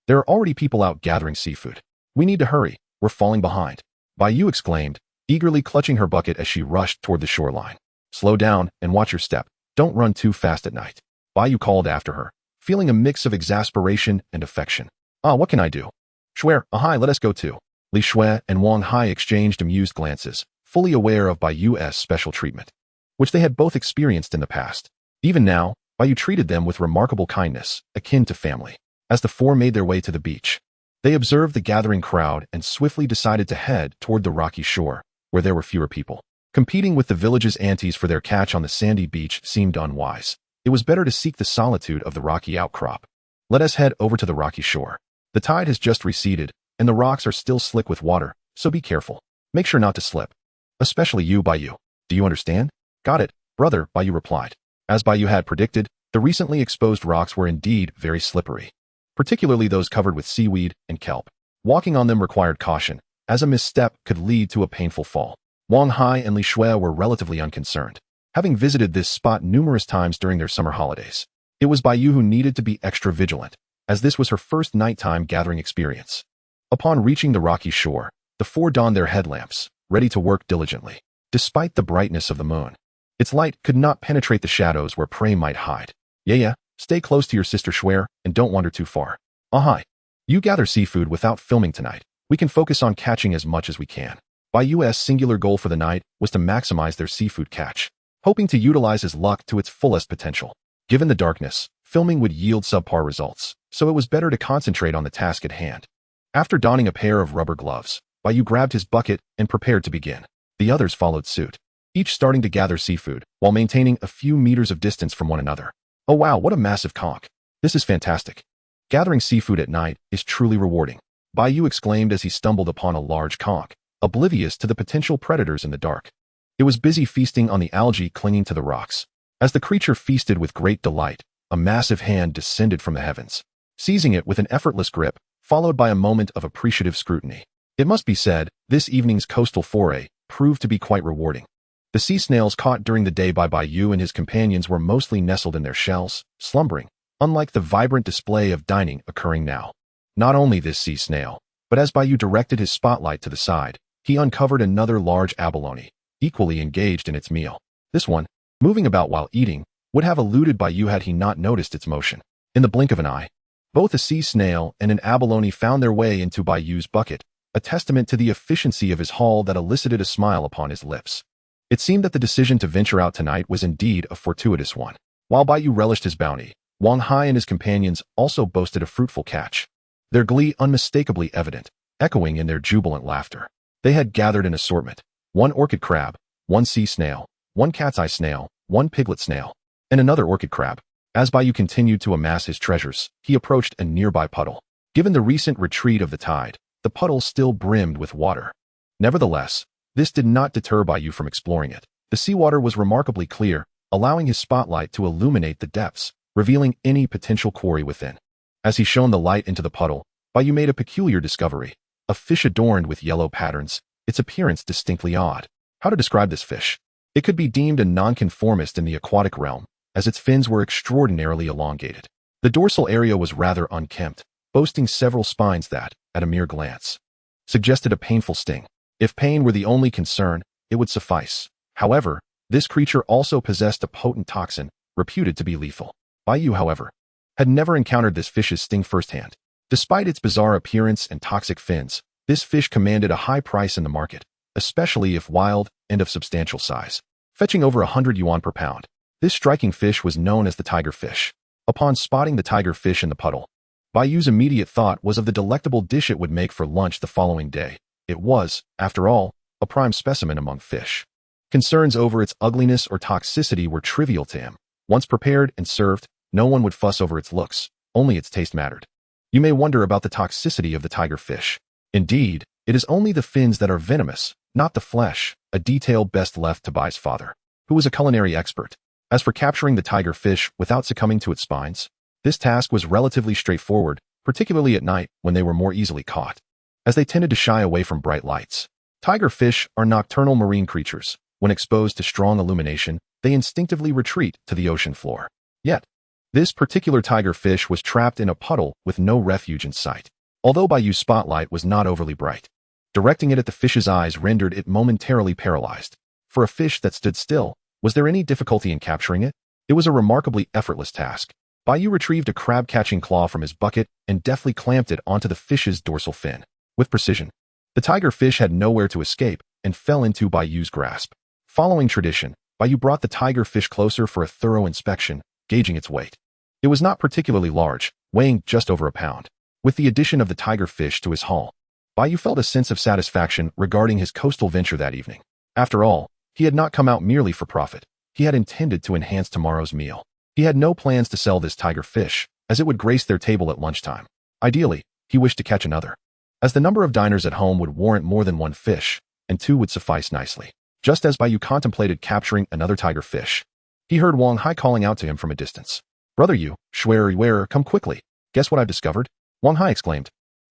there are already people out gathering seafood. We need to hurry, we're falling behind, Bai Yu exclaimed, eagerly clutching her bucket as she rushed toward the shoreline. Slow down and watch your step, don't run too fast at night, Bai Yu called after her, feeling a mix of exasperation and affection. What can I do? Shui, hi, let us go too. Li Shui and Wang Hai exchanged amused glances, fully aware of Bai Yu's special treatment, which they had both experienced in the past. Even now, Bai Yu treated them with remarkable kindness, akin to family. As the four made their way to the beach, they observed the gathering crowd and swiftly decided to head toward the rocky shore, where there were fewer people. Competing with the village's aunties for their catch on the sandy beach seemed unwise. It was better to seek the solitude of the rocky outcrop. Let us head over to the rocky shore. The tide has just receded, and the rocks are still slick with water, so be careful. Make sure not to slip. Especially you, Bai Yu. Do you understand? Got it, brother, Bai Yu replied. As Bai Yu had predicted, the recently exposed rocks were indeed very slippery, particularly those covered with seaweed and kelp. Walking on them required caution, as a misstep could lead to a painful fall. Wang Hai and Li Shui were relatively unconcerned, having visited this spot numerous times during their summer holidays. It was Bai Yu who needed to be extra vigilant, as this was her first nighttime gathering experience. Upon reaching the rocky shore, the four donned their headlamps, ready to work diligently. Despite the brightness of the moon, its light could not penetrate the shadows where prey might hide. Yeah, stay close to your sister Shui and don't wander too far. Hi. You gather seafood without filming tonight. We can focus on catching as much as we can. Bai Yu's singular goal for the night was to maximize their seafood catch, hoping to utilize his luck to its fullest potential. Given the darkness, filming would yield subpar results, so it was better to concentrate on the task at hand. After donning a pair of rubber gloves, Bai Yu grabbed his bucket and prepared to begin. The others followed suit, each starting to gather seafood while maintaining a few meters of distance from one another. Oh wow, what a massive conch. This is fantastic. Gathering seafood at night is truly rewarding, Bai Yu exclaimed as he stumbled upon a large conch, oblivious to the potential predators in the dark. It was busy feasting on the algae clinging to the rocks. As the creature feasted with great delight, a massive hand descended from the heavens, seizing it with an effortless grip, followed by a moment of appreciative scrutiny. It must be said, this evening's coastal foray proved to be quite rewarding. The sea snails caught during the day by Bai Yu and his companions were mostly nestled in their shells, slumbering, unlike the vibrant display of dining occurring now. Not only this sea snail, but as Bai Yu directed his spotlight to the side, he uncovered another large abalone, equally engaged in its meal. This one, moving about while eating, would have eluded Bai Yu had he not noticed its motion. In the blink of an eye, both a sea snail and an abalone found their way into Bai Yu's bucket, a testament to the efficiency of his haul that elicited a smile upon his lips. It seemed that the decision to venture out tonight was indeed a fortuitous one. While Bai Yu relished his bounty, Wang Hai and his companions also boasted a fruitful catch, their glee unmistakably evident, echoing in their jubilant laughter. They had gathered an assortment: one orchid crab, one sea snail, one cat's eye snail, one piglet snail, and another orchid crab. As Bai Yu continued to amass his treasures, he approached a nearby puddle. Given the recent retreat of the tide, the puddle still brimmed with water. Nevertheless, this did not deter Bai Yu from exploring it. The seawater was remarkably clear, allowing his spotlight to illuminate the depths, revealing any potential quarry within. As he shone the light into the puddle, Bai Yu made a peculiar discovery: a fish adorned with yellow patterns, its appearance distinctly odd. How to describe this fish? It could be deemed a nonconformist in the aquatic realm, as its fins were extraordinarily elongated. The dorsal area was rather unkempt, boasting several spines that, at a mere glance, suggested a painful sting. If pain were the only concern, it would suffice. However, this creature also possessed a potent toxin, reputed to be lethal. Bai Yu, however, had never encountered this fish's sting firsthand. Despite its bizarre appearance and toxic fins, this fish commanded a high price in the market, especially if wild and of substantial size, fetching over 100 yuan per pound. This striking fish was known as the tiger fish. Upon spotting the tiger fish in the puddle, Bai Yu's immediate thought was of the delectable dish it would make for lunch the following day. It was, after all, a prime specimen among fish. Concerns over its ugliness or toxicity were trivial to him. Once prepared and served, no one would fuss over its looks, only its taste mattered. You may wonder about the toxicity of the tiger fish. Indeed, it is only the fins that are venomous, not the flesh, a detail best left to Bai's father, who was a culinary expert. As for capturing the tiger fish without succumbing to its spines, this task was relatively straightforward, particularly at night when they were more easily caught, as they tended to shy away from bright lights. Tiger fish are nocturnal marine creatures. When exposed to strong illumination, they instinctively retreat to the ocean floor. Yet, this particular tiger fish was trapped in a puddle with no refuge in sight. Although Bai Yu's spotlight was not overly bright, directing it at the fish's eyes rendered it momentarily paralyzed. For a fish that stood still, was there any difficulty in capturing it? It was a remarkably effortless task. Bai Yu retrieved a crab-catching claw from his bucket and deftly clamped it onto the fish's dorsal fin. With precision, the tiger fish had nowhere to escape and fell into Bai Yu's grasp. Following tradition, Bai Yu brought the tiger fish closer for a thorough inspection, gauging its weight. It was not particularly large, weighing just over a pound. With the addition of the tiger fish to his haul, Bai Yu felt a sense of satisfaction regarding his coastal venture that evening. After all, he had not come out merely for profit. He had intended to enhance tomorrow's meal. He had no plans to sell this tiger fish, as it would grace their table at lunchtime. Ideally, he wished to catch another, as the number of diners at home would warrant more than one fish, and two would suffice nicely. Just as Bai Yu contemplated capturing another tiger fish, he heard Wang Hai calling out to him from a distance. "Brother Yu, wearer, come quickly. Guess what I've discovered?" Wang Hai exclaimed,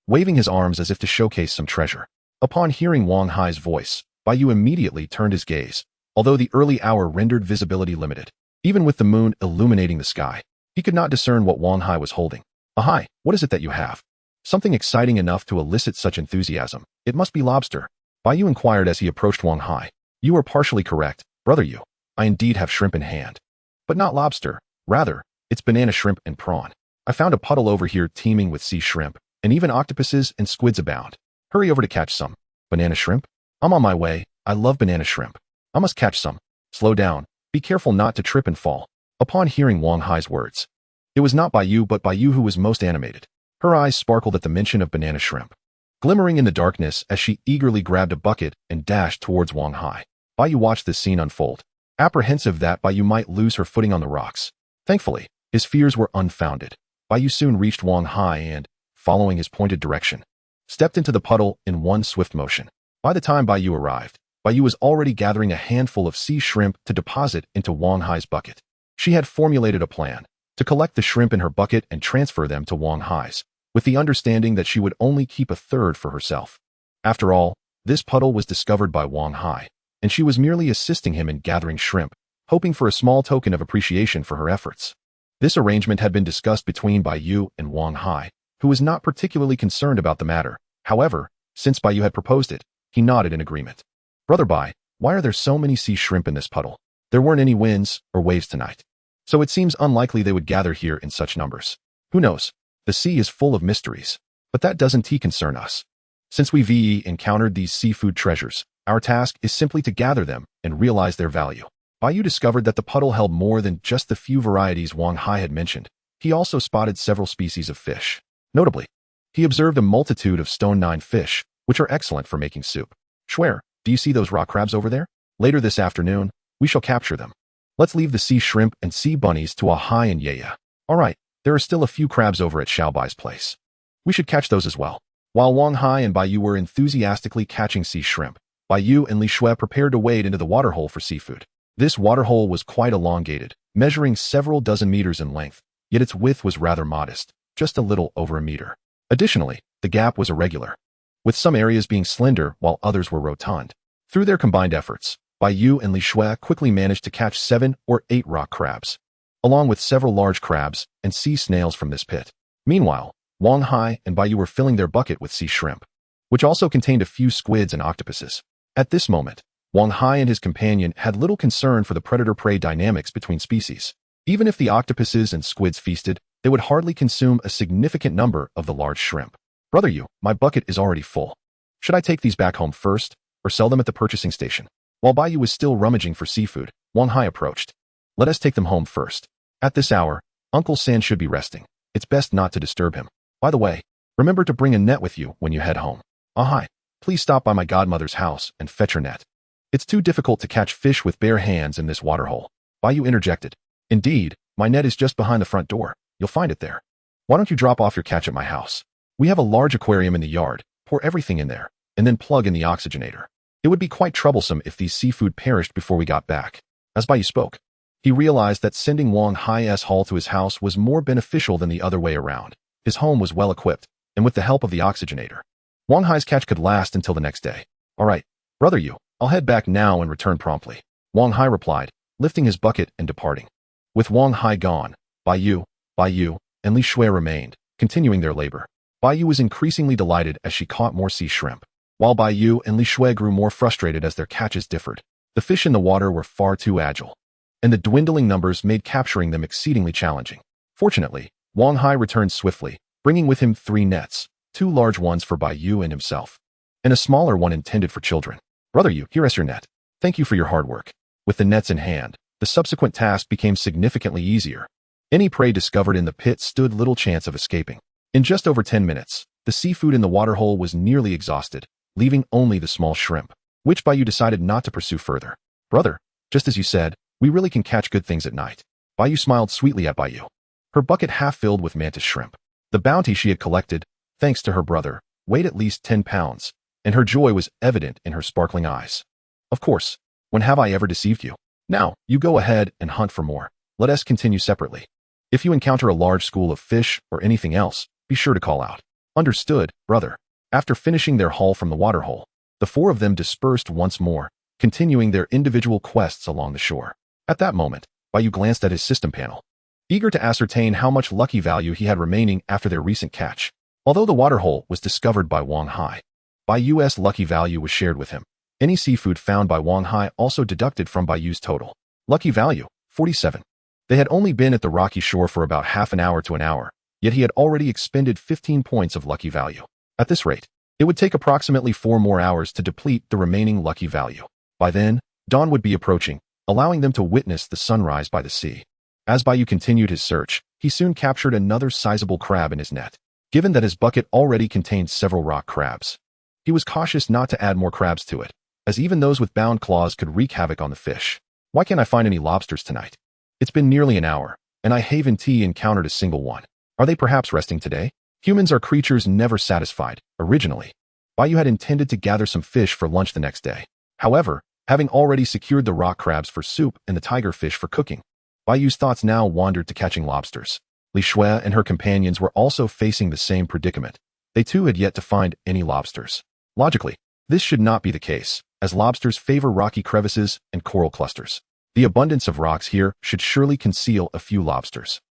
waving his arms as if to showcase some treasure. Upon hearing Wang Hai's voice, Bai Yu immediately turned his gaze, although the early hour rendered visibility limited. Even with the moon illuminating the sky, he could not discern what Wang Hai was holding. "Ahai, what is it that you have?" Something exciting enough to elicit such enthusiasm. "It must be lobster," Bai Yu inquired as he approached Wang Hai. "You are partially correct, Brother Yu. I indeed have shrimp in hand. But not lobster. Rather, it's banana shrimp and prawn. I found a puddle over here teeming with sea shrimp, and even octopuses and squids abound. Hurry over to catch some." "Banana shrimp? I'm on my way. I love banana shrimp. I must catch some." "Slow down. Be careful not to trip and fall." Upon hearing Wang Hai's words, it was not Bai Yu but Bai Yu who was most animated. Her eyes sparkled at the mention of banana shrimp, glimmering in the darkness as she eagerly grabbed a bucket and dashed towards Wang Hai. Bai Yu watched this scene unfold, apprehensive that Bai Yu might lose her footing on the rocks. Thankfully, his fears were unfounded. Bai Yu soon reached Wang Hai and, following his pointed direction, stepped into the puddle in one swift motion. By the time Bai Yu arrived, Bai Yu was already gathering a handful of sea shrimp to deposit into Wang Hai's bucket. She had formulated a plan to collect the shrimp in her bucket and transfer them to Wang Hai's, with the understanding that she would only keep a third for herself. After all, this puddle was discovered by Wang Hai, and she was merely assisting him in gathering shrimp, hoping for a small token of appreciation for her efforts. This arrangement had been discussed between Bai Yu and Wang Hai, who was not particularly concerned about the matter. However, since Bai Yu had proposed it, he nodded in agreement. "Brother Bai, why are there so many sea shrimp in this puddle? There weren't any winds or waves tonight, so it seems unlikely they would gather here in such numbers. Who knows? The sea is full of mysteries, but that doesn't concern us. Since we've encountered these seafood treasures, our task is simply to gather them and realize their value." Bai Yu discovered that the puddle held more than just the few varieties Wang Hai had mentioned. He also spotted several species of fish. Notably, he observed a multitude of stone-nine fish, which are excellent for making soup. "Schwer, do you see those rock crabs over there? Later this afternoon, we shall capture them. Let's leave the sea shrimp and sea bunnies to Ahai and Yaya. All right, there are still a few crabs over at Xiaobai's place. We should catch those as well." While Wang Hai and Bai Yu were enthusiastically catching sea shrimp, Bai Yu and Li Shui prepared to wade into the waterhole for seafood. This waterhole was quite elongated, measuring several dozen meters in length, yet its width was rather modest, just a little over a meter. Additionally, the gap was irregular, with some areas being slender while others were rotund. Through their combined efforts, Bai Yu and Li Shui quickly managed to catch 7 or 8 rock crabs, along with several large crabs and sea snails from this pit. Meanwhile, Wang Hai and Bai Yu were filling their bucket with sea shrimp, which also contained a few squids and octopuses. At this moment, Wang Hai and his companion had little concern for the predator-prey dynamics between species. Even if the octopuses and squids feasted, they would hardly consume a significant number of the large shrimp. Brother Yu, my bucket is already full. Should I take these back home first, or sell them at the purchasing station? While Bai Yu was still rummaging for seafood, Wang Hai approached. Let us take them home first. At this hour, Uncle San should be resting. It's best not to disturb him. By the way, remember to bring a net with you when you head home. Hai, please stop by my godmother's house and fetch her net. It's too difficult to catch fish with bare hands in this waterhole. Bai Yu interjected. Indeed, my net is just behind the front door. You'll find it there. Why don't you drop off your catch at my house? We have a large aquarium in the yard. Pour everything in there, and then plug in the oxygenator. It would be quite troublesome if these seafood perished before we got back. As Bai Yu spoke, he realized that sending Wang Hai's haul to his house was more beneficial than the other way around. His home was well equipped, and with the help of the oxygenator, Wang Hai's catch could last until the next day. All right, Brother Yu, I'll head back now and return promptly. Wang Hai replied, lifting his bucket and departing. With Wang Hai gone, Bai Yu, and Li Shui remained, continuing their labor. Bai Yu was increasingly delighted as she caught more sea shrimp, while Bai Yu and Li Shui grew more frustrated as their catches differed. The fish in the water were far too agile, and the dwindling numbers made capturing them exceedingly challenging. Fortunately, Wang Hai returned swiftly, bringing with him 3 nets, 2 large ones for Bai Yu and himself, and a smaller one intended for children. Brother Yu, here is your net. Thank you for your hard work. With the nets in hand, the subsequent task became significantly easier. Any prey discovered in the pit stood little chance of escaping. In just over 10 minutes, the seafood in the waterhole was nearly exhausted, leaving only the small shrimp, which Bai Yu decided not to pursue further. Brother, just as you said, we really can catch good things at night. Bai Yu smiled sweetly at Bai Yu. Her bucket half filled with mantis shrimp. The bounty she had collected, thanks to her brother, weighed at least 10 pounds, and her joy was evident in her sparkling eyes. Of course, when have I ever deceived you? Now, you go ahead and hunt for more. Let us continue separately. If you encounter a large school of fish or anything else, be sure to call out. Understood, brother. After finishing their haul from the waterhole, the 4 of them dispersed once more, continuing their individual quests along the shore. At that moment, Bai Yu glanced at his system panel, eager to ascertain how much lucky value he had remaining after their recent catch. Although the waterhole was discovered by Wang Hai, Bai Yu's lucky value was shared with him. Any seafood found by Wang Hai also deducted from Bai Yu's total. Lucky value, 47. They had only been at the rocky shore for about half an hour to an hour, yet he had already expended 15 points of lucky value. At this rate, it would take approximately 4 more hours to deplete the remaining lucky value. By then, dawn would be approaching, allowing them to witness the sunrise by the sea. As Bai Yu continued his search, he soon captured another sizable crab in his net. Given that his bucket already contained several rock crabs, he was cautious not to add more crabs to it, as even those with bound claws could wreak havoc on the fish. Why can't I find any lobsters tonight? It's been nearly an hour, and I haven't encountered a single one. Are they perhaps resting today? Humans are creatures never satisfied. Originally, Bai Yu had intended to gather some fish for lunch the next day. However, having already secured the rock crabs for soup and the tiger fish for cooking, Bai Yu's thoughts now wandered to catching lobsters. Li Shui and her companions were also facing the same predicament. They too had yet to find any lobsters. Logically, this should not be the case, as lobsters favor rocky crevices and coral clusters. The abundance of rocks here should surely conceal a few lobsters.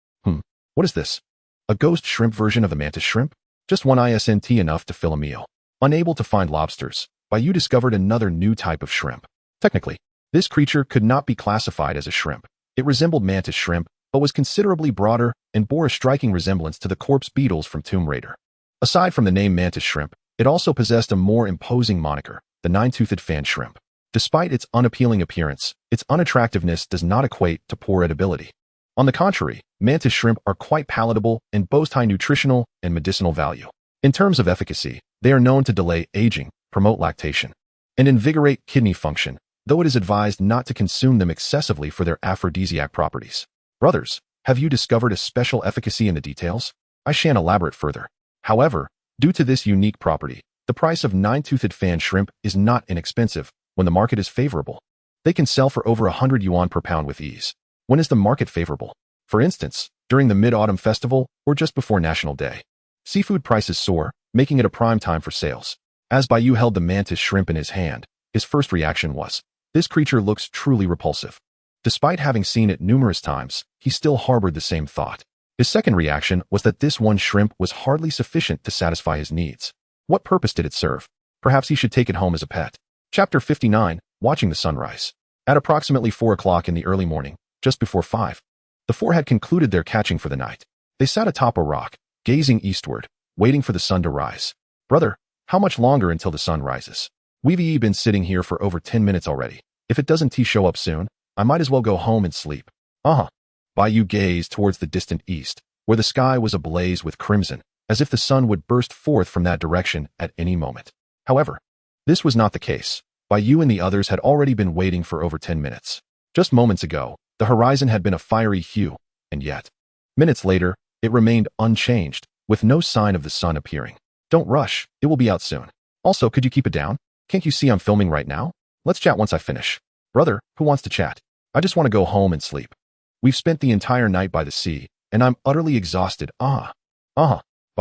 What is this? A ghost shrimp version of the mantis shrimp? Just one isn't enough to fill a meal. Unable to find lobsters, Bai Yu discovered another new type of shrimp. Technically, this creature could not be classified as a shrimp. It resembled mantis shrimp, but was considerably broader and bore a striking resemblance to the corpse beetles from Tomb Raider. Aside from the name mantis shrimp, it also possessed a more imposing moniker, the 9-toothed fan shrimp. Despite its unappealing appearance, its unattractiveness does not equate to poor edibility. On the contrary, mantis shrimp are quite palatable and boast high nutritional and medicinal value. In terms of efficacy, they are known to delay aging, promote lactation, and invigorate kidney function, though it is advised not to consume them excessively for their aphrodisiac properties. Brothers, have you discovered a special efficacy in the details? I shan't elaborate further. However, due to this unique property, the price of 9-toothed fan shrimp is not inexpensive when the market is favorable. They can sell for over 100 yuan per pound with ease. When is the market favorable? For instance, during the Mid-Autumn Festival or just before National Day. Seafood prices soar, making it a prime time for sales. As Bai Yu held the mantis shrimp in his hand, his first reaction was, this creature looks truly repulsive. Despite having seen it numerous times, he still harbored the same thought. His second reaction was that this one shrimp was hardly sufficient to satisfy his needs. What purpose did it serve? Perhaps he should take it home as a pet. Chapter 59, Watching the Sunrise. At approximately 4 o'clock in the early morning, just before 5, the 4 had concluded their catching for the night. They sat atop a rock, gazing eastward, waiting for the sun to rise. Brother, how much longer until the sun rises? We've been sitting here for over 10 minutes already. If it doesn't show up soon, I might as well go home and sleep. Bai Yu gazed towards the distant east, where the sky was ablaze with crimson, as if the sun would burst forth from that direction at any moment. However, this was not the case. Bai Yu and the others had already been waiting for over 10 minutes. Just moments ago, the horizon had been a fiery hue, and yet, minutes later, it remained unchanged, with no sign of the sun appearing. Don't rush, it will be out soon. Also, could you keep it down? Can't you see I'm filming right now? Let's chat once I finish. Brother, who wants to chat? I just want to go home and sleep. We've spent the entire night by the sea, and I'm utterly exhausted. Bai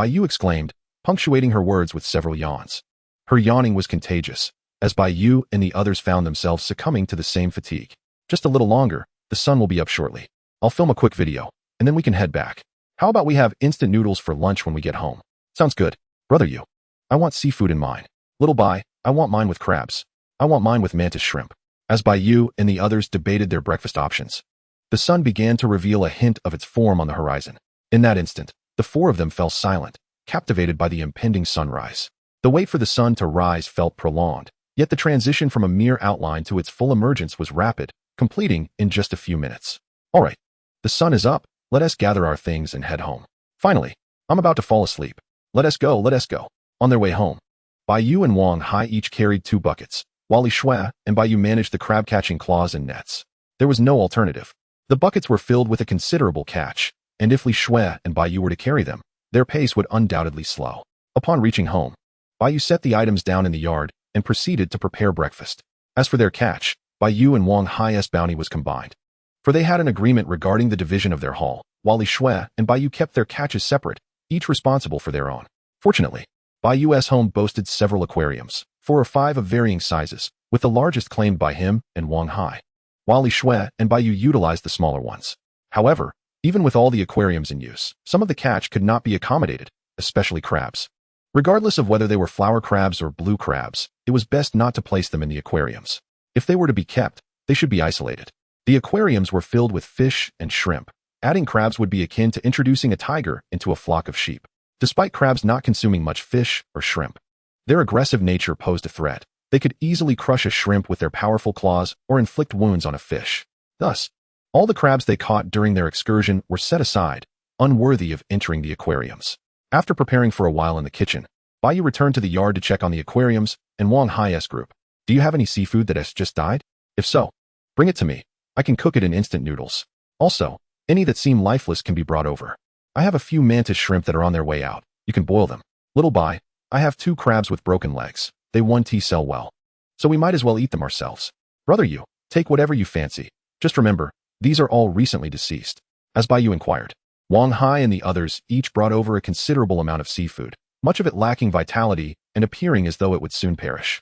Yu exclaimed, punctuating her words with several yawns. Her yawning was contagious, as Bai Yu and the others found themselves succumbing to the same fatigue. Just a little longer, the sun will be up shortly. I'll film a quick video, and then we can head back. How about we have instant noodles for lunch when we get home? Sounds good. Brother Yu, I want seafood in mine. Little Bai, I want mine with crabs. I want mine with mantis shrimp. As Bai Yu and the others debated their breakfast options, the sun began to reveal a hint of its form on the horizon. In that instant, the four of them fell silent, captivated by the impending sunrise. The wait for the sun to rise felt prolonged, yet the transition from a mere outline to its full emergence was rapid, completing in just a few minutes. All right, the sun is up. Let us gather our things and head home. Finally, I'm about to fall asleep. Let us go. On their way home, Bai Yu and Wang Hai each carried 2 buckets, while Li Shui and Bai Yu managed the crab-catching claws and nets. There was no alternative. The buckets were filled with a considerable catch, and if Li Shui and Bai Yu were to carry them, their pace would undoubtedly slow. Upon reaching home, Bai Yu set the items down in the yard and proceeded to prepare breakfast. As for their catch, Bai Yu and Wang Hai's bounty was combined, for they had an agreement regarding the division of their haul, while Li Shui and Bai Yu kept their catches separate, each responsible for their own. Fortunately, Bai Yu's home boasted several aquariums, 4 or 5 of varying sizes, with the largest claimed by him and Wang Hai, while Li Shui and Bai Yu utilized the smaller ones. However, even with all the aquariums in use, some of the catch could not be accommodated, especially crabs. Regardless of whether they were flower crabs or blue crabs, it was best not to place them in the aquariums. If they were to be kept, they should be isolated. The aquariums were filled with fish and shrimp. Adding crabs would be akin to introducing a tiger into a flock of sheep. Despite crabs not consuming much fish or shrimp, their aggressive nature posed a threat. They could easily crush a shrimp with their powerful claws or inflict wounds on a fish. Thus, all the crabs they caught during their excursion were set aside, unworthy of entering the aquariums. After preparing for a while in the kitchen, Bai Yu returned to the yard to check on the aquariums and Wang Hai's group. Do you have any seafood that has just died? If so, bring it to me. I can cook it in instant noodles. Also, any that seem lifeless can be brought over. I have a few mantis shrimp that are on their way out. You can boil them. Little Bai, I have 2 crabs with broken legs. They 1T sell well, so we might as well eat them ourselves. Brother Yu, take whatever you fancy. Just remember, these are all recently deceased. As Bai Yu inquired, Wang Hai and the others each brought over a considerable amount of seafood, much of it lacking vitality and appearing as though it would soon perish.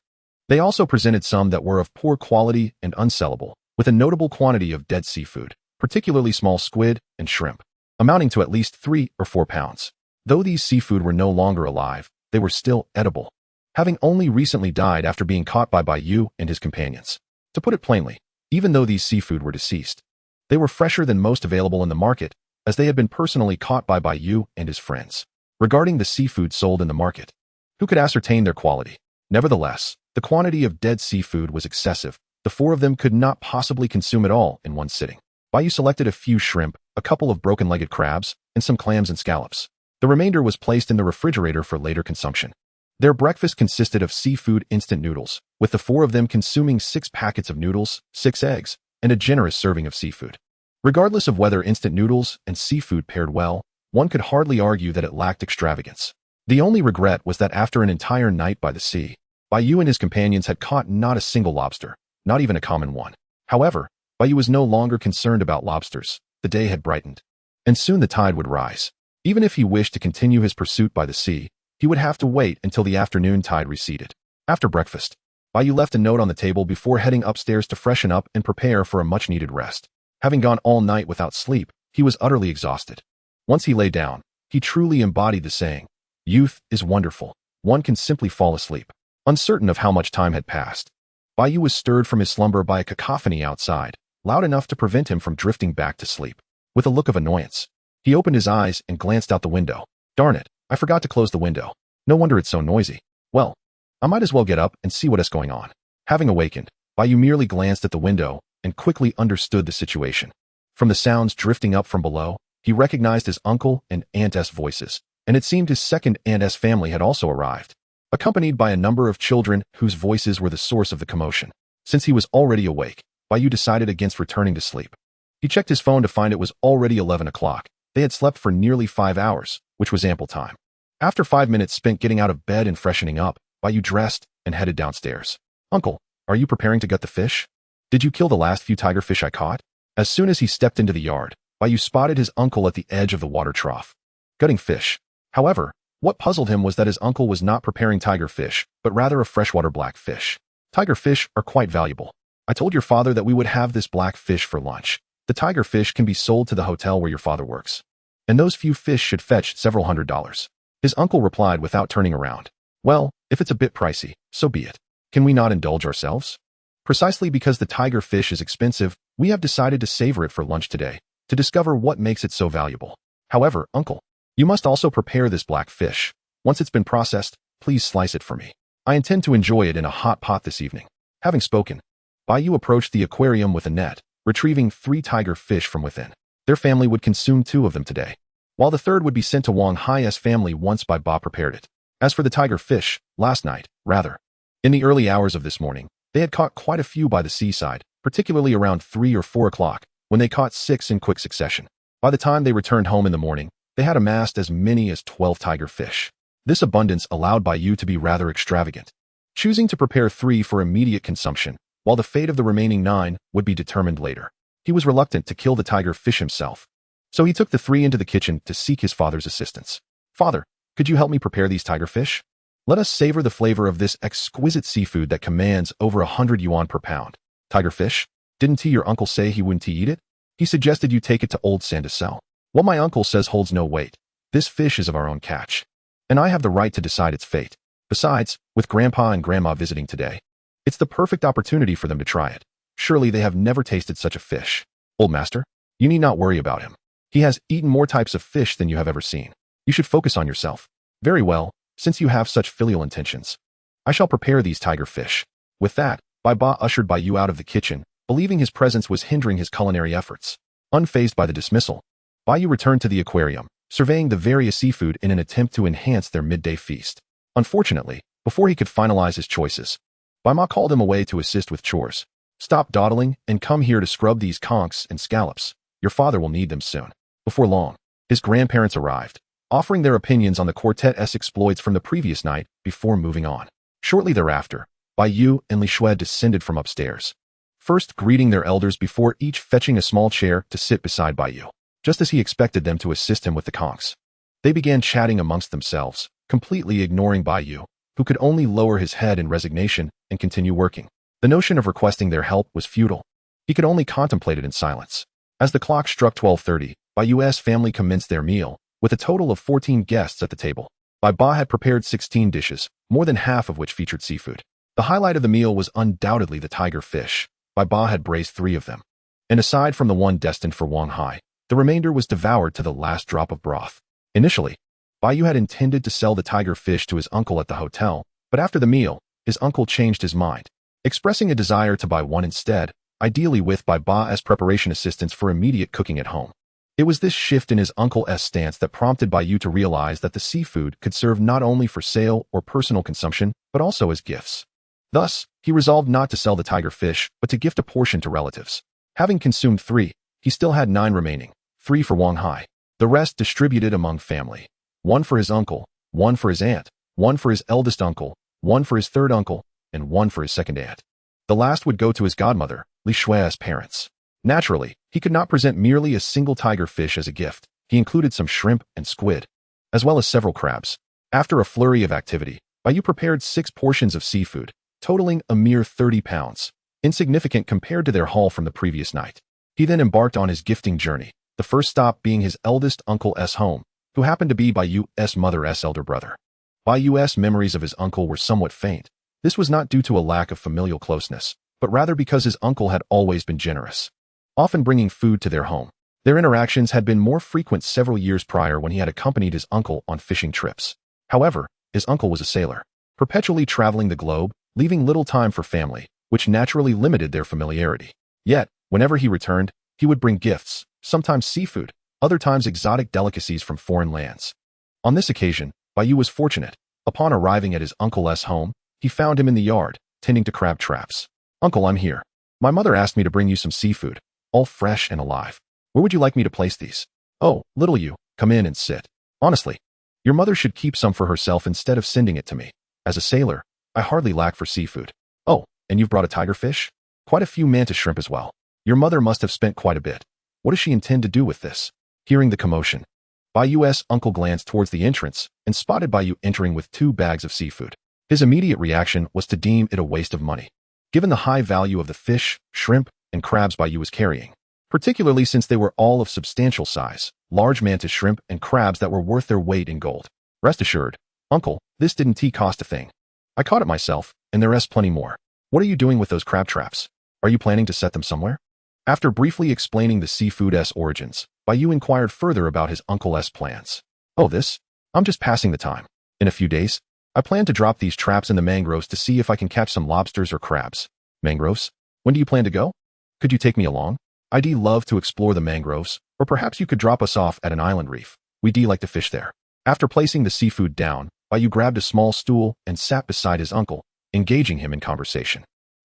They also presented some that were of poor quality and unsellable, with a notable quantity of dead seafood, particularly small squid and shrimp, amounting to at least 3 or 4 pounds. Though these seafood were no longer alive, they were still edible, having only recently died after being caught by Bai Yu and his companions. To put it plainly, even though these seafood were deceased, they were fresher than most available in the market, as they had been personally caught by Bai Yu and his friends. Regarding the seafood sold in the market, who could ascertain their quality? Nevertheless, the quantity of dead seafood was excessive. The 4 of them could not possibly consume it all in one sitting. Bai Yu selected a few shrimp, a couple of broken-legged crabs, and some clams and scallops. The remainder was placed in the refrigerator for later consumption. Their breakfast consisted of seafood instant noodles, with the 4 of them consuming 6 packets of noodles, 6 eggs, and a generous serving of seafood. Regardless of whether instant noodles and seafood paired well, one could hardly argue that it lacked extravagance. The only regret was that after an entire night by the sea, Bai Yu and his companions had caught not a single lobster, not even a common one. However, Bai Yu was no longer concerned about lobsters. The day had brightened, and soon the tide would rise. Even if he wished to continue his pursuit by the sea, he would have to wait until the afternoon tide receded. After breakfast, Bai Yu left a note on the table before heading upstairs to freshen up and prepare for a much-needed rest. Having gone all night without sleep, he was utterly exhausted. Once he lay down, he truly embodied the saying, "Youth is wonderful. One can simply fall asleep." Uncertain of how much time had passed, Bai Yu was stirred from his slumber by a cacophony outside, loud enough to prevent him from drifting back to sleep. With a look of annoyance, He opened his eyes and glanced out the window. Darn it, I forgot to close the window. No wonder it's so noisy. Well, I might as well get up and see what is going on. Having awakened, Bai Yu merely glanced at the window and quickly understood the situation. From the sounds drifting up from below, he recognized his uncle and aunt's voices, and it seemed his second aunt's family had also arrived, accompanied by a number of children whose voices were the source of the commotion. Since he was already awake, Bai Yu decided against returning to sleep. He checked his phone to find it was already 11 o'clock. They had slept for nearly 5 hours, which was ample time. After 5 minutes spent getting out of bed and freshening up, Bai Yu dressed and headed downstairs. Uncle, are you preparing to gut the fish? Did you kill the last few tiger fish I caught? As soon as he stepped into the yard, Bai Yu spotted his uncle at the edge of the water trough, gutting fish. However, what puzzled him was that his uncle was not preparing tiger fish, but rather a freshwater blackfish. Tiger fish are quite valuable. I told your father that we would have this black fish for lunch. The tiger fish can be sold to the hotel where your father works, and those few fish should fetch several $100s. His uncle replied without turning around. Well, if it's a bit pricey, so be it. Can we not indulge ourselves? Precisely because the tiger fish is expensive, we have decided to savor it for lunch today, to discover what makes it so valuable. However, uncle, you must also prepare this black fish. Once it's been processed, please slice it for me. I intend to enjoy it in a hot pot this evening. Having spoken, Bai Yu approached the aquarium with a net, retrieving 3 tiger fish from within. Their family would consume 2 of them today, while the third would be sent to Wang Hai's family once Bai Ba prepared it. As for the tiger fish, last night, rather, in the early hours of this morning, they had caught quite a few by the seaside, particularly around 3 or 4 o'clock, when they caught 6 in quick succession. By the time they returned home in the morning, they had amassed as many as 12 tiger fish. This abundance allowed Bai Yu to be rather extravagant, choosing to prepare 3 for immediate consumption, while the fate of the remaining 9 would be determined later. He was reluctant to kill the tiger fish himself, so he took the 3 into the kitchen to seek his father's assistance. Father, could you help me prepare these tiger fish? Let us savor the flavor of this exquisite seafood that commands over 100 yuan per pound. Tiger fish? Didn't your uncle say he wouldn't eat it? He suggested you take it to Old Sand to sell. What my uncle says holds no weight. This fish is of our own catch, and I have the right to decide its fate. Besides, with Grandpa and Grandma visiting today, it's the perfect opportunity for them to try it. Surely they have never tasted such a fish. Old master, you need not worry about him. He has eaten more types of fish than you have ever seen. You should focus on yourself. Very well, since you have such filial intentions. I shall prepare these tiger fish. With that, Bai Ba ushered Bai Yu out of the kitchen, believing his presence was hindering his culinary efforts. Unfazed by the dismissal, Bai Yu returned to the aquarium, surveying the various seafood in an attempt to enhance their midday feast. Unfortunately, before he could finalize his choices, Bai Ma called him away to assist with chores. Stop dawdling and come here to scrub these conchs and scallops. Your father will need them soon. Before long, his grandparents arrived, offering their opinions on the quartet's exploits from the previous night before moving on. Shortly thereafter, Bai Yu and Li Shui descended from upstairs, first greeting their elders before each fetching a small chair to sit beside Bai Yu, just as he expected them to assist him with the conchs. They began chatting amongst themselves, completely ignoring Bai Yu, who could only lower his head in resignation and continue working. The notion of requesting their help was futile. He could only contemplate it in silence. As the clock struck 12:30, Bai Yu's family commenced their meal, with a total of 14 guests at the table. Bai Ba had prepared 16 dishes, more than half of which featured seafood. The highlight of the meal was undoubtedly the tiger fish. Bai Ba had braised 3 of them, and aside from the one destined for Wang Hai, the remainder was devoured to the last drop of broth. Initially, Bai Yu had intended to sell the tiger fish to his uncle at the hotel, but after the meal, his uncle changed his mind, expressing a desire to buy one instead, ideally with Bai Ba as preparation assistance for immediate cooking at home. It was this shift in his uncle's stance that prompted Bai Yu to realize that the seafood could serve not only for sale or personal consumption, but also as gifts. Thus, he resolved not to sell the tiger fish, but to gift a portion to relatives. Having consumed 3, he still had 9 remaining, 3 for Wang Hai. The rest distributed among family. 1 for his uncle, 1 for his aunt, 1 for his eldest uncle, 1 for his third uncle, and 1 for his second aunt. The last would go to his godmother, Li Shui's parents. Naturally, he could not present merely a single tiger fish as a gift. He included some shrimp and squid, as well as several crabs. After a flurry of activity, Bai Yu prepared 6 portions of seafood, totaling a mere 30 pounds, insignificant compared to their haul from the previous night. He then embarked on his gifting journey, the first stop being his eldest uncle's home, who happened to be Bai Yu's mother's elder brother. Bai Yu's memories of his uncle were somewhat faint. This was not due to a lack of familial closeness, but rather because his uncle had always been generous, often bringing food to their home. Their interactions had been more frequent several years prior when he had accompanied his uncle on fishing trips. However, his uncle was a sailor, perpetually traveling the globe, leaving little time for family, which naturally limited their familiarity. Yet, whenever he returned, he would bring gifts, sometimes seafood, other times exotic delicacies from foreign lands. On this occasion, Bai Yu was fortunate. Upon arriving at his uncle's home, he found him in the yard, tending to crab traps. "Uncle, I'm here. My mother asked me to bring you some seafood, all fresh and alive. Where would you like me to place these?" "Oh, little you, come in and sit. Honestly, your mother should keep some for herself instead of sending it to me. As a sailor, I hardly lack for seafood." "Oh, and you've brought a tiger fish? Quite a few mantis shrimp as well. Your mother must have spent quite a bit. What does she intend to do with this?" Hearing the commotion, Bai Yu's uncle glanced towards the entrance and spotted Bai Yu entering with 2 bags of seafood. His immediate reaction was to deem it a waste of money, given the high value of the fish, shrimp, and crabs Bai Yu was carrying, particularly since they were all of substantial size, large mantis shrimp and crabs that were worth their weight in gold. "Rest assured, uncle, this didn't cost a thing. I caught it myself, and there is plenty more. What are you doing with those crab traps? Are you planning to set them somewhere?" After briefly explaining the seafood's origins, Bai Yu inquired further about his uncle's plans. "Oh, this? I'm just passing the time. In a few days, I plan to drop these traps in the mangroves to see if I can catch some lobsters or crabs." "Mangroves? When do you plan to go? Could you take me along? I'd love to explore the mangroves, or perhaps you could drop us off at an island reef. We'd like to fish there." After placing the seafood down, Bai Yu grabbed a small stool and sat beside his uncle, engaging him in conversation.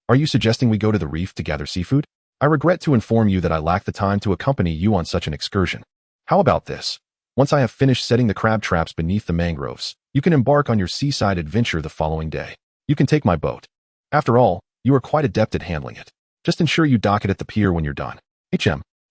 "Are you suggesting we go to the reef to gather seafood? I regret to inform you that I lack the time to accompany you on such an excursion. How about this? Once I have finished setting the crab traps beneath the mangroves, you can embark on your seaside adventure the following day. You can take my boat. After all, you are quite adept at handling it. Just ensure you dock it at the pier when you're done."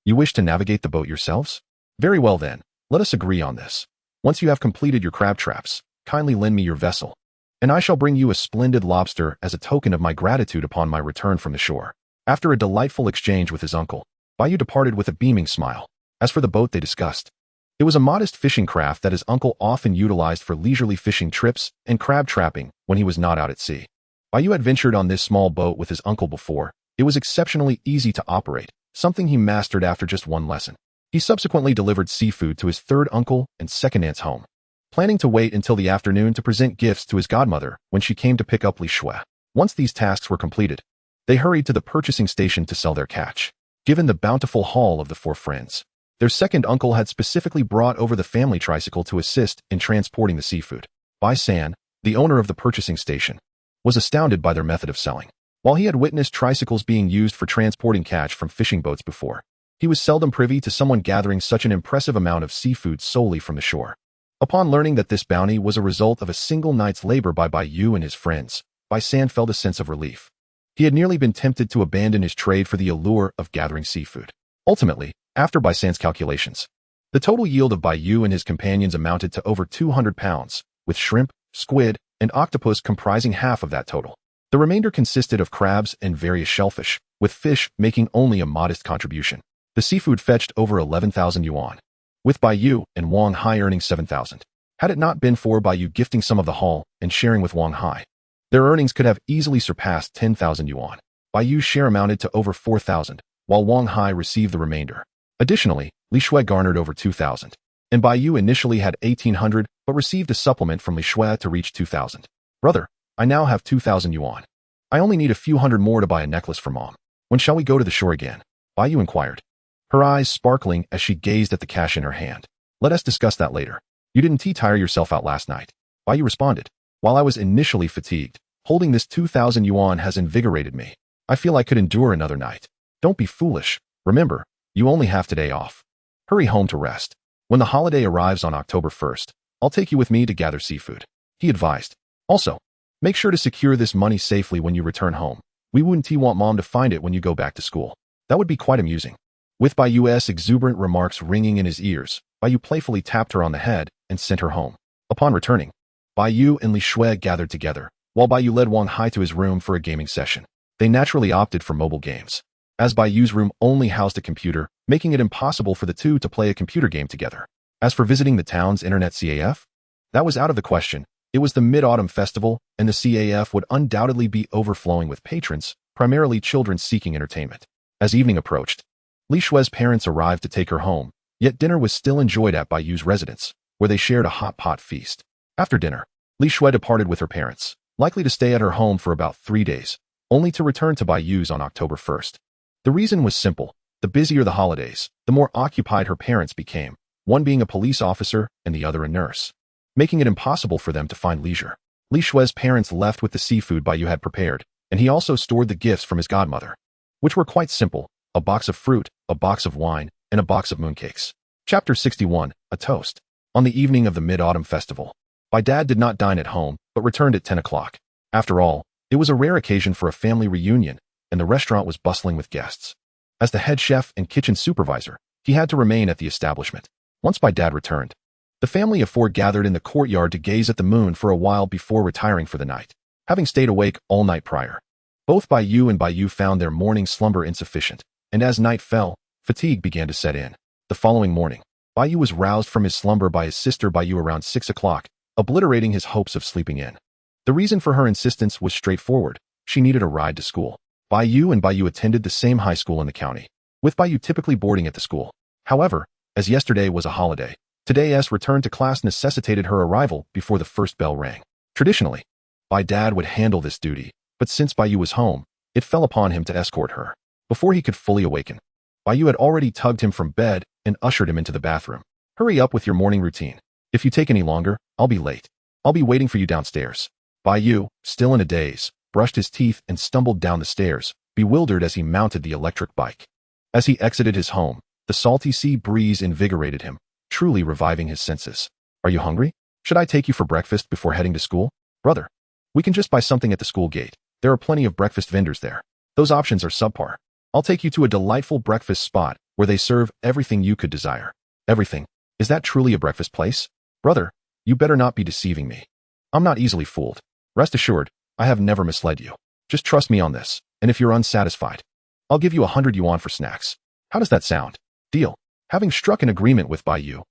You wish to navigate the boat yourselves? Very well then, let us agree on this. Once you have completed your crab traps, kindly lend me your vessel, and I shall bring you a splendid lobster as a token of my gratitude upon my return from the shore." After a delightful exchange with his uncle, Bai Yu departed with a beaming smile. As for the boat they discussed, it was a modest fishing craft that his uncle often utilized for leisurely fishing trips and crab trapping when he was not out at sea. Bai Yu had ventured on this small boat with his uncle before. It was exceptionally easy to operate, something he mastered after just one lesson. He subsequently delivered seafood to his third uncle and second aunt's home, planning to wait until the afternoon to present gifts to his godmother when she came to pick up Li Shui. Once these tasks were completed, they hurried to the purchasing station to sell their catch. Given the bountiful haul of the 4 friends, their second uncle had specifically brought over the family tricycle to assist in transporting the seafood. Bai San, the owner of the purchasing station, was astounded by their method of selling. While he had witnessed tricycles being used for transporting catch from fishing boats before, he was seldom privy to someone gathering such an impressive amount of seafood solely from the shore. Upon learning that this bounty was a result of a single night's labor by Bai Yu and his friends, Bai San felt a sense of relief. He had nearly been tempted to abandon his trade for the allure of gathering seafood. Ultimately, after Bai San's calculations, the total yield of Bai Yu and his companions amounted to over 200 pounds, with shrimp, squid, and octopus comprising half of that total. The remainder consisted of crabs and various shellfish, with fish making only a modest contribution. The seafood fetched over 11,000 yuan, with Bai Yu and Wang Hai earning 7,000. Had it not been for Bai Yu gifting some of the haul and sharing with Wang Hai, their earnings could have easily surpassed 10,000 yuan. Bai Yu's share amounted to over 4,000, while Wang Hai received the remainder. Additionally, Li Shui garnered over 2,000, and Bai Yu initially had 1,800 but received a supplement from Li Shui to reach 2,000. "Brother, I now have 2,000 yuan. I only need a few hundred more to buy a necklace for Mom. When shall we go to the shore again?" Bai Yu inquired, her eyes sparkling as she gazed at the cash in her hand. "Let us discuss that later. You didn't tire yourself out last night?" Bai Yu responded. "While I was initially fatigued, holding this 2,000 yuan has invigorated me. I feel I could endure another night." "Don't be foolish. Remember, you only have today off. Hurry home to rest. When the holiday arrives on October 1st, I'll take you with me to gather seafood," he advised. "Also, make sure to secure this money safely when you return home. We wouldn't want Mom to find it when you go back to school. That would be quite amusing." With Bai Yu's exuberant remarks ringing in his ears, Bai Yu playfully tapped her on the head and sent her home. Upon returning, Bai Yu and Li Shui gathered together, while Bai Yu led Wang Hai to his room for a gaming session. They naturally opted for mobile games, as Bai Yu's room only housed a computer, making it impossible for the two to play a computer game together. As for visiting the town's internet CAF, that was out of the question. It was the Mid-Autumn Festival, and the CAF would undoubtedly be overflowing with patrons, primarily children seeking entertainment. As evening approached, Li Shui's parents arrived to take her home, yet dinner was still enjoyed at Bai Yu's residence, where they shared a hot pot feast. After dinner, Li Shui departed with her parents, likely to stay at her home for about 3 days, only to return to Bai Yu's on October 1st. The reason was simple. The busier the holidays, the more occupied her parents became, one being a police officer and the other a nurse, making it impossible for them to find leisure. Li Shui's parents left with the seafood Bai Yu had prepared, and he also stored the gifts from his godmother, which were quite simple: a box of fruit, a box of wine, and a box of mooncakes. Chapter 61, A Toast. On the evening of the Mid-Autumn Festival, Bai Dad did not dine at home, but returned at 10 o'clock. After all, it was a rare occasion for a family reunion, and the restaurant was bustling with guests. As the head chef and kitchen supervisor, he had to remain at the establishment. Once Bai Dad returned, the family of 4 gathered in the courtyard to gaze at the moon for a while before retiring for the night, having stayed awake all night prior. Both Bai Yu and Bai Yu found their morning slumber insufficient, and as night fell, fatigue began to set in. The following morning, Bai Yu was roused from his slumber by his sister Bai Yu around 6 o'clock, obliterating his hopes of sleeping in. The reason for her insistence was straightforward: she needed a ride to school. Bai Yu and Bai Yu attended the same high school in the county, with Bai Yu typically boarding at the school. However, as yesterday was a holiday, today's return to class necessitated her arrival before the first bell rang. Traditionally, Bai Dad would handle this duty, but since Bai Yu was home, it fell upon him to escort her. Before he could fully awaken, Bai Yu had already tugged him from bed and ushered him into the bathroom. "Hurry up with your morning routine. If you take any longer, I'll be late. I'll be waiting for you downstairs." Bai Yu, still in a daze, brushed his teeth and stumbled down the stairs, bewildered as he mounted the electric bike. As he exited his home, the salty sea breeze invigorated him, truly reviving his senses. "Are you hungry? Should I take you for breakfast before heading to school?" "Brother, we can just buy something at the school gate. There are plenty of breakfast vendors there. Those options are subpar. I'll take you to a delightful breakfast spot where they serve everything you could desire." "Everything? Is that truly a breakfast place?" "Brother, you better not be deceiving me. I'm not easily fooled. Rest assured, I have never misled you. Just trust me on this, and if you're unsatisfied, I'll give you 100 yuan for snacks. How does that sound?" "Deal." Having struck an agreement with Bai Yu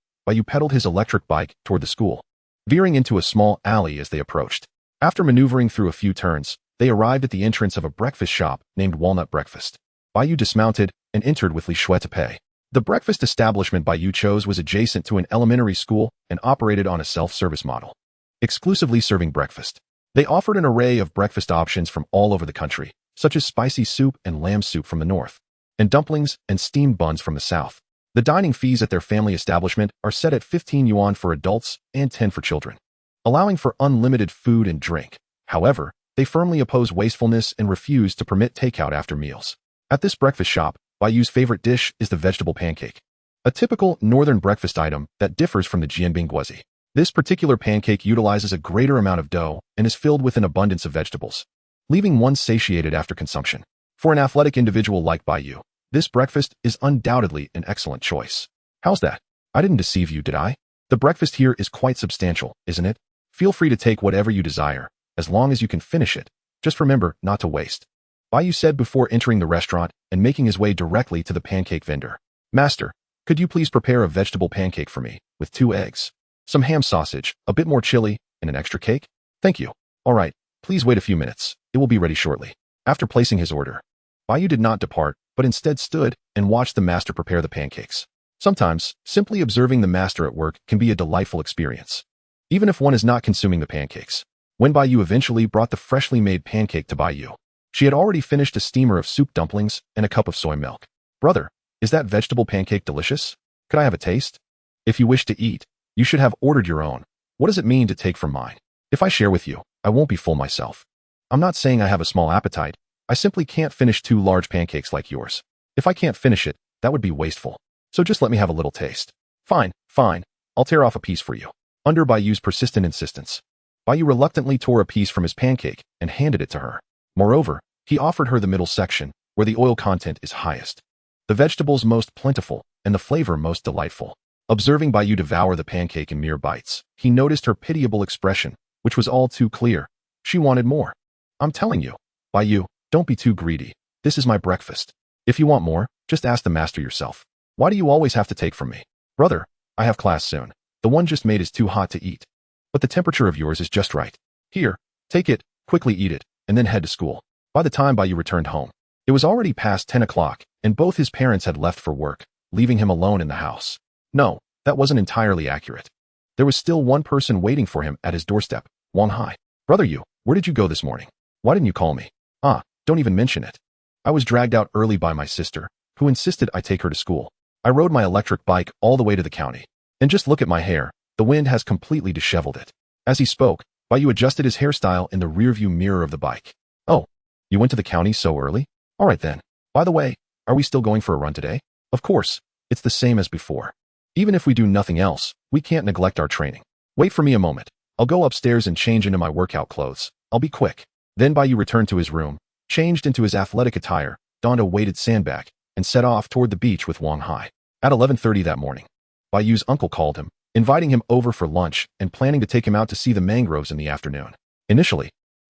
pedaled his electric bike toward the school, veering into a small alley as they approached. After maneuvering through a few turns, they arrived at the entrance of a breakfast shop named Walnut Breakfast. Bai Yu dismounted and entered with Li Shui to pay. The breakfast establishment Bai Yu chose was adjacent to an elementary school and operated on a self-service model, exclusively serving breakfast. They offered an array of breakfast options from all over the country, such as spicy soup and lamb soup from the north, and dumplings and steamed buns from the south. The dining fees at their family establishment are set at 15 yuan for adults and 10 for children, allowing for unlimited food and drink. However, they firmly oppose wastefulness and refuse to permit takeout after meals. At this breakfast shop, Bai Yu's favorite dish is the vegetable pancake, a typical northern breakfast item that differs from the jianbing guozi. This particular pancake utilizes a greater amount of dough and is filled with an abundance of vegetables, leaving one satiated after consumption. For an athletic individual like Bai Yu, this breakfast is undoubtedly an excellent choice. "How's that? I didn't deceive you, did I? The breakfast here is quite substantial, isn't it? Feel free to take whatever you desire, as long as you can finish it. Just remember not to waste," Bai Yu said before entering the restaurant and making his way directly to the pancake vendor. "Master, could you please prepare a vegetable pancake for me, with 2 eggs, some ham sausage, a bit more chili, and an extra cake?" "Thank you. All right, please wait a few minutes. It will be ready shortly." After placing his order, Bai Yu did not depart, but instead stood and watched the master prepare the pancakes. Sometimes, simply observing the master at work can be a delightful experience, even if one is not consuming the pancakes. When Bai Yu eventually brought the freshly made pancake to Bai Yu, she had already finished a steamer of soup dumplings and a cup of soy milk. "Brother, is that vegetable pancake delicious? Could I have a taste?" "If you wish to eat, you should have ordered your own. What does it mean to take from mine? If I share with you, I won't be full myself. I'm not saying I have a small appetite. I simply can't finish 2 large pancakes like yours. If I can't finish it, that would be wasteful. So just let me have a little taste." "Fine, fine. I'll tear off a piece for you." Under Bai Yu's persistent insistence, Bai Yu reluctantly tore a piece from his pancake and handed it to her. Moreover, he offered her the middle section, where the oil content is highest, the vegetables most plentiful, and the flavor most delightful. Observing Bai Yu devour the pancake in mere bites, he noticed her pitiable expression, which was all too clear. She wanted more. "I'm telling you, Bai Yu, don't be too greedy. This is my breakfast. If you want more, just ask the master yourself. Why do you always have to take from me?" "Brother, I have class soon. The one just made is too hot to eat. But the temperature of yours is just right. Here, take it, quickly eat it, and then head to school." By the time Bai Yu returned home, it was already past 10 o'clock, and both his parents had left for work, leaving him alone in the house. No, that wasn't entirely accurate. There was still one person waiting for him at his doorstep, Wang Hai. Brother Yu, where did you go this morning? Why didn't you call me? Ah, don't even mention it. I was dragged out early by my sister, who insisted I take her to school. I rode my electric bike all the way to the county. And just look at my hair, the wind has completely disheveled it. As he spoke, Bai Yu adjusted his hairstyle in the rearview mirror of the bike. Oh, you went to the county so early? All right then. By the way, are we still going for a run today? Of course, it's the same as before. Even if we do nothing else, we can't neglect our training. Wait for me a moment. I'll go upstairs and change into my workout clothes. I'll be quick. Then Bai Yu returned to his room, changed into his athletic attire, donned a weighted sandbag, and set off toward the beach with Wang Hai. At 11:30 that morning, Bai Yu's uncle called him, inviting him over for lunch and planning to take him out to see the mangroves in the afternoon. Initially,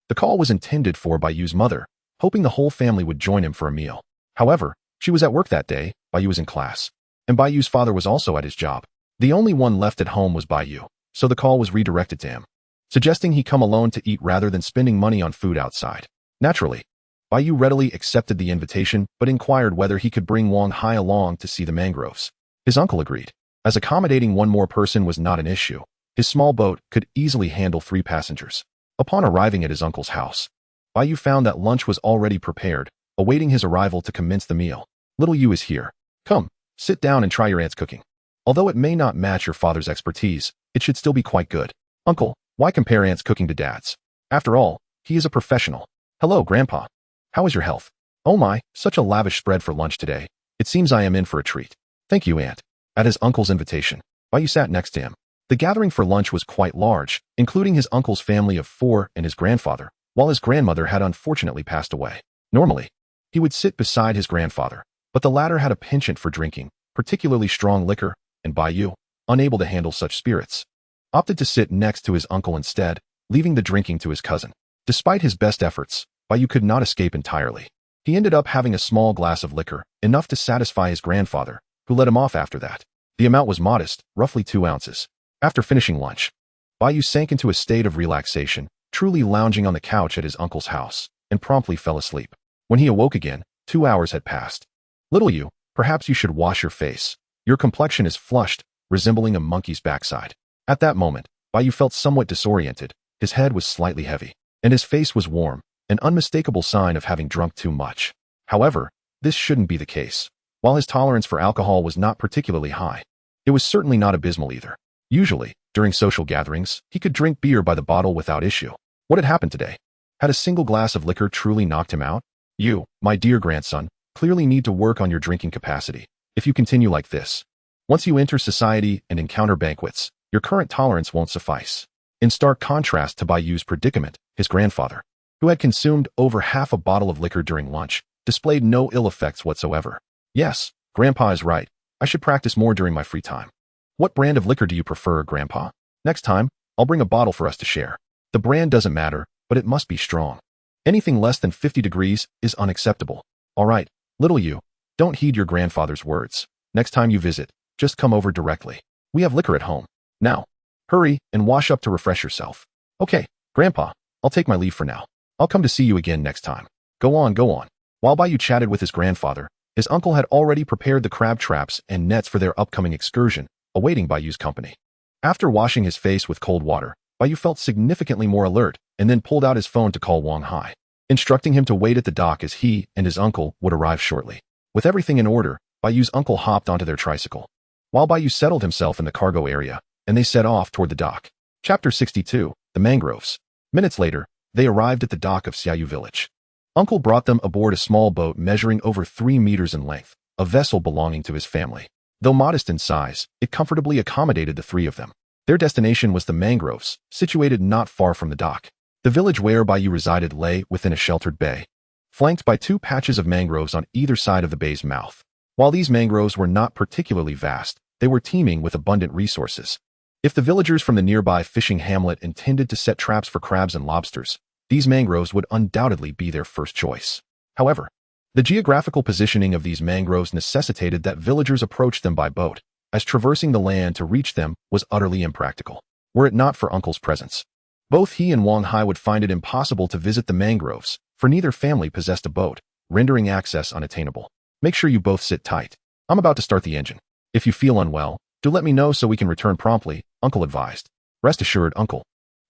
the call was intended for Bai Yu's mother, hoping the whole family would join him for a meal. However, she was at work that day, Bai Yu was in class, and Bai Yu's father was also at his job. The only one left at home was Bai Yu, so the call was redirected to him, suggesting he come alone to eat rather than spending money on food outside. Naturally, Bai Yu readily accepted the invitation but inquired whether he could bring Wang Hai along to see the mangroves. His uncle agreed, as accommodating one more person was not an issue. His small boat could easily handle 3 passengers. Upon arriving at his uncle's house, Bai Yu found that lunch was already prepared, awaiting his arrival to commence the meal. Little Yu is here. Come, sit down and try your aunt's cooking. Although it may not match your father's expertise, it should still be quite good. Uncle, why compare aunt's cooking to dad's? After all, he is a professional. Hello, Grandpa. How is your health? Oh my, such a lavish spread for lunch today. It seems I am in for a treat. Thank you, Aunt. At his uncle's invitation, Bai Yu sat next to him. The gathering for lunch was quite large, including his uncle's family of 4 and his grandfather, while his grandmother had unfortunately passed away. Normally, he would sit beside his grandfather, but the latter had a penchant for drinking, particularly strong liquor, and Bai Yu, unable to handle such spirits, opted to sit next to his uncle instead, leaving the drinking to his cousin. Despite his best efforts, Bai Yu could not escape entirely. He ended up having a small glass of liquor, enough to satisfy his grandfather, who let him off after that. The amount was modest, roughly 2 ounces. After finishing lunch, Bai Yu sank into a state of relaxation, truly lounging on the couch at his uncle's house, and promptly fell asleep. When he awoke again, 2 hours had passed. Little Yu, perhaps you should wash your face. Your complexion is flushed, resembling a monkey's backside. At that moment, Bai Yu felt somewhat disoriented, his head was slightly heavy, and his face was warm, an unmistakable sign of having drunk too much. However, this shouldn't be the case. While his tolerance for alcohol was not particularly high, it was certainly not abysmal either. Usually, during social gatherings, he could drink beer by the bottle without issue. What had happened today? Had a single glass of liquor truly knocked him out? You, my dear grandson, clearly need to work on your drinking capacity. If you continue like this, once you enter society and encounter banquets, your current tolerance won't suffice. In stark contrast to Bai Yu's predicament, his grandfather, who had consumed over half a bottle of liquor during lunch, displayed no ill effects whatsoever. Yes, Grandpa is right. I should practice more during my free time. What brand of liquor do you prefer, Grandpa? Next time, I'll bring a bottle for us to share. The brand doesn't matter, but it must be strong. Anything less than 50 degrees is unacceptable. All right, little Yu, don't heed your grandfather's words. Next time you visit, just come over directly. We have liquor at home. Now, hurry and wash up to refresh yourself. Okay, Grandpa, I'll take my leave for now. I'll come to see you again next time. Go on, go on. While Bai Yu chatted with his grandfather, his uncle had already prepared the crab traps and nets for their upcoming excursion, awaiting Bai Yu's company. After washing his face with cold water, Bai Yu felt significantly more alert and then pulled out his phone to call Wang Hai, instructing him to wait at the dock as he and his uncle would arrive shortly. With everything in order, Bai Yu's uncle hopped onto their tricycle, while Bai Yu settled himself in the cargo area, and they set off toward the dock. Chapter 62, The Mangroves. Minutes later, they arrived at the dock of Bai village. Uncle brought them aboard a small boat measuring over 3 meters in length, a vessel belonging to his family. Though modest in size, it comfortably accommodated the 3 of them. Their destination was the mangroves, situated not far from the dock. The village where Bai Yu resided lay within a sheltered bay, flanked by 2 patches of mangroves on either side of the bay's mouth. While these mangroves were not particularly vast, they were teeming with abundant resources. If the villagers from the nearby fishing hamlet intended to set traps for crabs and lobsters, these mangroves would undoubtedly be their first choice. However, the geographical positioning of these mangroves necessitated that villagers approach them by boat, as traversing the land to reach them was utterly impractical. Were it not for Uncle's presence, both he and Wang Hai would find it impossible to visit the mangroves, for neither family possessed a boat, rendering access unattainable. Make sure you both sit tight. I'm about to start the engine. If you feel unwell, do let me know so we can return promptly, Uncle advised. Rest assured, Uncle.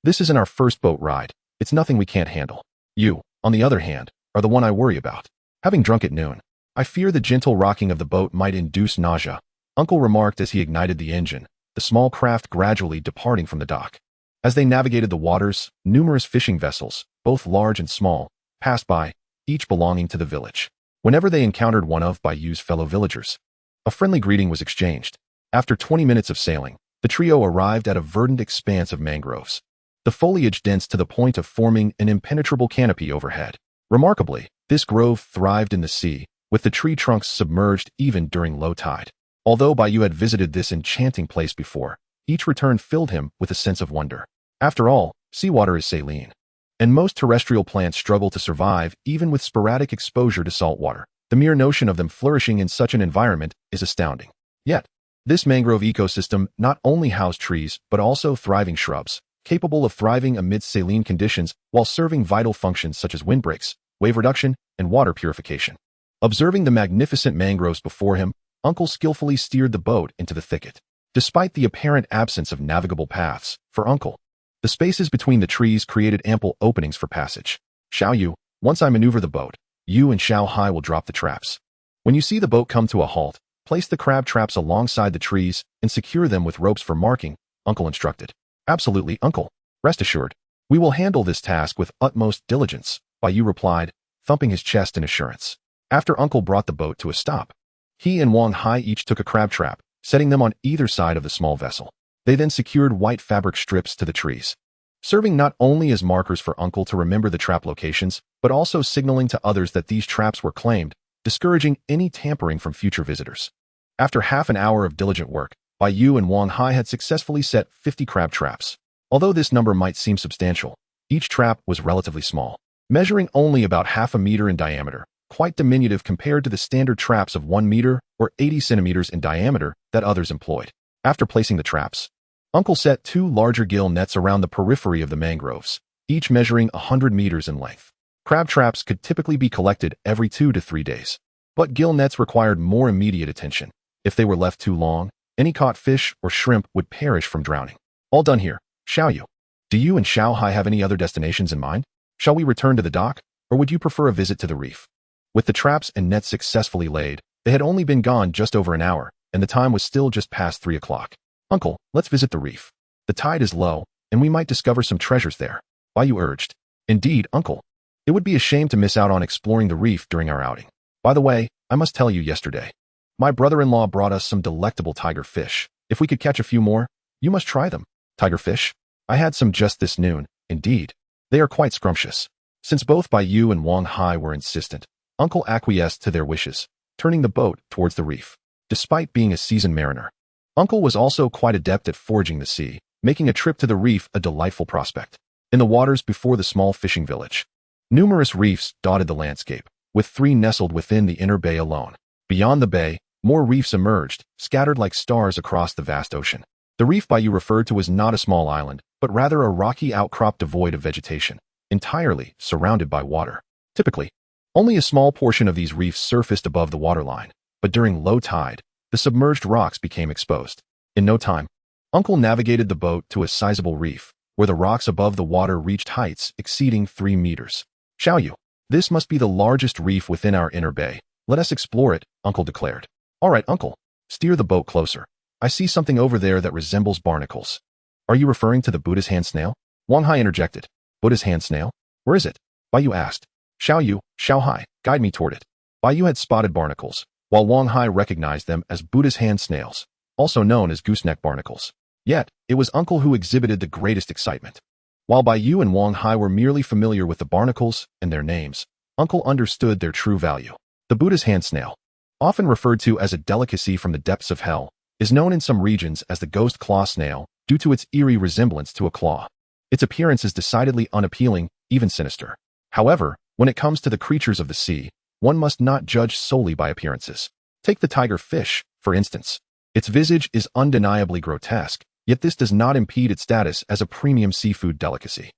This isn't our first boat ride. It's nothing we can't handle. You, on the other hand, are the one I worry about. Having drunk at noon, I fear the gentle rocking of the boat might induce nausea, Uncle remarked as he ignited the engine, the small craft gradually departing from the dock. As they navigated the waters, numerous fishing vessels, both large and small, passed by, each belonging to the village. Whenever they encountered one of Bai Yu's fellow villagers, a friendly greeting was exchanged. After 20 minutes of sailing, the trio arrived at a verdant expanse of mangroves, the foliage dense to the point of forming an impenetrable canopy overhead. Remarkably, this grove thrived in the sea, with the tree trunks submerged even during low tide. Although Bai Yu had visited this enchanting place before, each return filled him with a sense of wonder. After all, seawater is saline, and most terrestrial plants struggle to survive even with sporadic exposure to salt water. The mere notion of them flourishing in such an environment is astounding. Yet, this mangrove ecosystem not only housed trees but also thriving shrubs, capable of thriving amidst saline conditions while serving vital functions such as windbreaks, wave reduction, and water purification. Observing the magnificent mangroves before him, Uncle skillfully steered the boat into the thicket. Despite the apparent absence of navigable paths, for Uncle, the spaces between the trees created ample openings for passage. Xiao Yu, once I maneuver the boat, you and Xiao Hai will drop the traps. When you see the boat come to a halt, place the crab traps alongside the trees and secure them with ropes for marking, Uncle instructed. Absolutely, Uncle. Rest assured, we will handle this task with utmost diligence, Bai Yu replied, thumping his chest in assurance. After Uncle brought the boat to a stop, he and Wang Hai each took a crab trap, setting them on either side of the small vessel. They then secured white fabric strips to the trees, serving not only as markers for Uncle to remember the trap locations, but also signaling to others that these traps were claimed, discouraging any tampering from future visitors. After half an hour of diligent work, Bai Yu and Wang Hai had successfully set 50 crab traps. Although this number might seem substantial, each trap was relatively small, measuring only about half a meter in diameter, quite diminutive compared to the standard traps of 1 meter or 80 centimeters in diameter that others employed. After placing the traps, Uncle set 2 larger gill nets around the periphery of the mangroves, each measuring 100 meters in length. Crab traps could typically be collected every 2 to 3 days, but gill nets required more immediate attention. If they were left too long, any caught fish or shrimp would perish from drowning. All done here, Xiao Yu. Do you and Xiao Hai have any other destinations in mind? Shall we return to the dock, or would you prefer a visit to the reef? With the traps and nets successfully laid, they had only been gone just over an hour, and the time was still just past 3 o'clock. Uncle, let's visit the reef. The tide is low, and we might discover some treasures there, Bai Yu urged. Indeed, Uncle. It would be a shame to miss out on exploring the reef during our outing. By the way, I must tell you yesterday, my brother-in-law brought us some delectable tiger fish. If we could catch a few more, you must try them. Tiger fish? I had some just this noon. Indeed, they are quite scrumptious. Since both Bai Yu and Wang Hai were insistent, Uncle acquiesced to their wishes, turning the boat towards the reef. Despite being a seasoned mariner, Uncle was also quite adept at foraging the sea, making a trip to the reef a delightful prospect. In the waters before the small fishing village, numerous reefs dotted the landscape, with 3 nestled within the inner bay alone. Beyond the bay, more reefs emerged, scattered like stars across the vast ocean. The reef Bai Yu referred to was not a small island, but rather a rocky outcrop devoid of vegetation, entirely surrounded by water. Typically, only a small portion of these reefs surfaced above the waterline, but during low tide, the submerged rocks became exposed. In no time, Uncle navigated the boat to a sizable reef, where the rocks above the water reached heights exceeding 3 meters. Xiao Yu, this must be the largest reef within our inner bay. Let us explore it, Uncle declared. All right, Uncle. Steer the boat closer. I see something over there that resembles barnacles. Are you referring to the Buddha's hand snail? Wang Hai interjected. Buddha's hand snail? Where is it? Bai Yu asked. Xiao Yu, Xiao Hai, guide me toward it. Bai Yu had spotted barnacles, while Wang Hai recognized them as Buddha's hand snails, also known as gooseneck barnacles. Yet, it was Uncle who exhibited the greatest excitement. While Bai Yu and Wang Hai were merely familiar with the barnacles and their names, Uncle understood their true value. The Buddha's hand snail, often referred to as a delicacy from the depths of hell, is known in some regions as the ghost claw snail due to its eerie resemblance to a claw. Its appearance is decidedly unappealing, even sinister. However, when it comes to the creatures of the sea, one must not judge solely by appearances. Take the tiger fish, for instance. Its visage is undeniably grotesque, yet this does not impede its status as a premium seafood delicacy.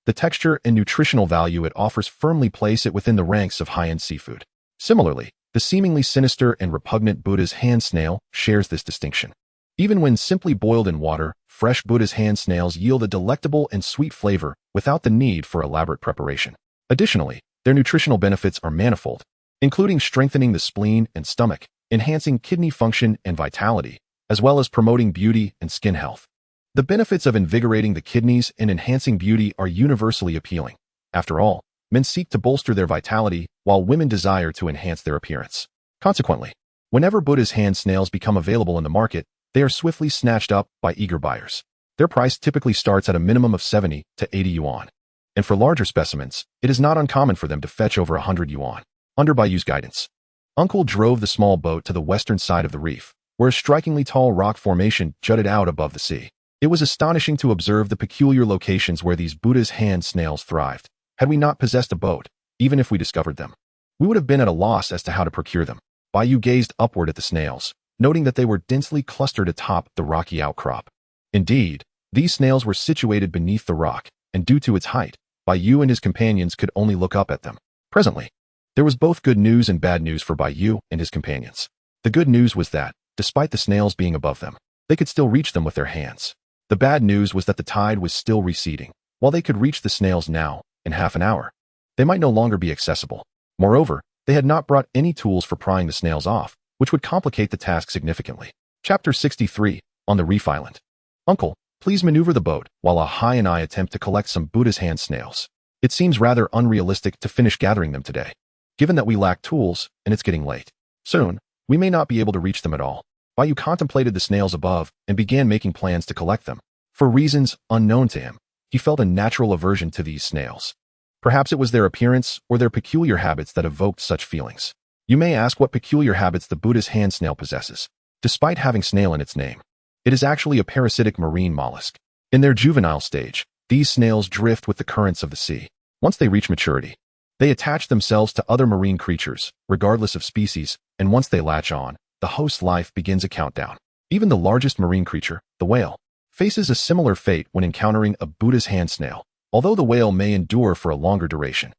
The texture and nutritional value it offers firmly place it within the ranks of high-end seafood. Similarly, The seemingly sinister and repugnant Buddha's hand snail shares this distinction. Even when simply boiled in water, fresh Buddha's hand snails yield a delectable and sweet flavor without the need for elaborate preparation. Additionally, their nutritional benefits are manifold, including strengthening the spleen and stomach, enhancing kidney function and vitality, as well as promoting beauty and skin health. The benefits of invigorating the kidneys and enhancing beauty are universally appealing. After all, men seek to bolster their vitality, while women desire to enhance their appearance. Consequently, whenever Buddha's hand snails become available in the market, they are swiftly snatched up by eager buyers. Their price typically starts at a minimum of 70 to 80 yuan. And for larger specimens, it is not uncommon for them to fetch over 100 yuan. Under Bai Yu's guidance, Uncle drove the small boat to the western side of the reef, where a strikingly tall rock formation jutted out above the sea. It was astonishing to observe the peculiar locations where these Buddha's hand snails thrived. Had we not possessed a boat, even if we discovered them, we would have been at a loss as to how to procure them. Bai Yu gazed upward at the snails, noting that they were densely clustered atop the rocky outcrop. Indeed, these snails were situated beneath the rock, and due to its height, Bai Yu and his companions could only look up at them. Presently, there was both good news and bad news for Bai Yu and his companions. The good news was that, despite the snails being above them, they could still reach them with their hands. The bad news was that the tide was still receding. While they could reach the snails now, in half an hour, they might no longer be accessible. Moreover, they had not brought any tools for prying the snails off, which would complicate the task significantly. Chapter 63, On the Reef Island. Uncle, please maneuver the boat while Ahai and I attempt to collect some Buddha's hand snails. It seems rather unrealistic to finish gathering them today, given that we lack tools and it's getting late. Soon, we may not be able to reach them at all. Bai Yu contemplated the snails above and began making plans to collect them. For reasons unknown to him, he felt a natural aversion to these snails. Perhaps it was their appearance or their peculiar habits that evoked such feelings. You may ask what peculiar habits the Buddha's hand snail possesses. Despite having snail in its name, it is actually a parasitic marine mollusk. In their juvenile stage, these snails drift with the currents of the sea. Once they reach maturity, they attach themselves to other marine creatures, regardless of species, and once they latch on, the host's life begins a countdown. Even the largest marine creature, the whale, faces a similar fate when encountering a Buddha's hand snail, although the whale may endure for a longer duration.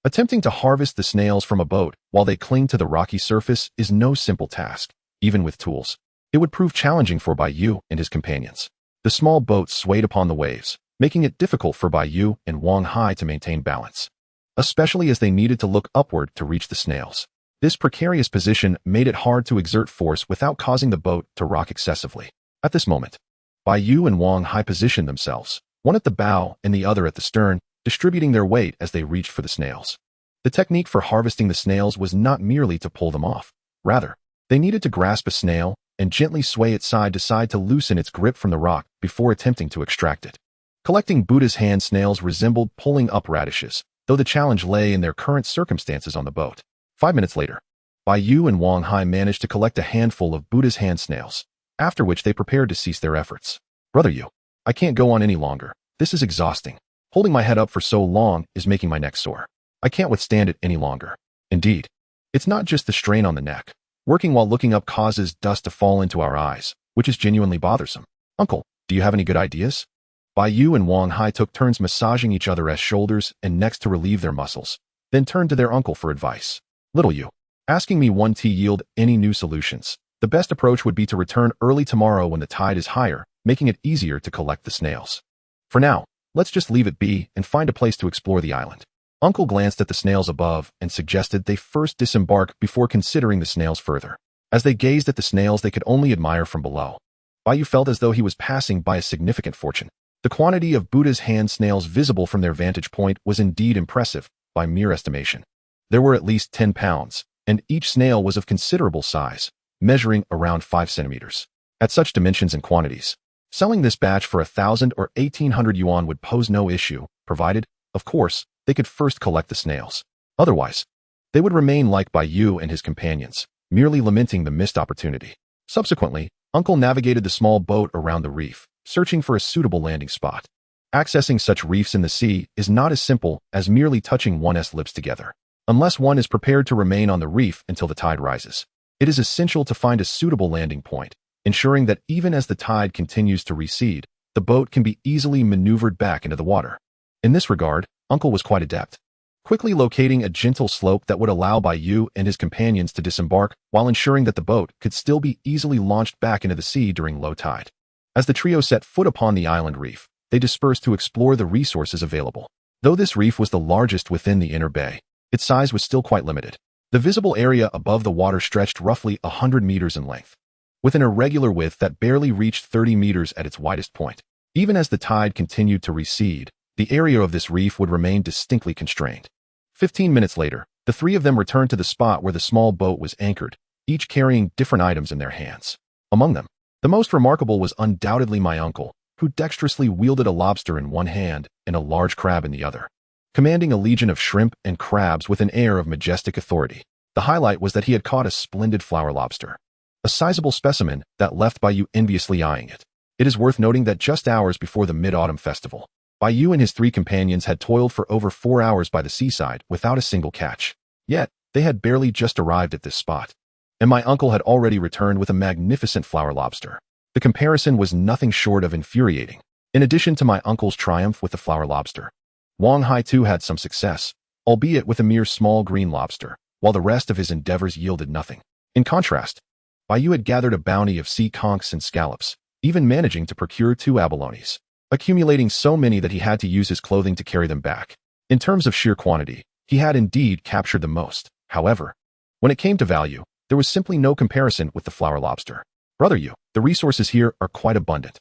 Attempting to harvest the snails from a boat while they cling to the rocky surface is no simple task, even with tools. It would prove challenging for Bai Yu and his companions. The small boat swayed upon the waves, making it difficult for Bai Yu and Wang Hai to maintain balance, especially as they needed to look upward to reach the snails. This precarious position made it hard to exert force without causing the boat to rock excessively. At this moment, Bai Yu and Wang Hai positioned themselves, one at the bow and the other at the stern, distributing their weight as they reached for the snails. The technique for harvesting the snails was not merely to pull them off. Rather, they needed to grasp a snail and gently sway it side to side to loosen its grip from the rock before attempting to extract it. Collecting Buddha's hand snails resembled pulling up radishes, though the challenge lay in their current circumstances on the boat. 5 minutes later, Bai Yu and Wang Hai managed to collect a handful of Buddha's hand snails, after which they prepared to cease their efforts. Brother Yu, I can't go on any longer. This is exhausting. Holding my head up for so long is making my neck sore. I can't withstand it any longer. Indeed, it's not just the strain on the neck. Working while looking up causes dust to fall into our eyes, which is genuinely bothersome. Uncle, do you have any good ideas? Bai Yu and Wang Hai took turns massaging each other's shoulders and necks to relieve their muscles, then turned to their uncle for advice. Little Yu, asking me won't yield any new solutions. The best approach would be to return early tomorrow when the tide is higher, making it easier to collect the snails. For now, let's just leave it be and find a place to explore the island. Uncle glanced at the snails above and suggested they first disembark before considering the snails further. As they gazed at the snails they could only admire from below, Bai Yu felt as though he was passing by a significant fortune. The quantity of Buddha's hand snails visible from their vantage point was indeed impressive, by mere estimation. There were at least 10 pounds, and each snail was of considerable size, measuring around 5 centimeters. At such dimensions and quantities, selling this batch for 1,000 or 1,800 yuan would pose no issue, provided, of course, they could first collect the snails. Otherwise, they would remain like Bai Yu and his companions, merely lamenting the missed opportunity. Subsequently, Uncle navigated the small boat around the reef, searching for a suitable landing spot. Accessing such reefs in the sea is not as simple as merely touching one's lips together. Unless one is prepared to remain on the reef until the tide rises, it is essential to find a suitable landing point, ensuring that even as the tide continues to recede, the boat can be easily maneuvered back into the water. In this regard, Uncle was quite adept. quickly locating a gentle slope that would allow Bai Yu and his companions to disembark while ensuring that the boat could still be easily launched back into the sea during low tide. As the trio set foot upon the island reef, they dispersed to explore the resources available. Though this reef was the largest within the inner bay, its size was still quite limited. The visible area above the water stretched roughly 100 meters in length, with an irregular width that barely reached 30 meters at its widest point. Even as the tide continued to recede, the area of this reef would remain distinctly constrained. 15 minutes later, the three of them returned to the spot where the small boat was anchored, each carrying different items in their hands. Among them, the most remarkable was undoubtedly my uncle, who dexterously wielded a lobster in one hand and a large crab in the other, commanding a legion of shrimp and crabs with an air of majestic authority. The highlight was that he had caught a splendid flower lobster, a sizable specimen that left Bai Yu enviously eyeing it. It is worth noting that just hours before the Mid-Autumn Festival, Bai Yu and his three companions had toiled for over 4 hours by the seaside without a single catch. Yet, they had barely just arrived at this spot, and my uncle had already returned with a magnificent flower lobster. The comparison was nothing short of infuriating. In addition to my uncle's triumph with the flower lobster, Wang Hai too had some success, albeit with a mere small green lobster, while the rest of his endeavors yielded nothing. In contrast, Bai Yu had gathered a bounty of sea conchs and scallops, even managing to procure 2 abalones, accumulating so many that he had to use his clothing to carry them back. In terms of sheer quantity, he had indeed captured the most. However, when it came to value, there was simply no comparison with the flower lobster. Brother Yu, the resources here are quite abundant.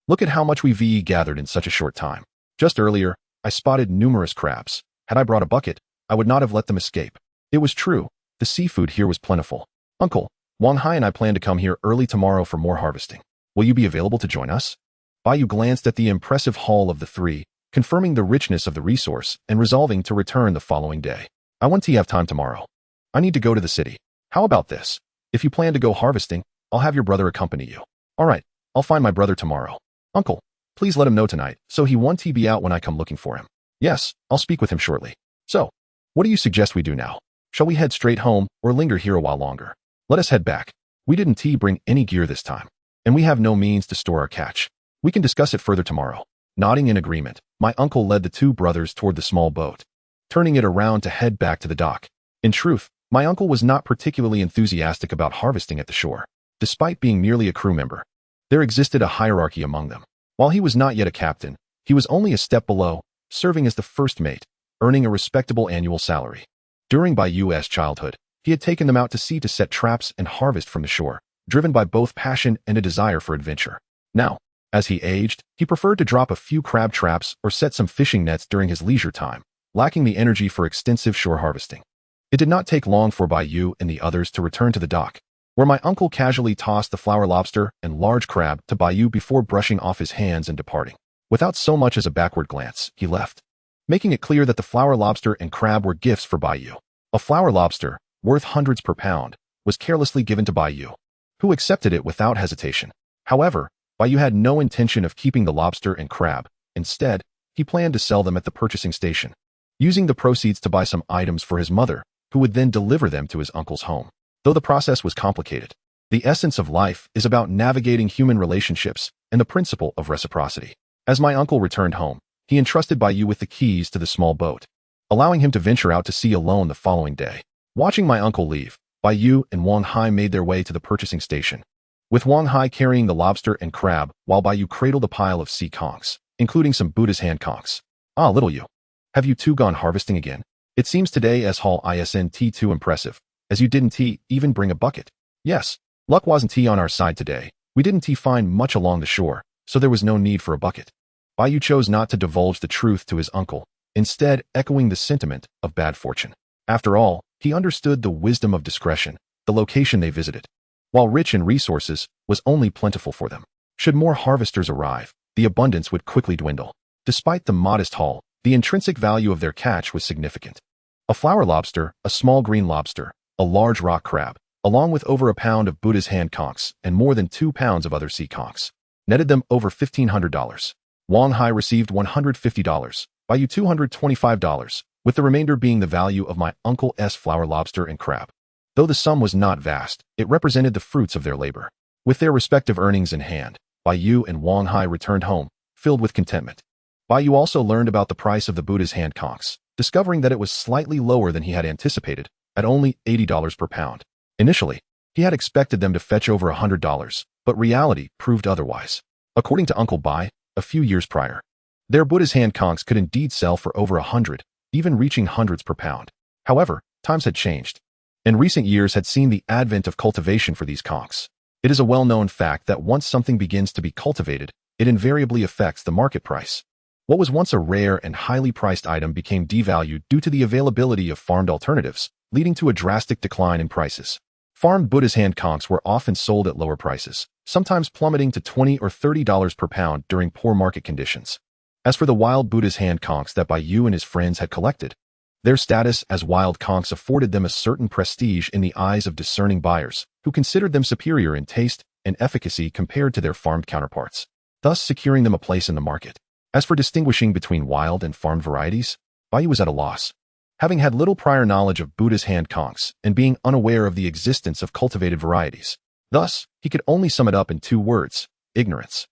Look at how much we've gathered in such a short time. Just earlier, I spotted numerous crabs. Had I brought a bucket, I would not have let them escape. It was true, the seafood here was plentiful. Uncle, Wang Hai and I plan to come here early tomorrow for more harvesting. Will you be available to join us? Bai Yu glanced at the impressive haul of the three, confirming the richness of the resource and resolving to return the following day. I want to have time tomorrow. I need to go to the city. How about this? If you plan to go harvesting, I'll have your brother accompany you. All right, I'll find my brother tomorrow. Uncle, please let him know tonight, so he won't be out when I come looking for him. Yes, I'll speak with him shortly. So, what do you suggest we do now? Shall we head straight home or linger here a while longer? Let us head back. We didn't bring any gear this time, and we have no means to store our catch. We can discuss it further tomorrow. Nodding in agreement, my uncle led the 2 brothers toward the small boat, turning it around to head back to the dock. In truth, my uncle was not particularly enthusiastic about harvesting at the shore. Despite being merely a crew member, there existed a hierarchy among them. While he was not yet a captain, he was only a step below, serving as the first mate, earning a respectable annual salary. During Bai Yu's childhood, he had taken them out to sea to set traps and harvest from the shore, driven by both passion and a desire for adventure. Now, as he aged, he preferred to drop a few crab traps or set some fishing nets during his leisure time, lacking the energy for extensive shore harvesting. It did not take long for Bai Yu and the others to return to the dock, where my uncle casually tossed the flower lobster and large crab to Bai Yu before brushing off his hands and departing. Without so much as a backward glance, he left, making it clear that the flower lobster and crab were gifts for Bai Yu. A flower lobster, worth hundreds per pound, was carelessly given to Bai Yu, who accepted it without hesitation. However, Bai Yu had no intention of keeping the lobster and crab. Instead, he planned to sell them at the purchasing station, using the proceeds to buy some items for his mother, who would then deliver them to his uncle's home. Though the process was complicated, the essence of life is about navigating human relationships and the principle of reciprocity. As my uncle returned home, he entrusted Bai Yu with the keys to the small boat, allowing him to venture out to sea alone the following day. Watching my uncle leave, Bai Yu and Wang Hai made their way to the purchasing station, with Wang Hai carrying the lobster and crab while Bai Yu cradled a pile of sea conchs, including some Buddha's hand conchs. Ah, little Yu, have you 2 gone harvesting again? It seems today as haul isn't too impressive, as you didn't even bring a bucket. Yes, luck wasn't on our side today. We didn't find much along the shore, so there was no need for a bucket. Bai Yu chose not to divulge the truth to his uncle, instead echoing the sentiment of bad fortune. After all, he understood the wisdom of discretion. The location they visited, while rich in resources, was only plentiful for them. Should more harvesters arrive, the abundance would quickly dwindle. Despite the modest haul, the intrinsic value of their catch was significant. A flower lobster, a small green lobster, a large rock crab, along with over a pound of Buddha's hand conchs and more than 2 pounds of other sea conchs, netted them over $1,500. Wang Hai received $150, Bai Yu $225, with the remainder being the value of my uncle's flower lobster and crab. Though the sum was not vast, it represented the fruits of their labor. With their respective earnings in hand, Bai Yu and Wang Hai returned home, filled with contentment. Bai Yu also learned about the price of the Buddha's hand conchs, discovering that it was slightly lower than he had anticipated, at only $80 per pound. Initially, he had expected them to fetch over $100, but reality proved otherwise. According to Uncle Bai, a few years prior, their Buddha's hand conchs could indeed sell for over 100, even reaching hundreds per pound. However, times had changed, and recent years had seen the advent of cultivation for these conchs. It is a well-known fact that once something begins to be cultivated, it invariably affects the market price. What was once a rare and highly priced item became devalued due to the availability of farmed alternatives, leading to a drastic decline in prices. Farmed Buddha's hand conchs were often sold at lower prices, sometimes plummeting to $20 or $30 per pound during poor market conditions. As for the wild Buddha's hand conchs that Bai Yu and his friends had collected, their status as wild conchs afforded them a certain prestige in the eyes of discerning buyers, who considered them superior in taste and efficacy compared to their farmed counterparts, thus securing them a place in the market. As for distinguishing between wild and farmed varieties, Bai Yu was at a loss. Having had little prior knowledge of Buddha's hand conchs and being unaware of the existence of cultivated varieties. Thus, he could only sum it up in two words: ignorance.